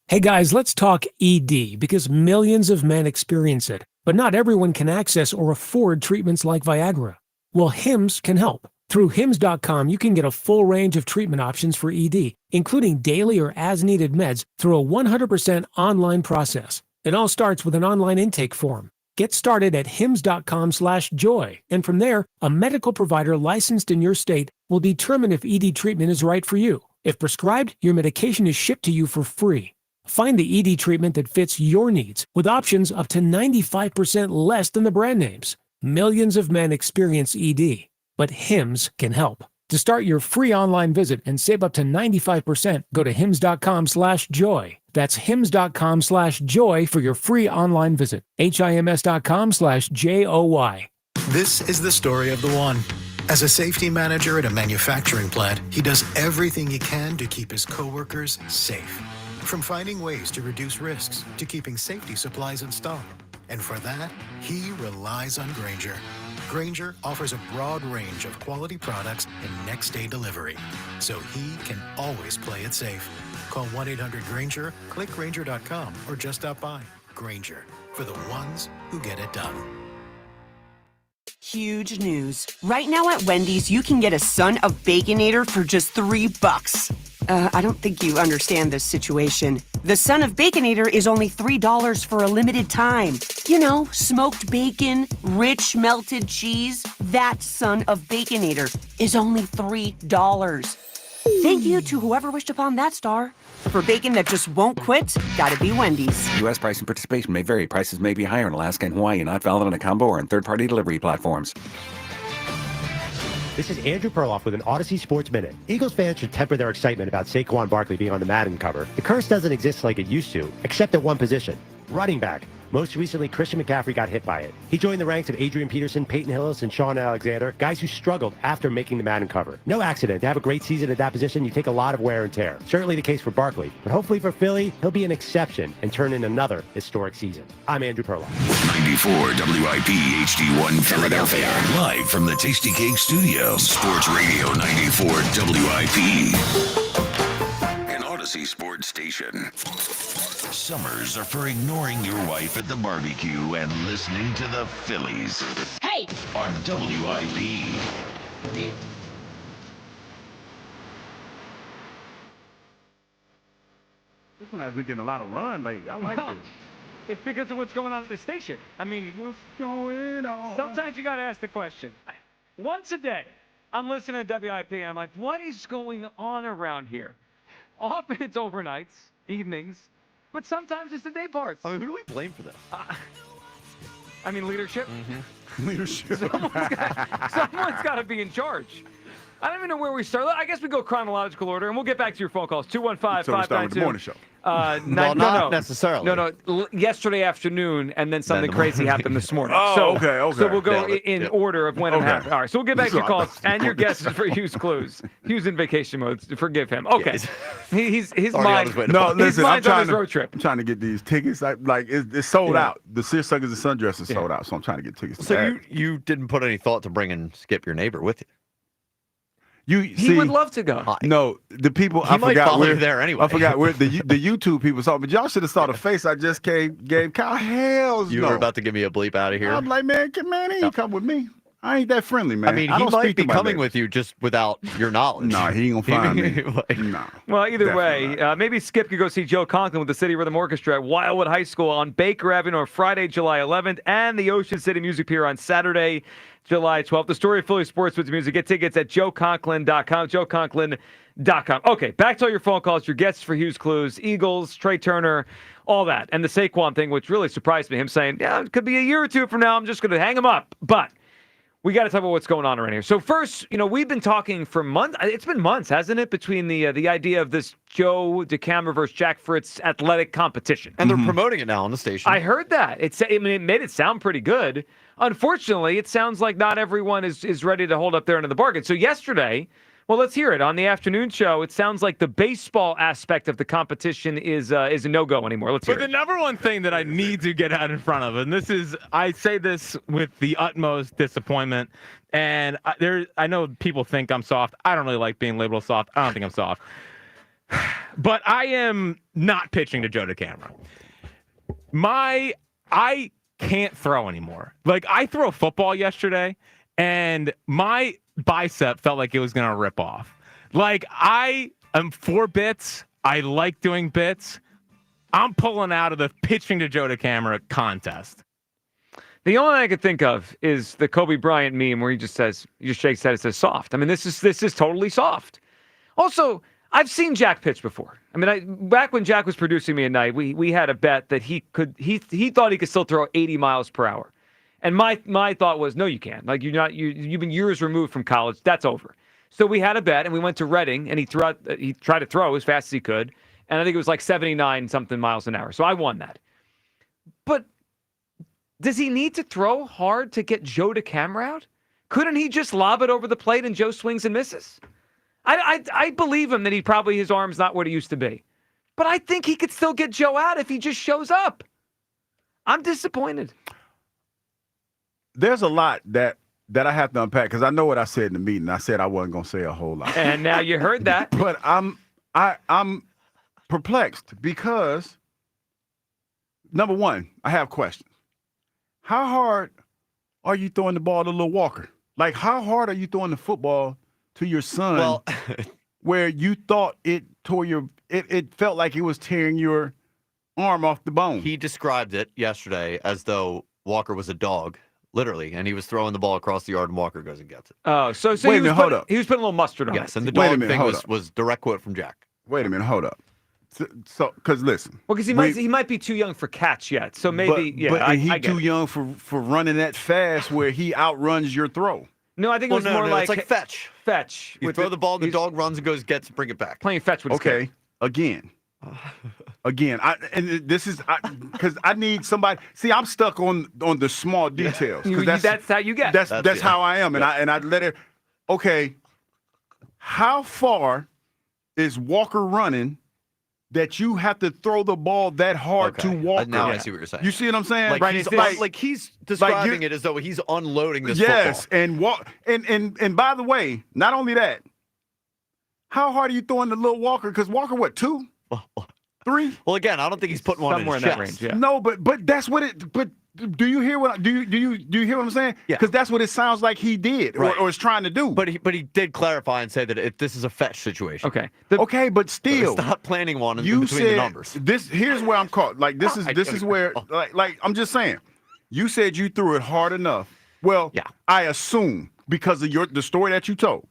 Hey guys, let's talk ED because millions of men experience it, but not everyone can access or afford treatments like Viagra. Well, Hims can help. Through Hims.com, you can get a full range of treatment options for ED, including daily or as-needed meds through a 100% online process. It all starts with an online intake form. Get started at hims.com/joy, and from there, a medical provider licensed in your state will determine if ED treatment is right for you. If prescribed, your medication is shipped to you for free. Find the ED treatment that fits your needs with options up to 95% less than the brand names. Millions of men experience ED, but Hims can help. To start your free online visit and save up to 95%, go to hims.com/joy. That's hims.com/joy for your free online visit. HIMS.com/JOY. This is the story of the one. As a safety manager at a manufacturing plant, he does everything he can to keep his coworkers safe. From finding ways to reduce risks to keeping safety supplies in stock. And for that, he relies on Grainger. Grainger offers a broad range of quality products and next-day delivery, so he can always play it safe. Call 1-800-GRAINGER, click Grainger.com, or just stop by. Grainger, for the ones who get it done. Huge news. Right now at Wendy's, you can get a Son of Baconator for just $3. I don't think you understand this situation. The Son of Baconator is only $3 for a limited time. Smoked bacon, rich melted cheese. That Son of Baconator is only $3. Thank you to whoever wished upon that star. For bacon that just won't quit, gotta be Wendy's. U.S. price and participation may vary. Prices may be higher in Alaska and Hawaii, not valid on a combo or on third-party delivery platforms. This is Andrew Perloff with an Odyssey Sports Minute. Eagles fans should temper their excitement about Saquon Barkley being on the Madden cover. The curse doesn't exist like it used to, except at one position, running back. Most recently, Christian McCaffrey got hit by it. He joined the ranks of Adrian Peterson, Peyton Hillis, and Sean Alexander, guys who struggled after making the Madden cover. No accident. To have a great season at that position, you take a lot of wear and tear. Certainly the case for Barkley, but hopefully for Philly, he'll be an exception and turn in another historic season. I'm Andrew Perloff. 94 WIP HD1 Philadelphia. Live from the Tasty Cake Studio. Sports Radio 94 WIP. Odyssey Sports Station. Summers are for ignoring your wife at the barbecue and listening to the Phillies. Hey! On WIP. This one has been getting a lot of run lately. I like this. It's because of what's going on at the station. I mean, What's going on? sometimes you got to ask the question. Once a day, I'm listening to WIP, and I'm like, what is going on around here? Often it's overnights, evenings, but sometimes it's the day parts. I mean, who do we blame for this? I mean, leadership. Leadership. Someone's got to be in charge. I don't even know where we start. I guess we go chronological order, and we'll get back to your phone calls. 215-592. So we start with the morning show. Not necessarily. No. Yesterday afternoon, and then something crazy happened this morning. Oh, so, okay. So we'll go in order of when it happened. All right, so we'll get back to your calls and your guesses for Hugh's clues. Hugh's in vacation mode. Forgive him. Okay. His mind. No, listen. His mind's on his road trip. I'm trying to get these tickets. It's sold out. The Seersuckers and Sundress is sold out, so I'm trying to get tickets. So you didn't put any thought to bringing Skip, your neighbor, with you? He would love to go. No, the people He I might forgot follow where you there anyway. I forgot where the YouTube people saw, but y'all should have saw the face I just gave Kyle. Hell's You no. were about to give me a bleep out of here. I'm like, man, he ain't come with me. I ain't that friendly, man. I mean, he don't might speak be to my coming neighbors. with you just without your knowledge. Nah, he ain't gonna find me. Nah. Well, either Definitely way, maybe Skip could go see Joe Conklin with the City Rhythm Orchestra at Wildwood High School on Baker Avenue on Friday, July 11th, and the Ocean City Music Pier on Saturday, July 12th. The story of Philly sports with music. Get tickets at joeconklin.com. joeconklin.com. Okay, back to all your phone calls, your guests for Hughes Clues, Eagles, Trey Turner, all that. And the Saquon thing, which really surprised me, him saying, yeah, it could be a year or two from now. I'm just going to hang him up. But we got to talk about what's going on around here. So first, we've been talking for months. It's been months, hasn't it, between the idea of this Joe DeCamara versus Jack Fritz athletic competition. And they're promoting it now on the station. I heard that. It made it sound pretty good. Unfortunately, it sounds like not everyone is ready to hold up their end of the bargain. So yesterday, well, let's hear it. On the afternoon show, it sounds like the baseball aspect of the competition is a no-go anymore. Let's hear But it. the number one thing that I need to get out in front of, and I say this with the utmost disappointment, and I know people think I'm soft. I don't really like being labeled soft. I don't think I'm soft. But I am not pitching to Joe DeCamara. I can't throw anymore. Like, I threw a football yesterday, and my bicep felt like it was going to rip off. Like, I am for bits. I like doing bits. I'm pulling out of the pitching to Joe DeCamara contest. The only thing I could think of is the Kobe Bryant meme where he just shakes his head and says soft. I mean, this is totally soft. Also, I've seen Jack pitch before. I mean, back when Jack was producing me at night, we had a bet that he thought he could still throw 80 miles per hour. And my thought was, no, you can't. Like, you've been years removed from college. That's over. So we had a bet, and we went to Reading, and he tried to throw as fast as he could, and I think it was like 79 something miles an hour. So I won that. But does he need to throw hard to get Joe DeCamara out? Couldn't he just lob it over the plate and Joe swings and misses? I believe him that his arm's not what it used to be. But I think he could still get Joe out if he just shows up. I'm disappointed. There's a lot that I have to unpack because I know what I said in the meeting. I said I wasn't going to say a whole lot. And now you heard that. But I'm perplexed because, number one, I have questions. How hard are you throwing the ball to Lil Walker? Like, how hard are you throwing the football to your son where you thought it felt like it was tearing your arm off the bone? He described it yesterday as though Walker was a dog, literally, and he was throwing the ball across the yard and Walker goes and gets it. Oh, so Wait a minute, hold up. He was putting a little mustard on it. Yes, and the dog thing was direct quote from Jack. Wait a minute, hold up. So, because listen. Well, because he might be too young for catch yet. So maybe, he's too young for running that fast where he outruns your throw. No, I think it was more like it's like fetch. Fetch. You throw the ball, the dog runs and goes, gets, bring it back. Playing fetch with his kid. Again, this is because I need somebody. See, I'm stuck on the small details. That's how you get. That's how I am, and I let it. Okay, how far is Walker running that you have to throw the ball that hard to Walker? Now I see what you're saying. You see what I'm saying? He's describing it as though he's unloading this football. And by the way, not only that, how hard are you throwing the little Walker? Because Walker, what, 2? 3. Well, again, I don't think he's putting one Somewhere in in his that chest. range, yeah. No, but that's what it. But do you hear what do you hear what I'm saying? Yeah. Because that's what it sounds like he did or is trying to do. But he did clarify and say that this is a fetch situation. Okay. Okay, but still, stop planning one in you between said the numbers. here's where I'm caught. Like this is where like I'm just saying. You said you threw it hard enough. Well, yeah. I assume because of the story that you told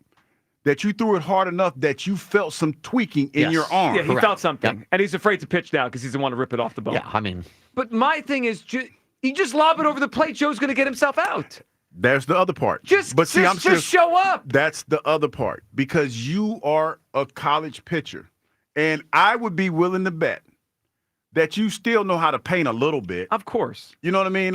that you threw it hard enough that you felt some tweaking in your arm. Yeah, he felt something, and he's afraid to pitch now because he doesn't want to rip it off the bone. Yeah, I mean. But my thing is, you just lob it over the plate. Joe's going to get himself out. There's the other part. Just show up. That's the other part because you are a college pitcher, and I would be willing to bet that you still know how to paint a little bit. Of course. You know what I mean?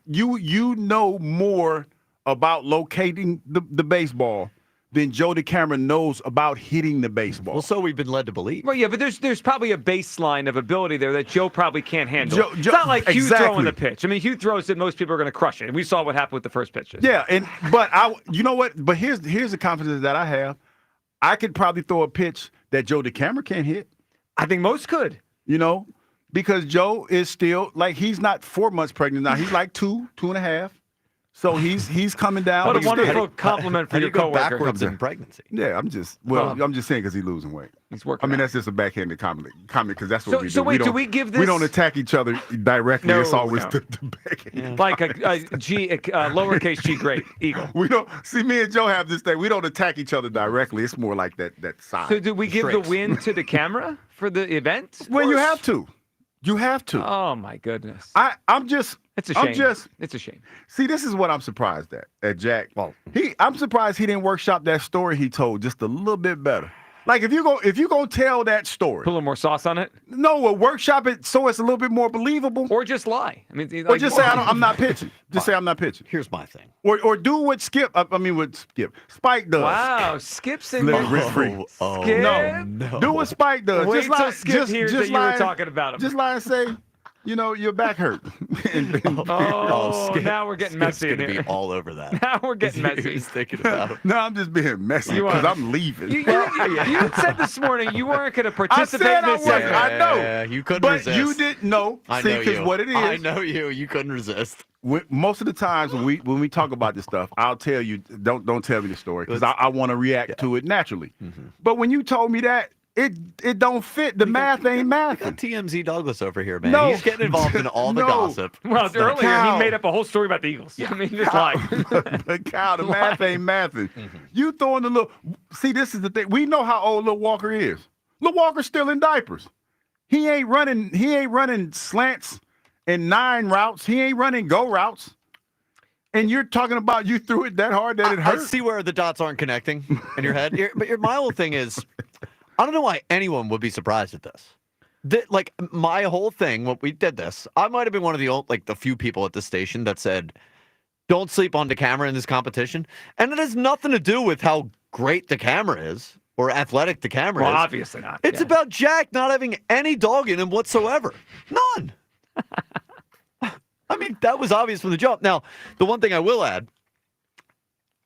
You know more about locating the baseball than Joe DeCamera knows about hitting the baseball. Well, so we've been led to believe. Well, yeah, but there's probably a baseline of ability there that Joe probably can't handle. It's Joe, not like Hugh exactly. throwing the pitch. I mean, Hugh throws it, most people are going to crush it. And we saw what happened with the first pitches. Yeah, but you know what? But here's the confidence that I have. I could probably throw a pitch that Joe DeCamera can't hit. I think most could. You know, because Joe is still he's not 4 months pregnant now. He's like 2.5. So he's coming down. What a wonderful compliment for your coworker. Backwards in pregnancy. Yeah, I'm just saying because he's losing weight. He's working. I mean, that's just a backhanded comment because that's what we do. So wait, do we give this? We don't attack each other directly. No, it's always no. the backhand. Like a lowercase G great eagle. We don't see me and Joe have this thing. We don't attack each other directly. It's more like that side. So do we give the win to the camera for the event? Well, you have to. You have to. Oh my goodness. I'm just. It's a shame. It's a shame. See, this is what I'm surprised at Jack. Well, I'm surprised he didn't workshop that story he told just a little bit better. Like if you go tell that story, put a little more sauce on it. No, workshop it so it's a little bit more believable, or just lie. I mean, or just say I'm not pitching. Just say I'm not pitching. Here's my thing. Or do what Spike does. Wow, Skip's in risk-free. Oh, Skip? No, do what Spike does. Wait just till Skip hears that you were talking about him. Just lie and say, your back hurt. Skip, now we're getting messy in here. Be all over that. Now we're getting messy. He's thinking about it. No, I'm just being messy because I'm leaving. You said this morning you weren't going to participate I said in this. I wasn't. I know. Yeah, you couldn't but resist. You didn't know. I See, know because you. what it is. I know you. You couldn't resist. Most of the times when we talk about this stuff, I'll tell you, don't tell me the story because I want to react to it naturally. Mm-hmm. But when you told me that, it don't fit. The math ain't mathing. TMZ Douglas over here, man. No. He's getting involved in all the gossip. Well, earlier Kyle. he made up a whole story about the Eagles. Yeah. I mean, just like. But Kyle, the math ain't mathing. Mm-hmm. You throwing the little. See, this is the thing. We know how old Lil Walker is. Lil Walker's still in diapers. He ain't running slants and 9 routes. He ain't running go routes. And you're talking about you threw it that hard that it hurt. I see where the dots aren't connecting in your head. But my whole thing is, I don't know why anyone would be surprised at this. My whole thing, when we did this, I might have been one of the few people at the station that said, don't sleep on DeCamera in this competition. And it has nothing to do with how great DeCamera is or athletic DeCamera is. Well, obviously not. It's about Jack not having any dog in him whatsoever. None. I mean, that was obvious from the jump. Now, the one thing I will add,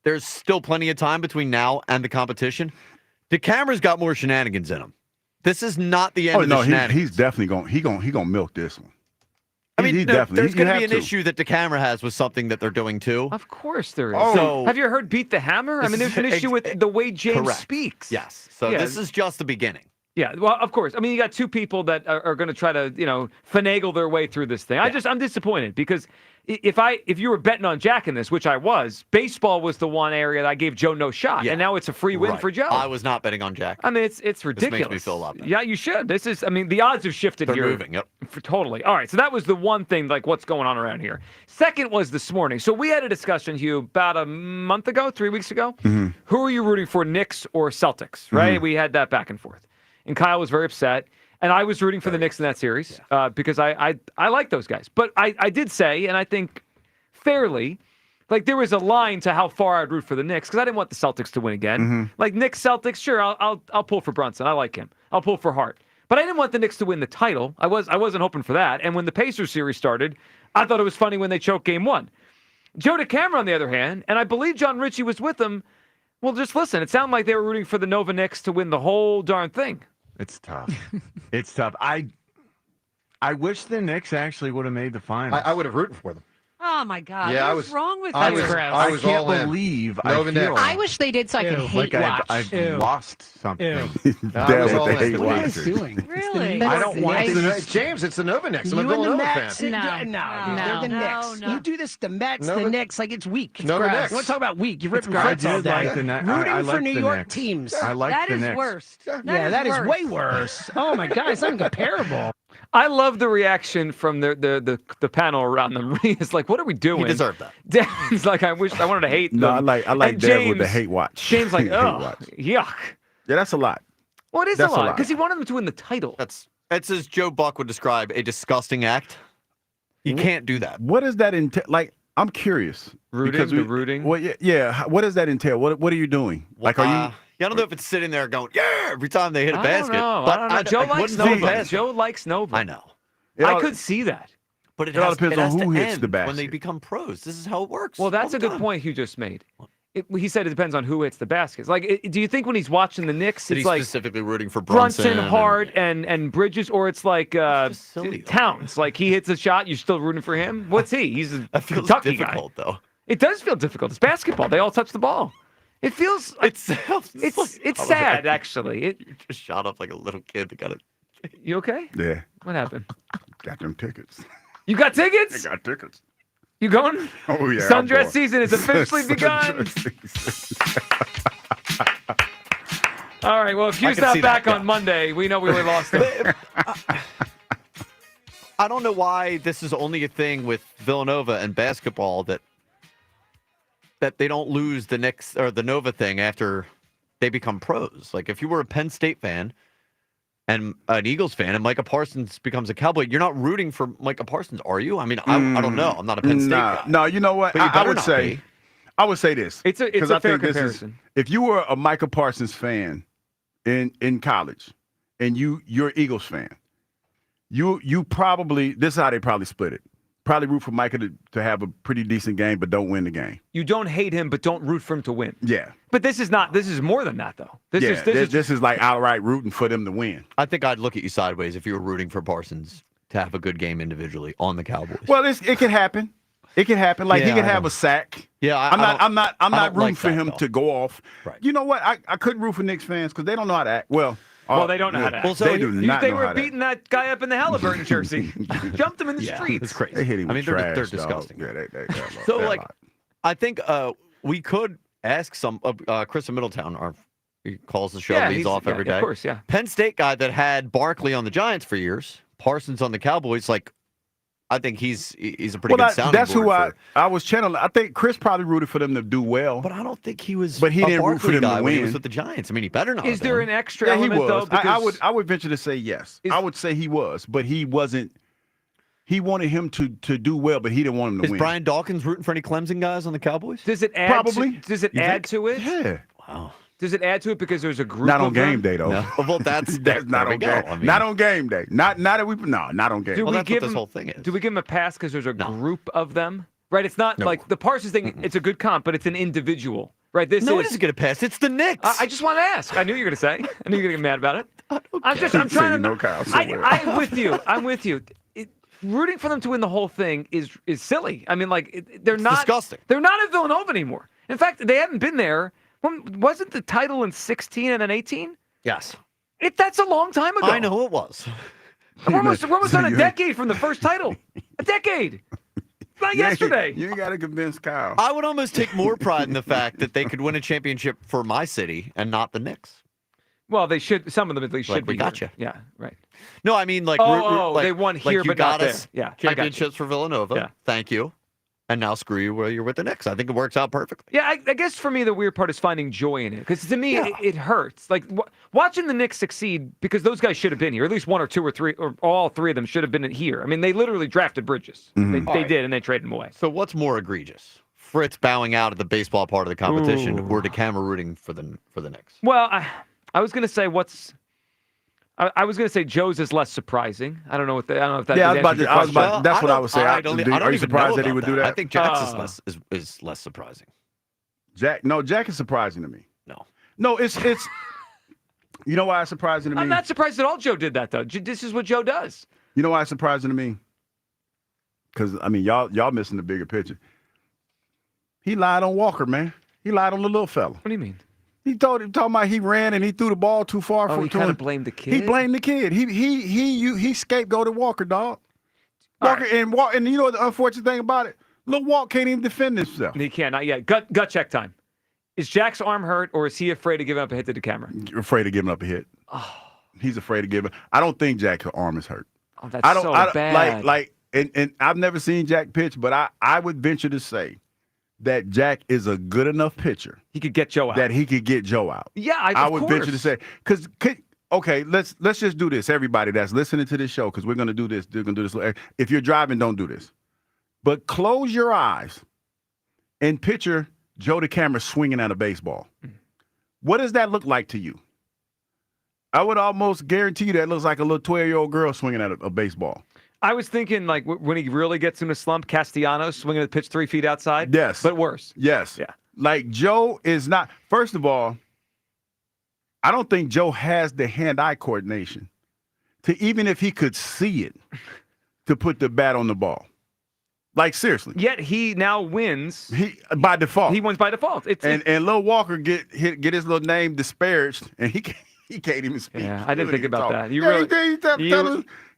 there's still plenty of time between now and the competition. DeCamera's got more shenanigans in him. This is not the end of the shenanigans. He's definitely going to milk this one. I mean, there's going to be an to. issue that DeCamera has with something that they're doing too. Of course there is. Oh, so, have you heard Beat the Hammer? I mean, there's an issue with the way James speaks. Yes. So this is just the beginning. Yeah, well, of course. I mean, you got two people that are going to try to, finagle their way through this thing. Yeah. I'm disappointed because if you were betting on Jack in this, which I was, baseball was the one area that I gave Joe no shot, and now it's a free win for Joe. I was not betting on Jack. I mean, it's ridiculous. This makes me feel a lot better. Yeah, you should. The odds have shifted They're here. moving, yep. Totally. All right, so that was the one thing, what's going on around here. Second was this morning. So we had a discussion, Hugh, about a month ago, 3 weeks ago. Mm-hmm. Who are you rooting for, Knicks or Celtics, right? Mm-hmm. We had that back and forth. And Kyle was very upset. And I was rooting for the Knicks in that series because I like those guys. But I did say, and I think fairly, there was a line to how far I'd root for the Knicks because I didn't want the Celtics to win again. Mm-hmm. Knicks, Celtics, sure, I'll pull for Brunson. I like him. I'll pull for Hart. But I didn't want the Knicks to win the title. I wasn't hoping for that. And when the Pacers series started, I thought it was funny when they choked Game 1. Joe DeCamera, on the other hand, and I believe John Ritchie was with them. Well, just listen. It sounded like they were rooting for the Nova Knicks to win the whole darn thing. It's tough. It's tough. I wish the Knicks actually would have made the finals. I would have rooted for them. Oh my God! Yeah, What's wrong with I you? was I can't all in. believe Nova I feel Knicks. I wish they did so I could hate like watch. I've lost something. I Dad was with all the in. hate What are you watchers. doing? Really? I don't want It's James, it's the Nova Knicks. I'm a You and the Villanova Mets? fan. No, they're the Knicks. no. You do this, the Mets, Nova- the Knicks, like it's weak. Nova You Knicks. want to talk about weak? You're ripping I Fritz all did day. like the Knicks. Rooting I for like New the York Knicks. teams. I like That the is Knicks. worse. That is way worse. Oh my God, it's not even comparable. I love the reaction from the panel around them. It's like, what are we doing? He deserved that. Dan's like, I wanted to hate No, them. I like And Dad with the James- hate watch. James like, Hate oh, watch. yuck. Yeah, that's a lot. Well, it is That's a a lot lot. because he wanted them to win the title. That's as Joe Buck would describe a disgusting act. You can't do that. What does that entail? Like, I'm curious. Rooting, because rooting. Well, yeah. What does that entail? What are you doing? Like, are you? I don't know if it's sitting there going, yeah, every time they hit a basket. I don't know. Joe likes wouldn't Nova. know. Joe likes Nova. I know. I could see that. But it all has, depends it on has who to hits end the basket. when they become pros. This is how it works. Well, that's all a the good time. point you just made. He said it depends on who hits the baskets. Like, do you think when he's watching the Knicks, That it's he's like specifically rooting for Brunson, Hart, and Bridges, or it's like Towns? Like, he hits a shot, you're still rooting for him? What's he? He's a That feels Kentucky difficult, guy. though. It does feel difficult. It's basketball. They all touch the ball. It feels like, it's sad, actually. You just shot up like a little kid that got it. You okay? Yeah. What happened? Got them tickets. You got tickets? I got tickets. You going? Oh yeah. Sundress season is officially begun. All right. Well, if Q's not back on Monday, we know we were lost. I don't know why this is only a thing with Villanova and basketball that they don't lose the Knicks or the Nova thing after they become pros. Like if you were a Penn State fan and an Eagles fan and Micah Parsons becomes a Cowboy, you're not rooting for Micah Parsons, are you? I mean, I don't know. I'm not a Penn State guy. No, you know what? But you I better would not say, be. I would say this. It's a I fair think this comparison. if you were a Micah Parsons fan in college and you're an Eagles fan, you probably, this is how they probably split it. Probably root for Micah to have a pretty decent game, but don't win the game. You don't hate him, but don't root for him to win. Yeah. But this is more than that, though. This is like outright rooting for them to win. I think I'd look at you sideways if you were rooting for Parsons to have a good game individually on the Cowboys. Well, it can happen. It can happen. Like he could have a sack. Yeah, I'm not rooting like for that, him though. to go off. Right. You know what? I couldn't root for Knicks fans because they don't know how to act. Well, they don't know how to act. Well, so they do not They know were how to beating that guy up in the Halliburton jersey. Jumped him in the streets. It's crazy. They hit him I mean, with they're trash, disgusting. Dog. Yeah, they So, like, I think we could ask some Chris in Middletown, he calls the show, leads off every day. Of course, yeah. Penn State guy that had Barkley on the Giants for years, Parsons on the Cowboys. Like, I think he's a pretty good sounding that's who board I was channeling. I think Chris probably rooted for them to do well. But I don't think he was. But he a didn't root for Barkley them guy to when he win. was with the Giants. I mean, he better not. Is have there been. an extra Yeah, he element, was. though? I would venture to say yes. I would say he was, but he wasn't. He wanted him to do well, but he didn't want him to Is win. Brian Dawkins rooting for any Clemson guys on the Cowboys? Does it add? Probably. Does it You add think? to it? Yeah. Wow. Does it add to it because there's a group? Not on of them? game day though. No. Well, that's That's not there on we game. go. I mean, Not on game day. Not on game. Do well, we that's give what this him, whole thing is. Do we give him a pass because there's a group of them? Right. It's not like the Parsons thing. It's a good comp, but it's an individual. Right. This no one is is going to pass. It's the Knicks. I just want to ask. I knew you were going to say. I knew you were going to get mad about it. I'm trying to. Kyle, I'm with you. I'm with you. Rooting for them to win the whole thing is silly. I mean, like they're not disgusting. They're not at Villanova anymore. In fact, they haven't been there. Wasn't the title in 16 and then 18? Yes. That's a long time ago. I know it was. We're almost on a decade from the first title. A decade. Not yesterday. You ain't got to convince Kyle. I would almost take more pride in the fact that they could win a championship for my city and not the Knicks. Well, they should. Some of them at least should Like, be. we gotcha. Yeah, right. No, I mean like, they won like here, you but got not us there. Yeah, I got you. championships for Villanova. Yeah. Thank you. And now screw you where you're with the Knicks. I think it works out perfectly. Yeah, I guess for me the weird part is finding joy in it because to me it hurts. Like watching the Knicks succeed because those guys should have been here. At least one or two or three or all three of them should have been here. I mean, they literally drafted Bridges. They did, and they traded him away. So what's more egregious? Fritz bowing out at the baseball part of the competition, or DeCamera rooting for the Knicks? Well, I was going to say I was going to say Joe's is less surprising. I don't know if that. Yeah, that's what I would say. I don't Are you even surprised know that he about would do that? I think Jack's is less surprising. Jack is surprising to me. No, it's You know why it's surprising to me? I'm not surprised at all Joe did that, though. This is what Joe does. You know why it's surprising to me? Because, I mean, y'all missing the bigger picture. He lied on Walker, man. He lied on the little fella. What do you mean? He talking about he ran and he threw the ball too far. Oh, he kind of blamed the kid? He blamed the kid. He scapegoated Walker, dog. Walker, right. and you know the unfortunate thing about it? Lil Walk can't even defend himself. He can't, not yet. Gut check time. Is Jack's arm hurt, or is he afraid of giving up a hit to the camera? Afraid of giving up a hit. Oh. He's afraid of giving. I don't think Jack's arm is hurt. Oh, that's so bad. And I've never seen Jack pitch, but I would venture to say that Jack is a good enough pitcher. He could get Joe out. That he could get Joe out. Yeah, I would venture to say. Okay, let's just do this. Everybody that's listening to this show, because we're going to do this. They're going to do this. If you're driving, don't do this. But close your eyes and picture Joe DeCamera swinging at a baseball. What does that look like to you? I would almost guarantee you that looks like a little 12-year-old girl swinging at a baseball. I was thinking, like, when he really gets in a slump, Castellanos swinging the pitch 3 feet outside. Yes. But worse. Yes. Yeah. Like, Joe is not, first of all, I don't think Joe has the hand-eye coordination to, even if he could see it, to put the bat on the ball. Like, seriously. Yet he now wins. By default. He wins by default. And Lil Walker get his little name disparaged, and he can't even speak. Yeah, I didn't think about that.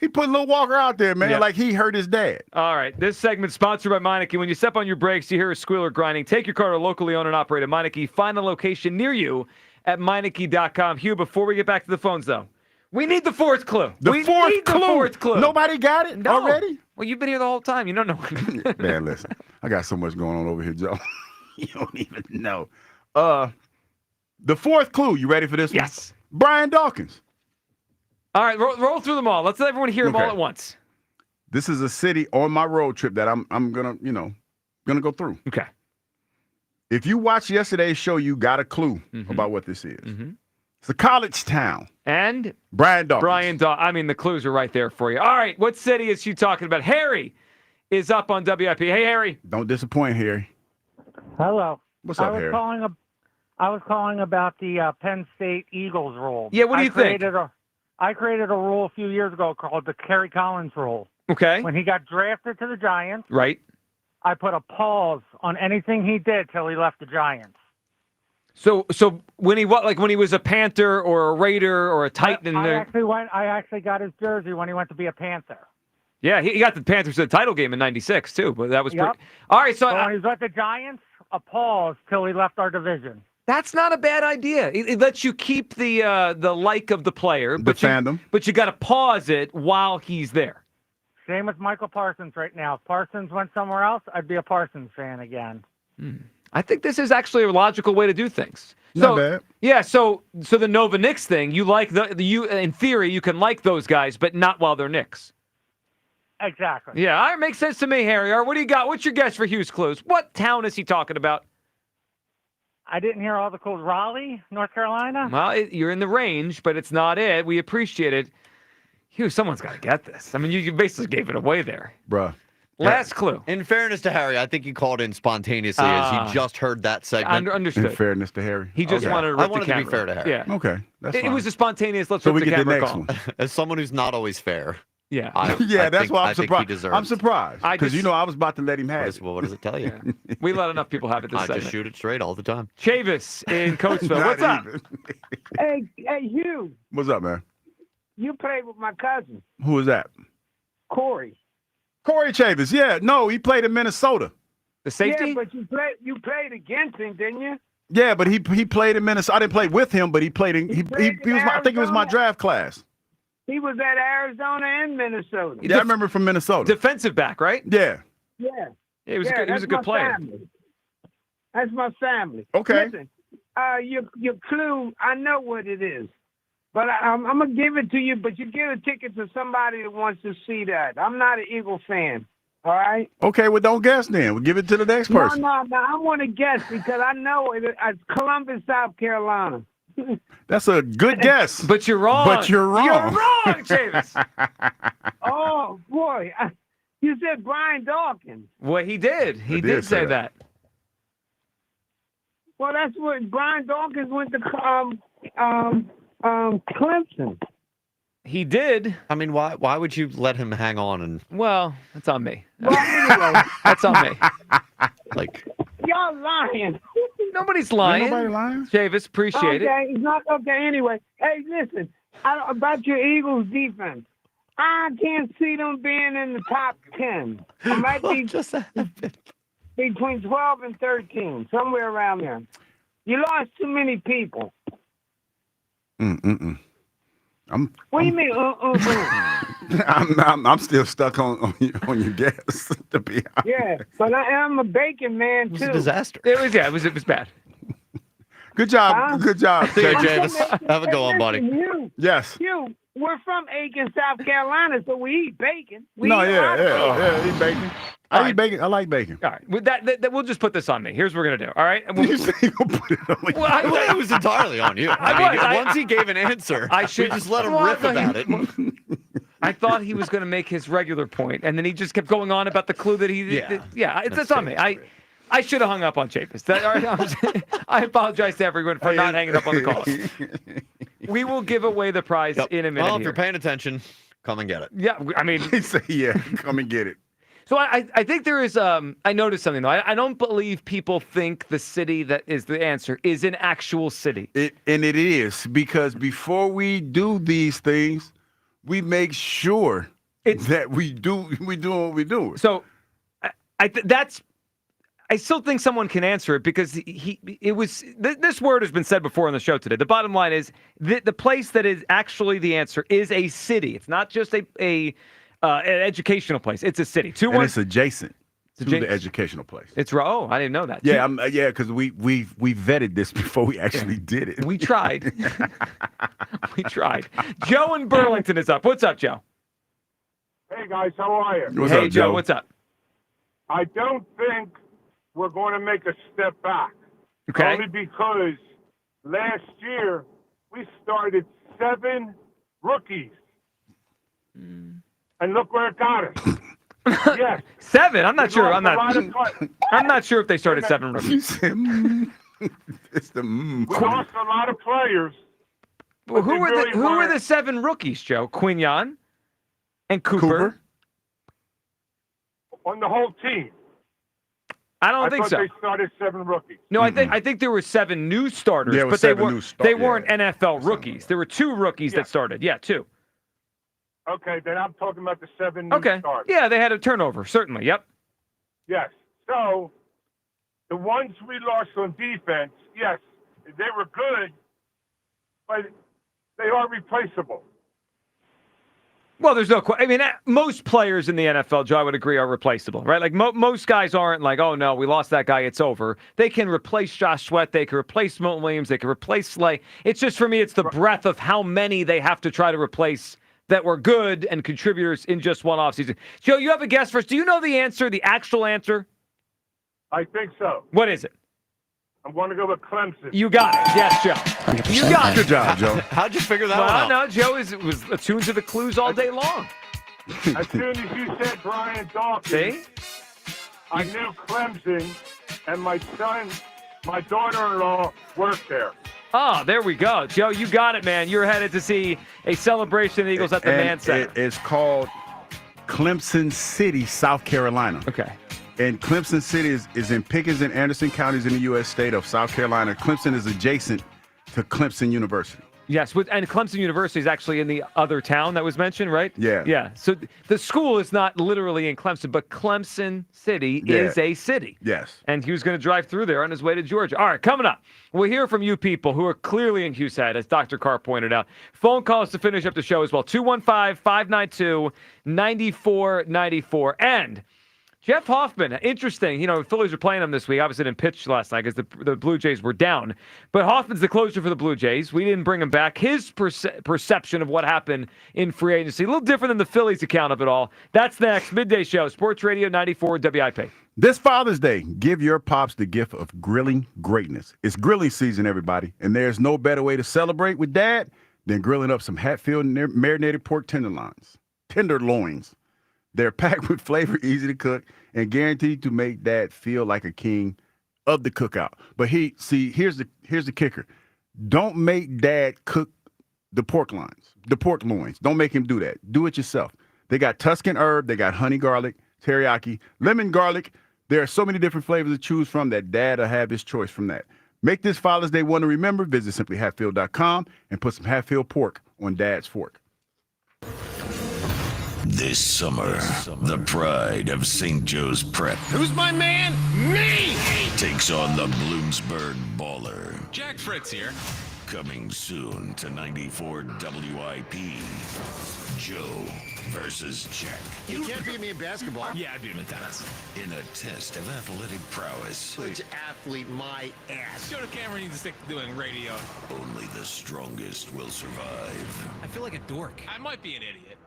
He put Lil Walker out there, man, like he hurt his dad. All right, this segment's sponsored by Meineke. When you step on your brakes, you hear a squealer grinding. Take your car to a locally owned and operated Meineke. Find a location near you at Meineke.com. Hugh, before we get back to the phones, though, we need the fourth clue. The fourth clue. Nobody got it already? Well, you've been here the whole time. You don't know. Man, listen, I got so much going on over here, Joe. You don't even know. The fourth clue. You ready for this one? Yes. Brian Dawkins. All right, roll through them all. Let's let everyone hear them all at once. This is a city on my road trip that I'm gonna go through. Okay. If you watched yesterday's show, you got a clue about what this is. It's a college town. And Brian Dawkins. I mean, the clues are right there for you. All right, what city is she talking about? Harry is up on WIP. Hey, Harry. Don't disappoint, Harry. Hello. What's up, Harry? I was calling about the Penn State Eagles rule. Yeah, what do you think? I created a rule a few years ago called the Kerry Collins rule. Okay. When he got drafted to the Giants, right, I put a pause on anything he did till he left the Giants. So when he was a Panther or a Raider or a Titan, I actually got his jersey when he went to be a Panther. Yeah, he got the Panthers to the title game in '96 too. But that was Yep. pretty. All right, so when he was at the Giants, a pause till he left our division. That's not a bad idea. It lets you keep the like of the player, the fandom. But you got to pause it while he's there. Same with Michael Parsons right now. If Parsons went somewhere else, I'd be a Parsons fan again. I think this is actually a logical way to do things. Not bad. Yeah, so the Nova Knicks thing, you like you in theory you can like those guys, but not while they're Knicks. Exactly. Yeah, all right, makes sense to me, Harry. All right, what do you got? What's your guess for Hughes clues? What town is he talking about? I didn't hear all the clues. Raleigh, North Carolina? Well, you're in the range, but it's not it. We appreciate it. Hugh, someone's got to get this. I mean, you basically gave it away there. Bruh. Last clue. In fairness to Harry, I think he called in spontaneously as he just heard that segment. Understood. In fairness to Harry. He just wanted to rip I wanted the camera. to be fair to Harry. Yeah. Okay. That's fine. It was a spontaneous, let's So rip we the get the camera next call. one. As someone who's not always fair. Yeah. That's why I'm think surprised. he deserves I'm surprised. Because, I was about to let him have it. Well, what does it tell you? We let enough people have it this I segment. just shoot it straight all the time. Chavis in Coatesville. What's up? Hey, Hugh. What's up, man? You played with my cousin, Who is that? Corey. Corey Chavis. Yeah, no, he played in Minnesota. The safety? Yeah, but you played against him, didn't you? Yeah, but he played in Minnesota. I didn't play with him, but he played in. He was. I think it was my draft class. He was at Arizona and Minnesota. Yeah, I remember from Minnesota. Defensive back, right? Yeah. Yeah. He was a good player. Family. That's my family. Okay. Listen, your clue, I know what it is. But I'm going to give it to you, but you give a ticket to somebody that wants to see that. I'm not an Eagle fan, all right? Okay, well, don't guess then. We'll give it to the next person. No, I want to guess because I know it's Columbus, South Carolina. That's a good guess. But you're wrong. You're wrong, Chavis. Oh, boy. You said Brian Dawkins. Well, he did. He did say that. Well, that's what Brian Dawkins went to Clemson. He did. I mean, why would you let him hang on? And Well, that's on me. Well, anyway, That's on me. like, y'all lying. Nobody's lying. Ain't nobody lying. Chavis, appreciate it. Okay, it's not okay. Anyway, hey, listen, about your Eagles defense. I can't see them being in the top 10. It might be between 12 and 13, somewhere around there. You lost too many people. What do you mean? I'm still stuck on your guess. To be honest. Yeah, but I'm a bacon man too. It was a disaster. It was bad. Good job. Good job. See you, Chavis. Javis. Have a go on, buddy. Yes. We're from Aiken, South Carolina, so we eat bacon. We No, eat a lot of bacon. eat bacon. I eat bacon. I like bacon. All right. With that, we'll just put this on me. Here's what we're going to do. All right. And You say you gonna put it on me. Well, It was entirely on you. I mean, once he gave an answer, I should we just let him Well, riff about it. I thought he was going to make his regular point, and then he just kept going on about the clue that he. That's on me. I should have hung up on Chavis. I apologize to everyone for not hanging up on the call. We will give away the prize in a minute. Well, if here. you're paying attention, come and get it. Yeah, I mean, He said, "Yeah, come and get it." so I think there is. I noticed something though. I don't believe people think the city that is the answer is an actual city. It is because before we do these things, we make sure that we do what we do. So, I still think someone can answer it because this word has been said before on the show today. The bottom line is the place that is actually the answer is a city. It's not just an educational place. It's a city. And it's adjacent to the educational place. It's I didn't know that. Yeah, because we vetted this before we actually did it. We tried. We tried. Joe in Burlington is up. What's up, Joe? Hey guys, how are you? What's hey up, Joe, what's up? I don't think we're going to make a step back. Okay. Only because last year we started 7 rookies. And look where it got us. Yes. 7? I'm not sure. lost I'm a lot of not. I'm not sure if they started 7 rookies. It's the We lost a lot of players. Well, who they were really who were weren't. the 7 rookies, Joe? Quignon and Cooper. On the whole team. I don't think thought so. they started 7 rookies. No, I think there were 7 new starters, Yeah, it was but they 7 weren't new they weren't NFL rookies. There were 2 rookies that started. Yeah, 2. Okay, then I'm talking about the 7 new Okay. starters. Yeah, they had a turnover, certainly. Yep. Yes. So the ones we lost on defense, yes, they were good, but they are replaceable. Well, there's no question. I mean, most players in the NFL, Joe, I would agree, are replaceable, right? Like most guys aren't like, oh no, we lost that guy, it's over. They can replace Josh Sweat, they can replace Milton Williams, they can replace Slay. It's just for me, it's the breadth of how many they have to try to replace that were good and contributors in just one offseason. Joe, you have a guess first. Do you know the answer, the actual answer? I think so. What is it? I'm going to go with Clemson. You got it. Yes, Joe. 100%. You got it. Good job, Joe. How'd you figure that one Well, out? no, Joe was attuned to the clues all day long. As soon as you said Brian Dawkins, See? I knew Clemson, and my daughter-in-law worked there. Oh, there we go. Joe, you got it, man. You're headed to see a celebration of the Eagles at the And Man Center. It's called Clemson City, South Carolina. Okay. And Clemson City is in Pickens and Anderson counties in the U.S. state of South Carolina. Clemson is adjacent to Clemson University. Yes, and Clemson University is actually in the other town that was mentioned, right? Yeah. Yeah. So the school is not literally in Clemson, but Clemson City is a city. Yes. And he was going to drive through there on his way to Georgia. All right, coming up, we'll hear from you people who are clearly in Hugh's head, as Dr. Carr pointed out. Phone calls to finish up the show as well, 215-592-9494. And Jeff Hoffman, interesting. You know, Phillies were playing him this week. Obviously didn't pitch last night because the Blue Jays were down. But Hoffman's the closer for the Blue Jays. We didn't bring him back. His perception of what happened in free agency, a little different than the Phillies account of it all. That's next. Midday Show, Sports Radio 94 WIP. This Father's Day, give your pops the gift of grilling greatness. It's grilling season, everybody, and there's no better way to celebrate with Dad than grilling up some Hatfield marinated pork tenderloins. They're packed with flavor, easy to cook, and guaranteed to make Dad feel like a king of the cookout. But here's the kicker. Don't make Dad cook the pork loins. Don't make him do that. Do it yourself. They got Tuscan herb. They got honey garlic, teriyaki, lemon garlic. There are so many different flavors to choose from that Dad will have his choice from that. Make this Father's Day one to remember. Visit simplyhatfield.com and put some Hatfield pork on Dad's fork. This summer, the pride of St. Joe's Prep Who's my man? Me! takes on the Bloomsburg Baller. Jack Fritz here. Coming soon to 94 WIP. Joe versus Jack. You can't beat me in basketball. Yeah, I'd beat him in tennis. In a test of athletic prowess. Which athlete, my ass. Joe Cameron needs to stick to doing radio. Only the strongest will survive. I feel like a dork. I might be an idiot.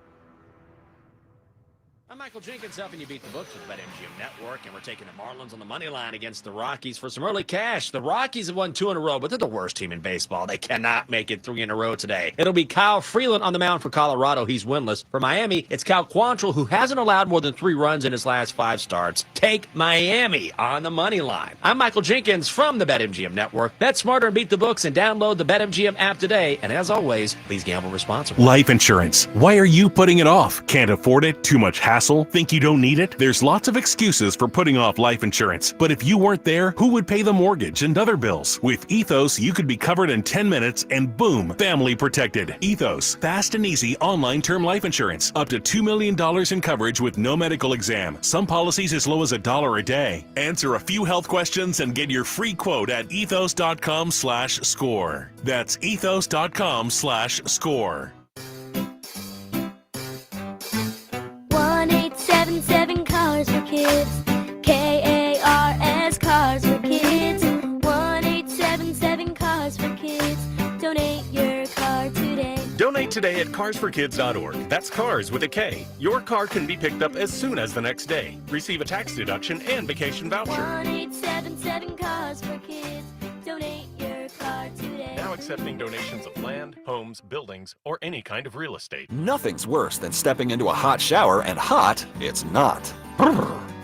I'm Michael Jenkins, helping you beat the books with BetMGM Network, and we're taking the Marlins on the money line against the Rockies for some early cash. The Rockies have won 2 in a row, but they're the worst team in baseball. They cannot make it 3 in a row today. It'll be Kyle Freeland on the mound for Colorado. He's winless. For Miami, it's Cal Quantrill, who hasn't allowed more than 3 runs in his last 5 starts. Take Miami on the money line. I'm Michael Jenkins from the BetMGM Network. Bet smarter and beat the books, and download the BetMGM app today. And as always, please gamble responsibly. Life insurance. Why are you putting it off? Can't afford it? Too much hassle? Think you don't need it? There's lots of excuses for putting off life insurance. But if you weren't there, who would pay the mortgage and other bills? With Ethos, you could be covered in 10 minutes and boom, family protected. Ethos, fast and easy online term life insurance. Up to $2 million in coverage with no medical exam. Some policies as low as $1 a day. Answer a few health questions and get your free quote at ethos.com/score. That's ethos.com/score. 1-877 Cars for Kids. KARS Cars for Kids. 1-877 Cars for Kids. Donate your car today. Donate today at carsforkids.org. That's cars with a K. Your car can be picked up as soon as the next day. Receive a tax deduction and vacation voucher. 1-877 Cars for Kids. Donate your car today. Now accepting donations of land, homes, buildings, or any kind of real estate. Nothing's worse than stepping into a hot shower, and hot it's not.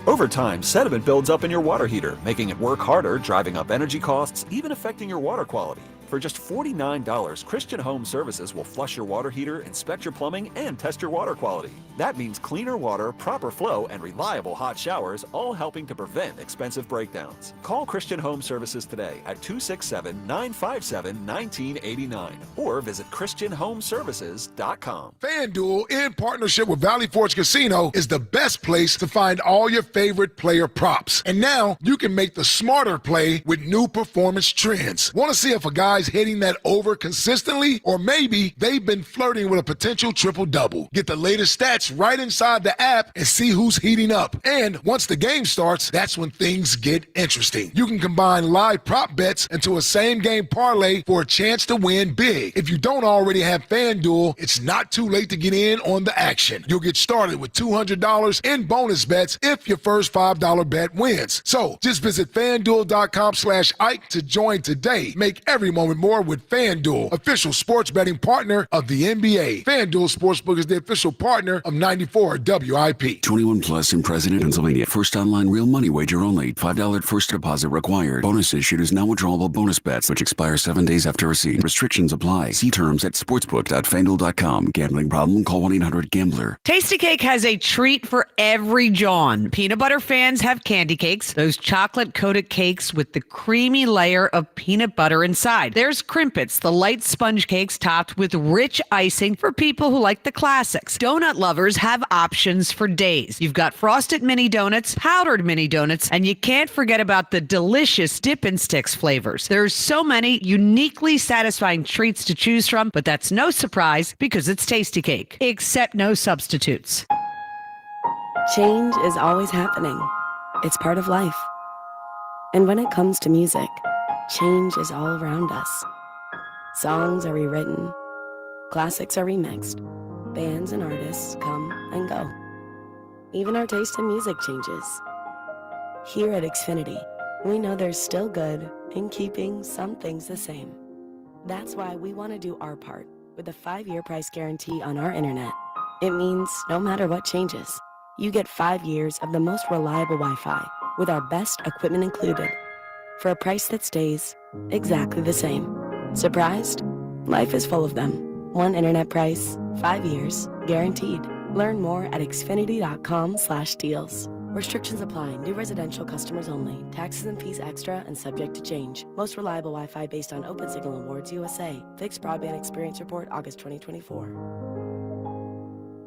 Over time, sediment builds up in your water heater, making it work harder, driving up energy costs, even affecting your water quality. For just $49, Christian Home Services will flush your water heater, inspect your plumbing, and test your water quality. That means cleaner water, proper flow, and reliable hot showers, all helping to prevent expensive breakdowns. Call Christian Home Services today at 267-957-1989 or visit ChristianHomeservices.com. FanDuel, in partnership with Valley Forge Casino, is the best place to find all your favorite player props. And now you can make the smarter play with new performance trends. Want to see if a guy's hitting that over consistently, or maybe they've been flirting with a potential triple-double? Get the latest stats right inside the app and see who's heating up. And once the game starts, that's when things get interesting. You can combine live prop bets into a same-game parlay for a chance to win big. If you don't already have FanDuel, it's not too late to get in on the action. You'll get started with $200 in bonus bets if your first $5 bet wins. So just visit FanDuel.com/Ike to join today. Make every moment more with FanDuel, official sports betting partner of the NBA. FanDuel Sportsbook is the official partner of 94 WIP. 21 plus in President, Pennsylvania. First online real money wager only. $5 first deposit required. Bonus issued is now withdrawable bonus bets, which expire 7 days after receipt. Restrictions apply. See terms at sportsbook.fanduel.com. Gambling problem? Call 1-800-GAMBLER. Tasty Cake has a treat for every John. Peanut butter fans have candy cakes, those chocolate-coated cakes with the creamy layer of peanut butter inside. There's Crimpets, the light sponge cakes topped with rich icing for people who like the classics. Donut lovers have options for days. You've got frosted mini donuts, powdered mini donuts, and you can't forget about the delicious Dippin' Sticks flavors. There's so many uniquely satisfying treats to choose from, but that's no surprise because it's Tasty Cake, except no substitutes. Change is always happening. It's part of life. And when it comes to music, change is all around us. Songs are rewritten. Classics are remixed. Bands and artists come and go. Even our taste in music changes. Here at Xfinity, we know there's still good in keeping some things the same. That's why we want to do our part with a 5-year price guarantee on our internet. It means no matter what changes, you get 5 years of the most reliable Wi-Fi with our best equipment included for a price that stays exactly the same. Surprised? Life is full of them. One internet price, 5 years, guaranteed. Learn more at Xfinity.com/deals. Restrictions apply. New residential customers only. Taxes and fees extra and subject to change. Most reliable Wi-Fi based on Open Signal Awards USA. Fixed broadband experience report August 2024.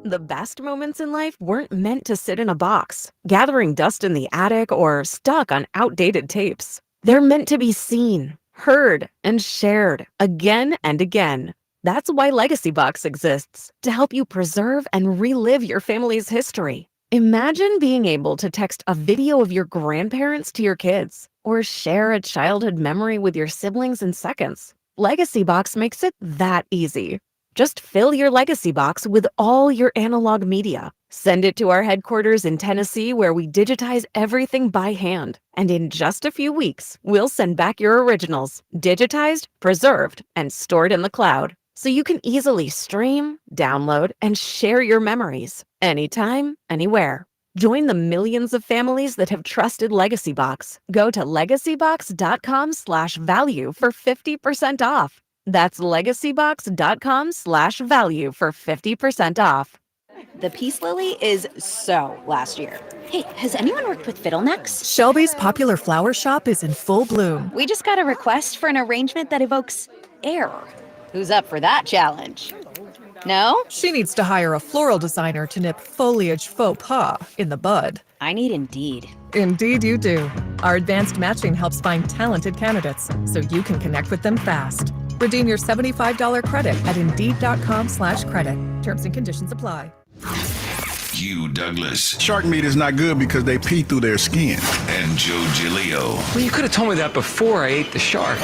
The best moments in life weren't meant to sit in a box, gathering dust in the attic, or stuck on outdated tapes. They're meant to be seen, heard, and shared again and again. That's why Legacy Box exists, to help you preserve and relive your family's history. Imagine being able to text a video of your grandparents to your kids, or share a childhood memory with your siblings in seconds. Legacy Box makes it that easy. Just fill your Legacy Box with all your analog media. Send it to our headquarters in Tennessee, where we digitize everything by hand. And in just a few weeks, we'll send back your originals, digitized, preserved, and stored in the cloud, so you can easily stream, download, and share your memories anytime, anywhere. Join the millions of families that have trusted Legacy Box. Go to legacybox.com/value for 50% off. That's legacybox.com/value for 50% off. The Peace Lily is so last year. Hey, has anyone worked with fiddlenecks? Shelby's popular flower shop is in full bloom. We just got a request for an arrangement that evokes air. Who's up for that challenge? No? She needs to hire a floral designer to nip foliage faux pas in the bud. I need Indeed. Indeed you do. Our advanced matching helps find talented candidates so you can connect with them fast. Redeem your $75 credit at Indeed.com/credit. Terms and conditions apply. Hugh Douglas. Shark meat is not good because they pee through their skin. And Joe Giglio. Well, you could have told me that before I ate the shark.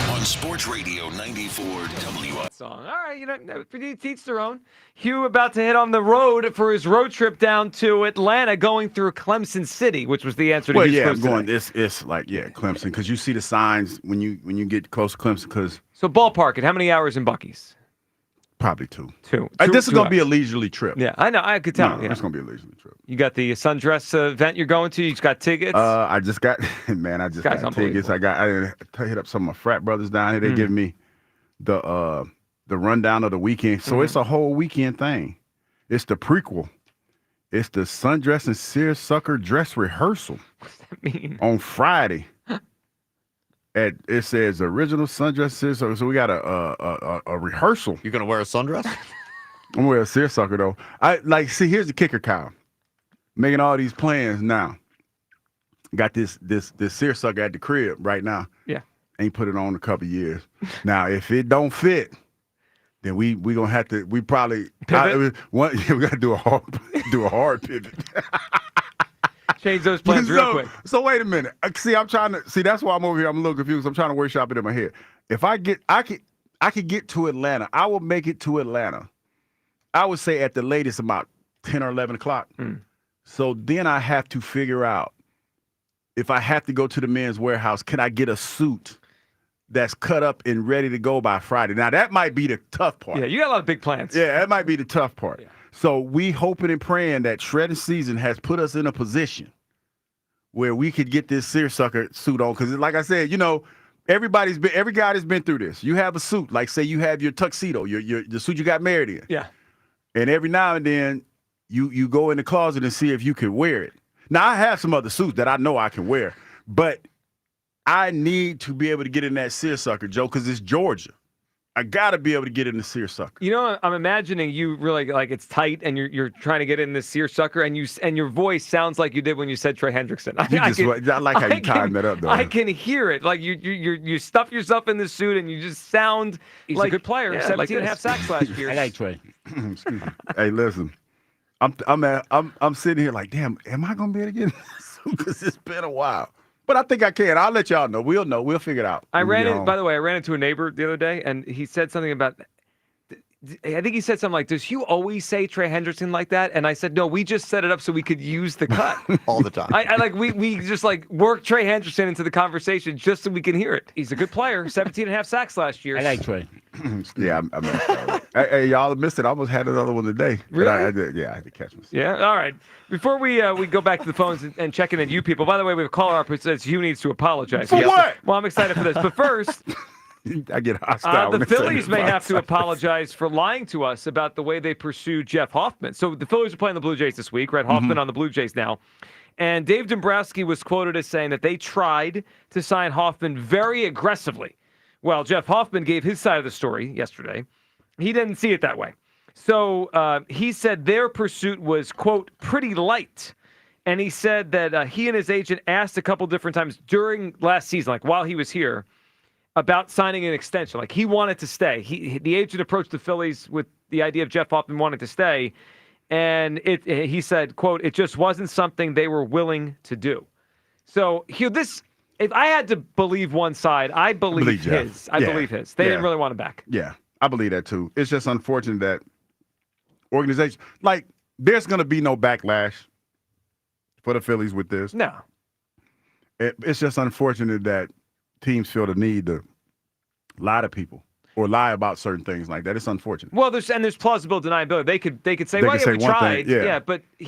On Sports Radio 94 WI. Song. All right, for each their own. Hugh about to hit on the road for his road trip down to Atlanta, going through Clemson City, which was the answer to Hugh's I'm question. going. It's like Clemson, because you see the signs when you get close to Clemson. Because so ballpark it. How many hours in Buc-ee's? Probably two. Two This is going to be a hours. leisurely trip. Yeah, I know. I could tell. No, it's going to be a leisurely trip. You got the sundress event you're going to. You just got tickets. I just got got tickets. I hit up some of my frat brothers down here. They give me the rundown of the weekend. So it's a whole weekend thing. It's the prequel. It's the sundress and seersucker dress rehearsal. What's that mean? On Friday. It says original sundress seersucker. So we got a rehearsal. You're gonna wear a sundress? I'm gonna wear a seersucker though. Here's the kicker, Kyle. Making all these plans now. Got this seersucker at the crib right now. Yeah. Ain't put it on in a couple years. Now, if it don't fit, then we gonna have to. We probably we gotta do a hard pivot. Change those plans real quick. So wait a minute. I'm trying to see. That's why I'm over here. I'm a little confused. I'm trying to workshop it in my head. If I could get to Atlanta. I will make it to Atlanta. I would say at the latest about 10 or 11 o'clock. So then I have to figure out if I have to go to the Men's Warehouse, can I get a suit that's cut up and ready to go by Friday? Now that might be the tough part. Yeah, you got a lot of big plans. Yeah, that might be the tough part. Yeah. So we hoping and praying that shredding season has put us in a position where we could get this seersucker suit on. Because like I said, every guy has been through this. You have a suit, like say you have your tuxedo, the suit you got married in. Yeah. And every now and then you go in the closet and see if you can wear it. Now I have some other suits that I know I can wear, but I need to be able to get in that seersucker, Joe, because it's Georgia. I got to be able to get in the seersucker. I'm imagining you really like it's tight and you're trying to get in this seersucker and your voice sounds like you did when you said Trey Hendrickson. I like how you timed that up, though. I can hear it. Like you stuff yourself in the suit and you just sound like a good player. Yeah, 17 and a half sacks last year. I like Trey. Excuse me. Hey, listen. I'm sitting here like, damn, am I gonna be able to get in this suit? Because it's been a while. But I think I can. I'll let y'all know. We'll know. We'll figure it out. By the way, I ran into a neighbor the other day, and he said something about, I think he said something like, does Hugh always say Trey Hendrickson like that? And I said, no, we just set it up so we could use the cut. All the time. We just work Trey Hendrickson into the conversation just so we can hear it. He's a good player, 17 and a half sacks last year. I like Trey. Yeah, I mean, hey, y'all missed it. I almost had another one today. Really? I had to catch myself. Yeah, all right. Before we go back to the phones and check in on you people, by the way, we have a caller up who says Hugh needs to apologize. For what? Well, I'm excited for this. But first, I get hostile. The Phillies may have to apologize for lying to us about the way they pursued Jeff Hoffman. So the Phillies are playing the Blue Jays this week, right? Hoffman on the Blue Jays now. And Dave Dombrowski was quoted as saying that they tried to sign Hoffman very aggressively. Well, Jeff Hoffman gave his side of the story yesterday. He didn't see it that way. So he said their pursuit was, quote, pretty light. And he said that he and his agent asked a couple different times during last season, like while he was here, about signing an extension. Like he wanted to stay. The agent approached the Phillies with the idea of Jeff Hoffman wanting to stay. And he said, quote, it just wasn't something they were willing to do. So if I had to believe one side, I believe his. I believe his. They didn't really want him back. Yeah, I believe that too. It's just unfortunate that organization, like, there's going to be no backlash for the Phillies with this. No. It's just unfortunate that teams feel the need to lie to people or lie about certain things like that. It's unfortunate. Well, there's plausible deniability. They could say, well, yeah, we tried. Thing,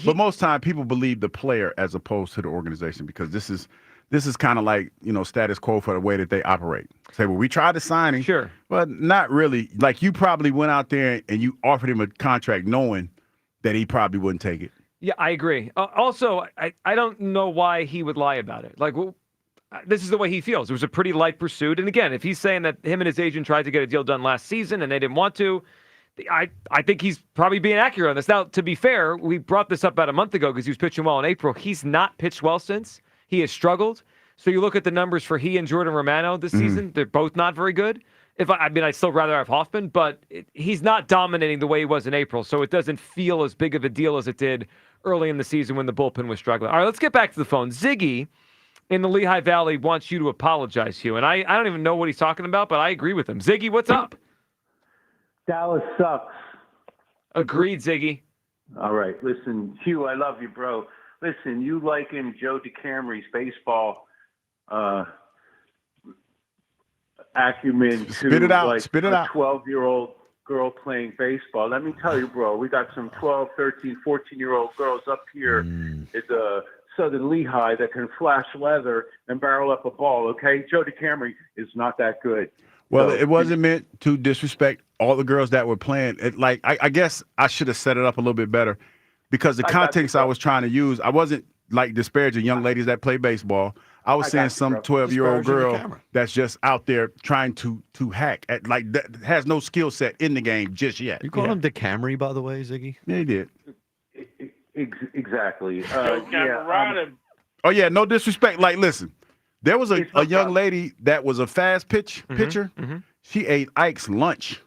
but most time people believe the player as opposed to the organization because this is kind of like, status quo for the way that they operate. Say, well, we tried to sign him. Sure. But not really. Like, you probably went out there and you offered him a contract knowing that he probably wouldn't take it. Yeah, I agree. Also, I don't know why he would lie about it. Like, well, this is the way he feels. It was a pretty light pursuit. And again, if he's saying that him and his agent tried to get a deal done last season and they didn't want to, I think he's probably being accurate on this. Now, to be fair, we brought this up about a month ago because he was pitching well in April. He's not pitched well since. He has struggled. So you look at the numbers for he and Jordan Romano this season, they're both not very good. I'd still rather have Hoffman, but he's not dominating the way he was in April, so it doesn't feel as big of a deal as it did early in the season when the bullpen was struggling. All right, let's get back to the phone. Ziggy in the Lehigh Valley wants you to apologize, Hugh, and I don't even know what he's talking about, but I agree with him. Ziggy, what's up? Dallas sucks. Agreed, Ziggy. All right, listen, Hugh, I love you, bro. Listen, you liken Joe DeCameri's baseball acumen to Spit it out. like Spit it a out. 12-year-old girl playing baseball. Let me tell you, bro, we got some 12, 13, 14-year-old girls up here at the Southern Lehigh that can flash leather and barrel up a ball, okay? Joe DeCameri is not that good. Well, So, it wasn't meant to disrespect all the girls that were playing. I guess I should have set it up a little bit better because the context I was trying to use, I wasn't like disparaging young ladies that play baseball. I was saying some 12-year-old girl that's just out there trying to hack at that has no skill set in the game just yet. You call him DeCameri, by the way, Ziggy? Yeah, he did. Exactly. Oh yeah, no disrespect. Like, listen, there was a young lady that was a fast pitcher. She ate Ike's lunch.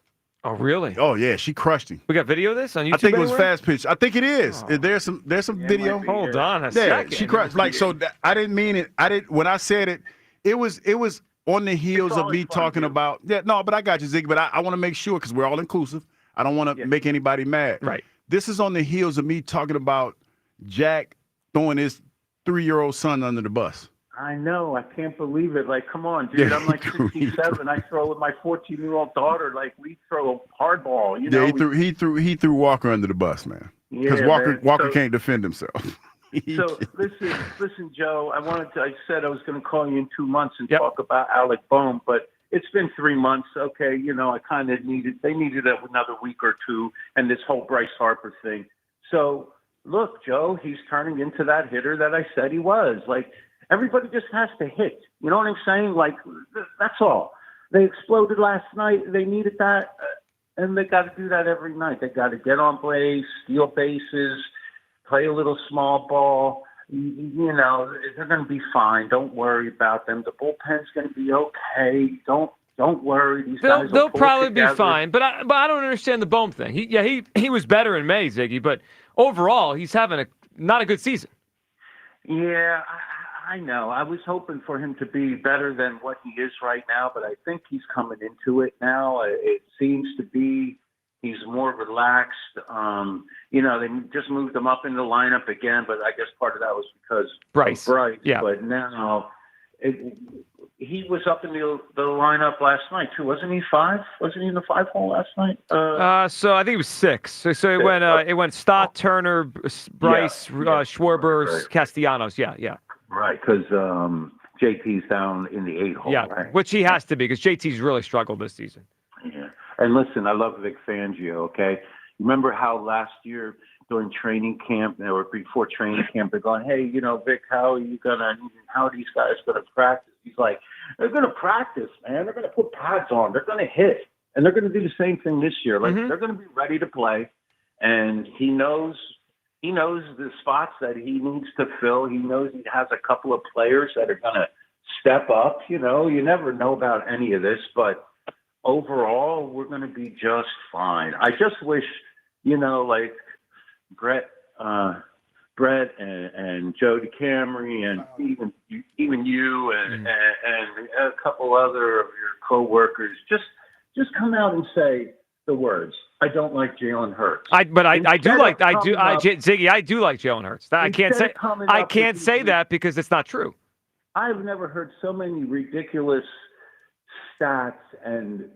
Oh, really? Oh yeah, she crushed him. We got video of this on YouTube? I think it was anywhere? fast pitch. I think it is. There's some video. Hold on a Yeah, second. she crushed. Like, so I didn't mean it. When I said it, it was on the heels of me talking about. Yeah, no, but I got you, Ziggy. But I want to make sure because we're all inclusive. I don't want to make anybody mad. Right. This is on the heels of me talking about Jack throwing his 3-year-old son under the bus. I know. I can't believe it. Like, come on, dude. I'm like 67. I throw with my 14-year-old daughter. Like, we throw hardball. You know. He threw Walker under the bus, man. Because Yeah, Walker So- can't defend himself. So listen, Joe. I said I was going to call you in 2 months and talk about Alec Bohm, but it's been 3 months. Okay, I kind of they needed another week or two, and this whole Bryce Harper thing. So look, Joe, he's turning into that hitter that I said he was. Like, everybody just has to hit. You know what I'm saying? Like, that's all. They exploded last night. They needed that, and they got to do that every night. They got to get on base, steal bases, play a little small ball. They're going to be fine. Don't worry about them. The bullpen's going to be okay. Don't worry. These guys They'll will pull probably together. be fine. But I don't understand the Bohm thing. He was better in May, Ziggy, but overall he's having not a good season. Yeah, I know. I was hoping for him to be better than what he is right now, but I think he's coming into it now. It seems to be he's more relaxed. They just moved him up in the lineup again, but I guess part of that was because Bryce. of Bryce. Yeah. But now he was up in the lineup last night too, wasn't he? 5? Wasn't he in the 5 hole last night? So I think it was 6. So it went Stott, Turner, Bryce, Schwarber, Right. Castellanos. Yeah. Right, because JT's down in the 8 hole. Yeah, right? which he has to be because JT's really struggled this season. Yeah. And listen, I love Vic Fangio, okay? Remember how last year during training camp, or before training camp, they're going, hey, Vic, how are these guys going to practice? He's like, they're going to practice, man. They're going to put pads on. They're going to hit. And they're going to do the same thing this year. Like, they're going to be ready to play. And he knows the spots that he needs to fill. He knows he has a couple of players that are going to step up. You never know about any of this, but overall, we're going to be just fine. I just wish, like Brett and Joe DeCamry and even you and a couple other of your coworkers just come out and say the words. I don't like Jalen Hurts. Ziggy, I do like Jalen Hurts. I can't say that because it's not true. I've never heard so many ridiculous stats and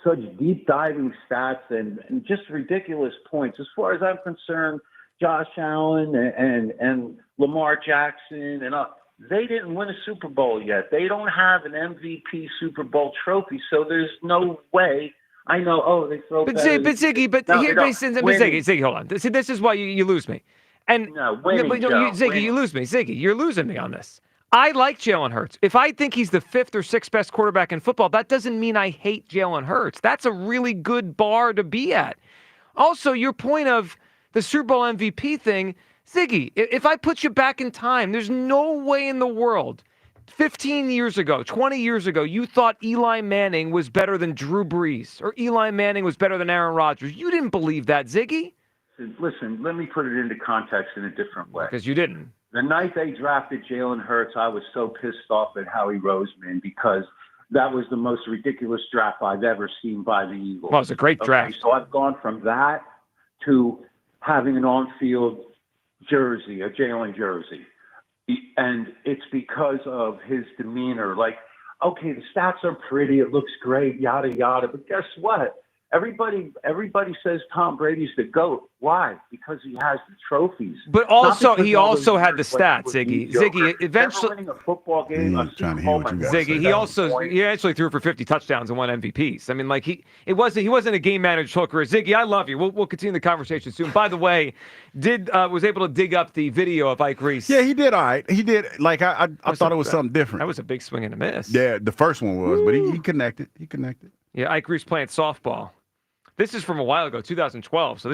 such deep diving stats and just ridiculous points. As far as I'm concerned, Josh Allen and Lamar Jackson they didn't win a Super Bowl yet. They don't have an MVP Super Bowl trophy, so there's no way. I know. They throw. Ziggy, hold on. See, this is why you lose me. And Ziggy, you lose me. Ziggy, you're losing me on this. I like Jalen Hurts. If I think he's the 5th or 6th best quarterback in football, that doesn't mean I hate Jalen Hurts. That's a really good bar to be at. Also, your point of the Super Bowl MVP thing, Ziggy, if I put you back in time, there's no way in the world 15 years ago, 20 years ago, you thought Eli Manning was better than Drew Brees or Eli Manning was better than Aaron Rodgers. You didn't believe that, Ziggy. Listen, let me put it into context in a different way. Because you didn't. The night they drafted Jalen Hurts, I was so pissed off at Howie Roseman because that was the most ridiculous draft I've ever seen by the Eagles. Well, it was a great draft. So I've gone from that to having an on-field jersey, a Jalen jersey. And it's because of his demeanor. Like, okay, the stats are pretty, it looks great, yada, yada. But guess what? Everybody says Tom Brady's the GOAT. Why? Because he has the trophies. But also, he also had the stats, Ziggy. Ziggy, eventually winning a football game. Ziggy, he actually threw for 50 touchdowns and won MVPs. I mean, like he wasn't a game manager hooker. Ziggy, I love you. We'll continue the conversation soon. By the way, was able to dig up the video of Ike Reese. Yeah, he did all right. He did. Like I thought it was something different. That was a big swing and a miss. Yeah, the first one was, but he connected. He connected. Yeah, Ike Reese playing softball. This is from a while ago, 2012. So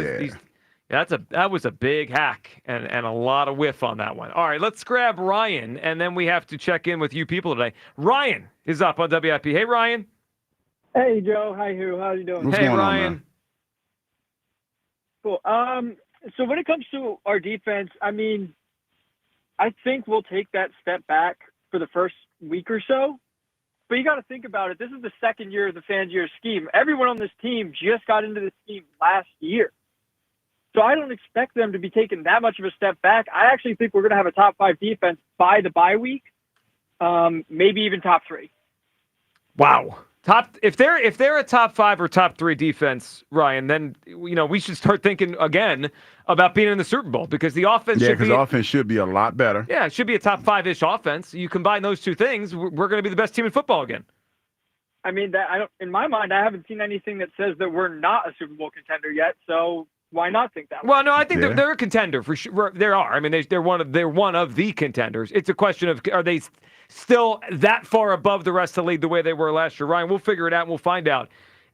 that was a big hack and a lot of whiff on that one. All right, let's grab Ryan, and then we have to check in with you people today. Ryan is up on WIP. Hey, Ryan. Hey, Joe. Hi, Hugh. How you doing? What's going Ryan. on, Cool. So when it comes to our defense, I mean, I think we'll take that step back for the first week or so. But you got to think about it. This is the second year of the Fangio scheme. Everyone on this team just got into the scheme last year. So I don't expect them to be taking that much of a step back. I actually think we're going to have a top 5 defense by the bye week, maybe even top 3. Wow. If they're a top 5 or top 3 defense, Ryan, then we should start thinking again about being in the Super Bowl because the offense should be a lot better. Yeah, it should be a top 5-ish offense. You combine those two things, we're going to be the best team in football again. I mean, in my mind, I haven't seen anything that says that we're not a Super Bowl contender yet. So why not think that way? Well, no, I think they're a contender for sure. There are. I mean, they're one of the contenders. It's a question of are they still that far above the rest of the league the way they were last year? Ryan, we'll figure it out and we'll find out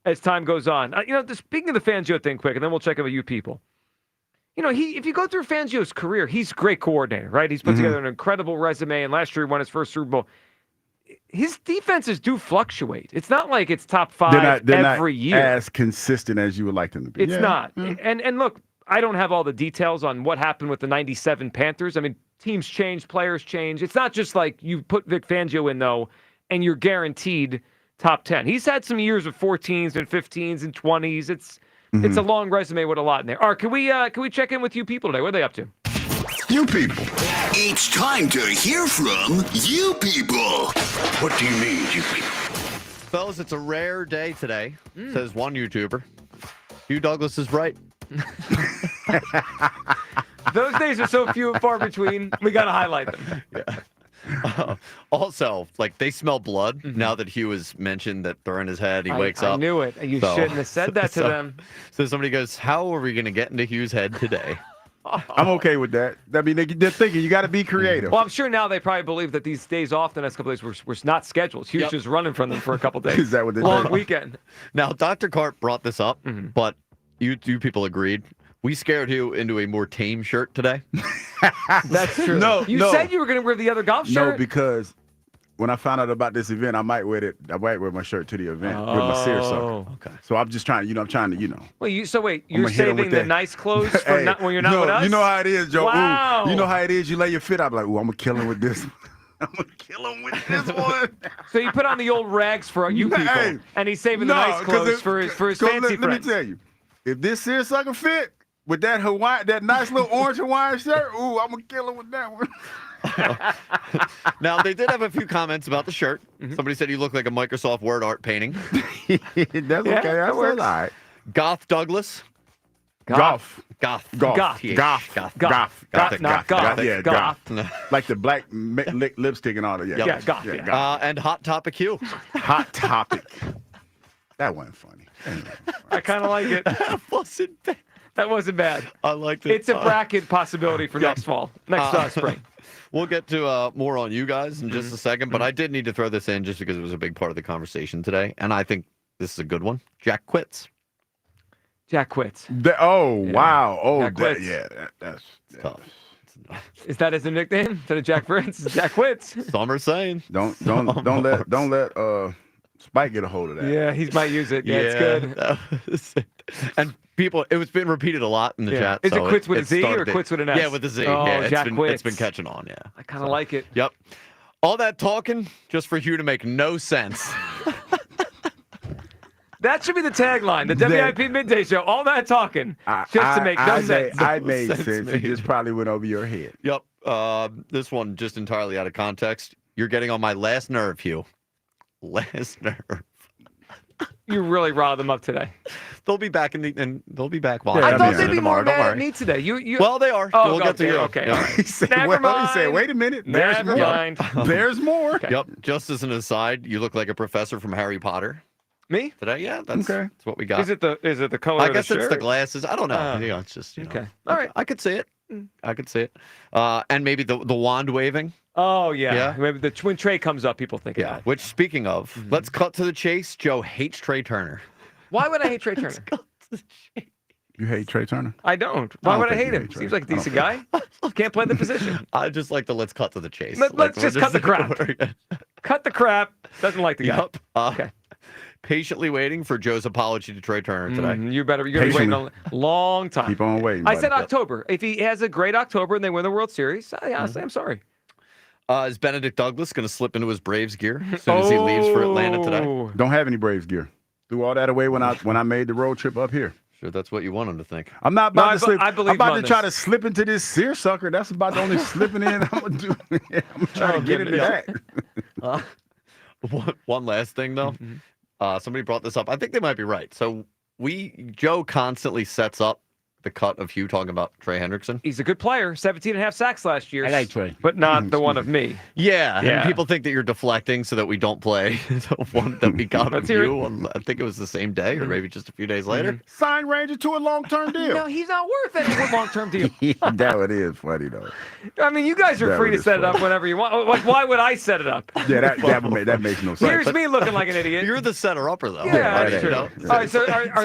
as time goes on. Speaking of the Fangio thing quick, and then we'll check in with you people. If you go through Fangio's career, he's a great coordinator, right? He's put together an incredible resume, and last year he won his first Super Bowl. His defenses do fluctuate. It's not like it's top 5 they're every not year. as consistent as you would like them to be. It's not. And look, I don't have all the details on what happened with the 97 Panthers. I mean, teams change, players change. It's not just like you put Vic Fangio in, though, and you're guaranteed top 10. He's had some years of 14s and 15s and 20s. It's a long resume with a lot in there. All right, can we check in with you people today? What are they up to? You people. It's time to hear from you people. What do you mean, you people? Fellas, it's a rare day today, says one YouTuber. Hugh Douglas is right. Those days are so few and far between. We got to highlight them. Yeah. Also, like they smell blood now that Hugh has mentioned that they're in his head. He wakes up. I knew it. You shouldn't have said that to them. So somebody goes, "How are we going to get into Hugh's head today?" I'm okay with that. I mean, they're thinking you got to be creative. Well, I'm sure now they probably believe that these days off the next couple of days were not scheduled. Hugh's just running from them for a couple of days. Is that what they Long think? weekend. Now, Dr. Cart brought this up, but you people agreed. We scared Hugh into a more tame shirt today. That's true. You said you were going to wear the other golf shirt. No, because when I found out about this event, I might wear my shirt to the event with my seersucker. Okay. So I'm just trying, I'm trying to, Wait, you're gonna hit 'em saving with the that. nice clothes for when you're not with us? You know how it is, Joe. Wow. Ooh, you know how it is. You lay your fit. I'm like, ooh, I'm gonna kill him with this. I'm gonna kill him with this one. So you put on the old rags for you people, Hey, and he's saving the nice clothes for his fancy let friends. me tell you, if this seersucker fit with that nice little orange Hawaiian shirt, ooh, I'm gonna kill him with that one. Now, they did have a few comments about the shirt. Somebody said you look like a Microsoft Word art painting. That's okay. That's all right. Goth Douglas. Goth. Goth. Goth. Goth. Goth. Goth. Goth. Not Goth. goth. Yeah, goth. Like the black lipstick and all that. Yeah, Yeah, goth. Yeah. And Hot Topic Hugh. Hot Topic. That wasn't funny. I kind of like it. That wasn't bad. That wasn't bad. I liked it. It's a bracket possibility for next fall, next spring. We'll get to more on you guys in just a second, but I did need to throw this in just because it was a big part of the conversation today, and I think this is a good one. Jack quits. Jack quits. Wow. Oh, Jack quits. That's tough. Is that his nickname? Instead of Jack Fritz? Jack quits. Some are saying. Don't let Spike get a hold of that. Yeah, he might use it. Yeah, it's good. And people, it's been repeated a lot in the chat. Is it so quits with a it Z or started- quits with an S? Yeah, with a Z. Oh, yeah, Jack quits. it's been catching on, yeah. I kind of like it. Yep. All that talking just for Hugh to make no sense. That should be the tagline, the WIP Midday Show. All that talking just to make no sense. I made sense. It just probably went over your head. Yep. This one just entirely out of context. You're getting on my last nerve, Hugh. Last nerve. You really riled them up today. They'll be back they'll be back. I thought they'd be tomorrow. more Don't mad at worry. me today. You. Well, they are. Oh, we'll get to you. Okay. Yeah. All right. He said, Never mind. He said, wait a minute. There's Never more. mind. There's more. Okay. Yep. Just as an aside, you look like a professor from Harry Potter. Me? Today? Yeah, that's what we got. Is it the color? I of guess the it's shirt? the glasses. I don't know. It's just okay. All right. I could see it. I could see it. And maybe the wand waving. Oh yeah. Yeah. Maybe when Trey comes up, people think of that. Which, speaking of, let's cut to the chase. Joe hates Trey Turner. Why would I hate Trey Turner? You hate Trey Turner? I don't. Why would I think hate you him? hate Trey. Seems like a decent guy. Can't play the position. I just like the let's cut to the chase. Let's just cut the crap. Cut the crap. Doesn't like the guy. Yep. Okay. Patiently waiting for Joe's apology to Trey Turner today. You're gonna be waiting a long time. Keep on waiting. I said buddy. October. If he has a great October and they win the World Series, honestly, I'm sorry. Is Benedict Douglas going to slip into his Braves gear as soon as he leaves for Atlanta today? Don't have any Braves gear. Threw all that away when I made the road trip up here. Sure, that's what you want him to think. I'm not about to slip. I believe I'm about him to on try this. to slip into this seersucker. That's about the only slipping in I'm gonna do. I'm trying to get into that. One last thing though. Somebody brought this up. I think they might be right. So Joe constantly sets up the cut of Hugh talking about Trey Hendrickson. He's a good player. 17.5 sacks last year. I like Trey. But not the one of me. Yeah, Yeah. and people think that you're deflecting so that we don't play the one that we got of Let's hear you. I think it was the same day or maybe just a few days later. Sign Ranger to a long-term deal. No, he's not worth any long-term deal. That one is funny though. I mean, you guys are That free one to is set it up funny. whenever you want. Like, why would I set it up? Yeah, that makes no sense. Here's me looking like an idiot. You're the setter-upper though. Yeah, right, that's true. yeah. All right, so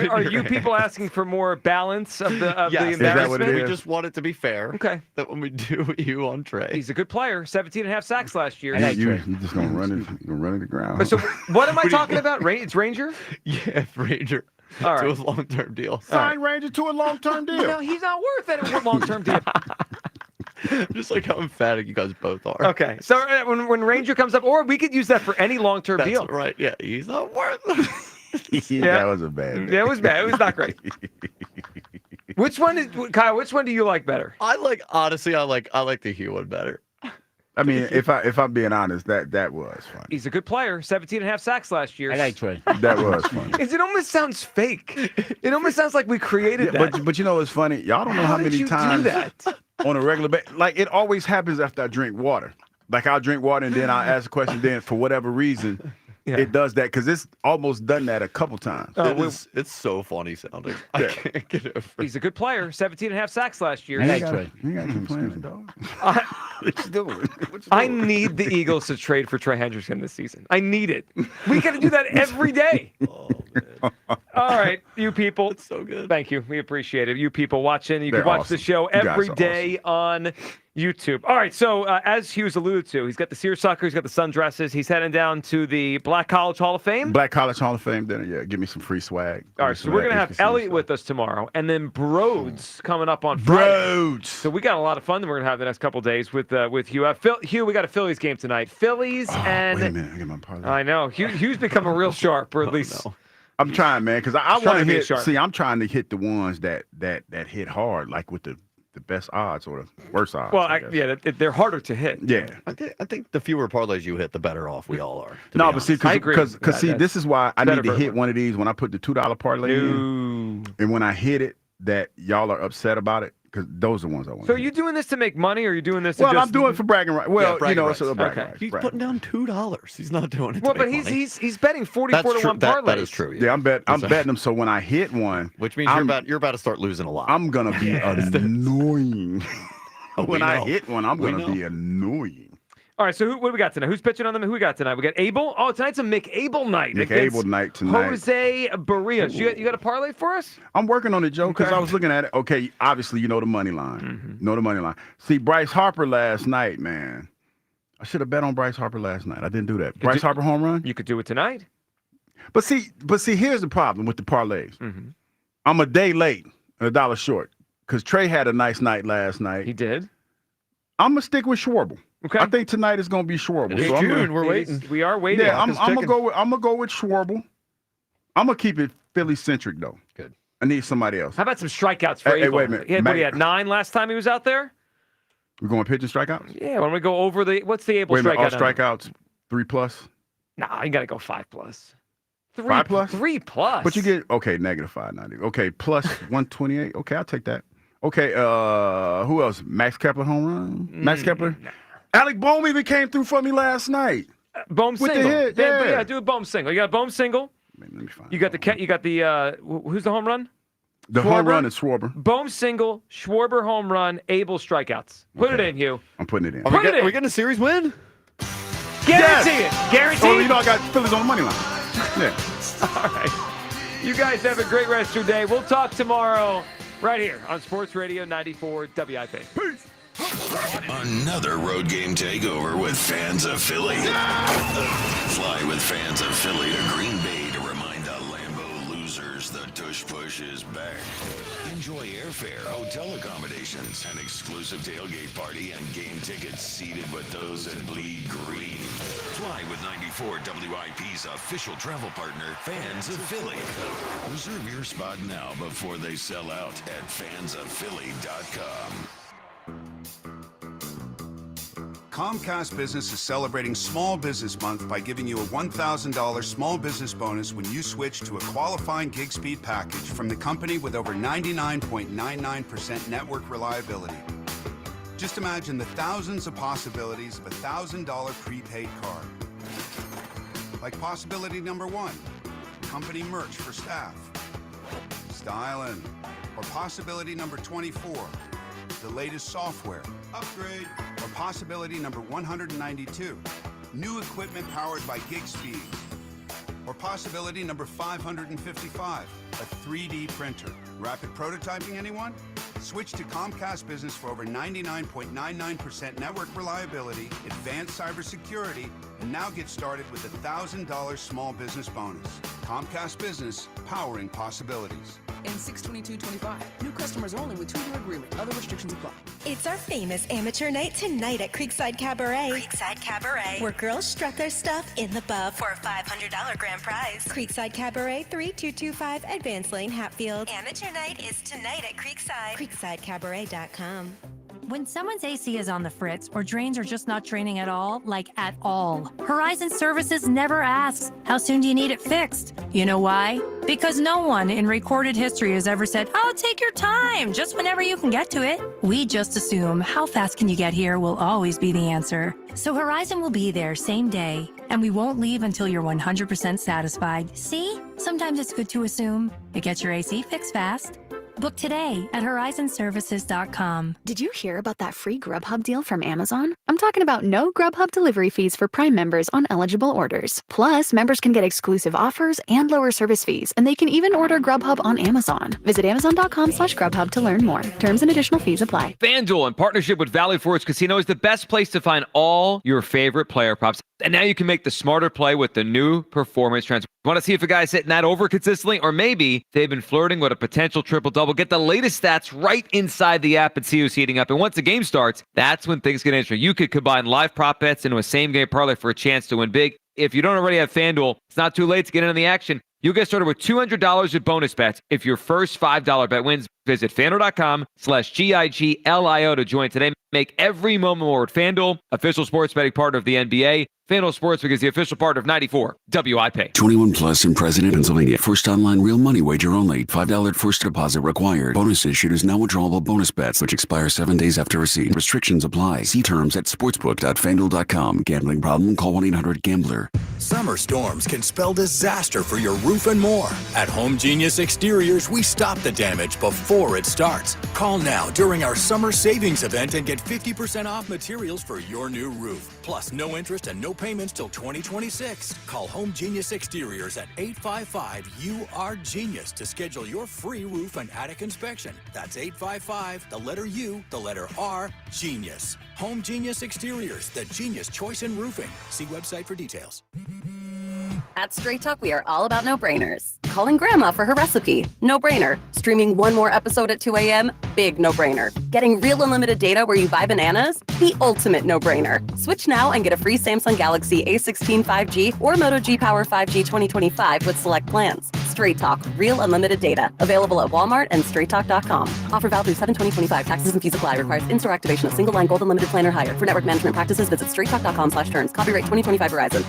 are you people asking for more balance of the Yes, the is embarrassment? what it we is? just want it to be fair. Okay. That when we do you on Trey. He's a good player. 17.5 sacks last year. You just gonna run it to ground. So what am I talking about? It's Ranger? Yeah, Ranger. All To right. a long-term deal. Sign Ranger to a long-term deal. No, he's not worth any long-term deal. Just like how emphatic you guys both are. Okay, so when Ranger comes up, or we could use that for any long-term That's deal. right. Yeah, he's not worth That was a bad. Yeah, it was bad. It was not great. Which one is Kyle? Which one do you like better? Honestly, I like the Hugh one better. I mean, if I'm being honest, that was funny. He's a good player. 17.5 sacks last year. Trey. That was funny. It almost sounds fake. It almost sounds like we created that. But you know what's funny? Y'all don't know how did many you do times that? on a regular basis. Like it always happens after I drink water. Like I'll drink water and then I'll ask a question. Then for whatever reason, it does that because it's almost done that a couple times. It's so funny sounding. I can't get over it. He's a good player. 17 and a half sacks last year. You got playing, dog. What you doing? I need the Eagles to trade for Trey Hendrickson this season. I need it. We got to do that every day. Oh, man. All right, you people. It's so good. Thank you. We appreciate it. You people watching. You can They're watch the awesome. show You guys every are day on YouTube. All right, so as Hughes alluded to, he's got the seersucker, he's got the sundresses. He's heading down to the Black College Hall of Fame. Black College Hall of Fame dinner. Yeah, give me some free swag. All right, so we're going to have Elliot with us tomorrow, and then Broads coming up on Friday. Broads. So we got a lot of fun that we're going to have the next couple of days with Hugh. Hugh, we got a Phillies game tonight. Phillies and... Wait a minute, I get my parlay. I know. Hugh's become a real sharp, or at least... I'm trying, man, because I Trying want to to be hit. sharp. See, I'm trying to hit the ones that hit hard, like with the best odds or the worst odds. Well, I guess. they're harder to hit. Yeah. I think the fewer parlays you hit, the better off we all are. No, but see, I agree. because Yeah, this is why I better need to for hit everyone. one of these when I put the $2 parlay in, and when I hit it, that y'all are upset about it because those are the ones I want. So are you doing this to make money, or are you doing this Well, to just... I'm doing it for bragging rights. Well, bragging it's rights. a bragging Okay. rights. He's bragging putting down $2. He's not doing it. Well, to but make money. he's betting 44 to 1 parlays. That is true. Yeah, I'm betting them. So when I hit one, Which means you're about to start losing a lot. I'm gonna be annoying. When I know. hit one, I'm We gonna know. be annoying. All right, so what do we got tonight? Who's pitching on them? Who we got tonight? We got Abel. Oh, tonight's a Mick Abel night. Nick against Abel night tonight. Jose Barrios. You got a parlay for us? I'm working on it, Joe, because Okay. I was looking at it. Okay, obviously you know the money line. Mm-hmm. Know the money line. See, Bryce Harper last night, man. I should have bet on Bryce Harper last night. I didn't do that. Bryce Harper home run. You could do it tonight. But see, here's the problem with the parlays. Mm-hmm. I'm a day late, $1 short, because Trey had a nice night last night. He did. I'm gonna stick with Schwarber. Okay. I think tonight is gonna be Schwarber. It's So I'm June. gonna, We're waiting. We are waiting. yeah, I'm Clock is gonna ticking. go with Schwarber. I'm gonna keep it Philly centric though. Good. I need somebody else. How about some strikeouts for Hey, Abel? wait a minute. He had 9 last time he was out there? We're going pitch and strikeouts. Yeah, why don't we go over what's the Abel Wait a minute, all strikeout number? strikeouts 3+. Nah, you got to go 5+. 5+? 3+. But you get -590. Okay, plus 128. Okay, I'll take that. Okay, who else? Max Kepler home run. Max Kepler. Alec Boehm even came through for me last night. Boehm with the single. hit, yeah. Do a Boehm single. You got a Boehm single. Let me find. You got the who's the home run? The home Schwarber? run is Schwarber. Boehm single, Schwarber home run, Abel strikeouts. Put it in, Hugh. I'm putting it in. Put it in. Are we getting a series win? Guarantee it. Guarantee Oh, it. you know I got Phillies on the money line. Yeah. All right. You guys have a great rest of your day. We'll talk tomorrow right here on Sports Radio 94 WIP. Peace. Another road game takeover with fans of Philly. Fly with fans of Philly to Green Bay to remind the Lambeau losers the tush push is back. Enjoy airfare, hotel accommodations, an exclusive tailgate party, and game tickets seated with those that bleed green. Fly with 94 WIP's official travel partner, Fans of Philly. Reserve your spot now before they sell out at fansofphilly.com. Comcast Business is celebrating Small Business Month by giving you a $1,000 small business bonus when you switch to a qualifying gig speed package from the company with over 99.99% network reliability. Just imagine the thousands of possibilities of a $1,000 prepaid card. Like possibility number 1, company merch for staff. Styling. Or possibility number 24, the latest software, upgrade. Or possibility number 192, new equipment powered by gig speed. Or possibility number 555, a 3D printer. Rapid prototyping, anyone? Switch to Comcast Business for over 99.99% network reliability, advanced cybersecurity, and now get started with a $1,000 small business bonus. Comcast Business, powering possibilities. In 62225, new customers only with 2-year agreement. Other restrictions apply. It's our famous amateur night tonight at Creekside Cabaret. Creekside Cabaret, Where girls strut their stuff in the buff. for a $500 grand prize. Creekside Cabaret, 3225 Advance Lane, Hatfield. Amateur night is tonight at Creekside. CreeksideCabaret.com. When someone's AC is on the fritz or drains are just not draining at all, like at all, Horizon Services never asks, how soon do you need it fixed? You know why? Because no one in recorded history has ever said, oh, take your time, just whenever you can get to it. We just assume how fast can you get here will always be the answer. So Horizon will be there same day, and we won't leave until you're 100% satisfied. See? Sometimes it's good to assume. It gets your AC fixed fast. Book today at horizonservices.com. Did you hear about that free Grubhub deal from Amazon? I'm talking about no Grubhub delivery fees for Prime members on eligible orders. Plus, members can get exclusive offers and lower service fees, and they can even order Grubhub on Amazon. Visit amazon.com/Grubhub to learn more. Terms and additional fees apply. FanDuel, in partnership with Valley Forge Casino, is the best place to find all your favorite player props. And now you can make the smarter play with the new performance trends. Want to see if a guy's hitting that over consistently, or maybe they've been flirting with a potential triple-double? Get the latest stats right inside the app and see who's heating up. And once the game starts, that's when things get interesting. You could combine live prop bets into a same-game parlay for a chance to win big. If you don't already have FanDuel, it's not too late to get in on the action. You'll get started with $200 in bonus bets if your first $5 bet wins. Visit FanDuel.com/GIGLIO to join today. Make every moment more with FanDuel, official sports betting partner of the NBA. FanDuel Sportsbook is the official partner of 94 WIP. 21 plus in President, Pennsylvania. First online real money wager only. $5 first deposit required. Bonus issued is now withdrawable bonus bets, which expire 7 days after receipt. Restrictions apply. See terms at sportsbook.fanduel.com. Gambling problem? Call 1-800-GAMBLER. Summer storms can spell disaster for your roof and more. At Home Genius Exteriors, we stop the damage before it starts. Call now during our summer savings event and get 50% off materials for your new roof. Plus, no interest and no payments till 2026. Call Home Genius Exteriors at 855-U-R-GENIUS to schedule your free roof and attic inspection. That's 855, the letter U, the letter R, Genius. Home Genius Exteriors, the genius choice in roofing. See website for details. At Straight Talk, we are all about no-brainers. Calling grandma for her recipe, no-brainer. Streaming one more episode at 2 a.m., big no-brainer. Getting real unlimited data where you buy bananas, the ultimate no-brainer. Switch now and get a free Samsung Galaxy A16 5G or Moto G Power 5G 2025 with select plans. Straight Talk, real unlimited data. Available at Walmart and straighttalk.com. Offer valid through 7/20/25. Taxes and fees apply. Requires in-store activation of single line gold unlimited plan or higher. For network management practices, visit straighttalk.com/terms. Copyright 2025 Verizon.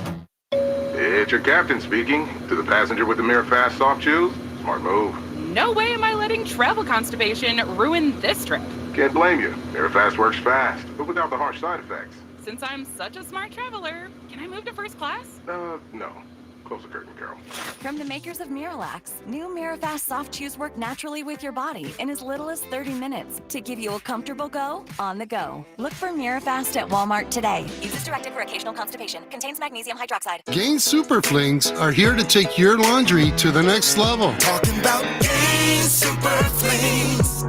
It's your captain speaking. To the passenger with the Mirror Fast soft shoes, smart move. No way am I letting travel constipation ruin this trip. Can't blame you. Mirror Fast works fast, but without the harsh side effects. Since I'm such a smart traveler, can I move to first class? No. Close the curtain, Carol. From the makers of Miralax, new Mirafast soft chews work naturally with your body in as little as 30 minutes to give you a comfortable go on the go. Look for Mirafast at Walmart today. Use as directed for occasional constipation. Contains magnesium hydroxide. Gain Super Flings are here to take your laundry to the next level. Talking about Gain Super Flings.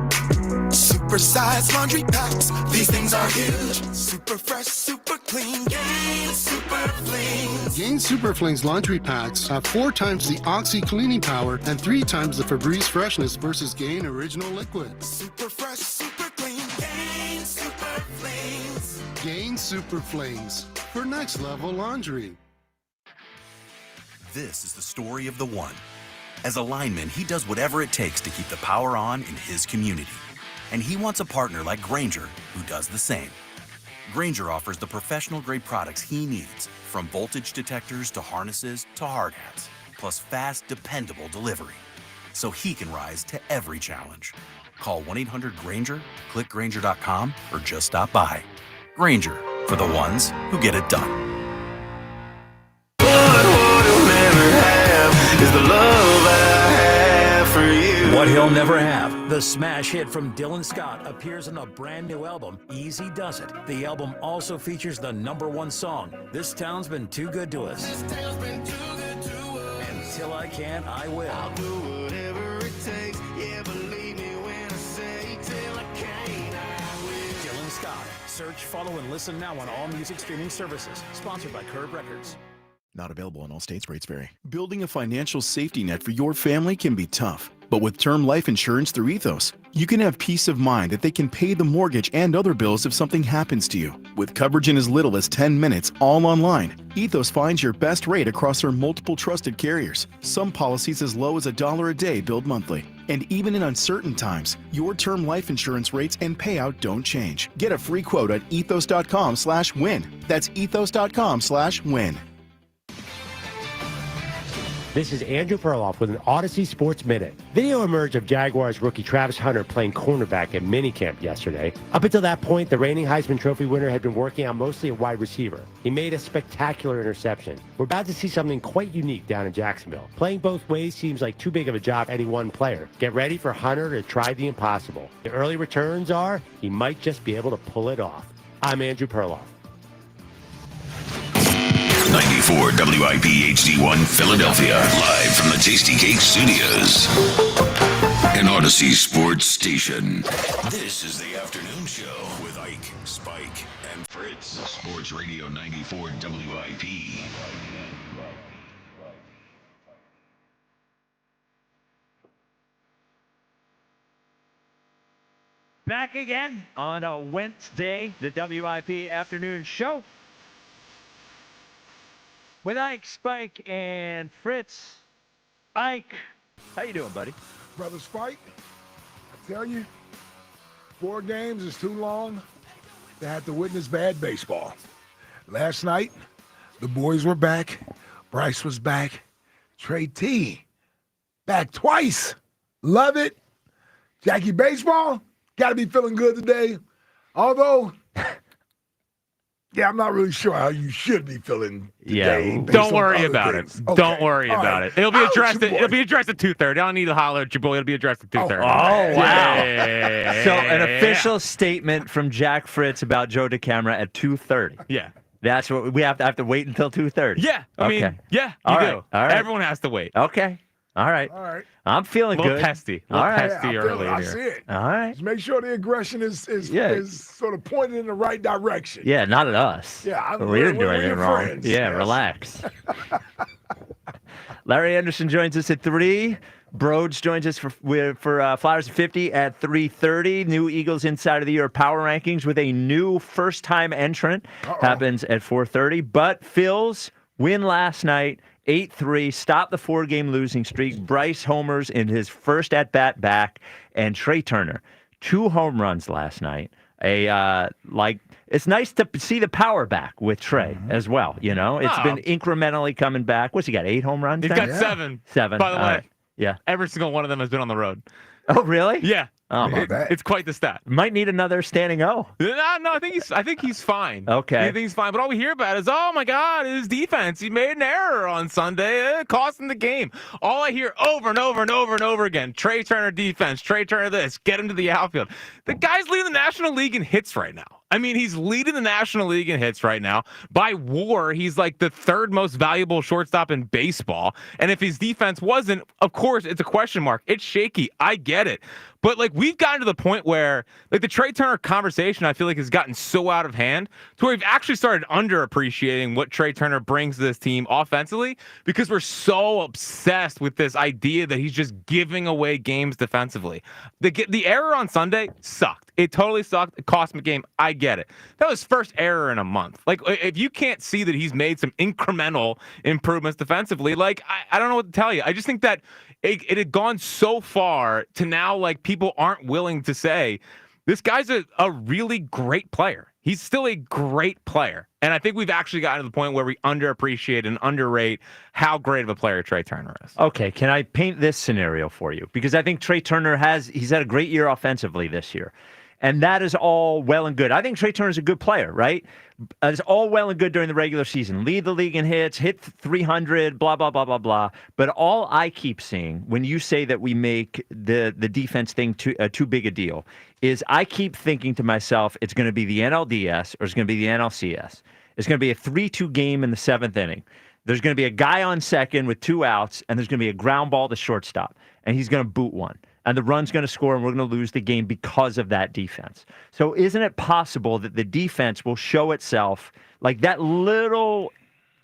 Super-sized laundry packs. These things are huge. Super fresh, super clean. Gain Super Flings. Gain Super Flings laundry packs have 4 times the Oxy cleaning power and 3 times the Febreze freshness versus Gain Original Liquid. Super fresh, super clean. Gain Super Flings. Gain Super Flings for next level laundry. This is the story of the one. As a lineman, he does whatever it takes to keep the power on in his community. And he wants a partner like Grainger who does the same. Grainger offers the professional-grade products he needs, from voltage detectors to harnesses to hard hats, plus fast, dependable delivery, so he can rise to every challenge. Call 1-800-GRAINGER, click Grainger.com, or just stop by. Grainger, for the ones who get it done. Is the love that I have for you. What he'll never have. The smash hit from Dylan Scott appears in the brand new album, Easy Does It. The album also features the #1 song, This Town's Been Too Good to Us. Until I Can, I Will. I'll do whatever it takes. Yeah, believe me when I say, till I can, I will. Dylan Scott. Search, follow, and listen now on all music streaming services. Sponsored by Curb Records. Not available in all states. Rates vary. Building a financial safety net for your family can be tough. But with term life insurance through Ethos, you can have peace of mind that they can pay the mortgage and other bills if something happens to you. With coverage in as little as 10 minutes, all online, Ethos finds your best rate across their multiple trusted carriers. Some policies as low as $1 a day billed monthly. And even in uncertain times, your term life insurance rates and payout don't change. Get a free quote at ethos.com/win. That's ethos.com/win. This is Andrew Perloff with an Odyssey Sports Minute. Video emerged of Jaguars rookie Travis Hunter playing cornerback at minicamp yesterday. Up until that point, the reigning Heisman Trophy winner had been working out mostly a wide receiver. He made a spectacular interception. We're about to see something quite unique down in Jacksonville. Playing both ways seems like too big of a job for any one player. Get ready for Hunter to try the impossible. The early returns are he might just be able to pull it off. I'm Andrew Perloff. 94 WIP HD1 Philadelphia, live from the Tasty Cake Studios. An Odyssey Sports Station. This is the afternoon show with Ike, Spike, and Fritz. Sports Radio 94 WIP. Back again on a Wednesday, the WIP afternoon show. With Ike, Spike, and Fritz. Ike, how you doing, buddy? Brother Spike, I tell you, 4 games is too long to have to witness bad baseball. Last night, the boys were back. Bryce was back. Trey T, back twice. Love it. Jackie Baseball, got to be feeling good today. Although... yeah, I'm not really sure how you should be feeling today. Yeah, don't worry about it. Okay. Don't worry about it. It'll be addressed. It'll be addressed at 2:30. I don't need to holler at your boy. It'll be addressed at 2:30. Oh, wow. Yeah. So an official statement from Jack Fritz about Joe DeCamara at 2:30. Yeah. That's what we have to wait until 2:30. Yeah. I mean, yeah, All you right. do. All right. Everyone has to wait. Okay. All right. All right. I'm feeling A little good. pesty. A little pesty early I in see here. it. All right. Just make sure the aggression is sort of pointed in the right direction. Yeah, not at us. Yeah, we didn't do we're anything your wrong. friends. Yeah, Yes. relax. Larry Anderson joins us at 3. Broads joins us for Flowers at 50 at 3:30. New Eagles Inside of the Year Power Rankings with a new first-time entrant. Happens at 4:30. But Phil's win last night, 8-3, stopped the 4-game losing streak. Bryce homers in his first at-bat back. And Trey Turner, 2 home runs last night. It's nice to see the power back with Trey as well. You know, it's been incrementally coming back. What's he got? 8 home runs? He's now? got 7. 7. By the way. Right. Yeah. Every single one of them has been on the road. Oh, really? Yeah. Oh, It's quite the stat. might need another standing O. No, I think he's fine. Okay. I think he's fine. But all we hear about is, oh my God, his defense. He made an error on Sunday, cost him the game. All I hear over and over and over and over again: Trey Turner defense, Trey Turner this, get him to the outfield. The guy's leading the National League in hits right now. I mean, he's leading the National League in hits right now. By WAR, he's like the 3rd most valuable shortstop in baseball. And if his defense wasn't, of course, it's a question mark. It's shaky. I get it. But, like, we've gotten to the point where, like, the Trey Turner conversation, I feel like, has gotten so out of hand to where we've actually started underappreciating what Trey Turner brings to this team offensively because we're so obsessed with this idea that he's just giving away games defensively. The error on Sunday sucked. It totally sucked. It cost him a game. I get it. That was his first error in a month. Like, if you can't see that he's made some incremental improvements defensively, like, I don't know what to tell you. I just think that it had gone so far to now, like, people aren't willing to say, this guy's a really great player. He's still a great player. And I think we've actually gotten to the point where we underappreciate and underrate how great of a player Trey Turner is. Okay, can I paint this scenario for you? Because I think Trey Turner he's had a great year offensively this year. And that is all well and good. I think Trey Turner's a good player, right? It's all well and good during the regular season. Lead the league in hits, hit 300, blah, blah, blah, blah, blah. But all I keep seeing when you say that we make the defense thing too big a deal is I keep thinking to myself, it's going to be the NLDS or it's going to be the NLCS. It's going to be a 3-2 game in the 7th inning. There's going to be a guy on second with 2 outs, and there's going to be a ground ball to shortstop, and he's going to boot one. And the run's going to score, and we're going to lose the game because of that defense. So isn't it possible that the defense will show itself like that little,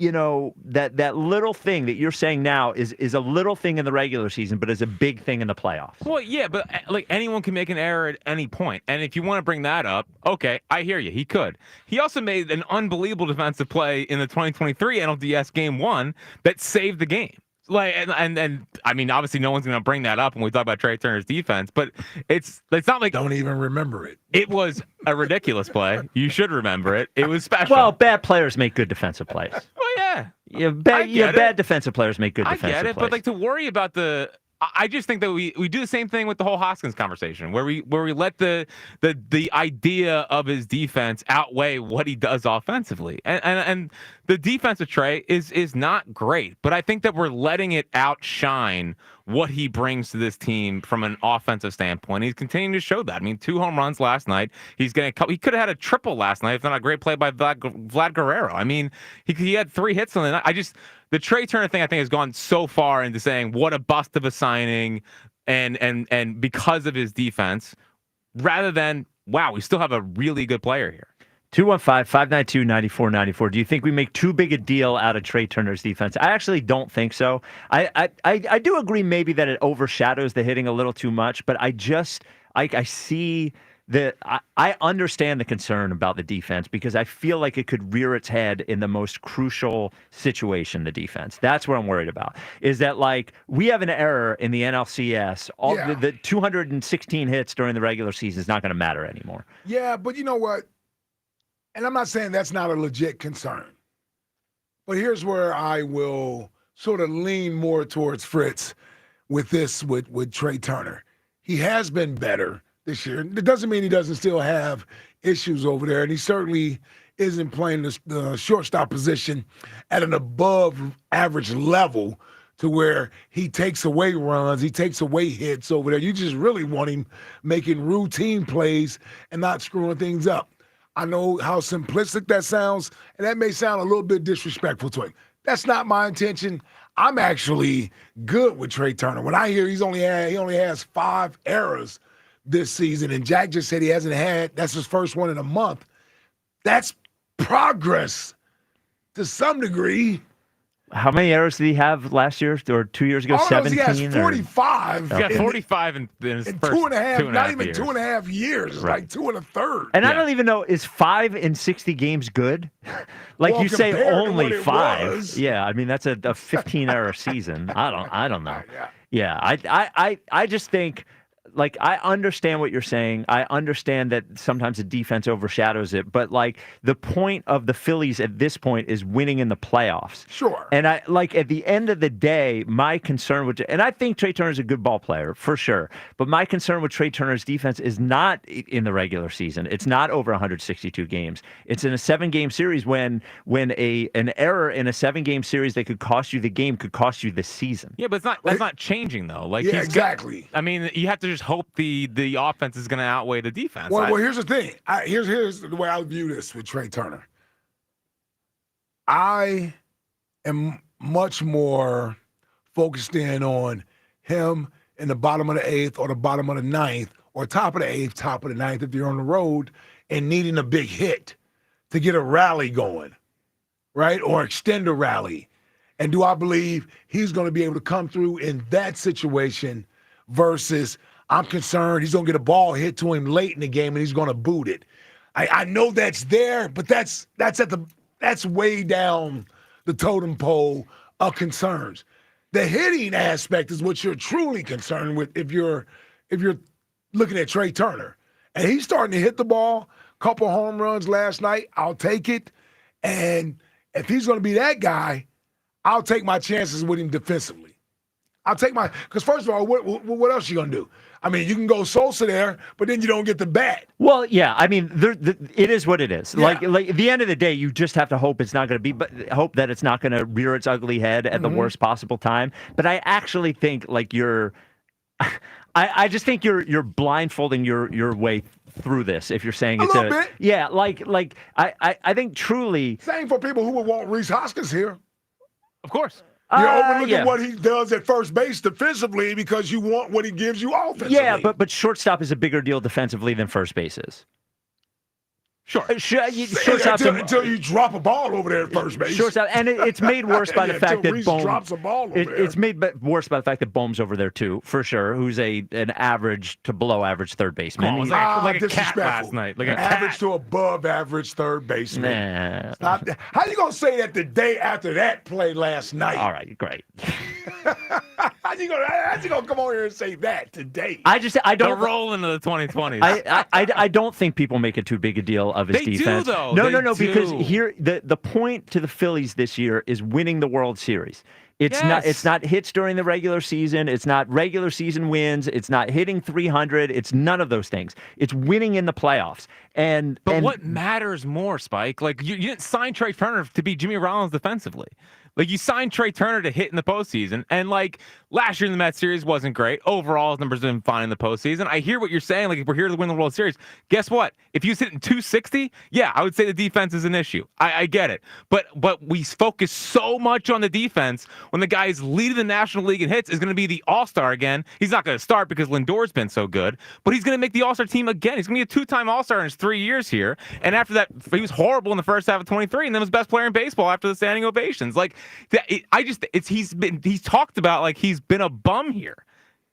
that little thing that you're saying now is a little thing in the regular season, but is a big thing in the playoffs? Well, yeah, but like anyone can make an error at any point. And if you want to bring that up, okay, I hear you. He could. He also made an unbelievable defensive play in the 2023 NLDS Game 1 that saved the game. Like and I mean, obviously, no one's going to bring that up when we talk about Trey Turner's defense, but it's not like don't even remember it. It was a ridiculous play. You should remember it. It was special. Well, bad players make good defensive plays. Well, yeah. Bad defensive players make good defensive plays. I get it, but like to worry about I just think that we do the same thing with the whole Hoskins conversation, where we let the idea of his defense outweigh what he does offensively, and the defense of Trey is not great, but I think that we're letting it outshine what he brings to this team from an offensive standpoint. He's continuing to show that. I mean, 2 home runs last night. He could have had a triple last night if not a great play by Vlad Guerrero. I mean, he had 3 hits on the night. The Trey Turner thing, I think, has gone so far into saying what a bust of a signing and because of his defense, rather than, wow, we still have a really good player here. 215-592-9494. Do you think we make too big a deal out of Trey Turner's defense? I actually don't think so. I do agree maybe that it overshadows the hitting a little too much, but I see that I understand the concern about the defense because I feel like it could rear its head in the most crucial situation, the defense. That's what I'm worried about, is that like we have an error in the NLCS. The 216 hits during the regular season is not going to matter anymore. Yeah, but you know what? And I'm not saying that's not a legit concern. But here's where I will sort of lean more towards Fritz with Trey Turner. He has been better this year. It doesn't mean he doesn't still have issues over there, and he certainly isn't playing the shortstop position at an above-average level to where he takes away runs, he takes away hits over there. You just really want him making routine plays and not screwing things up. I know how simplistic that sounds, and that may sound a little bit disrespectful to him. That's not my intention. I'm actually good with Trey Turner. When I hear he only has 5 errors this season, and Jack just said he hasn't had, that's his first one in a month. That's progress to some degree. How many errors did he have last year or 2 years ago? 17? He has 45. He got 45 in his first 2.5, not even years. 2.5 years. It's like 2 1/3. And I don't even know, is 5 in 60 games good? Like you say only 5. Yeah, I mean, that's a 15-error season. I don't know. Yeah, I just think, like, I understand what you're saying. I understand that sometimes the defense overshadows it, but like the point of the Phillies at this point is winning in the playoffs. Sure. And I like at the end of the day, my concern with, and I think Trey Turner's a good ball player for sure, but my concern with Trey Turner's defense is not in the regular season. It's not over 162 games. It's in a 7-game series when an error in a 7-game series that could cost you the game could cost you the season. Yeah, but that's not changing though. Like, yeah, exactly. I mean, you have to just hope the offense is going to outweigh the defense. Well, here's the thing. Here's the way I view this with Trey Turner. I am much more focused in on him in the bottom of the 8th or the bottom of the 9th or top of the 8th, top of the 9th if you're on the road and needing a big hit to get a rally going, right? Or extend a rally. And do I believe he's going to be able to come through in that situation versus I'm concerned he's going to get a ball hit to him late in the game and he's going to boot it. I know that's there, but that's way down the totem pole of concerns. The hitting aspect is what you're truly concerned with if you're looking at Trey Turner. And he's starting to hit the ball, couple home runs last night. I'll take it. And if he's going to be that guy, I'll take my chances with him defensively. Because first of all, what else you going to do? I mean, you can go Sosa there, but then you don't get the bat. Well, yeah, I mean, it is what it is. Yeah. Like at the end of the day, you just have to hope it's not going to be, but hope that it's not going to rear its ugly head at the worst possible time. But I actually think like I just think you're blindfolding your way through this if you're saying it's a little bit. Yeah, like I think truly. Same for people who would want Rhys Hoskins here. Of course. You're overlooking what he does at first base defensively because you want what he gives you offensively. Yeah, but shortstop is a bigger deal defensively than first base is. Sure. Until you drop a ball over there at first base. Shortstop, and it's made worse by the fact that Bohm drops a ball over there. It's made worse by the fact that Bohm's over there too, for sure. Who's an average to below average third baseman. He's like a cat last night. Like an average to above average third baseman. Nah. How you gonna say that the day after that play last night? All right, great. How's he gonna come on here and say that today? I They're don't rolling into the 2020s. I don't think people make it too big a deal of his They do, defense. though. No, They because do. here the point to the Phillies this year is winning the World Series. It's not hits during the regular season. It's not regular season wins. It's not hitting 300. It's none of those things. It's winning in the playoffs. But what matters more, Spike? Like you didn't sign Trey Turner to be Jimmy Rollins defensively. Like you signed Trey Turner to hit in the postseason, and like last year in the Mets series wasn't great. Overall, his numbers have been fine in the postseason. I hear what you're saying. Like if we're here to win the World Series, guess what? If you sit in 260, yeah, I would say the defense is an issue. I get it, but we focus so much on the defense when the guy who's leading the National League in hits is going to be the All-Star again. He's not going to start because Lindor's been so good, but he's going to make the All-Star team again. He's going to be a 2-time All-Star in his 3 years here, and after that, he was horrible in the first half of 23, and then was best player in baseball after the standing ovations. Like. He's talked about like he's been a bum here,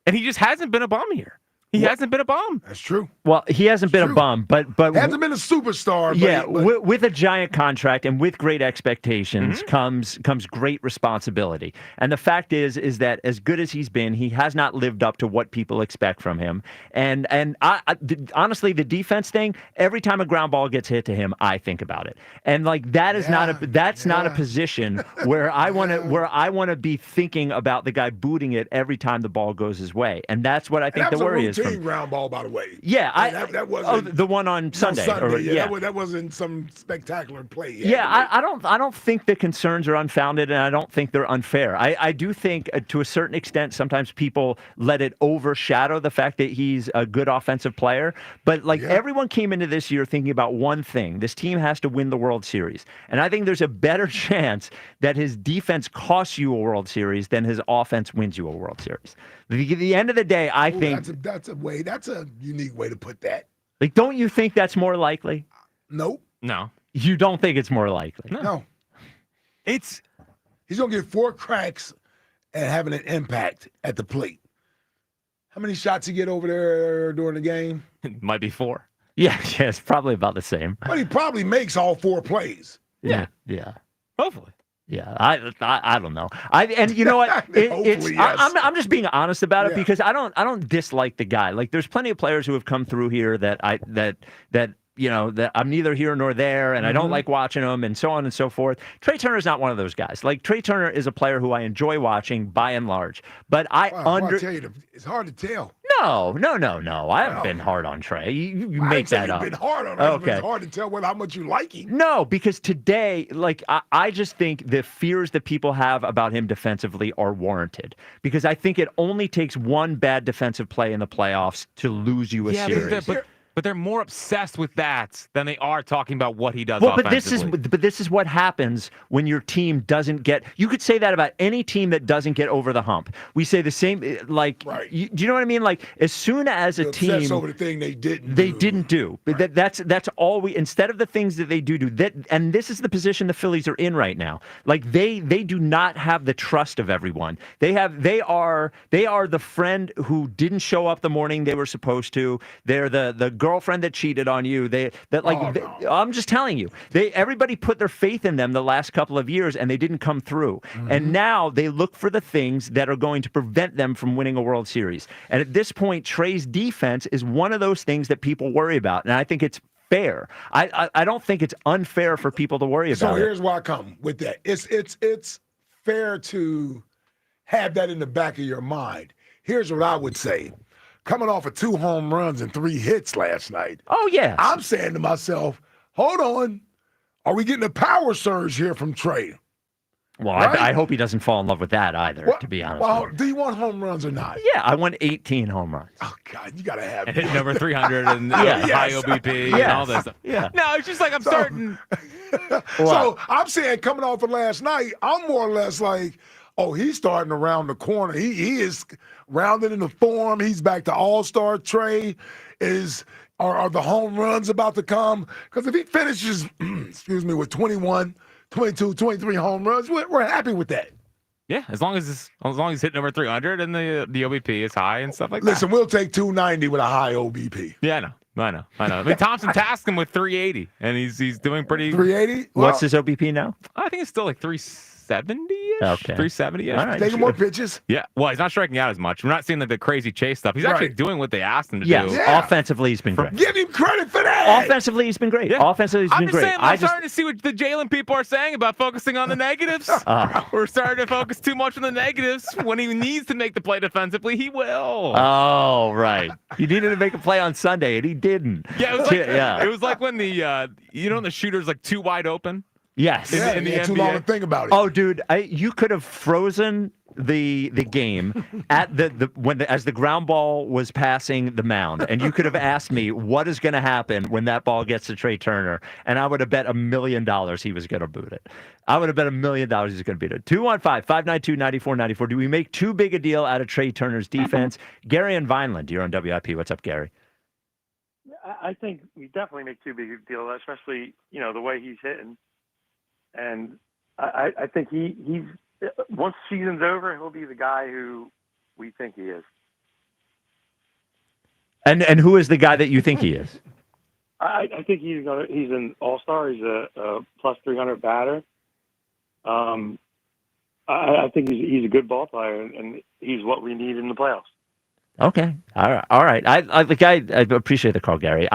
and he just hasn't been a bum here. He hasn't been a bum. That's true. Well, he hasn't been a bum, but hasn't been a superstar. Yeah, but with a giant contract and with great expectations comes great responsibility. And the fact is that as good as he's been, he has not lived up to what people expect from him. And honestly, the defense thing, every time a ground ball gets hit to him, I think about it. And like not a position where I want to be thinking about the guy booting it every time the ball goes his way. And that's what I think the worry is. Ground ball, by the way. Yeah, that wasn't the one on Sunday. That wasn't some spectacular play. Yeah, I don't think the concerns are unfounded, and I don't think they're unfair. I do think to a certain extent sometimes people let it overshadow the fact that he's a good offensive player. But everyone came into this year thinking about one thing: this team has to win the World Series, and I think there's a better chance that his defense costs you a World Series than his offense wins you a World Series. At the end of the day, I think that's a unique way to put that. Like, don't you think that's more likely? Nope. No. You don't think it's more likely? No. He's gonna get 4 cracks and having an impact at the plate. How many shots he get over there during the game? It might be 4. Yeah, it's probably about the same. But he probably makes all 4 plays. Yeah. Hopefully. Yeah, I don't know. And you know what? Hopefully, yes. I'm just being honest about it because I don't dislike the guy. Like there's plenty of players who have come through here that I'm neither here nor there, and I don't like watching them, and so on and so forth. Trey Turner's not one of those guys. Like Trey Turner is a player who I enjoy watching by and large. But I tell you, it's hard to tell. No. I haven't been hard on Trey. You make that up. You've been hard on him. Okay. It's hard to tell how much you like him. No, because today, I just think the fears that people have about him defensively are warranted. Because I think it only takes one bad defensive play in the playoffs to lose you a series. But they're more obsessed with that than they are talking about what he does. Well, offensively. but this is what happens when your team doesn't get. You could say that about any team that doesn't get over the hump. We say the same. Like, do you know what I mean? Like, as soon as a team obsessed over the thing they didn't do. Right. That's all we. Instead of the things that they do that, and this is the position the Phillies are in right now. Like they do not have the trust of everyone. They are the friend who didn't show up the morning they were supposed to. They're the girlfriend that cheated on you. I'm just telling you. Everybody put their faith in them the last couple of years, and they didn't come through. And now they look for the things that are going to prevent them from winning a World Series. And at this point, Trey's defense is one of those things that people worry about, and I think it's fair. I don't think it's unfair for people to worry about. So here's why I come with that. It's fair to have that in the back of your mind. Here's what I would say. Coming off of 2 home runs and 3 hits last night. Oh, yeah. I'm saying to myself, hold on. Are we getting a power surge here from Trey? Well, right? I hope he doesn't fall in love with that either, to be honest. Well, do you want home runs or not? Yeah, I want 18 home runs. Oh, God, you got to have it. Hitting over 300 and high OBP and all this stuff. Yeah. No, it's just like I'm starting. So I'm saying coming off of last night, I'm more or less like, oh, he's starting around the corner. He is rounded into form. He's back to all-star Trey. Are the home runs about to come? Because if he finishes, with 21, 22, 23 home runs, we're happy with that. Yeah, as long as he's hitting over 300 and the OBP is high and stuff like that. Listen, we'll take 290 with a high OBP. Yeah, I know. I mean, Thompson tasked him with 380, and he's doing pretty. 380. What's his OBP now? I think it's still like 3. 370-ish, Okay. 370-ish. All right. Taking more pitches. Yeah, well, he's not striking out as much. We're not seeing the crazy chase stuff. He's actually doing what they asked him to do. Yeah. Offensively, he's been great. Give him credit for that. Offensively, he's been great. Offensively, he's I'm been just great. saying, I'm starting to see what the Jalen people are saying about focusing on the negatives. We're starting to focus too much on the negatives. When he needs to make the play defensively, he will. Oh, right. He needed to make a play on Sunday, and he didn't. Yeah, it was like when the the shooter's like too wide open. Yes. In the too NBA. long to think about it. Oh, dude, you could have frozen the game at as the ground ball was passing the mound, and you could have asked me what is going to happen when that ball gets to Trey Turner, and I would have bet $1 million he was going to boot it. I would have bet $1 million he was going to beat it. 215-592-9494. Do we make too big a deal out of Trey Turner's defense? Gary and Vineland, you're on WIP. What's up, Gary? I think we definitely make too big a deal, especially the way he's hitting. And I think he's once the season's over, he'll be the guy who we think he is. And who is the guy that you think he is? I think he's an all-star. He's a plus 300 batter. I think he's a good ball player, and he's what we need in the playoffs. Okay. All right. I appreciate the call, Gary.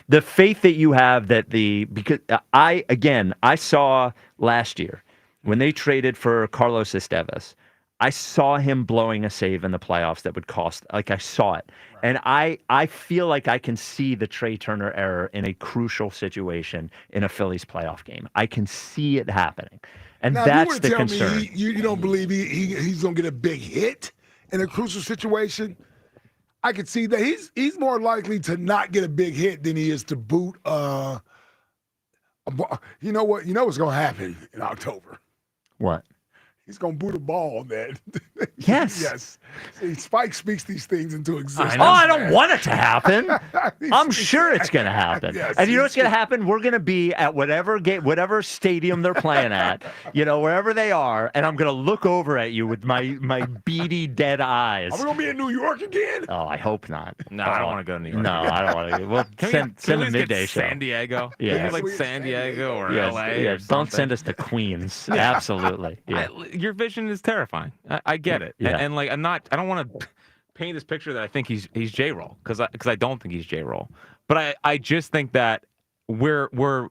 The faith that you have because I saw last year when they traded for Carlos Estevez, I saw him blowing a save in the playoffs that would cost, I saw it. And I feel like I can see the Trey Turner error in a crucial situation in a Phillies playoff game. I can see it happening. And now, that's the tell concern. Me you don't believe he's going to get a big hit in a crucial situation? I could see that he's more likely to not get a big hit than he is to boot. You know what? You know what's going to happen in October? What? He's going to boot a ball, man. Yes. Yes. See, Spike speaks these things into existence. I don't want it to happen. I'm sure it's going to happen. Yes, and you know what's going to happen? We're going to be at whatever stadium they're playing at, wherever they are, and I'm going to look over at you with my beady, dead eyes. Are we going to be in New York again? Oh, I hope not. No, I don't want to go to New York. No, I don't want to. Well, send a midday show. San Diego. Yeah. Like San Diego or LA. Yeah, don't send us to Queens. Absolutely. Yeah. Your vision is terrifying. I get it. Yeah. And I don't want to paint this picture that I think he's J-Roll because I don't think he's J-Roll. But I just think that we're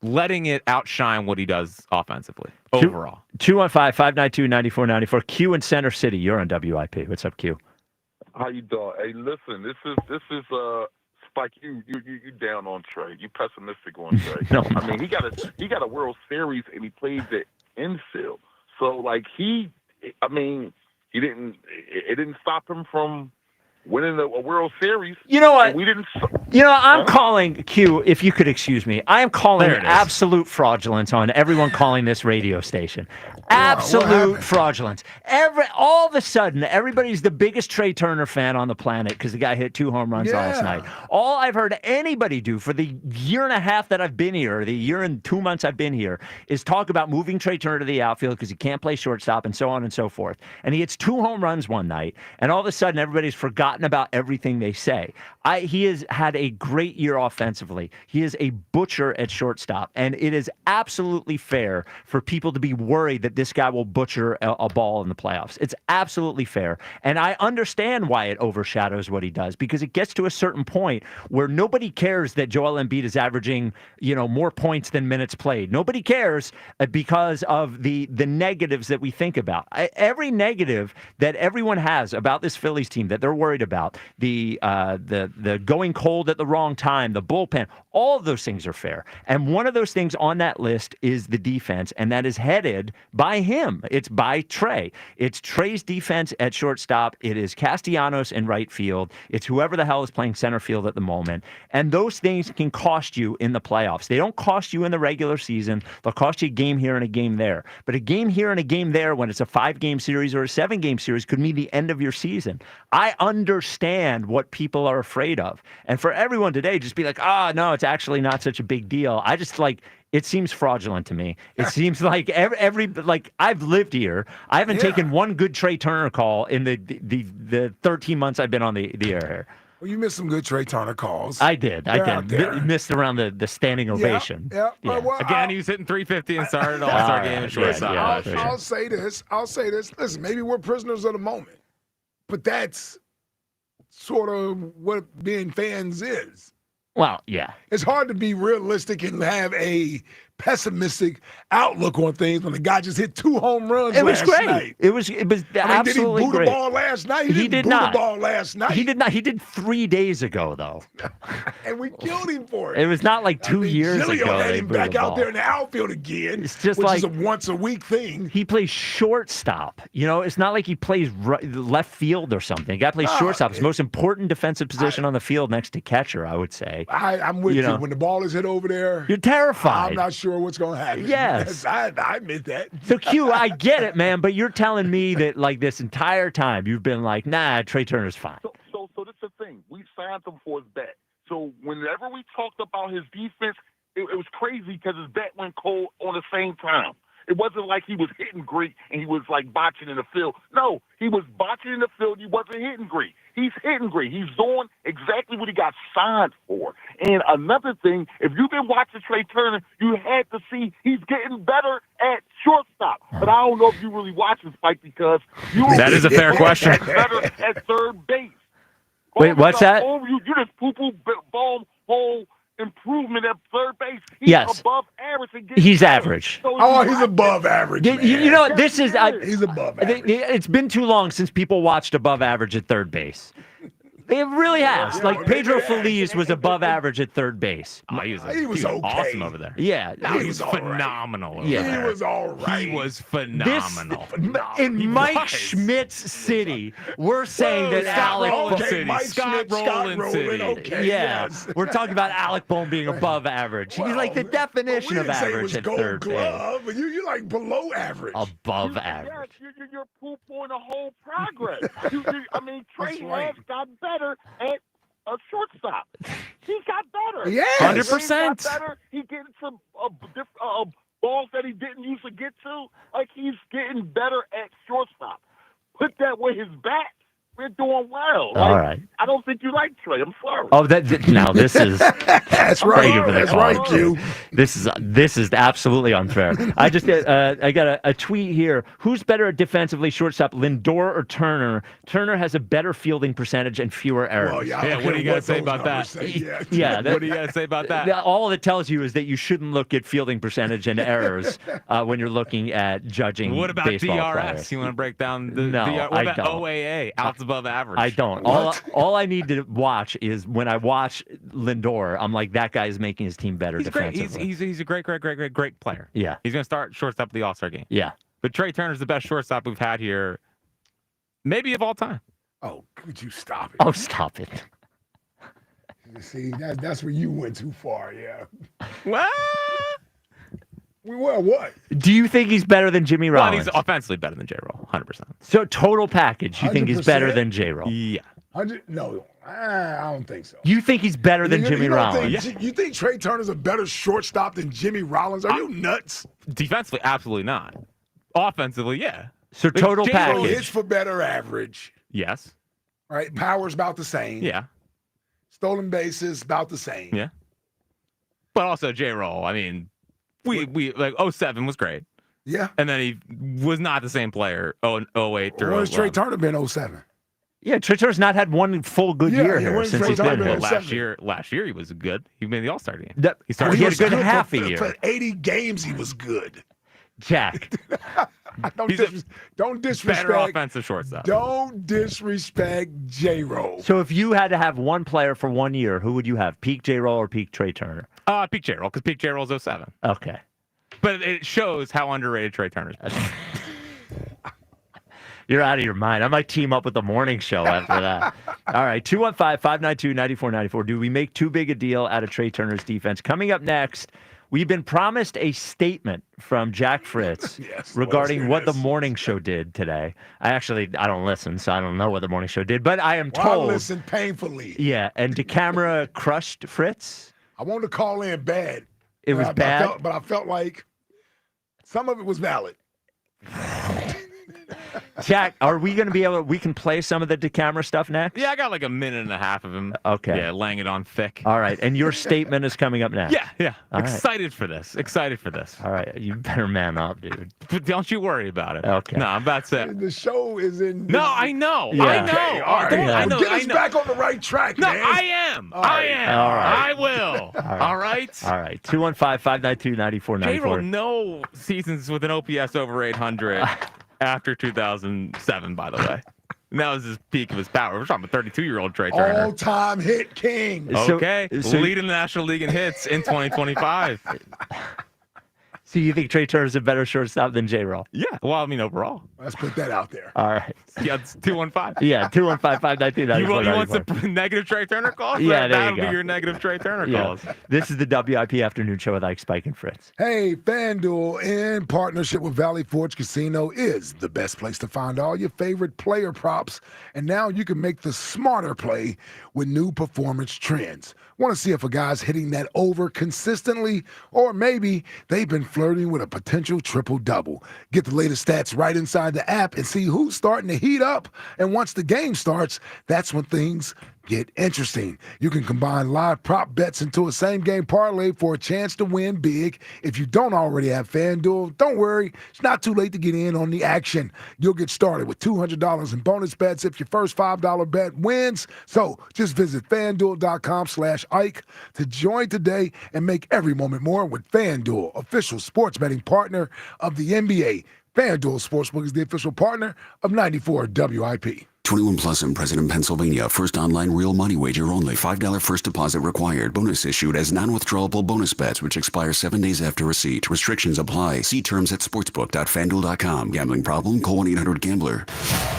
letting it outshine what he does offensively overall. 215-592-9494. Q in Center City. You're on WIP. What's up, Q? How you doing? Hey, listen, this is Spike. You down on Trey. You pessimistic on Trey. No, I mean he got a World Series and he played the infield. So it didn't stop him from winning a World Series. You know what? We didn't. I'm calling, Q, if you could excuse me, I am calling absolute fraudulence on everyone calling this radio station. Absolute fraudulence. All of a sudden, everybody's the biggest Trey Turner fan on the planet because the guy hit 2 home runs last night. All I've heard anybody do for the year and a half that I've been here, the year and 2 months I've been here, is talk about moving Trey Turner to the outfield because he can't play shortstop and so on and so forth. And he hits 2 home runs one night, and all of a sudden everybody's forgotten about everything they say. He has had a great year offensively. He is a butcher at shortstop, and it is absolutely fair for people to be worried that this guy will butcher a ball in the playoffs. It's absolutely fair, and I understand why it overshadows what he does because it gets to a certain point where nobody cares that Joel Embiid is averaging, more points than minutes played. Nobody cares because of the negatives that we think about. Every negative that everyone has about this Phillies team that they're worried about, the going cold at the wrong time, the bullpen, all of those things are fair. And one of those things on that list is the defense, and that is headed by him. It's by Trey. It's Trey's defense at shortstop. It is Castellanos in right field. It's whoever the hell is playing center field at the moment. And those things can cost you in the playoffs. They don't cost you in the regular season. They'll cost you a game here and a game there. But a game here and a game there when it's a 5-game series or a 7-game series could mean the end of your season. I understand what people are afraid of. And for everyone today, just be like, no, it's actually not such a big deal. I just it seems fraudulent to me. It seems like I've lived here. I haven't taken one good Trey Turner call in the 13 months I've been on the air here. Well, you missed some good Trey Turner calls. I did. They're out there. Missed around the standing ovation. Yeah. Well, Again, he was hitting 350 and started All-Star game in shortstop. I'll say this. Listen, maybe we're prisoners of the moment, but that's sort of what being fans is. Well, yeah. It's hard to be realistic and have a pessimistic outlook on things when the guy just hit 2 home runs It was last great. night. It was absolutely did he boo great. the ball last night? He didn't boo not. the ball last night. He did not. He did 3 days ago, though. And we killed him for it. It was not like 2 years Gilio ago. had they him booed back the out ball. there in the outfield again, It's just which like is a once-a-week thing. He plays shortstop. It's not like he plays left field or something. The guy plays shortstop. It's the most important defensive position on the field next to catcher, I would say. I'm with you. When the ball is hit over there, you're terrified. I'm not sure what's going to happen. Yes. I admit that. So, Q, I get it, man, but you're telling me that, like, this entire time you've been like, nah, Trey Turner's fine. So this is the thing. We signed him for his bat. So whenever we talked about his defense, it was crazy because his bat went cold on the same time. It wasn't like he was hitting great and he was like botching in the field. No, he was botching in the field. He wasn't hitting great. He's hitting great. He's doing exactly what he got signed for. And another thing, if you've been watching Trey Turner, you had to see he's getting better at shortstop. But I don't know if you really watch this fight because that is a fair question. Better at third base. Wait, what's that? You just poo-poo bomb whole improvement at third base. He's Yes. above average. And getting He's better. average. So he's above average. You know what? This is he's above average. It's been too long since people watched above average at third base. It really has. Like Pedro Feliz was above average at third base. He was okay. Awesome over there. Yeah, he was phenomenal. Over Yeah. there. He was all right. He was phenomenal. In Mike Schmidt's city, we're saying that Alec Scott Rowland City. Okay, yeah, yes. we're talking about Alec Bohm being above average. He's like the definition we of didn't say it average was at Gold third Glove, but you're like below average. base. Above average. Yes, you're poo-pooing the whole progress. Trey has got better at a shortstop. He got better. Yes. 100%. He got better. He getting some balls that he didn't usually get to. Like, he's getting better at shortstop. Put that with his bat. We're doing well. All right. I don't think you like Trey. I'm sorry. Oh, now this is that's right. That's right, Q. This is absolutely unfair. I just I got a tweet here. Who's better defensively, shortstop, Lindor or Turner? Turner has a better fielding percentage and fewer errors. Well, Yeah, what do you got to say about that? Yeah, What do you got to say about that? All it tells you is that you shouldn't look at fielding percentage and errors when you're looking at judging. What about baseball DRS? players. You want to break down the No, DRS? What I about don't. OAA? Outs above average. I don't. All I need to watch is when I watch Lindor, I'm like, that guy is making his team better He's great. defensively. He's a great player. Yeah. He's going to start shortstop at the All-Star game. Yeah. But Trey Turner's the best shortstop we've had here, maybe of all time. Oh, could you stop it? Oh, stop it. You see, that's where you went too far, yeah. What? Well, what? Do you think he's better than Jimmy Well, Rollins? he's offensively better than J-Roll, 100%. So total package, you think he's better 100%? than J-Roll? Yeah. No, I don't think so. You think he's better than Jimmy don't Rollins? You think Trey Turner's a better shortstop than Jimmy Rollins? Are you nuts? Defensively, absolutely not. Offensively, yeah. So total J-Roll package. Hits for better average, Yes. right? Power's about the same. Yeah. Stolen bases about the same. Yeah. But also J-Roll, I mean, we like 07 was great. Yeah. And then he was not the same player 08 through Where's Trey 11. Turner been 07? Yeah, Trey Turner's not had one full good year here when's since Trey he's been Turner here. been Last year he was good. He made the All-Star game. He had a was good half a for year. 80 games, he was good. Jack. Don't disrespect. Better offensive shortstop. Don't disrespect J-Roll. So if you had to have one player for 1 year, who would you have? Peak J-Roll or peak Trey Turner? Peak J-Roll, because peak J-Roll is 07. Okay. But it shows how underrated Trey Turner's been. You're out of your mind. I might team up with the morning show after that. All right, 215-592-9494. Do we make too big a deal out of Trey Turner's defense? Coming up next, we've been promised a statement from Jack Fritz regarding what the morning show did today. I don't listen, so I don't know what the morning show did, but I am told. I listen painfully. Yeah, and DeCamera crushed Fritz. I wanted to call in bad. It was bad? But I felt like some of it was valid. Jack, are we going to be able? We can play some of the DeCamera stuff next. Yeah, I got like a minute and a half of him. Okay. Yeah, laying it on thick. All right, and your statement is coming up next. Yeah. All right. Excited for this. Excited for this. All right, you better man up, dude. But don't you worry about it. Okay. No, I'm about to say. The show is in. No, I know. Yeah. I know. Okay, all right. I know. Get I us know. back on the right track, No, man. I am. All right. I am. All right. I will. All right. All right. 215-592-9494. J-Roll, no seasons with an OPS over 800 after 2007, by the way. And that was his peak of his power. We're talking about 32-year-old Trey Turner. All-time hit king. Okay. So- leading the National League in hits in 2025. So you think Trey Turner's a better shortstop than J-Roll? Yeah. Well, I mean, overall. Let's put that out there. All right. Yeah, it's 215. Yeah, 215-592-9494. You want some negative Trey Turner calls? Yeah, there you That'll go. be your negative Trey Turner Yeah. calls. This is the WIP Afternoon Show with Ike, Spike, and Fritz. Hey, FanDuel, in partnership with Valley Forge Casino, is the best place to find all your favorite player props. And now you can make the smarter play with new performance trends. Want to see if a guy's hitting that over consistently, or maybe they've been flirting with a potential triple-double. Get the latest stats right inside the app and see who's starting to heat up. And once the game starts, that's when things get interesting. You can combine live prop bets into a same-game parlay for a chance to win big. If you don't already have FanDuel, don't worry. It's not too late to get in on the action. You'll get started with $200 in bonus bets if your first $5 bet wins. So just visit FanDuel.com/Ike to join today and make every moment more with FanDuel, official sports betting partner of the NBA. FanDuel Sportsbook is the official partner of 94 WIP. 21 plus and present in Pennsylvania. First online real money wager only. $5 first deposit required. Bonus issued as non-withdrawable bonus bets, which expire 7 days after receipt. Restrictions apply. See terms at sportsbook.fanduel.com. Gambling problem? Call 1-800-GAMBLER.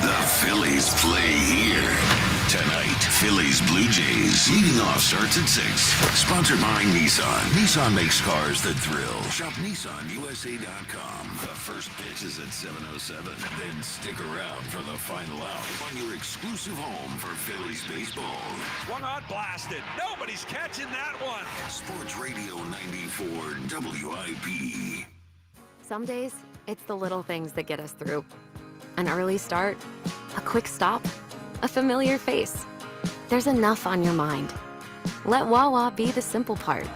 The Phillies play here. Tonight, Phillies Blue Jays. Leading off starts at 6. Sponsored by Nissan. Nissan makes cars that thrill. Shop NissanUSA.com. The first pitch is at 7:07. Then stick around for the final out on your exclusive home for Phillies baseball. Swung on, blasted. Nobody's catching that one. Sports Radio 94 WIP. Some days, it's the little things that get us through. An early start, a quick stop, a familiar face. There's enough on your mind. Let Wawa be the simple part.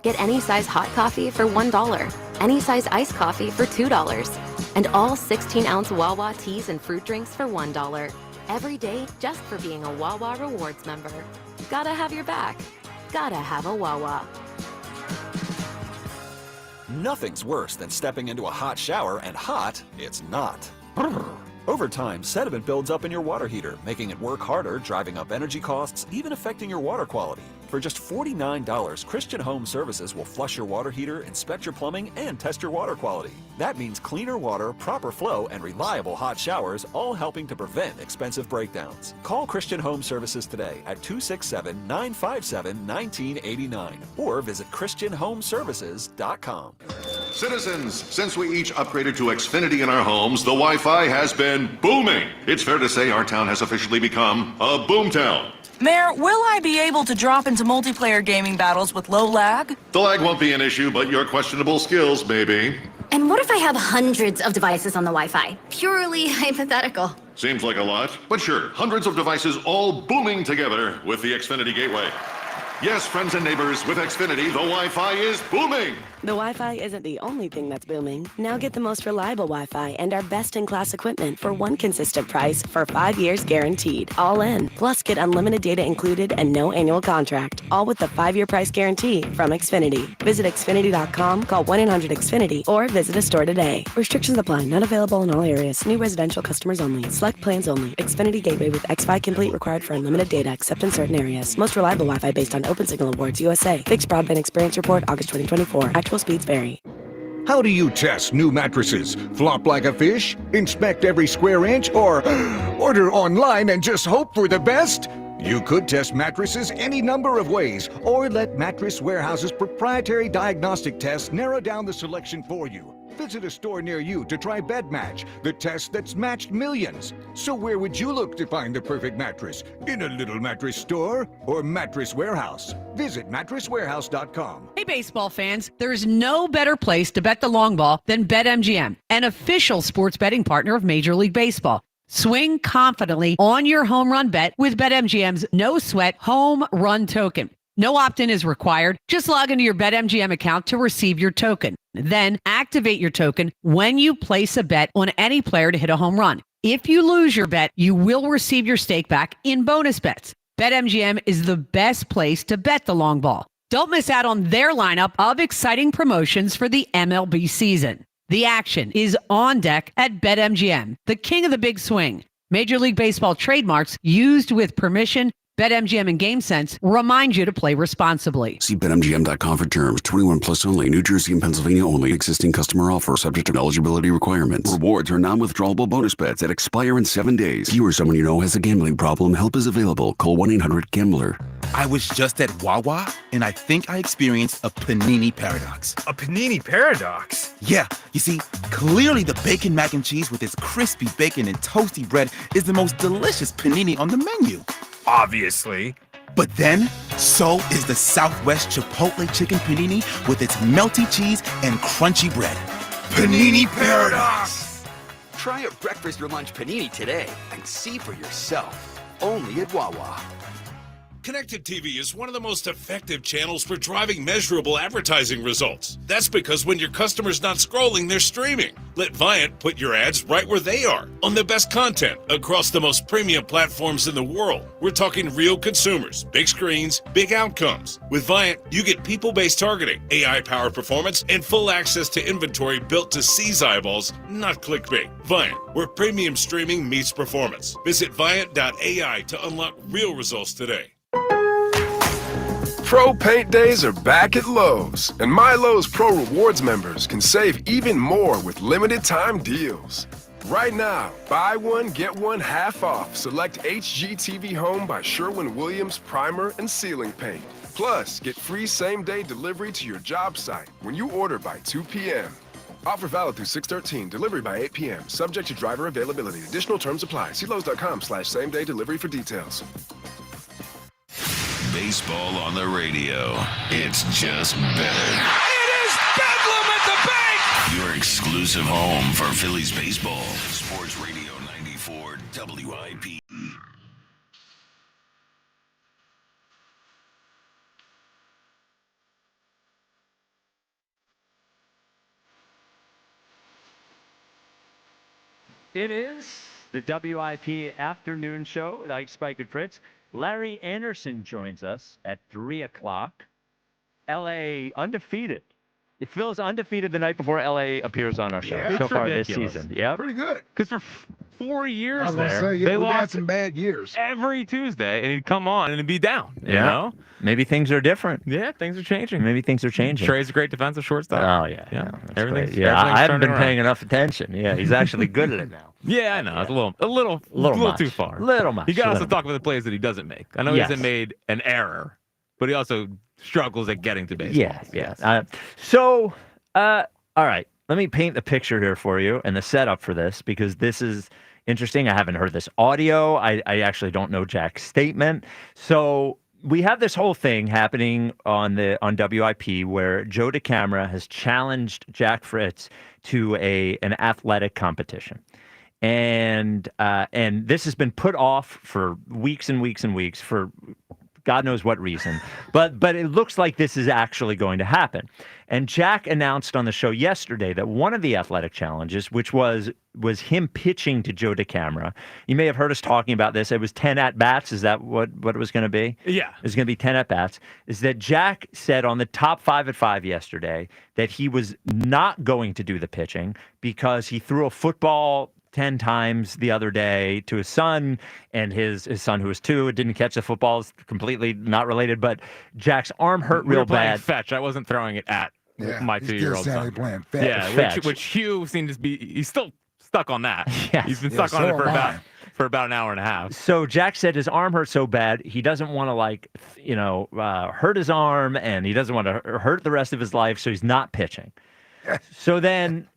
Get any size hot coffee for $1, any size iced coffee for $2, and all 16-ounce Wawa teas and fruit drinks for $1. Every day, just for being a Wawa Rewards member. Gotta have your back. Gotta have a Wawa. Nothing's worse than stepping into a hot shower and hot it's not. Over time, sediment builds up in your water heater, making it work harder, driving up energy costs, even affecting your water quality. For just $49, Christian Home Services will flush your water heater, inspect your plumbing, and test your water quality. That means cleaner water, proper flow, and reliable hot showers, all helping to prevent expensive breakdowns. Call Christian Home Services today at 267-957-1989 or visit ChristianHomeservices.com. Citizens, since we each upgraded to Xfinity in our homes, the Wi-Fi has been booming. It's fair to say our town has officially become a boomtown. Mayor, will I be able to drop into multiplayer gaming battles with low lag? The lag won't be an issue, but your questionable skills may be. And what if I have hundreds of devices on the Wi-Fi? Purely hypothetical. Seems like a lot, but sure, hundreds of devices all booming together with the Xfinity Gateway. Yes, friends and neighbors, with Xfinity, the Wi-Fi is booming. The Wi-Fi isn't the only thing that's booming. Now get the most reliable Wi-Fi and our best-in-class equipment for one consistent price for 5 years guaranteed. All in. Plus, get unlimited data included and no annual contract. All with the 5-year price guarantee from Xfinity. Visit Xfinity.com, call 1-800-XFINITY, or visit a store today. Restrictions apply. Not available in all areas. New residential customers only. Select plans only. Xfinity Gateway with Xfi Complete required for unlimited data except in certain areas. Most reliable Wi-Fi based on Open Signal Awards USA. Fixed Broadband Experience Report, August 2024. Actual speeds vary. How do you test new mattresses? Flop like a fish? Inspect every square inch? Or order online and just hope for the best? You could test mattresses any number of ways, or let Mattress Warehouse's proprietary diagnostic tests narrow down the selection for you. Visit a store near you to try BedMatch, the test that's matched millions. So where would you look to find the perfect mattress? In a little mattress store or Mattress Warehouse? Visit mattresswarehouse.com. Hey, baseball fans, there's no better place to bet the long ball than BetMGM, an official sports betting partner of Major League Baseball. Swing confidently on your home run bet with BetMGM's no-sweat home run token. No opt-in is required. Just log into your BetMGM account to receive your token. Then activate your token when you place a bet on any player to hit a home run. If you lose your bet, you will receive your stake back in bonus bets. BetMGM is the best place to bet the long ball. Don't miss out on their lineup of exciting promotions for the MLB season. The action is on deck at BetMGM, the king of the big swing. Major League Baseball trademarks used with permission. BetMGM and GameSense remind you to play responsibly. See BetMGM.com for terms. 21 plus only. New Jersey and Pennsylvania only. Existing customer offer subject to eligibility requirements. Rewards are non-withdrawable bonus bets that expire in 7 days. You or someone you know has a gambling problem. Help is available. Call 1-800-GAMBLER. I was just at Wawa, and I think I experienced a panini paradox. A panini paradox? Yeah. You see, clearly the bacon mac and cheese with its crispy bacon and toasty bread is the most delicious panini on the menu. Obviously. But then, so is the Southwest Chipotle Chicken Panini with its melty cheese and crunchy bread. Panini paradox! Try a breakfast or lunch panini today and see for yourself. Only at Wawa. Connected TV is one of the most effective channels for driving measurable advertising results. That's because when your customer's not scrolling, they're streaming. Let Viant put your ads right where they are, on the best content, across the most premium platforms in the world. We're talking real consumers, big screens, big outcomes. With Viant, you get people-based targeting, AI-powered performance, and full access to inventory built to seize eyeballs, not clickbait. Viant, where premium streaming meets performance. Visit Viant.ai to unlock real results today. Pro Paint Days are back at Lowe's, and My Lowe's Pro Rewards members can save even more with limited time deals. Right now, buy one, get one half off select HGTV Home by Sherwin-Williams primer and ceiling paint. Plus, get free same-day delivery to your job site when you order by 2 p.m. Offer valid through 6/13, delivery by 8 p.m. Subject to driver availability. Additional terms apply. See Lowe's.com/same-day delivery for details. Baseball on the radio. It's just better. It is Bedlam at the bank! Your exclusive home for Phillies baseball. Sports Radio 94 WIP. It is the WIP afternoon show, like Spike and Fritz. Larry Anderson joins us at 3 o'clock. LA undefeated. It feels undefeated the night before LA appears on our show so far this season. Yeah, pretty good. Because for 4 years I was gonna there, say, yeah, they we've had lost some bad years. every Tuesday, and he'd come on and it'd be down. You know? Maybe things are different. Yeah, things are changing. Maybe things are changing. Trey's a great defensive shortstop. Oh, yeah. Yeah. That's Everything's, great. Yeah, everything's I haven't turning been paying around. enough attention. Yeah, he's actually good at it now. Yeah, I know. It's a little much. too far. Little much. You got to also Little talk about the plays that he doesn't make. I know he hasn't made an error, but he also struggles at getting to baseball. Yes. All right. Let me paint the picture here for you and the setup for this, because this is interesting. I haven't heard this audio. I actually don't know Jack's statement. So we have this whole thing happening on WIP where Joe DeCamara has challenged Jack Fritz to an athletic competition. And this has been put off for weeks and weeks and weeks for God knows what reason. But it looks like this is actually going to happen. And Jack announced on the show yesterday that one of the athletic challenges, which was him pitching to Joe DeCamara. You may have heard us talking about this. It was 10 at-bats. Is that what it was going to be? Yeah. It was going to be 10 at-bats. Is that Jack said on the top 5 at 5 yesterday that he was not going to do the pitching because he threw a football 10 times the other day to his son, and his son, who was 2, didn't catch the football. Is completely not related, but Jack's arm hurt real bad. Fetch. I wasn't throwing it at my 2-year-old son. Playing fetch. Yeah, which Hugh seemed to be. He's still stuck on that. Yes. He's been stuck on it for about an hour and a half. So Jack said his arm hurt so bad he doesn't want to hurt his arm, and he doesn't want to hurt the rest of his life, so he's not pitching. So then,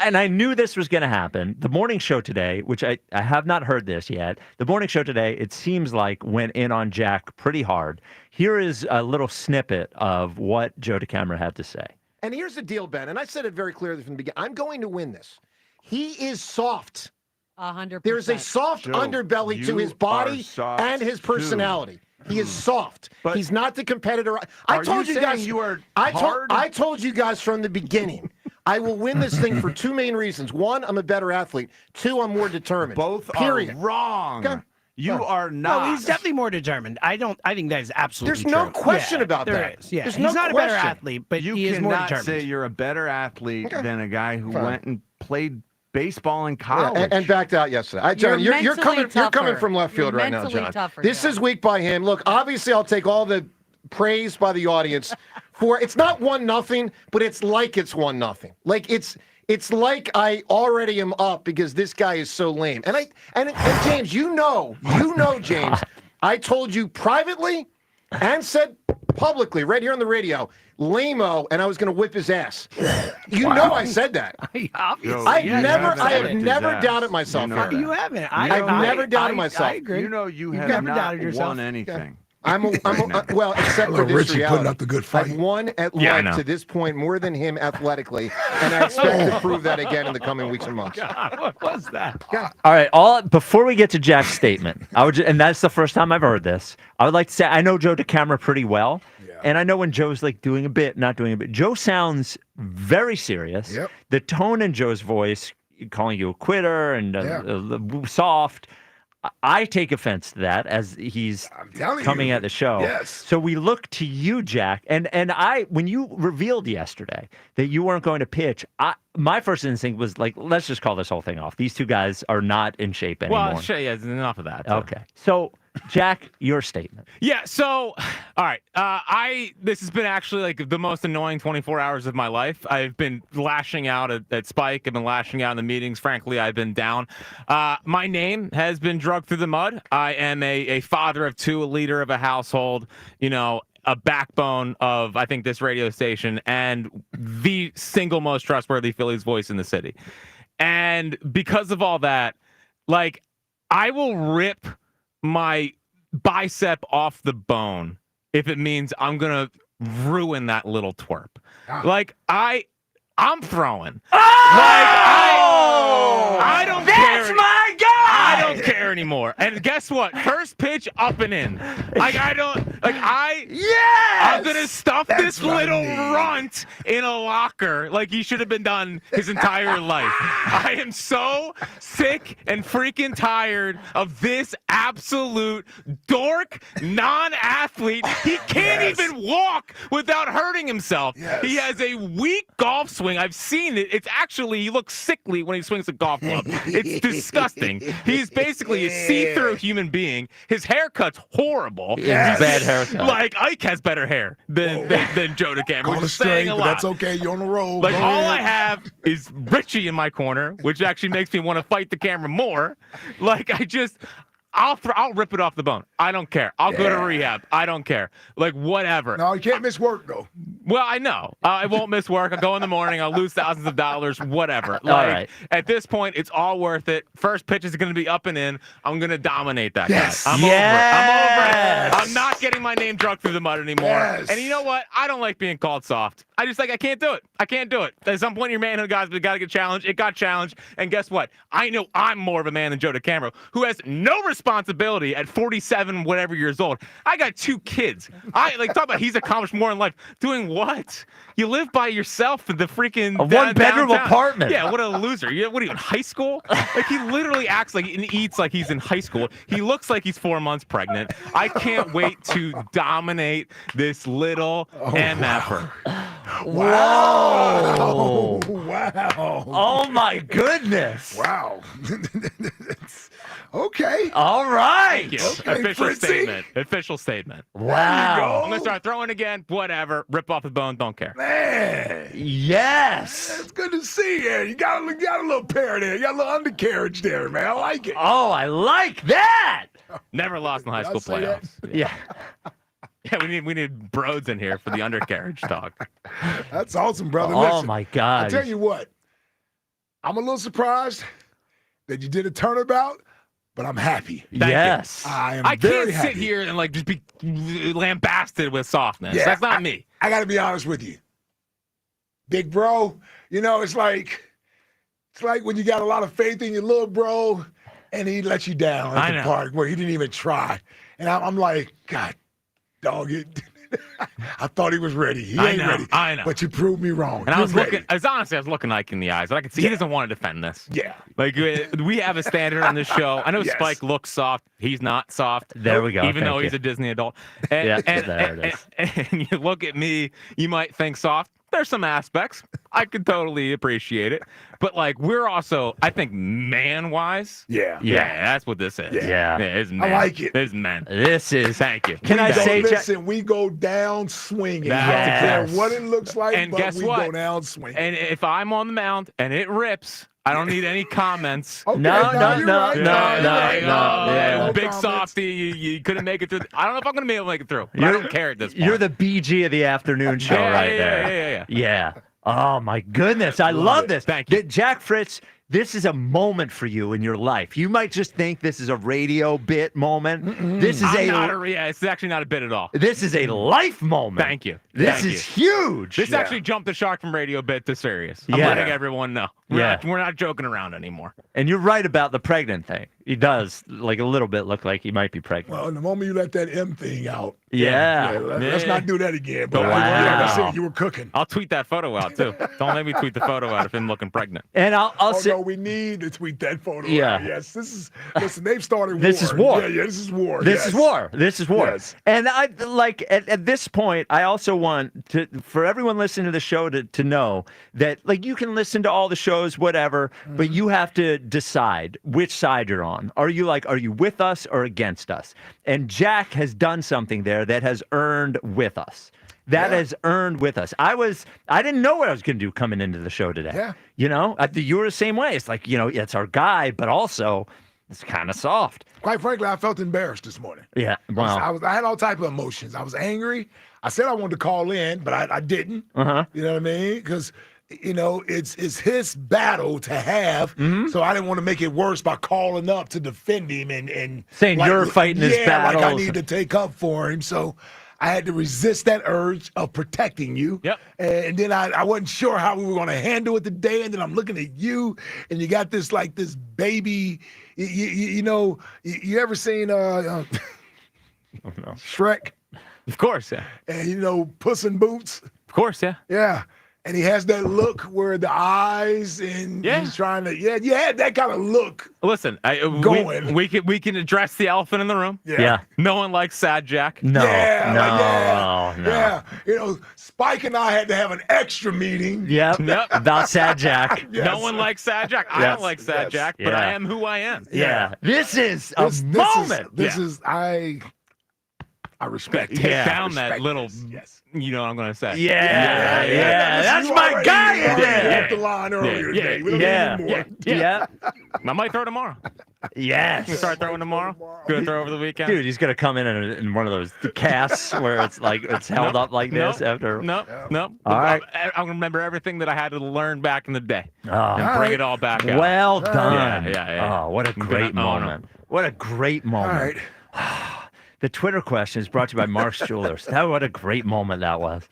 and I knew this was going to happen. The morning show today, which I have not heard this yet. The morning show today, it seems like went in on Jack pretty hard. Here is a little snippet of what Joe DeCamara had to say. And here's the deal, Ben, and I said it very clearly from the beginning. I'm going to win this. He is soft. 100%. There's a soft underbelly to his body and his personality. He is soft. But he's not the competitor. I told you guys. I told you guys from the beginning. I will win this thing for two main reasons. One, I'm a better athlete. Two, I'm more determined. Both Period. are wrong. Okay. You are not. No, he's definitely more determined. I think that is absolutely There's no true. question about there that. Is. Yeah, There's he's no not question. a better athlete, but you he is more cannot determined. say you're a better athlete than a guy who went and played baseball in college and backed out yesterday. John, you're coming tougher. from left field You're right now, mentally John. tougher, This John. is weak by him. Look, obviously, I'll take all the praise by the audience for it's not 1-0, but it's like it's 1-0. Like it's like I already am up because this guy is so lame. And James, you know, James, I told you privately and said publicly right here on the radio, lame-o, and I was going to whip his ass. You know I said that. I have never doubted myself. You haven't. I've never doubted myself. I agree. You know you You've have never not doubted yourself. won anything. Well, except for this Richie reality. putting up the good fight. I've won at Yeah, I life know. to this point more than him athletically, and I expect to prove that again in the coming weeks and months. God, what was that? All right, before we get to Jack's statement, and that's the first time I've heard this. I would like to say I know Joe DeCamara pretty well, and I know when Joe's like doing a bit, not doing a bit. Joe sounds very serious. Yep. The tone in Joe's voice, calling you a quitter and soft. I take offense to that as he's coming at the show. Yes. So we look to you, Jack, and when you revealed yesterday that you weren't going to pitch, my first instinct was like, let's just call this whole thing off. These two guys are not in shape anymore. Well, yeah, enough of that. Okay. So, Jack, your statement. Yeah, so, all right. This has been actually like the most annoying 24 hours of my life. I've been lashing out at Spike. I've been lashing out in the meetings. Frankly, I've been down. My name has been dragged through the mud. I am a father of two, a leader of a household, a backbone of, I think, this radio station and the single most trustworthy Phillies voice in the city. And because of all that, like, I will rip my bicep off the bone if it means I'm gonna ruin that little twerp. Like I'm throwing. I don't care. That's my guy. I don't care anymore. And guess what? First pitch up and in. I'm gonna stuff this little runt in a locker like he should have been done his entire life. I am so sick and freaking tired of this absolute dork non-athlete. He can't even walk without hurting himself. He has a weak golf swing. I've seen it. It's actually, he looks sickly when he swings a golf club. It's disgusting. He's basically a see-through human being. His haircut's horrible. Yes. Bad haircut. Like, Ike has better hair than Joe DeCamara, Call which it is saying straight, a but lot. that's okay. You're on the roll. Like, Go all ahead. I have is Richie in my corner, which actually makes me want to fight the camera more. Like, I'll rip it off the bone. I don't care. I'll go to rehab. I don't care. Like, whatever. No, you can't miss work, though. Well, I know. I won't miss work. I'll go in the morning. I'll lose thousands of dollars, whatever. All right. At this point, it's all worth it. First pitch is going to be up and in. I'm going to dominate that Yes. guy. I'm over it. I'm not getting my name dragged through the mud anymore. Yes. And you know what? I don't like being called soft. I can't do it. I can't do it. At some point, your manhood guys got to get challenged. It got challenged. And guess what? I know I'm more of a man than Joe DeCamara, who has no responsibility at 47, whatever years old. I got 2 kids. Talk about he's accomplished more in life. Doing what? You live by yourself in the freaking one-bedroom downtown. apartment. Yeah, what a loser. What are you, in high school? Like, he literally acts like and eats like he's in high school. He looks like he's 4 months pregnant. I can't wait to dominate this little MFer. Whoa. Wow. Oh, my goodness. Wow. Okay. All right. Thank you. Okay, Official Fritzy. statement. Official statement. Wow. I'm going to start throwing again. Whatever. Rip off the bone. Don't care. Man. Yes. It's good to see you. You got a little pair there. You got a little undercarriage there, man. I like it. Oh, I like that. Never lost in high Did I school say that? playoffs. Yeah. Yeah, we need Broads in here for the undercarriage talk. That's awesome, brother. Oh, Listen, my God. I tell you what, I'm a little surprised that you did a turnabout, but I'm happy. Yes. I am I very can't happy. sit here and like just be lambasted with softness. Yeah, That's not me. I got to be honest with you. Big bro, it's like when you got a lot of faith in your little bro and he let you down at the park where he didn't even try. And I'm like, God, dog, I thought he was ready. He ain't ready. I know. But you proved me wrong. And I was ready. honestly, I was looking like in the eyes. I could see he doesn't want to defend this. Yeah. Like, we have a standard on this show. I know Yes. Spike looks soft. He's not soft. There we go. Even Thank though you. he's a Disney adult. And, there it is. and you look at me, you might think soft. There's some aspects. I could totally appreciate it. But, like, we're also, I think, man-wise. Yeah. That's what this is. Yeah. It's man. I like it. It's men. This is. Thank you. Can I say, listen, we go down swinging. Yes. I don't care what it looks like, And but guess we what? go down swinging. And if I'm on the mound and it rips, I don't need any comments. Okay, No. Big comments. softy, you couldn't make it through. I don't know if I'm going to be able to make it through. But I don't care at this point. You're the BG of the afternoon show right there. Yeah. Oh, my goodness. I love this. Thank you. Jack Fritz, this is a moment for you in your life. You might just think this is a radio bit moment. This is it's actually not a bit at all. This is a life moment. Thank you. This is huge. This actually jumped the shark from radio bit to serious. I'm Yeah. letting everyone know. We're not joking around anymore. And you're right about the pregnant thing. He does, like, a little bit look like he might be pregnant. Well, the moment you let that M thing out. Yeah. Let's not do that again. But Wow. like I said, you were cooking. I'll tweet that photo out, too. Don't let me tweet the photo out of him looking pregnant. And I'll say, No, we need to tweet that photo Yeah. out. Yes, listen, they've started war. This is war. Yeah, this is war. This is war. This is war. Yes. And I like at this point, I also want for everyone listening to the show to know that, like, you can listen to all the shows, whatever, but you have to decide which side you're on. Are you with us or against us? And Jack has done something there that has earned with us. That has earned with us. I didn't know what I was going to do coming into the show today. Yeah. You were the same way. It's like, it's our guy, but also it's kind of soft. Quite frankly, I felt embarrassed this morning. Yeah. Wow. I had all type of emotions. I was angry. I said I wanted to call in, but I didn't. Uh-huh. You know what I mean? Because it's his battle to have. So I didn't want to make it worse by calling up to defend him and saying you're fighting his battles. like I need to take up for him. So I had to resist that urge of protecting you. Yep. And then I wasn't sure how we were going to handle it today. And then I'm looking at you, and you got this baby. You ever seen Shrek? Of course, yeah. And Puss in Boots. Of course, yeah. Yeah. And he has that look where the eyes and he's trying to, you had that kind of look. Listen, going. We can address the elephant in the room. Yeah. No one likes Sad Jack. No. Yeah. Spike and I had to have an extra meeting. Yep. About Sad Jack. Yes. No one likes Sad Jack. I don't like Sad Jack, but I am who I am. Yeah. This is a moment. This is I respect. Take down that little. Yes. You know what I'm going to say. Yeah. That's my guy in there. You left the line earlier today. We don't need any more. Yeah. I might throw tomorrow. Yes. You start throwing tomorry? Going to throw over the weekend? Dude, he's going to come in one of those casts where it's like it's held up like this after. No. All right. I'm going to remember everything that I had to learn back in the day Oh. and bring it all back out. Well done. Yeah. Oh, what a great moment. What a great moment. All right. The Twitter question is brought to you by Mark's Jewelers. What a great moment that was.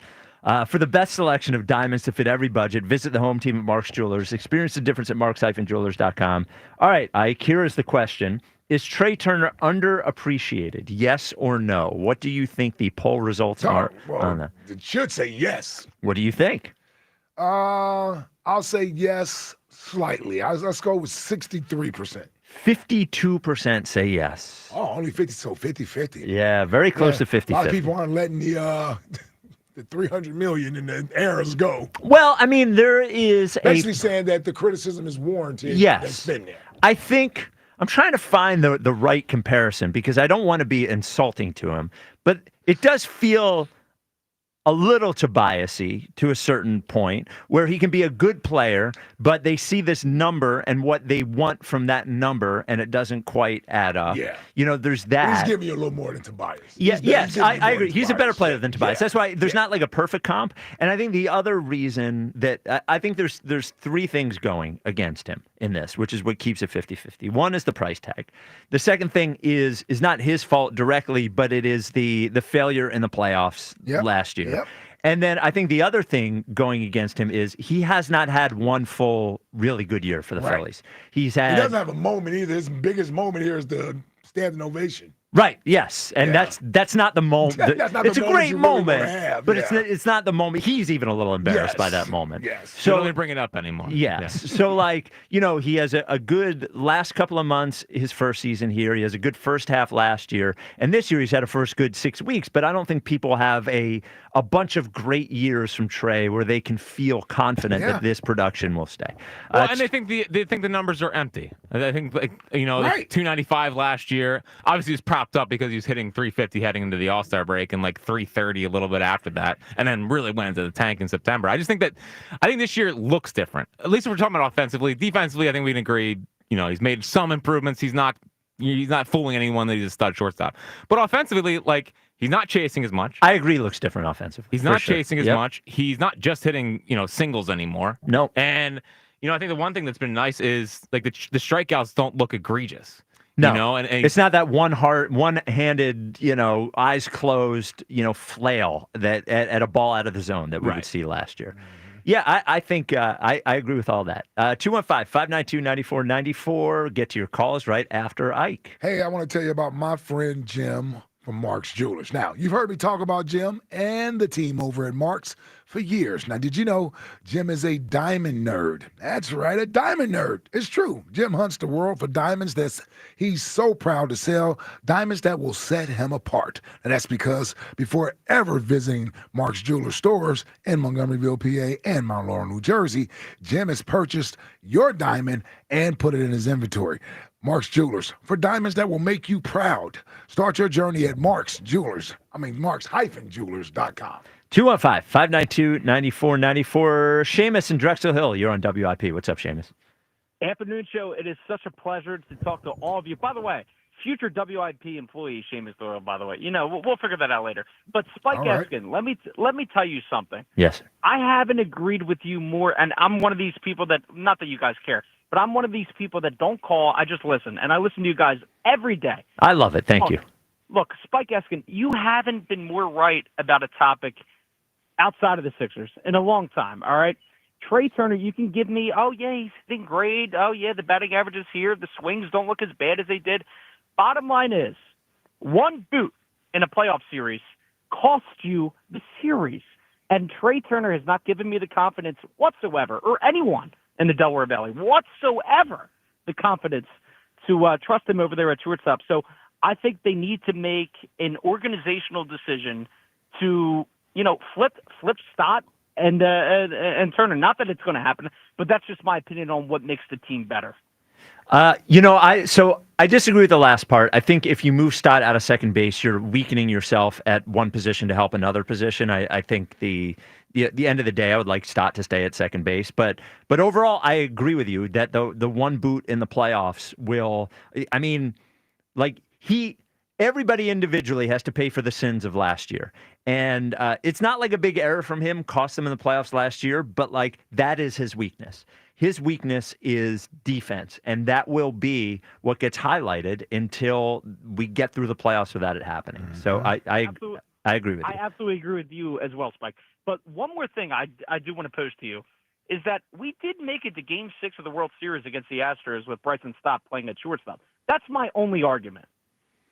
For the best selection of diamonds to fit every budget, visit the home team at Mark's Jewelers. Experience the difference at marks-jewelers.com. All right, Ike, here is the question. Is Trey Turner underappreciated? Yes or no? What do you think the poll results are on that? It should say yes. What do you think? I'll say yes slightly. Let's go with 63%. 52% say yes. Oh, only 50-50. Yeah, very close to 50-50. A lot of people aren't letting the 300 million in the errors go. Well, I mean, there is basically saying that the criticism is warranted. Yes. That's been there. I think I'm trying to find the right comparison because I don't want to be insulting to him, but it does feel a little Tobias-y to a certain point, where he can be a good player, but they see this number and what they want from that number, and it doesn't quite add up. Yeah. There's that. He's giving you a little more than Tobias. Yes, I agree. He's a better player than Tobias. That's why there's not like a perfect comp. And I think the other reason that I think there's three things going against him in this, which is what keeps it 50-50. One is the price tag. The second thing is not his fault directly, but it is the failure in the playoffs last year. Yep. And then I think the other thing going against him is he has not had one full, really good year for the Phillies. He doesn't have a moment either. His biggest moment here is the standing ovation. Right. Yes, and that's not the moment. That's not It's the a moment great you really moment, wanna have, but it's not the moment. He's even a little embarrassed by that moment. So So don't even bring it up anymore. yes. So he has a good last couple of months. His first season here, he has a good first half last year, and this year he's had a first good 6 weeks. But I don't think people have a bunch of great years from Trey where they can feel confident that this production will stay. Well, and they think the numbers are empty. I think 295 last year. Obviously, he was propped up because he was hitting 350 heading into the All-Star break and 330 a little bit after that, and then really went into the tank in September. I think this year looks different. At least if we're talking about offensively. Defensively, I think we can agree. He's made some improvements. He's not fooling anyone that he's a stud shortstop. But offensively, he's not chasing as much. I agree, looks different offensively. He's not chasing as much. He's not just hitting singles anymore. No. And I think the one thing that's been nice is the strikeouts don't look egregious. No, and it's not that one-handed, eyes closed, flail that at a ball out of the zone that we would see last year. Yeah, I think I agree with all that. 215-592-9494. Get to your calls right after Ike. Hey, I want to tell you about my friend Jim from Mark's Jewelers. Now, you've heard me talk about Jim and the team over at Mark's for years. Now, did you know Jim is a diamond nerd? That's right, a diamond nerd. It's true. Jim hunts the world for diamonds he's so proud to sell, diamonds that will set him apart. And that's because before ever visiting Mark's Jewelers stores in Montgomeryville, PA and Mount Laurel, New Jersey, Jim has purchased your diamond and put it in his inventory. Mark's Jewelers, for diamonds that will make you proud. Start your journey at Marks-Jewelers.com. 215-592-9494. Seamus in Drexel Hill, you're on WIP. What's up, Seamus? Afternoon show. It is such a pleasure to talk to all of you. By the way, future WIP employee, Seamus Doyle, by the way. We'll figure that out later. But Spike Eskin, let me tell you something. Yes. I haven't agreed with you more, and I'm one of these people that, not that you guys care, but I'm one of these people that don't call. I just listen, and I listen to you guys every day. I love it. Thank you. Look, Spike Eskin, you haven't been more right about a topic outside of the Sixers in a long time, all right? Trey Turner, you can give me, oh, yeah, he's hitting great. Oh, yeah, the batting average is here. The swings don't look as bad as they did. Bottom line is, one boot in a playoff series cost you the series. And Trey Turner has not given me the confidence whatsoever, or anyone in the Delaware Valley whatsoever, the confidence to trust him over there at shortstop. So I think they need to make an organizational decision to flip Stott and Turner. Not that it's going to happen, but that's just my opinion on what makes the team better. I disagree with the last part. I think if you move Stott out of second base, you're weakening yourself at one position to help another position. I think the end of the day, I would like Stott to stay at second base. But overall, I agree with you that the one boot in the playoffs will. I mean, everybody individually has to pay for the sins of last year. And it's not like a big error from him cost them in the playoffs last year, but that is his weakness. His weakness is defense, and that will be what gets highlighted until we get through the playoffs without it happening. Mm-hmm. So I agree with you. I absolutely agree with you as well, Spike. But one more thing I do want to pose to you is that we did make it to Game 6 of the World Series against the Astros with Bryson Stott playing at shortstop. That's my only argument.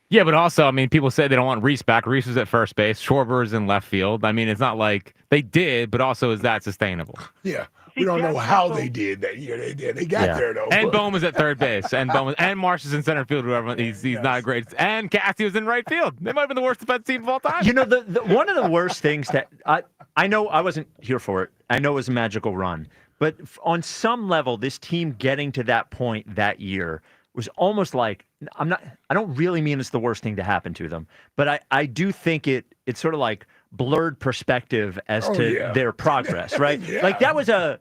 Yeah, but also, people say they don't want Reese back. Reese was at first base. Schwarber's in left field. It's not like they did, but also is that sustainable? Yeah. We don't know how they did that year. They did. They got there, though. And Bowman was at third base. And Marsh is in center field. Whoever he's not great. And Cassie was in right field. They might have been the worst defense team of all time. One of the worst things that I know I wasn't here for it. I know it was a magical run. But on some level, this team getting to that point that year was almost like I don't really mean it's the worst thing to happen to them, but I do think it's sort of like, blurred perspective as to their progress, right? Like that was a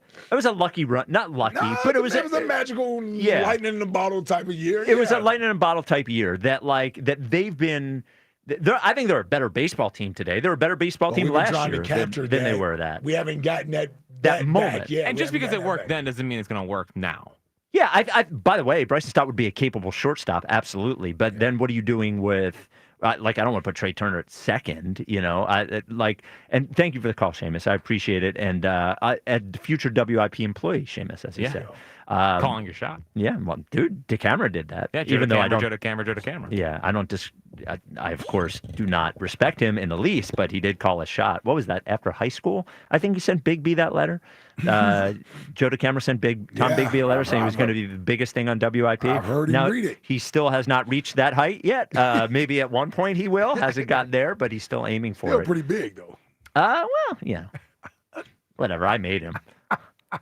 lucky run, not lucky, but it was a magical lightning in the bottle type of year. It was a lightning in a bottle type of year that they've been. I think they're a better baseball team today. They're a better baseball team last year than they were that. We haven't gotten that moment. back yet. And just because it worked then doesn't mean it's going to work now. Yeah, I by the way, Bryson Stott would be a capable shortstop, absolutely. But then what are you doing with, I don't want to put Trey Turner at second, and thank you for the call, Seamus. I appreciate it. And a future WIP employee, Seamus, as he said. Calling your shot. Yeah, well, dude, DeCamera did that. Yeah, even though I don't. Joe DeCamera. Yeah, I don't I of course do not respect him in the least, but he did call a shot. What was that? After high school, I think he sent Big B that letter. Joe DeCamera sent Tom Bigby a letter saying it was going to be the biggest thing on WIP. I've heard him read it. He still has not reached that height yet. Maybe at one point he will. Hasn't got there, but he's still aiming for Still it. pretty big though. Well, whatever. I made him.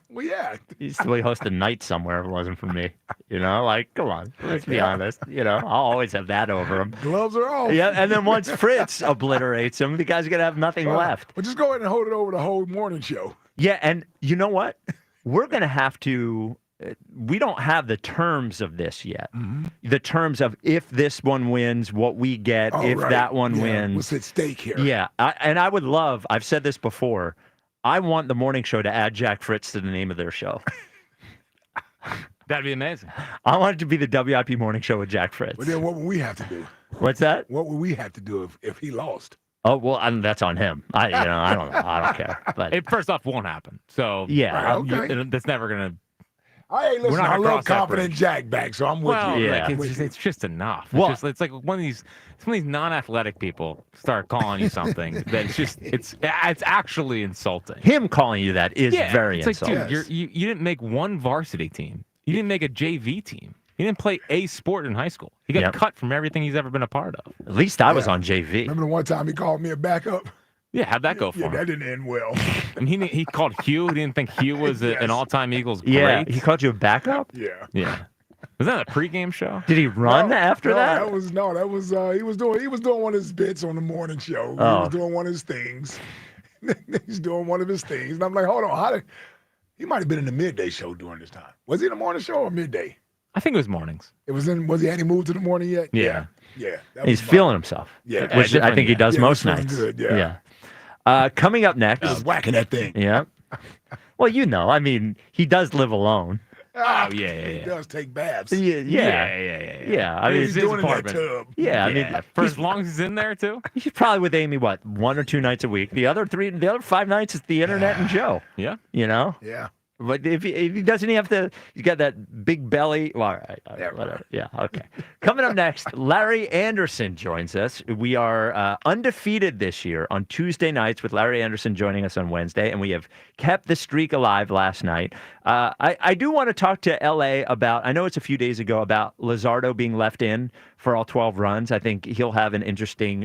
Well, yeah. He's still host a night somewhere if it wasn't for me. Come on. Let's be honest. I'll always have that over him. Gloves are off. Yeah, and then once Fritz obliterates him, the guy's going to have nothing left. Well, just go ahead and hold it over the whole morning show. Yeah, and you know what? We're going to have to we don't have the terms of this yet. Mm-hmm. The terms of if this one wins, what we get, that one wins. What's at stake here? Yeah, and I would love, I've said this before, I want the morning show to add Jack Fritz to the name of their show. That'd be amazing. I want it to be the WIP morning show with Jack Fritz. But then what would we have to do? What's that? What would we have to do if he lost? Oh, well, that's on him. I don't know. I don't care. But it first off won't happen. So yeah, that's never gonna. Listen, I love confident Jack back, so I'm with you. Yeah. It's just enough. Well, it's like when these non-athletic people start calling you something that it's actually insulting. Him calling you that is very insulting. Like, dude, you didn't make one varsity team. You didn't make a JV team. He didn't play a sport in high school. He got cut from everything he's ever been a part of. At least I was on JV. Remember the one time he called me a backup? Yeah, how'd that go for him? That didn't end well. And he called Hugh. He didn't think Hugh was an all-time Eagles great. Yeah, he called you a backup? Yeah. Yeah. Was that a pregame show? Did he run after that? That was he was doing one of his bits on the morning show. Oh. He was doing one of his things. He's doing one of his things. And I'm like, hold on, he might have been in the midday show during this time. Was he in the morning show or midday? I think it was mornings. Had he moved to the morning yet? Yeah. Yeah. He's feeling himself. Yeah. Which I think he does most nights. Good, coming up next. Just whacking that thing. Yeah. Well, he does live alone. Oh, He does take baths. Yeah. I mean, he's doing it in that tub. Yeah, I mean, for as long as he's in there too. He's probably with Amy, 1 or 2 nights a week. The other 5 nights is the internet and Joe. Yeah. Yeah. But if he doesn't have to, he's got that big belly. Well, all right, whatever. Yeah, okay. Coming up next, Larry Anderson joins us. We are undefeated this year on Tuesday nights with Larry Anderson joining us on Wednesday, and we have kept the streak alive last night. I do want to talk to LA about, I know it's a few days ago, about Luzardo being left in for all 12 runs. I think he'll have an interesting,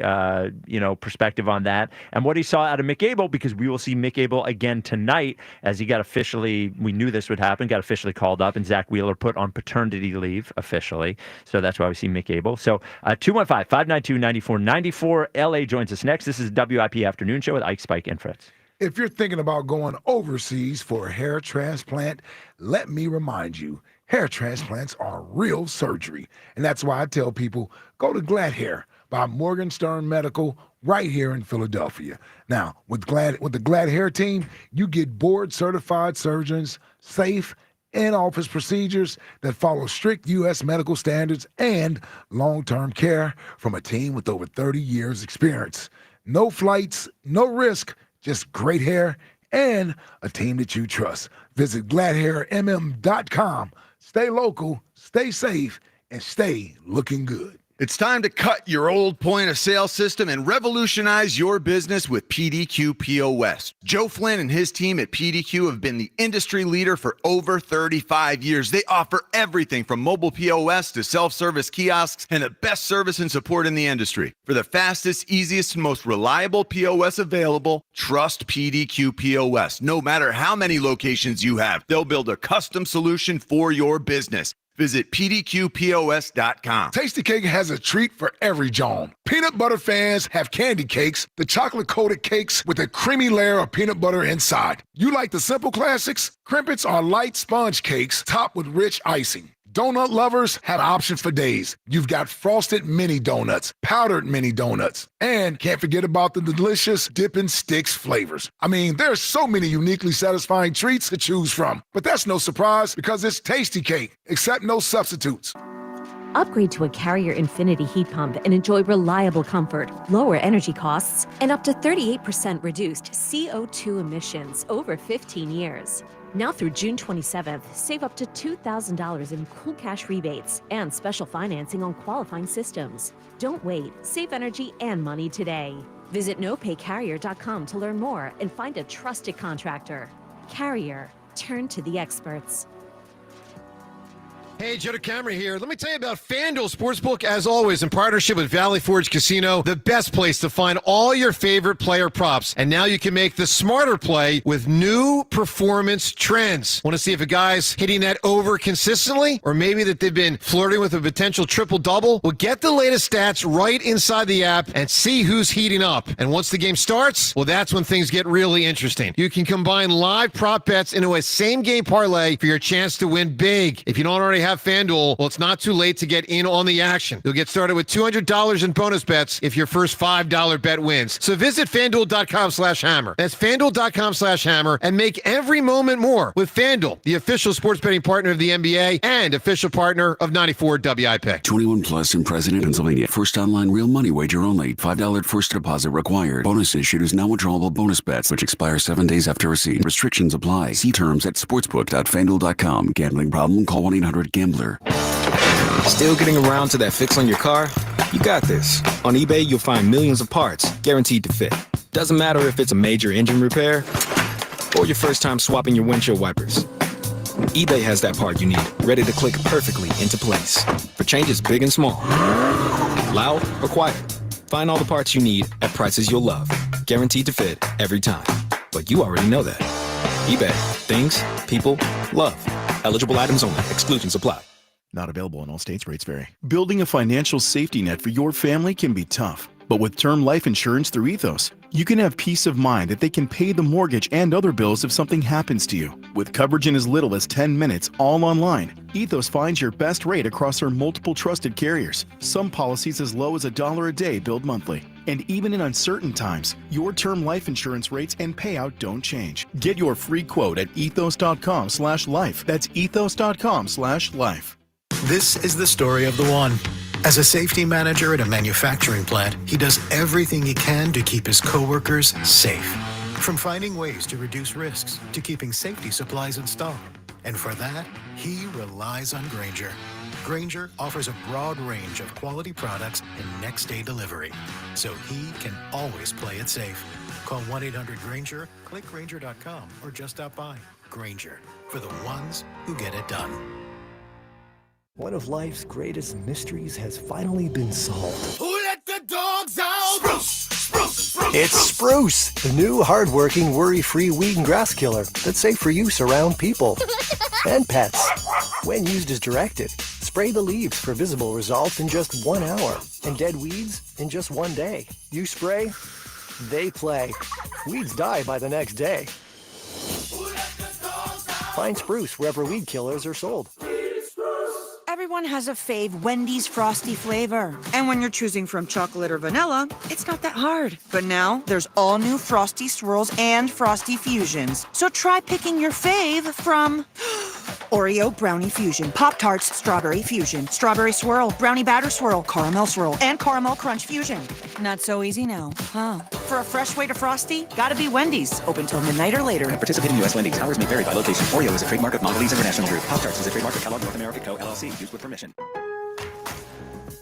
perspective on that and what he saw out of Mick Abel, because we will see Mick Abel again tonight as he got officially, we knew this would happen, got officially called up, and Zach Wheeler put on paternity leave officially. So that's why we see Mick Abel. So 215-592-9494. LA joins us next. This is WIP Afternoon Show with Ike, Spike, and Fritz. If you're thinking about going overseas for a hair transplant, let me remind you, hair transplants are real surgery. And that's why I tell people, go to Glad Hair by Morgan Stern Medical right here in Philadelphia. Now, with the Glad Hair team, you get board-certified surgeons, safe in-office procedures that follow strict U.S. medical standards and long-term care from a team with over 30 years experience. No flights, no risk, just great hair and a team that you trust. Visit GladHairMM.com. Stay local, stay safe, and stay looking good. It's time to cut your old point of sale system and revolutionize your business with PDQ POS. Joe Flynn and his team at PDQ have been the industry leader for over 35 years. They offer everything from mobile POS to self-service kiosks and the best service and support in the industry. For the fastest, easiest, and most reliable POS available, trust PDQ POS. No matter how many locations you have, they'll build a custom solution for your business. Visit pdqpos.com. Tasty Cake has a treat for every John. Peanut butter fans have candy cakes, the chocolate-coated cakes with a creamy layer of peanut butter inside. You like the simple classics? Crimpets are light sponge cakes topped with rich icing. Donut lovers have options for days. You've got frosted mini donuts, powdered mini donuts, and can't forget about the delicious Dippin' Sticks flavors. I mean, there's so many uniquely satisfying treats to choose from. But that's no surprise because it's Tasty Cake, except no substitutes. Upgrade to a Carrier Infinity heat pump and enjoy reliable comfort, lower energy costs, and up to 38% reduced CO2 emissions over 15 years. Now through June 27th, save up to $2,000 in cool cash rebates and special financing on qualifying systems. Don't wait. Save energy and money today. Visit nopaycarrier.com to learn more and find a trusted contractor. Carrier. Turn to the experts. Hey, Joe DeCamera here. Let me tell you about FanDuel Sportsbook, as always, in partnership with Valley Forge Casino, the best place to find all your favorite player props. And now you can make the smarter play with new performance trends. Want to see if a guy's hitting that over consistently? Or maybe that they've been flirting with a potential triple-double? Well, get the latest stats right inside the app and see who's heating up. And once the game starts, well, that's when things get really interesting. You can combine live prop bets into a same-game parlay for your chance to win big. If you don't already have FanDuel, well, it's not too late to get in on the action. You'll get started with $200 in bonus bets if your first $5 bet wins. So visit FanDuel.com/hammer. That's FanDuel.com/hammer and make every moment more with FanDuel, the official sports betting partner of the NBA and official partner of 94 WIP. 21 plus in President, Pennsylvania. First online real money wager only. $5 first deposit required. Bonus issued is now withdrawable bonus bets, which expire 7 days after receipt. Restrictions apply. See terms at sportsbook.fanduel.com. Gambling problem? Call 1-800-GAMBLER. Still getting around to that fix on your car? You got this. On eBay, you'll find millions of parts guaranteed to fit. Doesn't matter if it's a major engine repair or your first time swapping your windshield wipers. eBay has that part you need, ready to click perfectly into place for changes big and small. Loud or quiet, find all the parts you need at prices you'll love. Guaranteed to fit every time. But you already know that. eBay. Things, people, love. Eligible items only. Exclusions apply. Not available in all states. Rates vary. Building a financial safety net for your family can be tough. But with term life insurance through Ethos, you can have peace of mind that they can pay the mortgage and other bills if something happens to you. With coverage in as little as 10 minutes, all online, Ethos finds your best rate across our multiple trusted carriers. Some policies as low as $1 a day billed monthly. And even in uncertain times, your term life insurance rates and payout don't change. Get your free quote at ethos.com/life. That's ethos.com/life. This is the story of the one. As a safety manager at a manufacturing plant, he does everything he can to keep his coworkers safe. From finding ways to reduce risks to keeping safety supplies in stock. And for that, he relies on Grainger. Grainger offers a broad range of quality products and next-day delivery, so he can always play it safe. Call 1-800-GRAINGER, click Grainger.com, or just stop by. Grainger, for the ones who get it done. One of life's greatest mysteries has finally been solved. Who let the dogs out? Spruce! Spruce! Spruce! It's Spruce, the new hard-working, worry-free weed and grass killer that's safe for use around people and pets. When used as directed, spray the leaves for visible results in just 1 hour and dead weeds in just 1 day. You spray, they play. Weeds die by the next day. Find Spruce wherever weed killers are sold. Everyone has a fave Wendy's Frosty flavor. And when you're choosing from chocolate or vanilla, it's not that hard. But now, there's all new Frosty Swirls and Frosty Fusions. So try picking your fave from Oreo Brownie Fusion, Pop-Tarts Strawberry Fusion, Strawberry Swirl, Brownie Batter Swirl, Caramel Swirl, and Caramel Crunch Fusion. Not so easy now, huh? For a fresh way to Frosty, gotta be Wendy's. Open till midnight or later. Participating U.S. Wendy's. Hours may vary by location. Oreo is a trademark of Mondelez International Group. Pop-Tarts is a trademark of Kellogg North America Co. LLC. Used with permission.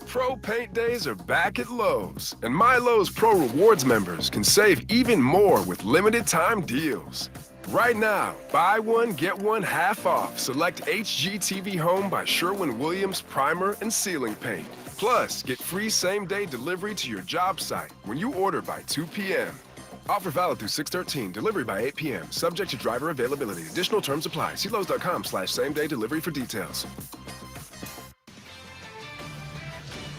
Pro Paint Days are back at Lowe's, and My Lowe's Pro Rewards members can save even more with limited time deals. Right now, buy one, get one half off select HGTV Home by Sherwin-Williams primer and ceiling paint. Plus, get free same-day delivery to your job site when you order by 2 p.m. Offer valid through 6/13, delivery by 8 p.m., subject to driver availability. Additional terms apply. See Lowe's.com/same-day delivery for details.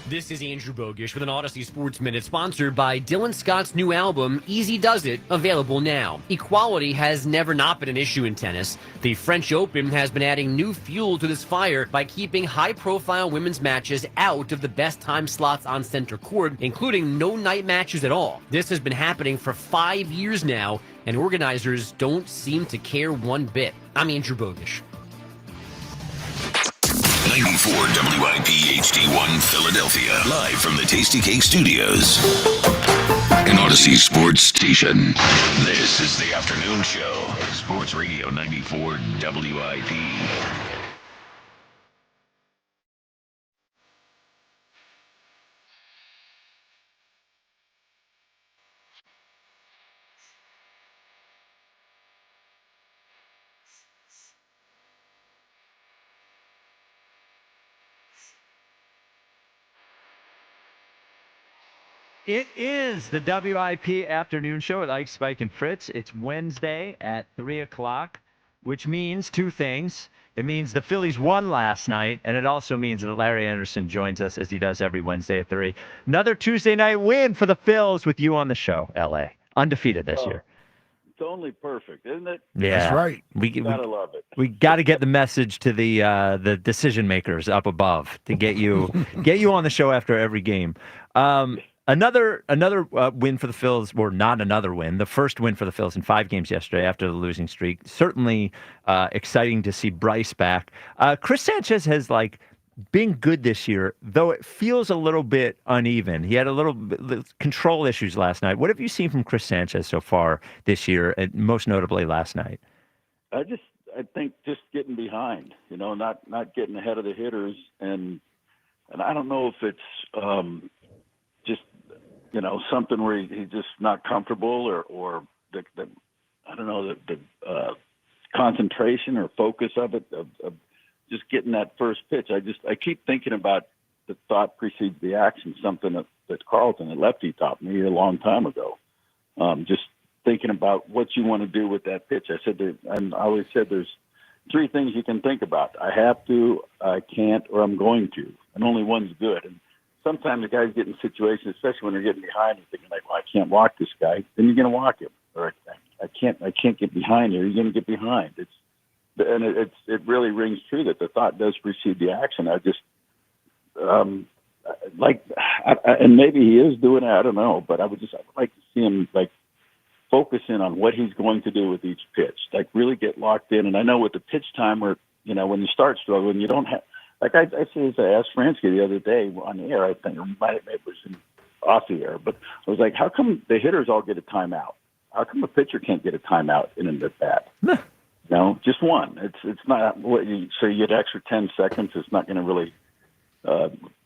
This is Andrew Bogish with an Odyssey Sports Minute sponsored by Dylan Scott's new album, Easy Does It, available now. Equality has never not been an issue in tennis. The French Open has been adding new fuel to this fire by keeping high-profile women's matches out of the best time slots on center court, including no night matches at all. This has been happening for 5 years now, and organizers don't seem to care one bit. I'm Andrew Bogish. 94 WIP HD1 Philadelphia. Live from the Tasty Cake Studios. An Odyssey Sports Station. This is the afternoon show. Sports Radio 94 WIP. It is the WIP afternoon show with Ike, Spike, and Fritz. It's Wednesday at 3 o'clock, which means two things. It means the Phillies won last night, and it also means that Larry Anderson joins us as he does every Wednesday at 3. Another Tuesday night win for the Phils with you on the show, LA. Undefeated this year. It's only perfect, isn't it? Yeah, That's right. We Gotta love it. We got to get the message to the decision makers up above to get you on the show after every game. Another win for the Phils, or not another win, the first win for the Phils in 5 games yesterday after the losing streak. Certainly exciting to see Bryce back. Chris Sanchez has been good this year, though it feels a little bit uneven. He had a little control issues last night. What have you seen from Chris Sanchez so far this year, and most notably last night? I think just getting behind, not getting ahead of the hitters, and I don't know if it's just something where he's just not comfortable, or the I don't know, the concentration or focus of it, of just getting that first pitch. I keep thinking about the thought precedes the action, something that Carlton, the lefty, taught me a long time ago. Just thinking about what you want to do with that pitch. I always said there's 3 things you can think about. I have to, I can't, or I'm going to, and only one's good. And sometimes the guys get in situations, especially when they're getting behind, you're thinking I can't walk this guy. Then you're going to walk him, or I can't get behind here. You're going to get behind. It really rings true that the thought does precede the action. I just and maybe he is doing it. I don't know, but I would like to see him focus in on what he's going to do with each pitch. Really get locked in. And I know with the pitch timer, when you start struggling, you don't have. I asked Fransky the other day on the air. I think it was off the air, but I was like, "How come the hitters all get a timeout? How come a pitcher can't get a timeout in an at bat?" No, just one. It's not what you you get extra 10 seconds. It's not going to really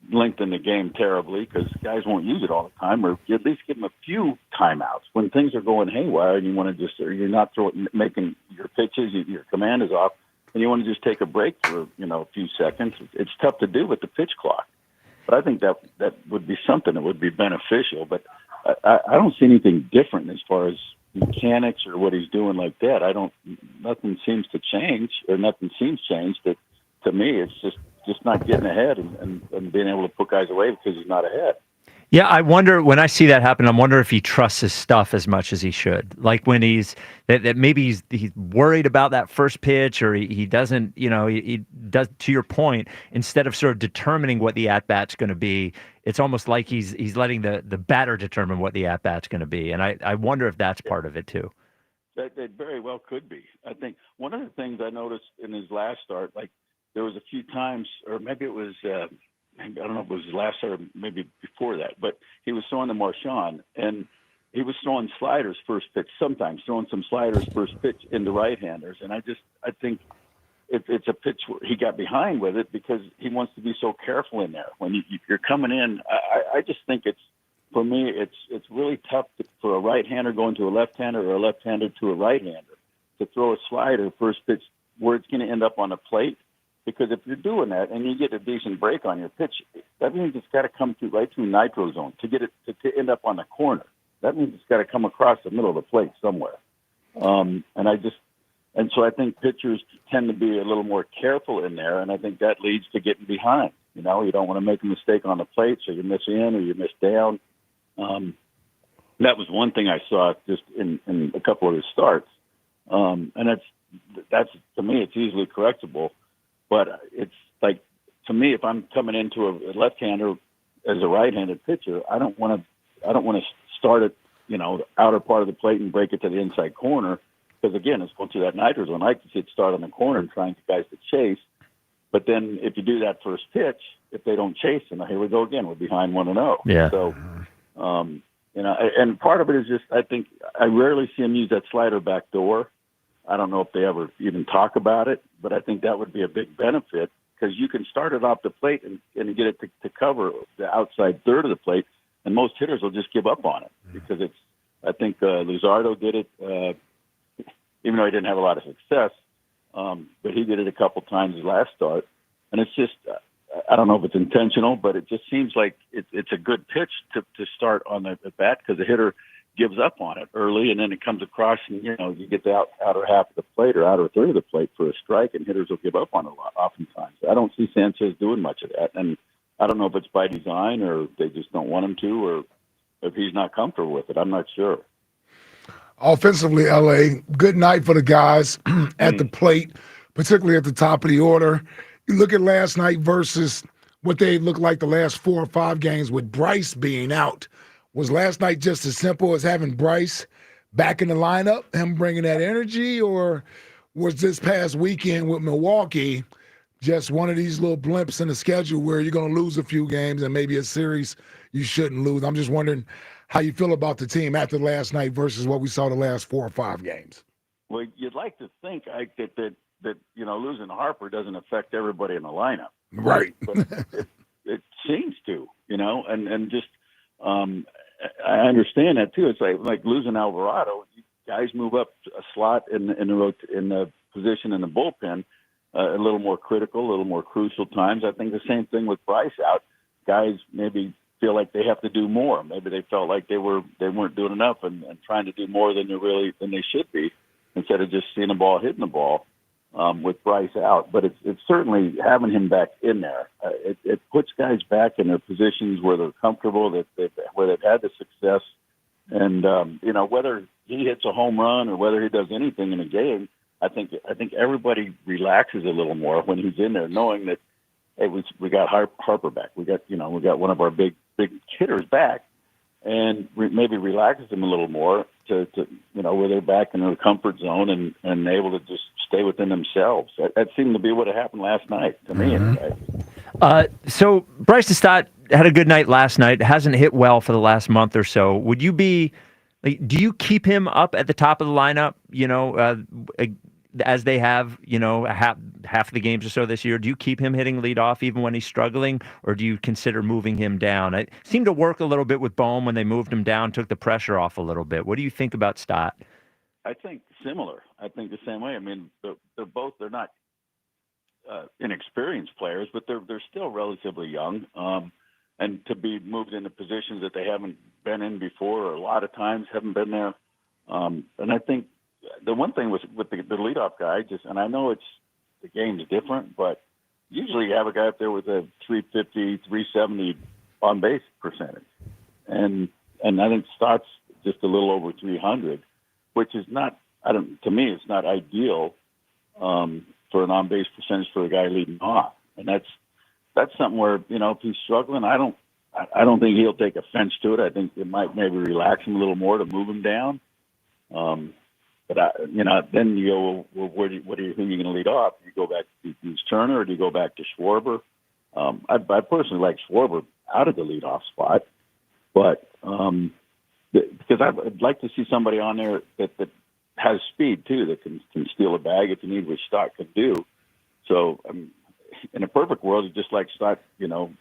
lengthen the game terribly because guys won't use it all the time. Or you at least give them a few timeouts when things are going haywire and you want to you're not making your pitches, your command is off, and you want to just take a break for a few seconds. It's tough to do with the pitch clock, but I think that would be something that would be beneficial. But I don't see anything different as far as mechanics or what he's doing like that. Nothing seems to change, or nothing seems changed. That to me, it's just not getting ahead and being able to put guys away because he's not ahead. Yeah, I wonder when I see that happen. I wonder if he trusts his stuff as much as he should. Like when he's that maybe he's worried about that first pitch, or he doesn't. He does. To your point, instead of sort of determining what the at bat's going to be, it's almost like he's letting the batter determine what the at bat's going to be. And I wonder if that's part of it too. That very well could be. I think one of the things I noticed in his last start, there was a few times, or maybe it was. I don't know if it was his last start or maybe before that, but he was throwing to Marchand, and he was throwing sliders first pitch, sometimes throwing some sliders first pitch into right-handers. And I think it's a pitch where he got behind with it because he wants to be so careful in there. When you're coming in, I just think for me, it's really tough for a right-hander going to a left-hander or a left-hander to a right-hander to throw a slider first pitch where it's going to end up on the plate. Because if you're doing that and you get a decent break on your pitch, that means it's got to come right through nitro zone to get it to end up on the corner. That means it's got to come across the middle of the plate somewhere. So I think pitchers tend to be a little more careful in there, and I think that leads to getting behind. You know, you don't want to make a mistake on the plate, so you miss in or you miss down. That was one thing I saw just in a couple of his starts. And that's to me, it's easily correctable. But it's like, to me, if I'm coming into a left-hander as a right-handed pitcher, I don't want to start it, you know, the outer part of the plate and break it to the inside corner. Because again, it's going through that nitro zone. I like to see it start on the corner and trying to get guys to chase. But then if you do that first pitch, if they don't chase, and here we go again, we're behind 1-0. Yeah. So, you know, and part of it is just, I think I rarely see him use that slider back door. I don't know if they ever even talk about it, but I think that would be a big benefit because you can start it off the plate and get it to cover the outside third of the plate, and most hitters will just give up on it because it's. I think Luzardo did it, even though he didn't have a lot of success, but he did it a couple times his last start, and it's just. I don't know if it's intentional, but it just seems like it's a good pitch to start on the bat because the hitter gives up on it early, and then it comes across, and you know you get the outer half of the plate or outer third of the plate for a strike, and hitters will give up on it a lot. Oftentimes, I don't see Sanchez doing much of that, and I don't know if it's by design or they just don't want him to, or if he's not comfortable with it. I'm not sure. Offensively, LA, good night for the guys at the plate, particularly at the top of the order. You look at last night versus what they looked like the last 4 or 5 games with Bryce being out. Was last night just as simple as having Bryce back in the lineup, him bringing that energy, or was this past weekend with Milwaukee just one of these little blimps in the schedule where you're going to lose a few games and maybe a series you shouldn't lose? I'm just wondering how you feel about the team after last night versus what we saw the last 4 or 5 games. Well, you'd like to think that you know, losing Harper doesn't affect everybody in the lineup, right? But it seems to, you know, and just I understand that too. It's like losing Alvarado. Guys move up a slot in the position in the bullpen a little more critical, a little more crucial times. I think the same thing with Bryce out. Guys maybe feel like they have to do more. Maybe they felt like they weren't doing enough and trying to do more than they should be, instead of just seeing the ball, hitting the ball. With Bryce out, but it's certainly having him back in there. It puts guys back in their positions where they're comfortable, where they've had the success, and you know, whether he hits a home run or whether he does anything in a game, I think everybody relaxes a little more when he's in there, knowing that hey, we got Harper back, we got one of our big hitters back, and maybe relaxes them a little more to you know, where they're back in their comfort zone and able to just stay within themselves. That seemed to be what happened last night to me. Anyway. So Bryce Stott had a good night last night. Hasn't hit well for the last month or so. Would you be like? Do you keep him up at the top of the lineup? You know, as they have, you know, half the games or so this year. Do you keep him hitting leadoff even when he's struggling, or do you consider moving him down? It seemed to work a little bit with Bohm when they moved him down, took the pressure off a little bit. What do you think about Stott? I think similar. I think the same way. I mean, they're not inexperienced players, but they're still relatively young. And to be moved into positions that they haven't been in before, or a lot of times haven't been there. And I think the one thing with the leadoff guy, and I know the game's different, but usually you have a guy up there with a 350, 370 on base percentage, and I think Stott's just a little over 300, which is not. To me, it's not ideal for an on base percentage for a guy leading off, and that's something where, you know, if he's struggling, I don't think he'll take offense to it. I think it might maybe relax him a little more to move him down. But then you go, well, who are you going to lead off? Do you go back to use Turner, or do you go back to Schwarber? I personally like Schwarber out of the leadoff spot, but because I'd like to see somebody on there that has speed too, that can steal a bag if you need, which Stott could do. So in a perfect world, you just like Stott, you know,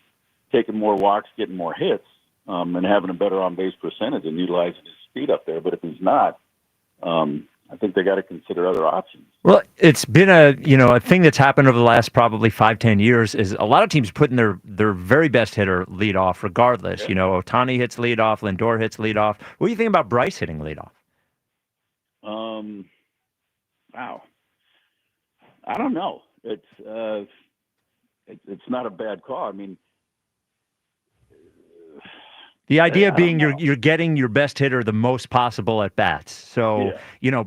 taking more walks, getting more hits, and having a better on base percentage and utilizing his speed up there. But if he's not, I think they got to consider other options. Well, it's been a thing that's happened over the last probably 5-10 years is a lot of teams putting their very best hitter lead off regardless. Yeah. You know, Ohtani hits lead off, Lindor hits lead off. What do you think about Bryce hitting lead off? Wow. I don't know. It's it's not a bad call. I mean, the idea I being don't know. you're getting your best hitter the most possible at bats. So,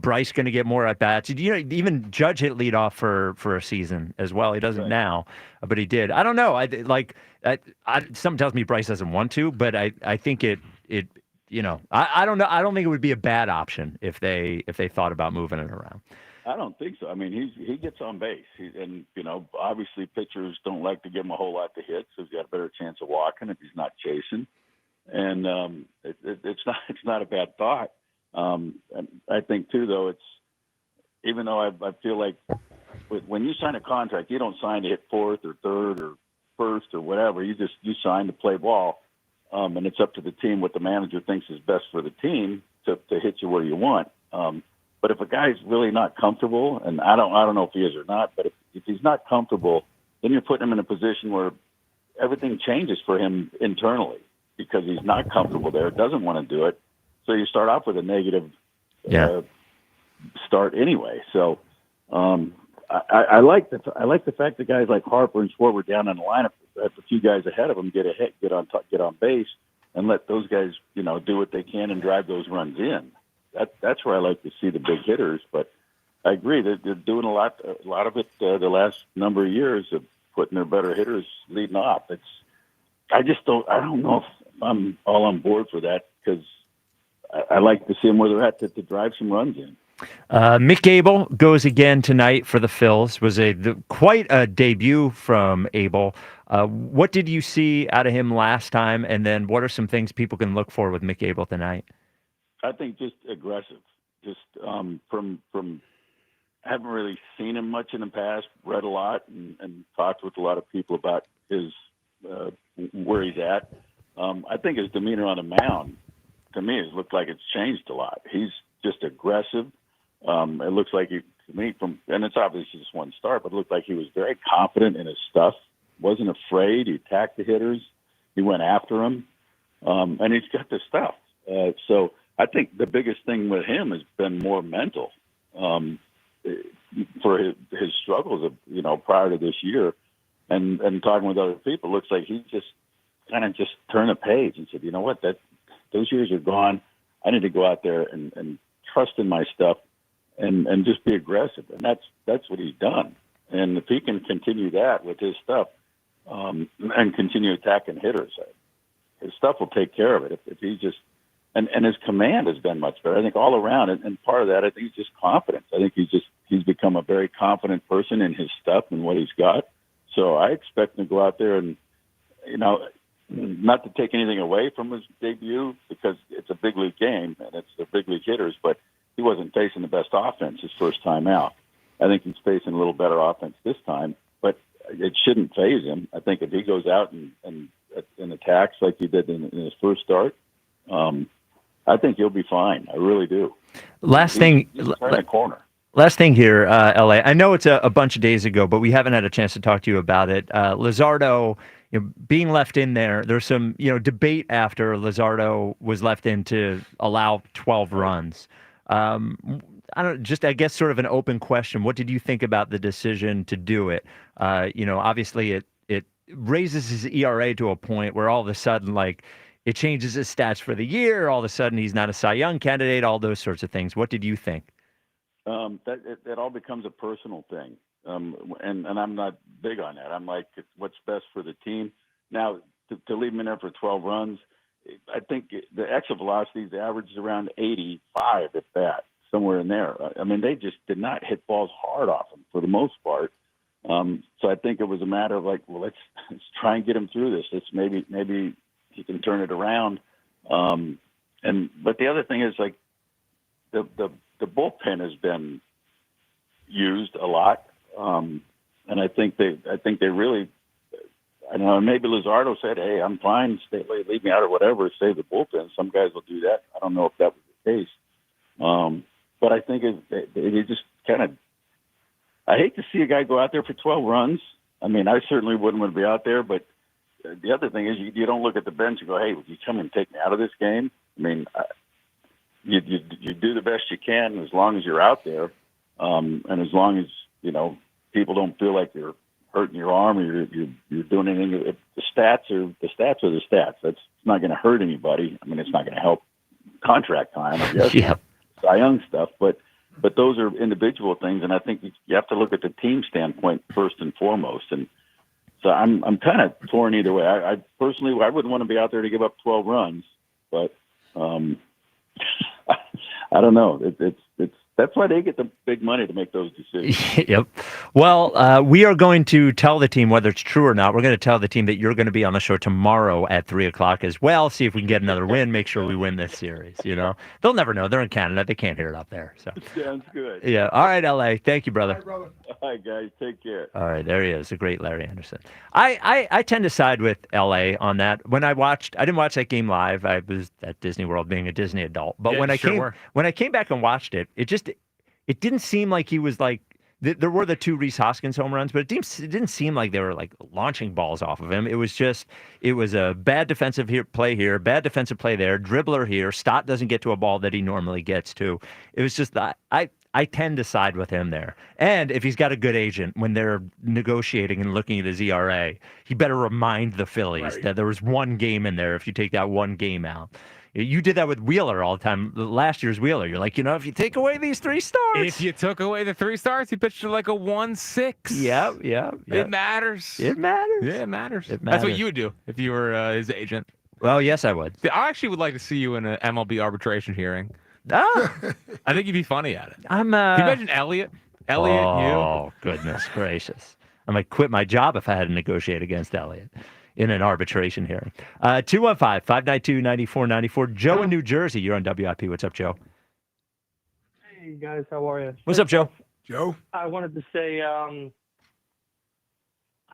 Bryce going to get more at bats. Even Judge hit leadoff for a season as well. He doesn't now, but he did. I don't know. Something tells me Bryce doesn't want to, but I think I don't know. I don't think it would be a bad option if they thought about moving it around. I don't think so. I mean, he gets on base, and obviously pitchers don't like to give him a whole lot to hit, so he's got a better chance of walking if he's not chasing. And it's not a bad thought. And I think too, though, it's even though I feel like when you sign a contract, you don't sign to hit fourth or third or first or whatever. You sign to play ball, and it's up to the team what the manager thinks is best for the team to hit you where you want. But if a guy's really not comfortable, and I don't know if he is or not, but if he's not comfortable, then you're putting him in a position where everything changes for him internally because he's not comfortable there, doesn't want to do it. So you start off with a negative start anyway. So I like the fact that guys like Harper and Schwarber were down in the lineup, a few guys ahead of them get on base, and let those guys do what they can and drive those runs in. That's where I like to see the big hitters. But I agree that they're doing a lot of it the last number of years of putting their better hitters leading off. I don't know if I'm all on board for that because I like to see them where they're at to drive some runs in. Mick Abel goes again tonight for the Phils. Was quite a debut from Abel. What did you see out of him last time? And then what are some things people can look for with Mick Abel tonight? I think just aggressive. Just from haven't really seen him much in the past. Read a lot and talked with a lot of people about his where he's at. I think his demeanor on the mound, to me, has looked like it's changed a lot. He's just aggressive. It looks like and it's obviously just one start, but it looked like he was very confident in his stuff. Wasn't afraid. He attacked the hitters. He went after them, and he's got the stuff. So I think the biggest thing with him has been more mental for his struggles of prior to this year, and talking with other people. It looks like he just kind of turned a page and said, you know what, those years are gone. I need to go out there and trust in my stuff and just be aggressive. And that's what he's done. And if he can continue that with his stuff and continue attacking hitters, his stuff will take care of it. If he just and his command has been much better, I think, all around. And part of that, I think, is just confidence. I think he's become a very confident person in his stuff and what he's got. So I expect him to go out there and, not to take anything away from his debut because it's a big league game and it's the big league hitters, but he wasn't facing the best offense his first time out. I think he's facing a little better offense this time, but it shouldn't faze him. I think if he goes out and attacks like he did in his first start, I think he'll be fine. I really do. Last thing, he's turning a corner. Last thing here, LA. I know it's a bunch of days ago, but we haven't had a chance to talk to you about it. Luzardo, being left in there. There's some debate after Luzardo was left in to allow 12 runs. I guess sort of an open question. What did you think about the decision to do it? Obviously it raises his ERA to a point where all of a sudden, it changes his stats for the year. All of a sudden, he's not a Cy Young candidate. All those sorts of things. What did you think? That all becomes a personal thing, and I'm not big on that. I'm like, what's best for the team. Now, to leave him in there for 12 runs, I think the exit velocity, the average is around 85 at that, somewhere in there. I mean, they just did not hit balls hard off him for the most part. So I think it was a matter of let's try and get him through this. Maybe he can turn it around. But the other thing is the bullpen has been used a lot, and I think they really. I don't know. Maybe Luzardo said, "Hey, I'm fine. Leave me out or whatever. Save the bullpen." Some guys will do that. I don't know if that was the case, but I think it just kind of. I hate to see a guy go out there for 12 runs. I mean, I certainly wouldn't want to be out there, but the other thing is you don't look at the bench and go, "Hey, would you come and take me out of this game?" I mean. You do the best you can as long as you're out there, and as long as people don't feel like you're hurting your arm or you're doing anything. The stats are the stats. That's not going to hurt anybody. I mean, it's not going to help contract time, I guess. Yeah. Cy Young stuff, but those are individual things, and I think you have to look at the team standpoint first and foremost. And so I'm kind of torn either way. I personally wouldn't want to be out there to give up 12 runs, but I don't know. It's that's why they get the big money to make those decisions. Yep. Well, we are going to tell the team whether it's true or not. We're going to tell the team that you're going to be on the show tomorrow at 3:00 as well. See if we can get another win. Make sure we win this series. They'll never know. They're in Canada. They can't hear it up there. So. Sounds good. Yeah. All right, LA. Thank you, brother. All right, guys. Take care. All right, there he is, the great Larry Anderson. I tend to side with LA on that. When I didn't watch that game live. I was at Disney World being a Disney adult. But when I came back and watched it, it didn't seem like he was like there were the 2 Rhys Hoskins home runs, but it didn't seem like they were like launching balls off of him. It was a bad defensive play here, bad defensive play there, dribbler here. Stott doesn't get to a ball that he normally gets to. It was just that I tend to side with him there. And if he's got a good agent, when they're negotiating and looking at his ERA, he better remind the Phillies that there was one game in there if you take that one game out. You did that with Wheeler all the time. Last year's Wheeler, you're like, if you take away these 3 starts. If you took away the 3 starts, he pitched to like a 1.6. Yeah. It matters. It matters. Yeah, it matters. It matters. That's what you would do if you were his agent. Well, yes, I would. I actually would like to see you in an MLB arbitration hearing. Ah. I think you'd be funny at it. Can you imagine Elliot? Oh, goodness gracious. I might quit my job if I had to negotiate against Elliot in an arbitration hearing. 215-592-9494. Joe in New Jersey, you're on WIP. What's up, Joe? Hey, guys. How are you? What's up, Joe? Joe? I wanted to say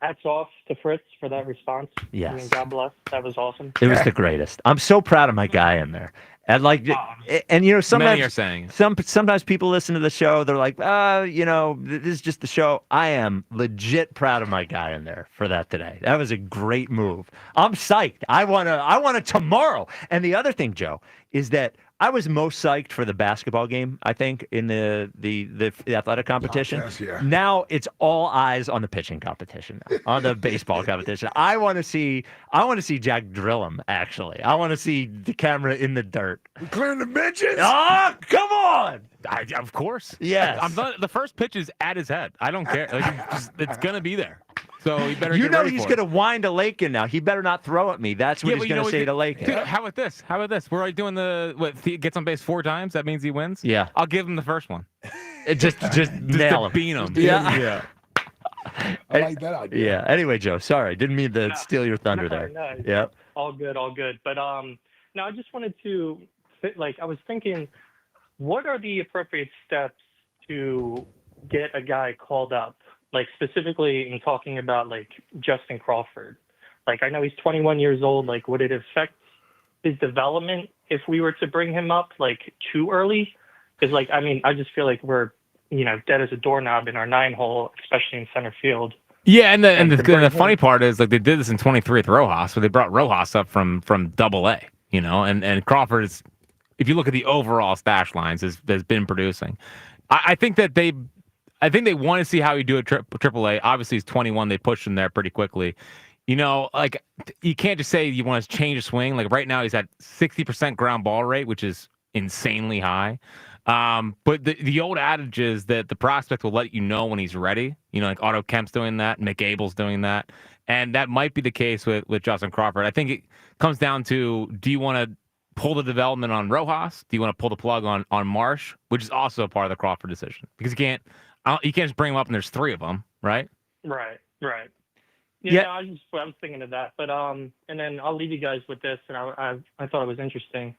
hats off to Fritz for that response. Yes. I mean, God bless. That was awesome. It was the greatest. I'm so proud of my guy in there. And sometimes many are saying sometimes people listen to the show. They're like, this is just the show. I am legit proud of my guy in there for that today. That was a great move. I'm psyched. I want it tomorrow. And the other thing, Joe, is that I was most psyched for the basketball game, I think, in the athletic competition. Yes, yeah. Now it's all eyes on the pitching competition, on the baseball competition. I want to see Jack drill him, actually. I want to see the camera in the dirt. We clearing the benches? Oh, come on! Of course. Yes. The first pitch is at his head. I don't care. It's going to be there. So he better he's going to wind a Lakin now. He better not throw at me. That's what he's going to say to Lakin. Dude, how about this? We're already doing if he gets on base 4 times, that means he wins? Yeah. I'll give him the first one. Just nail him. Bean him. Yeah. I like that idea. Yeah. Anyway, Joe, sorry. Didn't mean to steal your thunder there. No. Yeah. All good. But no, I just wanted to I was thinking, what are the appropriate steps to get a guy called up? Like specifically in talking about Justin Crawford. I know he's 21 years old. Would it affect his development if we were to bring him up too early? Because I just feel like we're dead as a doorknob in our 9-hole, especially in center field. Yeah, and the funny part is they did this in 23 with Rojas, so they brought Rojas up from Double-A, and Crawford is, if you look at the overall stash lines, has been producing. I think they want to see how he do at Triple-A. Obviously, he's 21. They pushed him there pretty quickly. You can't just say you want to change his swing. Right now, he's at 60% ground ball rate, which is insanely high. But the old adage is that the prospect will let you know when he's ready. Otto Kemp's doing that. Mick Abel's doing that. And that might be the case with Justin Crawford. I think it comes down to, do you want to pull the development on Rojas? Do you want to pull the plug on Marsh, which is also a part of the Crawford decision? Because you can't just bring him up and there's 3 of them, right? Right. Yeah. I was thinking of that, but and then I'll leave you guys with this, and I thought it was interesting.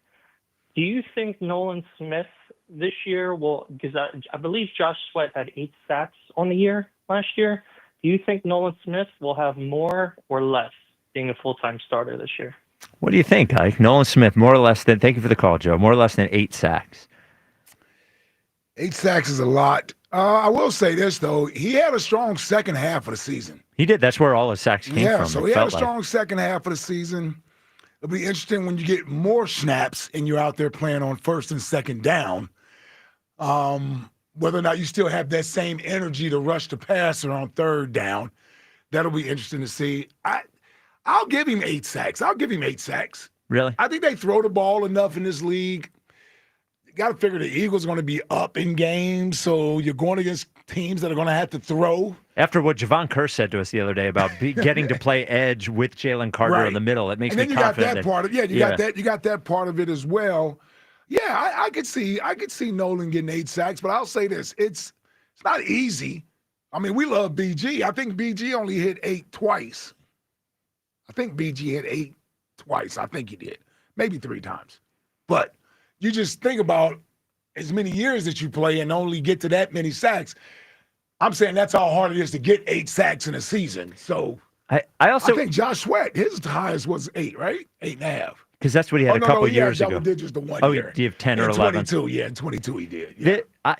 Do you think Nolan Smith this year will? Because I believe Josh Sweat had 8 sacks on the year last year. Do you think Nolan Smith will have more or less being a full-time starter this year? What do you think, Ike? Nolan Smith, more or less than? Thank you for the call, Joe. More or less than 8 sacks. 8 sacks is a lot. I will say this, though. He had a strong second half of the season. He did. That's where all his sacks came from. Yeah, so he had a strong second half of the season. It'll be interesting when you get more snaps and you're out there playing on first and second down, whether or not you still have that same energy to rush the passer on third down. That'll be interesting to see. I'll give him 8 sacks. I'll give him 8 sacks. Really? I think they throw the ball enough in this league. You got to figure the Eagles are going to be up in games, so you're going against teams that are going to have to throw. After what Javon Kerr said to us the other day about getting to play edge with Jalen Carter in the middle, it makes me confident. And then you got that part of you got that part of it as well. Yeah, I could see Nolan getting 8 sacks, but I'll say this: it's not easy. I mean, we love BG. I think BG only hit 8 twice. I think BG hit 8 twice. I think he did, maybe 3 times, but. You just think about as many years that you play and only get to that many sacks. I'm saying that's how hard it is to get 8 sacks in a season. So I think Josh Sweat, his highest was 8, right? 8.5. Because that's what he had a couple years ago. Double digits the one Oh, year. do you have 10 or in 11? 22, yeah, in 22 he did. Yeah.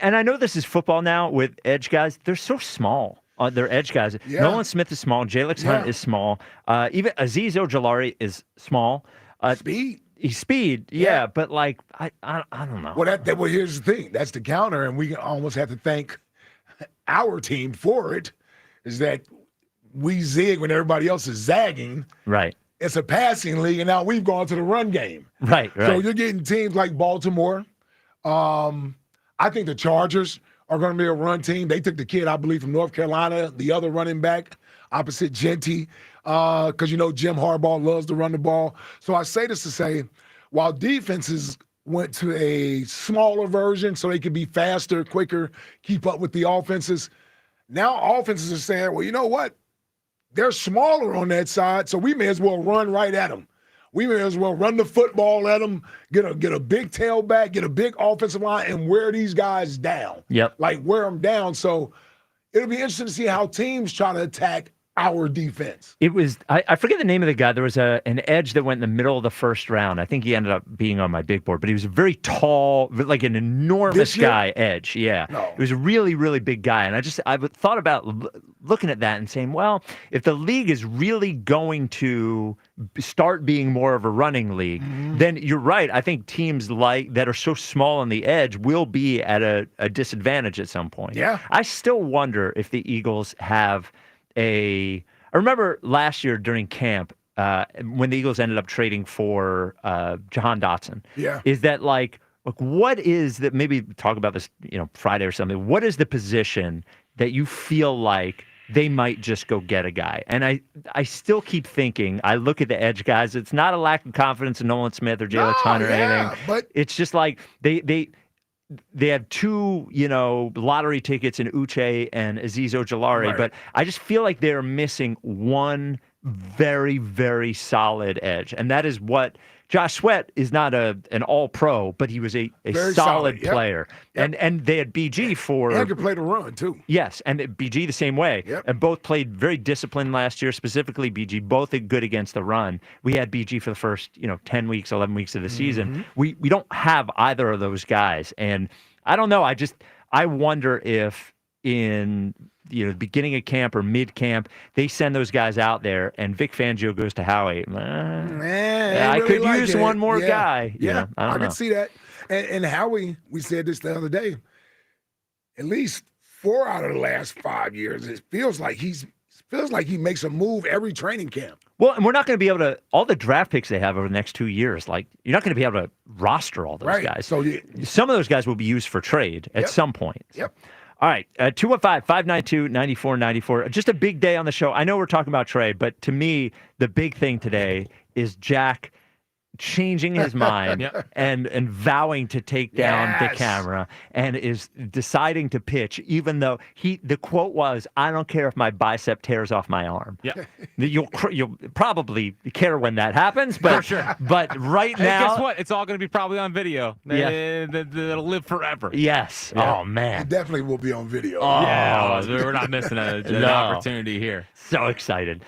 And I know this is football now with edge guys. They're so small. They're edge guys. Yeah. Nolan Smith is small. Jalix Hunt is small. Even Azeez Ojulari is small. Speed. He's speed, yeah, but like I don't know. Well, here's the thing. That's the counter, and we almost have to thank our team for it. Is that we zig when everybody else is zagging? Right. It's a passing league, and now we've gone to the run game. Right. So you're getting teams like Baltimore. I think the Chargers are going to be a run team. They took the kid, I believe, from North Carolina, the other running back, opposite Genty. Because, Jim Harbaugh loves to run the ball. So I say this to say, while defenses went to a smaller version so they could be faster, quicker, keep up with the offenses, now offenses are saying, well, you know what? They're smaller on that side, so we may as well run right at them. We may as well run the football at them, get a big tailback, get a big offensive line, and wear these guys down. Yep. Like, wear them down. So it'll be interesting to see how teams try to attack our defense. It was I forget the name of the guy. There was an edge that went in the middle of the first round. I think he ended up being on my big board, but he was a very tall, like an enormous guy edge. Yeah, He was a really, really big guy. And I thought about looking at that and saying, well, if the league is really going to start being more of a running league, then you're right. I think teams like that are so small on the edge will be at a disadvantage at some point. Yeah. I still wonder if the Eagles have I remember last year during camp when the Eagles ended up trading for Jahan Dotson. Yeah. Is that like what is that? Maybe talk about this, Friday or something. What is the position that you feel like they might just go get a guy? And I still keep thinking, I look at the edge guys. It's not a lack of confidence in Nolan Smith or Jalix Hunt or anything. But it's just like they have 2, lottery tickets in Uche and Azeez Ojulari, Right. but I just feel like they're missing one very, very solid edge. And that is what Josh Sweat is not an all-pro, but he was a Very solid yep. player. Yep. And they had BG for... And could play the run, too. Yes, and BG the same way. Yep. And both played very disciplined last year, specifically BG, both good against the run. We had BG for the first, 10 weeks, 11 weeks of the season. We don't have either of those guys. And I don't know, I wonder if in the beginning of camp or mid-camp, they send those guys out there and Vic Fangio goes to Howie. I really could like use it. one more Yeah. guy. Yeah, I don't know. can see that. And Howie, we said this the other day, at least 4 out of the last 5 years, it feels like he makes a move every training camp. Well, and we're not going to be able to, all the draft picks they have over the next 2 years, like, you're not going to be able to roster all those Right. guys. So some of those guys will be used for trade at some point. Yep. All right, 215-592-9494. Just a big day on the show. I know we're talking about trade, but to me, the big thing today is Jack changing his mind and vowing to take down the camera and is deciding to pitch, even though the quote was, "I don't care if my bicep tears off my arm." Yeah, you'll probably care when that happens, but for sure. But right Hey, now, guess what? It's all going to be probably on video. Yeah. It'll live forever. Yes. Yeah. Oh man, It definitely will be on video. Yeah, we're not missing an opportunity here. So excited.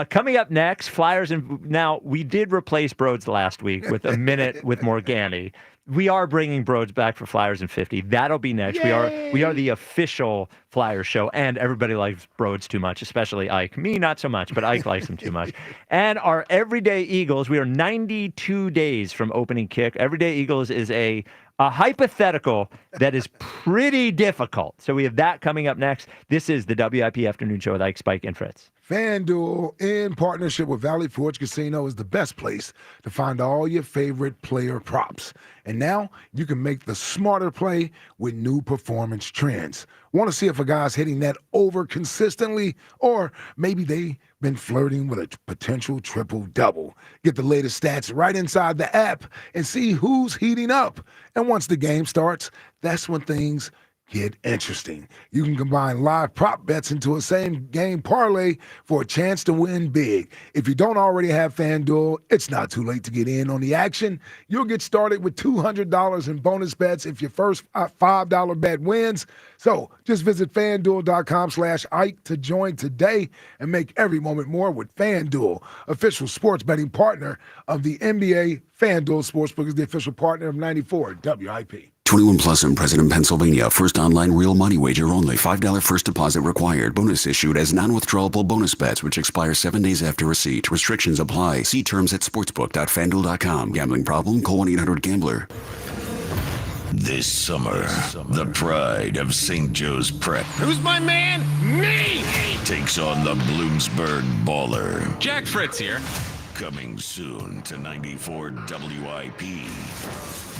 Coming up next, Flyers. And now we did replace Broads last week with a minute with Morgani. We are bringing Broads back for Flyers in 50. That'll be next. We are the official Flyers show, and everybody likes Broads too much, especially Ike. Me, not so much, but Ike likes him too much. And our Everyday Eagles, we are 92 days from opening kick. Everyday Eagles is a A hypothetical that is pretty difficult. So we have that coming up next. This is the WIP Afternoon Show with Ike, Spike, and Fritz. FanDuel, in partnership with Valley Forge Casino, is the best place to find all your favorite player props. And now you can make the smarter play with new performance trends. Want to see if a guy's hitting that over consistently, or maybe they've been flirting with a potential triple-double. Get the latest stats right inside the app and see who's heating up. And once the game starts, that's when things get interesting. You can combine live prop bets into a same-game parlay for a chance to win big. If you don't already have FanDuel, it's not too late to get in on the action. You'll get started with $200 in bonus bets if your first $5 bet wins. So just visit FanDuel.com/Ike to join today and make every moment more with FanDuel, official sports betting partner of the NBA. FanDuel Sportsbook is the official partner of 94 WIP. 21 plus and present in Pennsylvania. First online real money wager only. $5 first deposit required. Bonus issued as non-withdrawable bonus bets, which expire 7 days after receipt. Restrictions apply. See terms at sportsbook.fanduel.com. Gambling problem? Call 1-800-GAMBLER. This summer, the pride of St. Joe's Prep Who's my man? Me! takes on the Bloomsburg Baller. Jack Fritz here. Coming soon to 94 WIP.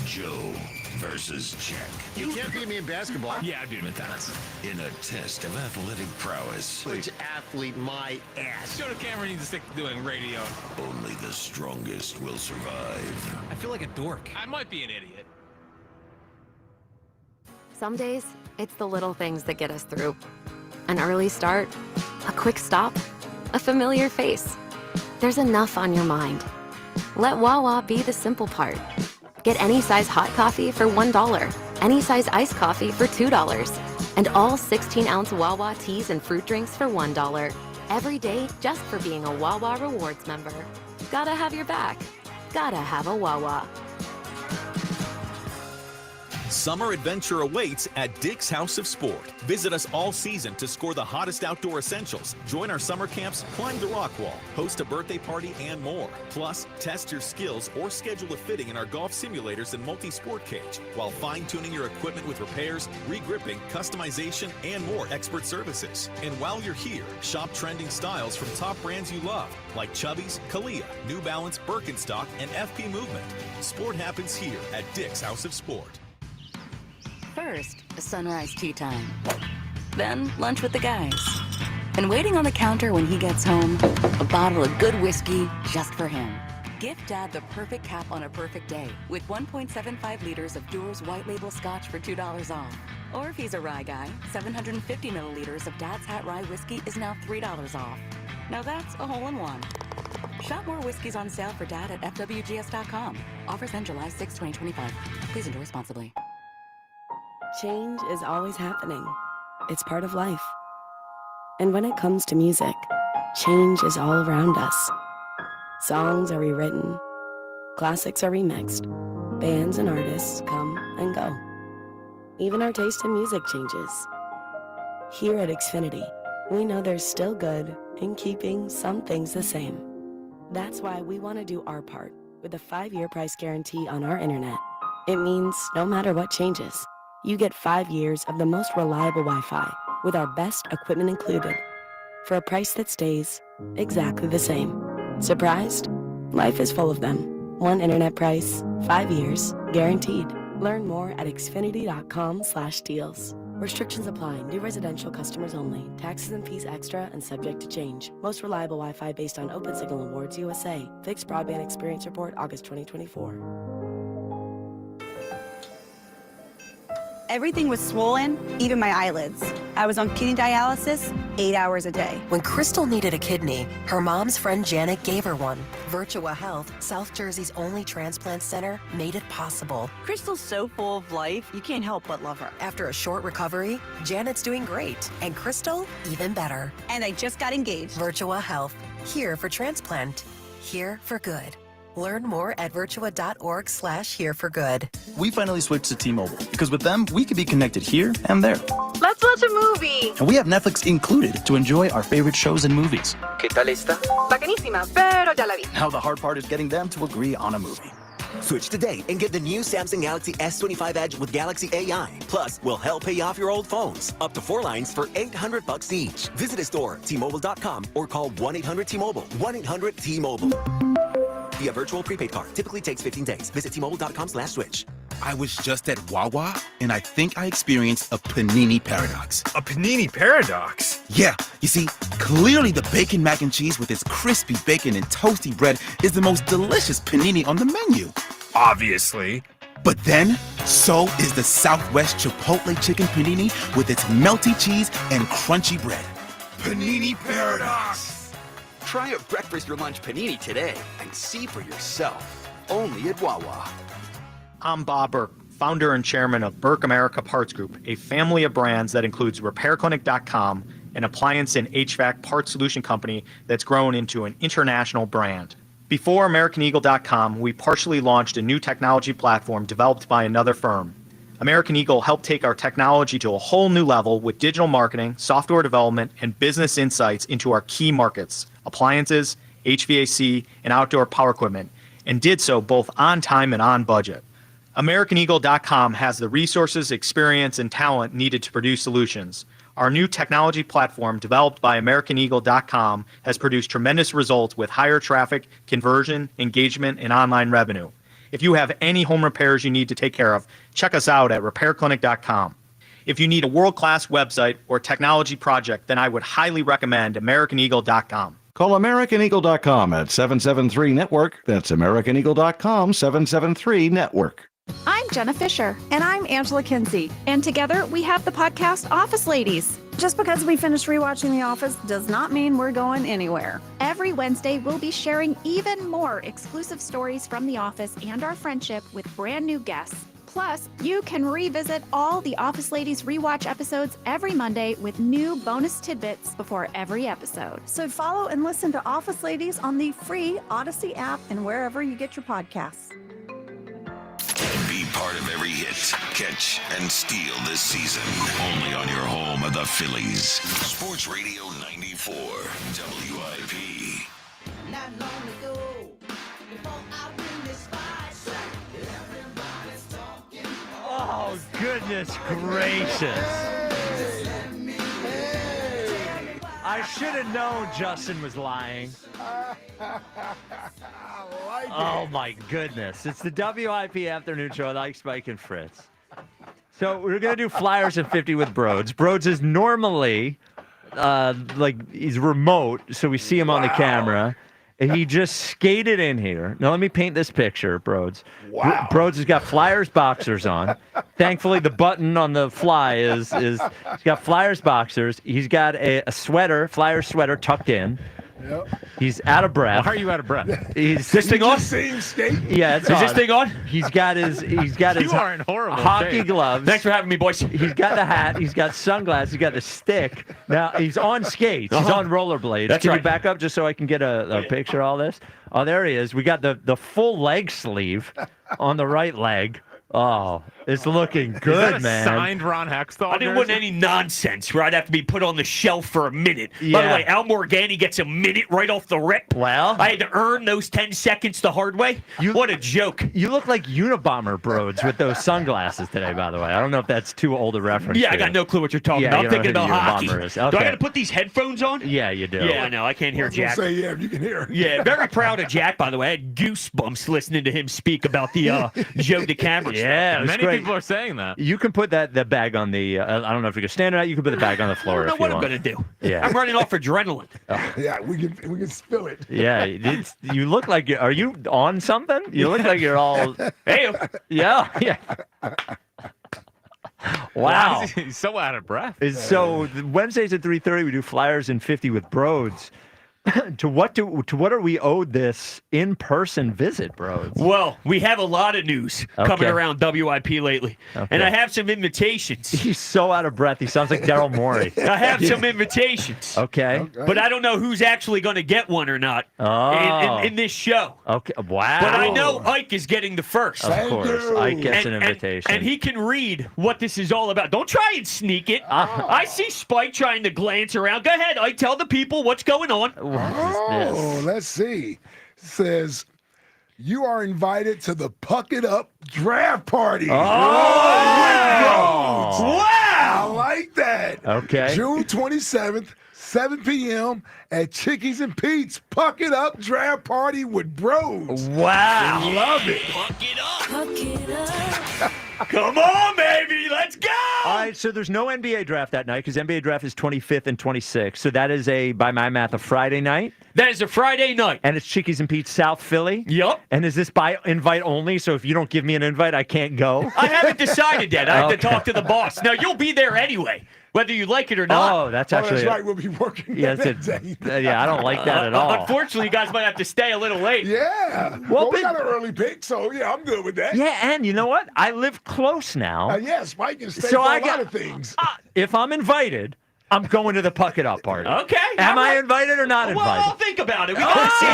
Joe versus Jack. You can't beat me in basketball. Yeah, I beat him in tennis. In a test of athletic prowess. Which athlete my ass? Joe Cameron needs to stick to doing radio. Only the strongest will survive. I feel like a dork. I might be an idiot. Some days, it's the little things that get us through. An early start, a quick stop, a familiar face. There's enough on your mind. Let Wawa be the simple part. Get any size hot coffee for $1, any size iced coffee for $2, and all 16-ounce Wawa teas and fruit drinks for $1. Every day just for being a Wawa Rewards member. Gotta have your back. Gotta have a Wawa. Summer adventure awaits at Dick's House of Sport. Visit us all season to score the hottest outdoor essentials. Join our summer camps, climb the rock wall, host a birthday party, and more. Plus, test your skills or schedule a fitting in our golf simulators and multi-sport cage, while fine-tuning your equipment with repairs, re-gripping, customization, and more expert services. And while you're here, shop trending styles from top brands you love, like Chubbies, Kalia, New Balance, Birkenstock, and FP Movement. Sport happens here at Dick's House of Sport. First, a sunrise tea time. Then, lunch with the guys. And waiting on the counter when he gets home, a bottle of good whiskey just for him. Gift Dad the perfect cap on a perfect day with 1.75 liters of Dewar's White Label Scotch for $2 off. Or if he's a rye guy, 750 milliliters of Dad's Hat Rye Whiskey is now $3 off. Now that's a hole-in-one. Shop more whiskeys on sale for Dad at FWGS.com. Offers end July 6, 2025. Please enjoy responsibly. Change is always happening. It's part of life. And when it comes to music, change is all around us. Songs are rewritten, classics are remixed, bands and artists come and go. Even our taste in music changes. Here at Xfinity, we know there's still good in keeping some things the same. That's why we want to do our part with a 5-year price guarantee on our internet. It means no matter what changes, you get 5 years of the most reliable Wi-Fi with our best equipment included for a price that stays exactly the same. Surprised? Life is full of them. One internet price, 5 years, guaranteed. Learn more at xfinity.com/deals. Restrictions apply. New residential customers only. Taxes and fees extra and subject to change. Most reliable Wi-Fi based on Open Signal Awards USA. Fixed Broadband Experience Report, August 2024. Everything was swollen, even my eyelids. I was on kidney dialysis 8 hours a day. When Crystal needed a kidney, her mom's friend Janet gave her one. Virtua Health, South Jersey's only transplant center, made it possible. Crystal's so full of life, you can't help but love her. After a short recovery, Janet's doing great, and Crystal, even better. And I just got engaged. Virtua Health, here for transplant, here for good. Learn more at virtua.org/hereforgood. We finally switched to T-Mobile because with them, we could be connected here and there. Let's watch a movie. And we have Netflix included to enjoy our favorite shows and movies. ¿Qué tal esta? Bacanísima, pero ya la vi. Now the hard part is getting them to agree on a movie. Switch today and get the new Samsung Galaxy S25 Edge with Galaxy AI. Plus, we'll help pay off your old phones. Up to 4 lines for $800 each. Visit a store, T-Mobile.com, or call 1-800-T-Mobile. 1-800-T-Mobile. Via virtual prepaid card. Typically takes 15 days. Visit T-Mobile.com/switch. I was just at Wawa, and I think I experienced a panini paradox. A panini paradox? Yeah, you see, clearly the bacon mac and cheese with its crispy bacon and toasty bread is the most delicious panini on the menu. Obviously. But then, so is the Southwest Chipotle chicken panini with its melty cheese and crunchy bread. Panini paradox! Try a breakfast or lunch panini today and see for yourself. Only at Wawa. I'm Bob Burke, founder and chairman of Burke America Parts Group, a family of brands that includes RepairClinic.com, an appliance and HVAC parts solution company that's grown into an international brand. Before AmericanEagle.com, we partially launched a new technology platform developed by another firm. American Eagle helped take our technology to a whole new level with digital marketing, software development, and business insights into our key markets, appliances, HVAC, and outdoor power equipment, and did so both on time and on budget. AmericanEagle.com has the resources, experience, and talent needed to produce solutions. Our new technology platform, developed by AmericanEagle.com, has produced tremendous results with higher traffic, conversion, engagement, and online revenue. If you have any home repairs you need to take care of, check us out at RepairClinic.com. If you need a world-class website or technology project, then I would highly recommend AmericanEagle.com. Call AmericanEagle.com at 773-NETWORK. That's AmericanEagle.com, 773-NETWORK. I'm Jenna Fisher. And I'm Angela Kinsey. And together we have the podcast Office Ladies. Just because we finished rewatching The Office does not mean we're going anywhere. Every Wednesday, we'll be sharing even more exclusive stories from The Office and our friendship with brand new guests. Plus, you can revisit all the Office Ladies rewatch episodes every Monday with new bonus tidbits before every episode. So follow and listen to Office Ladies on the free Odyssey app and wherever you get your podcasts. Be part of every hit, catch, and steal this season. Only on your home of the Phillies. Sports Radio 94, WIP. Not long ago, before I win this fight, everybody's talking. Oh, goodness gracious. I should have known Justin was lying. Oh, my goodness. It's the WIP Afternoon Show with Ike, Spike, and Fritz. So we're going to do Flyers and 50 with Broads. Broads is normally, he's remote, so we see him on the camera. And he just skated in here. Now, let me paint this picture, Broads. Wow. Broads has got Flyers boxers on. Thankfully, the button on the fly is he's got Flyers boxers. He's got a sweater, Flyers sweater tucked in. Yep. He's out of breath. Why are you out of breath? Is this thing on? Yeah, it's Is this thing on? He's got his You are in horrible hockey shape. gloves. Thanks for having me, boys. He's got the hat. He's got sunglasses. He's got the stick. Now he's on skates. He's on rollerblades. That's Can right. you back up just so I can get a picture of all this? Oh, there he is. We got the full leg sleeve on the right leg. Oh, it's looking good, Is that a man. signed Ron Hextall? I didn't want any nonsense where I'd have to be put on the shelf for a minute. By the Yeah. way, Al Morganti gets a minute right off the rip. Well, I had to earn those 10 seconds the hard way. What a joke. You look like Unabomber Broads with those sunglasses today, by the way. I don't know if that's too old a reference. Yeah, to I got you. no clue what you're talking Yeah, about. you I'm don't thinking know about who hockey. Unabomber is. Do I Okay. got to put these headphones on? Yeah, you do. Yeah, I know. I can't hear Jack. Say, yeah, you can hear. Yeah, very proud of Jack, by the way. I had goosebumps listening to him speak about the Joe DeCamera Yeah, stuff. it was Many great. people are saying that. You can put the bag on the. I don't know if you can stand it out. You can put the bag on the floor. I don't know if what you I'm want. going to do. Yeah. I'm running off adrenaline. Yeah, we can spill it. Yeah, you look like are you on something? You look like you're all. Hey, yeah. Wow. He's so out of breath. So Wednesdays at 3:30 we do Flyers and 50 with Broads. To what are we owed this in-person visit, Broads? Well, we have a lot of news coming around WIP lately, and I have some invitations. He's so out of breath. He sounds like Daryl Morey. I have some invitations. Okay. But I don't know who's actually going to get one or not in this show. Okay. Wow. But I know Ike is getting the first. Of course. Ike gets an invitation. And he can read what this is all about. Don't try and sneak it. I see Spike trying to glance around. Go ahead, Ike. Tell the people what's going on. Oh, let's see. It says you are invited to the Puck It Up draft party. Oh! Wow! I like that. Okay. June 27th, 7 p.m. at Chickies and Pete's Puck It Up draft party with bros. Wow. Love it. Puck it up. Come on, baby. Let's go. All right, so there's no NBA draft that night because NBA draft is 25th and 26th. So that is by my math, a Friday night. That is a Friday night. And it's Chickies and Pete's South Philly. Yep. And is this by invite only? So if you don't give me an invite, I can't go? I haven't decided yet. I have Okay. to talk to the boss. Now, you'll be there anyway, whether you like it or not. Oh, that's actually. That's right. We'll be working Yeah, that that's day. yeah, I don't like that at all. Unfortunately, you guys might have to stay a little late. Yeah. Well, we but- got an early pick, so yeah, I'm good with that. Yeah, and you know what? I live close now. Yeah, Spike can stay So for I a got- lot of things. If I'm invited, I'm going to the Puck It Up party. Okay. Am all I right. invited or not Well, invited? I'll think about it. We gotta see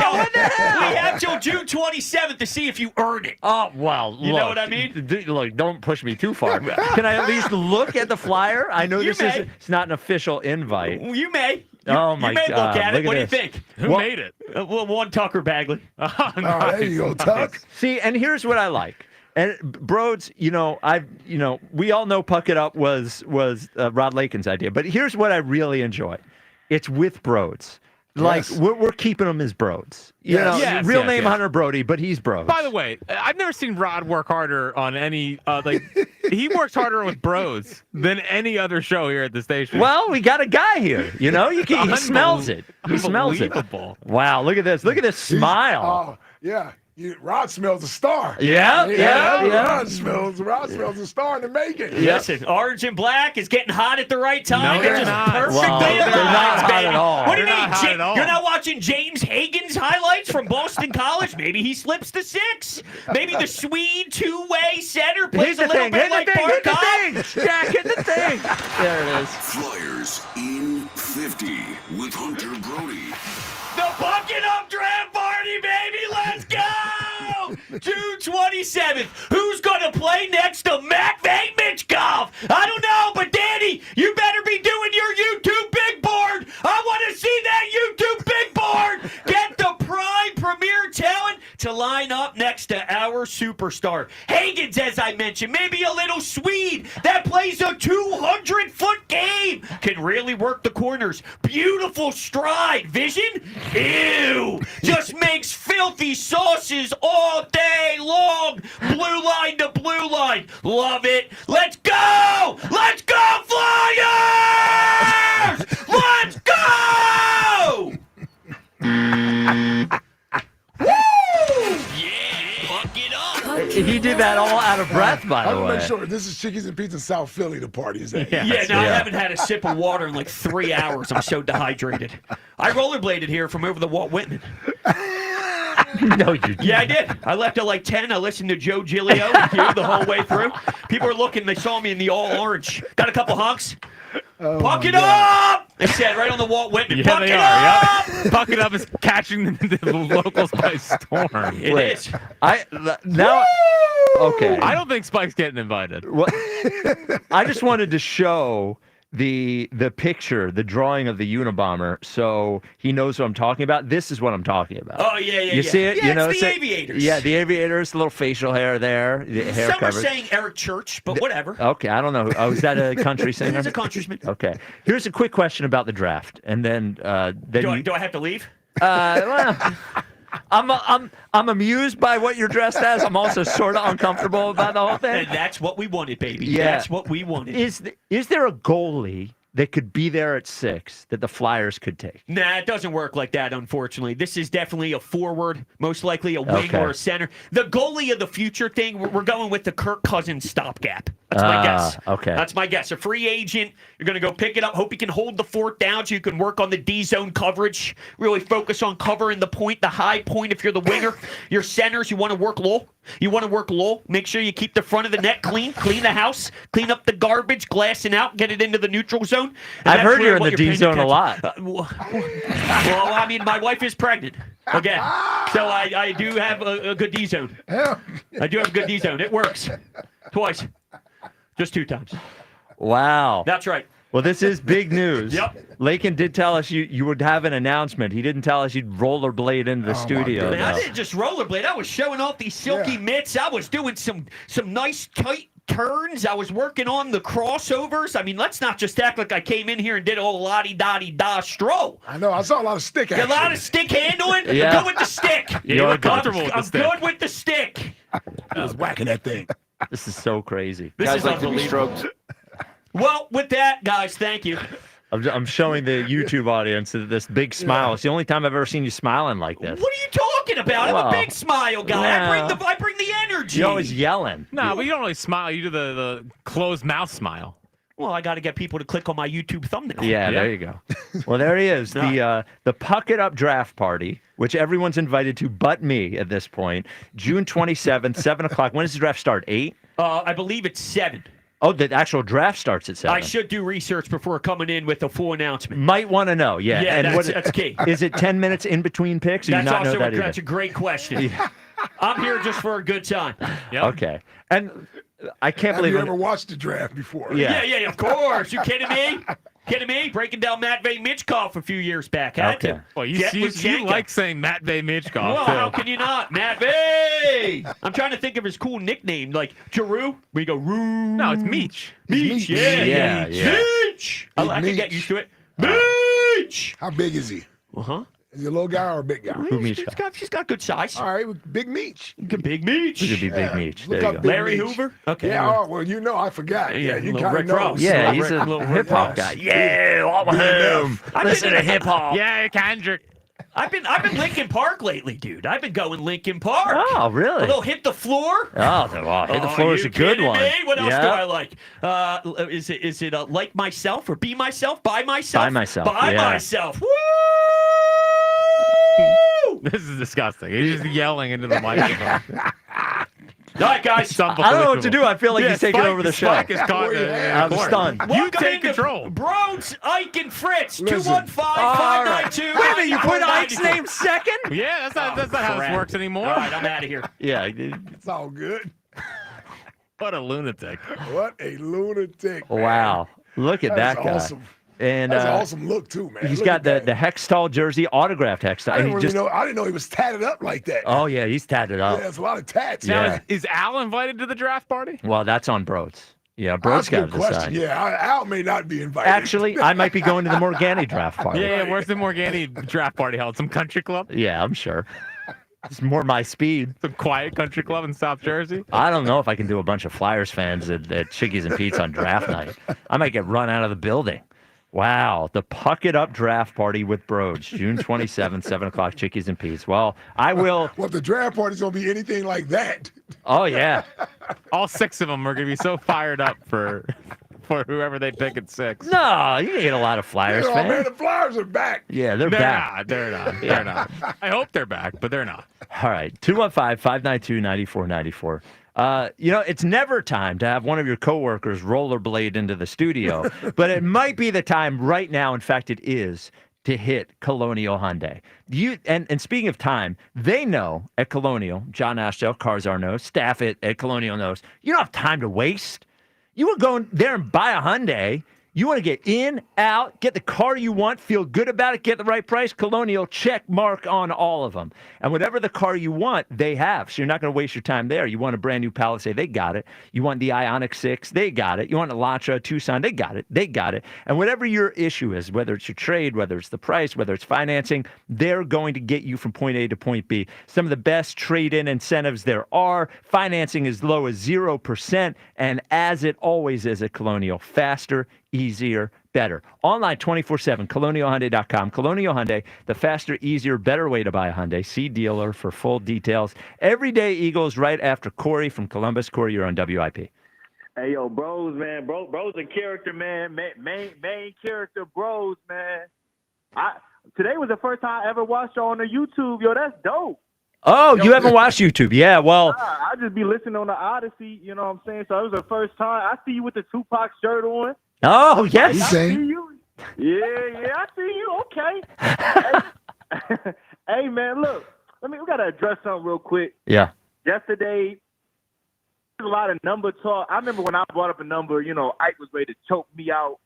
we have till June 27th to see if you earn it. Oh, well, You know what I mean? Look, don't push me too far. Can I at least look at the flyer? I know You this may. is it's not an official invite. You may. Oh, my You may God. look at it. Look What at do you this. think? Who made it? Well, one Tucker Bagley. Oh, there you go, Tuck. See, and here's what I like. And Broads, we all know Puck It Up was Rod Lakin's idea, but here's what I really enjoy. It's with Broads. Like Yes. we're keeping him as Broads. You Yes. know, Yes, real yes, name yes. Hunter Brody, but he's Broads. By the way, I've never seen Rod work harder on any he works harder with bros than any other show here at the station. Well, we got a guy here. You know, he smells it. He smells it. Unbelievable. Wow, look at this. Look at this smile. Oh, yeah. Rod smells a star. Yeah. Rod smells a star in the making. Listen, orange and black is getting hot at the right time. No, they're It's just not. perfect. Well, day of the they're not vibes, hot baby. at all. What do you They're mean? not hot at all. You're not watching James Hagen's highlights from Boston College? Maybe he slips to 6. Maybe the Swede two-way center plays a little bit like Barkov. Jack, hit the thing. There it is. Flyers in 50 with Hunter Brody. The Puck It Up draft party, baby. Let's go. June 27th. Who's going to play next to Matvey Michkov? I don't know, but Danny, you better be doing your YouTube big board. I want to see that YouTube big board. Get the prime premier talent to line up next to our superstar. Hagens, as I mentioned, maybe a little Swede that plays a 200-foot game. Can really work the corners. Beautiful stride. Vision? Ew. Just makes filthy sauces all day long. Blue line to blue line. Love it. Let's go. Let's go, Flyers. Let's go. Woo! Yeah. Puck it up. He did that all out of breath, by I the want to way. make sure this is Chickies and Pizza South Philly. The party is at. Yeah, no, I haven't had a sip of water in like 3 hours. I'm so dehydrated. I rollerbladed here from over the Walt Whitman. No, you didn't. Yeah, I did. I left at like 10. I listened to Joe Giglio and you the whole way through. People were looking. They saw me in the all orange. Got a couple honks. Puck it up! They said right on the Walt Whitman. Yeah, Puck they it are. up! Yep. Puck It Up is catching the locals by storm. It is. Okay. I don't think Spike's getting invited. Well, I just wanted to show the picture, the drawing of the Unabomber, so he knows what I'm talking about. This is what I'm talking about. Oh, yeah. You see it? Yeah, You know, it's the aviators. Yeah, the aviators, the little facial hair there, the hair Some are coverage. saying Eric Church, but whatever. Okay, I don't know. Oh, is that a country singer? He's a countryman. Okay. Here's a quick question about the draft, and then Do I have to leave? well, I'm amused by what you're dressed as. I'm also sort of uncomfortable about the whole thing. And that's what we wanted, baby. Yeah. That's what we wanted. Is there a goalie that could be there at 6 that the Flyers could take? Nah, it doesn't work like that, unfortunately. This is definitely a forward, most likely a wing Okay. or a center. The goalie of the future thing, we're going with the Kirk Cousins stopgap. That's my guess. Okay. That's my guess. A free agent. You're going to go pick it up. Hope you can hold the fort down so you can work on the D-zone coverage. Really focus on covering the point, the high point if you're the winger. Your centers, you want to work low. Make sure you keep the front of the net clean. Clean the house. Clean up the garbage. Glassing out. Get it into the neutral zone. And I've that's heard really you're in what the paying D-zone a attention- lot. Well, I mean, my wife is pregnant. Again. So I do have a good D-zone. I do have a good D-zone. It works. Twice. Just 2 times. Wow. That's right. Well, this is big news. Yep. Lakin did tell us you would have an announcement. He didn't tell us you'd rollerblade into the studio. Man, I though. didn't just rollerblade. I was showing off these silky mitts. I was doing some nice tight turns. I was working on the crossovers. I mean, let's not just act like I came in here and did a whole lottie-dottie-da stroll. I know. I saw a lot of stick action. A lot of stick handling. Yeah. Good with the stick. You look comfortable with the stick. I'm good with the stick. I was whacking that thing. This is so crazy. This is unbelievable. Well, with that, guys, thank you. I'm showing the YouTube audience this big smile. It's the only time I've ever seen you smiling like this. What are you talking about? I'm a big smile guy. I bring the energy. You're always yelling. No, but you don't really smile. You do the closed mouth smile. Well, I got to get people to click on my YouTube thumbnail. Yeah, there you go. Well, there he is. The Puck It Up draft party, which everyone's invited to but me at this point. June 27th, 7 o'clock. When does the draft start? 8? I believe it's 7. Oh, the actual draft starts at 7. I should do research before coming in with a full announcement. Might want to know, yeah. Yeah, and that's key. Is it 10 minutes in between picks? Or That's you not also know that that's a great question. I'm here just for a good time. Yep. Okay. And I can't Have believe you ever watched the draft before? Yeah, of course. You kidding me? Kidding me? Breaking down Matvey Mitchkov a few years back. Had to. Well, you like saying Matvey Mitchkov. Well, how can you not? Matvey! I'm trying to think of his cool nickname, like Jeru. We go Roo. No, it's Meech. Meech, yeah. Meech! I can get used to it. Meech! How big is he? Uh-huh. Is he a little guy or a big guy? She's got good size. All right, big Meech. Big Meech. It could be Big Meech. There Look you up go. Big Larry Meech. Hoover? Okay. Yeah, oh, well, I forgot. Yeah, you little kind of Rick know. Ross. Yeah, Little he's Rick- a little hip hop Ross. guy. Yeah, I'm home. Listen to hip hop. Yeah, Kendrick. I've been Linkin Park lately, dude. I've been going Linkin Park. Oh, really? A little Hit the Floor. Oh, Hit the Floor is you a good kidding one. Me? What else Yeah. do I like? Is it Like Myself or Be Myself? By Myself? By Myself, By yeah. Myself. Woo! This is disgusting. He's just yelling into the microphone. All right, guys. I don't know what to do. I feel like he's taking over the show. Spike is caught in I'm the corner. stunned. You Welcome take into control. Broads, Ike, and Fritz. Listen. 215-592. Wait a minute, you put Ike's name second? Yeah, that's not how this works anymore. All right, I'm out of here. Yeah. It's all good. What a lunatic. What a lunatic. Man. Wow. Look at That's that guy. awesome. And That's an awesome look, too, man. he's Look got at the that. Hextall jersey, autographed Hextall. I And didn't, he really know, I didn't know he was tatted up like that. Oh, yeah, he's tatted up. Yeah, it's a lot of tats. Now, Yeah. is Al invited to the draft party? Well, that's on Broads. Yeah, That's Broads a got to good question. decide. Yeah, Al may not be invited. Actually, I might be going to the Morgani draft party. Yeah, where's the Morgani draft party held? Some country club? Yeah, I'm sure. It's more my speed. Some quiet country club in South Jersey? I don't know if I can do a bunch of Flyers fans at Chickies and Pete's on draft night. I might get run out of the building. Wow, the Puck It Up draft party with Broads, June 27th, 7 o'clock, Chickies and Pete's. Well, I will. Well, if the draft party's going to be anything like that. Oh, yeah. All 6 of them are going to be so fired up for whoever they pick at 6. No, you get a lot of Flyers Man, fans. the Flyers are back. Yeah, they're back. Not, they're not. They're not. I hope they're back, but they're not. All right, 215-592-9494. It's never time to have one of your coworkers rollerblade into the studio, but it might be the time right now. In fact, it is to hit Colonial Hyundai. And speaking of time, they know at Colonial, John Ashdale, Carzar knows, staff at Colonial knows, you don't have time to waste. You want to go in there and buy a Hyundai. You want to get in, out, get the car you want, feel good about it, get the right price. Colonial, check mark on all of them. And whatever the car you want, they have. So you're not going to waste your time there. You want a brand new Palisade, they got it. You want the Ioniq 6, they got it. You want an Elantra, Tucson, they got it. They got it. And whatever your issue is, whether it's your trade, whether it's the price, whether it's financing, they're going to get you from point A to point B. Some of the best trade-in incentives there are. Financing as low as 0%. And as it always is at Colonial, faster, easier, better. Online 24/7, colonialhyundai.com. Colonial Hyundai, the faster, easier, better way to buy a Hyundai. See dealer for full details. Everyday Eagles right after Corey from Columbus. Corey, you're on WIP. Hey, yo, bros, man. Bro's a character, man. Main character, bros, man. Today was the first time I ever watched y'all on the YouTube. Yo, that's dope. Oh, you haven't watched YouTube? Yeah, well. I just be listening on the Odyssey, you know what I'm saying? So it was the first time. I see you with the Tupac shirt on. Oh, yes. I see you. Yeah, I see you. Okay. Hey, man, look. We got to address something real quick. Yeah. Yesterday, there's a lot of number talk. I remember when I brought up a number, Ike was ready to choke me out.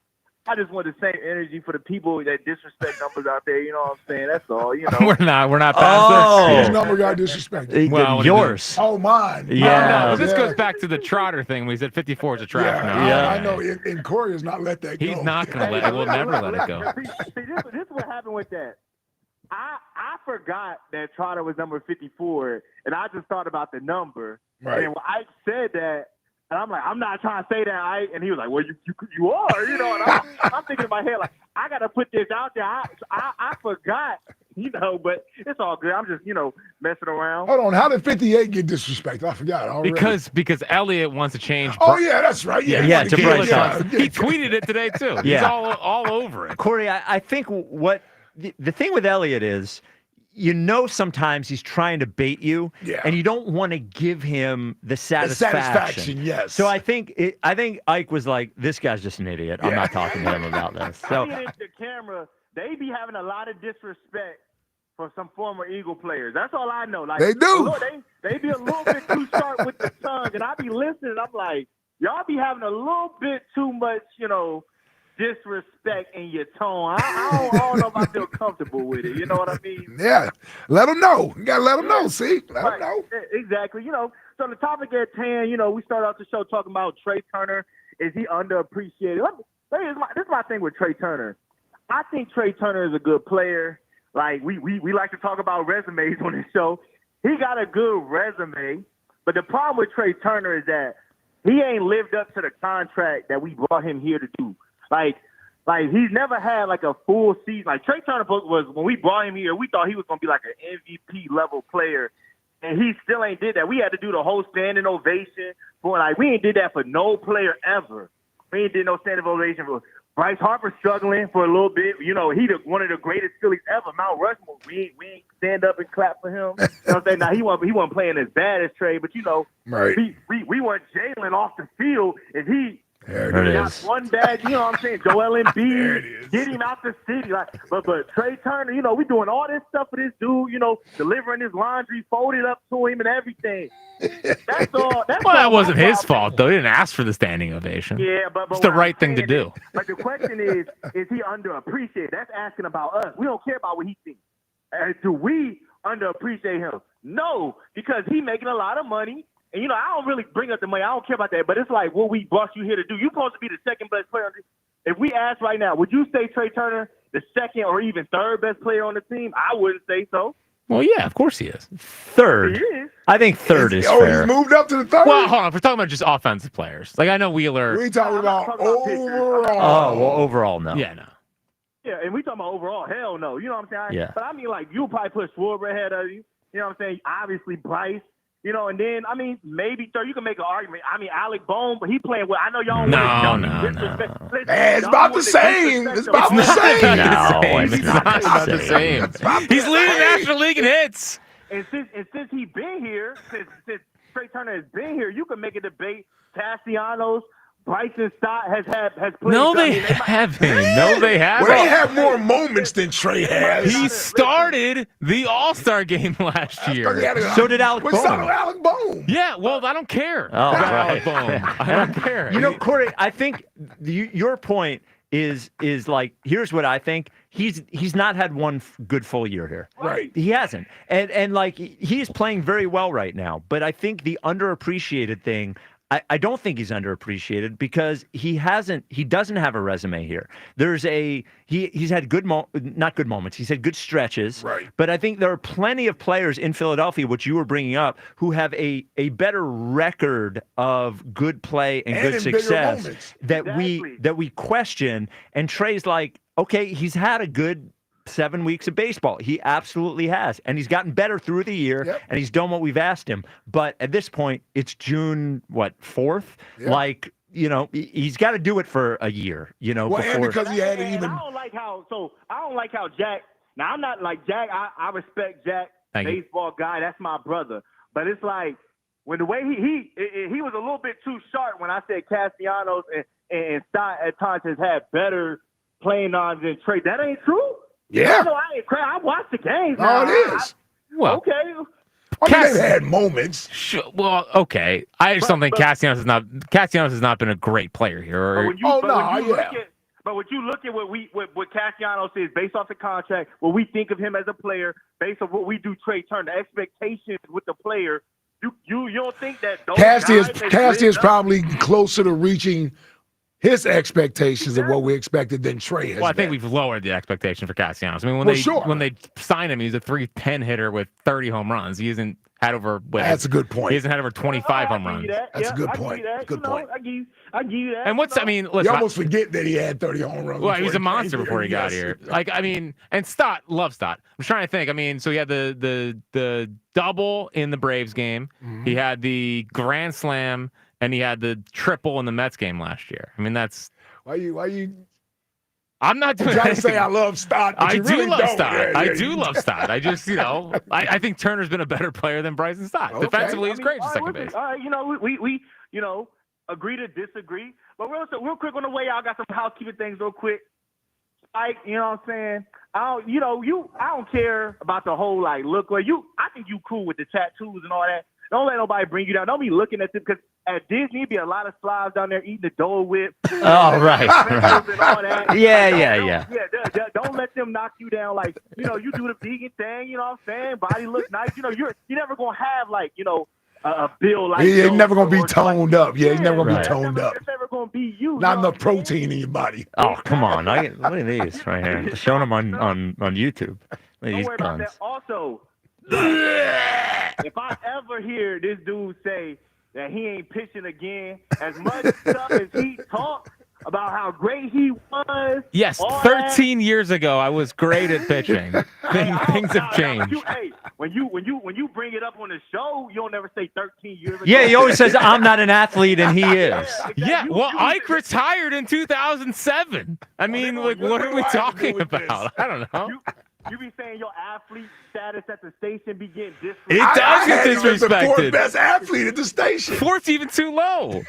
I just want the same energy for the people that disrespect numbers out there. You know what I'm saying? That's all. You know. We're not past Whose this. number got disrespected? Well, yours. Oh, mine. Yeah. No, this Yeah. goes back to the Trotter thing. We said 54 is a trash Yeah, number. I know. And Corey has not let that go. He's not going to let it. We'll never let it go. See, this is what happened with that. I forgot that Trotter was number 54, and I just thought about the number. Right. And when I said that, and I'm like, I'm not trying to say that. And he was like, well, you are, you know. And I'm thinking in my head, like, I got to put this out there. I forgot, you know, but it's all good. I'm just, you know, messing around. Hold on. How did 58 get disrespected? I forgot already. Because Elliot wants to change. Oh, yeah, that's right. Yeah, to Bryce Harper. He tweeted it today, too. He's all over it. Corey, I think what the thing with Elliot is, you know, sometimes he's trying to bait you, and you don't want to give him the satisfaction. Yes. So I think Ike was like, "This guy's just an idiot. I'm not talking to him about this." So I see the camera, they be having a lot of disrespect for some former Eagle players. That's all I know. Like they do. They be a little bit too sharp with the tongue, and I be listening. I'm like, y'all be having a little bit too much, you know, disrespect in your tone. I don't know if I feel comfortable with it. You know what I mean? Yeah. Let them know. You got to let them know, see? Let them know. Exactly. You know, so the topic at 10, you know, we started off the show talking about Trey Turner. Is he underappreciated? This is my thing with Trey Turner. I think Trey Turner is a good player. Like, we like to talk about resumes on this show. He got a good resume. But the problem with Trey Turner is that he ain't lived up to the contract that we brought him here to do. Like he's never had like a full season. Like Trey Turner was, when we brought him here, we thought he was gonna be like an MVP level player, and he still ain't did that. We had to do the whole standing ovation for we ain't did that for no player ever. We ain't did no standing ovation for Bryce Harper struggling for a little bit. You know, one of the greatest Phillies ever. Mount Rushmore. We ain't stand up and clap for him. You know what I'm saying? Now he wasn't playing as bad as Trey, but you know, right. we weren't jailing off the field, and he There got one bad, you know what I'm saying? Joel Embiid, get him out the city. But Trey Turner, you know, we doing all this stuff for this dude, you know, delivering his laundry, folded up to him and everything. That's all. That wasn't his fault, though. He didn't ask for the standing ovation. Yeah, but it's the right thing to do. But the question is he underappreciated? That's asking about us. We don't care about what he thinks. Do we underappreciate him? No, because he making a lot of money. And, you know, I don't really bring up the money. I don't care about that. But it's like what we brought you here to do. You're supposed to be the second best player. If we ask right now, would you say Trey Turner the second or even third best player on the team? I wouldn't say so. Well, yeah, of course he is. Third. He is. I think third is fair. He's moved up to the third? Well, hold on. If we're talking about just offensive players. Like, I know Wheeler. We talking about overall. Oh, well, overall, no. Yeah, no. Yeah, and we talking about overall, hell no. You know what I'm saying? Yeah. But I mean, like, you'll probably put Schwarber ahead of you. You know what I'm saying? Obviously, Bryce. You know, and then, I mean, maybe, sir, you can make an argument. I mean, Alec Bone, but he playing well. I know y'all No. Man, it's about the same. It's about the same. No, It's not about the same. He's leading the National League in hits. And since he been here, since Trey Turner has been here, you can make a debate. Castellanos, Bryson Stott has played. No, they haven't. No, they haven't. Well, they have more moments than Trey has. He started the All-Star game last year. So did Alec What's Bone. up with Alec Bone? Yeah, well, I don't care Oh, about right. Alec Bone. I don't care. You know, Corey, I think your point is like, here's what I think. He's not had one good full year here. Right. He hasn't. And like, he's playing very well right now. But I think the underappreciated thing, I don't think he's underappreciated because he doesn't have a resume here. He's had not good moments. He's had good stretches. Right. But I think there are plenty of players in Philadelphia, which you were bringing up, who have a better record of good play and good in success bigger moments. that we question. And Trey's like, okay, he's had a good 7 weeks of baseball. He absolutely has. And he's gotten better through the year, and he's done what we've asked him. But at this point, it's June, 4th? Yep. Like, you know, he's got to do it for a year, you know. Well, and before... because he had it even. I don't like how Jack. Now I'm not like Jack. I respect Jack, baseball guy. That's my brother. But it's like when the way he was a little bit too sharp when I said Castellanos and Stott at times has had better playing odds than Trey. That ain't true. Yeah. I watched the games. Oh, it is. Well, okay. I mean, they've had moments. Sure, well, okay. I just don't think Castellanos has not been a great player here. But what you look at what Castellanos says based off the contract, what we think of him as a player, based on what we do, Trey Turner, the expectations with the player, you don't think that those Casty is probably closer to reaching his expectations of what we expected than Trey has. Well, I think we've lowered the expectation for Castellanos. I mean, when they signed him, he was a 3-pen hitter with 30 home runs. He hasn't had over. That's a good point. He hasn't had over 25 home runs. That's a good point. Good point. I give you that. And what's I mean? Listen, you almost forget that he had 30 home runs. Well, he was a monster before he got here. Like, I mean, and Stott, love Stott. I'm trying to think. I mean, so he had the double in the Braves game. Mm-hmm. He had the grand slam, and he had the triple in the Mets game last year. I mean, that's why you. I'm not doing trying to say I love Stott. But I you do really love don't. Stott. Yeah, I do love Stott. I just, I think Turner's been a better player than Bryson Stott. Okay. Defensively, he's great at second base. All right, we agree to disagree. But real quick on the way, I got some housekeeping things real quick. Like, you know what I'm saying? I don't care about the whole look. I think you cool with the tattoos and all that. Don't let nobody bring you down. Don't be looking at them because at Disney be a lot of slobs down there eating the Dole Whip. Oh, right. Yeah. Don't let them knock you down. You do the vegan thing. You know what I'm saying? Body look nice. You're never gonna have a bill like. You're never gonna be toned up. Yeah, you're never gonna be toned up. It's never gonna be you. Not enough protein in your body. Oh, come on. Look at these right here. Showing them on YouTube. Look at Don't these worry about guns. that. Also, if I ever hear this dude say that he ain't pitching again, as much stuff as he talks about how great he was. Yes, 13 years ago, I was great at pitching. Things have changed. When you bring it up on the show, you don't never say 13 years ago. Yeah, he always says, I'm not an athlete, and he is. Yeah, well, Ike retired in 2007. I mean, what are we talking about? I don't know. You be saying your athlete status at the station be getting disrespected. It does get disrespected. The fourth best athlete at the station. Fourth's even too low.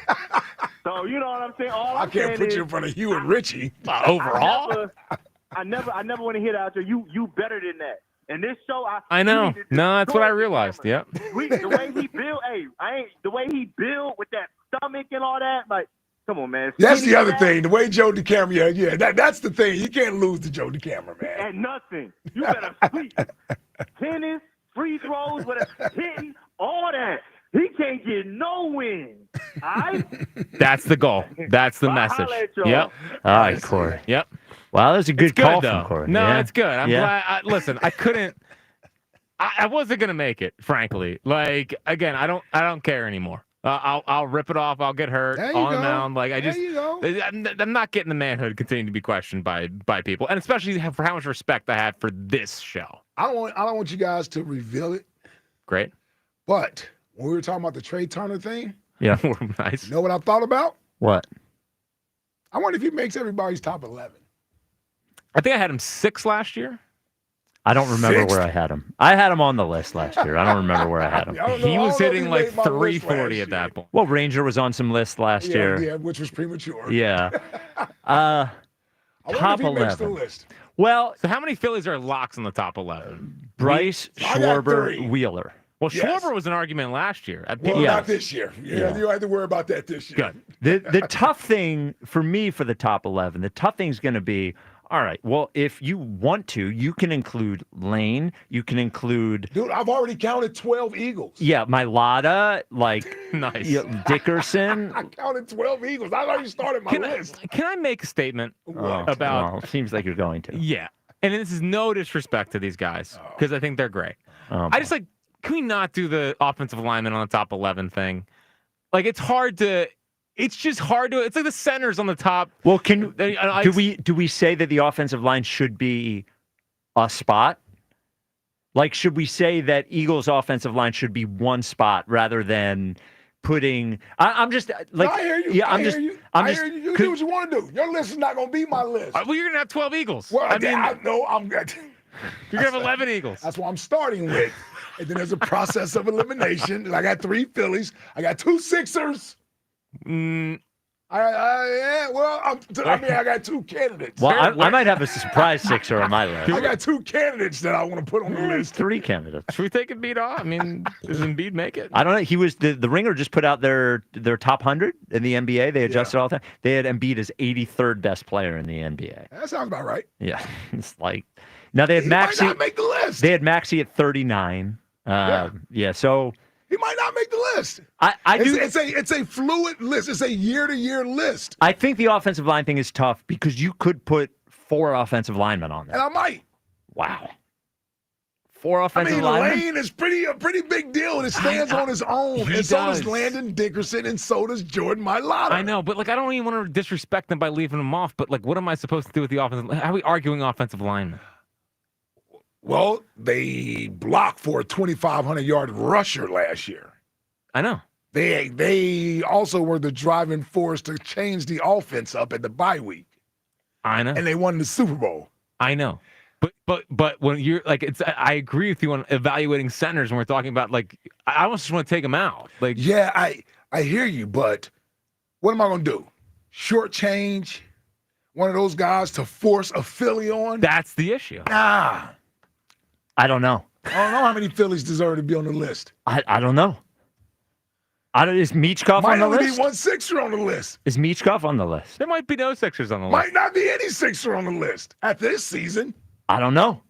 So you know what I'm saying? I can't put you in front of Hugh and Richie. Overall, I never want to hear that out there. You better than that. And this show, I know. No, that's what I realized. Yep. The way he built, the way he built with that stomach and all that, come on, man. That's the other thing. The way Joe DeCamera, that's the thing. You can't lose to Joe DeCamera, man. And nothing. You better sleep. Tennis, free throws, hitting, all that. He can't get no win. All right? That's the goal. That's the message. Yep. All right, Corey. Yep. Wow, that's a good call though. from Corey. No, yeah. it's good. I'm Yeah. glad. Listen, I couldn't. I wasn't gonna make it, frankly. Again, I don't care anymore. I'll rip it off. I'll get hurt on the mound. I'm not getting the manhood continuing to be questioned by people, and especially for how much respect I have for this show. I don't want you guys to reveal it. Great. But when we were talking about the Trey Turner thing, yeah, nice. You know what I thought about? What? I wonder if he makes everybody's top 11. I think I had him 6 last year. I don't remember Sixth? where I had him. I had him on the list last year. I don't remember where I had him. He was hitting 340 at that point. Well, Ranger was on some list last year. Yeah, which was premature. Yeah. I wonder Top if he makes the 11. list. Well, so how many Phillies are locks in the top 11? Bryce, I got Schwarber, 3. Wheeler. Well, Yes. Schwarber was an argument last year. Well, not this year. Yeah, you don't have to worry about that this year. Good. The tough thing for me for the top 11, the tough thing is going to be, all right, well, if you want to, you can include Lane. You can include... Dude, I've already counted 12 Eagles. Yeah, Mylata, nice. Dickerson. I counted 12 Eagles. I already started my list. Can I make a statement about... Well, seems like you're going to. Yeah. And this is no disrespect to these guys because I think they're great. I just can we not do the offensive lineman on the top 11 thing? It's hard to... It's just hard to. It's like the centers on the top. Well, do we say that the offensive line should be a spot? Should we say that Eagles offensive line should be one spot rather than putting? I'm just I hear you. Yeah, I hear you. You do what you want to do. Your list is not going to be my list. Well, you're gonna have 12 Eagles. Well, I mean, I'm good. You're gonna have 11 Eagles. That's what I'm starting with. And then there's a process of elimination. And I got 3 Phillies. I got 2 Sixers. I got two candidates. Well, I might have a surprise sixer on my list. I got two candidates that I want to put on the list. Three candidates. Should we take Embiid off? I mean, does Embiid make it? I don't know. He was the Ringer just put out their top 100 in the NBA. They adjusted all the time. They had Embiid as 83rd best player in the NBA. That sounds about right. Yeah, it's like now they had He Maxey. might not make the list. They had Maxey at 39. So He might not make the list. It's a fluid list. It's a year-to-year list. I think the offensive line thing is tough because you could put 4 offensive linemen on there. And I might. Wow. 4 offensive linemen? Lane is a pretty big deal, and it stands on his own. And so does Landon Dickerson, and so does Jordan Mailata. I know, but I don't even want to disrespect them by leaving them off. But what am I supposed to do with the offensive? How are we arguing offensive linemen? Well, they blocked for a 2,500-yard rusher last year. I know. They also were the driving force to change the offense up at the bye week. I know. And they won the Super Bowl. I know. But when you're I agree with you on evaluating centers when we're talking about I almost just want to take them out. Yeah, I hear you, but what am I going to do? Shortchange one of those guys to force a Philly on? That's the issue. Nah. I don't know. I don't know how many Phillies deserve to be on the list. I don't know. Is Michkov on the list? Might only be one Sixer on the list. Is Michkov on the list? There might be no Sixers on the list. Might not be any Sixer on the list at this season. I don't know.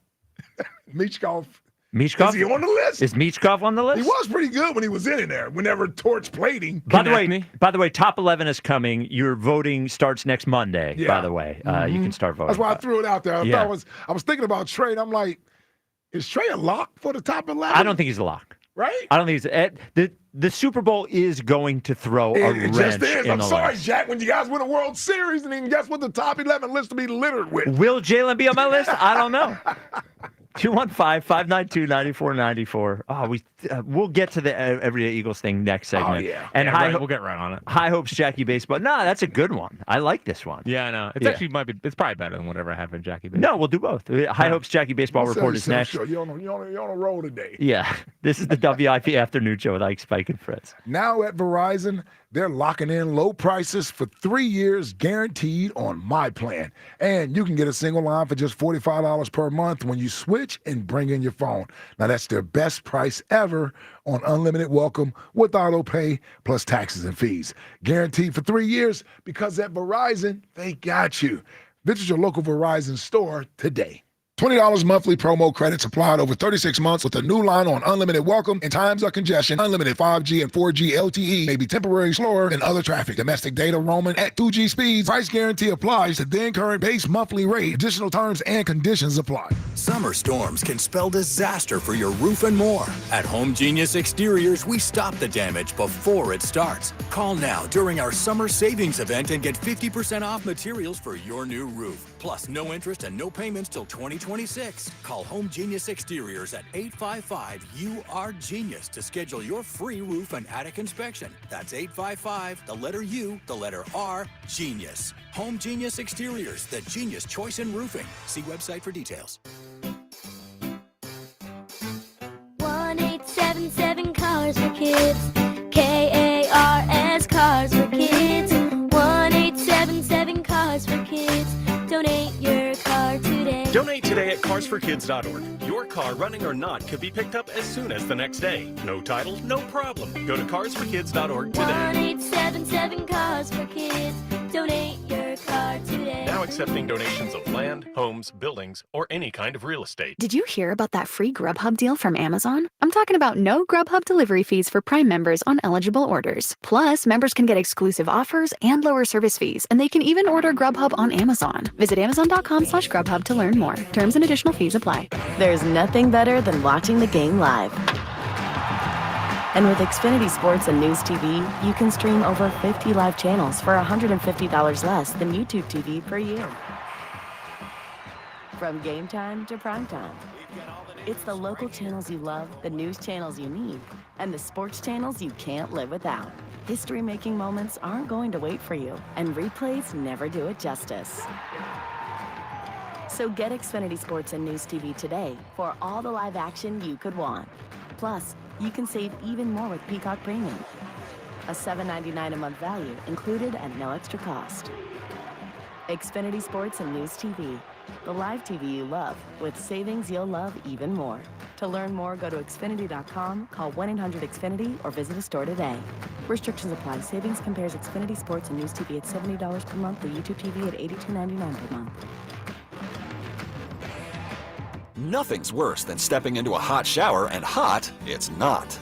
Michkov. Michkov? Is he on the list? Is Michkov on the list? He was pretty good when he was in there, whenever Torch played him. By the way, top 11 is coming. Your voting starts next Monday, by the way. You can start voting. That's why I threw it out there. I was thinking about Trey, and I'm like, is Trey a lock for the top 11? I don't think he's a lock. Right? I don't think he's the Super Bowl is going to throw a wrench just is. in I'm the sorry, list. Jack, when you guys win a World Series, and then guess what the top 11 list will be littered with? Will Jalen be on my list? I don't know. 215-592-9494. Oh, we'll get to the Everyday Eagles thing next segment. Oh, yeah. And we'll get right on it. High Hopes Jackie Baseball. No, that's a good one. I like this one. Yeah, I know. It's actually it's probably better than whatever I have in Jackie Baseball. No, we'll do both. High Hopes Jackie Baseball report is next. Sure. You're on a roll today. Yeah. This is the WIP Afternoon Show with Ike, Spike, and Fritz. Now at Verizon, they're locking in low prices for 3 years guaranteed on my plan. And you can get a single line for just $45 per month when you switch and bring in your phone. Now, that's their best price ever on unlimited welcome with auto pay plus taxes and fees. Guaranteed for 3 years because at Verizon, they got you. Visit your local Verizon store today. $20 monthly promo credits applied over 36 months with a new line on unlimited welcome. In times of congestion, unlimited 5G and 4G LTE may be temporarily slower than other traffic. Domestic data roaming at 2G speeds. Price guarantee applies to then current base monthly rate. Additional terms and conditions apply. Summer storms can spell disaster for your roof and more. At Home Genius Exteriors, we stop the damage before it starts. Call now during our summer savings event and get 50% off materials for your new roof. Plus, no interest and no payments till 2026. Call Home Genius Exteriors at 855-U-R-GENIUS to schedule your free roof and attic inspection. That's 855, the letter U, the letter R, Genius. Home Genius Exteriors, the genius choice in roofing. See website for details. 1-877 Cars for Kids. KARS Cars for Kids. 1-877 Cars for Kids. Donate your car today. Donate today at carsforkids.org. Your car, running or not, could be picked up as soon as the next day. No title, no problem. Go to carsforkids.org today. 1-877 Cars for Kids. Donate your car today. Now accepting donations of land, homes, buildings, or any kind of real estate. Did you hear about that free Grubhub deal from Amazon? I'm talking about no Grubhub delivery fees for Prime members on eligible orders. Plus, members can get exclusive offers and lower service fees, and they can even order Grubhub on Amazon. Visit Amazon.com/Grubhub to learn more. Terms and additional fees apply. There's nothing better than watching the game live. And with Xfinity Sports and News TV, you can stream over 50 live channels for $150 less than YouTube TV per year. From game time to prime time. It's the local channels you love, the news channels you need, and the sports channels you can't live without. History-making moments aren't going to wait for you, and replays never do it justice. So get Xfinity Sports and News TV today for all the live action you could want. Plus, you can save even more with Peacock Premium. a $7.99 a month value included at no extra cost. Xfinity Sports and News TV, the live TV you love, with savings you'll love even more. To learn more, go to Xfinity.com, call 1-800-XFINITY, or visit a store today. Restrictions apply. Savings compares Xfinity Sports and News TV at $70 per month, the YouTube TV at $82.99 per month. Nothing's worse than stepping into a hot shower and hot it's not.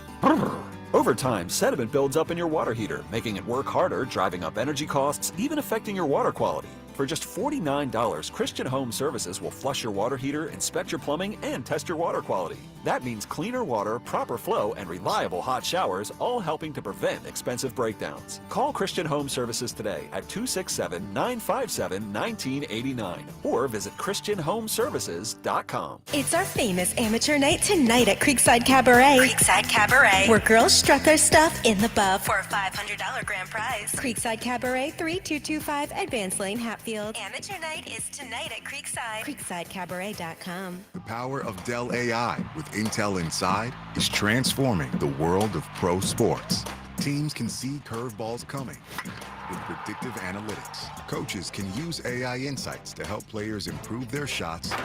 Over time, sediment builds up in your water heater, making it work harder, driving up energy costs, even affecting your water quality. For just $49, Christian Home Services will flush your water heater, inspect your plumbing, and test your water quality. That means cleaner water, proper flow, and reliable hot showers, all helping to prevent expensive breakdowns. Call Christian Home Services today at 267-957-1989 or visit ChristianHomeservices.com. It's our famous amateur night tonight at Creekside Cabaret. Creekside Cabaret, where girls strut their stuff in the buff for a $500 grand prize. Creekside Cabaret, 3225 Advance Lane, Hatfield. Amateur night is tonight at Creekside. CreeksideCabaret.com. The power of Dell AI with Intel Inside is transforming the world of pro sports. Teams can see curveballs coming with predictive analytics. Coaches can use AI insights to help players improve their shots in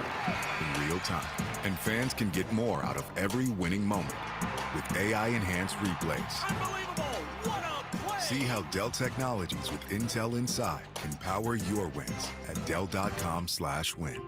real time. And fans can get more out of every winning moment with AI-enhanced replays. See how Dell Technologies with Intel Inside can power your wins at Dell.com/win.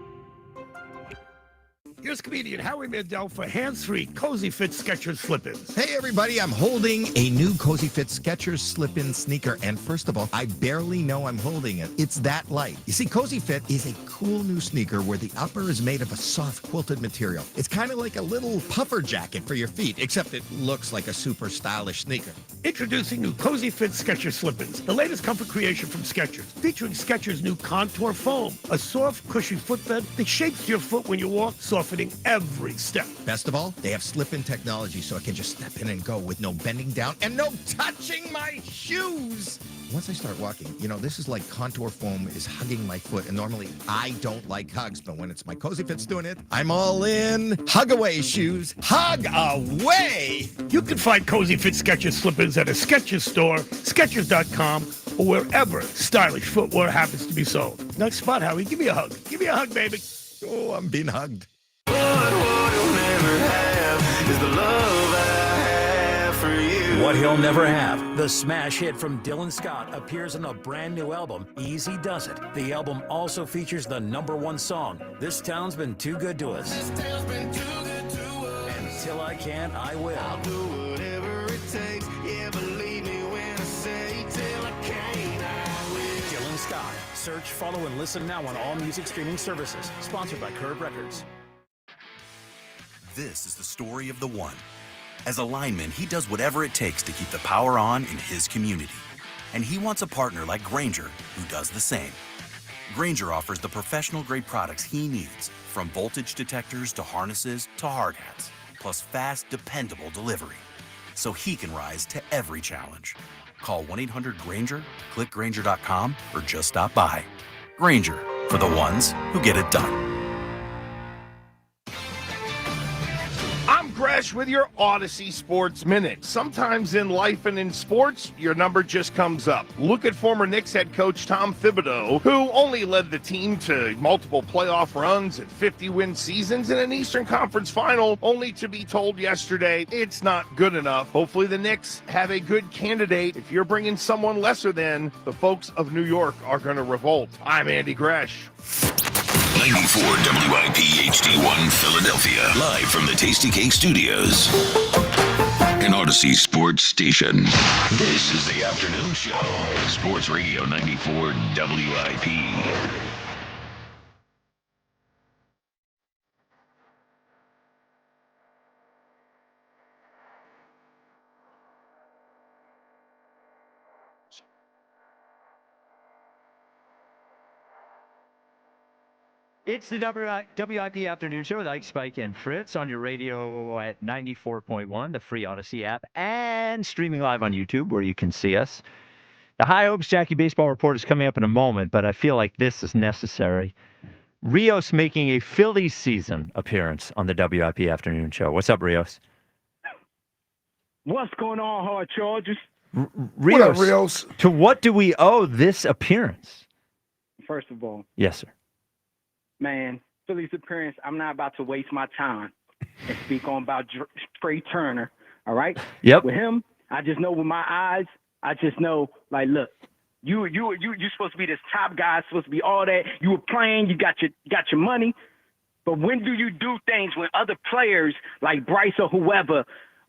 Here's comedian Howie Mandel for hands-free Cozy Fit Skechers slip-ins. Hey everybody, I'm holding a new Cozy Fit Skechers slip-in sneaker, and first of all, I barely know I'm holding it. It's that light. You see, Cozy Fit is a cool new sneaker where the upper is made of a soft quilted material. It's kind of like a little puffer jacket for your feet, except it looks like a super stylish sneaker. Introducing new Cozy Fit Skechers slip-ins, the latest comfort creation from Skechers, featuring Skechers' new Contour Foam, a soft, cushy footbed that shapes your foot when you walk, softening every step. Best of all, they have slip-in technology so I can just step in and go with no bending down and no touching my shoes. Once I start walking, this is like Contour Foam is hugging my foot, and normally I don't like hugs, but when it's my Cozy Fit's doing it, I'm all in. Hug away, shoes. Hug away! You can find Cozy Fit Skechers slip-ins at a Skechers store, Skechers.com, or wherever stylish footwear happens to be sold. Nice spot, Howie. Give me a hug. Give me a hug, baby. Oh, I'm being hugged. What He'll Never Have, the smash hit from Dylan Scott, appears on the brand new album, Easy Does It. The album also features the #1 song, This Town's Been Too Good to Us. Until I Can't, I Will. I'll do whatever it takes, yeah, believe me when I say, till I can't, I will. Dylan Scott. Search, follow, and listen now on all music streaming services. Sponsored by Curb Records. This is the story of the one. As a lineman, he does whatever it takes to keep the power on in his community. And he wants a partner like Grainger who does the same. Grainger offers the professional-grade products he needs, from voltage detectors to harnesses to hard hats, plus fast, dependable delivery, so he can rise to every challenge. Call 1-800-GRAINGER, click Grainger.com, or just stop by. Grainger, for the ones who get it done. I'm Gresh with your Odyssey Sports Minute. Sometimes in life and in sports, your number just comes up. Look at former Knicks head coach Tom Thibodeau, who only led the team to multiple playoff runs and 50-win seasons in an Eastern Conference final, only to be told yesterday it's not good enough. Hopefully the Knicks have a good candidate. If you're bringing someone lesser than, the folks of New York are going to revolt. I'm Andy Gresh. 94 WIP HD1 Philadelphia. Live from the Tasty Cake Studios. An Odyssey Sports Station. This is the afternoon show. Sports Radio 94 WIP. It's the WIP Afternoon Show with Ike, Spike, and Fritz on your radio at 94.1, the free Odyssey app, and streaming live on YouTube where you can see us. The High Hopes Jackie Baseball Report is coming up in a moment, but I feel like this is necessary. Rios making a Phillies season appearance on the WIP Afternoon Show. What's up, Rios? What's going on, Hard Chargers? Rios, What up, Rios? to what do we owe this appearance? First of all, Yes, sir. man, Phillies appearance, I'm not about to waste my time and speak on about Trey Turner, all right? Yep. With him, I just know with my eyes, I just know, like, look, you supposed to be this top guy, supposed to be all that. You were playing, you got your money. But when do you do things when other players like Bryce or whoever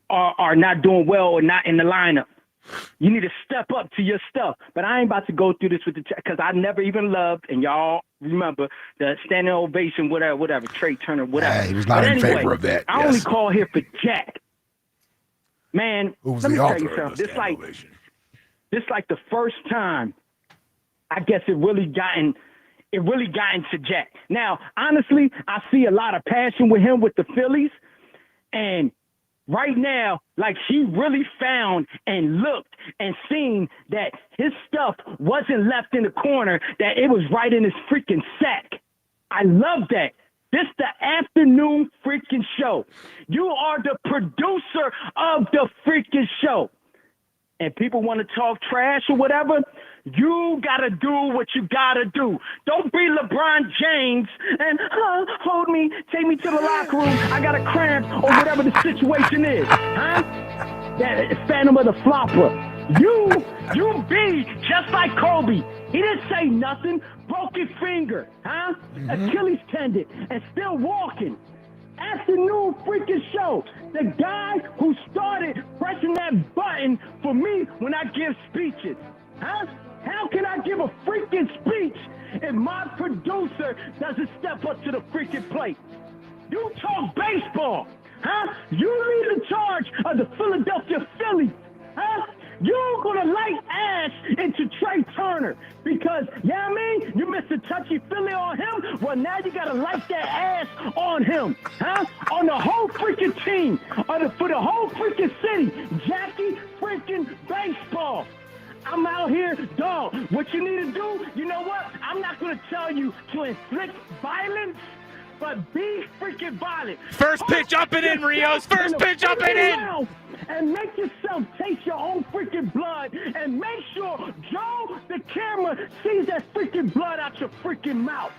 are not doing well or not in the lineup? You need to step up to your stuff. But I ain't about to go through this with because I never even loved, and y'all remember the standing ovation, whatever, Trey Turner, whatever. He was not but in favor of that. I only call here for Jack. Man, Who's let me the tell author you of something. the standing ovation? This like the first time I guess it really gotten to Jack. Now, honestly, I see a lot of passion with him with the Phillies. And right now, like he really found and looked and seen that his stuff wasn't left in the corner, that it was right in his freaking sack. I love that. This the afternoon freaking show. You are the producer of the freaking show. And people want to talk trash or whatever, you got to do what you got to do. Don't be LeBron James and hold me, take me to the locker room. I got a cramp or whatever the situation is. Huh? That Phantom of the Flopper. You be just like Kobe. He didn't say nothing. Broke his finger. Huh? Achilles tendon and still walking. Afternoon freaking show. The guy who started pressing that button for me when I give speeches. Huh? How can I give a freaking speech if my producer doesn't step up to the freaking plate? You talk baseball. Huh? You lead the charge of the Philadelphia Phillies. Huh? You're going to light ass into Trey Turner because, you know what I mean? You missed a touchy Philly on him. Well, now you got to light that ass on him. Huh? On the whole freaking team. For the whole freaking city. Jackie freaking baseball. I'm out here, dog. What you need to do, you know what? I'm not going to tell you to inflict violence, but be freaking violent. First pitch up and in, Rios. First pitch up and in. And make yourself taste your own freaking blood and make sure Joe, the camera, sees that freaking blood out your freaking mouth.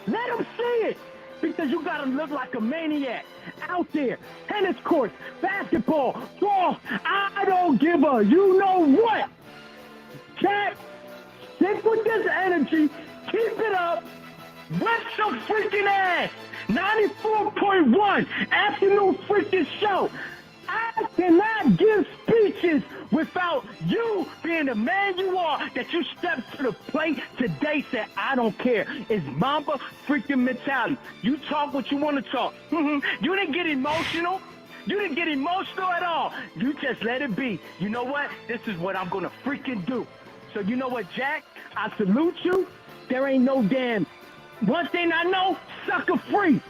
Let him see it because you got to look like a maniac out there. Tennis courts, basketball, golf. I don't give a you know what. Cat, stick with this energy. Keep it up. Wet some freaking ass. 94.1 afternoon freaking show. I cannot give speeches without you being the man you are, that you stepped to the plate today, said, I don't care. It's Mamba freaking mentality. You talk what you want to talk. You didn't get emotional. You didn't get emotional at all. You just let it be. You know what? This is what I'm going to freaking do. So you know what, Jack? I salute you. There ain't no damn. One thing I know, sucker free.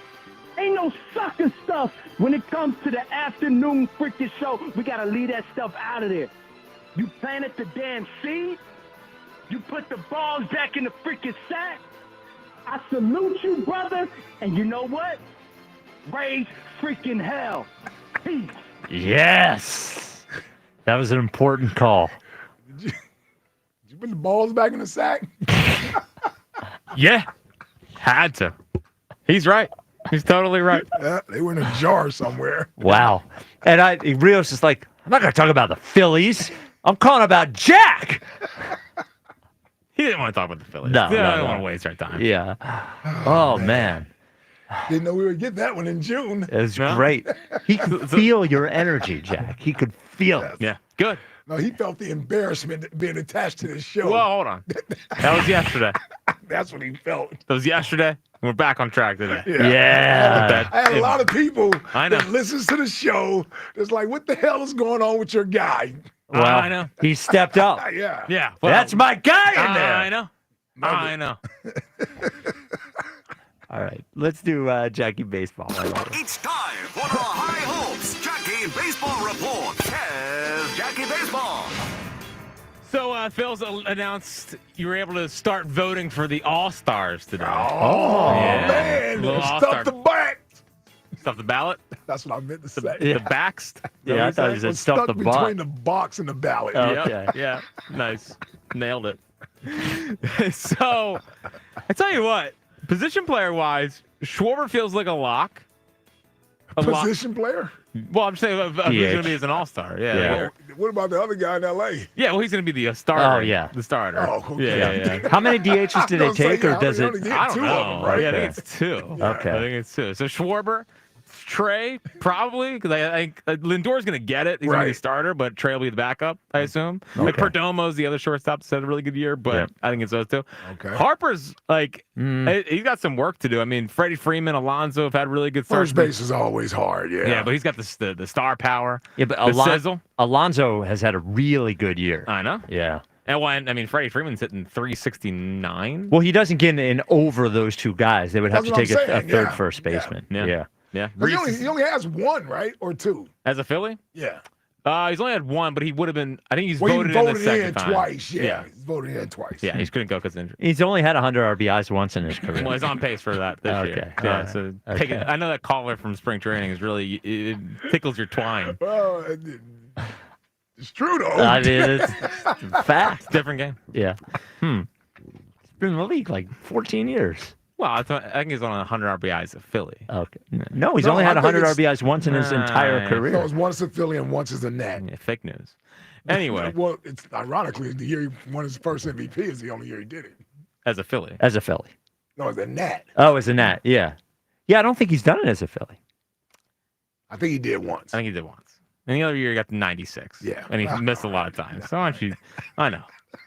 Ain't no sucker stuff when it comes to the afternoon freaking show. We got to leave that stuff out of there. You planted the damn seed. You put the balls back in the freaking sack. I salute you, brother. And you know what? Raise freaking hell. Peace. Yes. That was an important call. Did you put the balls back in the sack? Yeah. Had to. He's right. He's totally right. Yeah, they were in a jar somewhere. Wow. And Rios is like, I'm not going to talk about the Phillies. I'm calling about Jack. He didn't want to talk about the Phillies. No, I don't want to waste our time. Yeah. Oh, man. Didn't know we would get that one in June. It was great. He could feel your energy, Jack. He could feel it. Yeah. Good. No, he felt the embarrassment being attached to this show. Well, hold on. That was yesterday. That's what he felt. That was yesterday. We're back on track today. Yeah. I had a lot of people I know. that listens to the show that's like, what the hell is going on with your guy? Well, I know. He stepped up. Yeah. Yeah. Well, That's my guy in there. I know. I know. All right. Let's do Jackie Baseball. It's time for the High Hopes Jackie Baseball Report. Here's Jackie Baseball. So, Phil's announced you were able to start voting for the All-Stars today. Oh, Yeah. man. Little Stuff All-Star. the back. Stuff the ballot? That's what I meant to say. The backs? Yeah, I thought he said stuff the butt. Between the box and the ballot. Okay. Yeah. Nice. Nailed it. So, I tell you what, position player wise, Schwarber feels like a lock. Position player? Well, I'm saying who's going to be as an all-star. Yeah. What about the other guy in L.A.? Yeah, well, he's going to be the starter. Oh, yeah. The starter. Oh, okay. Yeah. How many DHs do they take, or does it? I don't know. right? Yeah, I think it's 2. Okay. I think it's 2. So Schwarber, Trey, probably, because I think Lindor's going to get it. He's going to be the starter, but Trey will be the backup, I assume. Like Perdomo's the other shortstop, had a really good year, but I think it's those 2. Okay. Harper's, he's got some work to do. I mean, Freddie Freeman, Alonso have had really good starts. First base is always hard, Yeah, but he's got the star power. Yeah, but the sizzle. Alonso has had a really good year. I know. Yeah. And Freddie Freeman's hitting 369. Well, he doesn't get in over those 2 guys. They would have That's to what take I'm a saying. third Yeah. first baseman. Yeah. He only has 1, right? Or 2? As a Philly? Yeah. He's only had 1, but he would have been. I think he's Well, voted he in voted the second time. twice. Yeah. He's voted in twice. Yeah, he couldn't go because of injury. He's only had 100 RBIs once in his career. Well, he's on pace for that this year. Okay. Yeah, All so right. I know that caller from spring training is really it tickles your twine. Well, it's true, though. I mean, it's fact. Different game. Yeah. He's been in the league like 14 years. Well, I think he's on 100 RBIs at Philly. Okay. No, he's only had 100 RBIs once in his entire career. So it's once a Philly and once as a Nat. Yeah, fake news. Anyway. Well, it's ironically the year he won his first MVP is the only year he did it. As a Philly. As a Philly. No, as a Nat. Oh, as a Nat. Yeah. Yeah, I don't think he's done it as a Philly. I think he did once. I think he did once. And the other year he got to 96. Yeah. And he missed a lot of times. So why don't you? I know.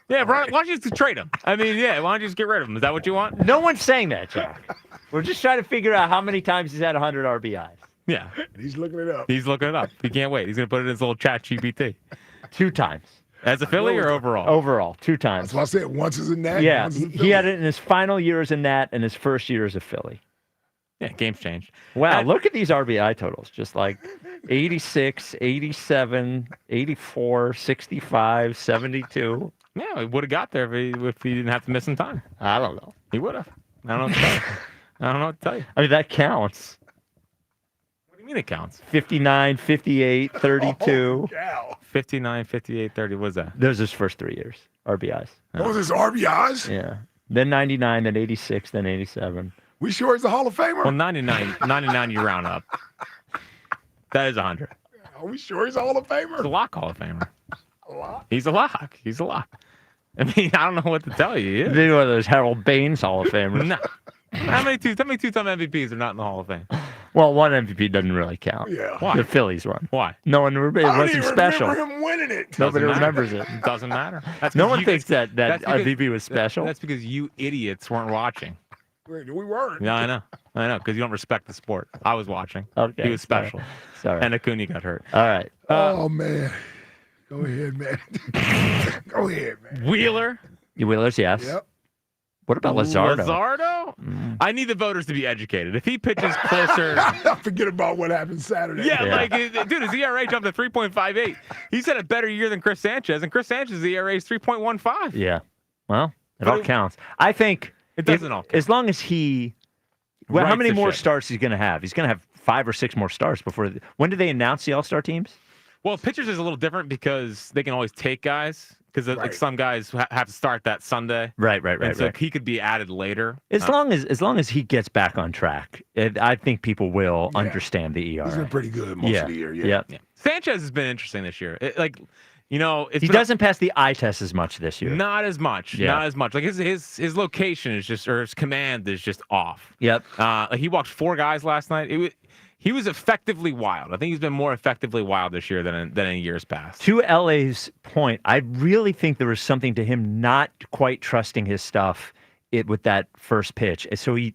Yeah, why don't you just trade him? I mean, why don't you just get rid of him? Is that what you want? No one's saying that, Jack. We're just trying to figure out how many times he's had 100 RBIs. Yeah. He's looking it up. He's looking it up. He can't wait. He's going to put it in his little chat GPT. 2 times. As a Philly or overall? Overall, 2 times. That's what I said. Once as a Nat. Yeah, Once as a he Philly. had it in his final year as a Nat and his first year as a Philly. Yeah, game's changed. Wow, look at these RBI totals. Just like 86, 87, 84, 65, 72. Yeah, he would have got there if he didn't have to miss some time. I don't know. He would have. I don't know what to tell you. I don't know what to tell you. I mean, that counts. What do you mean it counts? 59, 58, 32. 59, 58, 30. What is that? Those are his first 3 years, RBIs. Those is RBIs? Yeah. Then 99, then 86, then 87. We sure he's a Hall of Famer? Well, 99 you round up. That is 100. Are we sure he's a Hall of Famer? He's a lock Hall of Famer. A lot? He's a lock. He's a lock. I mean, I don't know what to tell you. Maybe one of those Harold Baines Hall of Famers. No. How many two-time MVPs are not in the Hall of Fame? Well, one MVP doesn't really count. Yeah. Why? The Phillies one. Why? No one remembers. It I don't wasn't even special. remember him winning it. Nobody Doesn't matter. remembers it. Doesn't matter. That's No 'cause one you thinks guys- that that's because- MVP was special. That's because you idiots weren't watching. We weren't. Yeah, I know, because you don't respect the sport. I was watching. Okay, He was special. Sorry. And Acuna got hurt. All right. Oh, man. Go ahead, man. Go ahead, man. Wheeler. Wheelers, yes. Yep. What about Luzardo? Luzardo? I need the voters to be educated. If he pitches closer. Forget about what happened Saturday. Yeah, dude, his ERA jumped to 3.58. He's had a better year than Chris Sanchez, and Chris Sanchez's ERA is 3.15. Yeah. Well, it all counts. I think it doesn't all count. As long as he. Well, how Rights many the more ship. starts he's going to have? He's going to have 5 or 6 more starts before. When did they announce the All-Star teams? Well, pitchers is a little different because they can always take guys. Because like some guys have to start that Sunday, Right. and so he could be added later. As long as he gets back on track, I think people will understand the ERA. He's been pretty good most of the year. Yeah. Sanchez has been interesting this year. He doesn't pass the eye test as much this year. Not as much. Yeah. Not as much. Like his location is just, or his command is just off. Yep. Like he walked 4 guys last night. He was effectively wild. I think he's been more effectively wild this year than in years past. To LA's point, I really think there was something to him not quite trusting his stuff with that first pitch. And so he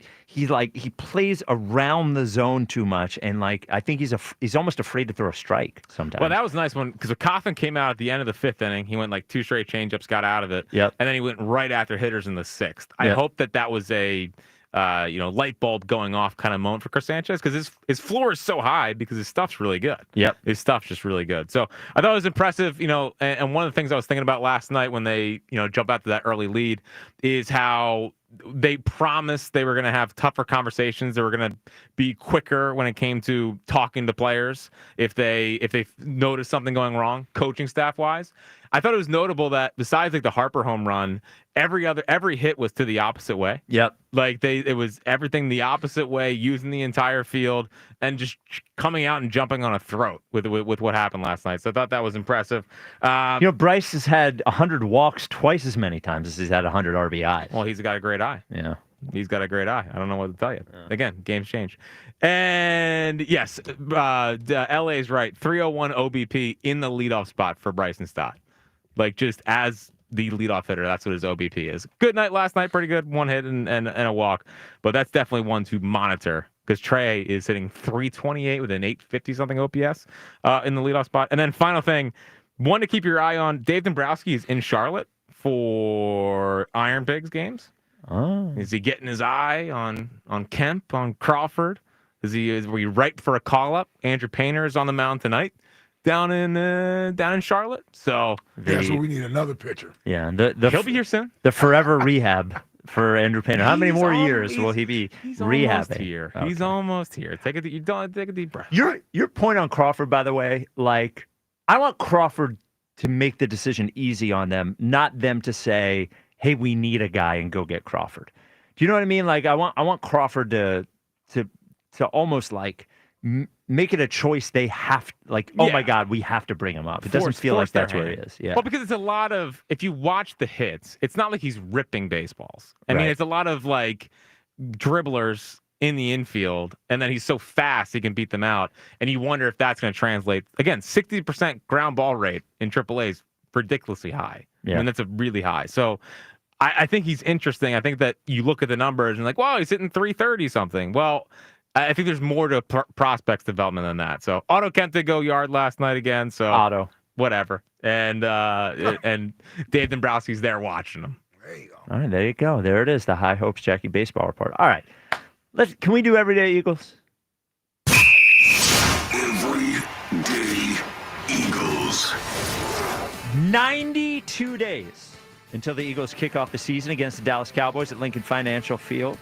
plays around the zone too much, and I think he's almost afraid to throw a strike sometimes. Well, that was a nice one because Coffin came out at the end of the 5th inning. He went 2 straight changeups, got out of it. Yep. And then he went right after hitters in the 6th. I Yep. hope that was a light bulb going off kind of moment for Chris Sanchez because his floor is so high because his stuff's really good. Yep. His stuff's just really good. So I thought it was impressive, and one of the things I was thinking about last night when they, jump out to that early lead is how they promised they were going to have tougher conversations. They were going to be quicker when it came to talking to players if they noticed something going wrong, coaching staff wise. I thought it was notable that besides like the Harper home run, every hit was to the opposite way. Yep. Like it was everything the opposite way, using the entire field and just coming out and jumping on a throat with what happened last night. So I thought that was impressive. Bryce has had 100 walks twice as many times as he's had 100 RBIs. Well, he's got a great eye. Yeah. He's got a great eye. I don't know what to tell you. Again, games change. And yes, LA's right. 301 OBP in the leadoff spot for Bryson Stott. Like just as the leadoff hitter, that's what his OBP is. Good night last night, pretty good. 1 hit and a walk. But that's definitely one to monitor because Trey is hitting 328 with an 850 something OPS in the leadoff spot. And then final thing, one to keep your eye on, Dave Dombrowski is in Charlotte for Iron Pigs games. Oh. Is he getting his eye on Kemp, on Crawford? Is we ripe for a call up? Andrew Painter is on the mound tonight down in Charlotte. So that's what we need, another pitcher. Yeah, he'll be here soon. The forever rehab for Andrew Painter. How many more years will he be he's rehabbing? Almost here. Okay. He's almost here. Take a deep breath. Your point on Crawford, by the way, like I want Crawford to make the decision easy on them, not them to say, hey, we need a guy and go get Crawford. Do you know what I mean? Like I want Crawford to almost like make it a choice they have, like, oh my God, we have to bring him up. It doesn't feel like that's where he is. Yeah. Well, because it's a lot of, if you watch the hits, it's not like he's ripping baseballs. I mean, it's a lot of like dribblers in the infield, and then he's so fast he can beat them out. And you wonder if that's going to translate. Again, 60% ground ball rate in AAA is ridiculously high. Yeah. I mean, that's a really high. So I think he's interesting. I think that you look at the numbers and like, wow, he's hitting 330 something. Well, I think there's more to prospects development than that. So Otto Kemp did go yard last night again. So Otto, whatever. And Dave Dombrowski's there watching him. There you go. All right, there you go. There it is. The High Hopes Jackie Baseball Report. All right, can we do Everyday Eagles? Everyday Eagles. 92 days until the Eagles kick off the season against the Dallas Cowboys at Lincoln Financial Field.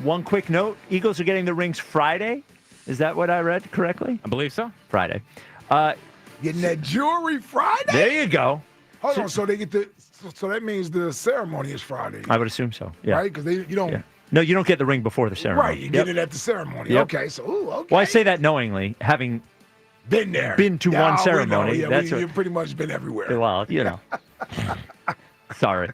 One quick note, Eagles are getting the rings Friday. Is that what I read correctly? I believe so. Friday. Getting that jewelry Friday? There you go. Hold on, so they get so that means the ceremony is Friday. I would assume so. Yeah. Right? Because you don't. Yeah. No, you don't get the ring before the ceremony. Right, you get it at the ceremony. Yep. Okay, so okay. Well, I say that knowingly, having been there, been to one ceremony. Yeah, you've pretty much been everywhere. Well, you know. Sorry.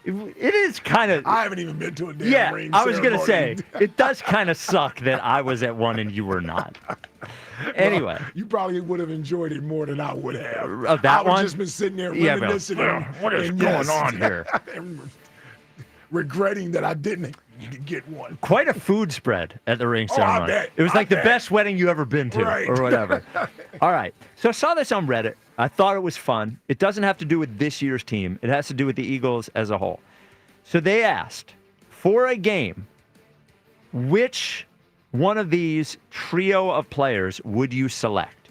It is kind of. I haven't even been to a damn ring ceremony. I was going to say, it does kind of suck that I was at one and you were not. Anyway. Well, you probably would have enjoyed it more than I would have. Of that one? I would just been sitting there reminiscing. What is going on here? Regretting that I didn't get one. Quite a food spread at the ring ceremony. I bet. It was like the best wedding you ever been to, right. or whatever. All right. So I saw this on Reddit. I thought it was fun. It doesn't have to do with this year's team. It has to do with the Eagles as a whole. So they asked, for a game, which one of these trio of players would you select?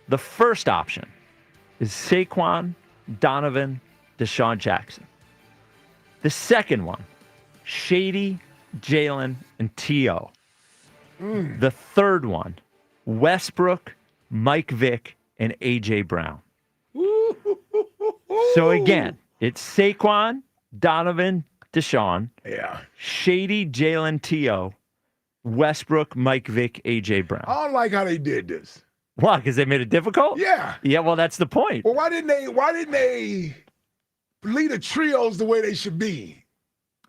The first option is Saquon, Donovan, Deshaun Jackson. The second one, Shady, Jalen, and T.O. The third one, Westbrook, Mike Vick, and A.J. Brown. So again, it's Saquon, Donovan, Deshaun, Shady, Jalen, T.O., Westbrook, Mike Vick, A.J. Brown. I don't like how they did this. Why? Because they made it difficult? Yeah. Yeah, well, that's the point. Well, why didn't they lead the trios the way they should be?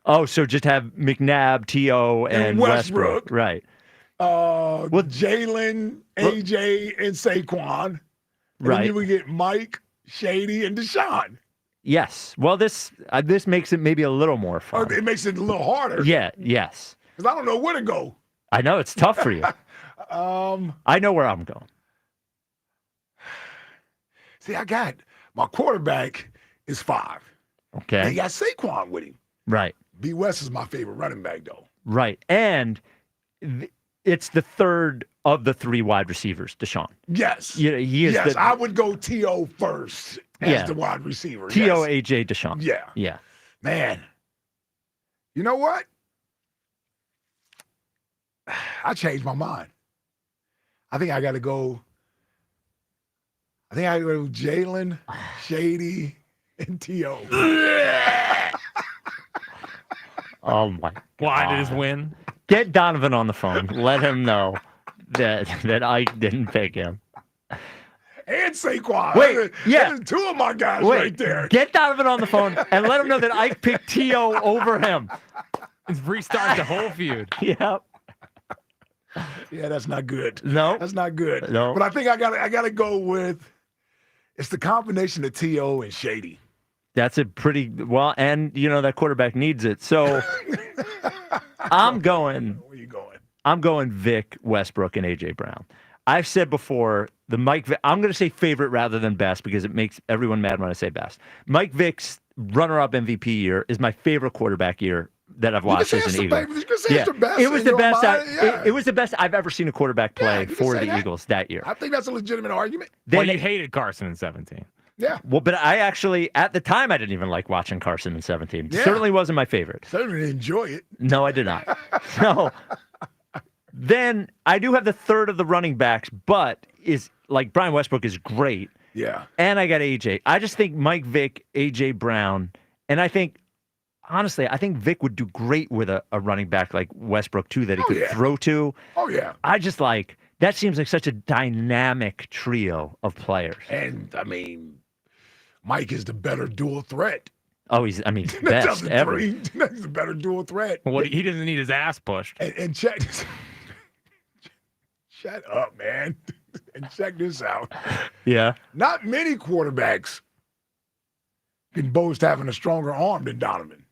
Oh, so just have McNabb, T.O., and Westbrook. Right. Jalen, AJ, and Saquon. And then you would get Mike, Shady, and Deshaun. Yes. Well, this makes it maybe a little more fun. It makes it a little harder. Yeah, yes. Because I don't know where to go. I know, it's tough for you. I know where I'm going. See, my quarterback is 5. Okay. And he got Saquon with him. Right. B. West is my favorite running back, though. Right. And it's the third of the 3 wide receivers, Deshaun. Yes. He is yes, I would go T.O. first as the wide receiver. T.O., A.J., Deshaun. Yeah. Yeah. Man. You know what? I changed my mind. I think I got to go. I think I go Jalen, Shady, and T.O. Oh, my God. Why did his win? Get Donovan on the phone. Let him know that Ike didn't pick him. And Saquon. Wait, yeah. There's two of my guys Wait, right there. get Donovan on the phone and let him know that Ike picked T.O. over him. Let's restart the whole feud. Yep. Yeah, that's not good. No. That's not good. No. But I think I gotta go with it's the combination of T.O. and Shady. That's a pretty well, and that quarterback needs it. So I'm going. Where you going? I'm going Vic, Westbrook, and AJ Brown. I've said before I'm going to say favorite rather than best because it makes everyone mad when I say best. Mike Vick's runner-up MVP year is my favorite quarterback year that I've watched as an Eagle. It was the best. It was the best I've ever seen a quarterback play for the Eagles that year. I think that's a legitimate argument. Well, you hated Carson in 17. Yeah. Well, but I actually, at the time, I didn't even like watching Carson in 17. Yeah. Certainly wasn't my favorite. Certainly didn't enjoy it. No, I did not. So then I do have the third of the running backs, but Brian Westbrook is great. Yeah. And I got AJ. I just think Mike Vick, AJ Brown, and I think, honestly, I think Vick would do great with a running back like Westbrook, too, that he could throw to. Oh, yeah. I just that seems like such a dynamic trio of players. And, I mean, Mike is the better dual threat. Oh, he's best ever. He's the better dual threat. Well, he doesn't need his ass pushed. And check this. Shut up, man. And check this out. Yeah. Not many quarterbacks can boast having a stronger arm than Donovan.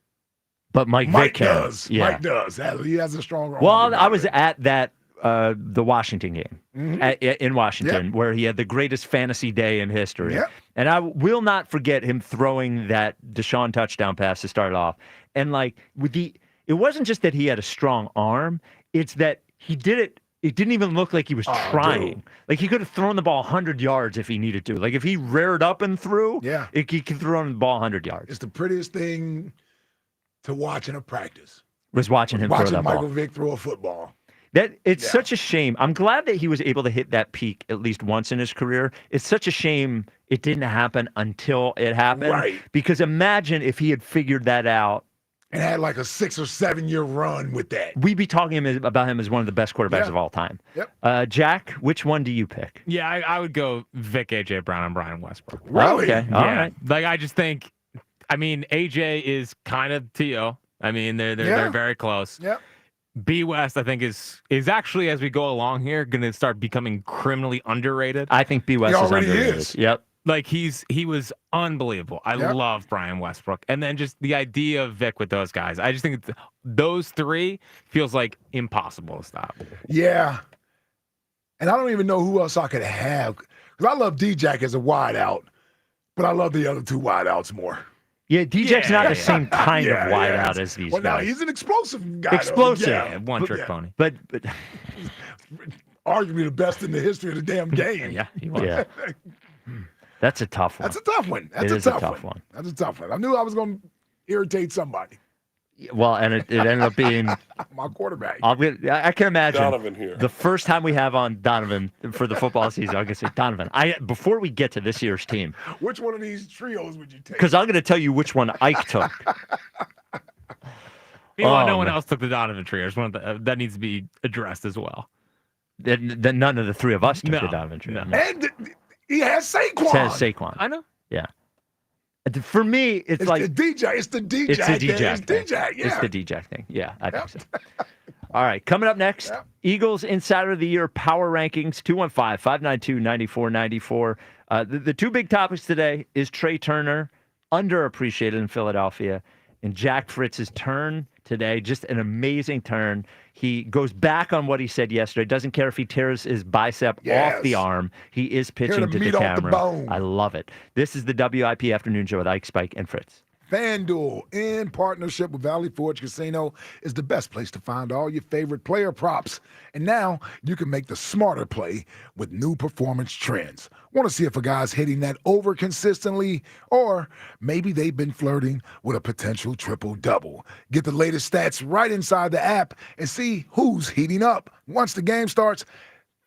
But Mike Vick does. Yeah. Mike does. He has a stronger arm. Well, I was at that the Washington game in Washington, Yep. where he had the greatest fantasy day in history. Yep. And I will not forget him throwing that Deshaun touchdown pass to start off. And it wasn't just that he had a strong arm; it's that he did it. It didn't even look like he was trying. Dude. Like he could have thrown the ball 100 yards if he needed to. Like if he reared up and threw, he could throw the ball 100 yards. It's the prettiest thing to watch in a practice. Was watching him throw that ball. Michael Vick throw a football. It's such a shame. I'm glad that he was able to hit that peak at least once in his career. It's such a shame it didn't happen until it happened. Right. Because imagine if he had figured that out. And had like a 6 or 7 year run with that. We'd be talking about him as one of the best quarterbacks of all time. Yep. Jack, which one do you pick? Yeah, I would go Vic, AJ Brown, and Brian Westbrook. Really? Okay. All right. I just think, AJ is kind of T.O. They're very close. Yep. B West, I think, is actually, as we go along here, going to start becoming criminally underrated. I think B West is underrated. Yep. He was unbelievable. I love Brian Westbrook. And then just the idea of Vic with those guys. I just think those three feels like impossible to stop. Yeah. And I don't even know who else I could have. Because I love D-Jack as a wideout, but I love the other two wideouts more. Yeah, D-Jack's not the same kind of wideout as these guys. Now, he's an explosive guy. Explosive. Yeah, one-trick pony. But arguably the best in the history of the damn game. Yeah, he was. Yeah. That's a tough one. That's a tough one. That's a tough one. That's a tough one. I knew I was going to irritate somebody. Well, and it ended up being my quarterback. I can imagine Donovan here. The first time we have on Donovan for the football season, I'm going to say, Donovan, before we get to this year's team. Which one of these trios would you take? Because I'm going to tell you which one Ike took. Meanwhile, no one else took the Donovan trio. That needs to be addressed as well. Then none of the three of us took the Donovan trio. No. And he has Saquon. It says Saquon. I know. Yeah. For me, it's like the DJ. It's the DJ. It's the DJ. It's DJ. Yeah. It's the DJ thing. Yeah, I think so. All right, coming up next, Eagles Insider of the Year Power Rankings, 215-592-9494. The two big topics today is Trey Turner, underappreciated in Philadelphia, and Jack Fritz's turn today, just an amazing turn. He goes back on what he said yesterday. Doesn't care if he tears his bicep off the arm. He is pitching to the camera. I love it. This is the WIP Afternoon Show with Ike, Spike, and Fritz. FanDuel, in partnership with Valley Forge Casino, is the best place to find all your favorite player props. And now you can make the smarter play with new performance trends. Want to see if a guy's hitting that over consistently, or maybe they've been flirting with a potential triple-double. Get the latest stats right inside the app and see who's heating up. Once the game starts,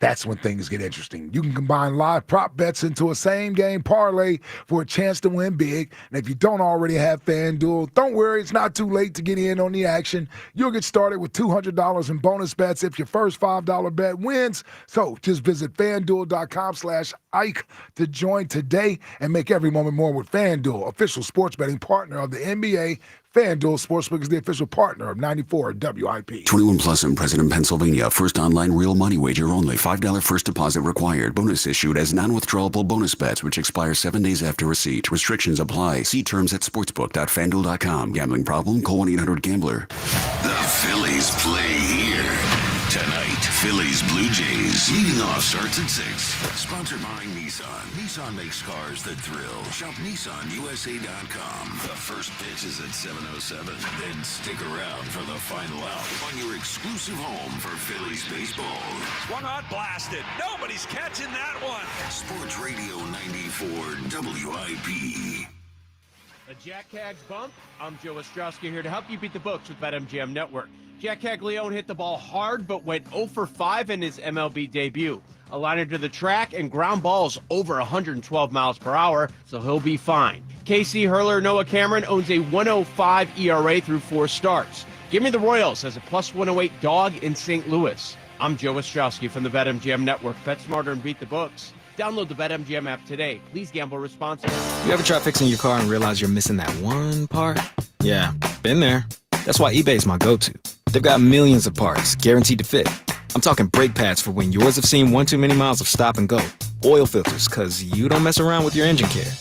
that's when things get interesting. You can combine live prop bets into a same-game parlay for a chance to win big. And if you don't already have FanDuel, don't worry, it's not too late to get in on the action. You'll get started with $200 in bonus bets if your first $5 bet wins. So just visit FanDuel.com/Ike to join today and make every moment more with FanDuel, official sports betting partner of the NBA. FanDuel Sportsbook is the official partner of 94 WIP. 21 plus in President, Pennsylvania. First online real money wager only. $5 first deposit required. Bonus issued as non-withdrawable bonus bets, which expire 7 days after receipt. Restrictions apply. See terms at sportsbook.fanduel.com. Gambling problem? Call 1-800-GAMBLER. The Phillies play here. Tonight, Phillies Blue Jays. Leading off starts at 6. Sponsored by Nissan. Nissan makes cars that thrill. Shop NissanUSA.com. The first pitch is at 7:07. Then stick around for the final out on your exclusive home for Phillies baseball. Swung on, blasted. Nobody's catching that one. Sports Radio 94 WIP. A Jack Cags bump. I'm Joe Ostrowski here to help you beat the books with BetMGM Network. Jack Caglione hit the ball hard but went 0 for 5 in his MLB debut. A liner to the track and ground balls over 112 miles per hour, so he'll be fine. KC hurler Noah Cameron owns a 105 ERA through 4 starts. Give me the Royals as a plus 108 dog in St. Louis. I'm Joe Ostrowski from the BetMGM Network. Bet smarter and beat the books. Download the BetMGM app today. Please gamble responsibly. You ever try fixing your car and realize you're missing that one part? Yeah, been there. That's why eBay is my go-to. They've got millions of parts, guaranteed to fit. I'm talking brake pads for when yours have seen one too many miles of stop and go. Oil filters, because you don't mess around with your engine care.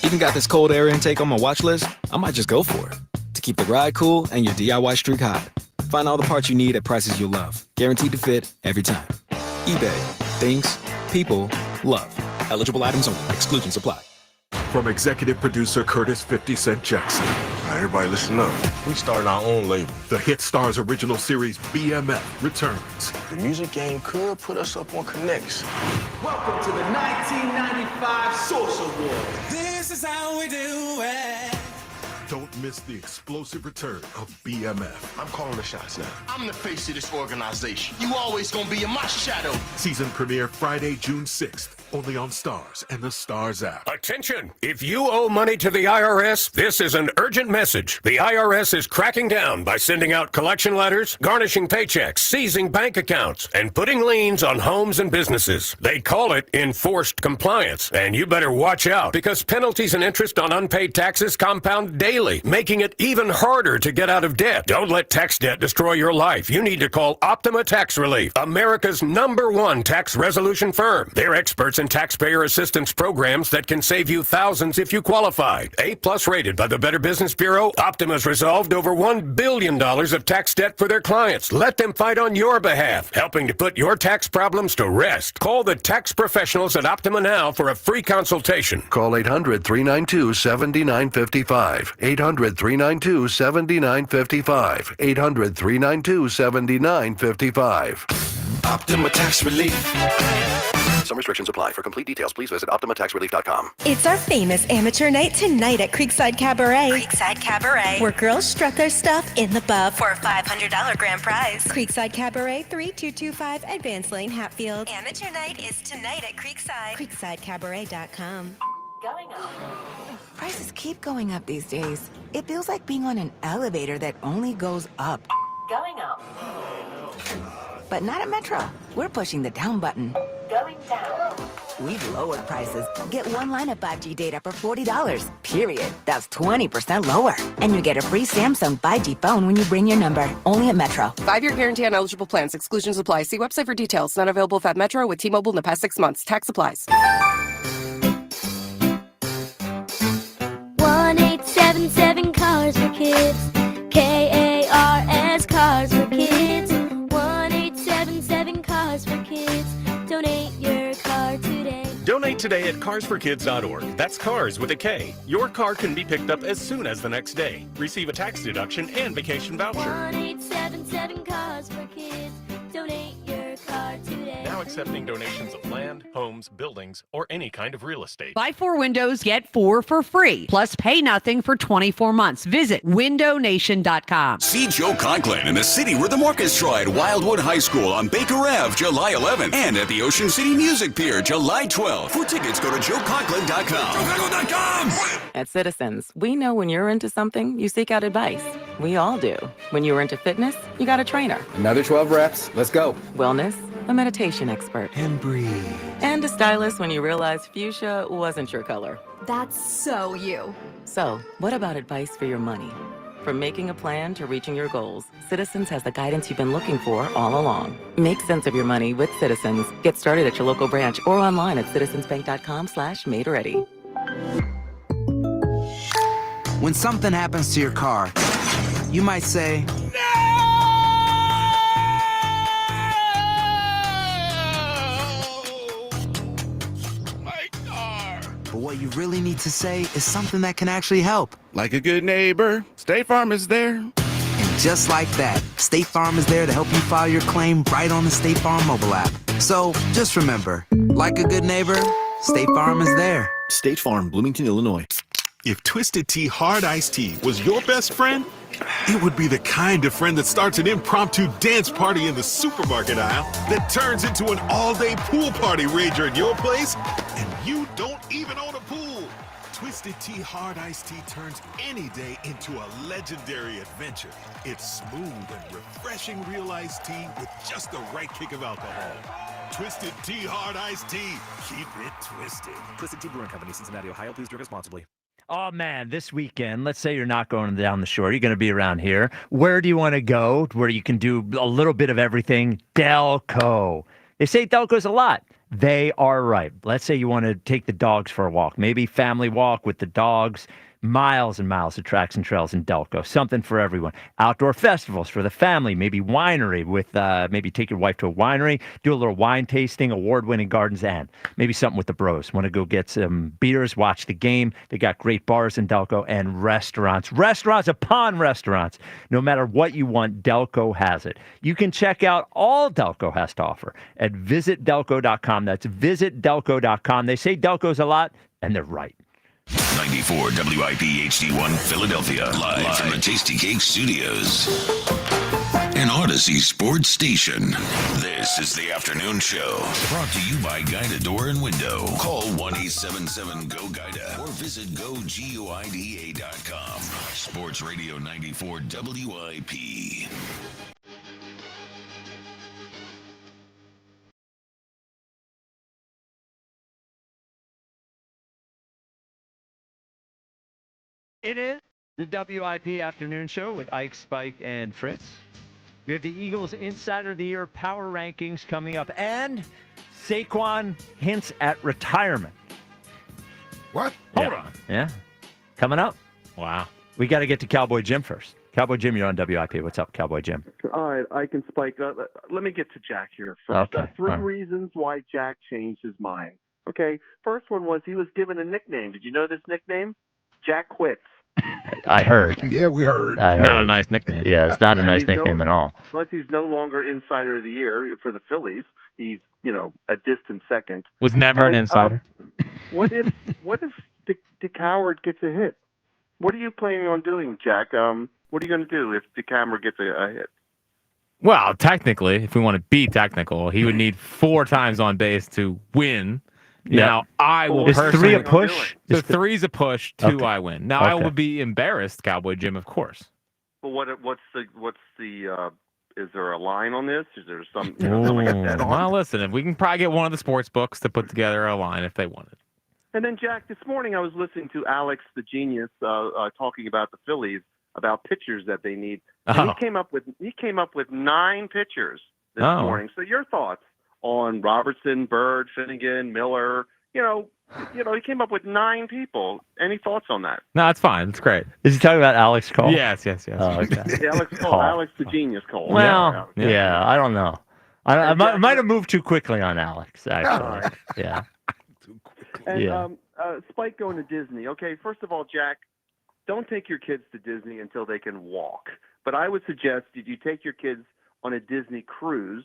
Even got this cold air intake on my watch list. I might just go for it. To keep the ride cool and your DIY streak hot. Find all the parts you need at prices you'll love. Guaranteed to fit every time. eBay. Things. People. Love. Eligible items only. Exclusions apply. From executive producer Curtis 50 Cent Jackson. Everybody listen up. We started our own label. The Hit Stars original series BMF returns. The music game could put us up on Connects. Welcome to the 1995 Source Award. This is how we do it. Don't miss the explosive return of BMF. I'm calling the shots now. I'm the face of this organization. You always gonna be in my shadow. Season premiere Friday, June 6th. Only on Stars and the Stars app. Attention! If you owe money to the IRS, this is an urgent message. The IRS is cracking down by sending out collection letters, garnishing paychecks, seizing bank accounts, and putting liens on homes and businesses. They call it enforced compliance, and you better watch out because penalties and interest on unpaid taxes compound daily, making it even harder to get out of debt. Don't let tax debt destroy your life. You need to call Optima Tax Relief, America's #1 tax resolution firm. They're experts in taxpayer assistance programs that can save you thousands if you qualify. A+ rated by the Better Business Bureau, Optima's resolved over $1 billion of tax debt for their clients. Let them fight on your behalf, helping to put your tax problems to rest. Call the tax professionals at Optima now for a free consultation. Call 800-392-7955. 800-392-7955. 800-392-7955. Optima Tax Relief. Some restrictions apply. For complete details, please visit OptimaTaxRelief.com. It's our famous amateur night tonight at Creekside Cabaret. Creekside Cabaret, where girls strut their stuff in the buff for a $500 grand prize. Creekside Cabaret, 3225 Advance Lane, Hatfield. Amateur night is tonight at Creekside. CreeksideCabaret.com. Going up. Prices keep going up these days. It feels like being on an elevator that only goes up. Going up. But not at Metro. We're pushing the down button. Going down. We've lowered prices. Get one line of 5G data for $40. Period. That's 20% lower. And you get a free Samsung 5G phone when you bring your number. Only at Metro. 5-year guarantee on eligible plans. Exclusions apply. See website for details. Not available at Metro with T-Mobile in the past 6 months. Tax applies. 1877 Cars for Kids. KARS Cars for Kids. 1877 Cars for Kids. Donate your car today. Donate today at carsforkids.org. That's cars with a K. Your car can be picked up as soon as the next day. Receive a tax deduction and vacation voucher. 1-877 Cars for Kids. Donate your car today. Now accepting donations of land, homes, buildings, or any kind of real estate. Buy 4 windows, get 4 for free. Plus, pay nothing for 24 months. Visit windownation.com. See Joe Conklin in the city where the Marcus tried Wildwood High School on Baker Ave, July 11th. And at the Ocean City Music Pier, July 12th. For tickets, go to joeconklin.com. JoeConklin.com! At Citizens, we know when you're into something, you seek out advice. We all do. When you're into fitness, you got a trainer. Another 12 reps. Let's go. Wellness, a meditation expert. And breathe. And a stylist when you realize fuchsia wasn't your color. That's so you. So, what about advice for your money? From making a plan to reaching your goals, Citizens has the guidance you've been looking for all along. Make sense of your money with Citizens. Get started at your local branch or online at citizensbank.com/made-ready. When something happens to your car, you might say, but what you really need to say is something that can actually help. Like a good neighbor, State Farm is there. And just like that, State Farm is there to help you file your claim right on the State Farm mobile app. So just remember, like a good neighbor, State Farm is there. State Farm, Bloomington, Illinois. If Twisted Tea Hard Iced Tea was your best friend, it would be the kind of friend that starts an impromptu dance party in the supermarket aisle that turns into an all-day pool party rager at your place, and you don't even own a pool. Twisted Tea Hard Iced Tea turns any day into a legendary adventure. It's smooth and refreshing real iced tea with just the right kick of alcohol. Twisted Tea Hard Iced Tea. Keep it twisted. Twisted Tea Brewing Company, Cincinnati, Ohio. Please drink responsibly. Oh, man, this weekend, let's say you're not going down the shore. You're going to be around here. Where do you want to go where you can do a little bit of everything? Delco. They say Delco's a lot. They are right. Let's say you want to take the dogs for a walk, maybe family walk with the dogs. Miles and miles of tracks and trails in Delco. Something for everyone. Outdoor festivals for the family. Maybe winery with, maybe take your wife to a winery, do a little wine tasting, award-winning gardens, and maybe something with the bros. Want to go get some beers, watch the game. They got great bars in Delco and restaurants. Restaurants upon restaurants. No matter what you want, Delco has it. You can check out all Delco has to offer at visitdelco.com. That's visitdelco.com. They say Delco's a lot, and they're right. 94 WIP HD1 Philadelphia. Live from the Tasty Cake Studios. An Odyssey sports station. This is the afternoon show. Brought to you by Guida Door and Window. Call 1-877-GO-GUIDA or visit GoGuida.com. Sports Radio 94 WIP. It is the WIP Afternoon Show with Ike, Spike, and Fritz. We have the Eagles Insider of the Year Power Rankings coming up, and Saquon hints at retirement. What? Hold on. Yeah. Coming up. Wow. We got to get to Cowboy Jim first. Cowboy Jim, you're on WIP. What's up, Cowboy Jim? All right, I can spike. Let me get to Jack here first. Okay. Three All right. reasons why Jack changed his mind. Okay, first one was he was given a nickname. Did you know this nickname? Jack Quits. I heard. Yeah, we heard. I heard. Not a nice nickname. Yeah, it's not a nice He's nickname at all. Plus, he's no longer Insider of the Year for the Phillies. He's, a distant second. Was never an insider. What if Dick Howard gets a hit? What are you planning on doing, Jack? What are you going to do if DeCamera gets a hit? Well, technically, if we want to be technical, he would need 4 times on base to win. Yeah. Now, I will Is personally... 3 a push? So 3's a push, 2 Okay. I win. Now, I Okay. will be embarrassed, Cowboy Jim, of course. Well, what's the is there a line on this? Is there something like that on? Well, listen, if we can probably get one of the sports books to put together a line if they wanted. And then, Jack, this morning I was listening to Alex, the genius, talking about the Phillies, about pitchers that they need. And he came up with 9 pitchers this morning. So your thoughts on Robertson, Bird, Finnegan, Miller? He came up with 9 people. Any thoughts on that? No, it's fine. It's great. Is he talking about Alex Cole? Yes. Oh, okay. Alex Cole, Cole. Alex the genius Cole. Well, Yeah. yeah, I don't know. I might have moved too quickly on Alex, actually. All right. Yeah. And Spike going to Disney. Okay, first of all, Jack, don't take your kids to Disney until they can walk. But I would suggest that you take your kids on a Disney cruise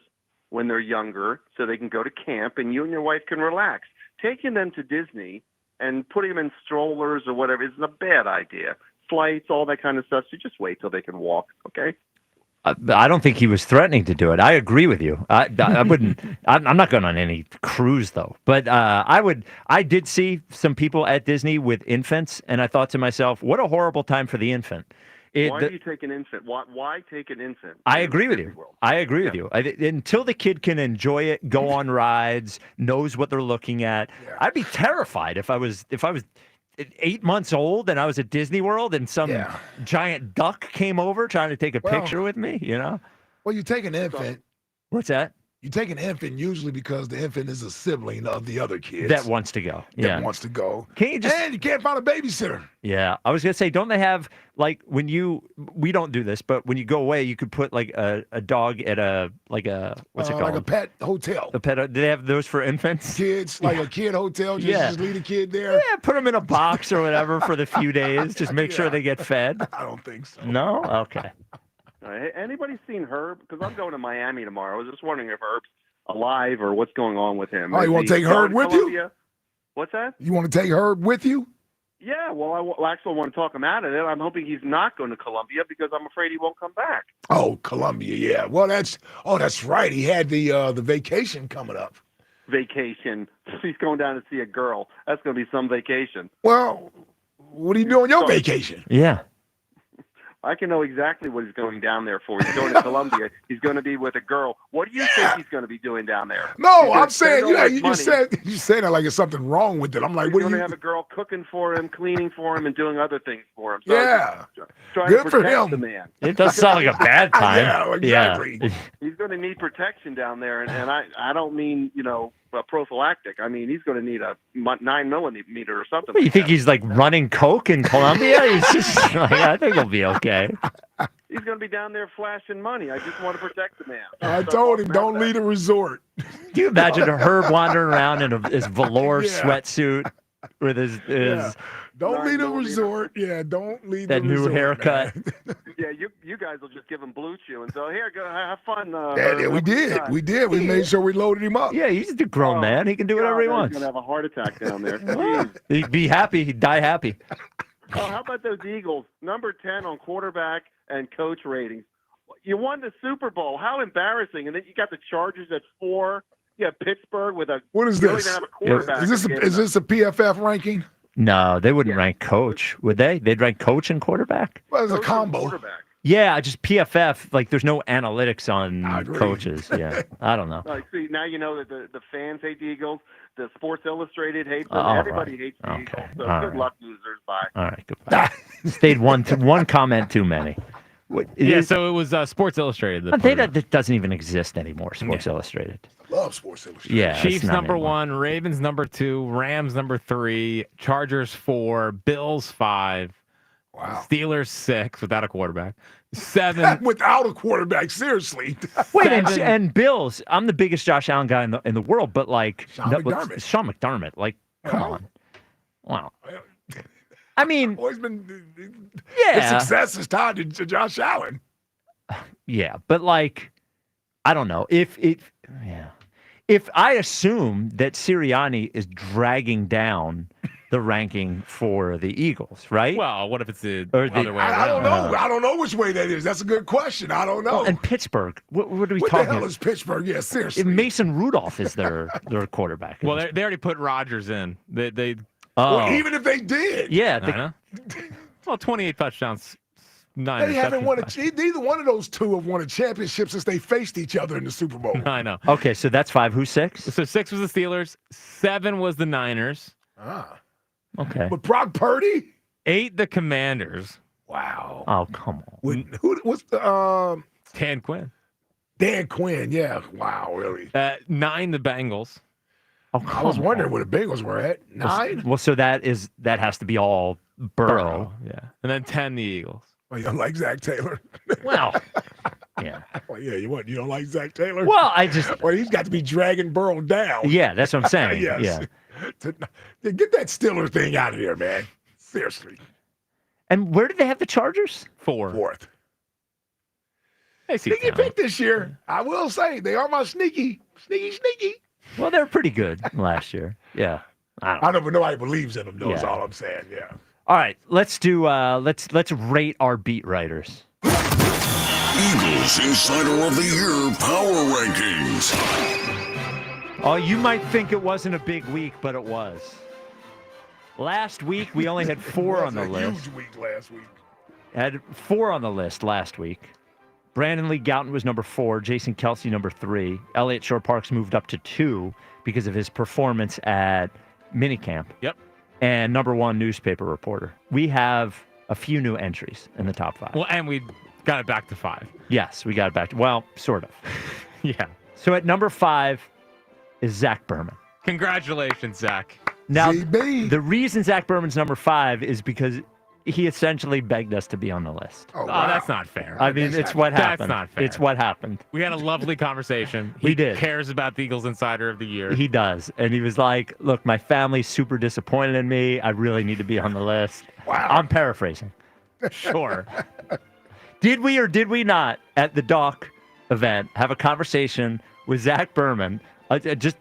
when they're younger so they can go to camp and you and your wife can relax. Taking them to Disney and putting them in strollers or whatever is a bad idea. Flights, all that kind of stuff. So just wait till they can walk, okay? I don't think he was threatening to do it. I agree with you. I wouldn't. I'm not going on any cruise though. But I did see some people at Disney with infants, and I thought to myself, what a horrible time for the infant. Why do you take an infant? Why take an infant? I agree with you. I agree with you. Until the kid can enjoy it, go on rides, knows what they're looking at, I'd be terrified if I was 8 months old and I was at Disney World and some giant duck came over trying to take a picture with me, you know? Well, you take an infant. What's that? You take an infant usually because the infant is a sibling of the other kids. That wants to go. That wants to go. And you can't find a babysitter. Yeah. I was going to say, don't they have, like, we don't do this, but when you go away, you could put, like, a dog at what's it called? Like a pet hotel. Do they have those for infants? Kids, like a kid hotel, just leave a kid there. Yeah, put them in a box or whatever for the few days. Just make sure they get fed. I don't think so. No? Okay. Anybody seen Herb? Because I'm going to Miami tomorrow. I was just wondering if Herb's alive or what's going on with him. Oh, you want to take Herb with you? What's that? You want to take Herb with you? Yeah, well, I actually want to talk him out of it. I'm hoping he's not going to Columbia because I'm afraid he won't come back. Oh, Columbia, yeah. Well, that's right. He had the vacation coming up. Vacation. He's going down to see a girl. That's going to be some vacation. Well, what are you doing on your vacation? Yeah. I can know exactly what he's going down there for. He's going to Columbia. He's going to be with a girl. What do you think he's going to be doing down there? No, I'm saying, you said that like there's something wrong with it. I'm like, he's what are you? Going to have a girl cooking for him, cleaning for him, and doing other things for him. So trying good to for protect him. The man. It does sound like a bad time. Yeah, exactly. Yeah. He's going to need protection down there, and I don't mean prophylactic. I mean he's going to need a 9mm or something. What, you think he's like running coke in Colombia? He's just like, I think he'll be okay. He's going to be down there flashing money. I just want to protect the man. I told him, don't leave a resort. Do you imagine Herb wandering around in his velour sweatsuit with his don't leave a resort. Yeah, don't leave that the new resort, haircut. Yeah, you guys will just give him blue chew and so here, go have fun. We did. We did. We made sure we loaded him up. Yeah, he's a grown man. He can do whatever he wants. He's going to have a heart attack down there. He'd be happy. He'd die happy. Oh, how about those Eagles? Number 10 on quarterback and coach ratings. You won the Super Bowl. How embarrassing. And then you got the Chargers at 4. You have Pittsburgh with a... What is this? Have a quarterback Is this a PFF ranking? No, they wouldn't rank coach, would they? They'd rank coach and quarterback? Well, it's a combo. Yeah, just PFF. Like, there's no analytics on coaches. Yeah, I don't know. See, now you know that the fans hate the Eagles. The Sports Illustrated hates them. Everybody hates the Eagles. So good luck, losers. Bye. All right, goodbye. Stayed one comment too many. So it was Sports Illustrated. That doesn't even exist anymore, Sports Illustrated. Love Sports Illustrated. Yeah, Chiefs number 1, Ravens number 2, Rams number 3, Chargers 4, Bills 5, Steelers 6 without a quarterback, 7 without a quarterback. Seriously. Wait, and Bills. I'm the biggest Josh Allen guy in the world, but like Sean McDermott. Like, come on. Wow. I mean, always been his success is tied to Josh Allen. Yeah, but like, I don't know if I assume that Sirianni is dragging down the ranking for the Eagles, right? Well, what if it's the other way around? I don't know. I don't know which way that is. That's a good question. I don't know. And Pittsburgh, what are we talking about? What the hell is Pittsburgh? Yeah, seriously. Mason Rudolph is their quarterback. Well, they already put Rodgers in. They well, even if they did. Yeah. Well, 28 touchdowns. They haven't won neither one of those two have won a championship since they faced each other in the Super Bowl. I know. Okay, so that's 5. Who's 6? So 6 was the Steelers. 7 was the Niners. Okay. But Brock Purdy? 8 the Commanders. Wow. Oh, come on. What's the Dan Quinn. Dan Quinn, yeah. Wow, really. 9 the Bengals. Oh, I was wondering where the Bengals were at. 9? Well, so that has to be all Burrow. Yeah. And then 10 the Eagles. Well, you don't like Zach Taylor? Well, yeah. Well, yeah, you don't like Zach Taylor? Well, I just... Well, he's got to be dragging Burrow down. Yeah, that's what I'm saying. Yes. Yeah. Get that Steelers thing out of here, man. Seriously. And where did they have the Chargers? Fourth. They see Sneaky talent. pick this year. I will say they are my sneaky. Well, they're pretty good last year. Yeah. I don't know, but nobody believes in them, though, is Yeah. all I'm saying. Yeah. All right, let's do let's rate our beat writers. Eagles Insider of the Year Power Rankings. Oh, you might think it wasn't a big week, but it was. Last week we only had 4 on the list. It was a huge week last week. Had 4 on the list last week. Brandon Lee Gouton was number 4. Jason Kelsey number 3. Elliott Shore-Parks moved up to 2 because of his performance at minicamp. Yep. And number 1 newspaper reporter. We have a few new entries in the top 5. Well, and we got it back to 5. Yes, we got it back to, well, sort of. Yeah. So at number 5 is Zach Berman. Congratulations, Zach. Now, ZB. the reason Zach Berman's number 5 is because he essentially begged us to be on the list. Oh, Oh, wow. that's not fair. I mean, it's what That's happened. not fair. It's what happened. We had a lovely conversation. We He did. cares about the Eagles Insider of the Year. He does. And he was like, look, my family's super disappointed in me. I really need to be on the list. Wow. I'm paraphrasing. Sure. Did we or did we not at the Doc event have a conversation with Zach Berman? Just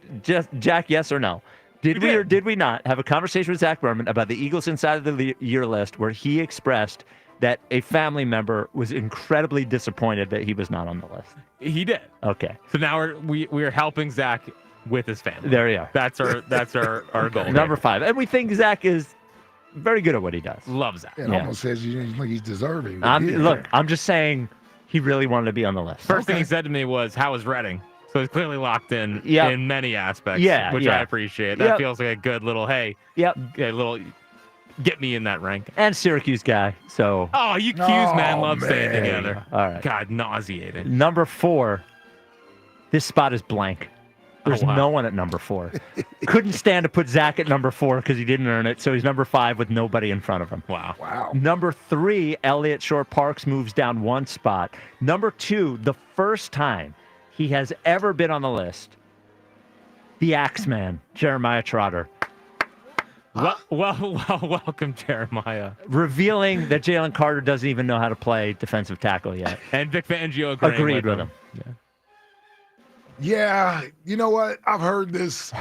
Jack, yes or no? Did we or did we not have a conversation with Zach Berman about the Eagles Inside of the Year list where he expressed that a family member was incredibly disappointed that he was not on the list? He did. Okay. So now we're helping Zach with his family. There you are. That's our goal. Number 5. And we think Zach is very good at what he does. Love Zach. It almost says you think he's deserving. Look, I'm just saying he really wanted to be on the list. First thing he said to me was, "How was Reading?" So he's clearly locked in Yep. in many aspects, Yeah, which yeah. I appreciate. That Yep. feels like a good little, hey, Yep. a little, get me in that rank. And Syracuse guy. So Oh, you Q's, man, love staying man. together. all right. God, nauseating. Number 4. This spot is blank. There's wow. no one at number 4. Couldn't stand to put Zach at number 4 because he didn't earn it. So he's number 5 with nobody in front of him. Wow. Wow. Number 3, Elliott Shore-Parks moves down 1 spot. Number 2, the first time he has ever been on the list, the Axeman, Jeremiah Trotter, Welcome, Jeremiah. revealing that Jalen Carter doesn't even know how to play defensive tackle yet. And Vic Fangio Agreed with him. Yeah, you know what? I've heard this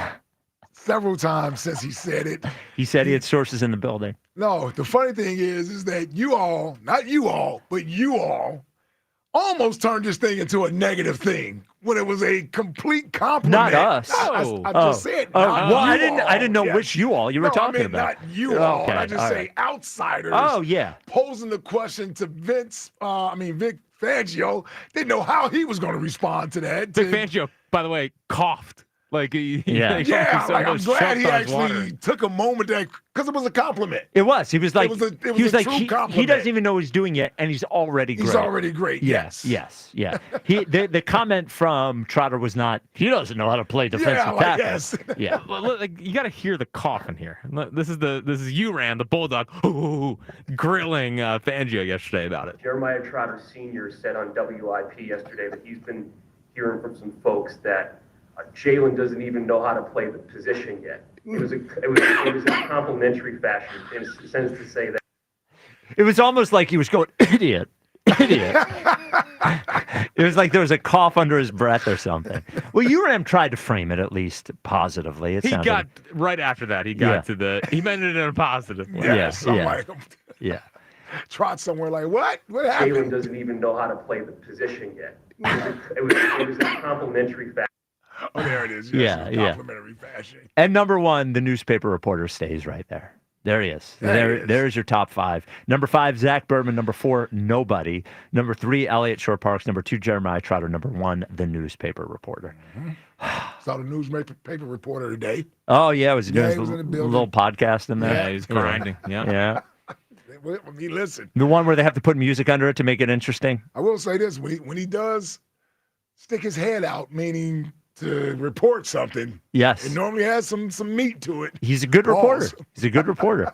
several times since he said it. He said he had sources in the building. No, the funny thing is that you all, not you all, but you all, almost turned this thing into a negative thing when it was a complete compliment. Not us. I just said. Oh, not well, you I didn't know all. which you all you were No, talking I mean, about. Not you all. Okay, I just all say right. outsiders. Oh, yeah. Posing the question to Vic Fangio, didn't know how he was going to respond to that. Vic Fangio, by the way, coughed. Like, Yeah. like, I'm glad he actually water. took a moment because it was a compliment. It was. He was like, It was a he was like, true he compliment. doesn't even know what he's doing yet, and he's already great. He's already great. Yes, Yes. yes, yeah. The comment from Trotter was not, he doesn't know how to play defensive tackle. Yes. Yeah. Like, you got to hear the cough in here. This is you, Rand, the bulldog, grilling Fangio yesterday about it. Jeremiah Trotter Sr. said on WIP yesterday that he's been hearing from some folks that Jalen doesn't even know how to play the position yet. It was a complimentary fashion in a sense to say that. It was almost like he was going, idiot. It was like there was a cough under his breath or something. Well, URAM tried to frame it at least positively. It He sounded, got right after that. He got he meant it in a positive way. Yes. I'm like, yeah. trot somewhere like, what? What happened? Jalen doesn't even know how to play the position yet. It was a complimentary fashion. Oh, there it is. Yeah, Yes, yeah. complimentary fashion. And number 1, the newspaper reporter stays right there. There he is. There's your top 5. Number 5, Zach Berman. Number 4, nobody. Number 3, Elliott Shore-Parks. Number 2, Jeremiah Trotter. Number 1, the newspaper reporter. Saw the newspaper reporter today. Oh, yeah. Was he doing Yeah, his he was in the building. little podcast in there? Yeah, he's grinding. Yeah. Yeah. I mean, listen, The one where they have to put music under it to make it interesting. I will say this. When he does stick his head out, meaning to report something, Yes. it normally has some meat to it. He's a good reporter. Pause. He's a good reporter.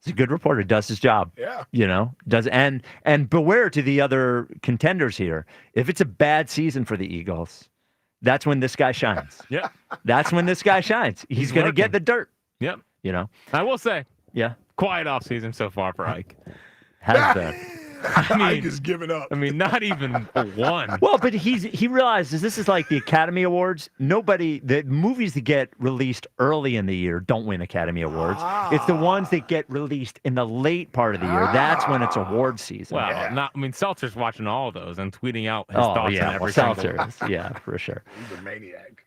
He's a good reporter. Does his job. Yeah. You know, does and beware to the other contenders here. If it's a bad season for the Eagles, that's when this guy shines. Yeah. That's when this guy shines. He's going to get the dirt. Yep. You know? I will say, Yeah. quiet off season so far for Ike. Has been. Ike is giving up. I mean, not even a 1. Well, but he realizes this is like the Academy Awards. The movies that get released early in the year don't win Academy Awards. It's the ones that get released in the late part of the year. That's when it's award season. Well, Seltzer's watching all of those and tweeting out his thoughts on every Seltzer. single. Yeah, for sure. He's a maniac.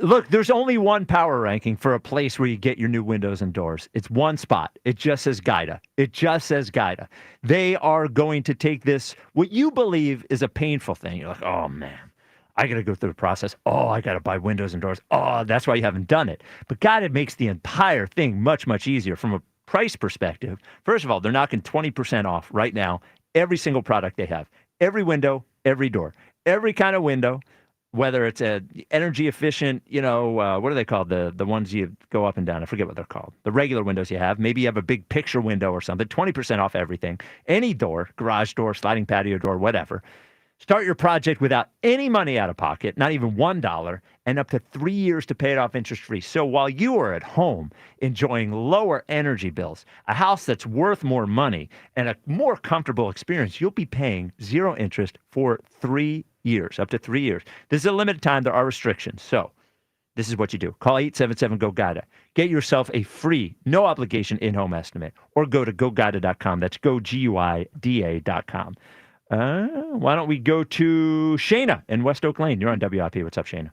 Look, there's only one power ranking for a place where you get your new windows and doors. It's one spot. It just says Guida. They are going to take this, what you believe is a painful thing. You're like, oh, man, I got to go through the process. Oh, I got to buy windows and doors. Oh, that's why you haven't done it. But Guida makes the entire thing much, much easier from a price perspective. First of all, they're knocking 20% off right now, every single product they have. Every window, every door, every kind of window. Whether it's a energy efficient, what are they called? The ones you go up and down. I forget what they're called. The regular windows you have. Maybe you have a big picture window or something. 20% off everything. Any door, garage door, sliding patio door, whatever. Start your project without any money out of pocket, not even $1, and up to 3 years to pay it off interest-free. So while you are at home enjoying lower energy bills, a house that's worth more money, and a more comfortable experience, you'll be paying zero interest for 3 years, up to 3 years. This is a limited time. There are restrictions. So this is what you do. Call 877-GO-GUIDA. Get yourself a free, no obligation in-home estimate, or go to GoGuida.com. That's GoGuida.com. Why don't we go to Shayna in West Oak Lane? You're on WIP. What's up, Shayna?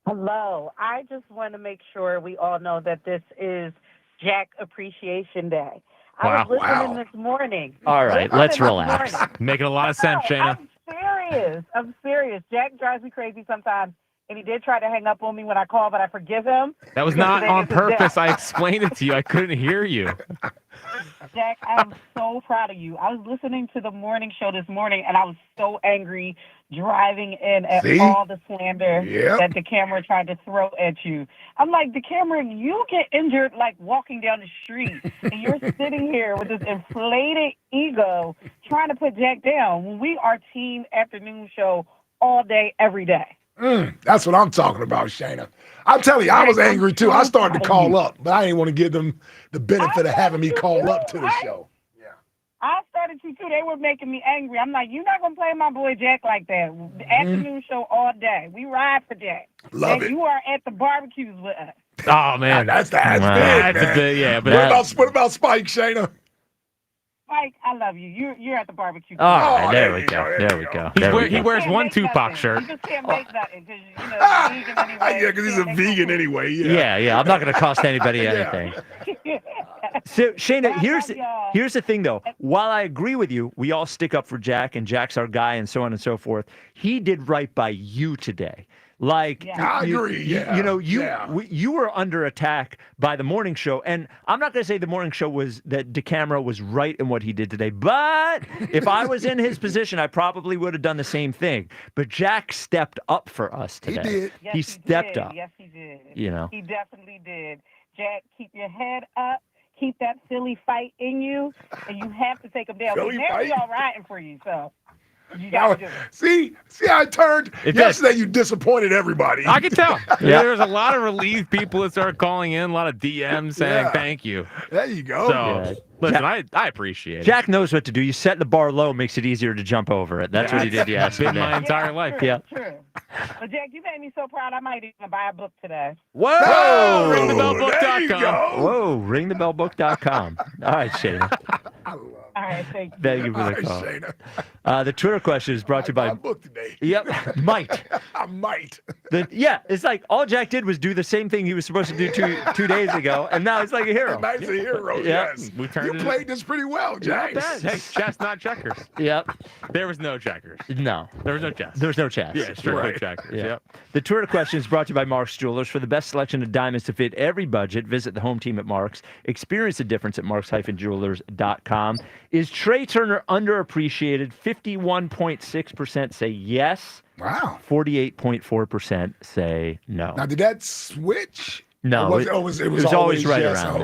Hello. I just want to make sure we all know that this is Jack Appreciation Day. I was listening this morning. All right, let's relax. Making a lot of sense, Shayna. I'm serious. Jack drives me crazy sometimes, and he did try to hang up on me when I called, but I forgive him. That was not on purpose. I explained it to you. I couldn't hear you. Jack, I am so proud of you. I was listening to the morning show this morning, and I was so angry driving in at all the slander that the camera tried to throw at you. I'm like, the camera, you get injured like walking down the street, and you're sitting here with this inflated ego trying to put Jack down when we are team afternoon show all day, every day. That's what I'm talking about, Shayna. I'm telling you, I was angry too. I started to call up, but I didn't want to give them the benefit of having me call up to the show. I started to too. They were making me angry. I'm like, you're not going to play my boy Jack like that. The afternoon show all day. We ride for Jack. Love it. You are at the barbecues with us. Oh, man. That's big, That's man. a bit, yeah. But What about Spike, Shayna? Mike, I love you. You're at the barbecue. All right, there we go. There we go. He wears one Tupac shirt. You just can't make nothing because you're vegan anyway. Yeah, because he's a vegan anyway. Yeah. I'm not going to cost anybody anything. So, Shayna, here's the thing, though. While I agree with you, we all stick up for Jack, and Jack's our guy, and so on and so forth. He did right by you today. Like, I agree. You were under attack by the morning show, and I'm not going to say the morning show that DeCamera was right in what he did today, but if I was in his position, I probably would have done the same thing. But Jack stepped up for us today. He did. Yes, he stepped up. Yes, he did. You know, he definitely did. Jack, keep your head up. Keep that Philly fight in you, and you have to take them down. Philly Now fight? we all riding for you, so you got to do it. See how I turned? Yesterday you disappointed everybody. I can tell. There's a lot of relieved people that started calling in, a lot of DMs saying thank you. There you go. So, listen, I appreciate it. Jack knows what to do. You set the bar low, makes it easier to jump over it. That's what he did yesterday. Been my entire life. True. But Jack, you made me so proud. I might even buy a book today. Whoa! Ringbellbook.com. Whoa! Ringbellbook.com. All right, Shayna. All right, thank you. Thank you for the call. The Twitter question is brought to you by. Book today. Yep, might. I might. It's like all Jack did was do the same thing he was supposed to do two days ago, and now he's like a hero. Nice a hero. Yep. Yes. We turned You played this pretty well, Jack. Hey, chess, not checkers. Yep. There was no checkers. No. There was no chess. There's no chess. Yeah, strictly checkers. Yeah. Yep. The Twitter question is brought to you by Mark's Jewelers. For the best selection of diamonds to fit every budget, visit the home team at Mark's. Experience the difference at marks-jewelers.com. Is Trey Turner underappreciated? 51.6% say yes. Wow. 48.4% say no. Now, did that switch? No. It was always right yes, around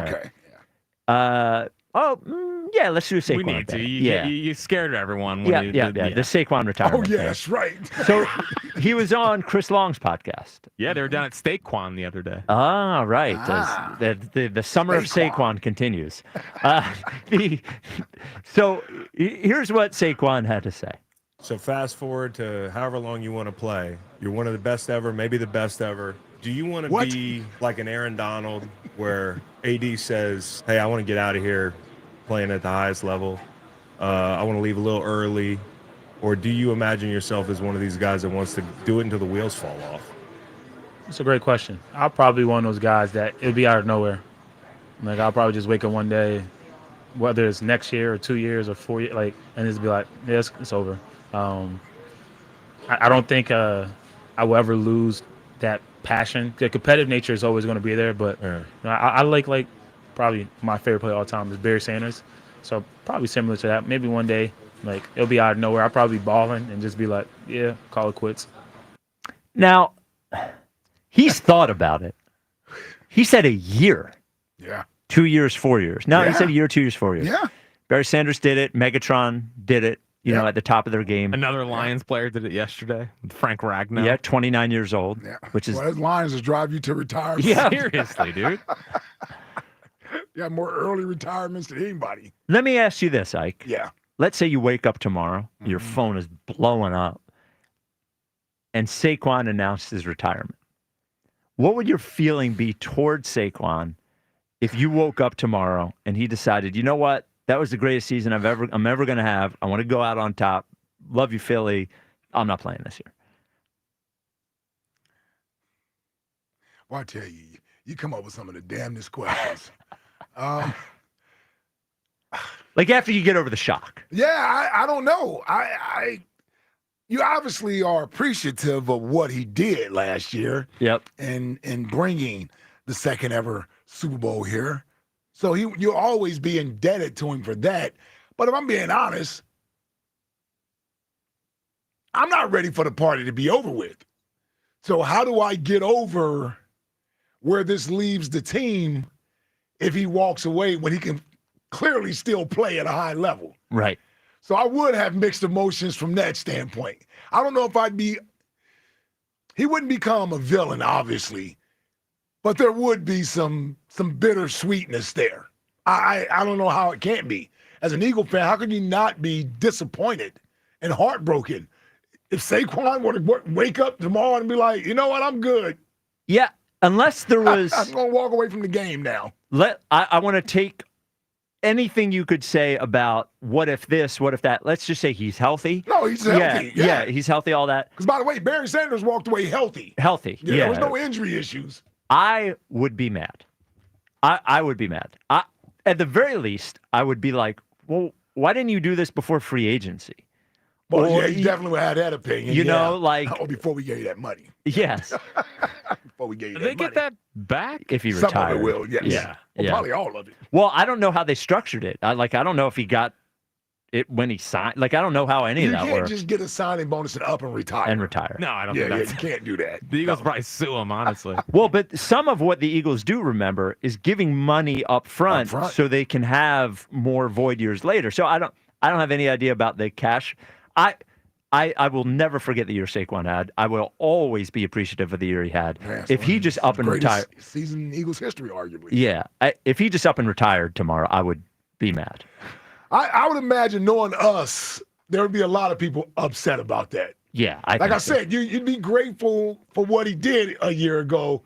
there. Yeah, let's do a Saquon. We need to. thing. You scared everyone. When The Saquon retirement. Oh, yeah, thing. that's right. So he was on Chris Long's podcast. Yeah, they were down at Steakquan the other day. Ah, right. The summer of Saquon continues. So here's what Saquon had to say. So fast forward to however long you want to play. You're one of the best ever, maybe the best ever. Do you want to be like an Aaron Donald where AD says, hey, I want to get out of here playing at the highest level. I want to leave a little early. Or do you imagine yourself as one of these guys that wants to do it until the wheels fall off? It's a great question. I'll probably be one of those guys that it'll be out of nowhere. Like, I'll probably just wake up one day, whether it's next year or 2 years or 4 years, and just be like, yeah, it's over. I don't think I will ever lose that passion. The competitive nature is always going to be there, but I like probably my favorite player of all time is Barry Sanders. So probably similar to that. Maybe one day, it'll be out of nowhere. I'll probably be balling and just be like, yeah, call it quits. Now, he's thought about it. He said a year. Yeah. 2 years, 4 years. No, he said a year, 2 years, 4 years. Yeah. Barry Sanders did it. Megatron did it, at the top of their game. Another Lions player did it yesterday. Frank Ragnow. Yeah, 29 years old. Yeah. Which is those Lions will drive you to retirement. Yeah. Seriously, dude. You have more early retirements than anybody. Let me ask you this, Ike. Yeah. Let's say you wake up tomorrow, your phone is blowing up, and Saquon announced his retirement. What would your feeling be towards Saquon if you woke up tomorrow and he decided, you know what, that was the greatest season I'm ever going to have. I want to go out on top. Love you, Philly. I'm not playing this year. Well, I tell you, you come up with some of the damnedest questions. Like after you get over the shock. Yeah, I don't know. You obviously are appreciative of what he did last year. Yep. And bringing the second ever Super Bowl here. So you'll always be indebted to him for that. But if I'm being honest, I'm not ready for the party to be over with. So how do I get over where this leaves the team if he walks away when he can clearly still play at a high level? Right. So I would have mixed emotions from that standpoint. I don't know if he wouldn't become a villain, obviously, but there would be some bittersweetness there. I don't know how it can't be. As an Eagle fan, how could you not be disappointed and heartbroken if Saquon were to wake up tomorrow and be like, you know what, I'm good. Yeah, unless there was... I'm going to walk away from the game now. I want to take anything you could say about what if this, what if that. Let's just say he's healthy. No, he's healthy. Yeah, he's healthy, all that. Because, by the way, Barry Sanders walked away healthy. Healthy, yeah. There was no injury issues. I would be mad. I would be mad. At the very least, I would be like, well, why didn't you do this before free agency? Well, he definitely had that opinion. Before we gave you that money. Yes. Before we gave you Did they get that back? If he Some retired. of it will, yes. Yeah. Well, probably all of it. Well, I don't know how they structured it. I don't know if he got it when he signed. I don't know how any of that You can't works. just get a signing bonus and up and retire. No, I don't Yeah, think that's... you can't do that. The Eagles probably sue him, honestly. Well, but some of what the Eagles do remember is giving money up front so they can have more void years later. So I don't have any idea about the cash. I will never forget the year Saquon had. I will always be appreciative of the year he had. Yeah, if he just up and retired, season in Eagles history, arguably. yeah. If he just up and retired tomorrow, I would be mad. I would imagine, knowing us, there would be a lot of people upset about that. Yeah, I said, you'd be grateful for what he did a year ago,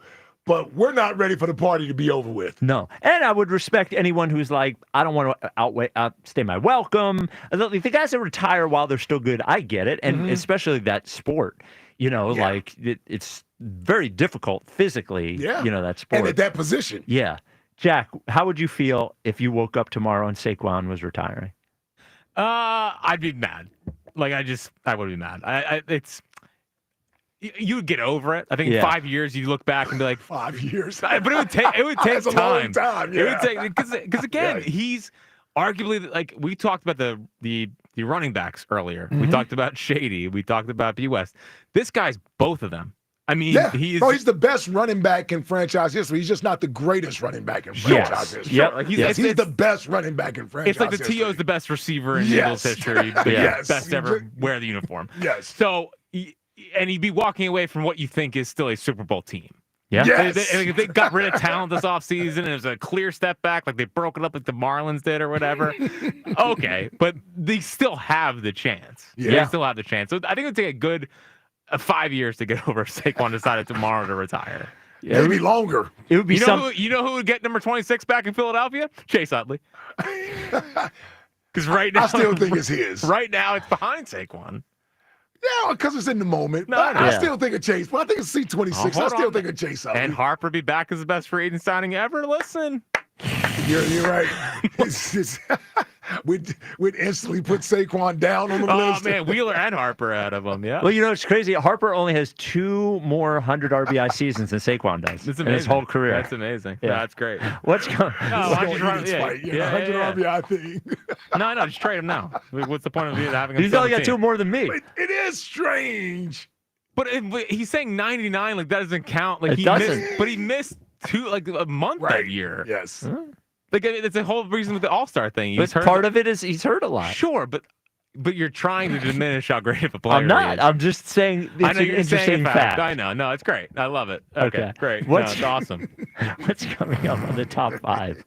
but we're not ready for the party to be over with. No. And I would respect anyone who's like, I don't want to outstay my welcome. The guys that retire while they're still good, I get it. And especially that sport, it's very difficult physically, that sport. And at that position. Yeah. Jack, how would you feel if you woke up tomorrow and Saquon was retiring? I'd be mad. I would be mad. You would get over it. I think in 5 years you look back and be like, 5 years. But it would take That's time. A long time. Yeah. It would take because again, he's arguably we talked about the running backs earlier. We talked about Shady. We talked about B West. This guy's both of them. I mean, Yeah. he's the best running back in franchise history. He's just not the greatest running back in franchise history. Yep. Like He's the best running back in franchise It's like the history. T.O. is the best receiver in Eagles history. But best ever wear the uniform. Yes. So, and he'd be walking away from what you think is still a Super Bowl team. Yeah. Yes. They got rid of talent this offseason, and it was a clear step back, like they broke it up like the Marlins did or whatever. Okay, but they still have the chance. They still have the chance. So I think it would take a good 5 years to get over if Saquon decided tomorrow to retire. Yeah, maybe longer. It would be you know who would get number 26 back in Philadelphia? Chase Utley. Because right now, I still think it's his. Right now, it's behind Saquon. Yeah, because it's in the moment. No, I still think of Chase. But I think it's C26. I still think of Chase. And Harper be back as the best free agent signing ever. Listen. You're right. We'd instantly put Saquon down on the list. Oh, man, Wheeler and Harper out of them, yeah. Well, it's crazy. Harper only has 2 more 100 RBI seasons than Saquon does It's in amazing. his whole career. That's amazing. Yeah. Yeah, that's great. What's going on? Why don't you run? 100 RBI thing. No, just trade him now. What's the point of having him? He's only got 2 more than me. It is strange. But he's saying 99, like that doesn't count. Like It doesn't. he missed a month that year. Yes. Like it's the whole reason with the All-Star thing. But part of it is he's hurt a lot. Sure, but you're trying to diminish how great of a player I'm not. he is. I'm just saying it's I know an you're saying interesting a fact. I know. No, it's great. I love it. Okay. Great. What's It's awesome. What's coming up on the top 5?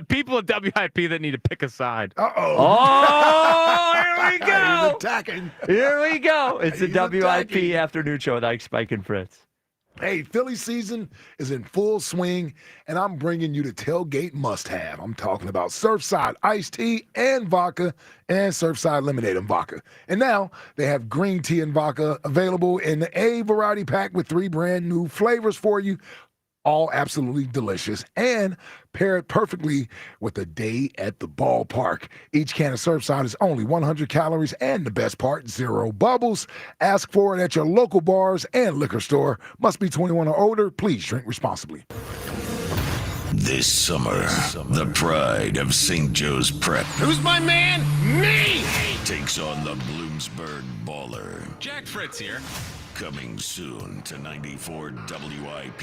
People at WIP that need to pick a side. Oh, here we go. He's attacking. Here we go. It's the He's WIP attacking. afternoon show with Ike, Spike, and Fritz. Hey, Philly season is in full swing, and I'm bringing you the tailgate must-have. I'm talking about Surfside iced tea and vodka and Surfside lemonade and vodka. And now they have green tea and vodka available in a variety pack with 3 brand new flavors for you. All absolutely delicious and paired perfectly with a day at the ballpark. Each can of Surfside is only 100 calories and the best part, 0 bubbles. Ask for it at your local bars and liquor store. Must be 21 or older. Please drink responsibly. This summer, the pride of St. Joe's Prep Who's my man? Me! takes on the Bloomsburg Baller. Jack Fritz here. Coming soon to 94 WIP.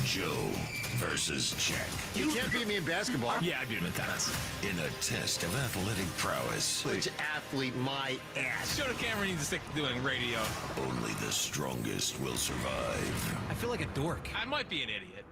Joe versus Jack. You can't beat me in basketball. Yeah, I beat him in tennis. In a test of athletic prowess, Which athlete my ass? Show the camera needs to stick to doing radio. only the strongest will survive. I feel like a dork. I might be an idiot.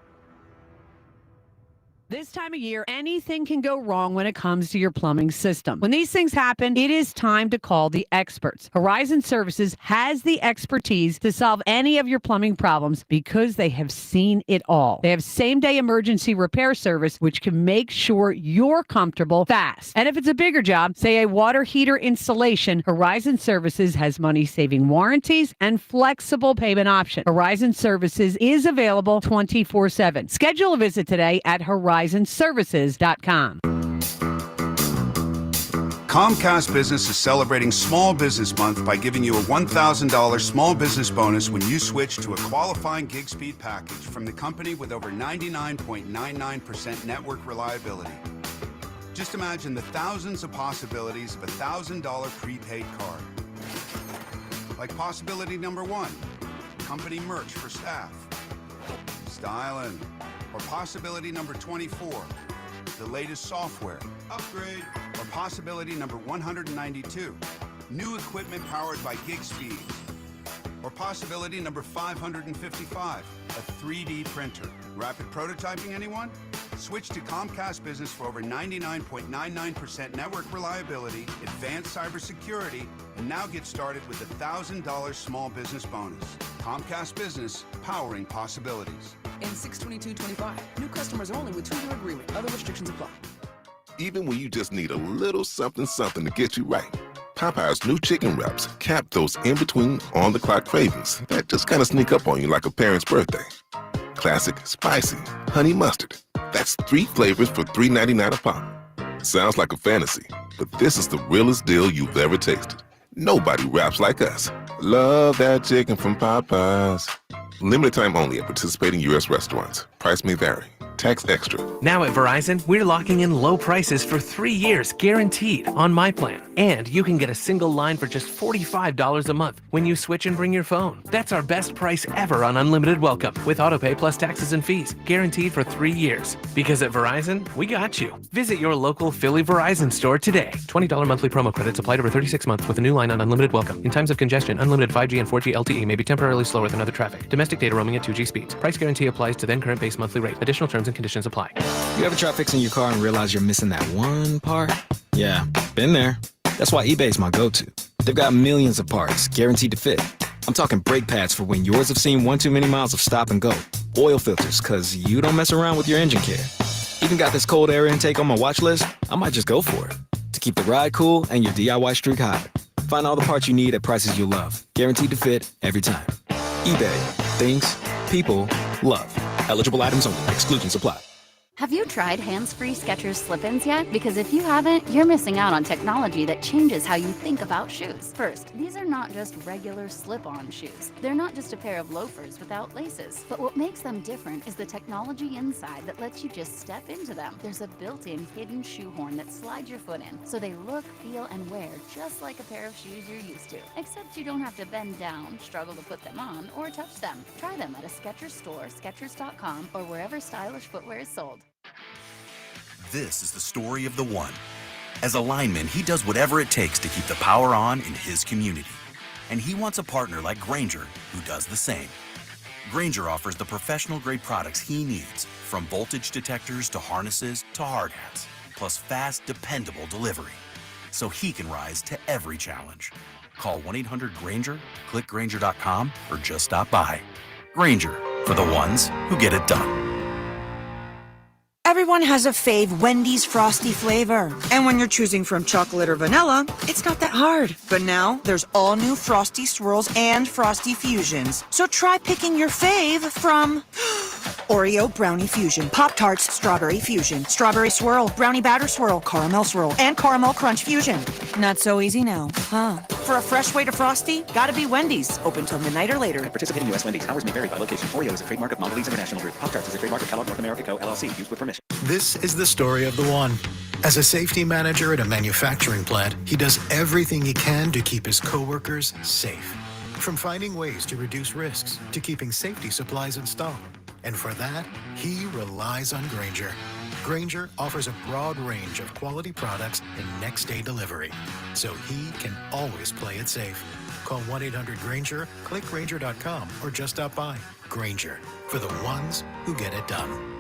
This time of year, anything can go wrong when it comes to your plumbing system. When these things happen, it is time to call the experts. Horizon Services has the expertise to solve any of your plumbing problems because they have seen it all. They have same-day emergency repair service, which can make sure you're comfortable fast. And if it's a bigger job, say a water heater installation, Horizon Services has money-saving warranties and flexible payment options. Horizon Services is available 24/7. Schedule a visit today at horizonservices.com. Comcast Business is celebrating Small Business Month by giving you a $1,000 small business bonus when you switch to a qualifying gig speed package from the company with over 99.99% network reliability. Just imagine the thousands of possibilities of a $1,000 prepaid card. Like possibility number 1, company merch for staff. Styling. Or possibility number 24, the latest software upgrade. Or possibility number 192, new equipment powered by gig speeds. Or possibility number 555, a 3D printer. Rapid prototyping, anyone? Switch to Comcast Business for over 99.99% network reliability, advanced cybersecurity, and now get started with a $1,000 small business bonus. Comcast Business, powering possibilities. In 6/22/25, new customers only with 2-year agreement. Other restrictions apply. Even when you just need a little something to get you right. Popeye's new chicken wraps cap those in-between on-the-clock cravings that just kind of sneak up on you like a parent's birthday. Classic, spicy, honey mustard. That's 3 flavors for $3.99 a pop. Sounds like a fantasy, but this is the realest deal you've ever tasted. Nobody wraps like us. Love that chicken from Popeyes. Limited time only at participating U.S. restaurants. Price may vary. Text extra. Now at Verizon, we're locking in low prices for 3 years, guaranteed, on my plan. And you can get a single line for just $45 a month when you switch and bring your phone. That's our best price ever on unlimited welcome, with autopay plus taxes and fees, guaranteed for 3 years. Because at Verizon, we got you. Visit your local Philly Verizon store today. $20 monthly promo credits applied over 36 months with a new line on unlimited welcome. In times of congestion, unlimited 5G and 4G LTE may be temporarily slower than other traffic. Domestic data roaming at 2G speeds. Price guarantee applies to then current base monthly rate. Additional terms and conditions apply. You ever try fixing your car and realize you're missing that one part? Yeah, been there. That's why eBay's my go-to. They've got millions of parts, guaranteed to fit. I'm talking brake pads for when yours have seen one too many miles of stop and go. Oil filters, cause you don't mess around with your engine care. Even got this cold air intake on my watch list. I might just go for it. To keep the ride cool and your DIY streak high. Find all the parts you need at prices you love. Guaranteed to fit every time. eBay. Things, people, love. Eligible items only. Exclusions apply. Have you tried hands-free Skechers slip-ins yet? Because if you haven't, you're missing out on technology that changes how you think about shoes. First, these are not just regular slip-on shoes. They're not just a pair of loafers without laces. But what makes them different is the technology inside that lets you just step into them. There's a built-in hidden shoehorn that slides your foot in, so they look, feel, and wear just like a pair of shoes you're used to. Except you don't have to bend down, struggle to put them on, or touch them. Try them at a Skechers store, Skechers.com, or wherever stylish footwear is sold. This is the story of the one. As a lineman, he does whatever it takes to keep the power on in his community. And he wants a partner like Grainger who does the same. Grainger offers the professional-grade products he needs, from voltage detectors to harnesses to hard hats, plus fast, dependable delivery, so he can rise to every challenge. Call 1-800-GRAINGER, click Grainger.com, or just stop by. Grainger, for the ones who get it done. Everyone has a fave Wendy's Frosty flavor. And when you're choosing from chocolate or vanilla, it's not that hard. But now, there's all new Frosty Swirls and Frosty Fusions. So try picking your fave from Oreo Brownie Fusion, Pop-Tarts Strawberry Fusion, Strawberry Swirl, Brownie Batter Swirl, Caramel Swirl, and Caramel Crunch Fusion. Not so easy now, huh? For a fresh way to Frosty, gotta be Wendy's. Open till midnight or later. At participating U.S. Wendy's, hours may vary by location. Oreo is a trademark of Mondelez International Group. Pop-Tarts is a trademark of Kellogg North America Co., LLC. Used with permission. This is the story of the one. As a safety manager at a manufacturing plant, he does everything he can to keep his coworkers safe. From finding ways to reduce risks to keeping safety supplies in stock. And for that, he relies on Grainger. Grainger offers a broad range of quality products and next-day delivery, so he can always play it safe. Call 1-800-GRAINGER, click Grainger.com, or just stop by. Grainger, for the ones who get it done.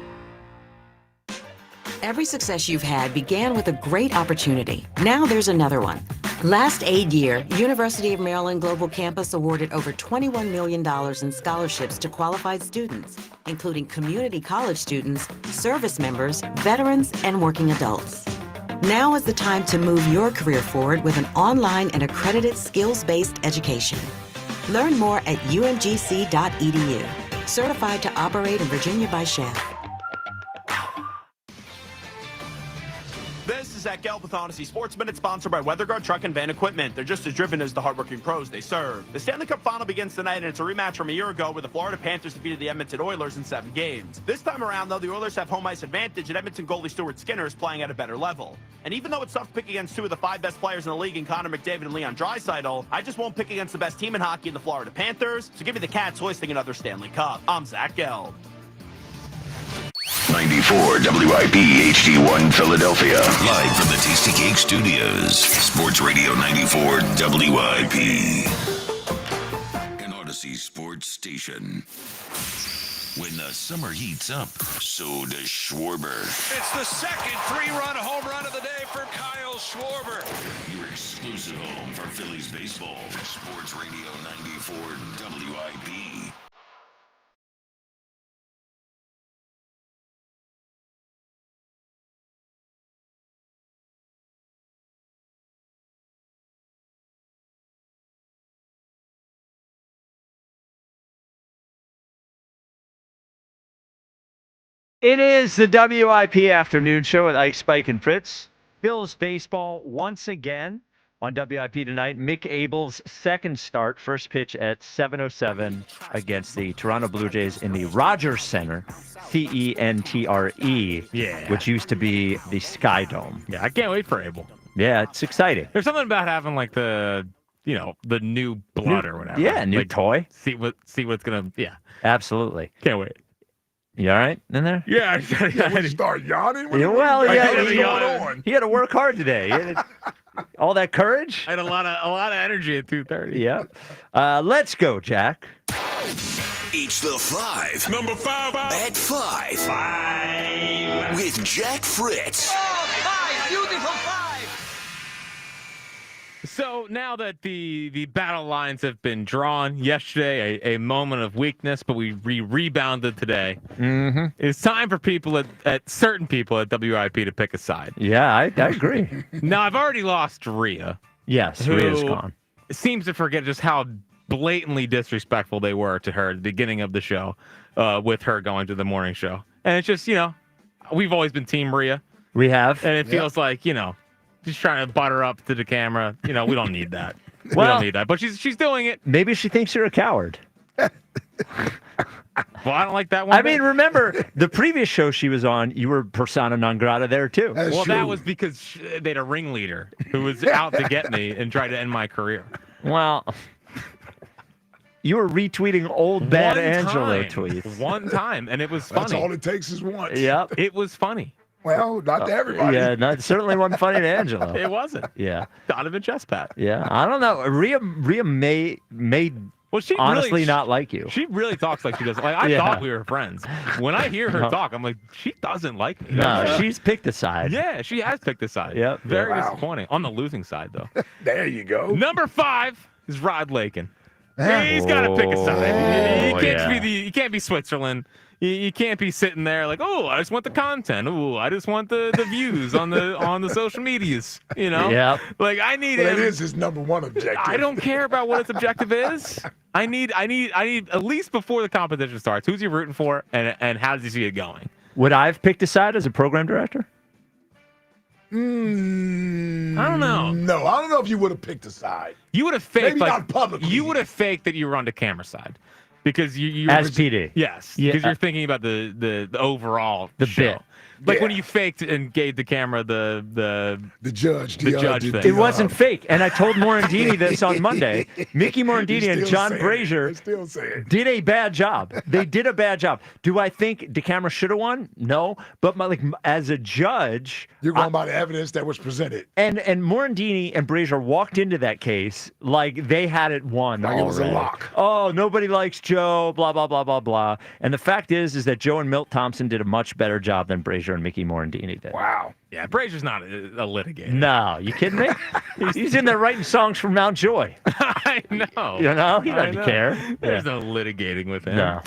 Every success you've had began with a great opportunity. Now there's another one. Last aid year, University of Maryland Global Campus awarded over $21 million in scholarships to qualified students, including community college students, service members, veterans, and working adults. Now is the time to move your career forward with an online and accredited skills-based education. Learn more at umgc.edu. Certified to operate in Virginia by Chef. This is Zach Gelb with Odyssey Sports Minute, sponsored by WeatherGuard Truck and Van Equipment. They're just as driven as the hardworking pros they serve. The Stanley Cup Final begins tonight, and it's a rematch from a year ago where the Florida Panthers defeated the Edmonton Oilers in 7 games. This time around, though, the Oilers have home ice advantage, and Edmonton goalie Stuart Skinner is playing at a better level. And even though it's tough to pick against 2 of the 5 best players in the league in Connor McDavid and Leon Draisaitl, I just won't pick against the best team in hockey in the Florida Panthers, so give me the Cats hoisting another Stanley Cup. I'm Zach Gelb. 94 WIP HD1 Philadelphia. Live from the Tasty Cake Studios. Sports Radio 94 WIP. An Odyssey sports station. When the summer heats up, so does Schwarber. It's the second 3-run home run of the day for Kyle Schwarber. Your exclusive home for Phillies baseball. Sports Radio 94 WIP. It is the WIP Afternoon Show with Ike, Spike, and Fritz. Phillies baseball once again On WIP tonight, Mick Abel's second start, first pitch at 7:07 against the Toronto Blue Jays in the Rogers Center, CENTRE, which used to be the Sky Dome. Yeah, I can't wait for Abel. Yeah, it's exciting. There's something about having like the new blood or whatever. Yeah, new like, toy. See what's gonna. Yeah, absolutely. Can't wait. You all right in there? Yeah, When you start yawning. Yeah, well, what's yeah, going on? he had to work hard today. All that courage. I had a lot of energy at 2:30. Yeah. Let's go, Jack. It's the 5. Number 5 at 5. 5 with Jack Fritz. Beautiful 5. So now that the battle lines have been drawn yesterday, a moment of weakness, but we rebounded today. Mm-hmm. It's time for people at certain people at WIP to pick a side. Yeah, I agree. Now I've already lost Rhea. Yes, who Rhea's gone. Seems to forget just how blatantly disrespectful they were to her at the beginning of the show, with her going to the morning show. And it's just, we've always been Team Rhea. We have. And it feels like, just trying to butter up to the camera. We don't need that. We Well- don't need that. But she's doing it. Maybe she thinks you're a coward. Well, I don't like that one. I mean, remember the previous show she was on, you were persona non grata there too. that was because they had a ringleader who was out to get me and try to end my career. Well, you were retweeting old bad One Angelo time. tweets. One time, and it was funny. That's all it takes is once. Yep. It was funny. Well, not to everybody. Yeah, certainly wasn't funny to Angelo. It wasn't. Yeah. Donovan Chestpat. Yeah. I don't know. Rhea made Well, she honestly really, not like you. She really talks like she does. Like I Yeah. thought we were friends. When I hear her No. talk, I'm like, she doesn't like me. No, she's picked a side. Yeah, she has picked a side. Yep. Very Wow. disappointing. On the losing side, though. There you go. Number 5 is Rod Lakin. He's got to pick a side. You can't be Switzerland. You can't be sitting there like, oh, I just want the content. Oh, I just want the views on the social medias. Yep. Like I need Well, him. it is his number one objective. I don't care about what his objective is. I need at least before the competition starts. Who's he rooting for, and how does he see it going? Would I have picked a side as a program director? I don't know. No, I don't know if you would have picked a side. You would have faked. Maybe like, not publicly. You would have faked that you were on the camera side because you As PD. Yes, Yeah. because you're thinking about the overall The show. bit. Like Yeah. when you faked and gave the camera the judge judge thing. It wasn't fake. And I told Morandini this on Monday. Mickey You Morandini and still John saying it. Brazier You're still saying it. did a bad job. They did a bad job. Do I think DeCamera should have won? No. But as a judge, You're going by the evidence that was presented. and Morandini and Brazier walked into that case like they had it won Like it was a already. lock. Oh, nobody likes Joe, blah, blah, blah, blah, blah. And the fact is that Joe and Milt Thompson did a much better job than Brazier and Mickey Morandini did. Wow. Yeah, Brazier's not a litigator. No, you kidding me? He's in there writing songs for Mount Joy. I know. You know, he I doesn't know. care. There's Yeah. no litigating with him. No.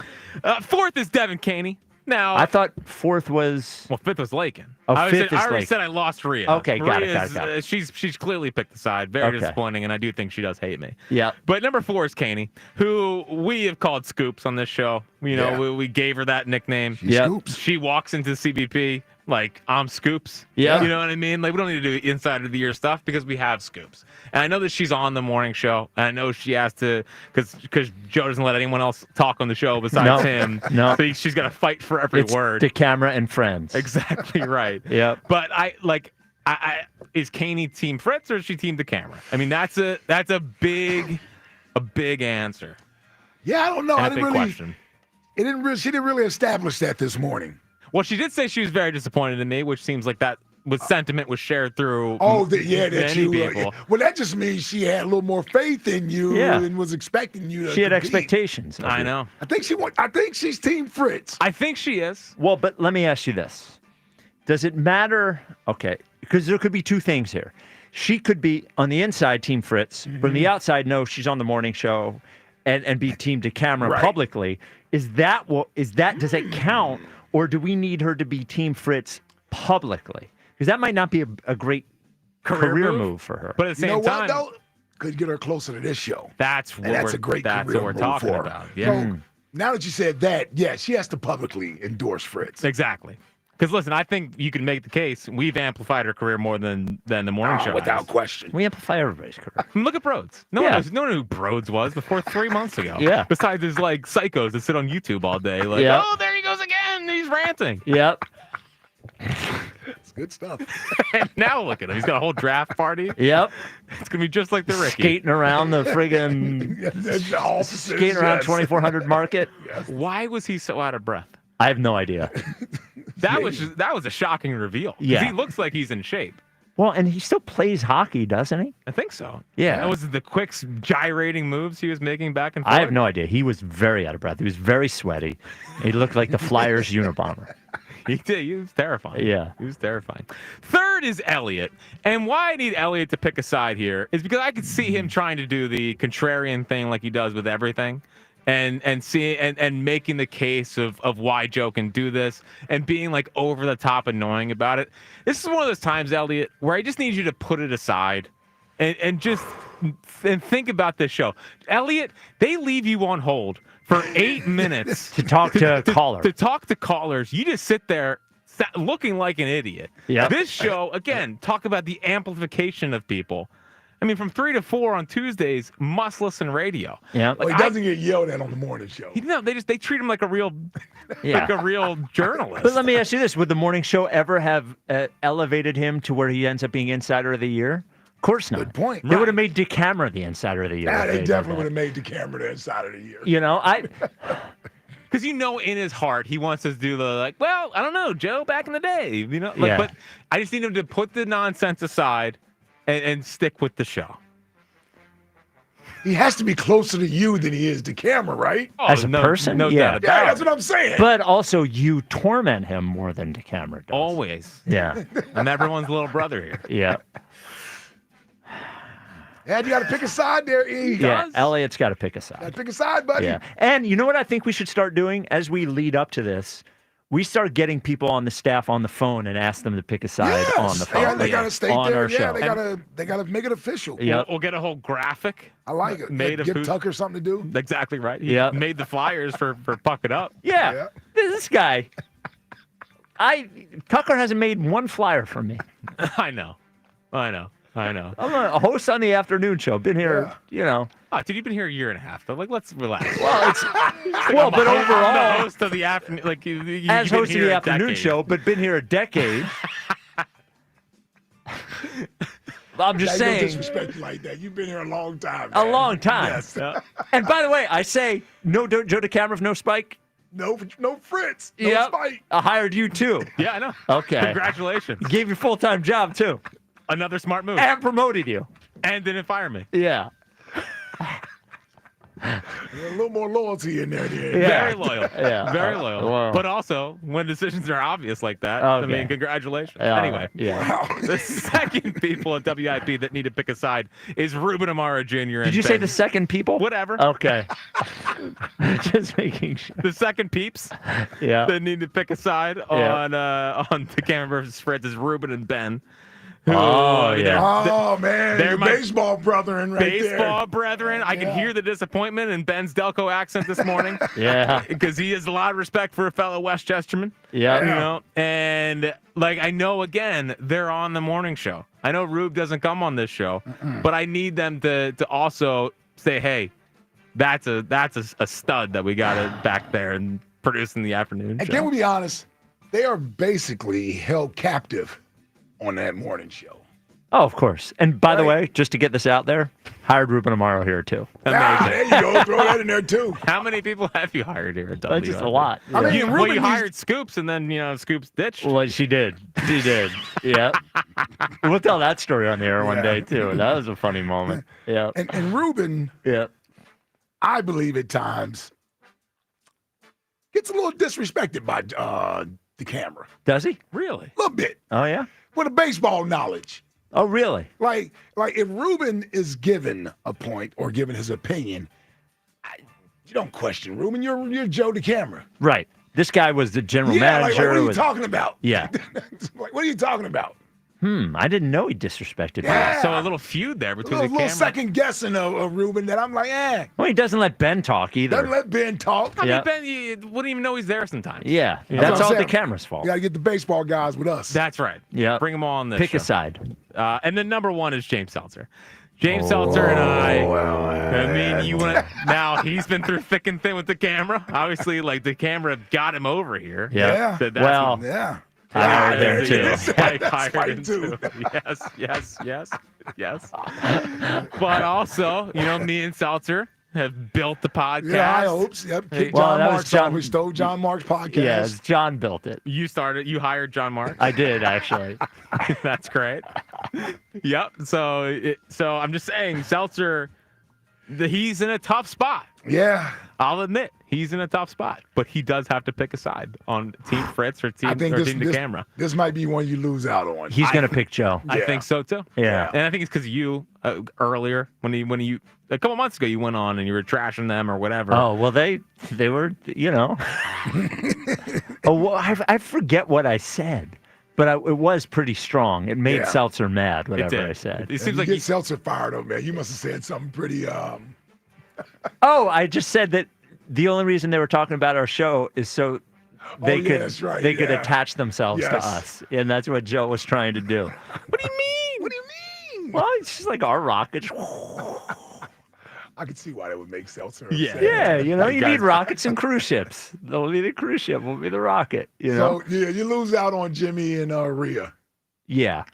4th is Devin Caney. Now I thought 4th was. Well, 5th was Lakin. Oh, I 5th is already Lakin. said I lost Rhea. Okay, got it, Rhea's, got it. She's clearly picked the side. Very Okay. disappointing, and I do think she does hate me. Yeah. But number 4 is Caney, who we have called Scoops on this show. Yeah. We gave her that nickname. Yeah. Scoops. She walks into CBP like, I'm Scoops. Yeah. You know what I mean? Like, we don't need to do inside of the year stuff because we have Scoops. And I know that she's on the morning show. And I know she has to, because Joe doesn't let anyone else talk on the show besides him. No. So she's got to fight for every It's word. DeCamera and friends. Exactly right. Yep. But I is Caney Team Fritz or is she Team the camera? I mean, that's a big answer. Yeah, I don't know. And I a didn't big really. question. She didn't really establish that this morning. Well, she did say she was very disappointed in me, which seems like that sentiment was shared through That many you. people. Well, that just means she had a little more faith in you Yeah. and was expecting you to. She had compete. expectations. of I you. know. I think she's Team Fritz. I think she is. Well, but let me ask you this. Does it matter? Okay, because there could be two things here. She could be on the inside Team Fritz, but on the outside, no, she's on the morning show and be Team DeCamera Right. publicly. Does it count, or do we need her to be Team Fritz publicly? Because that might not be a great career move for her. But at the You know same time, what though? Could get her closer to this show. that's And that's a great that's career what we're move talking for her. about. Yeah. So, now that you said that, yeah, she has to publicly endorse Fritz. Exactly. Because listen, I think you can make the case we've amplified her career more than the morning show. Without question. We amplify everybody's career. Look at Broads. No one knew who Broads was before 3 months ago. Yeah. Besides his like psychos that sit on YouTube all day, like, oh, there he goes again. He's ranting. Yep. It's good stuff. And now look at him. He's got a whole draft party. Yep. It's gonna be just like the Ricky. Skating around the friggin' skating around 2400 Market. Yes. Why was he so out of breath? I have no idea. That was a shocking reveal. 'Cause Yeah. he looks like he's in shape. Well, and he still plays hockey, doesn't he? I think so. Yeah. That was the quick gyrating moves he was making back and forth. I have no idea. He was very out of breath. He was very sweaty. He looked like the Flyers Unabomber. He did. He was terrifying. Yeah. He was terrifying. Third is Elliott. And why I need Elliott to pick a side here is because I could see him trying to do the contrarian thing like he does with everything. And making the case of why Joe can do this and being like over the top annoying about it. This is one of those times, Elliot, where I just need you to put it aside and just think about this show. Elliot, they leave you on hold for 8 minutes to talk to callers. To talk to callers. You just sit there looking like an idiot. Yep. This show, again, talk about the amplification of people. I mean, from 3 to 4 on Tuesdays, must listen radio. Yeah, Well, he doesn't get yelled at on the morning show. They treat him like a real, like a real journalist. But let me ask you this: would the morning show ever have elevated him to where he ends up being Insider of the Year? Of course not. Good point. They would have made DeCamera the Insider of the Year. Yeah, if they did definitely would that. have made the camera the inside of the year. You know, Because in his heart, he wants us to do the like, well, I don't know, Joe, back in the day, like, Yeah. But I just need him to put the nonsense aside and stick with the show. He has to be closer to you than he is to camera, right? As a person, no yeah. doubt Yeah, about that's it. what I'm saying. But also, you torment him more than DeCamera does. Always. Yeah. I'm everyone's little brother here. Yeah. And you got to pick a side there, E. Yeah. Elliot's got to pick a Got to side. pick a side, buddy. Yeah. And you know what I think we should start doing as we lead up to this? We start getting people on the staff on the phone and ask them to pick a side on the phone. They got to stay on there. our show. They got to make it official. Yep. We'll get a whole graphic. I like it. Made of Give who- Tucker something to do. Exactly right. He Yep. made the flyers for Puck It Up. Yeah. This guy. Tucker hasn't made one flyer for me. I know. I'm a host on the afternoon show. Been here, Oh, dude, you've been here a year and a half, though. Like, let's relax. Well, it's but overall, I'm the host of the afternoon, like as you've been host of here the a afternoon decade. show, but been here a decade. I'm just Now, you don't saying, disrespect you like that. You've been here a long time. a man. long time. Yes. And by the way, I say no Joe DeCamera, no Spike. No Fritz. No Yep. Spike. I hired you too. Yeah, I know. Okay. Congratulations. Gave you a full-time job too, Another smart move. and promoted you. And didn't fire me. Yeah. There's a little more loyalty in there. Then. Yeah. Very loyal. Yeah. Very loyal. Well. But also, when decisions are obvious like that, I Okay. mean, congratulations. Yeah, Anyway. yeah. The second people at WIP that need to pick a side is Ruben Amaro Jr. Did you say the second people? Whatever. Okay. Just making sure. The second peeps Yeah. that need to pick a side on the Cameron versus Fred's is Ruben and Ben. who, Oh, yeah. Oh, man. they're Your my baseball brethren right there. baseball brethren. I can hear the disappointment in Ben's Delco accent this morning. Yeah. Because he has a lot of respect for a fellow Westchesterman. Yeah. You know, and like I know again, they're on the morning show. I know Rube doesn't come on this show, but I need them to also say, hey, that's a stud that we got it back there and producing the afternoon And show. can we be honest? They are basically held captive on that morning show. Oh, of course. And by the way, just to get this out there, hired Ruben Amaro here too. Ah, there you go. Throw that in there too. How many people have you hired here at That's WIP? just a lot. I mean, You, well, Ruben you needs- hired Scoops, and then Scoops ditched. Well, she did. She did. Yeah. We'll tell that story on the air one Yeah. day too. That was a funny moment. Yeah. And Ruben, Yeah. I believe at times, gets a little disrespected by the camera. Does he? Really? A little bit. Oh yeah. With a baseball knowledge. Oh really? Like if Ruben is given a point or given his opinion, you don't question Ruben. You're Joe the camera. Right. This guy was the general Yeah, like manager. what are you was- talking about? Yeah. Like, what are you talking about? I didn't know he disrespected me. Yeah. So a little feud there between a the little camera. second guessing of Ruben that I'm like, Well, he doesn't let Ben talk either. Doesn't let Ben talk. I mean, Ben, you wouldn't even know he's there sometimes. Yeah, That's that's what I'm all the saying. camera's fault. You got to get the baseball guys with us. That's right. Yeah. Bring them all on this Pick show. a side. And then number one is James Seltzer. James Seltzer and you went. Now he's been through thick and thin with the camera. Obviously, like the camera got him over here. Yeah. Said Well, yeah. I hired him too. Spike hired him too. Yes. But also, me and Seltzer have built the podcast. Yeah, I hope. Yep. Kick Well, John that was Marks John- off. We stole John Marks' podcast. Yeah, John built it. You hired John Mark. I did, actually. That's great. Yep. So I'm just saying, Seltzer, he's in a tough spot. Yeah. I'll admit he's in a tough spot, but he does have to pick a side on Team Fritz or Team camera. This might be one you lose out on. He's going to pick Joe. I think so too. Yeah. And I think it's because you earlier when you a couple months ago you went on and you were trashing them or whatever. Oh, well, they were, well, I forget what I said, but it was pretty strong. It made Seltzer mad, whatever I said. It seems you like get Seltzer fired up, man. You must have said something pretty. Oh, I just said that the only reason they were talking about our show is so they could that's right, they could yeah. attach themselves to Yes. us, and that's what Joe was trying to do. What do you mean? What do you mean? Well, it's just like our rockets. I could see why that would make Seltzer. Yeah, upset. you need rockets and cruise ships. They'll be the cruise ship. Will be the rocket. You know. So yeah, you lose out on Jimmy and Rhea. Yeah.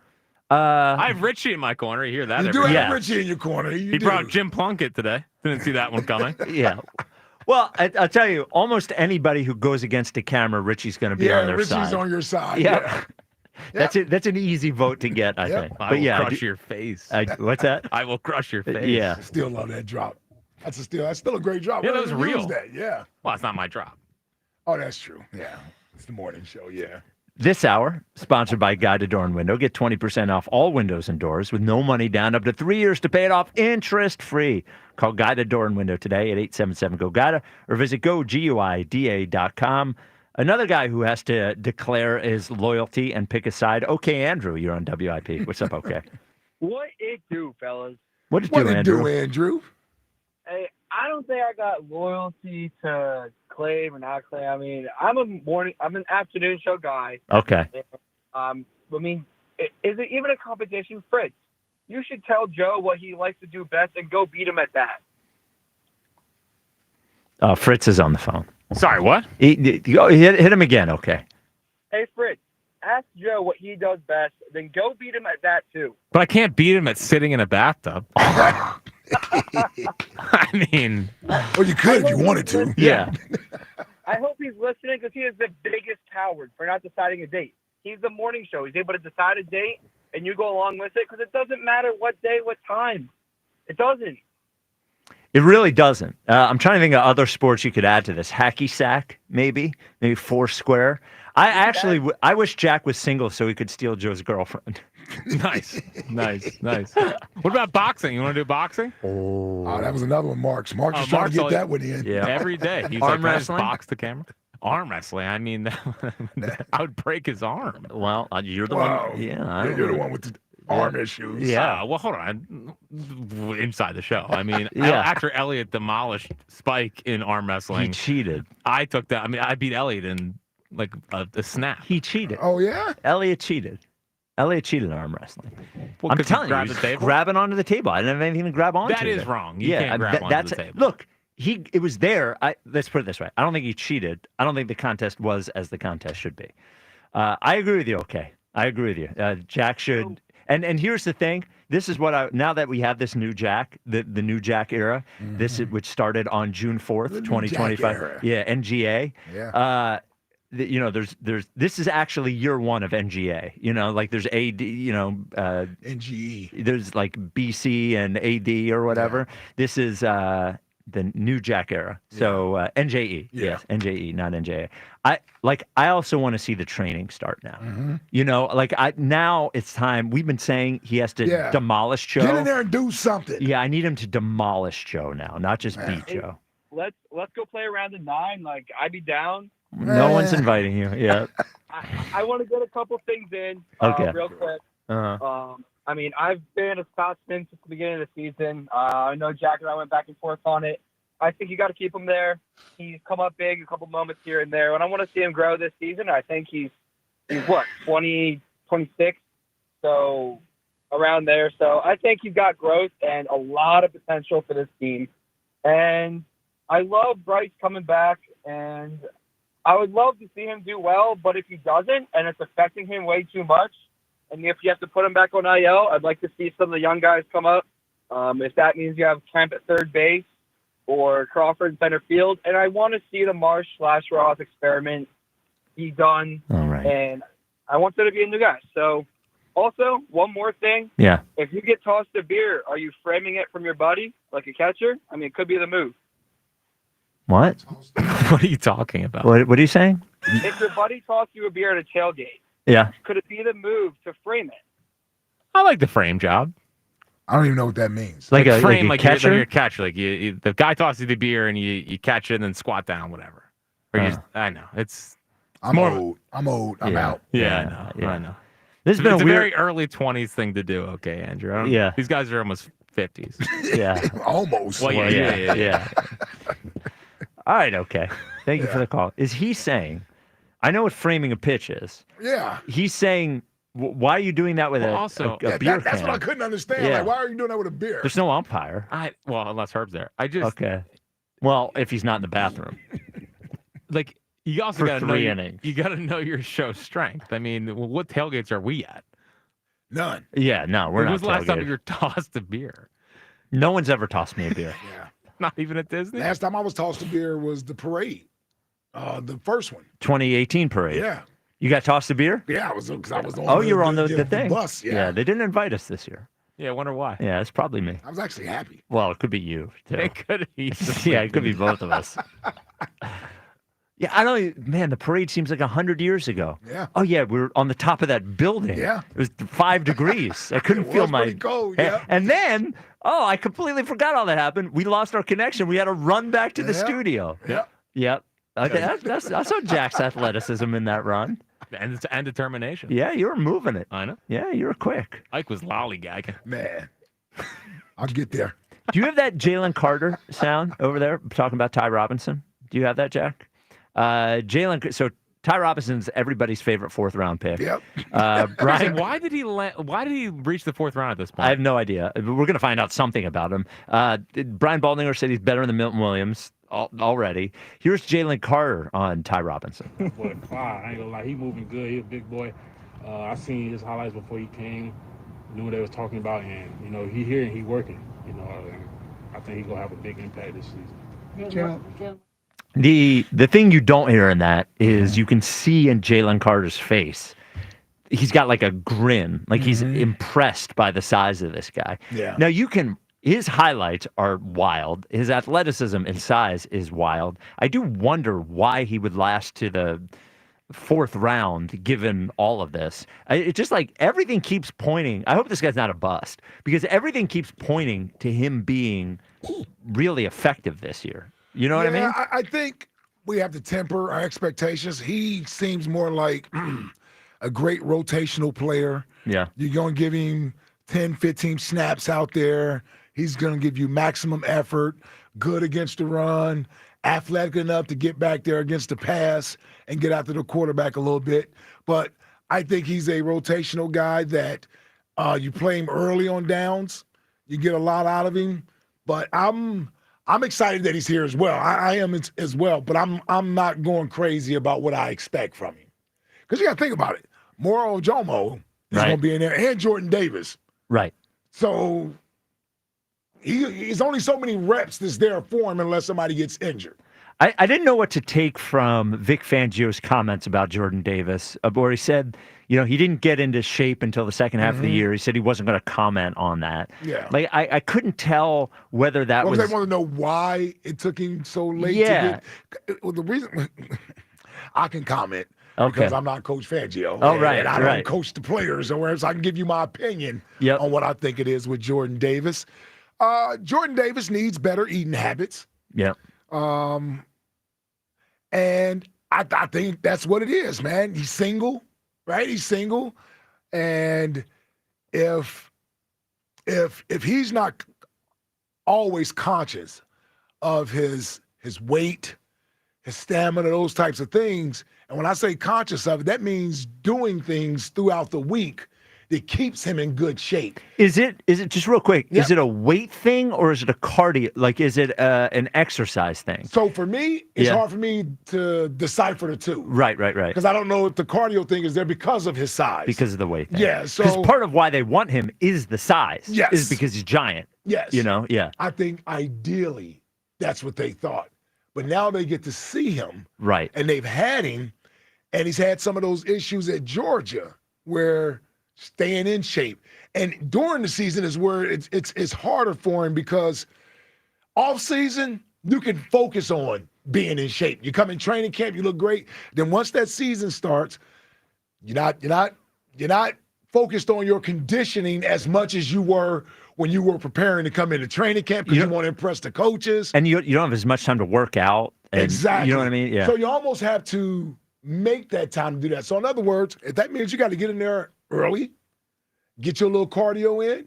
I have Richie in my corner. You hear that? You do every have day. Richie in your corner. You He do. brought Jim Plunkett today. Didn't see that one coming. Yeah. Well, I'll tell you, almost anybody who goes against the camera, Richie's going to be on their Richie's side. on your side. Yeah. That's it. That's an easy vote to get, I think. I But will yeah, crush your face. what's that? I will crush your face. Yeah. Still love that drop. That's still a great drop. Yeah, Why that was don't you real. use that? Yeah. Well, it's not my drop. Oh, that's true. Yeah. It's the morning show. Yeah. This hour, sponsored by Guided Door and Window. Get 20% off all windows and doors with no money down, up to 3 years to pay it off interest-free. Call Guided Door and Window today at 877-GO-GUIDA or visit GoGUIDA.com. Another guy who has to declare his loyalty and pick a side. Okay, Andrew, you're on WIP. What's up, okay? What it do, fellas? What did you do, Andrew? Hey, I don't think I got loyalty to claim or not claim. I mean, I'm an afternoon show guy. Okay. I mean, is it even a competition? Fritz, you should tell Joe what he likes to do best and go beat him at that. Fritz is on the phone. Sorry, what? Hit him again, okay. Hey, Fritz, ask Joe what he does best, then go beat him at that too. But I can't beat him at sitting in a bathtub. I mean, well, you could if you wanted to. Yeah. I hope he's listening because he is the biggest coward for not deciding a date. He's the morning show. He's able to decide a date, and you go along with it because it doesn't matter what day, what time. It doesn't. It really doesn't. I'm trying to think of other sports you could add to this. Hacky sack, maybe Foursquare. I wish Jack was single so he could steal Joe's girlfriend. Nice. What about boxing? You want to do boxing? Oh, that was another one, Marks. Marks is trying to get that one in. Yeah. Every day. He's Arm like, "Can I wrestling? box the camera. Arm wrestling. I mean, I would break his arm. Well, you're the Wow. one. Yeah. You're the one with the arm issues. Yeah. Well, hold on. Inside the show. I mean, Yeah. after Elliot demolished Spike in arm wrestling, He cheated. I took that. I mean, I beat Elliot in like a snap. He cheated. Oh, yeah? Elliot cheated. Elliot cheated in arm wrestling. Well, I'm 'cause he telling you, grabbed he was the table? grabbing onto the table. I didn't have anything to grab onto. That is there. wrong. You can't grab onto the table. Look, it was there. Let's put it this way. I don't think he cheated. I don't think the contest was as the contest should be. I agree with you. Okay, I agree with you. Jack should. And here's the thing. This is what now that we have this new Jack, the new Jack era, which started on June 4th, 2025. Yeah, NGA. Yeah. This is actually year one of NGA. Like there's AD, NGE. There's like BC and AD or whatever. This is the new Jack era. So NJE. Yeah. Yes, NJE, not NJA. I also want to see the training start now. Now it's time. We've been saying he has to demolish Joe. Get in there and do something. Yeah, I need him to demolish Joe now, not just beat Joe. Let's go play around the 9. Like, I'd be down. No one's inviting you. Yeah. I want to get a couple things in Okay. real quick. I mean, I've been a Scotsman since the beginning of the season. I know Jack and I went back and forth on it. I think you got to keep him there. He's come up big a couple moments here and there, and I want to see him grow this season. I think he's what, 20, 26, so around there. So I think he's got growth and a lot of potential for this team. And I love Bryce coming back, and I would love to see him do well, but if he doesn't and it's affecting him way too much, and if you have to put him back on IL, I'd like to see some of the young guys come up. If that means you have Kemp at third base or Crawford in center field, and I want to see the Marsh/Ross experiment be done. All right. And I want there to be a new guy. So, also, one more thing. Yeah. If you get tossed a beer, are you framing it from your buddy like a catcher? I mean, it could be the move. What? What are you talking about? What are you saying? If your buddy tossed you a beer at a tailgate, Yeah. could it be the move to frame it? I like the frame job. I don't even know what that means. Like a frame, like a catcher? You're a catcher. Like you, the guy tosses you the beer and you catch it and then squat down, whatever. Or you just, I know I'm old. I'm out. Yeah, I know. This has been it's a a weird... very early 20s thing to do. Okay, Andrew. Yeah. These guys are almost 50s. Yeah. Almost. Well, yeah. All right. Okay. Thank you for the call. Is he saying? I know what framing a pitch is. Yeah. He's saying, why are you doing that with a beer That's can? what I couldn't understand. Yeah. Like, why are you doing that with a beer? There's no umpire. Well, unless Herb's there. I just Okay. Well, if he's not in the bathroom. like you also For got to know 3 innings. you got to know your show strength. I mean, what tailgates are we at? None. Yeah. No, we're When not. was the last time tailgated. you were tossed a beer? No one's ever tossed me a beer. Yeah. Not even at Disney. Last time I was tossed a beer was the parade. The first one. 2018 parade. Yeah. You got tossed a beer? Yeah, I was on Oh, you were on the thing. bus. Yeah. They didn't invite us this year. Yeah, I wonder why. Yeah, it's probably me. I was actually happy. Well, it could be you too. It could be. Yeah, it could be both of us. Yeah, I don't. Man, the parade seems like 100 years ago. Yeah. Oh yeah, we were on the top of that building. Yeah. It was 5 degrees. I couldn't It feel was my. pretty cold, yeah. And then, I completely forgot all that happened. We lost our connection. We had to run back to the Yeah. studio. Yeah. Yep. Okay, I saw Jack's athleticism in that run. And determination. Yeah, you were moving it. I know. Yeah, you were quick. Ike was lollygagging. Man. I'll get there. Do you have that Jalen Carter sound over there talking about Ty Robinson? Do you have that, Jack? So Ty Robinson's everybody's favorite 4th round pick. Yep. Brian, Why did he reach the 4th round at this point? I have no idea. We're going to find out something about him. Brian Baldinger said he's better than Milton Williams already. Here's Jalen Carter on Ty Robinson. Boy, I ain't gonna lie, he moving good. He a big boy. I seen his highlights before he came. Knew what they was talking about, and he here and he working. And I think he gonna have a big impact this season. The thing you don't hear in that is you can see in Jalen Carter's face, he's got like a grin, like he's impressed by the size of this guy. Yeah. Now his highlights are wild. His athleticism and size is wild. I do wonder why he would last to the 4th round, given all of this. It's just like everything keeps pointing. I hope this guy's not a bust because everything keeps pointing to him being really effective this year. You know what I mean? I think we have to temper our expectations. He seems more like a great rotational player. Yeah. You're going to give him 10, 15 snaps out there. He's going to give you maximum effort, good against the run, athletic enough to get back there against the pass and get after the quarterback a little bit. But I think he's a rotational guy that you play him early on downs. You get a lot out of him. But I'm excited that he's here as well. I am as well, but I'm not going crazy about what I expect from him. Because you got to think about it. Moro Ojomo is going to be in there, and Jordan Davis. Right. So he's only so many reps that's there for him unless somebody gets injured. I didn't know what to take from Vic Fangio's comments about Jordan Davis, where he said, he didn't get into shape until the second half of the year. He said he wasn't going to comment on that. Yeah. Like, I couldn't tell whether that was... They want to know why it took him so late Yeah. to get... Well, the reason... I can comment Okay. because I'm not Coach Fangio. Oh, right, and I right. don't coach the players, so I can give you my opinion Yep. on what I think it is with Jordan Davis. Jordan Davis needs better eating habits. Yeah. And I think that's what it is, man. He's single, right? He's single, and if he's not always conscious of his weight, his stamina, those types of things, and when I say conscious of it, that means doing things throughout the week that keeps him in good shape. Is it just real quick? Yep. Is it a weight thing or is it a cardio? Like, is it an exercise thing? So for me, it's hard for me to decipher the two. Right. Because I don't know if the cardio thing is there because of his size. Because of the weight thing. Yeah. So because part of why they want him is the size. Yes. Is because he's giant. Yes. Yeah. I think ideally that's what they thought. But now they get to see him. Right. And they've had him, and he's had some of those issues at Georgia where staying in shape. And during the season is where it's harder for him because off season, you can focus on being in shape. You come in training camp, you look great. Then once that season starts, you're not focused on your conditioning as much as you were when you were preparing to come into training camp because you want to impress the coaches. And you don't have as much time to work out. And, exactly. You know what I mean? Yeah. So you almost have to make that time to do that. So in other words, if that means you got to get in there early, get your little cardio in.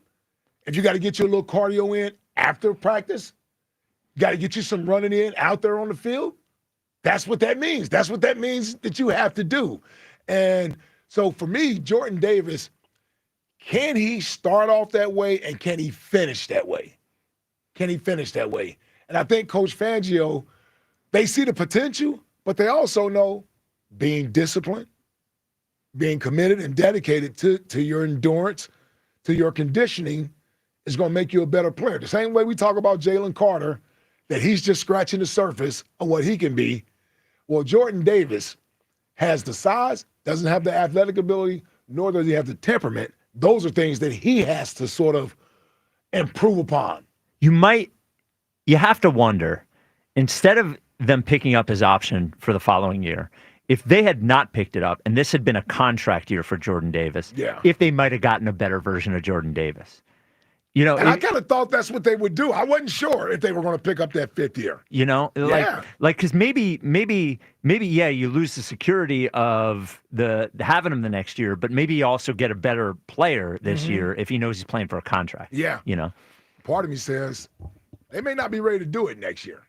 If you got to get your little cardio in after practice, you got to get you some running in out there on the field. That's what that means. That's what that means that you have to do. And so for me, Jordan Davis, can he start off that way and can he finish that way? Can he finish that way? And I think Coach Fangio, they see the potential, but they also know being disciplined, being committed and dedicated to your endurance, to your conditioning is going to make you a better player. The same way we talk about Jalen Carter, that he's just scratching the surface of what he can be. Well, Jordan Davis has the size, doesn't have the athletic ability, nor does he have the temperament. Those are things that he has to sort of improve upon. You have to wonder, instead of them picking up his option for the following year, if they had not picked it up and this had been a contract year for Jordan Davis, if they might have gotten a better version of Jordan Davis. You know, and I kind of thought that's what they would do. I wasn't sure if they were going to pick up that fifth year. You know, like because maybe, you lose the security of having him the next year, but maybe you also get a better player this year if he knows he's playing for a contract. Yeah, you know, part of me says they may not be ready to do it next year.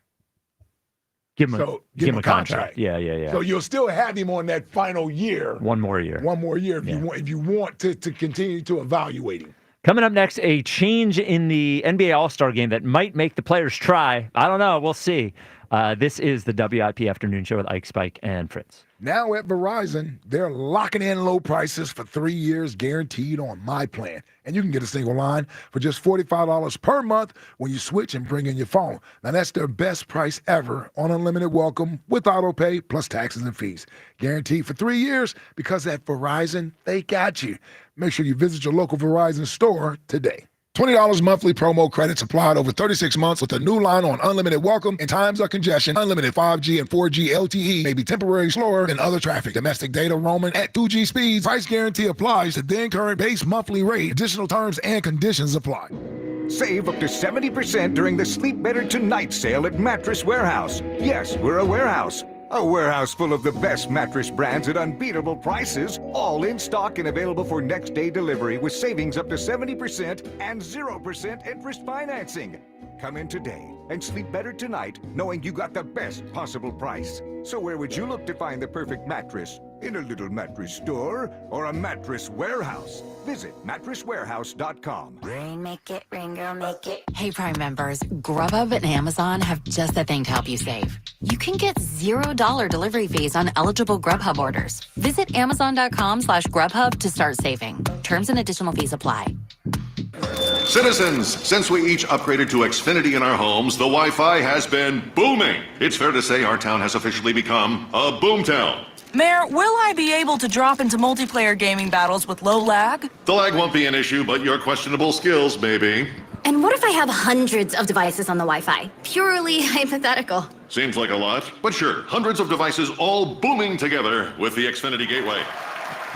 Give him a contract. Yeah. So you'll still have him on that final year. One more year if you want to continue to evaluate him. Coming up next, a change in the NBA All-Star Game that might make the players try. I don't know. We'll see. This is the WIP Afternoon Show with Ike, Spike, and Fritz. Now at Verizon, they're locking in low prices for 3 years guaranteed on my plan. And you can get a single line for just $45 per month when you switch and bring in your phone. Now that's their best price ever on unlimited welcome with auto pay plus taxes and fees. Guaranteed for 3 years because at Verizon, they got you. Make sure you visit your local Verizon store today. $20 monthly promo credits applied over 36 months with a new line on unlimited welcome. In times of congestion, unlimited 5G and 4G LTE may be temporarily slower than other traffic. Domestic data roaming at 2G speeds. Price guarantee applies to then current base monthly rate. Additional terms and conditions apply. Save up to 70% during the Sleep Better Tonight sale at Mattress Warehouse. Yes, we're a warehouse. A warehouse full of the best mattress brands at unbeatable prices, all in stock and available for next day delivery with savings up to 70% and 0% interest financing. Come in today and sleep better tonight knowing you got the best possible price. So where would you look to find the perfect mattress? In a little mattress store or a mattress warehouse? Visit mattresswarehouse.com. Make it, ring, girl, make it. Hey, Prime members, Grubhub and Amazon have just the thing to help you save. You can get $0 delivery fees on eligible Grubhub orders. Visit amazon.com/Grubhub to start saving. Terms and additional fees apply. Citizens, since we each upgraded to Xfinity in our homes, the Wi-Fi has been booming. It's fair to say our town has officially become a boomtown. Mayor, will I be able to drop into multiplayer gaming battles with low lag? The lag won't be an issue, but your questionable skills may be. And what if I have hundreds of devices on the Wi-Fi? Purely hypothetical. Seems like a lot, but sure, hundreds of devices all booming together with the Xfinity Gateway.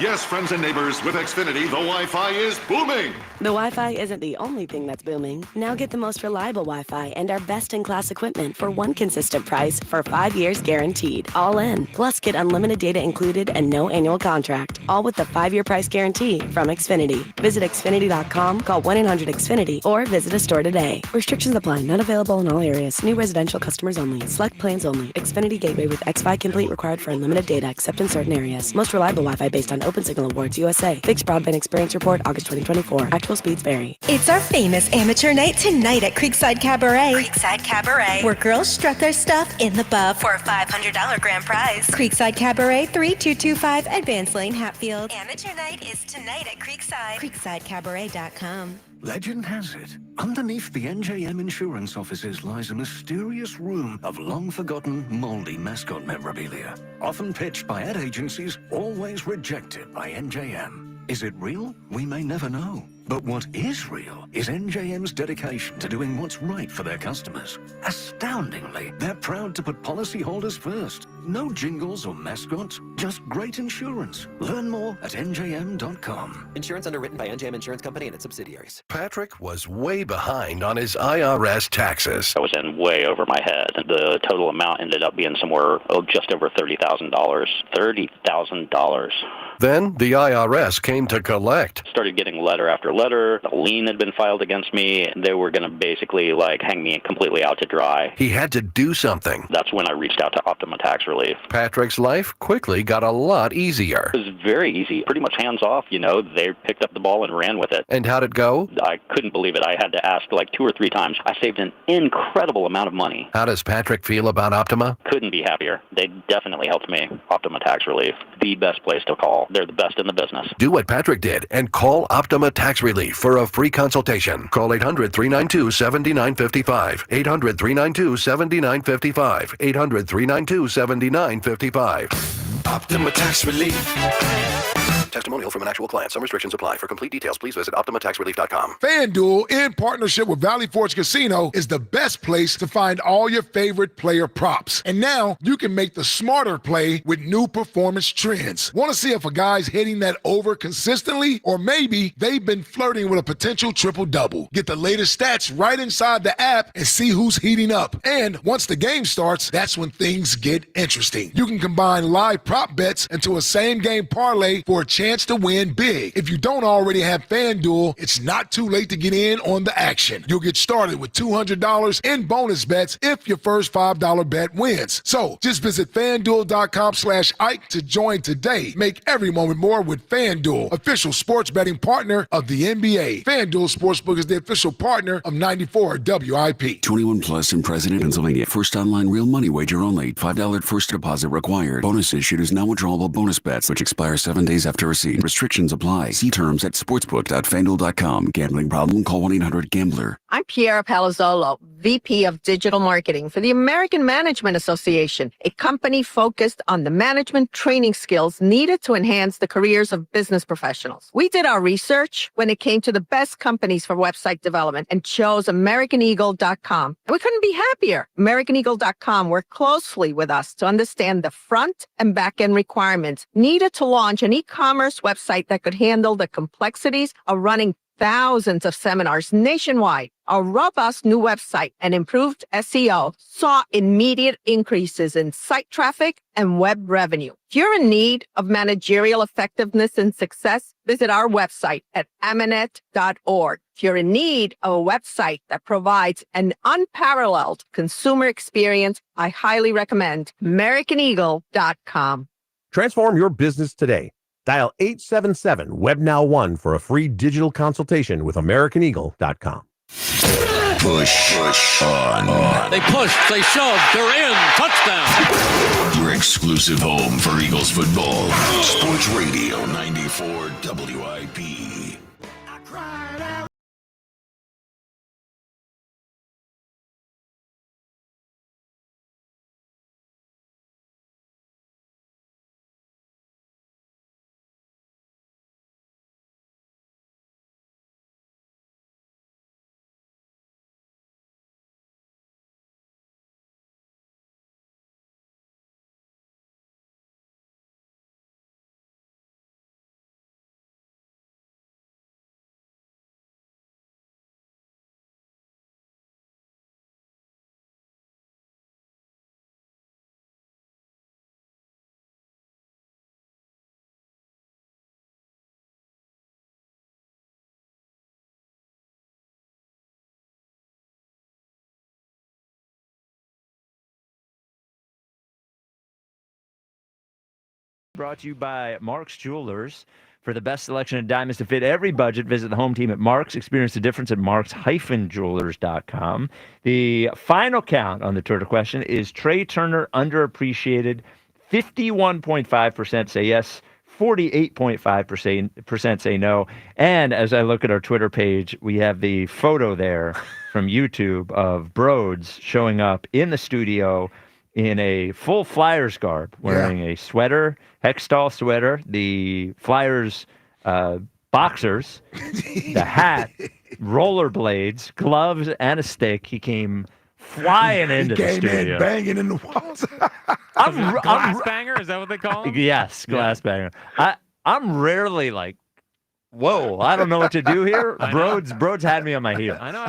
Yes, friends and neighbors, with Xfinity, the Wi-Fi is booming. The Wi-Fi isn't the only thing that's booming. Now get the most reliable Wi-Fi and our best-in-class equipment for one consistent price for 5 years guaranteed. All in. Plus, get unlimited data included and no annual contract. All with the 5-year price guarantee from Xfinity. Visit Xfinity.com, call 1-800-XFINITY, or visit a store today. Restrictions apply. Not available in all areas. New residential customers only. Select plans only. Xfinity Gateway with XFi Complete required for unlimited data except in certain areas. Most reliable Wi-Fi based on OpenSignal Awards USA. Fixed Broadband Experience Report, August 2024. Actual speeds vary. It's our famous amateur night tonight at Creekside Cabaret. Creekside Cabaret, where girls strut their stuff in the buff for a $500 grand prize. Creekside Cabaret, 3225 Advance Lane, Hatfield. Amateur night is tonight at Creekside. CreeksideCabaret.com. Legend has it, underneath the NJM insurance offices lies a mysterious room of long-forgotten, moldy mascot memorabilia. Often pitched by ad agencies, always rejected by NJM. Is it real? We may never know. But what is real is NJM's dedication to doing what's right for their customers. Astoundingly, they're proud to put policyholders first. No jingles or mascots, just great insurance. Learn more at njm.com. Insurance underwritten by NJM Insurance Company and its subsidiaries. Patrick was way behind on his IRS taxes. I was in way over my head. The total amount ended up being somewhere, just over $30,000. $30,000. Then the IRS came to collect. Started getting letter after letter. A lien had been filed against me. They were going to basically hang me completely out to dry. He had to do something. That's when I reached out to Optima Tax Relief. Patrick's life quickly got a lot easier. It was very easy, pretty much hands off. They picked up the ball and ran with it. And how'd it go? I couldn't believe it. I had to ask 2 or 3 times. I saved an incredible amount of money. How does Patrick feel about Optima? Couldn't be happier. They definitely helped me. Optima Tax Relief, the best place to call. They're the best in the business. Do what Patrick did and call Optima Tax Relief for a free consultation. Call 800-392-7955. 800-392-7955. 800-392-7955. Optima Tax Relief. Testimonial from an actual client. Some restrictions apply. For complete details, please visit OptimaTaxRelief.com. FanDuel, in partnership with Valley Forge Casino, is the best place to find all your favorite player props. And now you can make the smarter play with new performance trends. Want to see if a guy's hitting that over consistently? Or maybe they've been flirting with a potential triple-double. Get the latest stats right inside the app and see who's heating up. And once the game starts, that's when things get interesting. You can combine live prop bets into a same-game parlay for a chance to win big. If you don't already have FanDuel, it's not too late to get in on the action. You'll get started with $200 in bonus bets if your first $5 bet wins. So just visit FanDuel.com/Ike to join today. Make every moment more with FanDuel, official sports betting partner of the NBA. FanDuel Sportsbook is the official partner of 94 WIP. 21 plus in President, Pennsylvania. First online real money wager only. $5 first deposit required. Bonus issued is non-withdrawable bonus bets, which expire 7 days after receipt. Restrictions apply. See terms at sportsbook.fanduel.com. Gambling problem? Call 1-800-GAMBLER. I'm Piera Palazzolo, VP of Digital Marketing for the American Management Association, a company focused on the management training skills needed to enhance the careers of business professionals. We did our research when it came to the best companies for website development and chose AmericanEagle.com. And we couldn't be happier. AmericanEagle.com worked closely with us to understand the front and back end requirements needed to launch an e-commerce website that could handle the complexities of running thousands of seminars nationwide. Our robust new website and improved SEO saw immediate increases in site traffic and web revenue. If you're in need of managerial effectiveness and success, visit our website at amanet.org. If you're in need of a website that provides an unparalleled consumer experience, I highly recommend AmericanEagle.com. Transform your business today. Dial 877-WebNow1 for a free digital consultation with AmericanEagle.com. Push on. They pushed, they shoved, they're in. Touchdown. Your exclusive home for Eagles football. Sports Radio 94 WIP. Brought to you by Mark's Jewelers. For the best selection of diamonds to fit every budget, visit the home team at Mark's. Experience the difference at marks-jewelers.com. The final count on the Twitter question is Trey Turner underappreciated. 51.5% say yes, 48.5% say no. And as I look at our Twitter page, we have the photo there from YouTube of Broads showing up in the studio in a full Flyers garb, wearing a sweater, Hextall sweater, the Flyers boxers, the hat, rollerblades, gloves, and a stick. He came flying into the studio. He came in banging in the walls. Glass banger? Is that what they call him? Yes, glass banger. I'm rarely like, whoa, I don't know what to do here. Broads had me on my heels. I know.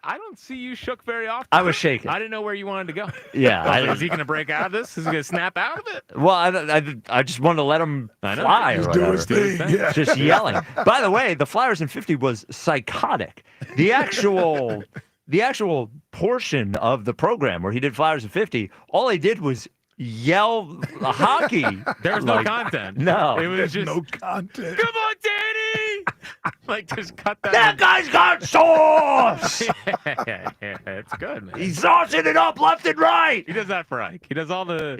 I don't see you shook very often. I was shaking. I didn't know where you wanted to go. Yeah. Is he going to break out of this? Is he going to snap out of it? Well, I just wanted to let him fly or whatever. Just yelling. By the way, the Flyers in 50 was psychotic. The actual portion of the program where he did Flyers in 50, all he did was yell hockey. There was no content. No. It was just no content. Come on, Danny! Like, just cut that. That guy's got sauce! yeah, it's good, man. He's saucing it up left and right. He does that for Ike. He does all the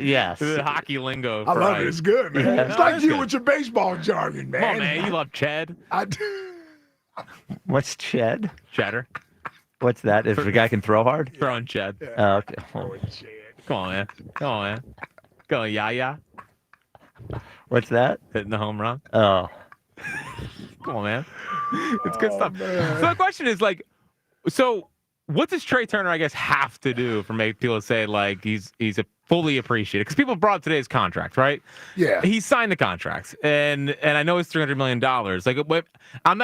hockey lingo I for love Ike. it. It's good, man. Yeah. It's No, like it's you good. with your baseball jargon, man. Come on, man. You love Ched. I do. What's Ched? Cheddar. What's that? If a guy can throw hard? Throwing Ched. Oh, okay. Come on, man. Come on, man. Go, yeah. What's that? Hitting the home run. Oh. Come on, man. It's good stuff. So the question is, like, so what does Trey Turner, I guess, have to do for make people say, like, he's a fully appreciated? Because people brought today's contract, right? Yeah. He signed the contract, and I know it's $300 million. Like, I'm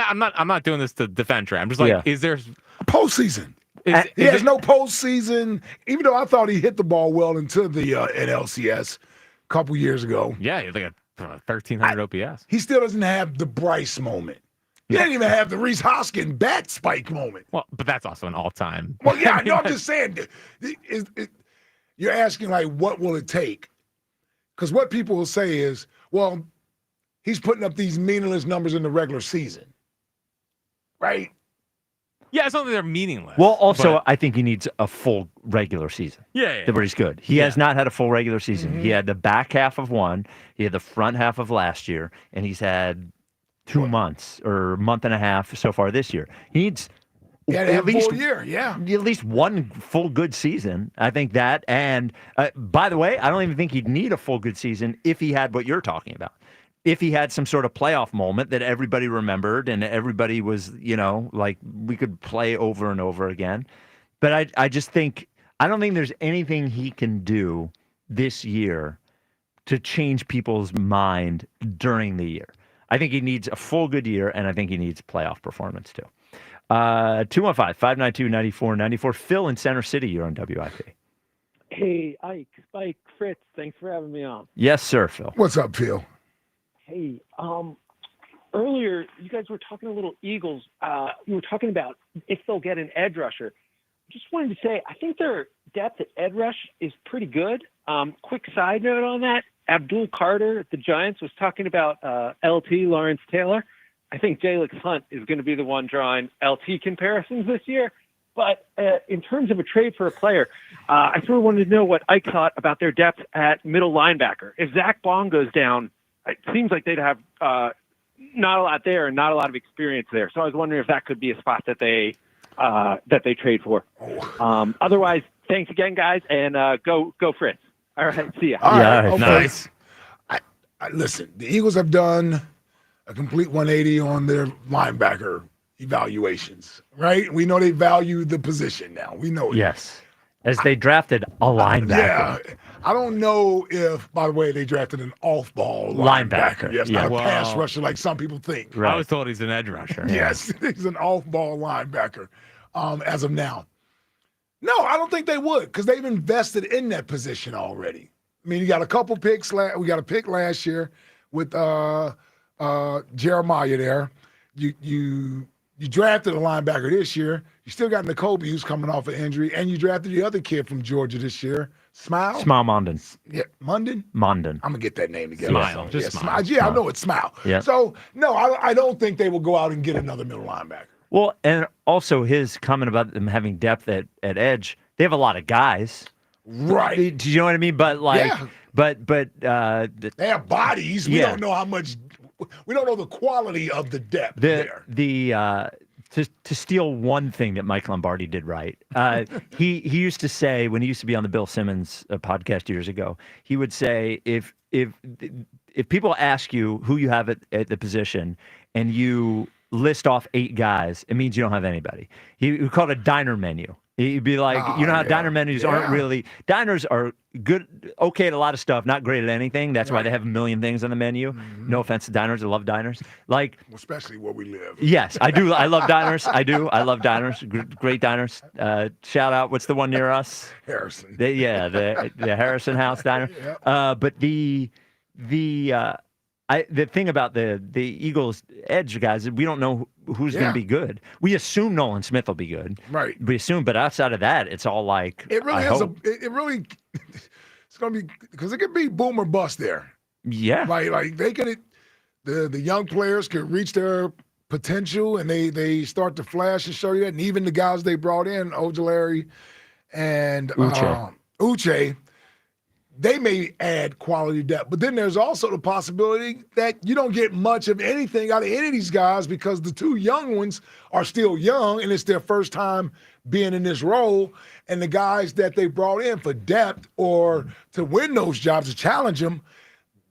not doing this to defend Trey. I'm just like, is there postseason? He has no postseason, even though I thought he hit the ball well into the NLCS a couple years ago. Yeah, he had like a 1,300 OPS. He still doesn't have the Bryce moment. He didn't even have the Reese Hoskins bat spike moment. Well, but that's also an all-time. Well, yeah, I know. I'm just saying. You're asking, like, what will it take? Because what people will say is, well, he's putting up these meaningless numbers in the regular season. Right? Yeah, it's not that they're meaningless. Well, also, I think he needs a full regular season. Yeah. Where he's good. He has not had a full regular season. He had the back half of one. He had the front half of last year. And he's had 2 months or a month and a half so far this year. He needs at least a year, at least one full good season. I think that. And by the way, I don't even think he'd need a full good season if he had what you're talking about. If he had some sort of playoff moment that everybody remembered and everybody was, like we could play over and over again. But I just think, I don't think there's anything he can do this year to change people's mind during the year. I think he needs a full good year, and I think he needs playoff performance too. 215-592-9494. Phil in Center City, you're on WIP. Hey, Ike, Spike, Fritz, thanks for having me on. Yes, sir, Phil. What's up, Phil? Hey, earlier you guys were talking a little Eagles. You were talking about if they'll get an edge rusher. Just wanted to say, I think their depth at edge rush is pretty good. Quick side note on that. Abdul Carter at the Giants was talking about LT Lawrence Taylor. I think Jalix Hunt is going to be the one drawing LT comparisons this year. But in terms of a trade for a player, I sort of wanted to know what Ike thought about their depth at middle linebacker. If Zach Bond goes down, it seems like they'd have not a lot there and not a lot of experience there. So I was wondering if that could be a spot that they trade for. Otherwise, thanks again, guys, and go Fritz. All right, see ya. All right, okay. Nice. Listen, the Eagles have done a complete 180 on their linebacker evaluations, right? We know they value the position now. We know it. Yes. As they drafted a linebacker. Yeah. I don't know if, by the way, they drafted an off-ball linebacker. Yes, not a pass rusher like some people think. Right. I was told he's an edge rusher. Yes, he's an off-ball linebacker as of now. No, I don't think they would because they've invested in that position already. I mean, you got a couple picks. We got a pick last year with Jeremiah there. You drafted a linebacker this year. You still got N'Kobe who's coming off an injury, and you drafted the other kid from Georgia this year. Smile? Smile Mondon. Yeah, Mondon? Mondon. I'm going to get that name together. Smile. Just smile. Yeah, I know it's Smile. Yeah. So, no, I don't think they will go out and get another middle linebacker. Well, and also his comment about them having depth at edge. They have a lot of guys. Right. Do you know what I mean? But like, Yeah. but they have bodies. We don't know how much. We don't know the quality of the depth there. To steal one thing that Mike Lombardi did right, he used to say when he used to be on the Bill Simmons podcast years ago, he would say if people ask you who you have at the position and you list off 8 guys, it means you don't have anybody. He called it a diner menu. He'd be like, you know how diner menus aren't really, diners are good, okay at a lot of stuff, not great at anything. That's why they have a million things on the menu. No offense to diners. I love diners. Like, especially where we live. Yes, I do. I love diners. I do. I love diners. Great diners. Shout out. What's the one near us? Harrison. The Harrison House Diner. But the thing about the Eagles edge guys is we don't know who's going to be good. We assume Nolan Smith will be good. Right. We assume, but outside of that, it's all like It really it's going to be because it could be boom or bust there. Yeah. Like they could the young players could reach their potential and they start to flash and show you that. And even the guys they brought in, Ojulari and Uche, they may add quality depth. But then there's also the possibility that you don't get much of anything out of any of these guys because the 2 young ones are still young and it's their first time being in this role. And the guys that they brought in for depth or to win those jobs, to challenge them,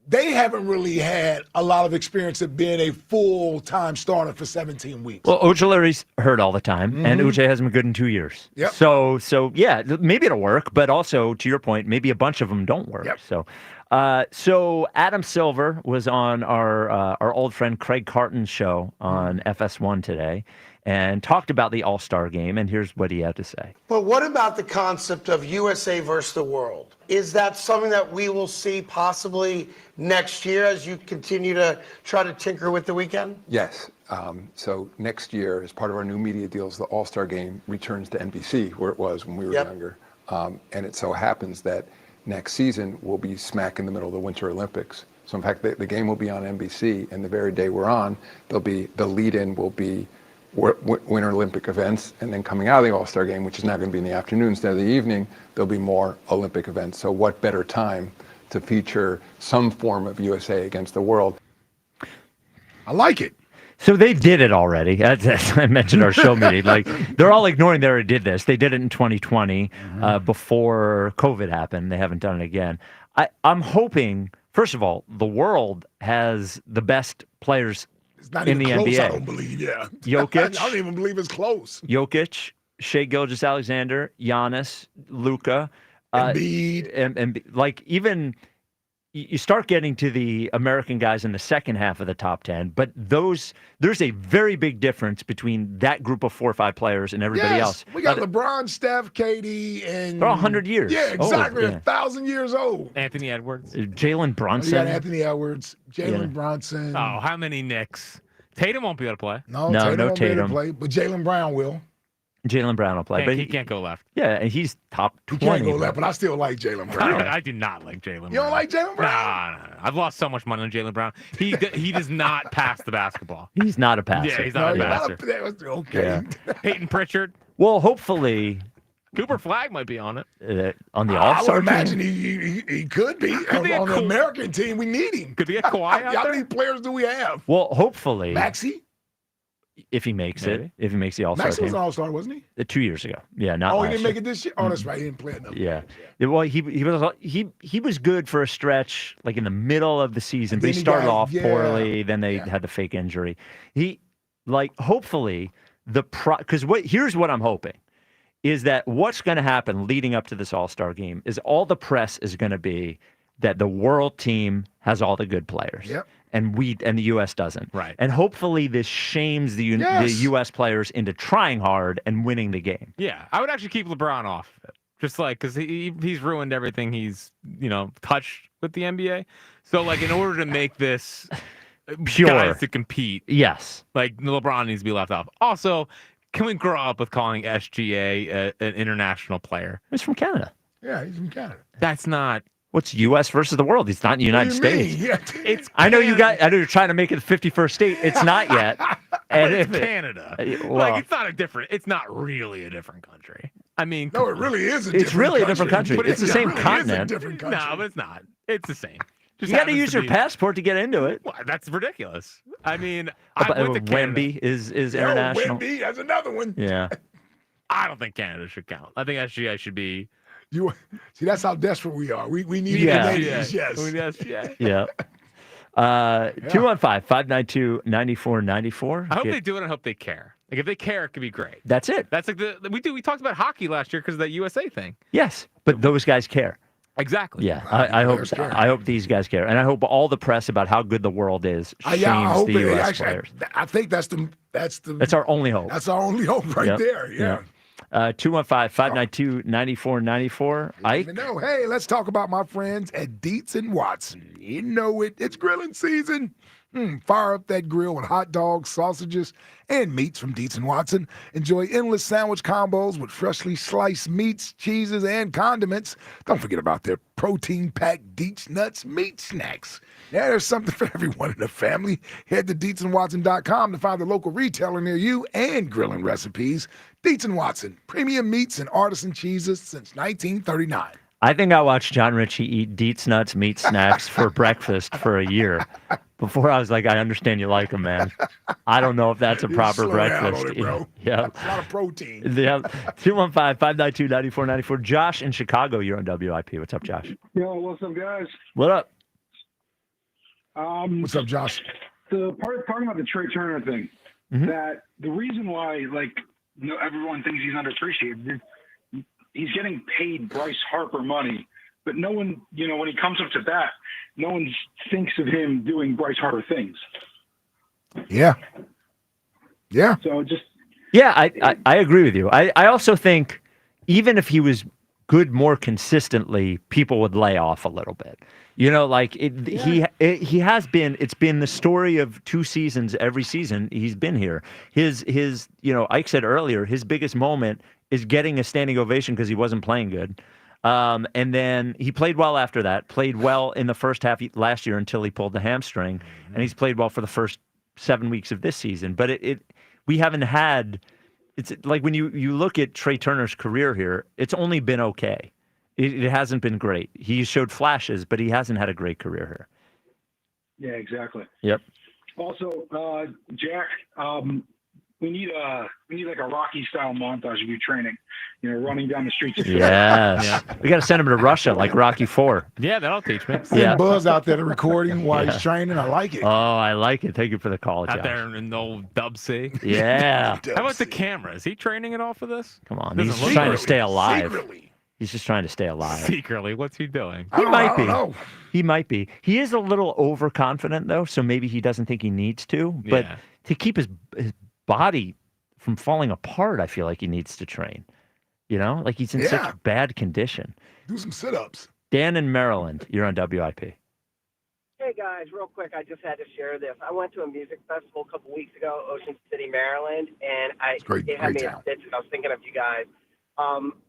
they haven't really had a lot of experience of being a full-time starter for 17 weeks. Well, Ojulari's hurt all the time, and Uche hasn't been good in 2 years. Yep. So yeah, maybe it'll work, but also to your point, maybe a bunch of them don't work. Yep. So Adam Silver was on our old friend Craig Carton's show on FS1 today, and talked about the All-Star game, and here's what he had to say. But what about the concept of USA versus the world? Is that something that we will see possibly next year as you continue to try to tinker with the weekend? Yes. So next year, as part of our new media deals, the All-Star game returns to NBC, where it was when we were younger. And it so happens that next season we'll be smack in the middle of the Winter Olympics. So in fact, the game will be on NBC, and the very day we're on, the lead-in will be Winter Olympic events, and then coming out of the All-Star game, which is now going to be in the afternoon instead of the evening, there'll be more Olympic events. So what better time to feature some form of USA against the world? I like it. So they did it already. As I mentioned our show meeting. Like, they're all ignoring they already did this. They did it in 2020 before COVID happened. They haven't done it again. I'm hoping, first of all, the world has the best players Not in even the close, NBA. I don't believe, Jokic. I don't even believe it's close. Jokic, Shai Gilgeous-Alexander, Giannis, Luka, Embiid. and like even you start getting to the American guys in the second half of the top 10, but there's a very big difference between that group of 4 or 5 players and everybody else. We got LeBron, Steph, KD, and they're all 100 years. Yeah, exactly. Old, 1,000 years old. Anthony Edwards. Jalen Brunson. You got Anthony Edwards, Jalen Brunson. Oh, how many Knicks? Tatum won't be able to play. No, no Tatum won't be able to Tatum. play, but Jalen Brown will. Jalen Brown will play, but He can't go left. Yeah, and he's top 20. He can't go left, but I still like Jalen Brown. I do not like Jalen Brown. You don't like Jalen Brown? No. I've lost so much money on Jalen Brown. He does not pass the basketball. He's not a passer. Yeah, he's not a passer. Okay. Yeah. Peyton Pritchard. Well, hopefully Cooper Flagg might be on it. On the I All-Star would imagine team? he could be. On the American team, we need him. Could be a Kawhi out How there? many players do we have? Well, hopefully. Maxey? If he makes Maybe. it. If he makes the All-Star Maxey was team. an All-Star, wasn't he? 2 years ago. Yeah, not Oh, last he didn't year. make it this year? Oh, that's right. He didn't play enough. Yeah. Well, he was good for a stretch, like in the middle of the season, but he started off poorly. Then they had the fake injury. Hopefully, here's what I'm hoping is that what's going to happen leading up to this All-Star game is all the press is going to be that the world team has all the good players. Yep. And the U.S. doesn't. Right. And hopefully this shames the U.S. players into trying hard and winning the game. Yeah, I would actually keep LeBron off. Just because he's ruined everything he's touched with the NBA. So in order to make this Pure. guys to compete, yes, LeBron needs to be left off. Also, can we grow up with calling SGA an international player? He's from Canada. Yeah, he's from Canada. That's not. What's U.S. versus the world? He's not in the United States. Yeah. It's. I know you got. I know you're trying to make it the 51st state. It's not yet. And it's Canada. Well, it's not a different. It's not really a different country. I mean, no, it really is. It's really a different country. But It's the same really continent. Is a different country. No, but it's not. It's the same. You got to use your passport to get into it. Well, that's ridiculous. I mean, I went to Canada. Wemby is international. Wemby, that's another one. Yeah. I don't think Canada should count. I think SGA should be. You see, that's how desperate we are. We need Yes. yes. Yeah. 215-592-9494. I hope they do it. I hope they care. Like if they care, it could be great. That's it. That's like we talked about hockey last year because of that USA thing. Yes, but those guys care. Exactly. Yeah, I hope these guys care, and I hope all the press about how good the world is shames the U.S. players. I think that's our only hope. That's our only hope right there. Yeah. 215-592-9494. Ike? No, hey, let's talk about my friends at Dietz and Watson. You know it. It's grilling season. Fire up that grill with hot dogs, sausages, and meats from Dietz and Watson. Enjoy endless sandwich combos with freshly sliced meats, cheeses, and condiments. Don't forget about their protein-packed Dietz Nuts meat snacks. Yeah, there's something for everyone in the family. Head to DietzandWatson.com to find the local retailer near you and grilling recipes. Dietz and Watson, premium meats and artisan cheeses since 1939. I think I watched John Ritchie eat Dietz Nuts meat snacks for breakfast for a year before I was like, I understand you like them, man. I don't know if that's a proper breakfast. Yeah. That's a lot of protein. Yeah. 215-592-9494. Josh in Chicago, you're on WIP. What's up, Josh? Yo, what's up, guys? What up? What's up, Josh? The talking about the Trey Turner thing, that the reason why, everyone thinks he's underappreciated, he's getting paid Bryce Harper money, but no one, when he comes up to bat, no one thinks of him doing Bryce Harper things. Yeah. Yeah. So just. Yeah, I agree with you. I also think even if he was good more consistently, people would lay off a little bit. He has been. It's been the story of 2 seasons. Every season he's been here. His Ike said earlier, his biggest moment is getting a standing ovation because he wasn't playing good. And then he played well after that. Played well in the first half last year until he pulled the hamstring, and he's played well for the first 7 weeks of this season. But we haven't had. It's like when you look at Trey Turner's career here, it's only been okay. It hasn't been great. He showed flashes, but he hasn't had a great career here. Yeah, exactly. Yep. Also, Jack, we need like a Rocky style montage of you training, running down the streets. Yeah. We got to send him to Russia like Rocky IV. Yeah, that'll teach me. Send Buzz out there to recording while he's training. I like it. Oh, I like it. Thank you for the call, Josh. Out there in the old Dub C. Yeah. How about the camera? Is he training at all for this? Come on. He's trying to stay alive. Secretly. He's just trying to stay alive. Secretly, what's he doing? He might be. He might be. He is a little overconfident, though, so maybe he doesn't think he needs to. But to keep his body from falling apart, I feel like he needs to train. Like he's in such bad condition. Do some sit-ups. Dan in Maryland, you're on WIP. Hey, guys, real quick, I just had to share this. I went to a music festival a couple weeks ago, Ocean City, Maryland, and it had me in stitches. I was thinking of you guys.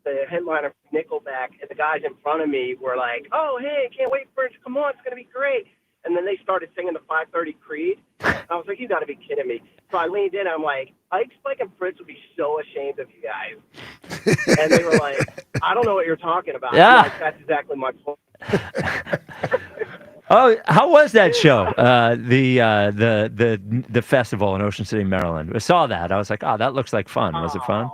The headliner from Nickelback and the guys in front of me were like, "Oh, hey, can't wait for it to come on. It's going to be great." And then they started singing the 5:30 Creed. I was like, "You got to be kidding me." So I leaned in. And I'm like, Ike, Spike, and Fritz would be so ashamed of you guys. And they were like, "I don't know what you're talking about." Yeah. Like, that's exactly my point. Oh, how was that show? The festival in Ocean City, Maryland. I saw that. I was like, oh, that looks like fun. Was it fun?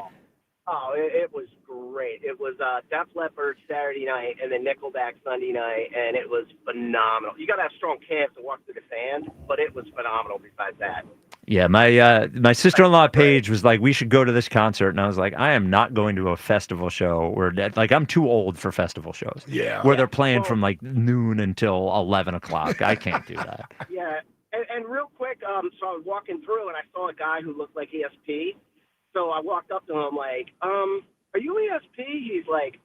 Oh, it was great. It was Def Leppard Saturday night and then Nickelback Sunday night, and it was phenomenal. You got to have strong calves to walk through the sand, but it was phenomenal besides that. Yeah, my sister-in-law Paige was like, we should go to this concert, and I was like, I am not going to a festival show where I'm too old for festival shows. Yeah, where they're playing from like noon until 11 o'clock. I can't do that. Yeah, and real quick, so I was walking through and I saw a guy who looked like ESP. So I walked up to him like, are you ESP? He's like,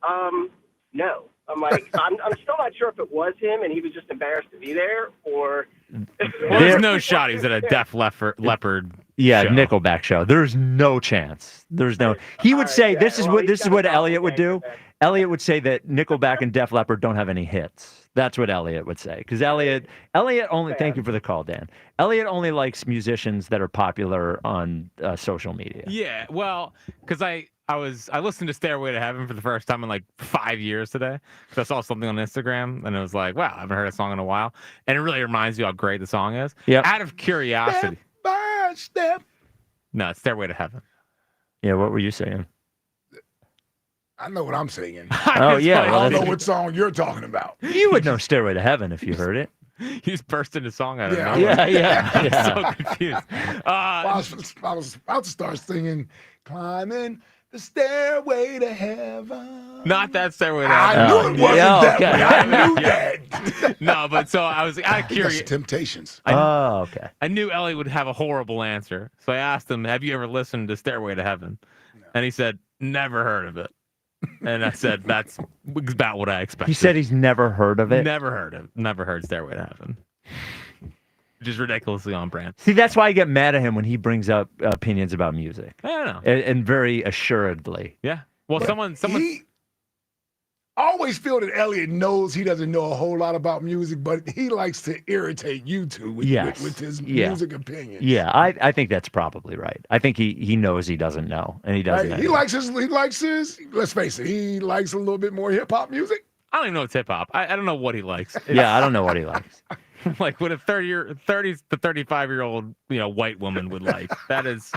no. I'm like, I'm still not sure if it was him and he was just embarrassed to be there, or. Well, there's no shot he's at a Def Leppard. Yeah, show. Nickelback show. There's no chance. There's no. He would say this is what Elliot would do. Elliot would say that Nickelback and Def Leppard don't have any hits. That's what Elliot would say. Because Elliot only. Thank you for the call, Dan. Elliot only likes musicians that are popular on social media. Yeah, well, because I listened to Stairway to Heaven for the first time in like 5 years today. Because I saw something on Instagram and it was like, wow, I haven't heard a song in a while. And it really reminds you how great the song is. Yeah. Out of curiosity. Step by step. No, it's Stairway to Heaven. Yeah, what were you saying? I know what I'm singing. Oh, yeah. I don't know what song you're talking about. You would know Stairway to Heaven if you heard it. He's bursting a song out of Yeah. nowhere. Yeah. I'm so confused. I was about to start singing, climbing the stairway to heaven. Not that Stairway to I Heaven. knew it wasn't that way. I knew that. No, but so I was out of curious. Temptations. Okay. I knew Ellie would have a horrible answer. So I asked him, have you ever listened to Stairway to Heaven? No. And he said, never heard of it. And I said, that's about what I expected. He said he's never heard of it? Never heard Stairway to Heaven. Just ridiculously on brand. See, that's why I get mad at him when he brings up opinions about music. I don't know. And very assuredly. Yeah. Well, someone. I always feel that Elliot knows he doesn't know a whole lot about music, but he likes to irritate you two with his music opinions. Yeah, I think that's probably right. I think he knows he doesn't know, and he doesn't. Right? He likes his. Let's face it, he likes a little bit more hip hop music. I don't even know it's hip hop. I don't know what he likes. Yeah, I don't know what he likes. Like what a 30 to 35-year-old white woman would like. That is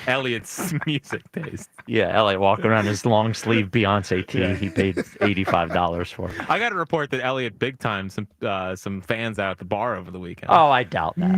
Elliot's music taste. Yeah, Elliot walking around his long sleeve Beyonce tee he paid $85 for. I got to report that Elliot big time some fans out at the bar over the weekend. Oh, I doubt that.